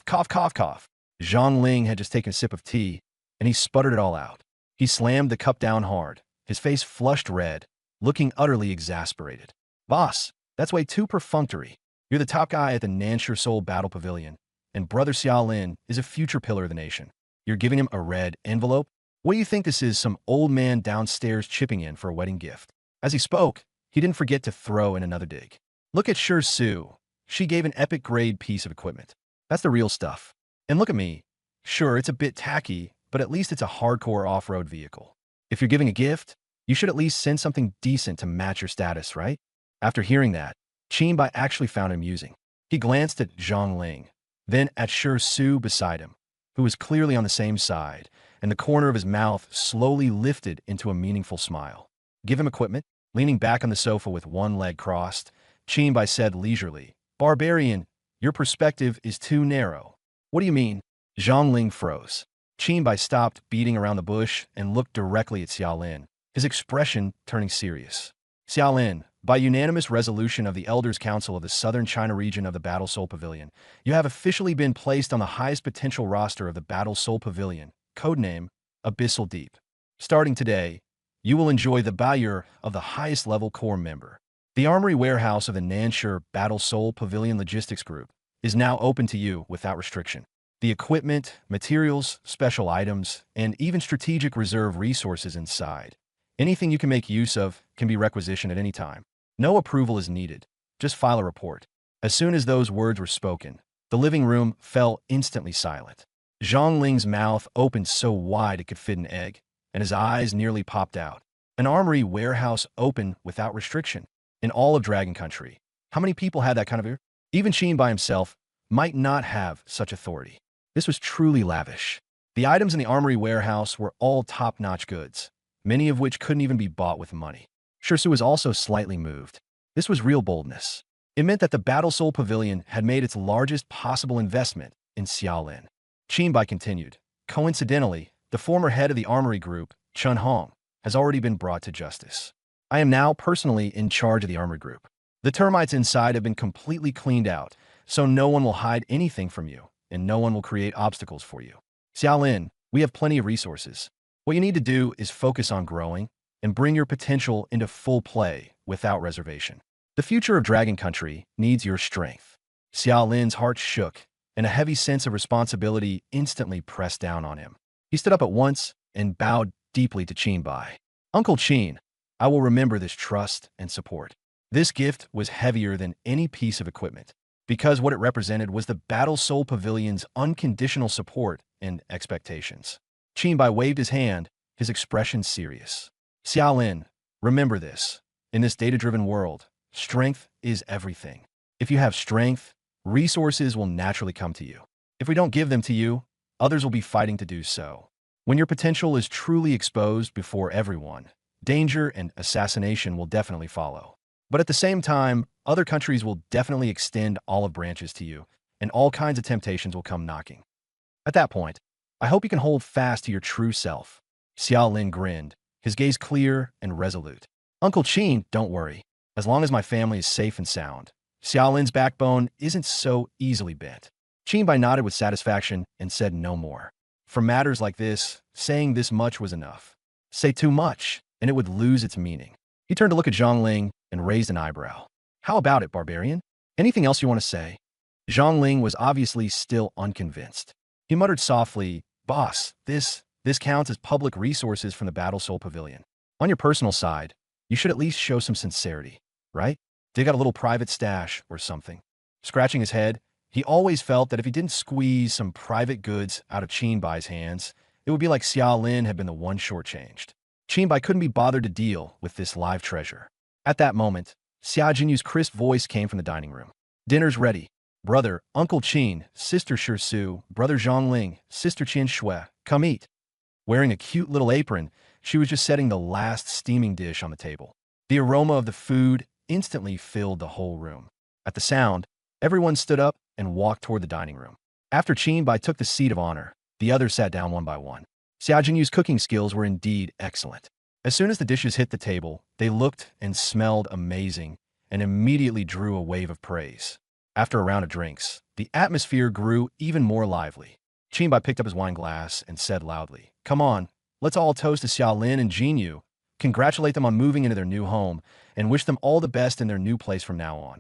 Cough, cough, cough. Zhongling had just taken a sip of tea, and he sputtered it all out. He slammed the cup down hard, his face flushed red, looking utterly exasperated. Boss, that's way too perfunctory. You're the top guy at the Nanshur Soul Battle Pavilion, and Brother Xiaolin is a future pillar of the nation. You're giving him a red envelope? What do you think this is, some old man downstairs chipping in for a wedding gift? As he spoke, he didn't forget to throw in another dig. Look at Su. She gave an epic-grade piece of equipment. That's the real stuff. And look at me. Sure, it's a bit tacky, but at least it's a hardcore off-road vehicle. If you're giving a gift, You should at least send something decent to match your status, right? After hearing that, Qinbai actually found it amusing. He glanced at Zhang Ling, then at Shi Su beside him, who was clearly on the same side, and the corner of his mouth slowly lifted into a meaningful smile. Give him equipment? Leaning back on the sofa with one leg crossed, Qinbai said leisurely, Barbarian, your perspective is too narrow. What do you mean? Zhang Ling froze. Qinbai stopped beating around the bush and looked directly at Xiaolin, his expression turning serious. Xiaolin, by unanimous resolution of the Elders' Council of the Southern China region of the Battle Soul Pavilion, you have officially been placed on the highest potential roster of the Battle Soul Pavilion, codename Abyssal Deep. Starting today, you will enjoy the Bayur of the highest level core member. The Armory Warehouse of the Nanshur Battle Soul Pavilion Logistics Group is now open to you without restriction. The equipment, materials, special items, and even strategic reserve resources inside. Anything you can make use of can be requisitioned at any time. No approval is needed. Just file a report. As soon as those words were spoken, the living room fell instantly silent. Zhang Ling's mouth opened so wide it could fit an egg, and his eyes nearly popped out. An armory warehouse open without restriction. In all of Dragon Country, how many people had that kind of ear? Even Qin by himself might not have such authority. This was truly lavish. The items in the armory warehouse were all top-notch goods, many of which couldn't even be bought with money. Shi Su was also slightly moved. This was real boldness. It meant that the Battle Soul Pavilion had made its largest possible investment in Xiaolin. Qinbai continued. Coincidentally, the former head of the armory group, Chun Hong, has already been brought to justice. I am now personally in charge of the armory group. The termites inside have been completely cleaned out, so no one will hide anything from you, and no one will create obstacles for you. Xiaolin, we have plenty of resources. What you need to do is focus on growing and bring your potential into full play without reservation. The future of Dragon Country needs your strength. Xiaolin's heart shook, and a heavy sense of responsibility instantly pressed down on him. He stood up at once and bowed deeply to Qinbai. Uncle Qin, I will remember this trust and support. This gift was heavier than any piece of equipment, because what it represented was the Battle Soul Pavilion's unconditional support and expectations. Qinbai waved his hand, his expression serious. Xiaolin, remember this. In this data-driven world, strength is everything. If you have strength, resources will naturally come to you. If we don't give them to you, others will be fighting to do so. When your potential is truly exposed before everyone, danger and assassination will definitely follow. But at the same time, other countries will definitely extend olive branches to you, and all kinds of temptations will come knocking. At that point, I hope you can hold fast to your true self. Xiaolin grinned, his gaze clear and resolute. Uncle Qin, don't worry. As long as my family is safe and sound, Xiaolin's backbone isn't so easily bent. Qinbai nodded with satisfaction and said no more. For matters like this, saying this much was enough. Say too much, and it would lose its meaning. He turned to look at Zhang Ling and raised an eyebrow. How about it, Barbarian? Anything else you want to say? Zhang Ling was obviously still unconvinced. He muttered softly, Boss, this counts as public resources from the Battle Soul Pavilion. On your personal side, you should at least show some sincerity, right? Dig out a little private stash or something. Scratching his head, he always felt that if he didn't squeeze some private goods out of Qinbai's hands, it would be like Xiaolin had been the one shortchanged. Qinbai couldn't be bothered to deal with this live treasure. At that moment, Xia Jinyu's crisp voice came from the dining room. Dinner's ready. Brother, Uncle Qin, Sister Shi Su, Brother Zhang Ling, Sister Qian Shui, come eat. Wearing a cute little apron, she was just setting the last steaming dish on the table. The aroma of the food instantly filled the whole room. At the sound, everyone stood up and walked toward the dining room. After Qinbai took the seat of honor, the others sat down one by one. Xia Jinyu's cooking skills were indeed excellent. As soon as the dishes hit the table, they looked and smelled amazing and immediately drew a wave of praise. After a round of drinks, the atmosphere grew even more lively. Qinbai picked up his wine glass and said loudly, Come on, let's all toast to Xiaolin and Jinyu, congratulate them on moving into their new home, and wish them all the best in their new place from now on.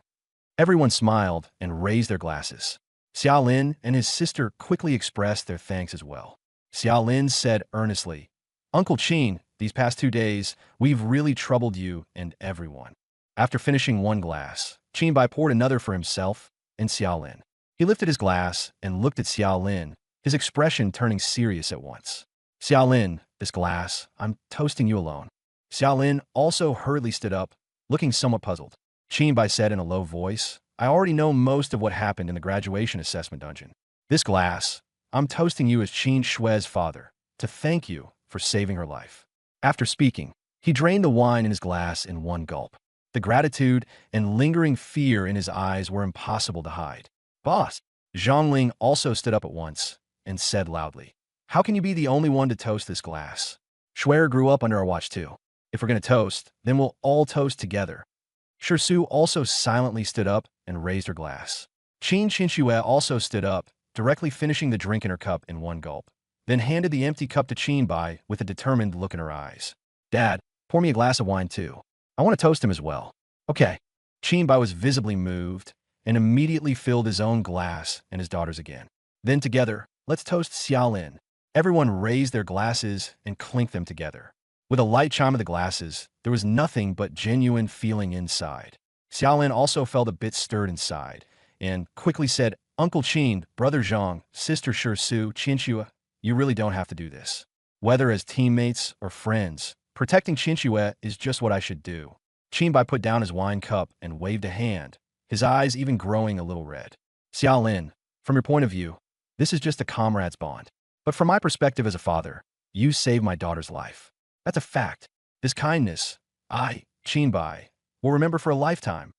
Everyone smiled and raised their glasses. Xiaolin and his sister quickly expressed their thanks as well. Xiaolin said earnestly, Uncle Qin, these past 2 days, we've really troubled you and everyone. After finishing one glass, Qinbai poured another for himself and Xiaolin. He lifted his glass and looked at Xiaolin, his expression turning serious at once. Xiaolin, this glass, I'm toasting you alone. Xiaolin also hurriedly stood up, looking somewhat puzzled. Qin Bai said in a low voice, I already know most of what happened in the graduation assessment dungeon. This glass, I'm toasting you as Qin Shui's father, to thank you for saving her life. After speaking, he drained the wine in his glass in one gulp. The gratitude and lingering fear in his eyes were impossible to hide. Boss! Zhongling also stood up at once and said loudly, How can you be the only one to toast this glass? Shuai grew up under our watch too. If we're going to toast, then we'll all toast together. Shirsu also silently stood up and raised her glass. Qin Qinxue also stood up, directly finishing the drink in her cup in one gulp, then handed the empty cup to Qin Bai with a determined look in her eyes. Dad, pour me a glass of wine too. I want to toast him as well. Okay. Qin Bai was visibly moved and immediately filled his own glass and his daughter's again. Then together, let's toast Xiaolin. Everyone raised their glasses and clinked them together. With a light chime of the glasses, there was nothing but genuine feeling inside. Xiaolin also felt a bit stirred inside and quickly said, Uncle Qin, Brother Zhang, Sister Shirsu, Qinxue, you really don't have to do this. Whether as teammates or friends, protecting Qinxue is just what I should do. Qin Bai put down his wine cup and waved a hand, his eyes even growing a little red. Xiaolin, from your point of view, this is just a comrade's bond. But from my perspective as a father, you saved my daughter's life. That's a fact. This kindness, I, Qin Bai, will remember for a lifetime.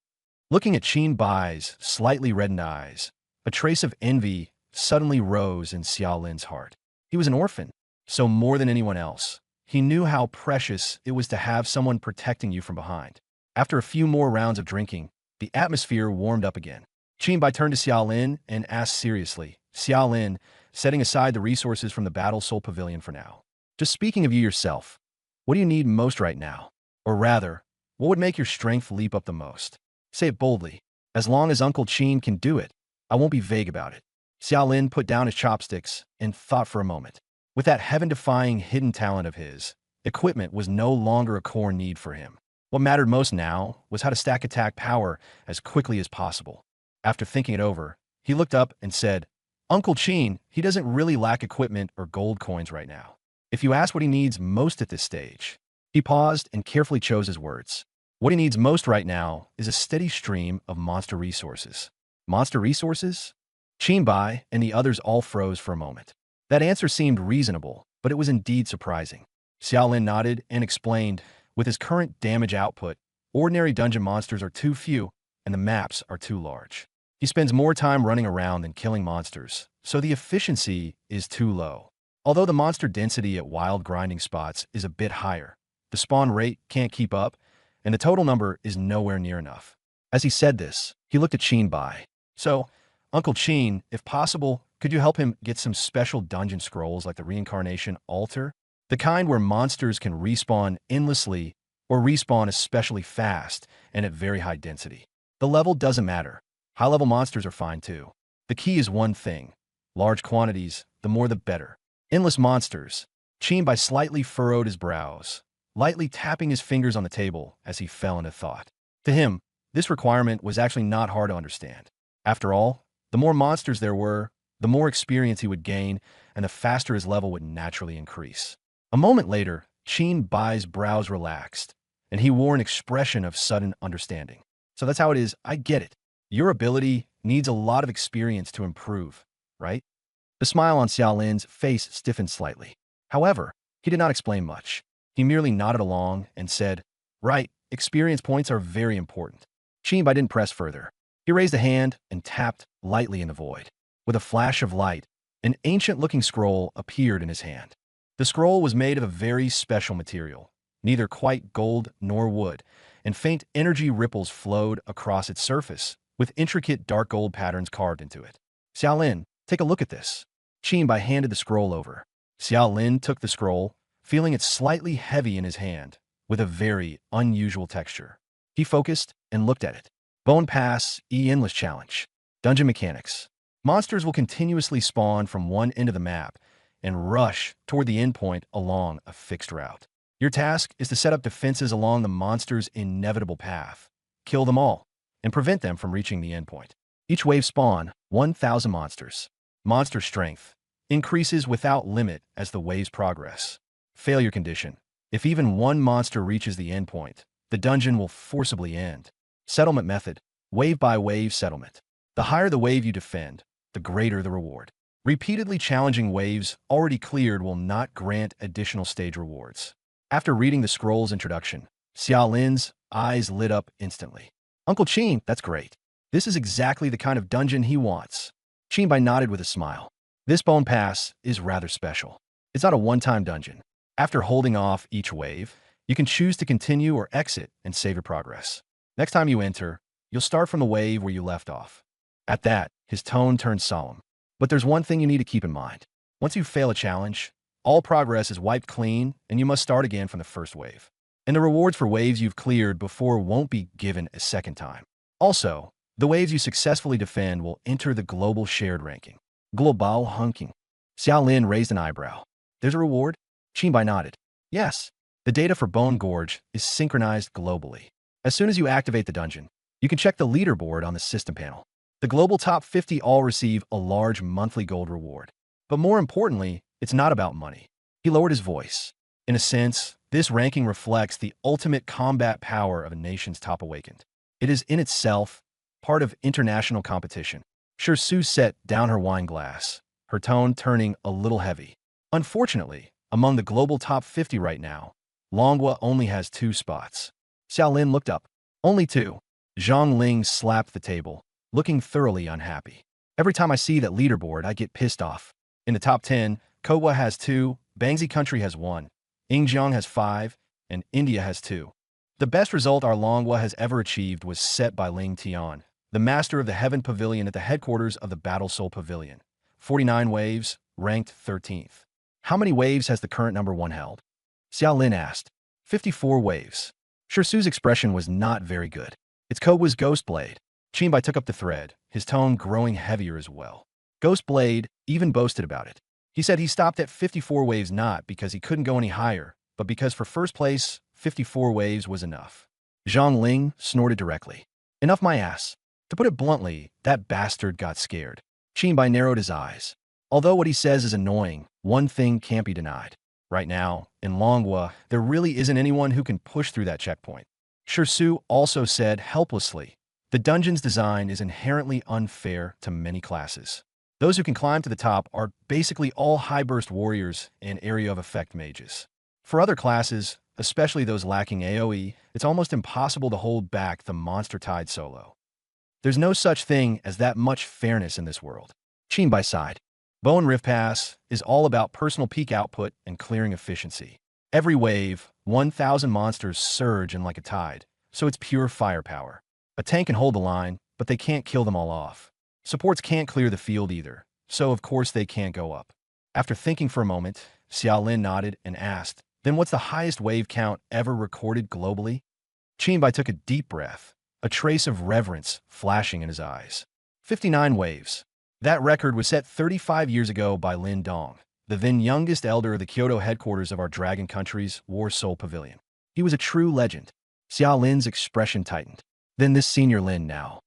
Looking at Qin Bai's slightly reddened eyes, a trace of envy suddenly rose in Xiaolin's heart. He was an orphan, so more than anyone else, he knew how precious it was to have someone protecting you from behind. After a few more rounds of drinking, the atmosphere warmed up again. Qin Bai turned to Xiaolin and asked seriously, Xiaolin, setting aside the resources from the Battle Soul Pavilion for now. Just speaking of you yourself, what do you need most right now? Or rather, what would make your strength leap up the most? Say it boldly. As long as Uncle Qin can do it, I won't be vague about it. Xiaolin put down his chopsticks and thought for a moment. With that heaven-defying hidden talent of his, equipment was no longer a core need for him. What mattered most now was how to stack attack power as quickly as possible. After thinking it over, he looked up and said, Uncle Qin, he doesn't really lack equipment or gold coins right now. If you ask what he needs most at this stage, he paused and carefully chose his words. What he needs most right now is a steady stream of monster resources. Monster resources? Qin Bai and the others all froze for a moment. That answer seemed reasonable, but it was indeed surprising. Xiaolin nodded and explained, with his current damage output, ordinary dungeon monsters are too few and the maps are too large. He spends more time running around than killing monsters, so the efficiency is too low. Although the monster density at wild grinding spots is a bit higher, the spawn rate can't keep up, and the total number is nowhere near enough. As he said this, he looked at Qin Bai. So, Uncle Qin, if possible, could you help him get some special dungeon scrolls like the Reincarnation Altar? The kind where monsters can respawn endlessly or respawn especially fast and at very high density. The level doesn't matter. High-level monsters are fine too. The key is one thing. Large quantities, the more the better. Endless monsters. Qin Bai slightly furrowed his brows, lightly tapping his fingers on the table as he fell into thought. To him, this requirement was actually not hard to understand. After all, the more monsters there were, the more experience he would gain, and the faster his level would naturally increase. A moment later, Qin Bai's brows relaxed, and he wore an expression of sudden understanding. So that's how it is, I get it. Your ability needs a lot of experience to improve, right? The smile on Xiaolin's face stiffened slightly. However, he did not explain much. He merely nodded along and said, Right, experience points are very important. Qin Bai didn't press further. He raised a hand and tapped lightly in the void. With a flash of light, an ancient-looking scroll appeared in his hand. The scroll was made of a very special material, neither quite gold nor wood, and faint energy ripples flowed across its surface, with intricate dark gold patterns carved into it. Xiaolin, take a look at this. Qin Bai handed the scroll over. Xiaolin took the scroll, feeling it slightly heavy in his hand, with a very unusual texture. He focused and looked at it. Bone Pass Endless Challenge. Dungeon Mechanics. Monsters will continuously spawn from one end of the map and rush toward the endpoint along a fixed route. Your task is to set up defenses along the monster's inevitable path, kill them all, and prevent them from reaching the endpoint. Each wave spawn 1,000 monsters. Monster strength increases without limit as the waves progress. Failure condition. If even one monster reaches the endpoint, the dungeon will forcibly end. Settlement method, wave by wave settlement. The higher the wave you defend, the greater the reward. Repeatedly challenging waves already cleared will not grant additional stage rewards. After reading the scroll's introduction, Xiaolin's eyes lit up instantly. Uncle Qin, that's great. This is exactly the kind of dungeon he wants. Qinbai nodded with a smile. This bone pass is rather special. It's not a one-time dungeon. After holding off each wave, you can choose to continue or exit and save your progress. Next time you enter, you'll start from the wave where you left off. At that, his tone turned solemn. But there's one thing you need to keep in mind. Once you fail a challenge, all progress is wiped clean and you must start again from the first wave. And the rewards for waves you've cleared before won't be given a second time. Also, the waves you successfully defend will enter the global shared ranking. Global ranking. Xiaolin raised an eyebrow. There's a reward? Qinbai nodded. Yes. The data for Bone Gorge is synchronized globally. As soon as you activate the dungeon, you can check the leaderboard on the system panel. The global top 50 all receive a large monthly gold reward. But more importantly, it's not about money. He lowered his voice. In a sense, this ranking reflects the ultimate combat power of a nation's top awakened. It is in itself part of international competition. Su set down her wine glass, her tone turning a little heavy. Unfortunately, among the global top 50 right now, Longhua only has 2 spots. Xiaolin looked up. Only 2. Zhang Ling slapped the table, looking thoroughly unhappy. Every time I see that leaderboard, I get pissed off. In the top 10, Kowa has 2, Bangzi Country has 1, Yingjiang has 5, and India has 2. The best result our Longhua has ever achieved was set by Ling Tian, the master of the Heaven Pavilion at the headquarters of the Battle Soul Pavilion. 49 waves, ranked 13th. How many waves has the current number 1 held? Xiaolin asked. 54 waves. Su's expression was not very good. It's Kowa's Ghost Blade. Qinbai took up the thread, his tone growing heavier as well. Ghost Blade even boasted about it. He said he stopped at 54 waves not because he couldn't go any higher, but because for first place, 54 waves was enough. Zhang Ling snorted directly. Enough my ass. To put it bluntly, that bastard got scared. Qinbai narrowed his eyes. Although what he says is annoying, one thing can't be denied. Right now, in Longhua, there really isn't anyone who can push through that checkpoint. Su also said helplessly, the dungeon's design is inherently unfair to many classes. Those who can climb to the top are basically all high-burst warriors and area of effect mages. For other classes, especially those lacking AoE, it's almost impossible to hold back the monster tide solo. There's no such thing as that much fairness in this world. Qinbai sighed. Bone Rift Pass is all about personal peak output and clearing efficiency. Every wave, 1,000 monsters surge in like a tide, so it's pure firepower. A tank can hold the line, but they can't kill them all off. Supports can't clear the field either, so of course they can't go up. After thinking for a moment, Xiaolin nodded and asked, then what's the highest wave count ever recorded globally? Qinbai took a deep breath, a trace of reverence flashing in his eyes. 59 waves. That record was set 35 years ago by Lin Dong, the then youngest elder of the Kyoto headquarters of our Dragon Country's War Soul Pavilion. He was a true legend. Xiaolin's expression tightened. Then this senior Lin now.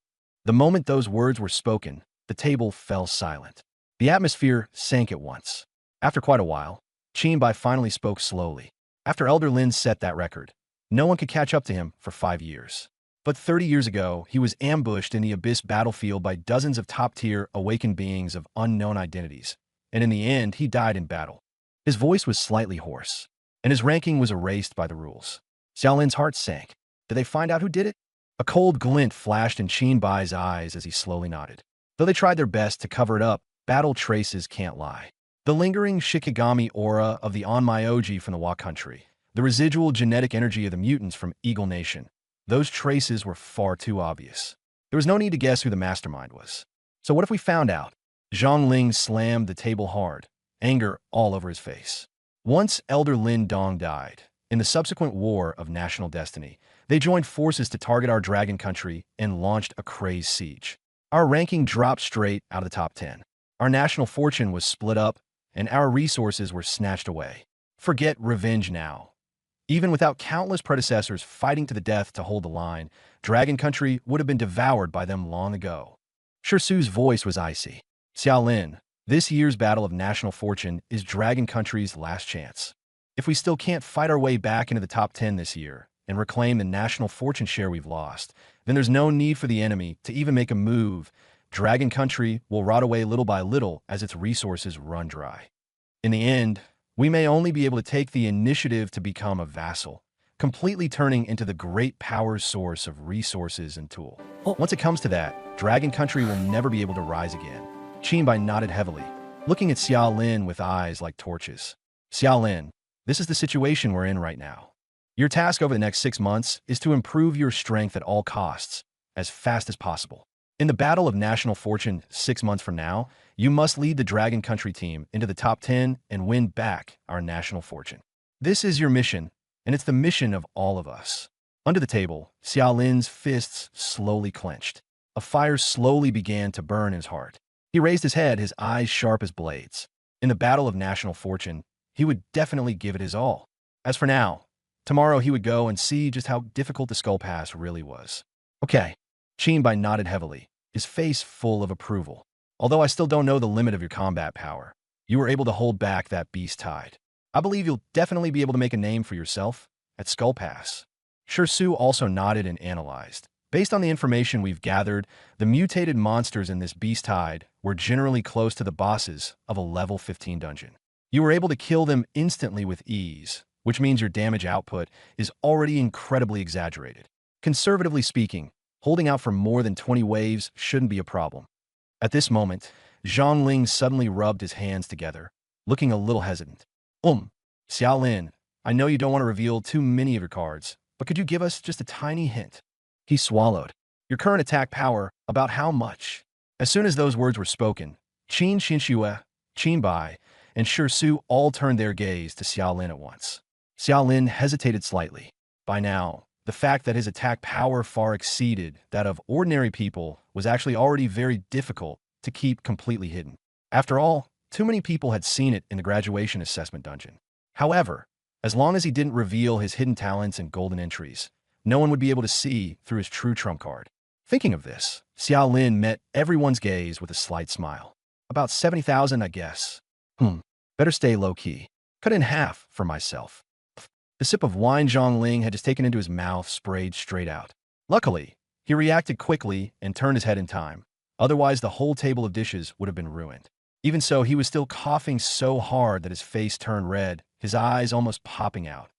The moment those words were spoken, the table fell silent. The atmosphere sank at once. After quite a while, Qinbai finally spoke slowly. After Elder Lin set that record, no one could catch up to him for 5 years. But 30 years ago, he was ambushed in the Abyss battlefield by dozens of top-tier awakened beings of unknown identities, and in the end, he died in battle. His voice was slightly hoarse, and his ranking was erased by the rules. Xiaolin's heart sank. Did they find out who did it? A cold glint flashed in Qinbai's eyes as he slowly nodded. Though they tried their best to cover it up, battle traces can't lie. The lingering Shikigami aura of the Onmyoji from the Wa country, the residual genetic energy of the mutants from Eagle Nation, those traces were far too obvious. There was no need to guess who the mastermind was. So what if we found out? Zhang Ling slammed the table hard, anger all over his face. Once Elder Lin Dong died, in the subsequent War of National Destiny, they joined forces to target our Dragon Country and launched a crazed siege. Our ranking dropped straight out of the top 10. Our national fortune was split up, and our resources were snatched away. Forget revenge now. Even without countless predecessors fighting to the death to hold the line, Dragon Country would have been devoured by them long ago. Su's voice was icy. Xiaolin, this year's Battle of National Fortune is Dragon Country's last chance. If we still can't fight our way back into the top 10 this year and reclaim the national fortune share we've lost, then there's no need for the enemy to even make a move. Dragon Country will rot away little by little as its resources run dry. In the end, we may only be able to take the initiative to become a vassal, completely turning into the great power source of resources and tool. Once it comes to that, Dragon Country will never be able to rise again. Qinbai nodded heavily, looking at Xiao Lin with eyes like torches. Xiao Lin, this is the situation we're in right now. Your task over the next 6 months is to improve your strength at all costs, as fast as possible. In the Battle of National Fortune 6 months from now, you must lead the Dragon Country team into the top 10 and win back our national fortune. This is your mission, and it's the mission of all of us. Under the table, Xiao Lin's fists slowly clenched. A fire slowly began to burn in his heart. He raised his head, his eyes sharp as blades. In the Battle of National Fortune, he would definitely give it his all. As for now, tomorrow he would go and see just how difficult the Skull Pass really was. Okay, Qinbai nodded heavily, his face full of approval. Although I still don't know the limit of your combat power, you were able to hold back that beast tide. I believe you'll definitely be able to make a name for yourself at Skull Pass. Su also nodded and analyzed. Based on the information we've gathered, the mutated monsters in this beast tide were generally close to the bosses of a level 15 dungeon. You were able to kill them instantly with ease, which means your damage output is already incredibly exaggerated. Conservatively speaking, holding out for more than 20 waves shouldn't be a problem. At this moment, Zhongling suddenly rubbed his hands together, looking a little hesitant. Xiao Lin, I know you don't want to reveal too many of your cards, but could you give us just a tiny hint? He swallowed. Your current attack power, about how much? As soon as those words were spoken, Qin Xinxue, Qinbai, and Su all turned their gaze to Xiao Lin at once. Xiao Lin hesitated slightly. By now, the fact that his attack power far exceeded that of ordinary people was actually already very difficult to keep completely hidden. After all, too many people had seen it in the graduation assessment dungeon. However, as long as he didn't reveal his hidden talents and golden entries, no one would be able to see through his true trump card. Thinking of this, Xiao Lin met everyone's gaze with a slight smile. About 70,000, I guess. Better stay low-key. Cut it in half for myself. The sip of wine Zhongling had just taken into his mouth sprayed straight out. Luckily, he reacted quickly and turned his head in time. Otherwise, the whole table of dishes would have been ruined. Even so, he was still coughing so hard that his face turned red, his eyes almost popping out.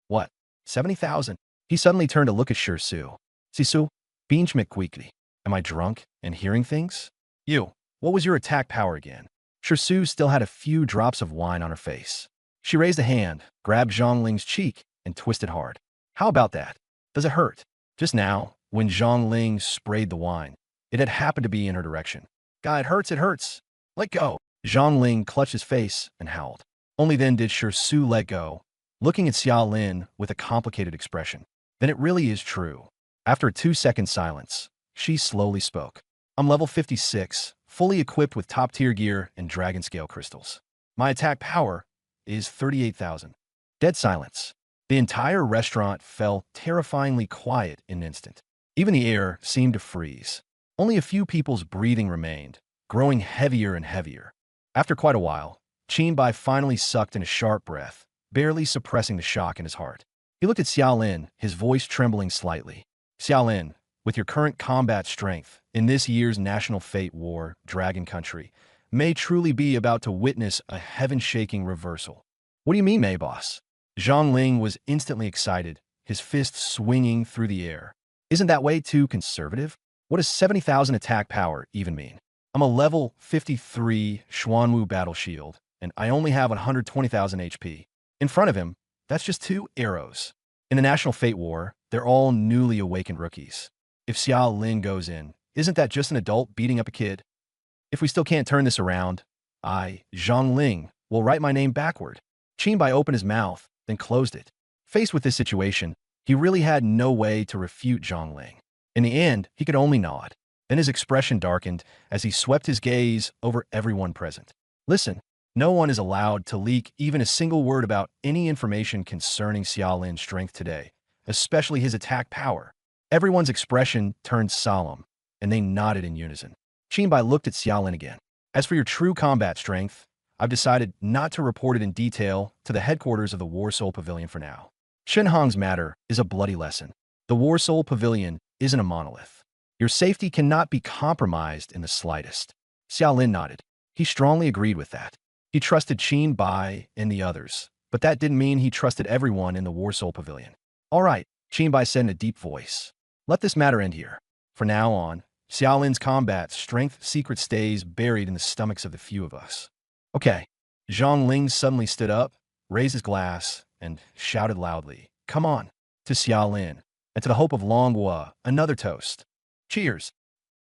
What? 70,000? He suddenly turned to look at Su. Sisu, binge quickly. Am I drunk and hearing things? You, what was your attack power again? Su still had a few drops of wine on her face. She raised a hand, grabbed Zhongling's cheek, and twisted hard. How about that? Does it hurt? Just now, when Zhongling sprayed the wine, it had happened to be in her direction. God, it hurts, it hurts. Let go. Zhongling clutched his face and howled. Only then did Su let go, looking at Xiao Lin with a complicated expression. Then it really is true. After a 2-second silence, she slowly spoke. I'm level 56, fully equipped with top-tier gear and dragon scale crystals. My attack power is 38,000. Dead silence. The entire restaurant fell terrifyingly quiet in an instant. Even the air seemed to freeze. Only a few people's breathing remained, growing heavier and heavier. After quite a while, Qinbai finally sucked in a sharp breath, barely suppressing the shock in his heart. He looked at Xiao Lin, his voice trembling slightly. Xiao Lin, with your current combat strength, in this year's National Fate War, Dragon Country, may truly be about to witness a heaven-shaking reversal. What do you mean, May boss? Zhongling was instantly excited, his fist swinging through the air. Isn't that way too conservative? What does 70,000 attack power even mean? I'm a level 53 Xuanwu battle shield, and I only have 120,000 HP. In front of him, that's just 2 arrows. In the National Fate War, they're all newly awakened rookies. If Xiao Lin goes in, isn't that just an adult beating up a kid? If we still can't turn this around, I, Zhongling, will write my name backward. Qinbai opened his mouth, then closed it. Faced with this situation, he really had no way to refute Zhongling. In the end, he could only nod. Then his expression darkened as he swept his gaze over everyone present. Listen, no one is allowed to leak even a single word about any information concerning Xiao Lin's strength today, especially his attack power. Everyone's expression turned solemn, and they nodded in unison. Qinbai looked at Xiao Lin again. As for your true combat strength, I've decided not to report it in detail to the headquarters of the War Soul Pavilion for now. Shenhong's matter is a bloody lesson. The War Soul Pavilion isn't a monolith. Your safety cannot be compromised in the slightest. Xiaolin nodded. He strongly agreed with that. He trusted Qin Bai and the others, but that didn't mean he trusted everyone in the War Soul Pavilion. All right, Qin Bai said in a deep voice. Let this matter end here. From now on, Xiaolin's combat strength secret stays buried in the stomachs of the few of us. Okay. Zhang Ling suddenly stood up, raised his glass, and shouted loudly, "Come on," to Xiaolin, and to the hope of Longhua, another toast. Cheers.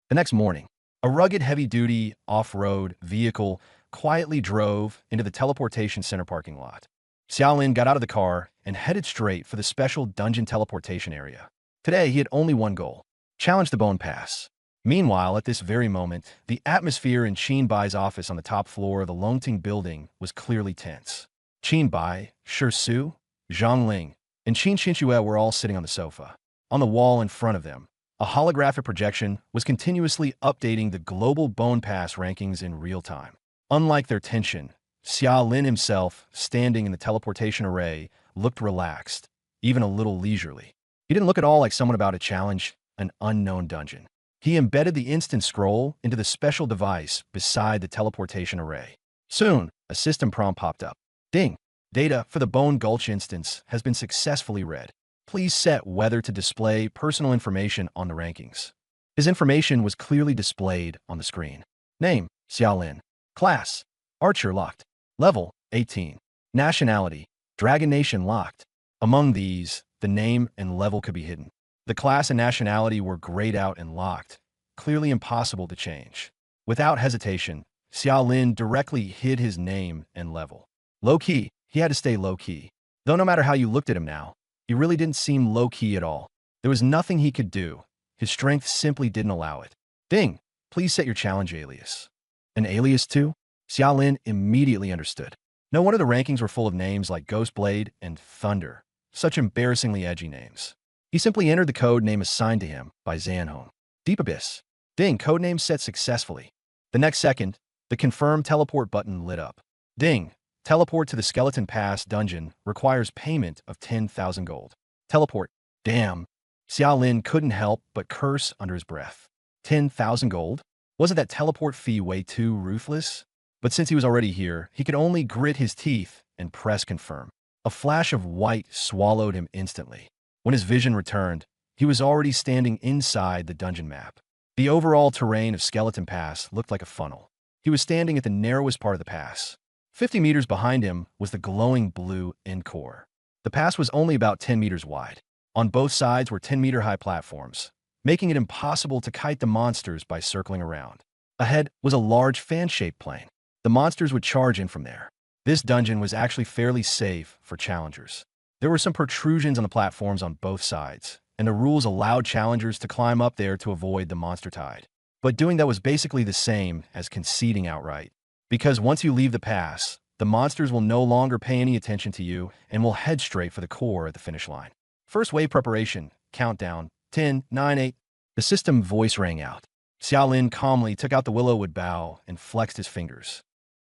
The next morning, a rugged heavy-duty off-road vehicle quietly drove into the teleportation center parking lot. Xiaolin got out of the car and headed straight for the special dungeon teleportation area. Today, he had only one goal: challenge the Bone Pass. Meanwhile, at this very moment, the atmosphere in Qin Bai's office on the top floor of the Longting building was clearly tense. Qin Bai, Shi Su, Zhang Ling, and Qin Xinxue were all sitting on the sofa. On the wall in front of them, a holographic projection was continuously updating the global Bone Pass rankings in real time. Unlike their tension, Xiaolin himself, standing in the teleportation array, looked relaxed, even a little leisurely. He didn't look at all like someone about to challenge an unknown dungeon. He embedded the instant scroll into the special device beside the teleportation array. Soon, a system prompt popped up. Ding! Data for the Bone Gulch instance has been successfully read. Please set whether to display personal information on the rankings. His information was clearly displayed on the screen. Name, Xiaolin. Class, Archer locked. Level, 18. Nationality, Dragon Nation locked. Among these, the name and level could be hidden. The class and nationality were grayed out and locked, clearly impossible to change. Without hesitation, Xiaolin directly hid his name and level. Low-key, he had to stay low-key. Though no matter how you looked at him now, he really didn't seem low-key at all. There was nothing he could do. His strength simply didn't allow it. Ding! Please set your challenge alias. An alias too? Xiaolin immediately understood. No wonder the rankings were full of names like Ghostblade and Thunder, such embarrassingly edgy names. He simply entered the code name assigned to him by Zanhong. Deep Abyss. Ding, codename set successfully. The next second, the confirm teleport button lit up. Ding, teleport to the Skeleton Pass dungeon requires payment of 10,000 gold. Teleport. Damn. Xiaolin couldn't help but curse under his breath. 10,000 gold? Wasn't that teleport fee way too ruthless? But since he was already here, he could only grit his teeth and press confirm. A flash of white swallowed him instantly. When his vision returned, he was already standing inside the dungeon map. The overall terrain of Skeleton Pass looked like a funnel. He was standing at the narrowest part of the pass. 50 meters behind him was the glowing blue end core. The pass was only about 10 meters wide. On both sides were 10-meter-high platforms, making it impossible to kite the monsters by circling around. Ahead was a large fan-shaped plane. The monsters would charge in from there. This dungeon was actually fairly safe for challengers. There were some protrusions on the platforms on both sides, and the rules allowed challengers to climb up there to avoid the monster tide. But doing that was basically the same as conceding outright. Because once you leave the pass, the monsters will no longer pay any attention to you and will head straight for the core at the finish line. First wave preparation, countdown, 10, 9, 8. The system voice rang out. Xiaolin calmly took out the willowwood bough and flexed his fingers.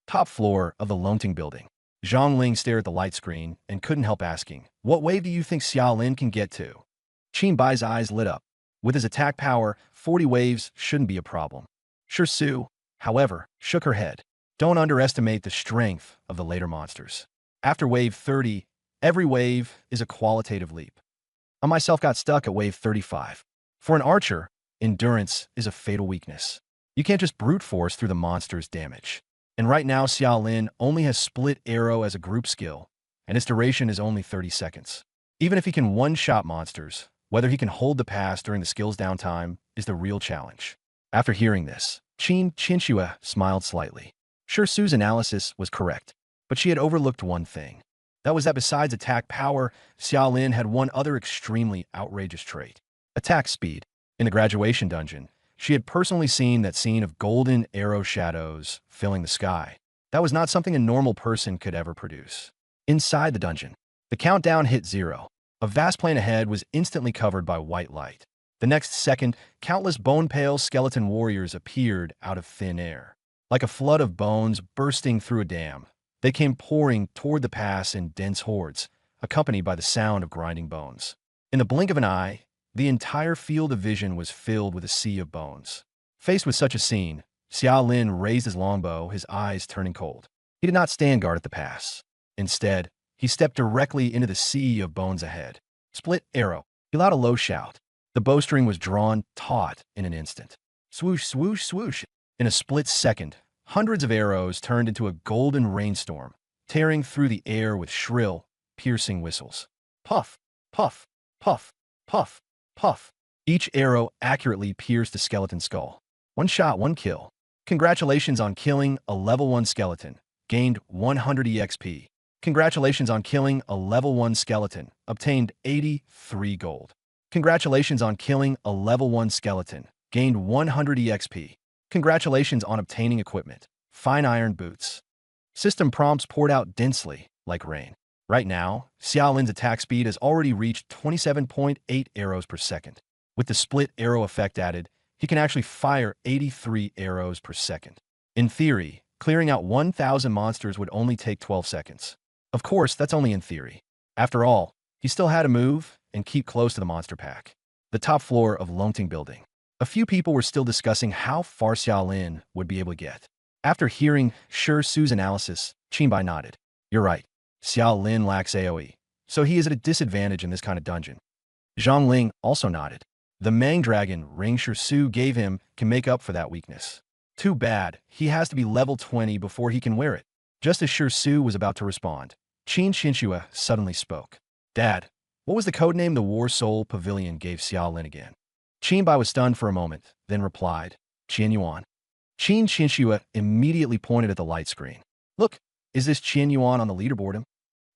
Top floor of the Longting building. Zhang Ling stared at the light screen and couldn't help asking, "What wave do you think Xiaolin can get to?" Qin Bai's eyes lit up. With his attack power, 40 waves shouldn't be a problem. Shi Su, however, shook her head. Don't underestimate the strength of the later monsters. After wave 30, every wave is a qualitative leap. I myself got stuck at wave 35. For an archer, endurance is a fatal weakness. You can't just brute force through the monster's damage. And right now, Xiaolin only has split arrow as a group skill, and its duration is only 30 seconds. Even if he can one-shot monsters, whether he can hold the pass during the skill's downtime is the real challenge. After hearing this, Qin Xinxue smiled slightly. Shi Su's analysis was correct, but she had overlooked one thing. That was that besides attack power, Xiaolin had one other extremely outrageous trait: attack speed. In the graduation dungeon, she had personally seen that scene of golden arrow shadows filling the sky. That was not something a normal person could ever produce. Inside the dungeon, the countdown hit 0. A vast plain ahead was instantly covered by white light. The next second, countless bone-pale skeleton warriors appeared out of thin air. Like a flood of bones bursting through a dam, they came pouring toward the pass in dense hordes, accompanied by the sound of grinding bones. In the blink of an eye, the entire field of vision was filled with a sea of bones. Faced with such a scene, Xiao Lin raised his longbow, his eyes turning cold. He did not stand guard at the pass. Instead, he stepped directly into the sea of bones ahead. Split arrow. He let out a low shout. The bowstring was drawn taut in an instant. Swoosh, swoosh, swoosh. In a split second, hundreds of arrows turned into a golden rainstorm, tearing through the air with shrill, piercing whistles. Puff, puff, puff, puff, puff. Each arrow accurately pierced the skeleton's skull. One shot, one kill. Congratulations on killing a level 1 skeleton. Gained 100 EXP. Congratulations on killing a level 1 skeleton. Obtained 83 gold. Congratulations on killing a level 1 skeleton. Gained 100 EXP. Congratulations on obtaining equipment. Fine iron boots. System prompts poured out densely, like rain. Right now, Xiao Lin's attack speed has already reached 27.8 arrows per second. With the split arrow effect added, he can actually fire 83 arrows per second. In theory, clearing out 1,000 monsters would only take 12 seconds. Of course, that's only in theory. After all, he still had to move and keep close to the monster pack. The top floor of Longting Building. A few people were still discussing how far Xiao Lin would be able to get. After hearing Shi Su's analysis, Qinbai nodded. You're right. Xiao Lin lacks AoE, so he is at a disadvantage in this kind of dungeon. Zhang Ling also nodded. The Mang Dragon ring Shi Su gave him can make up for that weakness. Too bad, he has to be level 20 before he can wear it. Just as Shi Su was about to respond, Qin Xinxue suddenly spoke. Dad, what was the codename the War Soul Pavilion gave Xiao Lin again? Qinbai was stunned for a moment, then replied, Qian Yuan. Qin Xinxue immediately pointed at the light screen. Look, is this Qian Yuan on the leaderboard?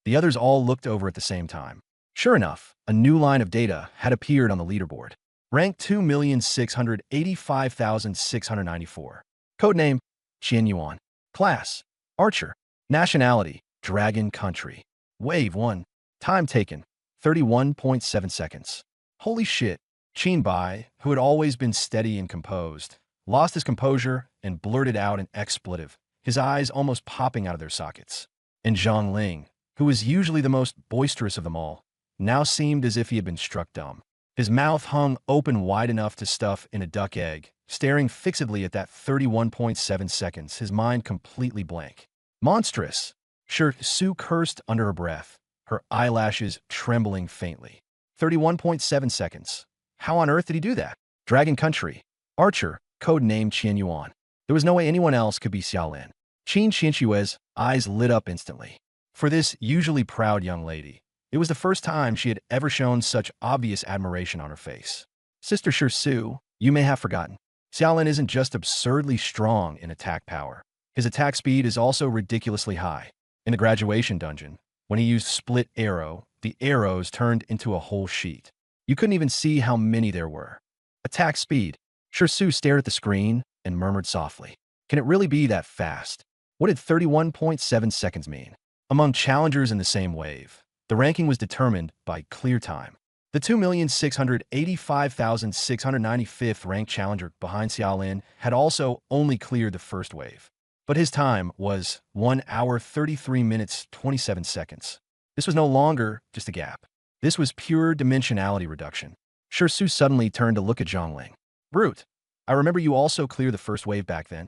The others all looked over at the same time. Sure enough, a new line of data had appeared on the leaderboard. Rank 2,685,694. Codename, Qian Yuan. Class, Archer. Nationality, Dragon Country. Wave 1. Time taken, 31.7 seconds. Holy shit. Qinbai, who had always been steady and composed, lost his composure and blurted out an expletive, his eyes almost popping out of their sockets. And Zhang Ling, who was usually the most boisterous of them all, now seemed as if he had been struck dumb. His mouth hung open wide enough to stuff in a duck egg, staring fixedly at that 31.7 seconds, his mind completely blank. Monstrous! Shi Su cursed under her breath, her eyelashes trembling faintly. 31.7 seconds. How on earth did he do that? Dragon Country. Archer, codenamed Qian Yuan. There was no way anyone else could be Xiao Lin. Qin Xinxue's eyes lit up instantly. For this usually proud young lady, it was the first time she had ever shown such obvious admiration on her face. Sister Shi Su, you may have forgotten. Xiao Lin isn't just absurdly strong in attack power. His attack speed is also ridiculously high. In the graduation dungeon, when he used split arrow, the arrows turned into a whole sheet. You couldn't even see how many there were. Attack speed. Shi Su stared at the screen and murmured softly. Can it really be that fast? What did 31.7 seconds mean? Among challengers in the same wave, the ranking was determined by clear time. The 2,685,695th ranked challenger behind Xiao Lin had also only cleared the first wave. But his time was 1 hour 33 minutes 27 seconds. This was no longer just a gap. This was pure dimensionality reduction. Shi Su suddenly turned to look at Zhang Ling. Brute, I remember you also cleared the first wave back then.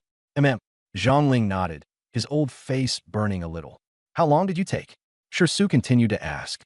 Zhang Ling nodded, his old face burning a little. How long did you take? Shi Su continued to ask.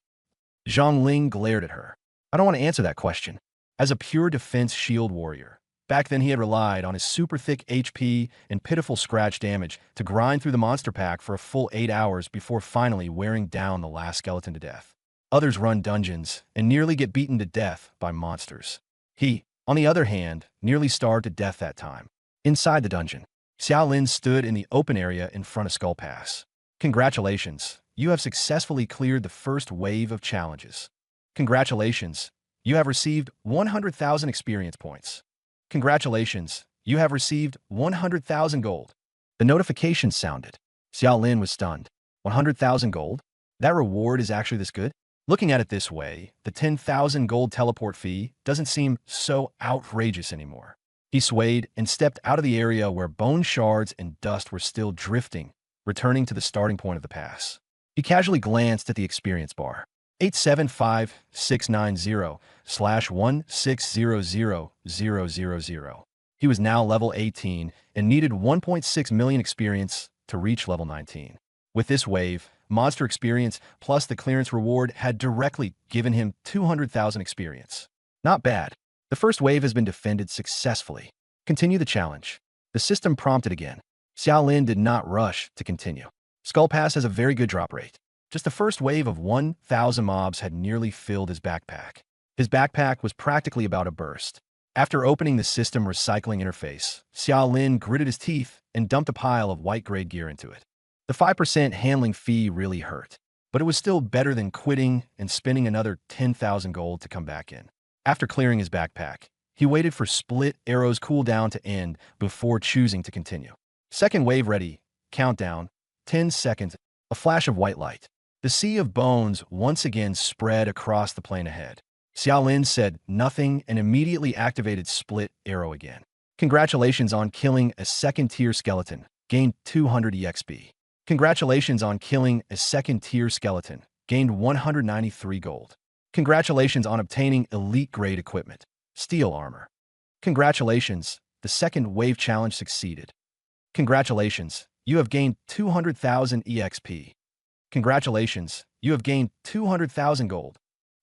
Zhang Ling glared at her. I don't want to answer that question. As a pure defense shield warrior, back then he had relied on his super thick HP and pitiful scratch damage to grind through the monster pack for a full 8 hours before finally wearing down the last skeleton to death. Others run dungeons and nearly get beaten to death by monsters. He, on the other hand, nearly starved to death that time. Inside the dungeon, Xiao Lin stood in the open area in front of Skull Pass. Congratulations, you have successfully cleared the first wave of challenges. Congratulations, you have received 100,000 experience points. Congratulations, you have received 100,000 gold. The notification sounded. Xiao Lin was stunned. 100,000 gold? That reward is actually this good? Looking at it this way, the 10,000 gold teleport fee doesn't seem so outrageous anymore. He swayed and stepped out of the area where bone shards and dust were still drifting, returning to the starting point of the pass. He casually glanced at the experience bar. 875,690/1600000. He was now level 18 and needed 1.6 million experience to reach level 19. With this wave, monster experience plus the clearance reward had directly given him 200,000 experience. Not bad. The first wave has been defended successfully. Continue the challenge. The system prompted again. Xiaolin did not rush to continue. Skull Pass has a very good drop rate. Just the first wave of 1,000 mobs had nearly filled his backpack. His backpack was practically about to burst. After opening the system recycling interface, Xiaolin gritted his teeth and dumped a pile of white-grade gear into it. The 5% handling fee really hurt, but it was still better than quitting and spending another 10,000 gold to come back in. After clearing his backpack, he waited for Split Arrow's cooldown to end before choosing to continue. Second wave ready. Countdown. 10 seconds. A flash of white light. The sea of bones once again spread across the plain ahead. Xiaolin said nothing and immediately activated Split Arrow again. Congratulations on killing a second-tier skeleton. Gained 200 EXP. Congratulations on killing a second-tier skeleton. Gained 193 gold. Congratulations on obtaining elite-grade equipment. Steel armor. Congratulations, the second wave challenge succeeded. Congratulations, you have gained 200,000 EXP. Congratulations, you have gained 200,000 gold.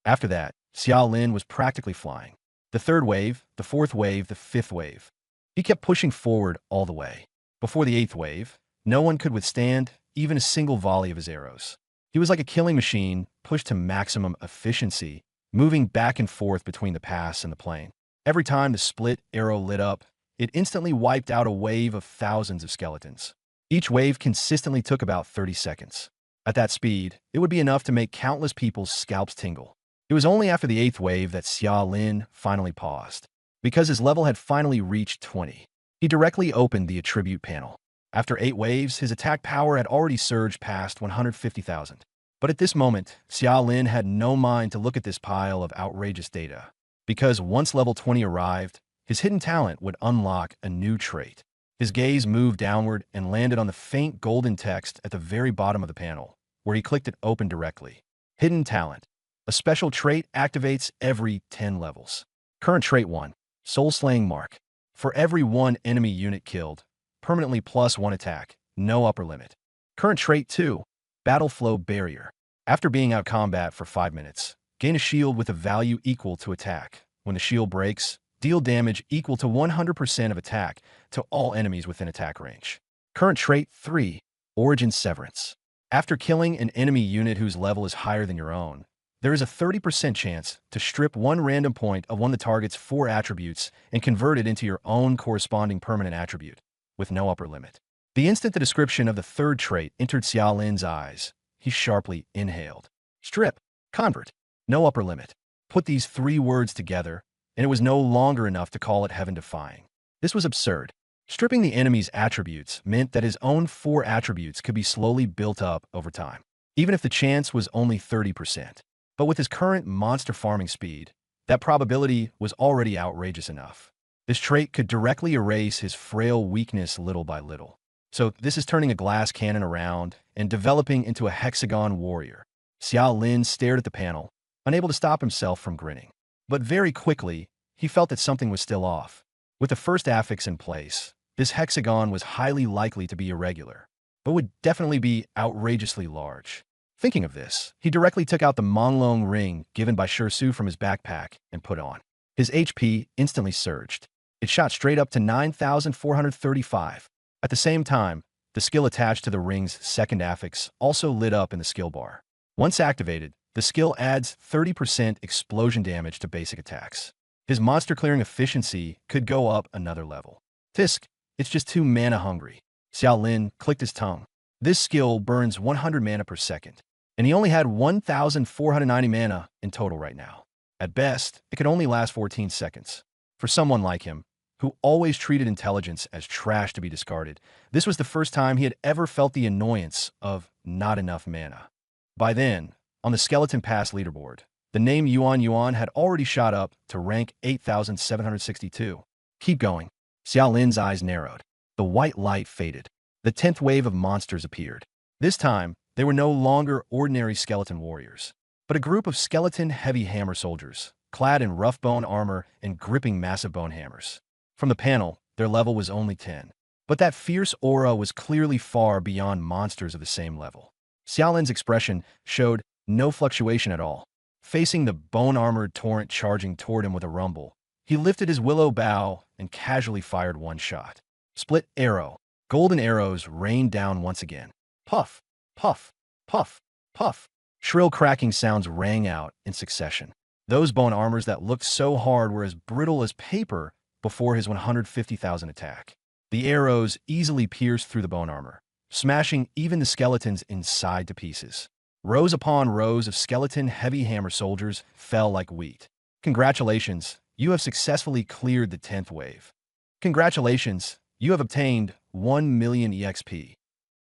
After that, Xiaolin was practically flying. The third wave, the fourth wave, the fifth wave. He kept pushing forward all the way. Before the eighth wave, no one could withstand even a single volley of his arrows. He was like a killing machine, pushed to maximum efficiency, moving back and forth between the pass and the plain. Every time the split arrow lit up, it instantly wiped out a wave of thousands of skeletons. Each wave consistently took about 30 seconds. At that speed, it would be enough to make countless people's scalps tingle. It was only after the eighth wave that Xiaolin finally paused. Because his level had finally reached 20. He directly opened the attribute panel. After 8 waves, his attack power had already surged past 150,000. But at this moment, Xiaolin had no mind to look at this pile of outrageous data. Because once level 20 arrived, his hidden talent would unlock a new trait. His gaze moved downward and landed on the faint golden text at the very bottom of the panel, where he clicked it open directly. Hidden talent. A special trait activates every 10 levels. Current trait 1. Soul-slaying mark. For every 1 enemy unit killed, permanently +1 attack, no upper limit. Current trait 2. Battle flow barrier. After being out combat for 5 minutes, gain a shield with a value equal to attack. When the shield breaks, deal damage equal to 100% of attack to all enemies within attack range. Current trait 3. Origin severance. After killing an enemy unit whose level is higher than your own, there is a 30% chance to strip 1 random point of one of the target's 4 attributes and convert it into your own corresponding permanent attribute, with no upper limit. The instant the description of the third trait entered Xiaolin's eyes, he sharply inhaled. Strip. Convert. No upper limit. Put these 3 words together, and it was no longer enough to call it heaven-defying. This was absurd. Stripping the enemy's attributes meant that his own 4 attributes could be slowly built up over time, even if the chance was only 30%. But with his current monster farming speed, that probability was already outrageous enough. This trait could directly erase his frail weakness little by little. So this is turning a glass cannon around and developing into a hexagon warrior. Xiaolin stared at the panel, unable to stop himself from grinning. But very quickly, he felt that something was still off. With the first affix in place, this hexagon was highly likely to be irregular, but would definitely be outrageously large. Thinking of this, he directly took out the Monglong ring given by Shirsu from his backpack and put on. His HP instantly surged. It shot straight up to 9,435. At the same time, the skill attached to the ring's second affix also lit up in the skill bar. Once activated, the skill adds 30% explosion damage to basic attacks. His monster clearing efficiency could go up another level. Tisk, it's just too mana hungry. Xiaolin clicked his tongue. This skill burns 100 mana per second, and he only had 1,490 mana in total right now. At best, it could only last 14 seconds. For someone like him, who always treated intelligence as trash to be discarded, this was the first time he had ever felt the annoyance of not enough mana. By then, on the Skeleton Pass leaderboard, the name Yuan Yuan had already shot up to rank 8,762. Keep going. Xiaolin's eyes narrowed. The white light faded. The 10th wave of monsters appeared. This time, they were no longer ordinary skeleton warriors, but a group of skeleton heavy hammer soldiers, clad in rough bone armor and gripping massive bone hammers. From the panel, their level was only 10. But that fierce aura was clearly far beyond monsters of the same level. Xiaolin's expression showed no fluctuation at all. Facing the bone-armored torrent charging toward him with a rumble, he lifted his willow bow and casually fired one shot. Split arrow. Golden arrows rained down once again. Puff, puff, puff, puff. Shrill cracking sounds rang out in succession. Those bone armors that looked so hard were as brittle as paper before his 150,000 attack. The arrows easily pierced through the bone armor, smashing even the skeletons inside to pieces. Rows upon rows of skeleton heavy hammer soldiers fell like wheat. Congratulations, you have successfully cleared the 10th wave. Congratulations, you have obtained 1 million EXP.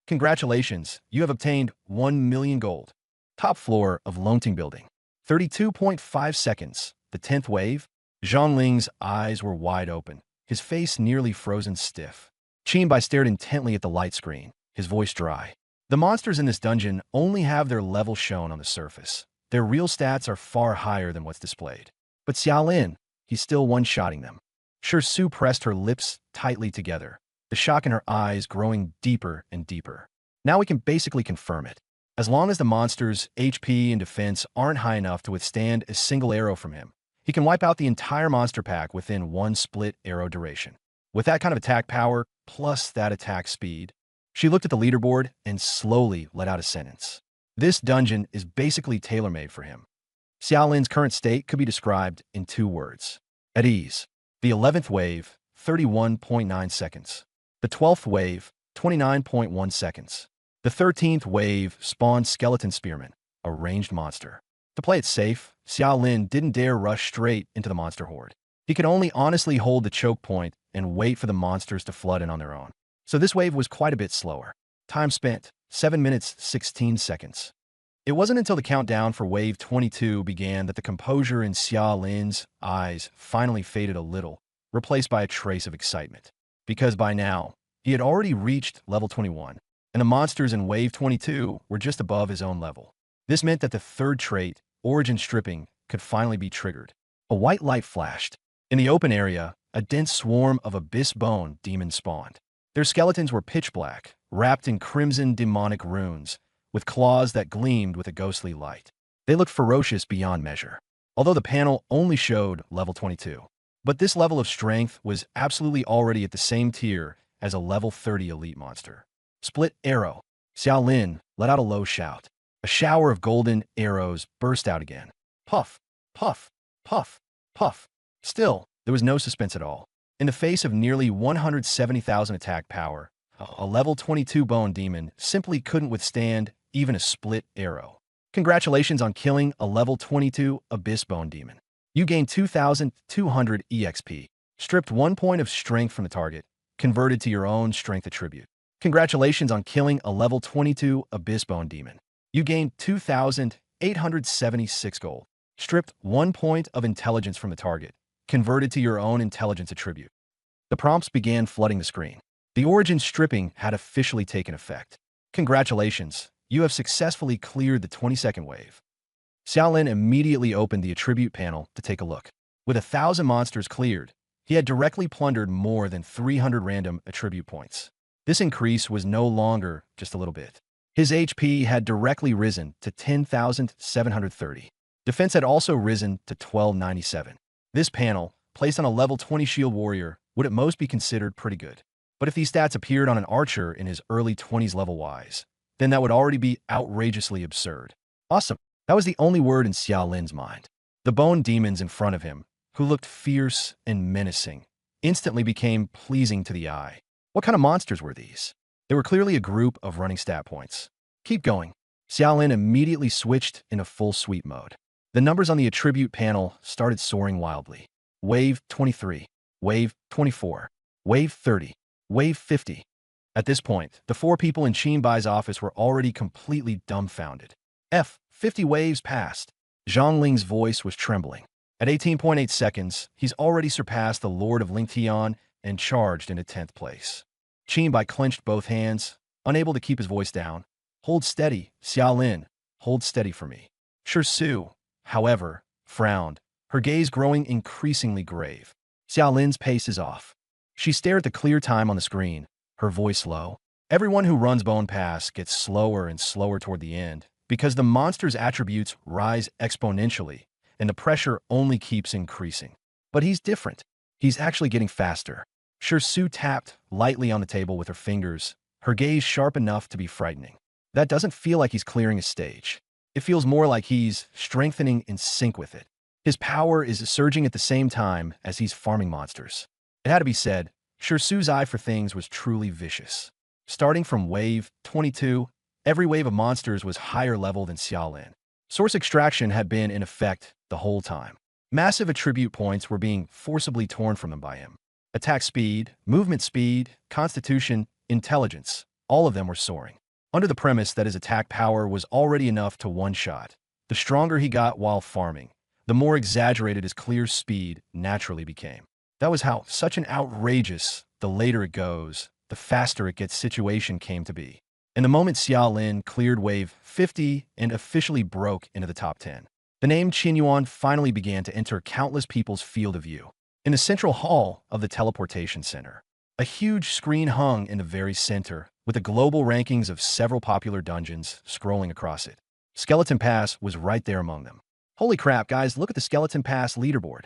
Congratulations, you have obtained 1 million gold. Top floor of Longting Building. 32.5 seconds. The 10th wave? Zhongling's eyes were wide open, his face nearly frozen stiff. Qinbai stared intently at the light screen, his voice dry. The monsters in this dungeon only have their level shown on the surface. Their real stats are far higher than what's displayed. But Xiaolin, he's still one-shotting them. Su pressed her lips tightly together, the shock in her eyes growing deeper and deeper. Now we can basically confirm it. As long as the monster's HP and defense aren't high enough to withstand a single arrow from him, he can wipe out the entire monster pack within one split arrow duration. With that kind of attack power, plus that attack speed, she looked at the leaderboard and slowly let out a sentence. This dungeon is basically tailor-made for him. Xiaolin's current state could be described in 2 words. At ease. The 11th wave, 31.9 seconds. The 12th wave, 29.1 seconds. The 13th wave spawned Skeleton Spearman, a ranged monster. To play it safe, Xiaolin didn't dare rush straight into the monster horde. He could only honestly hold the choke point and wait for the monsters to flood in on their own. So this wave was quite a bit slower. Time spent, 7 minutes, 16 seconds. It wasn't until the countdown for wave 22 began that the composure in Xiaolin's eyes finally faded a little, replaced by a trace of excitement. Because by now, he had already reached level 21, and the monsters in wave 22 were just above his own level. This meant that the 3rd trait, Origin Stripping, could finally be triggered. A white light flashed. In the open area, a dense swarm of abyss bone demons spawned. Their skeletons were pitch black, wrapped in crimson demonic runes, with claws that gleamed with a ghostly light. They looked ferocious beyond measure, although the panel only showed level 22. But this level of strength was absolutely already at the same tier as a level 30 elite monster. Split arrow. Xiaolin let out a low shout. A shower of golden arrows burst out again. Puff, puff, puff, puff. Still, there was no suspense at all. In the face of nearly 170,000 attack power, a level 22 bone demon simply couldn't withstand even a split arrow. Congratulations on killing a level 22 abyss bone demon. You gained 2,200 EXP. Stripped 1 point of strength from the target, converted to your own strength attribute. Congratulations on killing a level 22 abyss bone demon. You gained 2,876 gold. Stripped 1 point of intelligence from the target, converted to your own intelligence attribute. The prompts began flooding the screen. The origin stripping had officially taken effect. Congratulations, you have successfully cleared the 22nd wave. Xiaolin immediately opened the attribute panel to take a look. With 1,000 monsters cleared, he had directly plundered more than 300 random attribute points. This increase was no longer just a little bit. His HP had directly risen to 10,730. Defense had also risen to 1297. This panel, placed on a level 20 shield warrior, would at most be considered pretty good. But if these stats appeared on an archer in his early 20s level-wise, then that would already be outrageously absurd. Awesome. That was the only word in Xiaolin's mind. The bone demons in front of him, who looked fierce and menacing, instantly became pleasing to the eye. What kind of monsters were these? They were clearly a group of running stat points. Keep going. Xiaolin immediately switched into full sweep mode. The numbers on the attribute panel started soaring wildly. Wave 23, Wave 24, Wave 30, Wave 50. At this point, the 4 people in Qinbai's office were already completely dumbfounded. 50 waves passed. Zhongling's voice was trembling. At 18.8 seconds, he's already surpassed the Lord of Lingtian and charged into 10th place. Qin Bai clenched both hands, unable to keep his voice down. Hold steady, Xiaolin. Hold steady for me. Su, however, frowned, her gaze growing increasingly grave. Xiaolin's pace is off. She stared at the clear time on the screen, her voice low. Everyone who runs Bone Pass gets slower and slower toward the end because the monster's attributes rise exponentially and the pressure only keeps increasing. But he's different. He's actually getting faster. Su tapped lightly on the table with her fingers, her gaze sharp enough to be frightening. That doesn't feel like he's clearing a stage. It feels more like he's strengthening in sync with it. His power is surging at the same time as he's farming monsters. It had to be said, Su's eye for things was truly vicious. Starting from wave 22, every wave of monsters was higher level than Xiaolin. Source extraction had been in effect the whole time. Massive attribute points were being forcibly torn from them by him. Attack speed, movement speed, constitution, intelligence, all of them were soaring. Under the premise that his attack power was already enough to one-shot, the stronger he got while farming, the more exaggerated his clear speed naturally became. That was how such an outrageous, the later it goes, the faster it gets situation came to be. In the moment Xiaolin cleared wave 50 and officially broke into the top 10, the name Qin Yuan finally began to enter countless people's field of view. In the central hall of the teleportation center, a huge screen hung in the very center, with the global rankings of several popular dungeons scrolling across it. Skeleton Pass was right there among them. Holy crap, guys, look at the Skeleton Pass leaderboard.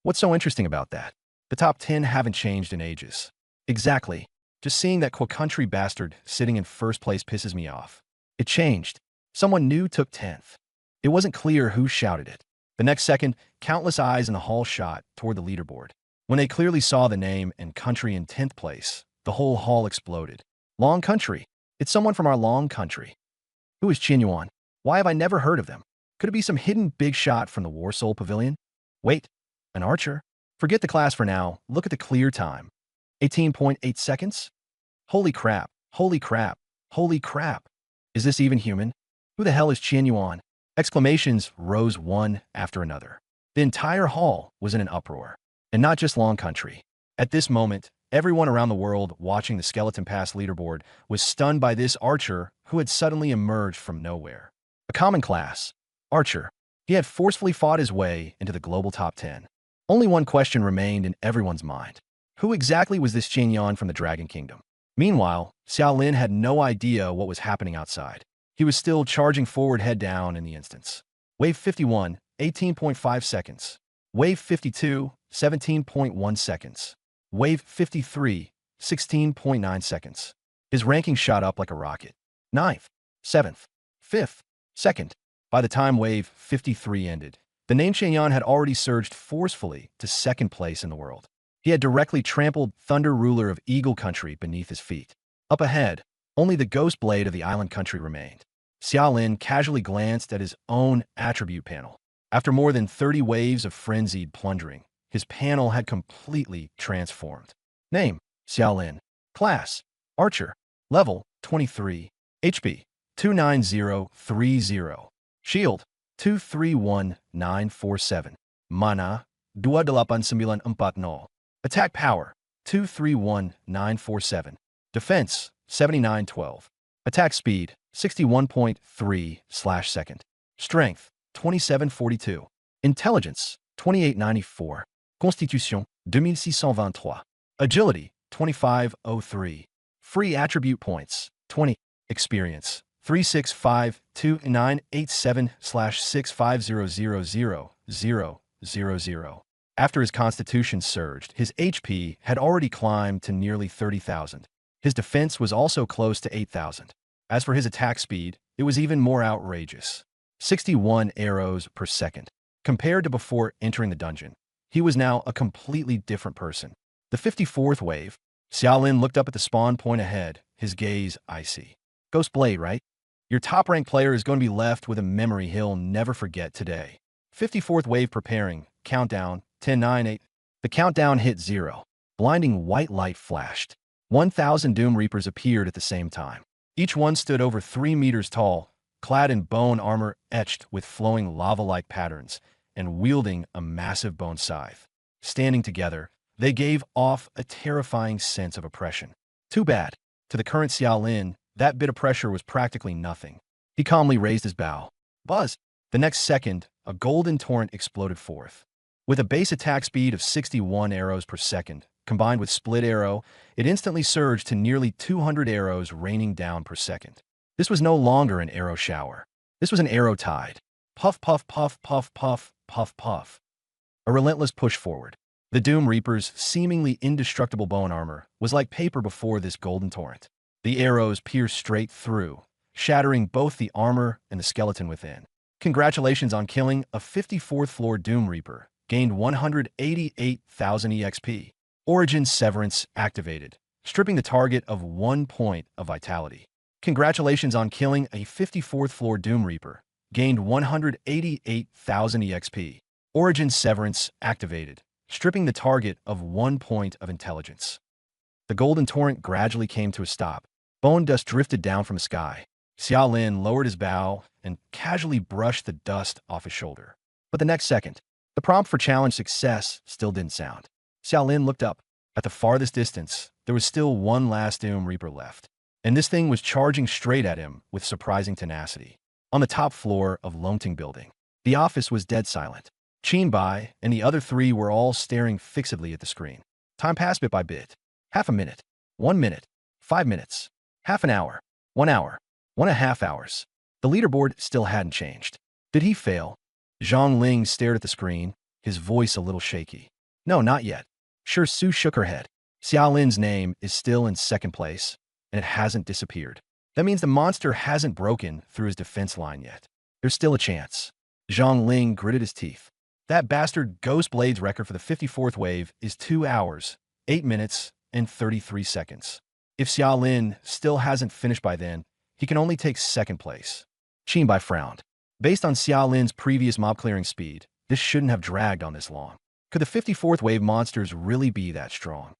What's so interesting about that? The top 10 haven't changed in ages. Exactly. Just seeing that country bastard sitting in first place pisses me off. It changed. Someone new took 10th. It wasn't clear who shouted it. The next second, countless eyes in the hall shot toward the leaderboard. When they clearly saw the name and country in 10th place, the whole hall exploded. Long Country. It's someone from our long country. Who is Qin Yuan? Why have I never heard of them? Could it be some hidden big shot from the War Soul Pavilion? Wait, an archer? Forget the class for now. Look at the clear time. 18.8 seconds? Holy crap, holy crap, holy crap. Is this even human? Who the hell is Qin Yuan? Exclamations rose one after another. The entire hall was in an uproar. And not just Long Country. At this moment, everyone around the world watching the Skeleton Pass leaderboard was stunned by this archer who had suddenly emerged from nowhere. A common class, archer. He had forcefully fought his way into the global top 10. Only one question remained in everyone's mind. Who exactly was this Qin Yuan from the Dragon Kingdom? Meanwhile, Xiaolin had no idea what was happening outside. He was still charging forward head down in the instance. Wave 51, 18.5 seconds. Wave 52, 17.1 seconds. Wave 53, 16.9 seconds. His ranking shot up like a rocket. 9th, 7th, 5th, 2nd. By the time wave 53 ended, the name Qin Yuan had already surged forcefully to 2nd place in the world. He had directly trampled Thunder Ruler of Eagle Country beneath his feet. Up ahead, only the Ghost Blade of the Island Country remained. Xiaolin casually glanced at his own attribute panel. After more than 30 waves of frenzied plundering, his panel had completely transformed. Name, Xiaolin. Class, Archer. Level, 23. HP, 29030. Shield, 231947. Mana, 28940. Attack power, 231947. Defense, 7912. Attack speed, 61.3/second. Strength, 2742. Intelligence, 2894. Constitution, 2623. Agility, 2503. Free attribute points, 20. Experience, 3652987/6500000. After his constitution surged, his HP had already climbed to nearly 30,000. His defense was also close to 8,000. As for his attack speed, it was even more outrageous. 61 arrows per second. Compared to before entering the dungeon, he was now a completely different person. The 54th wave, Xiaolin looked up at the spawn point ahead, his gaze icy. Ghost Blade, right? Your top-ranked player is going to be left with a memory he'll never forget today. 54th wave preparing. Countdown. 10, 9, 8. The countdown hit 0. Blinding white light flashed. 1,000 Doom Reapers appeared at the same time. Each one stood over 3 meters tall, clad in bone armor etched with flowing lava-like patterns, and wielding a massive bone scythe. Standing together, They gave off a terrifying sense of oppression. Too bad. To the current Xiao Lin, that bit of pressure was practically nothing. He calmly raised his bow. Buzz! The next second, a golden torrent exploded forth. With a base attack speed of 61 arrows per second, combined with split arrow, it instantly surged to nearly 200 arrows raining down per second. This was no longer an arrow shower. This was an arrow tide. Puff, puff, puff, puff, puff, puff, puff. A relentless push forward. The Doom Reaper's seemingly indestructible bone armor was like paper before this golden torrent. The arrows pierced straight through, shattering both the armor and the skeleton within. Congratulations on killing a 54th floor Doom Reaper. Gained 188,000 EXP. Origin Severance activated, stripping the target of 1 point of vitality. Congratulations on killing a 54th floor Doom Reaper. Gained 188,000 EXP. Origin Severance activated, stripping the target of 1 point of intelligence. The golden torrent gradually came to a stop. Bone dust drifted down from the sky. Xiao Lin lowered his bow and casually brushed the dust off his shoulder. But the next second, the prompt for challenge success still didn't sound. Xiao Lin looked up. At the farthest distance, there was still one last Doom Reaper left. And this thing was charging straight at him with surprising tenacity. On the top floor of Longting Building, the office was dead silent. Qin Bai and the other three were all staring fixedly at the screen. Time passed bit by bit. Half a minute. 1 minute. 5 minutes. Half an hour. 1 hour. 1.5 hours. The leaderboard still hadn't changed. Did he fail? Zhang Ling stared at the screen, his voice a little shaky. No, not yet. Sure, Su shook her head. Xiao Lin's name is still in second place, and it hasn't disappeared. That means the monster hasn't broken through his defense line yet. There's still a chance. Zhang Ling gritted his teeth. That bastard Ghost Blade's record for the 54th wave is 2 hours, 8 minutes, and 33 seconds. If Xiao Lin still hasn't finished by then, he can only take second place. Qin Bai frowned. Based on Xiao Lin's previous mob clearing speed, this shouldn't have dragged on this long. Could the 54th wave monsters really be that strong?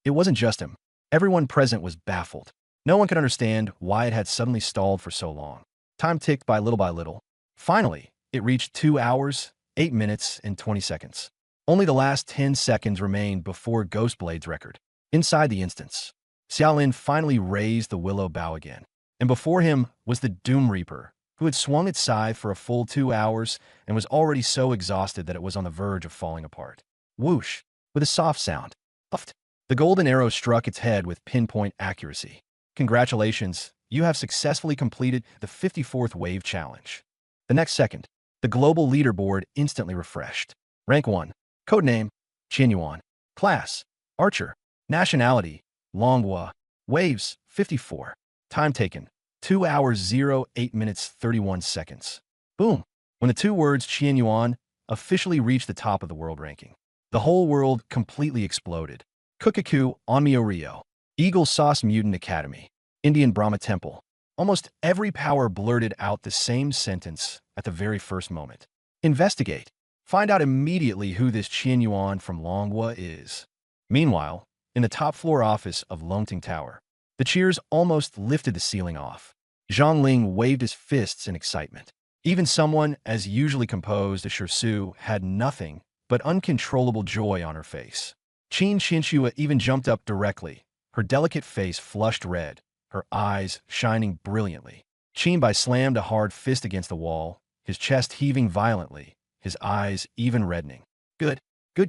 It wasn't just him. Everyone present was baffled. No one could understand why it had suddenly stalled for so long. Time ticked by little. Finally, it reached 2 hours, 8 minutes, and 20 seconds. Only the last 10 seconds remained before Ghost Blade's record. Inside the instance, Xiao Lin finally raised the willow bow again. And before him was the Doom Reaper, who had swung its scythe for a full 2 hours and was already so exhausted that it was on the verge of falling apart. Whoosh! With a soft sound. Puffed. The golden arrow struck its head with pinpoint accuracy. Congratulations, you have successfully completed the 54th Wave Challenge. The next second, the global leaderboard instantly refreshed. Rank 1. Codename, Qianyuan. Class, Archer. Nationality, Longhua. Waves, 54. Time taken, 2 hours 08 minutes 31 seconds. Boom! When the two words Qianyuan officially reached the top of the world ranking, the whole world completely exploded. Kukaku, Onmyo Rio. Eagle Sauce Mutant Academy. Indian Brahma Temple. Almost every power blurted out the same sentence at the very first moment. Investigate. Find out immediately who this Qianyuan from Longhua is. Meanwhile, in the top floor office of Longting Tower, the cheers almost lifted the ceiling off. Zhang Ling waved his fists in excitement. Even someone as usually composed as Su had nothing but uncontrollable joy on her face. Qin Xinxua even jumped up directly, her delicate face flushed red, her eyes shining brilliantly. Qin Bai slammed a hard fist against the wall, his chest heaving violently, his eyes even reddening. Good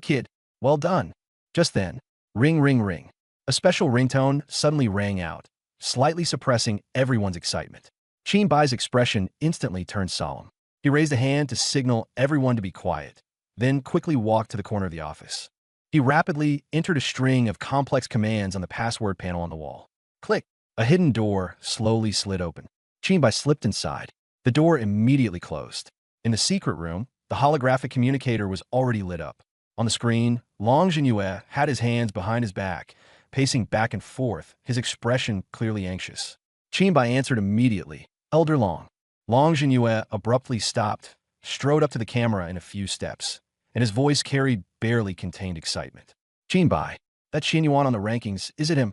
kid, well done. Just then, ring, ring, ring. A special ringtone suddenly rang out, slightly suppressing everyone's excitement. Qin Bai's expression instantly turned solemn. He raised a hand to signal everyone to be quiet, then quickly walked to the corner of the office. He rapidly entered a string of complex commands on the password panel on the wall. Click! A hidden door slowly slid open. Qin Bai slipped inside. The door immediately closed. In the secret room, the holographic communicator was already lit up. On the screen, Long Jinyue had his hands behind his back, pacing back and forth, his expression clearly anxious. Qin Bai answered immediately. Elder Long. Long Jinyue abruptly stopped, strode up to the camera in a few steps, and his voice carried barely contained excitement. Qin Bai, that Qianyuan on the rankings, is it him?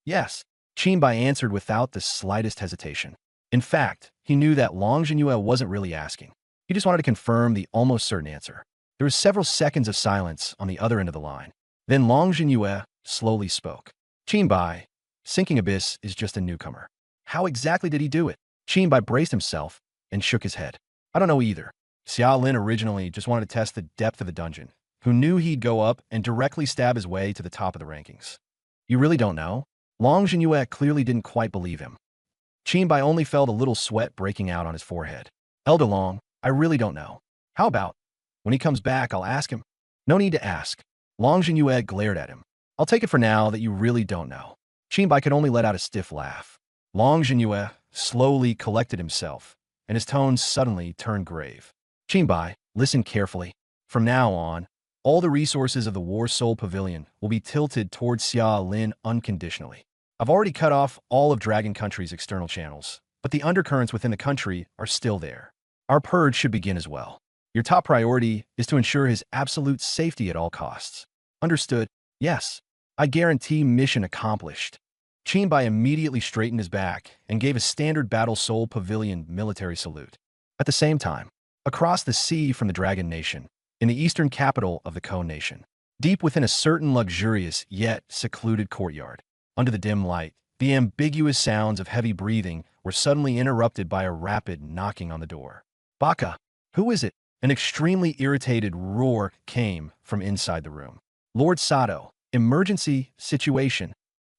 Yes. Qin Bai answered without the slightest hesitation. In fact, he knew that Long Jinyue wasn't really asking. He just wanted to confirm the almost certain answer. There was several seconds of silence on the other end of the line. Then Long Jinyue slowly spoke. Qinbai, sinking abyss is just a newcomer. How exactly did he do it? Qinbai braced himself and shook his head. I don't know either. Xiao Lin originally just wanted to test the depth of the dungeon. Who knew he'd go up and directly stab his way to the top of the rankings? You really don't know? Long Jinyue clearly didn't quite believe him. Qinbai only felt a little sweat breaking out on his forehead. Elder Long, I really don't know. How about, when he comes back, I'll ask him? No need to ask. Long Jinyue glared at him. I'll take it for now that you really don't know. Qinbai could only let out a stiff laugh. Long Jinyue slowly collected himself, and his tone suddenly turned grave. Qinbai, listen carefully. From now on, all the resources of the War Soul Pavilion will be tilted towards Xia Lin unconditionally. I've already cut off all of Dragon Country's external channels, but the undercurrents within the country are still there. Our purge should begin as well. Your top priority is to ensure his absolute safety at all costs. Understood? Yes. I guarantee mission accomplished. Qinbai immediately straightened his back and gave a standard Battle Soul Pavilion military salute. At the same time, across the sea from the Dragon Nation, in the eastern capital of the Cone Nation, deep within a certain luxurious yet secluded courtyard, under the dim light, the ambiguous sounds of heavy breathing were suddenly interrupted by a rapid knocking on the door. Baka, who is it? An extremely irritated roar came from inside the room. Lord Sato, emergency situation.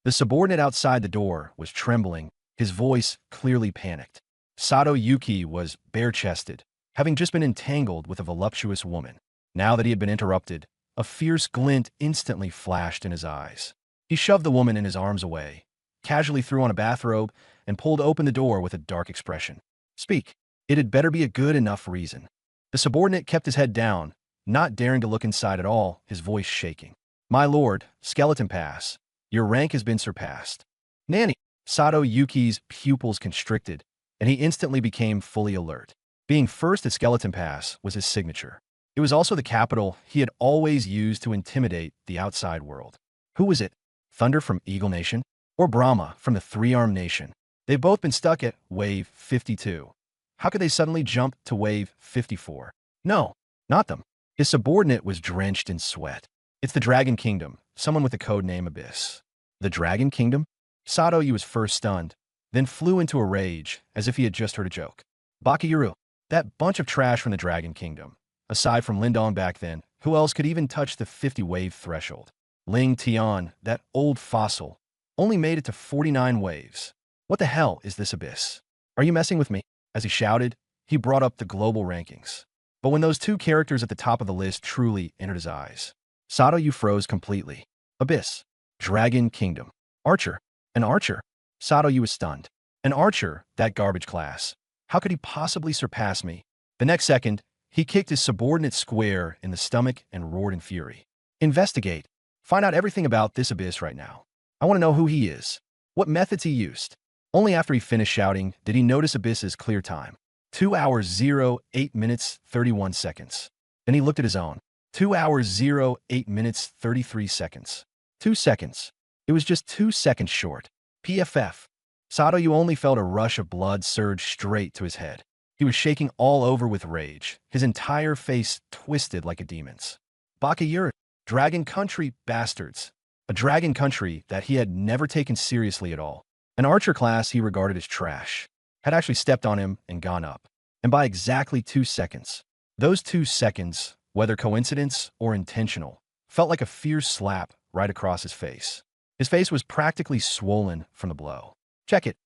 The subordinate outside the door was trembling, his voice clearly panicked. Sato Yuki was bare-chested, having just been entangled with a voluptuous woman. Now that he had been interrupted, a fierce glint instantly flashed in his eyes. He shoved the woman in his arms away, casually threw on a bathrobe, and pulled open the door with a dark expression. Speak. It had better be a good enough reason. The subordinate kept his head down, not daring to look inside at all, his voice shaking. My lord, Skeleton Pass, your rank has been surpassed. Nanny! Sato Yuki's pupils constricted, and he instantly became fully alert. Being first at Skeleton Pass was his signature. It was also the capital he had always used to intimidate the outside world. Who was it? Thunder from Eagle Nation? Or Brahma from the Three-Armed Nation? They've both been stuck at Wave 52. How could they suddenly jump to Wave 54? No, not them. His subordinate was drenched in sweat. It's the Dragon Kingdom, someone with the code name Abyss. The Dragon Kingdom? Sato Yu was first stunned, then flew into a rage as if he had just heard a joke. Bakayuru, that bunch of trash from the Dragon Kingdom. Aside from Lindong back then, who else could even touch the 50-wave threshold? Ling Tian, that old fossil, only made it to 49 waves. What the hell is this Abyss? Are you messing with me? As he shouted, he brought up the global rankings. But when those two characters at the top of the list truly entered his eyes, Sato Yu froze completely. Abyss. Dragon Kingdom. Archer. An archer. Sato Yu was stunned. An archer, that garbage class. How could he possibly surpass me? The next second, he kicked his subordinate square in the stomach and roared in fury. Investigate. Find out everything about this Abyss right now. I want to know who he is. What methods he used. Only after he finished shouting did he notice Abyss's clear time. 2 hours 0, 8 minutes, 31 seconds. Then he looked at his own. 2 hours 0, 8 minutes, 33 seconds. 2 seconds. It was just 2 seconds short. PFF. Sato Yu only felt a rush of blood surge straight to his head. He was shaking all over with rage, his entire face twisted like a demon's. Bakayuru, Dragon Country bastards. A Dragon Country that he had never taken seriously at all. An archer class he regarded as trash. Had actually stepped on him and gone up. And by exactly 2 seconds. Those 2 seconds, whether coincidence or intentional, felt like a fierce slap right across his face. His face was practically swollen from the blow. Check it.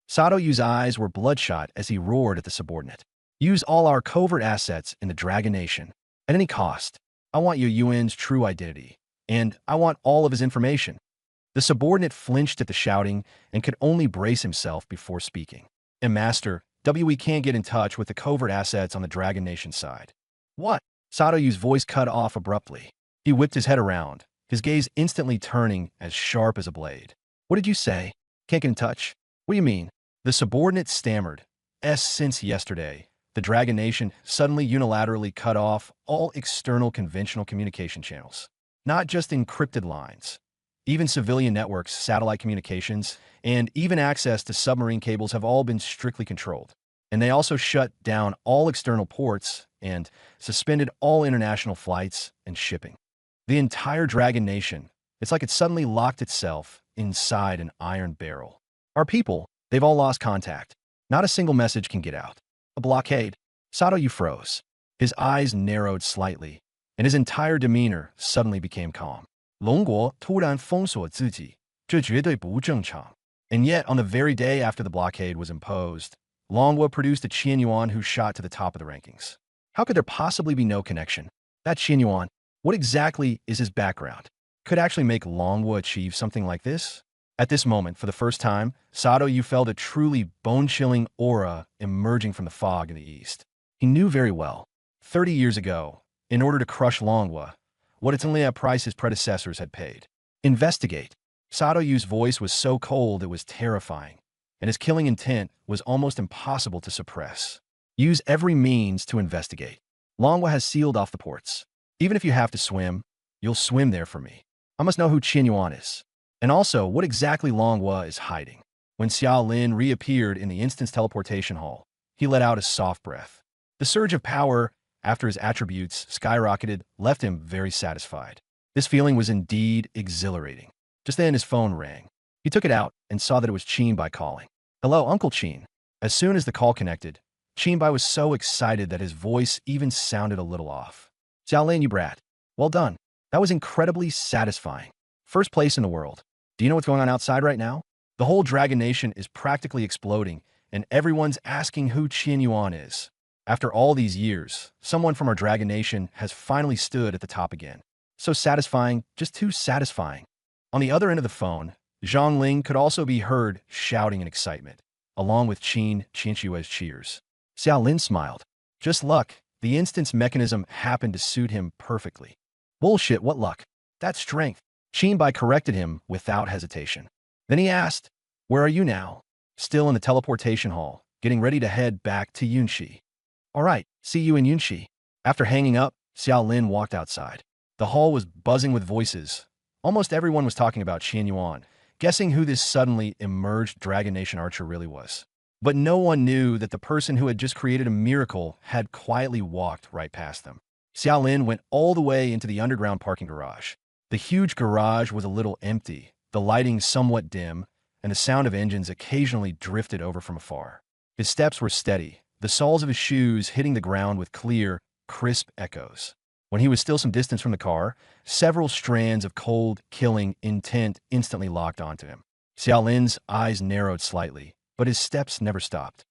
Sato Yu's eyes were bloodshot as he roared at the subordinate. Use all our covert assets in the Dragon Nation. At any cost. I want Yuan's true identity. And I want all of his information. The subordinate flinched at the shouting and could only brace himself before speaking. And Master, we can't get in touch with the covert assets on the Dragon Nation side. What? Sato Yu's voice cut off abruptly. He whipped his head around, his gaze instantly turning as sharp as a blade. What did you say? Can't get in touch? What do you mean? The subordinate stammered. Since yesterday, the Dragon Nation suddenly unilaterally cut off all external conventional communication channels. Not just encrypted lines. Even civilian networks, satellite communications, and even access to submarine cables have all been strictly controlled. And they also shut down all external ports and suspended all international flights and shipping. The entire Dragon Nation, it's like it suddenly locked itself inside an iron barrel. Our people, they've all lost contact. Not a single message can get out. A blockade. Sato Yu froze. His eyes narrowed slightly, and his entire demeanor suddenly became calm. 龙国突然封锁自己，这绝对不正常. And yet, on the very day after the blockade was imposed, Longwa produced a Qianyuan who shot to the top of the rankings. How could there possibly be no connection? That Qianyuan, what exactly is his background? Could actually make Longwa achieve something like this? At this moment, for the first time, Sato Yu felt a truly bone-chilling aura emerging from the fog in the east. He knew very well, 30 years ago, in order to crush Longwa, what it's only a price his predecessors had paid. Investigate. Sato Yu's voice was so cold it was terrifying, and his killing intent was almost impossible to suppress. Use every means to investigate. Longwa has sealed off the ports. Even if you have to swim, you'll swim there for me. I must know who Qianyuan is. And also, what exactly Longwa is hiding. When Xiao Lin reappeared in the instant's teleportation hall, he let out a soft breath. The surge of power after his attributes skyrocketed left him very satisfied. This feeling was indeed exhilarating. Just then his phone rang. He took it out and saw that it was Qinbai calling. Hello, Uncle Qin. As soon as the call connected, Qinbai was so excited that his voice even sounded a little off. Xiao Lin, you brat. Well done. That was incredibly satisfying. First place in the world. Do you know what's going on outside right now? The whole Dragon Nation is practically exploding, and everyone's asking who Qianyuan is. After all these years, someone from our Dragon Nation has finally stood at the top again. So satisfying, just too satisfying. On the other end of the phone, Zhang Ling could also be heard shouting in excitement, along with Qin Qinshui's cheers. Xiao Lin smiled. Just luck. The instant's mechanism happened to suit him perfectly. Bullshit, what luck? That's strength. Qinbai corrected him without hesitation. Then he asked, where are you now? Still in the teleportation hall, getting ready to head back to Yunxi. All right, see you in Yunxi. After hanging up, Xiao Lin walked outside. The hall was buzzing with voices. Almost everyone was talking about Qianyuan, guessing who this suddenly emerged Dragon Nation archer really was. But no one knew that the person who had just created a miracle had quietly walked right past them. Xiao Lin went all the way into the underground parking garage. The huge garage was a little empty, the lighting somewhat dim, and the sound of engines occasionally drifted over from afar. His steps were steady, the soles of his shoes hitting the ground with clear, crisp echoes. When he was still some distance from the car, several strands of cold, killing intent instantly locked onto him. Xiao Lin's eyes narrowed slightly, but his steps never stopped.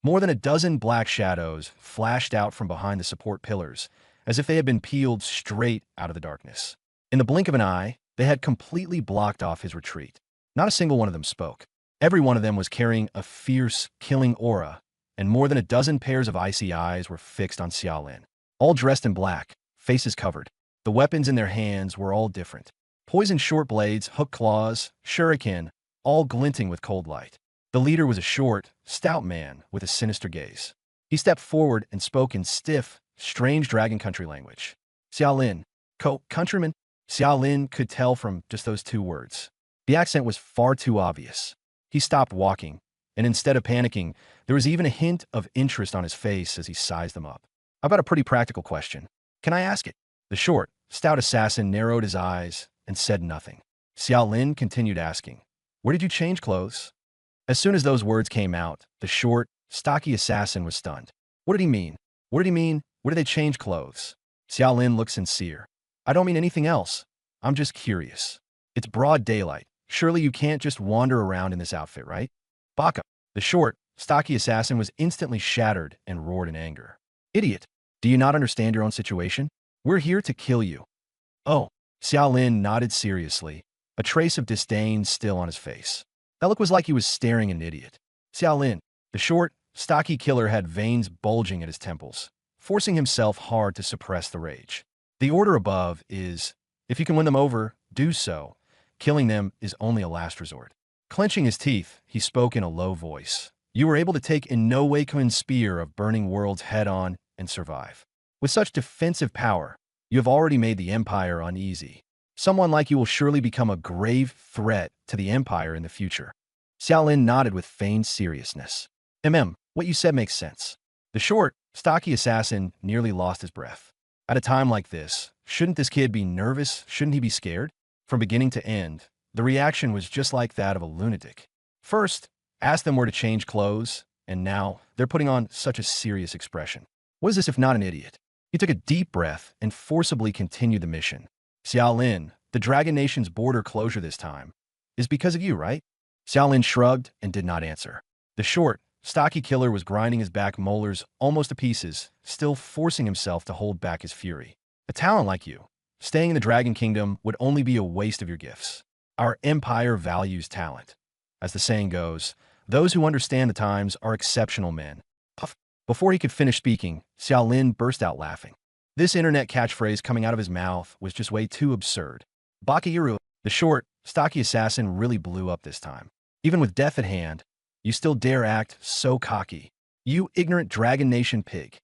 More than a dozen black shadows flashed out from behind the support pillars, as if they had been peeled straight out of the darkness. In the blink of an eye, they had completely blocked off his retreat. Not a single one of them spoke. Every one of them was carrying a fierce, killing aura, and more than a dozen pairs of icy eyes were fixed on Xiao Lin. All dressed in black, faces covered. The weapons in their hands were all different. Poisoned short blades, hook claws, shuriken, all glinting with cold light. The leader was a short, stout man with a sinister gaze. He stepped forward and spoke in stiff, strange dragon country language. Xiao Lin, countryman. Xiao Lin could tell from just those two words. The accent was far too obvious. He stopped walking, and instead of panicking, there was even a hint of interest on his face as he sized them up. I've got a pretty practical question. Can I ask it? The short, stout assassin narrowed his eyes and said nothing. Xiao Lin continued asking, where did you change clothes? As soon as those words came out, the short, stocky assassin was stunned. What did he mean? What did he mean? Where did they change clothes? Xiao Lin looked sincere. I don't mean anything else. I'm just curious. It's broad daylight. Surely you can't just wander around in this outfit, right? Baka. The short, stocky assassin was instantly shattered and roared in anger. Idiot. Do you not understand your own situation? We're here to kill you. Oh. Xiao Lin nodded seriously, a trace of disdain still on his face. That look was like he was staring at an idiot. Xiao Lin, the short, stocky killer, had veins bulging at his temples, forcing himself hard to suppress the rage. The order above is, if you can win them over, do so. Killing them is only a last resort. Clenching his teeth, he spoke in a low voice. You were able to take in no Wakeman's spear of burning worlds head-on and survive. With such defensive power, you have already made the Empire uneasy. Someone like you will surely become a grave threat to the Empire in the future. Xiao Lin nodded with feigned seriousness. What you said makes sense. The short, stocky assassin nearly lost his breath. At a time like this, shouldn't this kid be nervous? Shouldn't he be scared? From beginning to end, the reaction was just like that of a lunatic. First, asked them where to change clothes, and now they're putting on such a serious expression. What is this if not an idiot? He took a deep breath and forcibly continued the mission. Xiaolin, the Dragon Nation's border closure this time, is because of you, right? Xiaolin shrugged and did not answer. The short, stocky killer was grinding his back molars almost to pieces, still forcing himself to hold back his fury. A talent like you, staying in the Dragon Kingdom would only be a waste of your gifts. Our empire values talent. As the saying goes, those who understand the times are exceptional men. Puff. Before he could finish speaking, Xiaolin burst out laughing. This internet catchphrase coming out of his mouth was just way too absurd. Bakairu, the short, stocky assassin, really blew up this time. Even with death at hand, you still dare act so cocky. You ignorant Dragon Nation pig.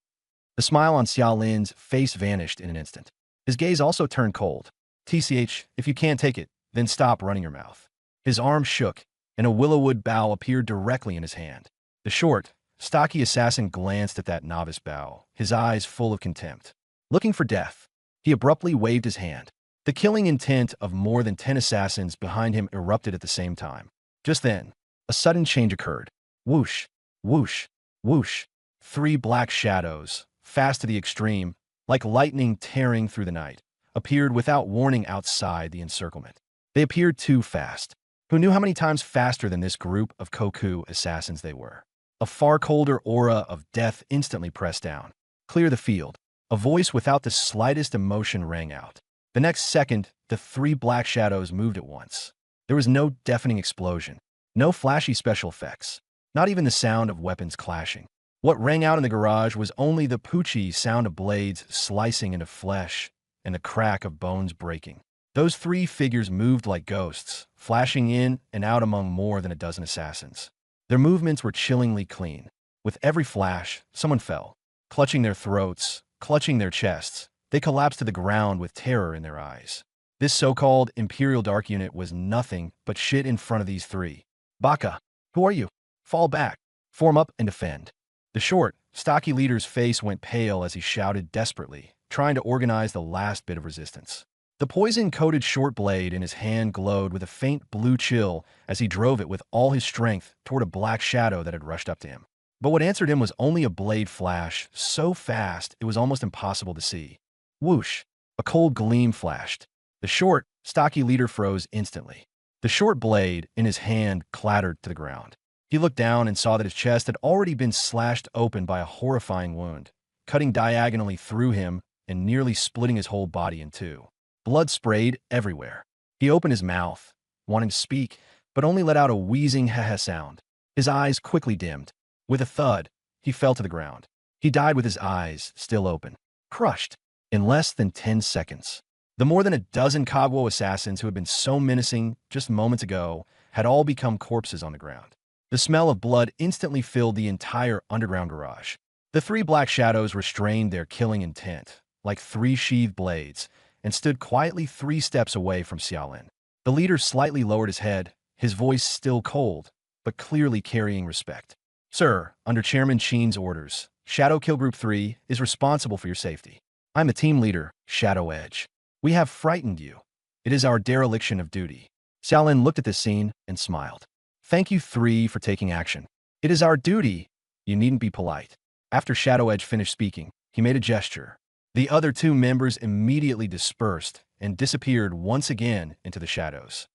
The smile on Xiaolin's face vanished in an instant. His gaze also turned cold. TCH, if you can't take it, then stop running your mouth. His arm shook, and a willowwood bow appeared directly in his hand. The short, stocky assassin glanced at that novice bow, his eyes full of contempt. Looking for death, he abruptly waved his hand. The killing intent of more than 10 assassins behind him erupted at the same time. Just then, a sudden change occurred. Whoosh, whoosh, whoosh. 3 black shadows, fast to the extreme, like lightning tearing through the night, appeared without warning outside the encirclement. They appeared too fast. Who knew how many times faster than this group of Koku assassins they were? A far colder aura of death instantly pressed down. Clear the field. A voice without the slightest emotion rang out. The next second, the 3 black shadows moved at once. There was no deafening explosion, no flashy special effects, not even the sound of weapons clashing. What rang out in the garage was only the poochie sound of blades slicing into flesh and the crack of bones breaking. Those 3 figures moved like ghosts, flashing in and out among more than a dozen assassins. Their movements were chillingly clean. With every flash, someone fell, clutching their throats, clutching their chests. They collapsed to the ground with terror in their eyes. This so-called Imperial Dark Unit was nothing but shit in front of these 3. Baka, who are you? Fall back. Form up and defend. The short, stocky leader's face went pale as he shouted desperately, trying to organize the last bit of resistance. The poison-coated short blade in his hand glowed with a faint blue chill as he drove it with all his strength toward a black shadow that had rushed up to him. But what answered him was only a blade flash, so fast it was almost impossible to see. Whoosh! A cold gleam flashed. The short, stocky leader froze instantly. The short blade in his hand clattered to the ground. He looked down and saw that his chest had already been slashed open by a horrifying wound, cutting diagonally through him and nearly splitting his whole body in 2. Blood sprayed everywhere. He opened his mouth, wanting to speak, but only let out a wheezing ha-ha sound. His eyes quickly dimmed. With a thud, he fell to the ground. He died with his eyes still open, crushed, in less than 10 seconds. The more than a dozen Kagwo assassins who had been so menacing just moments ago had all become corpses on the ground. The smell of blood instantly filled the entire underground garage. The 3 black shadows restrained their killing intent, like 3 sheathed blades, and stood quietly 3 steps away from Xiaolin. The leader slightly lowered his head, his voice still cold, but clearly carrying respect. Sir, under Chairman Qin's orders, Shadow Kill Group 3 is responsible for your safety. I'm the team leader, Shadow Edge. We have frightened you. It is our dereliction of duty. Xiaolin looked at this scene and smiled. Thank you 3 for taking action. It is our duty. You needn't be polite. After Shadow Edge finished speaking, he made a gesture. The other 2 members immediately dispersed and disappeared once again into the shadows.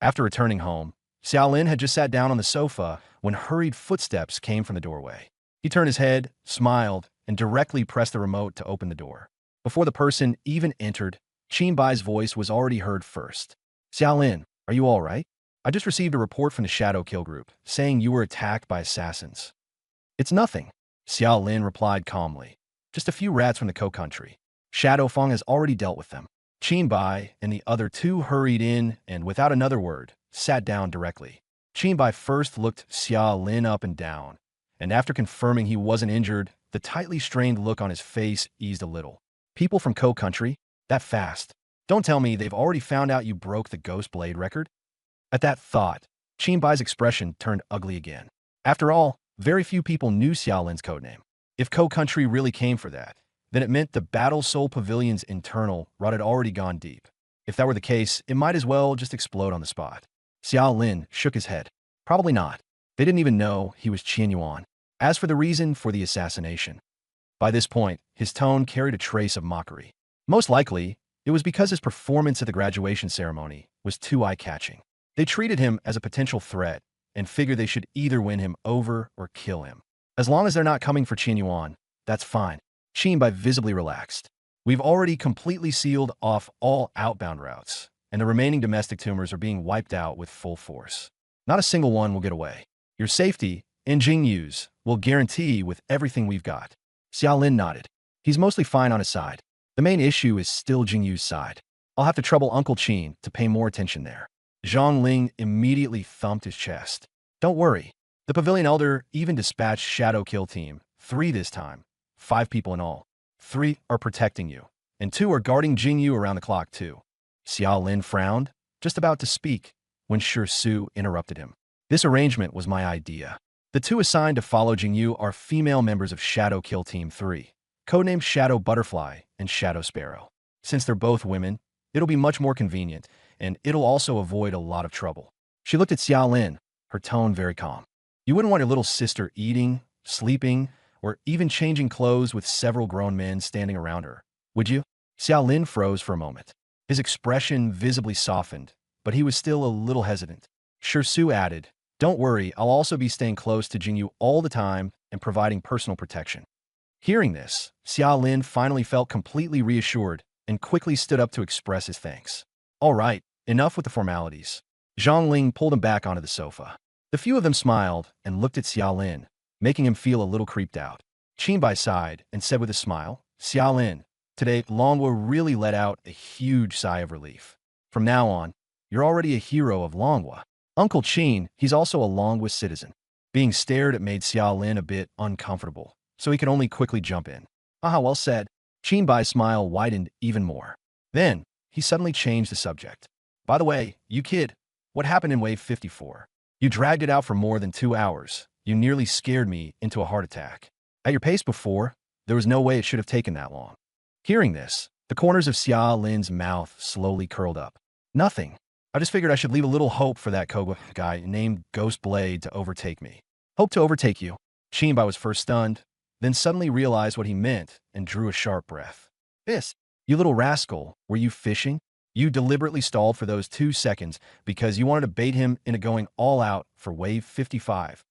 After returning home, Xiaolin had just sat down on the sofa when hurried footsteps came from the doorway. He turned his head, smiled, and directly pressed the remote to open the door. Before the person even entered, Qin Bai's voice was already heard first. Xiaolin, are you all right? I just received a report from the Shadow Kill Group saying you were attacked by assassins. It's nothing, Xiaolin replied calmly. Just a few rats from the Ko country. Shadow Feng has already dealt with them. Qin Bai and the other 2 hurried in and, without another word, sat down directly. Qin Bai first looked Xiaolin up and down, and after confirming he wasn't injured, the tightly strained look on his face eased a little. People from Ko country? That fast? Don't tell me they've already found out you broke the Ghost Blade record? At that thought, Qin Bai's expression turned ugly again. After all, very few people knew Xiaolin's codename. If Ko country really came for that, then it meant the Battle Soul Pavilion's internal rot had already gone deep. If that were the case, it might as well just explode on the spot. Xiao Lin shook his head. Probably not. They didn't even know he was Qian Yuan. As for the reason for the assassination, by this point, his tone carried a trace of mockery. Most likely, it was because his performance at the graduation ceremony was too eye-catching. They treated him as a potential threat and figured they should either win him over or kill him. As long as they're not coming for Qian Yuan, that's fine. Qin Bai visibly relaxed. We've already completely sealed off all outbound routes, and the remaining domestic tumors are being wiped out with full force. Not a single one will get away. Your safety and Jingyu's will guarantee with everything we've got. Xiao Lin nodded. He's mostly fine on his side. The main issue is still Jingyu's side. I'll have to trouble Uncle Qin to pay more attention there. Zhang Ling immediately thumped his chest. Don't worry. The Pavilion Elder even dispatched Shadow Kill Team, 3 this time. 5 people in all. 3 are protecting you, and 2 are guarding Jingyu around the clock too. Xiao Lin frowned, just about to speak, when Shi Su interrupted him. This arrangement was my idea. The 2 assigned to follow Jingyu are female members of Shadow Kill Team 3, codenamed Shadow Butterfly and Shadow Sparrow. Since they're both women, it'll be much more convenient, and it'll also avoid a lot of trouble. She looked at Xiao Lin, her tone very calm. You wouldn't want your little sister eating, sleeping, or even changing clothes with several grown men standing around her, would you? Xiao Lin froze for a moment. His expression visibly softened, but he was still a little hesitant. Shi Su added, don't worry, I'll also be staying close to Jingyu all the time and providing personal protection. Hearing this, Xiao Lin finally felt completely reassured and quickly stood up to express his thanks. All right, enough with the formalities. Zhang Ling pulled him back onto the sofa. The few of them smiled and looked at Xiao Lin, making him feel a little creeped out. Qin Bai sighed and said with a smile, Xiao Lin, today Longwu really let out a huge sigh of relief. From now on, you're already a hero of Longwu. Uncle Qin, he's also a Longwu citizen. Being stared at made Xiao Lin a bit uncomfortable, so he could only quickly jump in. Aha, well said. Qin Bai's smile widened even more. Then, he suddenly changed the subject. By the way, you kid, what happened in Wave 54? You dragged it out for more than 2 hours. You nearly scared me into a heart attack. At your pace before, there was no way it should have taken that long. Hearing this, the corners of Xiao Lin's mouth slowly curled up. Nothing. I just figured I should leave a little hope for that Koga guy named Ghost Blade to overtake me. Hope to overtake you. Qin Bai was first stunned, then suddenly realized what he meant and drew a sharp breath. This, you little rascal, were you fishing? You deliberately stalled for those 2 seconds because you wanted to bait him into going all out for Wave 55.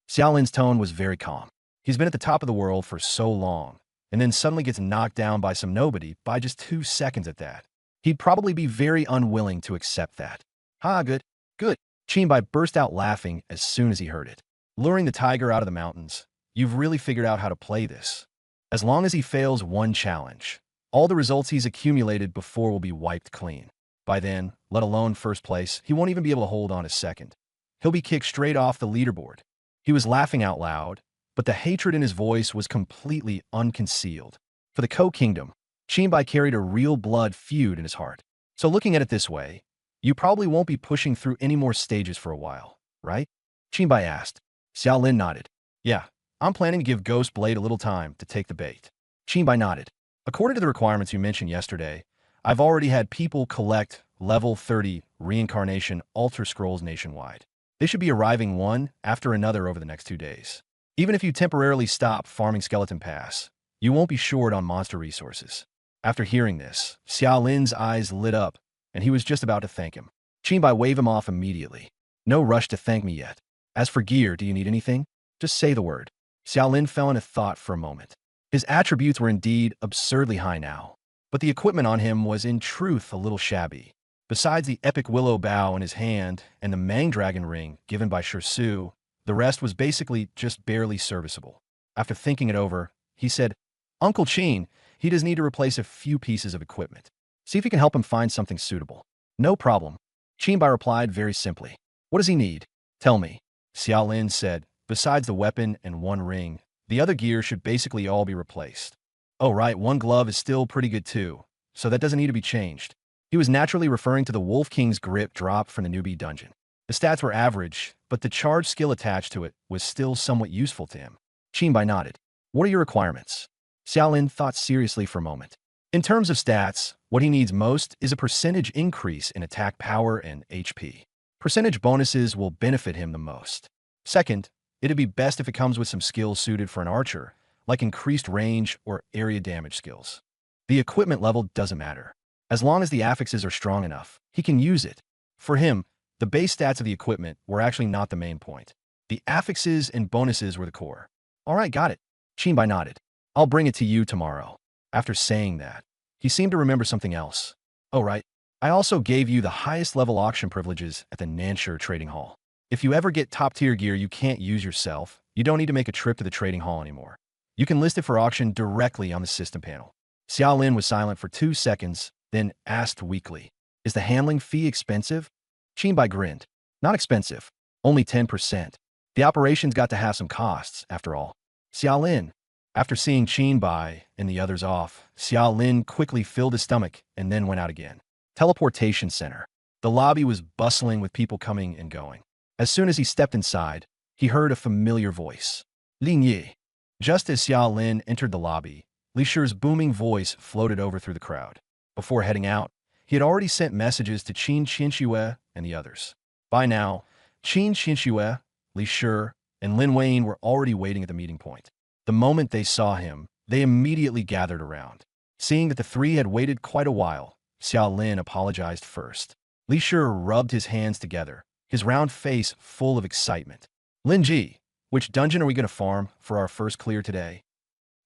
Xiao Lin's tone was very calm. He's been at the top of the world for so long, and then suddenly gets knocked down by some nobody by just 2 seconds at that. He'd probably be very unwilling to accept that. Ha, good, good. Qin Bai burst out laughing as soon as he heard it. Luring the tiger out of the mountains, you've really figured out how to play this. As long as he fails one challenge, all the results he's accumulated before will be wiped clean. By then, let alone first place, he won't even be able to hold on a second. He'll be kicked straight off the leaderboard. He was laughing out loud, but the hatred in his voice was completely unconcealed. For the Ko Kingdom, Qin Bai carried a real blood feud in his heart. So looking at it this way, you probably won't be pushing through any more stages for a while, right? Qin Bai asked. Xiao Lin nodded. Yeah, I'm planning to give Ghost Blade a little time to take the bait. Qin Bai nodded. According to the requirements you mentioned yesterday, I've already had people collect level 30 reincarnation altar scrolls nationwide. They should be arriving one after another over the next 2 days. Even if you temporarily stop farming Skeleton Pass, you won't be short on monster resources. After hearing this, Xiao Lin's eyes lit up, and he was just about to thank him. Qin Bai waved him off immediately. No rush to thank me yet. As for gear, do you need anything? Just say the word. Xiao Lin fell into thought for a moment. His attributes were indeed absurdly high now, but the equipment on him was in truth a little shabby. Besides the epic willow bough in his hand and the Mang Dragon ring given by Shi Su, the rest was basically just barely serviceable. After thinking it over, he said, Uncle Qin, he does need to replace a few pieces of equipment. See if you can help him find something suitable. No problem. Qin Bai replied very simply. What does he need? Tell me. Xiao Lin said, besides the weapon and one ring, the other gear should basically all be replaced. Oh right, one glove is still pretty good too, so that doesn't need to be changed. He was naturally referring to the Wolf King's grip drop from the newbie dungeon. The stats were average, but the charge skill attached to it was still somewhat useful to him. Qin Bai nodded. What are your requirements? Xiaolin thought seriously for a moment. In terms of stats, what he needs most is a percentage increase in attack power and HP. Percentage bonuses will benefit him the most. Second, it'd be best if it comes with some skills suited for an archer, like increased range or area damage skills. The equipment level doesn't matter. As long as the affixes are strong enough, he can use it. For him, the base stats of the equipment were actually not the main point. The affixes and bonuses were the core. All right, got it. Qinbai nodded. I'll bring it to you tomorrow. After saying that, he seemed to remember something else. Oh, right. I also gave you the highest level auction privileges at the Nanshur Trading Hall. If you ever get top-tier gear you can't use yourself, you don't need to make a trip to the trading hall anymore. You can list it for auction directly on the system panel. Xiaolin was silent for 2 seconds, then asked weakly, Is the handling fee expensive? Qinbai grinned. Not expensive. Only 10%. The operation's got to have some costs, after all. Xiaolin. After seeing Qinbai and the others off, Xiaolin quickly filled his stomach and then went out again. Teleportation Center. The lobby was bustling with people coming and going. As soon as he stepped inside, he heard a familiar voice. Lin Yi. Just as Xiaolin entered the lobby, Li Shi's booming voice floated over through the crowd. Before heading out, he had already sent messages to Qin Qianxue and the others. By now, Qin Qianxue, Li Shi, and Lin Wayne were already waiting at the meeting point. The moment they saw him, they immediately gathered around. Seeing that the three had waited quite a while, Xiaolin apologized first. Li Shi rubbed his hands together, his round face full of excitement. Lin Ji, which dungeon are we going to farm for our first clear today?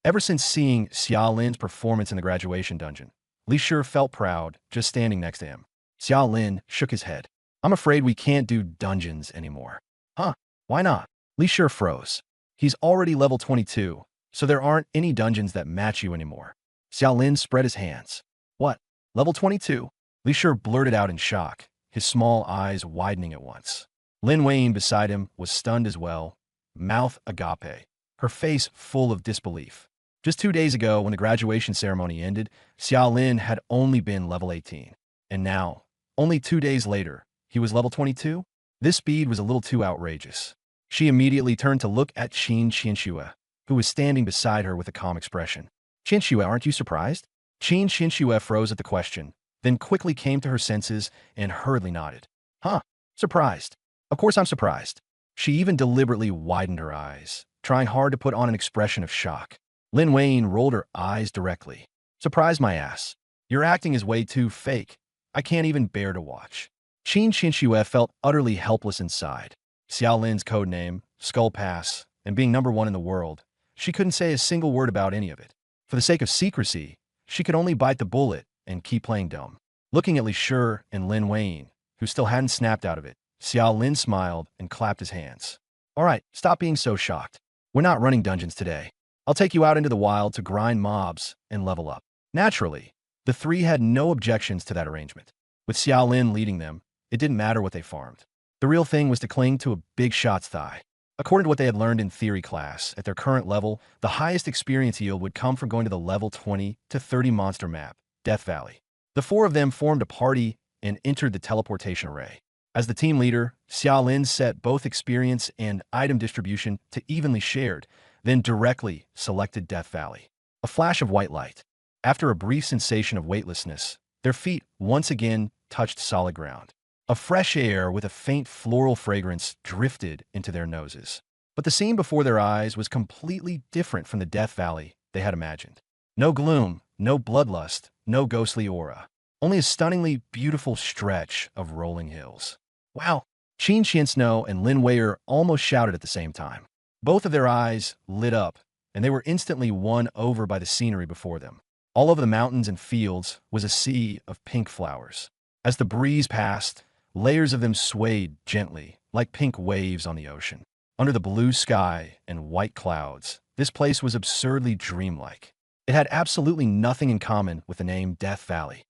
Ever since seeing Xiaolin's performance in the graduation dungeon, Li Shi felt proud just standing next to him. Xiaolin shook his head. I'm afraid we can't do dungeons anymore. Huh? Why not? Li Shi froze. He's already level 22, so there aren't any dungeons that match you anymore. Xiaolin spread his hands. What? Level 22? Li Shi blurted out in shock, his small eyes widening at once. Lin Wayne beside him was stunned as well, mouth agape, her face full of disbelief. Just 2 days ago, when the graduation ceremony ended, Xiaolin had only been level 18. And now, only 2 days later, he was level 22? This speed was a little too outrageous. She immediately turned to look at Qin Qianxue, who was standing beside her with a calm expression. Qianxue, aren't you surprised? Qin Qianxue froze at the question, then quickly came to her senses and hurriedly nodded. Huh, surprised. Of course I'm surprised. She even deliberately widened her eyes, trying hard to put on an expression of shock. Lin Wayne rolled her eyes directly. Surprise my ass. Your acting is way too fake. I can't even bear to watch. Qin Qianxue felt utterly helpless inside. Xiaolin's codename, Skull Pass, and being #1 in the world, she couldn't say a single word about any of it. For the sake of secrecy, she could only bite the bullet and keep playing dumb. Looking at Li Shi and Lin Wayne, who still hadn't snapped out of it, Xiaolin smiled and clapped his hands. All right, stop being so shocked. We're not running dungeons today. I'll take you out into the wild to grind mobs and level up. Naturally, the three had no objections to that arrangement. With Xiaolin leading them, it didn't matter what they farmed. The real thing was to cling to a big shot's thigh. According to what they had learned in theory class, at their current level, the highest experience yield would come from going to the level 20 to 30 monster map, Death Valley. The four of them formed a party and entered the teleportation array. As the team leader, Xiaolin set both experience and item distribution to evenly shared, then directly selected Death Valley. A flash of white light. After a brief sensation of weightlessness, their feet once again touched solid ground. A fresh air with a faint floral fragrance drifted into their noses. But the scene before their eyes was completely different from the Death Valley they had imagined. No gloom, no bloodlust, no ghostly aura. Only a stunningly beautiful stretch of rolling hills. Wow! Qin Qianxue and Lin Wei almost shouted at the same time. Both of their eyes lit up, and they were instantly won over by the scenery before them. All over the mountains and fields was a sea of pink flowers. As the breeze passed, layers of them swayed gently, like pink waves on the ocean. Under the blue sky and white clouds, this place was absurdly dreamlike. It had absolutely nothing in common with the name Death Valley.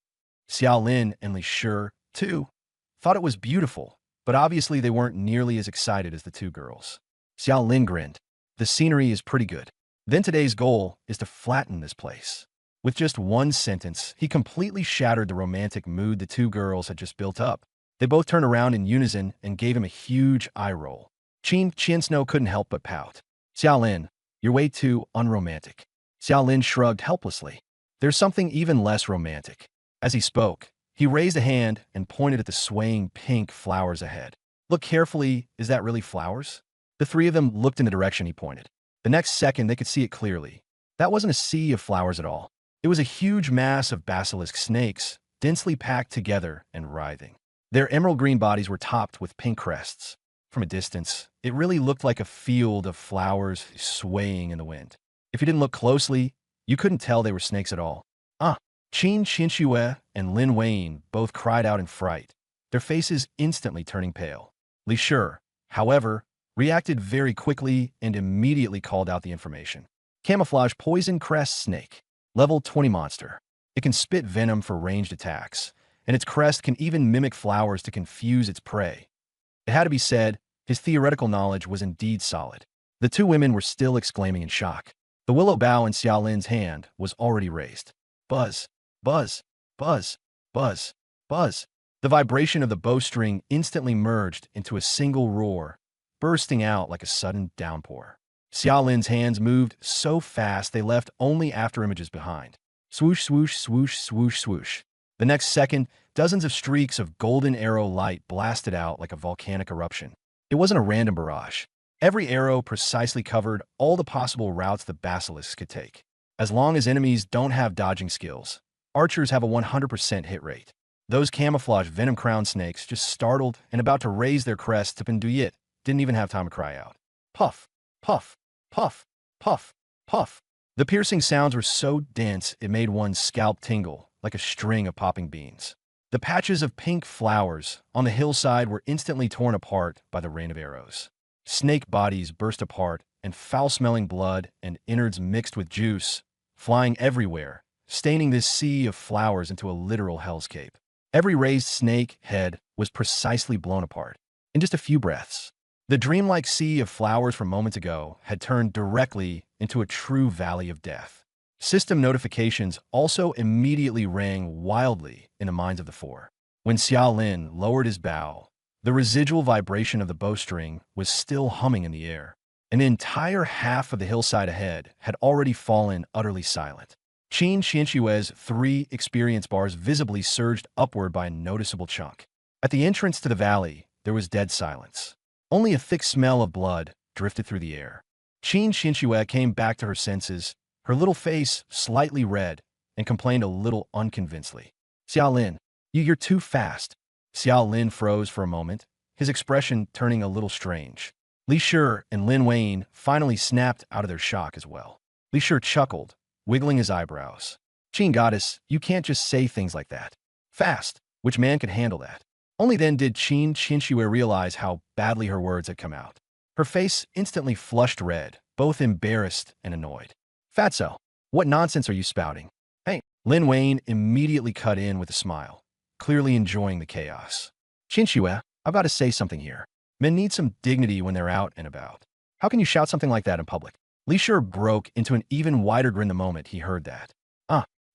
Xiaolin and Li Shi, too, thought it was beautiful, but obviously they weren't nearly as excited as the two girls. Xiaolin grinned. The scenery is pretty good. Then today's goal is to flatten this place. With just one sentence, he completely shattered the romantic mood the two girls had just built up. They both turned around in unison and gave him a huge eye roll. Qin Qianxue couldn't help but pout. Xiaolin, you're way too unromantic. Xiao Lin shrugged helplessly. There's something even less romantic. As he spoke, he raised a hand and pointed at the swaying pink flowers ahead. Look carefully, is that really flowers? The three of them looked in the direction he pointed. The next second, they could see it clearly. That wasn't a sea of flowers at all. It was a huge mass of basilisk snakes, densely packed together and writhing. Their emerald green bodies were topped with pink crests. From a distance, it really looked like a field of flowers swaying in the wind. If you didn't look closely, you couldn't tell they were snakes at all. Ah! Qin Qinxue and Lin Wayne both cried out in fright, their faces instantly turning pale. Li Shi, however, reacted very quickly and immediately called out the information. Camouflage poison crest snake. Level 20 monster. It can spit venom for ranged attacks, and its crest can even mimic flowers to confuse its prey. It had to be said, his theoretical knowledge was indeed solid. The two women were still exclaiming in shock. The willow bough in Xiao Lin's hand was already raised. Buzz, buzz, buzz, buzz, buzz. The vibration of the bowstring instantly merged into a single roar, bursting out like a sudden downpour. Xiao Lin's hands moved so fast they left only after images behind. Swoosh, swoosh, swoosh, swoosh, swoosh. The next second, dozens of streaks of golden arrow light blasted out like a volcanic eruption. It wasn't a random barrage. Every arrow precisely covered all the possible routes the basilisks could take. As long as enemies don't have dodging skills, archers have a 100% hit rate. Those camouflage venom-crowned snakes, just startled and about to raise their crests to Penduyit, didn't even have time to cry out. Puff, puff, puff, puff, puff. The piercing sounds were so dense it made one's scalp tingle, like a string of popping beans. The patches of pink flowers on the hillside were instantly torn apart by the rain of arrows. Snake bodies burst apart, and foul-smelling blood and innards mixed with juice, flying everywhere, staining this sea of flowers into a literal hellscape. Every raised snake head was precisely blown apart. In just a few breaths, the dreamlike sea of flowers from moments ago had turned directly into a true valley of death. System notifications also immediately rang wildly in the minds of the four. When Xiao Lin lowered his bow, the residual vibration of the bowstring was still humming in the air. An entire half of the hillside ahead had already fallen utterly silent. Qin Qinshue's 3 experience bars visibly surged upward by a noticeable chunk. At the entrance to the valley, there was dead silence. Only a thick smell of blood drifted through the air. Qin Qinshu came back to her senses, her little face slightly red, and complained a little unconvincedly. Xiao Lin, you're too fast. Xiao Lin froze for a moment, his expression turning a little strange. Li Shi and Lin Wayne finally snapped out of their shock as well. Li Shi chuckled, wiggling his eyebrows. Qin goddess, you can't just say things like that. Fast, which man could handle that? Only then did Qin Qinshu realize how badly her words had come out. Her face instantly flushed red, both embarrassed and annoyed. Fatso, what nonsense are you spouting? Hey, Lin Wayne immediately cut in with a smile, clearly enjoying the chaos. Qinshu, I've got to say something here. Men need some dignity when they're out and about. How can you shout something like that in public? Li Shi broke into an even wider grin the moment he heard that.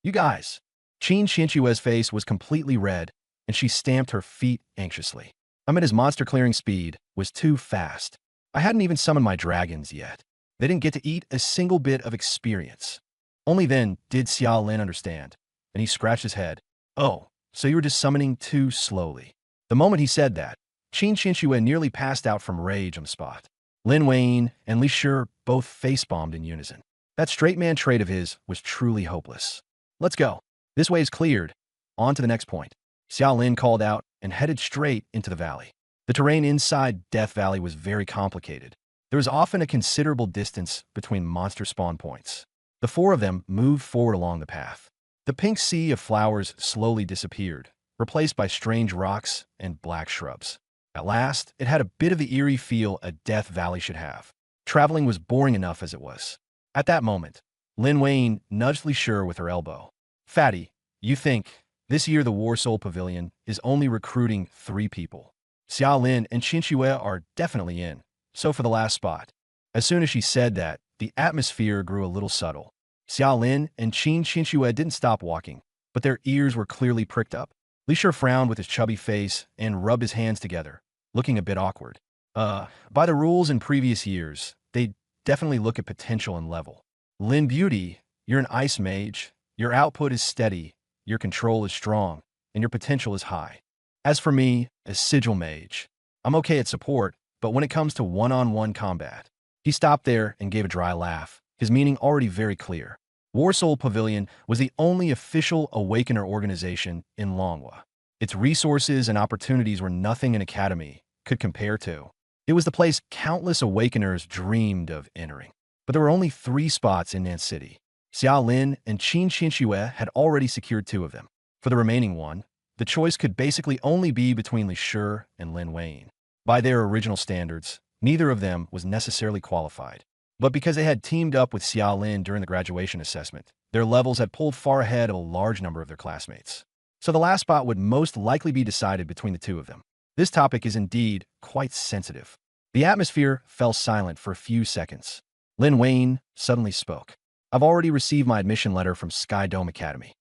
You guys. Qin Qinshue's face was completely red, and she stamped her feet anxiously. I'm at his monster-clearing speed was too fast. I hadn't even summoned my dragons yet. They didn't get to eat a single bit of experience. Only then did Xiao Lin understand, and he scratched his head. Oh, so you were just summoning too slowly. The moment he said that, Qin Qinshu nearly passed out from rage on the spot. Lin Wayne and Li Shi both face-bombed in unison. That straight man trait of his was truly hopeless. Let's go. This way is cleared. On to the next point. Xiao Lin called out and headed straight into the valley. The terrain inside Death Valley was very complicated. There was often a considerable distance between monster spawn points. The four of them moved forward along the path. The pink sea of flowers slowly disappeared, replaced by strange rocks and black shrubs. At last, it had a bit of the eerie feel a Death Valley should have. Traveling was boring enough as it was. At that moment, Lin Wayne nudged Li Shi with her elbow. Fatty, you think this year the War Soul Pavilion is only recruiting 3 people. Xiao Lin and Qinshu are definitely in, so for the last spot. As soon as she said that, the atmosphere grew a little subtle. Xiao Lin and Qin Qinshu didn't stop walking, but their ears were clearly pricked up. Li Shi frowned with his chubby face and rubbed his hands together, looking a bit awkward. By the rules in previous years, they definitely look at potential and level. Lin Beauty, You're an ice mage. Your output is steady, your control is strong, and your potential is high. As for me, a sigil mage, I'm okay at support, but when it comes to one-on-one combat. He stopped there and gave a dry laugh, his meaning already very clear. Warsoul Pavilion was the only official Awakener organization in Longwa. Its resources and opportunities were nothing an academy could compare to. It was the place countless Awakeners dreamed of entering. But there were only 3 spots in Nan City. Xiao Lin and Qin Qianxue had already secured 2 of them. For the remaining one, the choice could basically only be between Li Shi and Lin Wayne. By their original standards, neither of them was necessarily qualified. But because they had teamed up with Xiao Lin during the graduation assessment, their levels had pulled far ahead of a large number of their classmates. So the last spot would most likely be decided between the 2 of them. This topic is indeed quite sensitive. The atmosphere fell silent for a few seconds. Lin Wayne suddenly spoke. I've already received my admission letter from Sky Dome Academy.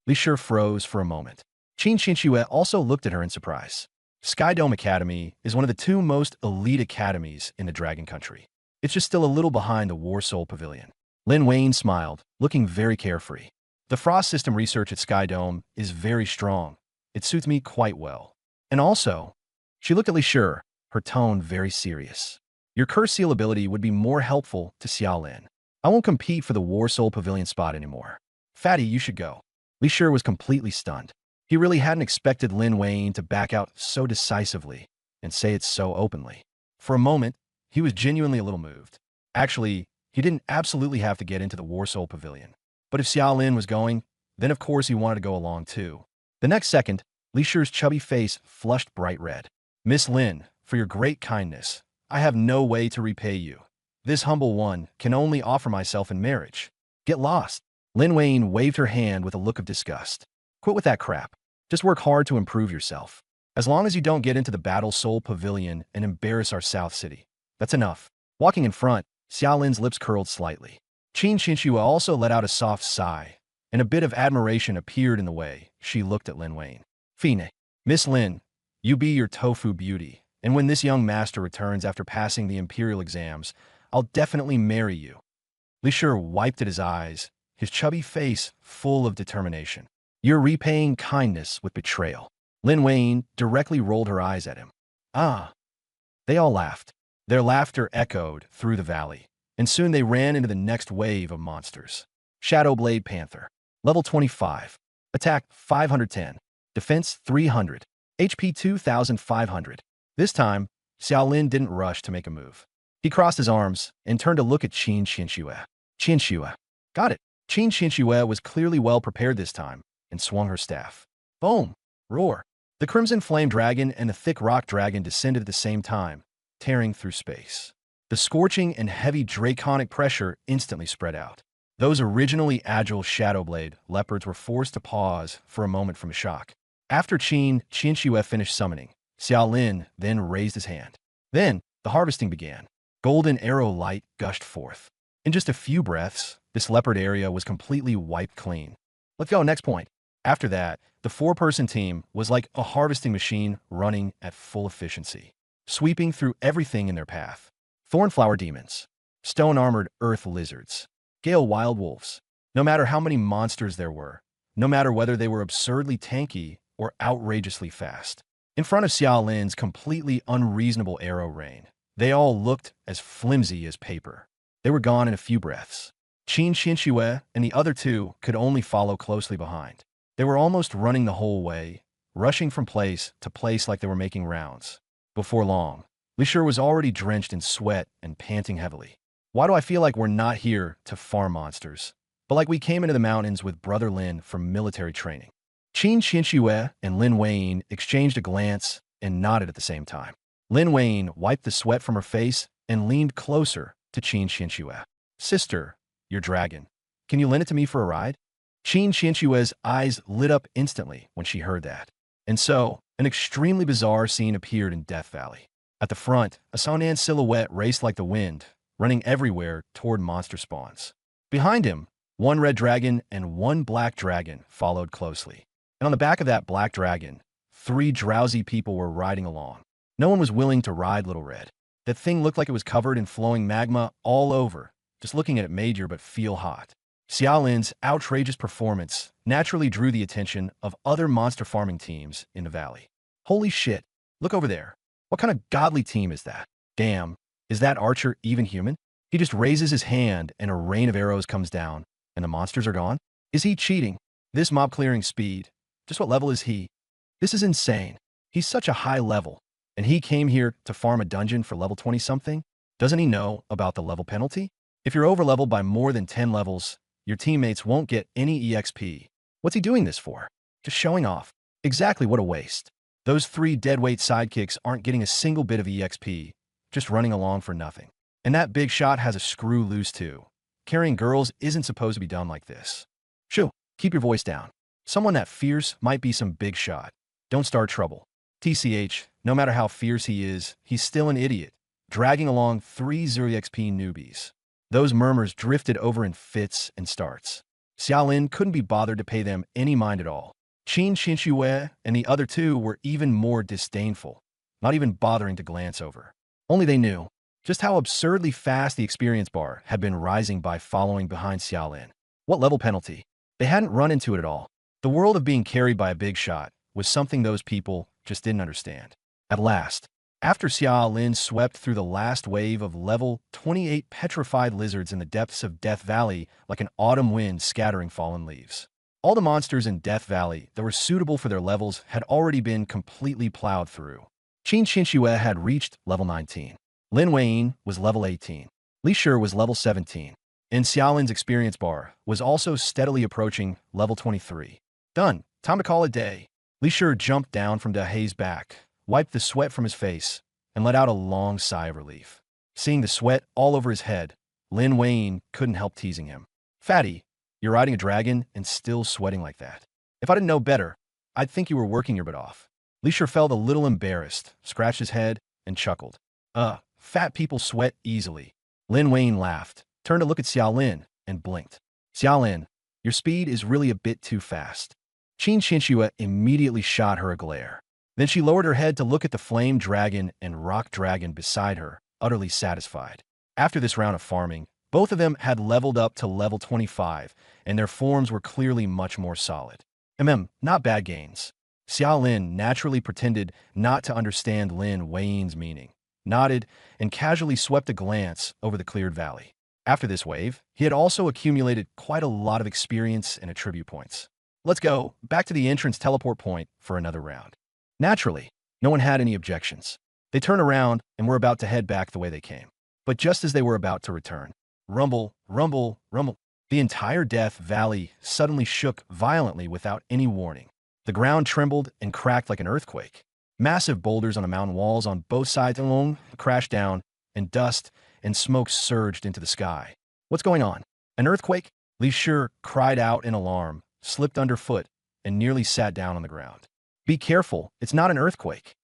Li Shi froze for a moment. Qin Qianxue also looked at her in surprise. Sky Dome Academy is one of the 2 most elite academies in the Dragon Country. It's just still a little behind the Warsoul Pavilion. Lin Wayne smiled, looking very carefree. The frost system research at Sky Dome is very strong. It suits me quite well. And also, she looked at Li Shi, her tone very serious. Your curse seal ability would be more helpful to Xiao Lin. I won't compete for the Warsoul Pavilion spot anymore. Fatty, you should go. Li Shi was completely stunned. He really hadn't expected Lin Wayne to back out so decisively and say it so openly. For a moment, he was genuinely a little moved. Actually, he didn't absolutely have to get into the Warsoul Pavilion. But if Xiao Lin was going, then of course he wanted to go along too. The next second, Li Shi's chubby face flushed bright red. Miss Lin, for your great kindness, I have no way to repay you. This humble one can only offer myself in marriage. Get lost. Lin Wayne waved her hand with a look of disgust. Quit with that crap. Just work hard to improve yourself. As long as you don't get into the Battle Soul Pavilion and embarrass our South City. That's enough. Walking in front, Xiao Lin's lips curled slightly. Qin Qianxue also let out a soft sigh, and a bit of admiration appeared in the way she looked at Lin Wayne. Fine. Miss Lin, you be your tofu beauty, and when this young master returns after passing the imperial exams, I'll definitely marry you. Li Shi wiped at his eyes, his chubby face full of determination. You're repaying kindness with betrayal. Lin Wayne directly rolled her eyes at him. Ah. They all laughed. Their laughter echoed through the valley, and soon they ran into the next wave of monsters. Shadowblade Panther. Level 25. Attack 510. Defense 300. HP 2,500. This time, Xiao Lin didn't rush to make a move. He crossed his arms and turned to look at Qin Qianxue. Qianxue. Got it. Qin Qianxue was clearly well prepared this time and swung her staff. Boom! Roar! The Crimson Flame Dragon and the Thick Rock Dragon descended at the same time, tearing through space. The scorching and heavy draconic pressure instantly spread out. Those originally agile Shadowblade leopards were forced to pause for a moment from shock. After Qin Qianxue finished summoning, Xiao Lin then raised his hand. Then, the harvesting began. Golden arrow light gushed forth. In just a few breaths, this leopard area was completely wiped clean. Let's go, next point. After that, the 4-person team was like a harvesting machine running at full efficiency, sweeping through everything in their path. Thornflower demons, stone-armored earth lizards, gale wild wolves. No matter how many monsters there were, no matter whether they were absurdly tanky or outrageously fast. In front of Xiao Lin's completely unreasonable arrow rain, they all looked as flimsy as paper. They were gone in a few breaths. Qin Qianxue and the other 2 could only follow closely behind. They were almost running the whole way, rushing from place to place like they were making rounds. Before long, Li Shi was already drenched in sweat and panting heavily. Why do I feel like we're not here to farm monsters, but like we came into the mountains with Brother Lin from military training? Qin Qianxue and Lin Wayne exchanged a glance and nodded at the same time. Lin Wayne wiped the sweat from her face and leaned closer to Qin Qianxue. Sister, your dragon. Can you lend it to me for a ride? Qin Qianxue's eyes lit up instantly when she heard that. And so, an extremely bizarre scene appeared in Death Valley. At the front, a Sonan silhouette raced like the wind, running everywhere toward monster spawns. Behind him, 1 red dragon and 1 black dragon followed closely. And on the back of that black dragon, 3 drowsy people were riding along. No one was willing to ride Little Red. That thing looked like it was covered in flowing magma all over. Just looking at it made you but feel hot. Xiaolin's outrageous performance naturally drew the attention of other monster farming teams in the valley. Holy shit, look over there. What kind of godly team is that? Damn, is that archer even human? He just raises his hand and a rain of arrows comes down, and the monsters are gone? Is he cheating? This mob clearing speed, just what level is he? This is insane. He's such a high level, and he came here to farm a dungeon for level 20-something? Doesn't he know about the level penalty? If you're over-leveled by more than 10 levels, your teammates won't get any EXP. What's he doing this for? Just showing off. Exactly what a waste. Those 3 deadweight sidekicks aren't getting a single bit of EXP, just running along for nothing. And that big shot has a screw loose too. Carrying girls isn't supposed to be done like this. Shoo, keep your voice down. Someone that fierce might be some big shot. Don't start trouble. TCH, no matter how fierce he is, he's still an idiot, dragging along 3 0 EXP newbies. Those murmurs drifted over in fits and starts. Xiaolin couldn't be bothered to pay them any mind at all. Qin Xinxue and the other 2 were even more disdainful, not even bothering to glance over. Only they knew just how absurdly fast the experience bar had been rising by following behind Xiaolin. What level penalty? They hadn't run into it at all. The world of being carried by a big shot was something those people just didn't understand. At last, after Xiaolin swept through the last wave of level 28 petrified lizards in the depths of Death Valley like an autumn wind scattering fallen leaves. All the monsters in Death Valley that were suitable for their levels had already been completely plowed through. Qin Xinxue had reached level 19. Lin Weiyin was level 18. Li Shi was level 17. And Xiaolin's experience bar was also steadily approaching level 23. Done. Time to call it day. Li Shi jumped down from Da Hei's back, wiped the sweat from his face, and let out a long sigh of relief. Seeing the sweat all over his head, Lin Weiyin couldn't help teasing him. Fatty, you're riding a dragon and still sweating like that. If I didn't know better, I'd think you were working your butt off. Li Shi felt a little embarrassed, scratched his head, and chuckled. Fat people sweat easily. Lin Weiyin laughed, turned to look at Xiaolin, and blinked. Xiaolin, your speed is really a bit too fast. Qin Xinxue immediately shot her a glare. Then she lowered her head to look at the flame dragon and rock dragon beside her, utterly satisfied. After this round of farming, both of them had leveled up to level 25, and their forms were clearly much more solid. Not bad gains. Xiaolin naturally pretended not to understand Lin Weiyin's meaning, nodded, and casually swept a glance over the cleared valley. After this wave, he had also accumulated quite a lot of experience and attribute points. Let's go back to the entrance teleport point for another round. Naturally, no one had any objections. They turned around and were about to head back the way they came. But just as they were about to return, rumble, rumble, rumble, the entire Death Valley suddenly shook violently without any warning. The ground trembled and cracked like an earthquake. Massive boulders on the mountain walls on both sides alone crashed down, and dust and smoke surged into the sky. What's going on? An earthquake? Li Shi cried out in alarm, slipped underfoot, and nearly sat down on the ground. Be careful, it's not an earthquake.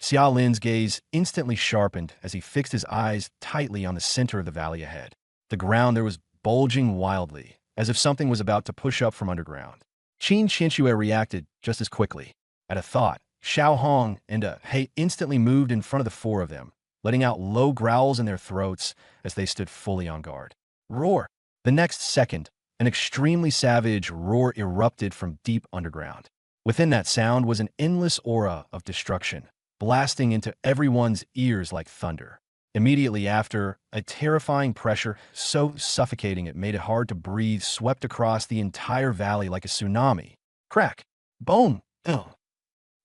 Xiaolin's gaze instantly sharpened as he fixed his eyes tightly on the center of the valley ahead. The ground there was bulging wildly, as if something was about to push up from underground. Qin Xinxue reacted just as quickly. At a thought, Xiao Hong and Da Hei instantly moved in front of the 4 of them, letting out low growls in their throats as they stood fully on guard. Roar! The next second, an extremely savage roar erupted from deep underground. Within that sound was an endless aura of destruction, blasting into everyone's ears like thunder. Immediately after, a terrifying pressure, so suffocating it made it hard to breathe, swept across the entire valley like a tsunami. Crack! Boom! Ugh.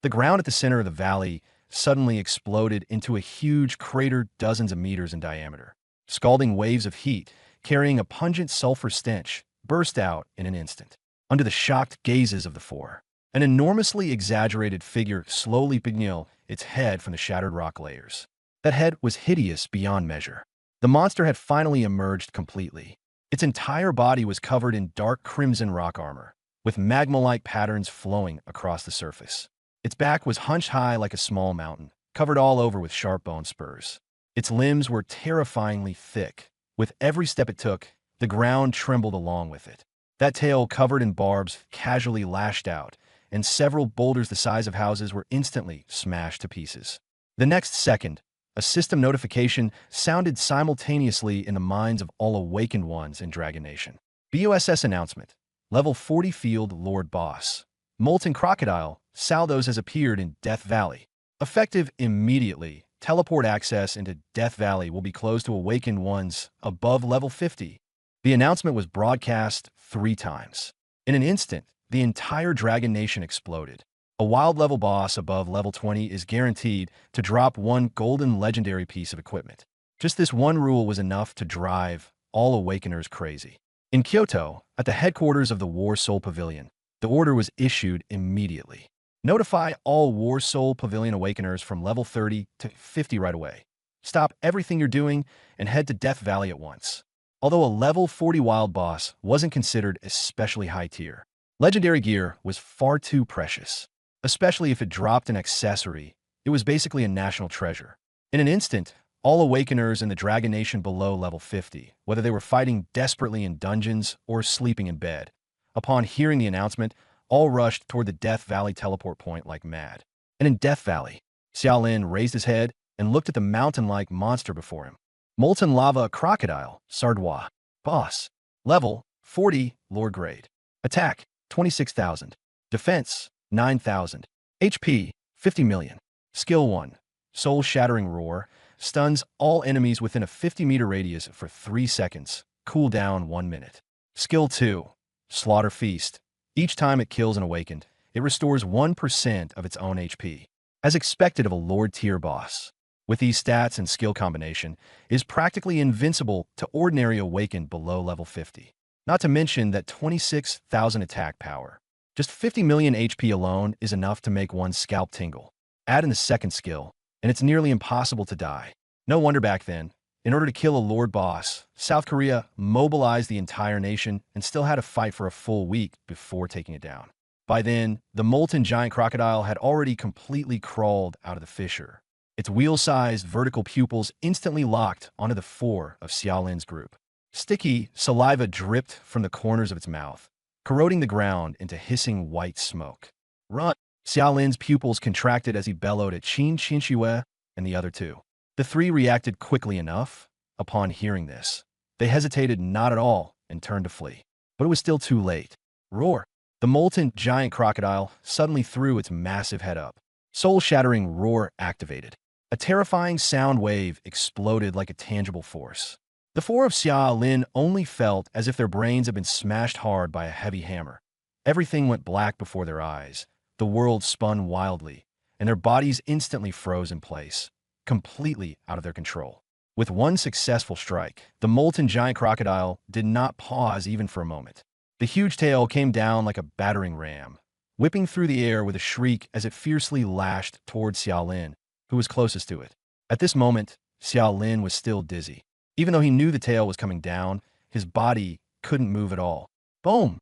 The ground at the center of the valley suddenly exploded into a huge crater dozens of meters in diameter. Scalding waves of heat, carrying a pungent sulfur stench, burst out in an instant. Under the shocked gazes of the 4, an enormously exaggerated figure slowly pigned its head from the shattered rock layers. That head was hideous beyond measure. The monster had finally emerged completely. Its entire body was covered in dark crimson rock armor, with magma-like patterns flowing across the surface. Its back was hunched high like a small mountain, covered all over with sharp bone spurs. Its limbs were terrifyingly thick. With every step it took, the ground trembled along with it. That tail, covered in barbs, casually lashed out, and several boulders the size of houses were instantly smashed to pieces. The next second, a system notification sounded simultaneously in the minds of all awakened ones in Dragon Nation. BOSS announcement. Level 40 Field Lord Boss. Molten Crocodile. Saldos has appeared in Death Valley. Effective immediately. Teleport access into Death Valley will be closed to awakened ones above level 50. The announcement was broadcast 3 times. In an instant, the entire Dragon Nation exploded. A wild level boss above level 20 is guaranteed to drop 1 golden legendary piece of equipment. Just this one rule was enough to drive all Awakeners crazy. In Kyoto, at the headquarters of the War Soul Pavilion, the order was issued immediately. Notify all War Soul Pavilion Awakeners from level 30 to 50 right away. Stop everything you're doing and head to Death Valley at once. Although a level 40 wild boss wasn't considered especially high tier, legendary gear was far too precious. Especially if it dropped an accessory, it was basically a national treasure. In an instant, all Awakeners in the Dragon Nation below level 50, whether they were fighting desperately in dungeons or sleeping in bed, upon hearing the announcement, all rushed toward the Death Valley teleport point like mad. And in Death Valley, Xiaolin raised his head and looked at the mountain-like monster before him. Molten Lava Crocodile, Sardwa. Boss. Level, 40, Lord Grade. Attack, 26,000. Defense, 9,000. HP, 50 million. Skill 1. Soul-Shattering Roar. Stuns all enemies within a 50-meter radius for 3 seconds. Cooldown 1 minute. Skill 2. Slaughter Feast. Each time it kills an awakened, it restores 1% of its own HP. As expected of a Lord tier boss. With these stats and skill combination, is practically invincible to ordinary awakened below level 50. Not to mention that 26,000 attack power. Just 50 million HP alone is enough to make one's scalp tingle. Add in the second skill, and it's nearly impossible to die. No wonder back then, in order to kill a Lord boss, South Korea mobilized the entire nation and still had to fight for a full week before taking it down. By then, the molten giant crocodile had already completely crawled out of the fissure. Its wheel-sized vertical pupils instantly locked onto the 4 of Xiaolin's group. Sticky saliva dripped from the corners of its mouth, corroding the ground into hissing white smoke. Run! Xiaolin's pupils contracted as he bellowed at Qin Xinxue and the other 2. The 3 reacted quickly enough upon hearing this. They hesitated not at all and turned to flee. But it was still too late. Roar! The molten giant crocodile suddenly threw its massive head up. Soul-Shattering Roar activated. A terrifying sound wave exploded like a tangible force. The 4 of Xiaolin only felt as if their brains had been smashed hard by a heavy hammer. Everything went black before their eyes. The world spun wildly, and their bodies instantly froze in place, completely out of their control. With one successful strike, the molten giant crocodile did not pause even for a moment. The huge tail came down like a battering ram, whipping through the air with a shriek as it fiercely lashed toward Xiaolin, who was closest to it. At this moment, Xiaolin was still dizzy. Even though he knew the tail was coming down, his body couldn't move at all. Boom!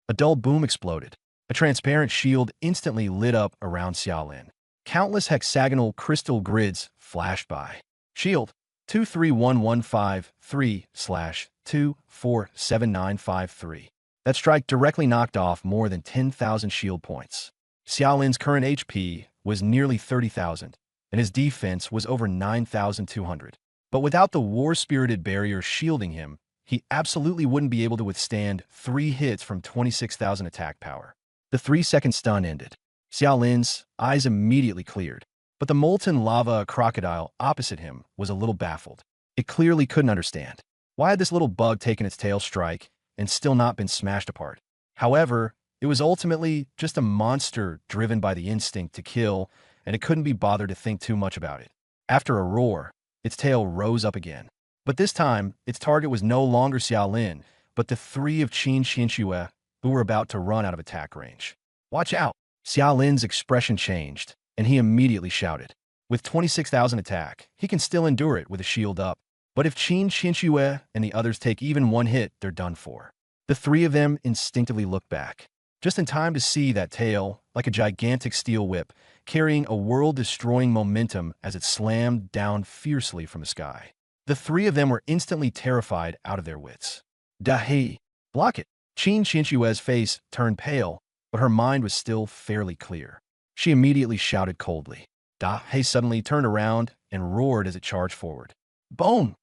A dull boom exploded. A transparent shield instantly lit up around Xiaolin. Countless hexagonal crystal grids flashed by. Shield 231153/247953. That strike directly knocked off more than 10,000 shield points. Xiaolin's current HP was nearly 30,000, and his defense was over 9,200. But without the war-spirited barrier shielding him, he absolutely wouldn't be able to withstand 3 hits from 26,000 attack power. The 3-second stun ended. Xiaolin's eyes immediately cleared, but the molten lava crocodile opposite him was a little baffled. It clearly couldn't understand. Why had this little bug taken its tail strike and still not been smashed apart? However, it was ultimately just a monster driven by the instinct to kill, and it couldn't be bothered to think too much about it. After a roar, its tail rose up again. But this time, its target was no longer Xiaolin, but the 3 of Qin Xinxue, who were about to run out of attack range. Watch out! Xiaolin's expression changed, and he immediately shouted. With 26,000 attack, he can still endure it with a shield up. But if Qin Xinxue and the others take even 1 hit, they're done for. The 3 of them instinctively looked back, just in time to see that tail, like a gigantic steel whip, carrying a world-destroying momentum as it slammed down fiercely from the sky. The 3 of them were instantly terrified out of their wits. Dahi! Block it! Qin Xinxue's face turned pale, but her mind was still fairly clear. She immediately shouted coldly. Dahi suddenly turned around and roared as it charged forward. Boom!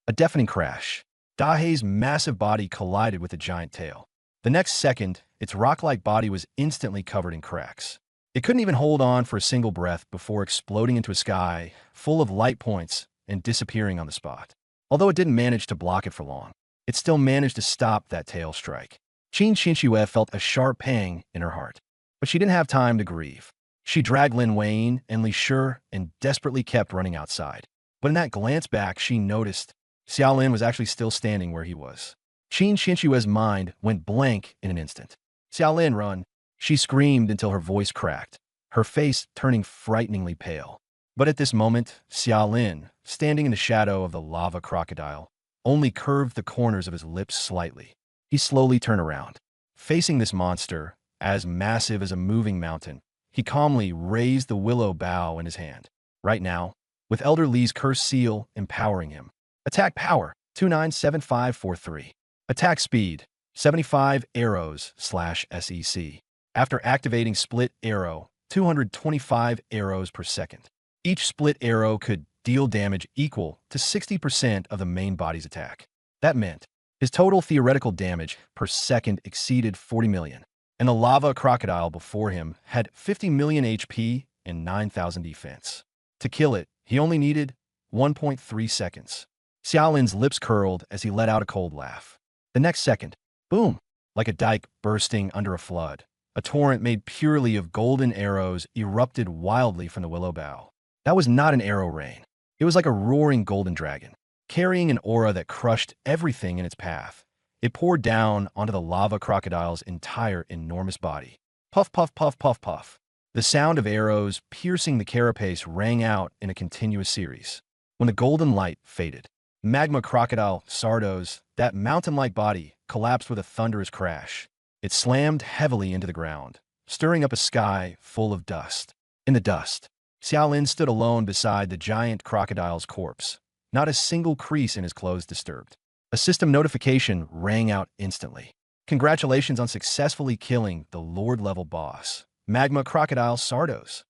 A deafening crash. Dahe's massive body collided with the giant tail. The next second, its rock-like body was instantly covered in cracks. It couldn't even hold on for a single breath before exploding into a sky full of light points and disappearing on the spot. Although it didn't manage to block it for long, it still managed to stop that tail strike. Qin Xinxue felt a sharp pang in her heart, but she didn't have time to grieve. She dragged Lin Wayne and Li Shi and desperately kept running outside. But in that glance back, she noticed Xiaolin was actually still standing where he was. Qin Xinxue's mind went blank in an instant. "Xiaolin, run!" She screamed until her voice cracked, her face turning frighteningly pale. But at this moment, Xiaolin, standing in the shadow of the lava crocodile, only curved the corners of his lips slightly. He slowly turned around. Facing this monster, as massive as a moving mountain, he calmly raised the willow bough in his hand. Right now, with Elder Li's curse seal empowering him. Attack power, 297543. Attack speed, 75 arrows/SEC. After activating split arrow, 225 arrows per second. Each split arrow could deal damage equal to 60% of the main body's attack. That meant his total theoretical damage per second exceeded 40 million, and the lava crocodile before him had 50 million HP and 9,000 defense. To kill it, he only needed 1.3 seconds. Xiaolin's lips curled as he let out a cold laugh. The next second, boom, like a dike bursting under a flood. A torrent made purely of golden arrows erupted wildly from the willow bough. That was not an arrow rain. It was like a roaring golden dragon, carrying an aura that crushed everything in its path. It poured down onto the lava crocodile's entire enormous body. Puff, puff, puff, puff, puff. The sound of arrows piercing the carapace rang out in a continuous series. When the golden light faded, magma crocodile Sardos, that mountain-like body, collapsed with a thunderous crash. It slammed heavily into the ground, stirring up a sky full of dust. In the dust, Xiaolin stood alone beside the giant crocodile's corpse, not a single crease in his clothes disturbed. A system notification rang out instantly. Congratulations on successfully killing the Lord-level boss, Magma Crocodile Sardos.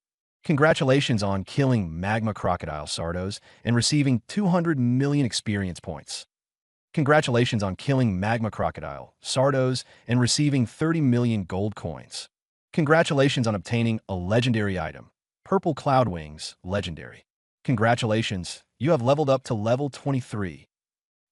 Congratulations on killing Magma Crocodile Sardos and receiving 200 million experience points. Congratulations on killing Magma Crocodile Sardos and receiving 30 million gold coins. Congratulations on obtaining a legendary item, Purple Cloud Wings, legendary. Congratulations, you have leveled up to level 23.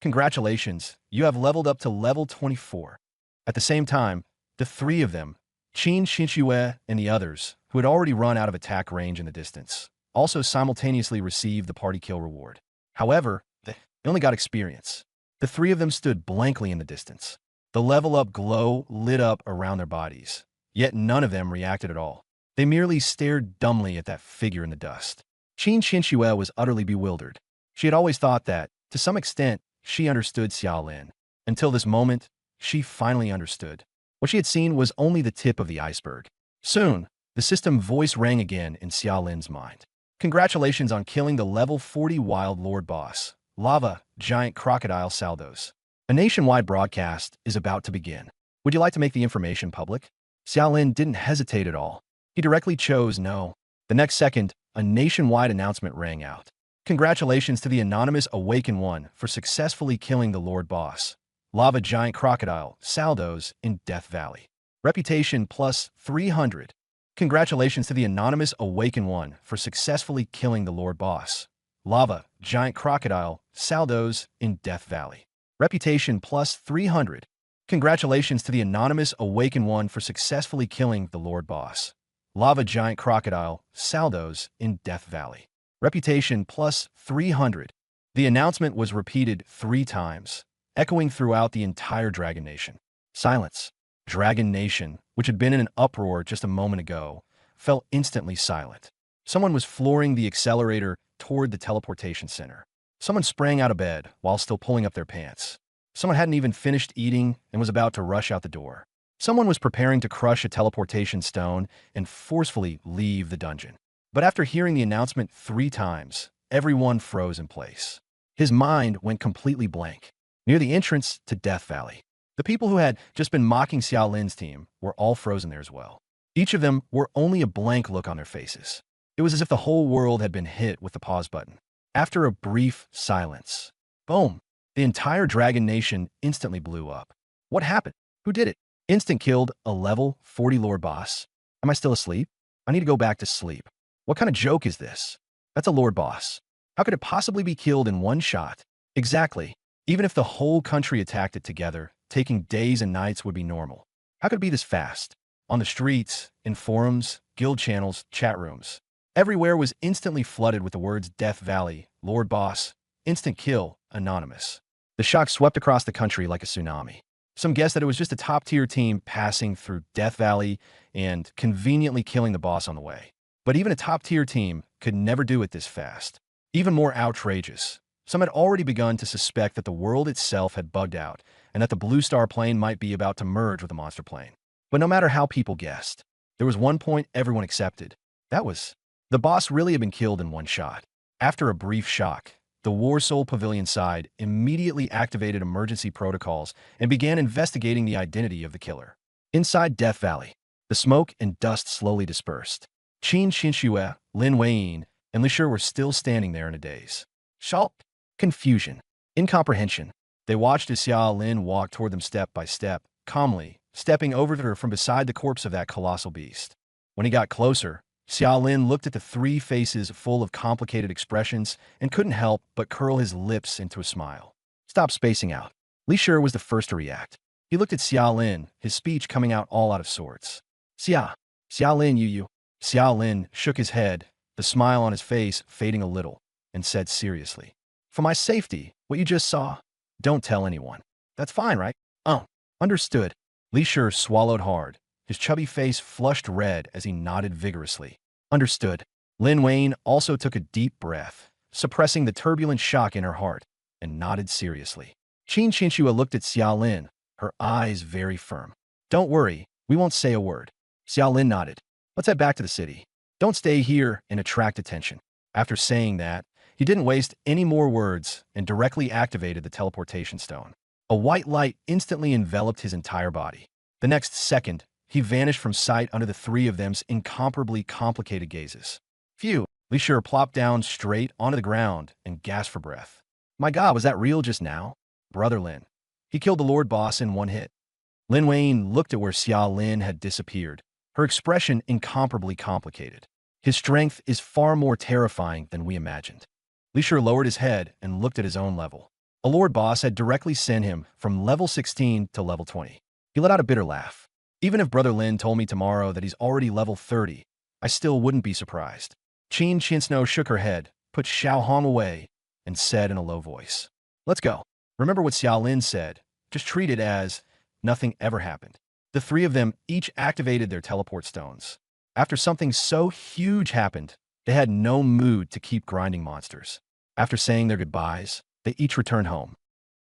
Congratulations, you have leveled up to level 24. At the same time, the three of them, Qin Xinxue and the others, who had already run out of attack range in the distance, also simultaneously received the party kill reward. However, they only got experience. The three of them stood blankly in the distance. The level-up glow lit up around their bodies, yet none of them reacted at all. They merely stared dumbly at that figure in the dust. Qin Xinxue was utterly bewildered. She had always thought that, to some extent, she understood Xiaolin. Until this moment, she finally understood. What she had seen was only the tip of the iceberg. Soon, the system voice rang again in Xiaolin's mind. Congratulations on killing the level 40 Wild Lord boss, Lava Giant Crocodile Sardos. A nationwide broadcast is about to begin. Would you like to make the information public? Xiaolin didn't hesitate at all. He directly chose no. The next second, a nationwide announcement rang out. Congratulations to the anonymous Awakened One for successfully killing the Lord Boss, Lava Giant Crocodile Sardos in Death Valley. Reputation plus 300. Congratulations to the anonymous Awakened One for successfully killing the Lord Boss, Lava Giant Crocodile Sardos in Death Valley. Reputation plus 300. Congratulations to the anonymous Awakened One for successfully killing the Lord Boss, Lava Giant Crocodile Sardos in Death Valley. Reputation plus 300. The announcement was repeated 3 times, echoing throughout the entire Dragon Nation. Silence. Dragon Nation, which had been in an uproar just a moment ago, fell instantly silent. Someone was flooring the accelerator toward the teleportation center. Someone sprang out of bed while still pulling up their pants. Someone hadn't even finished eating and was about to rush out the door. Someone was preparing to crush a teleportation stone and forcefully leave the dungeon. But after hearing the announcement 3 times, everyone froze in place. His mind went completely blank. Near the entrance to Death Valley, the people who had just been mocking Xiaolin's team were all frozen there as well. Each of them wore only a blank look on their faces. It was as if the whole world had been hit with the pause button. After a brief silence, boom, The entire dragon nation instantly blew up. What happened? Who did it? Instant killed a level 40 lord boss. Am I still asleep? I need to go back to sleep. What kind of joke is this? That's a lord boss. How could it possibly be killed in one shot? Exactly. Even if the whole country attacked it together, taking days and nights would be normal. How could it be this fast? On the streets, in forums, guild channels, chat rooms. Everywhere was instantly flooded with the words Death Valley, Lord Boss, Instant Kill, Anonymous. The shock swept across the country like a tsunami. Some guessed that it was just a top-tier team passing through Death Valley and conveniently killing the boss on the way. But even a top-tier team could never do it this fast. Even more outrageous, some had already begun to suspect that the world itself had bugged out and that the Blue Star plane might be about to merge with the monster plane. But no matter how people guessed, there was one point everyone accepted. That was, the boss really had been killed in one shot. After a brief shock, the War Soul Pavilion side immediately activated emergency protocols and began investigating the identity of the killer. Inside Death Valley, the smoke and dust slowly dispersed. Qin Xinxue, Lin Weiyin, and Li Shi were still standing there in a daze. Shock, confusion, incomprehension. They watched as Xia Lin walked toward them step by step, calmly, stepping over to her from beside the corpse of that colossal beast. When he got closer, Xia Lin looked at the three faces full of complicated expressions and couldn't help but curl his lips into a smile. Stop spacing out. Li Shi was the first to react. He looked at Xia Lin, his speech coming out all out of sorts. Xia Lin, you. Xia Lin shook his head, the smile on his face fading a little, and said seriously, "For my safety, what you just saw, don't tell anyone. That's fine, right?" "Oh, understood." Li Shi swallowed hard, his chubby face flushed red as he nodded vigorously. "Understood." Lin Wayne also took a deep breath, suppressing the turbulent shock in her heart, and nodded seriously. Qin Xinxue looked at Xia Lin, her eyes very firm. "Don't worry, we won't say a word." Xia Lin nodded. "Let's head back to the city. Don't stay here and attract attention." After saying that, he didn't waste any more words and directly activated the teleportation stone. A white light instantly enveloped his entire body. The next second, he vanished from sight under the three of them's incomparably complicated gazes. Phew! Li Shi plopped down straight onto the ground and gasped for breath. "My God, was that real just now?" "Brother Lin. He killed the Lord Boss in one hit." Lin Wayne looked at where Xia Lin had disappeared, her expression incomparably complicated. "His strength is far more terrifying than we imagined." Li Shi lowered his head and looked at his own level. A Lord Boss had directly sent him from level 16 to level 20. He let out a bitter laugh. "Even if Brother Lin told me tomorrow that he's already level 30, I still wouldn't be surprised." Qin Qinsno shook her head, put Xiao Hong away, and said in a low voice, "Let's go. Remember what Xia Lin said. Just treat it as nothing ever happened." The three of them each activated their teleport stones. After something so huge happened, they had no mood to keep grinding monsters. After saying their goodbyes, they each returned home.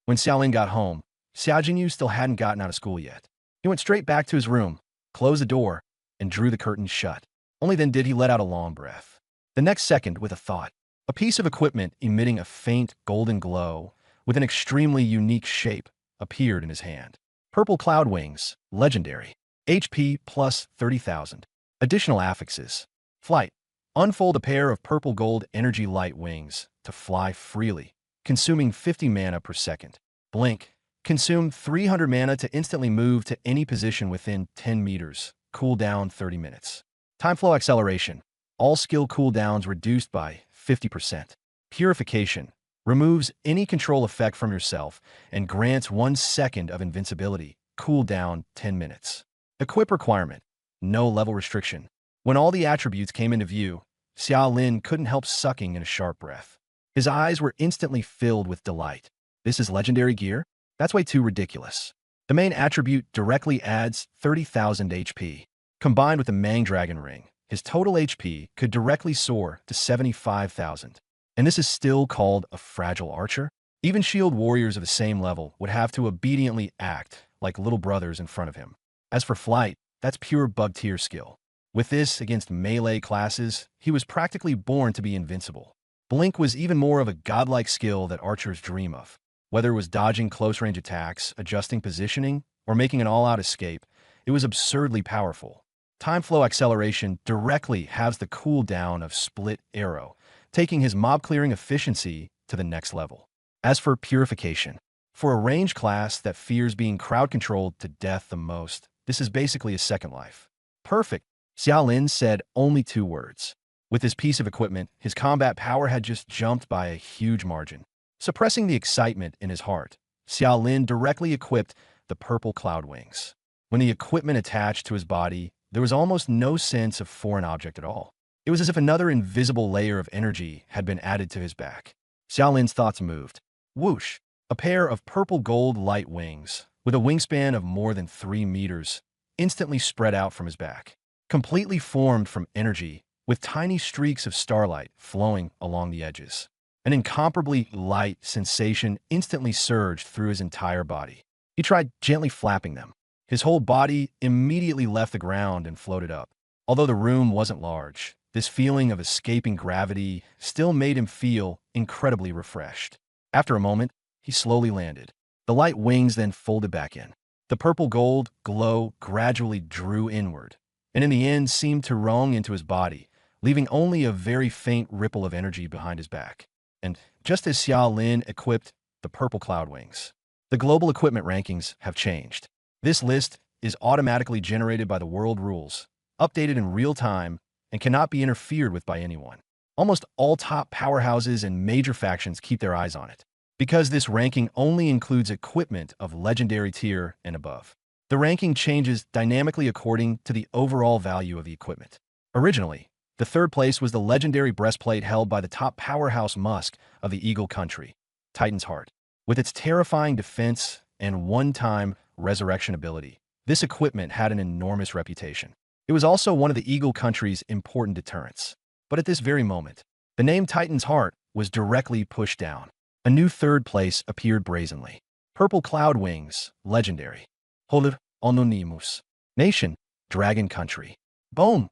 When Xiaolin got home, Xia Jinyu still hadn't gotten out of school yet. He went straight back to his room, closed the door, and drew the curtains shut. Only then did he let out a long breath. The next second, with a thought, a piece of equipment emitting a faint golden glow with an extremely unique shape appeared in his hand. Purple cloud wings, legendary. HP plus 30,000. Additional affixes. Flight. Unfold a pair of purple gold energy light wings to fly freely, consuming 50 mana per second. Blink. Consume 300 mana to instantly move to any position within 10 meters. Cooldown 30 minutes. Time flow acceleration. All skill cooldowns reduced by 50%. Purification. Removes any control effect from yourself and grants 1 second of invincibility. Cooldown 10 minutes. Equip requirement. No level restriction. When all the attributes came into view, Xia Lin couldn't help sucking in a sharp breath. His eyes were instantly filled with delight. This is legendary gear? That's way too ridiculous. The main attribute directly adds 30,000 HP. Combined with the Mang Dragon Ring, his total HP could directly soar to 75,000. And this is still called a fragile archer? Even shield warriors of the same level would have to obediently act like little brothers in front of him. As for flight, that's pure bug tier skill. With this against melee classes, he was practically born to be invincible. Blink was even more of a godlike skill that archers dream of. Whether it was dodging close-range attacks, adjusting positioning, or making an all-out escape, it was absurdly powerful. Time flow acceleration directly halves the cooldown of Split Arrow, taking his mob-clearing efficiency to the next level. As for purification, for a range class that fears being crowd-controlled to death the most, this is basically a second life. Perfect, Xiaolin said only 2 words. With this piece of equipment, his combat power had just jumped by a huge margin. Suppressing the excitement in his heart, Xiaolin directly equipped the purple cloud wings. When the equipment attached to his body, there was almost no sense of foreign object at all. It was as if another invisible layer of energy had been added to his back. Xiaolin's thoughts moved. Whoosh! A pair of purple gold light wings, with a wingspan of more than 3 meters, instantly spread out from his back. Completely formed from energy, with tiny streaks of starlight flowing along the edges. An incomparably light sensation instantly surged through his entire body. He tried gently flapping them. His whole body immediately left the ground and floated up. Although the room wasn't large, this feeling of escaping gravity still made him feel incredibly refreshed. After a moment, he slowly landed. The light wings then folded back in. The purple gold glow gradually drew inward, and in the end seemed to wrung into his body, leaving only a very faint ripple of energy behind his back. And just as Xiaolin equipped the purple cloud wings, the global equipment rankings have changed. This list is automatically generated by the world rules, updated in real time, and cannot be interfered with by anyone. Almost all top powerhouses and major factions keep their eyes on it, because this ranking only includes equipment of legendary tier and above. The ranking changes dynamically according to the overall value of the equipment. Originally, the third place was the legendary breastplate held by the top powerhouse Musk of the Eagle Country, Titan's Heart. With its terrifying defense and one-time resurrection ability, this equipment had an enormous reputation. It was also one of the Eagle Country's important deterrents. But at this very moment, the name Titan's Heart was directly pushed down. A new third place appeared brazenly. Purple Cloud Wings, legendary. Holder, Anonymous. Nation, Dragon Country. Boom!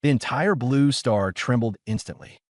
The entire blue star trembled instantly.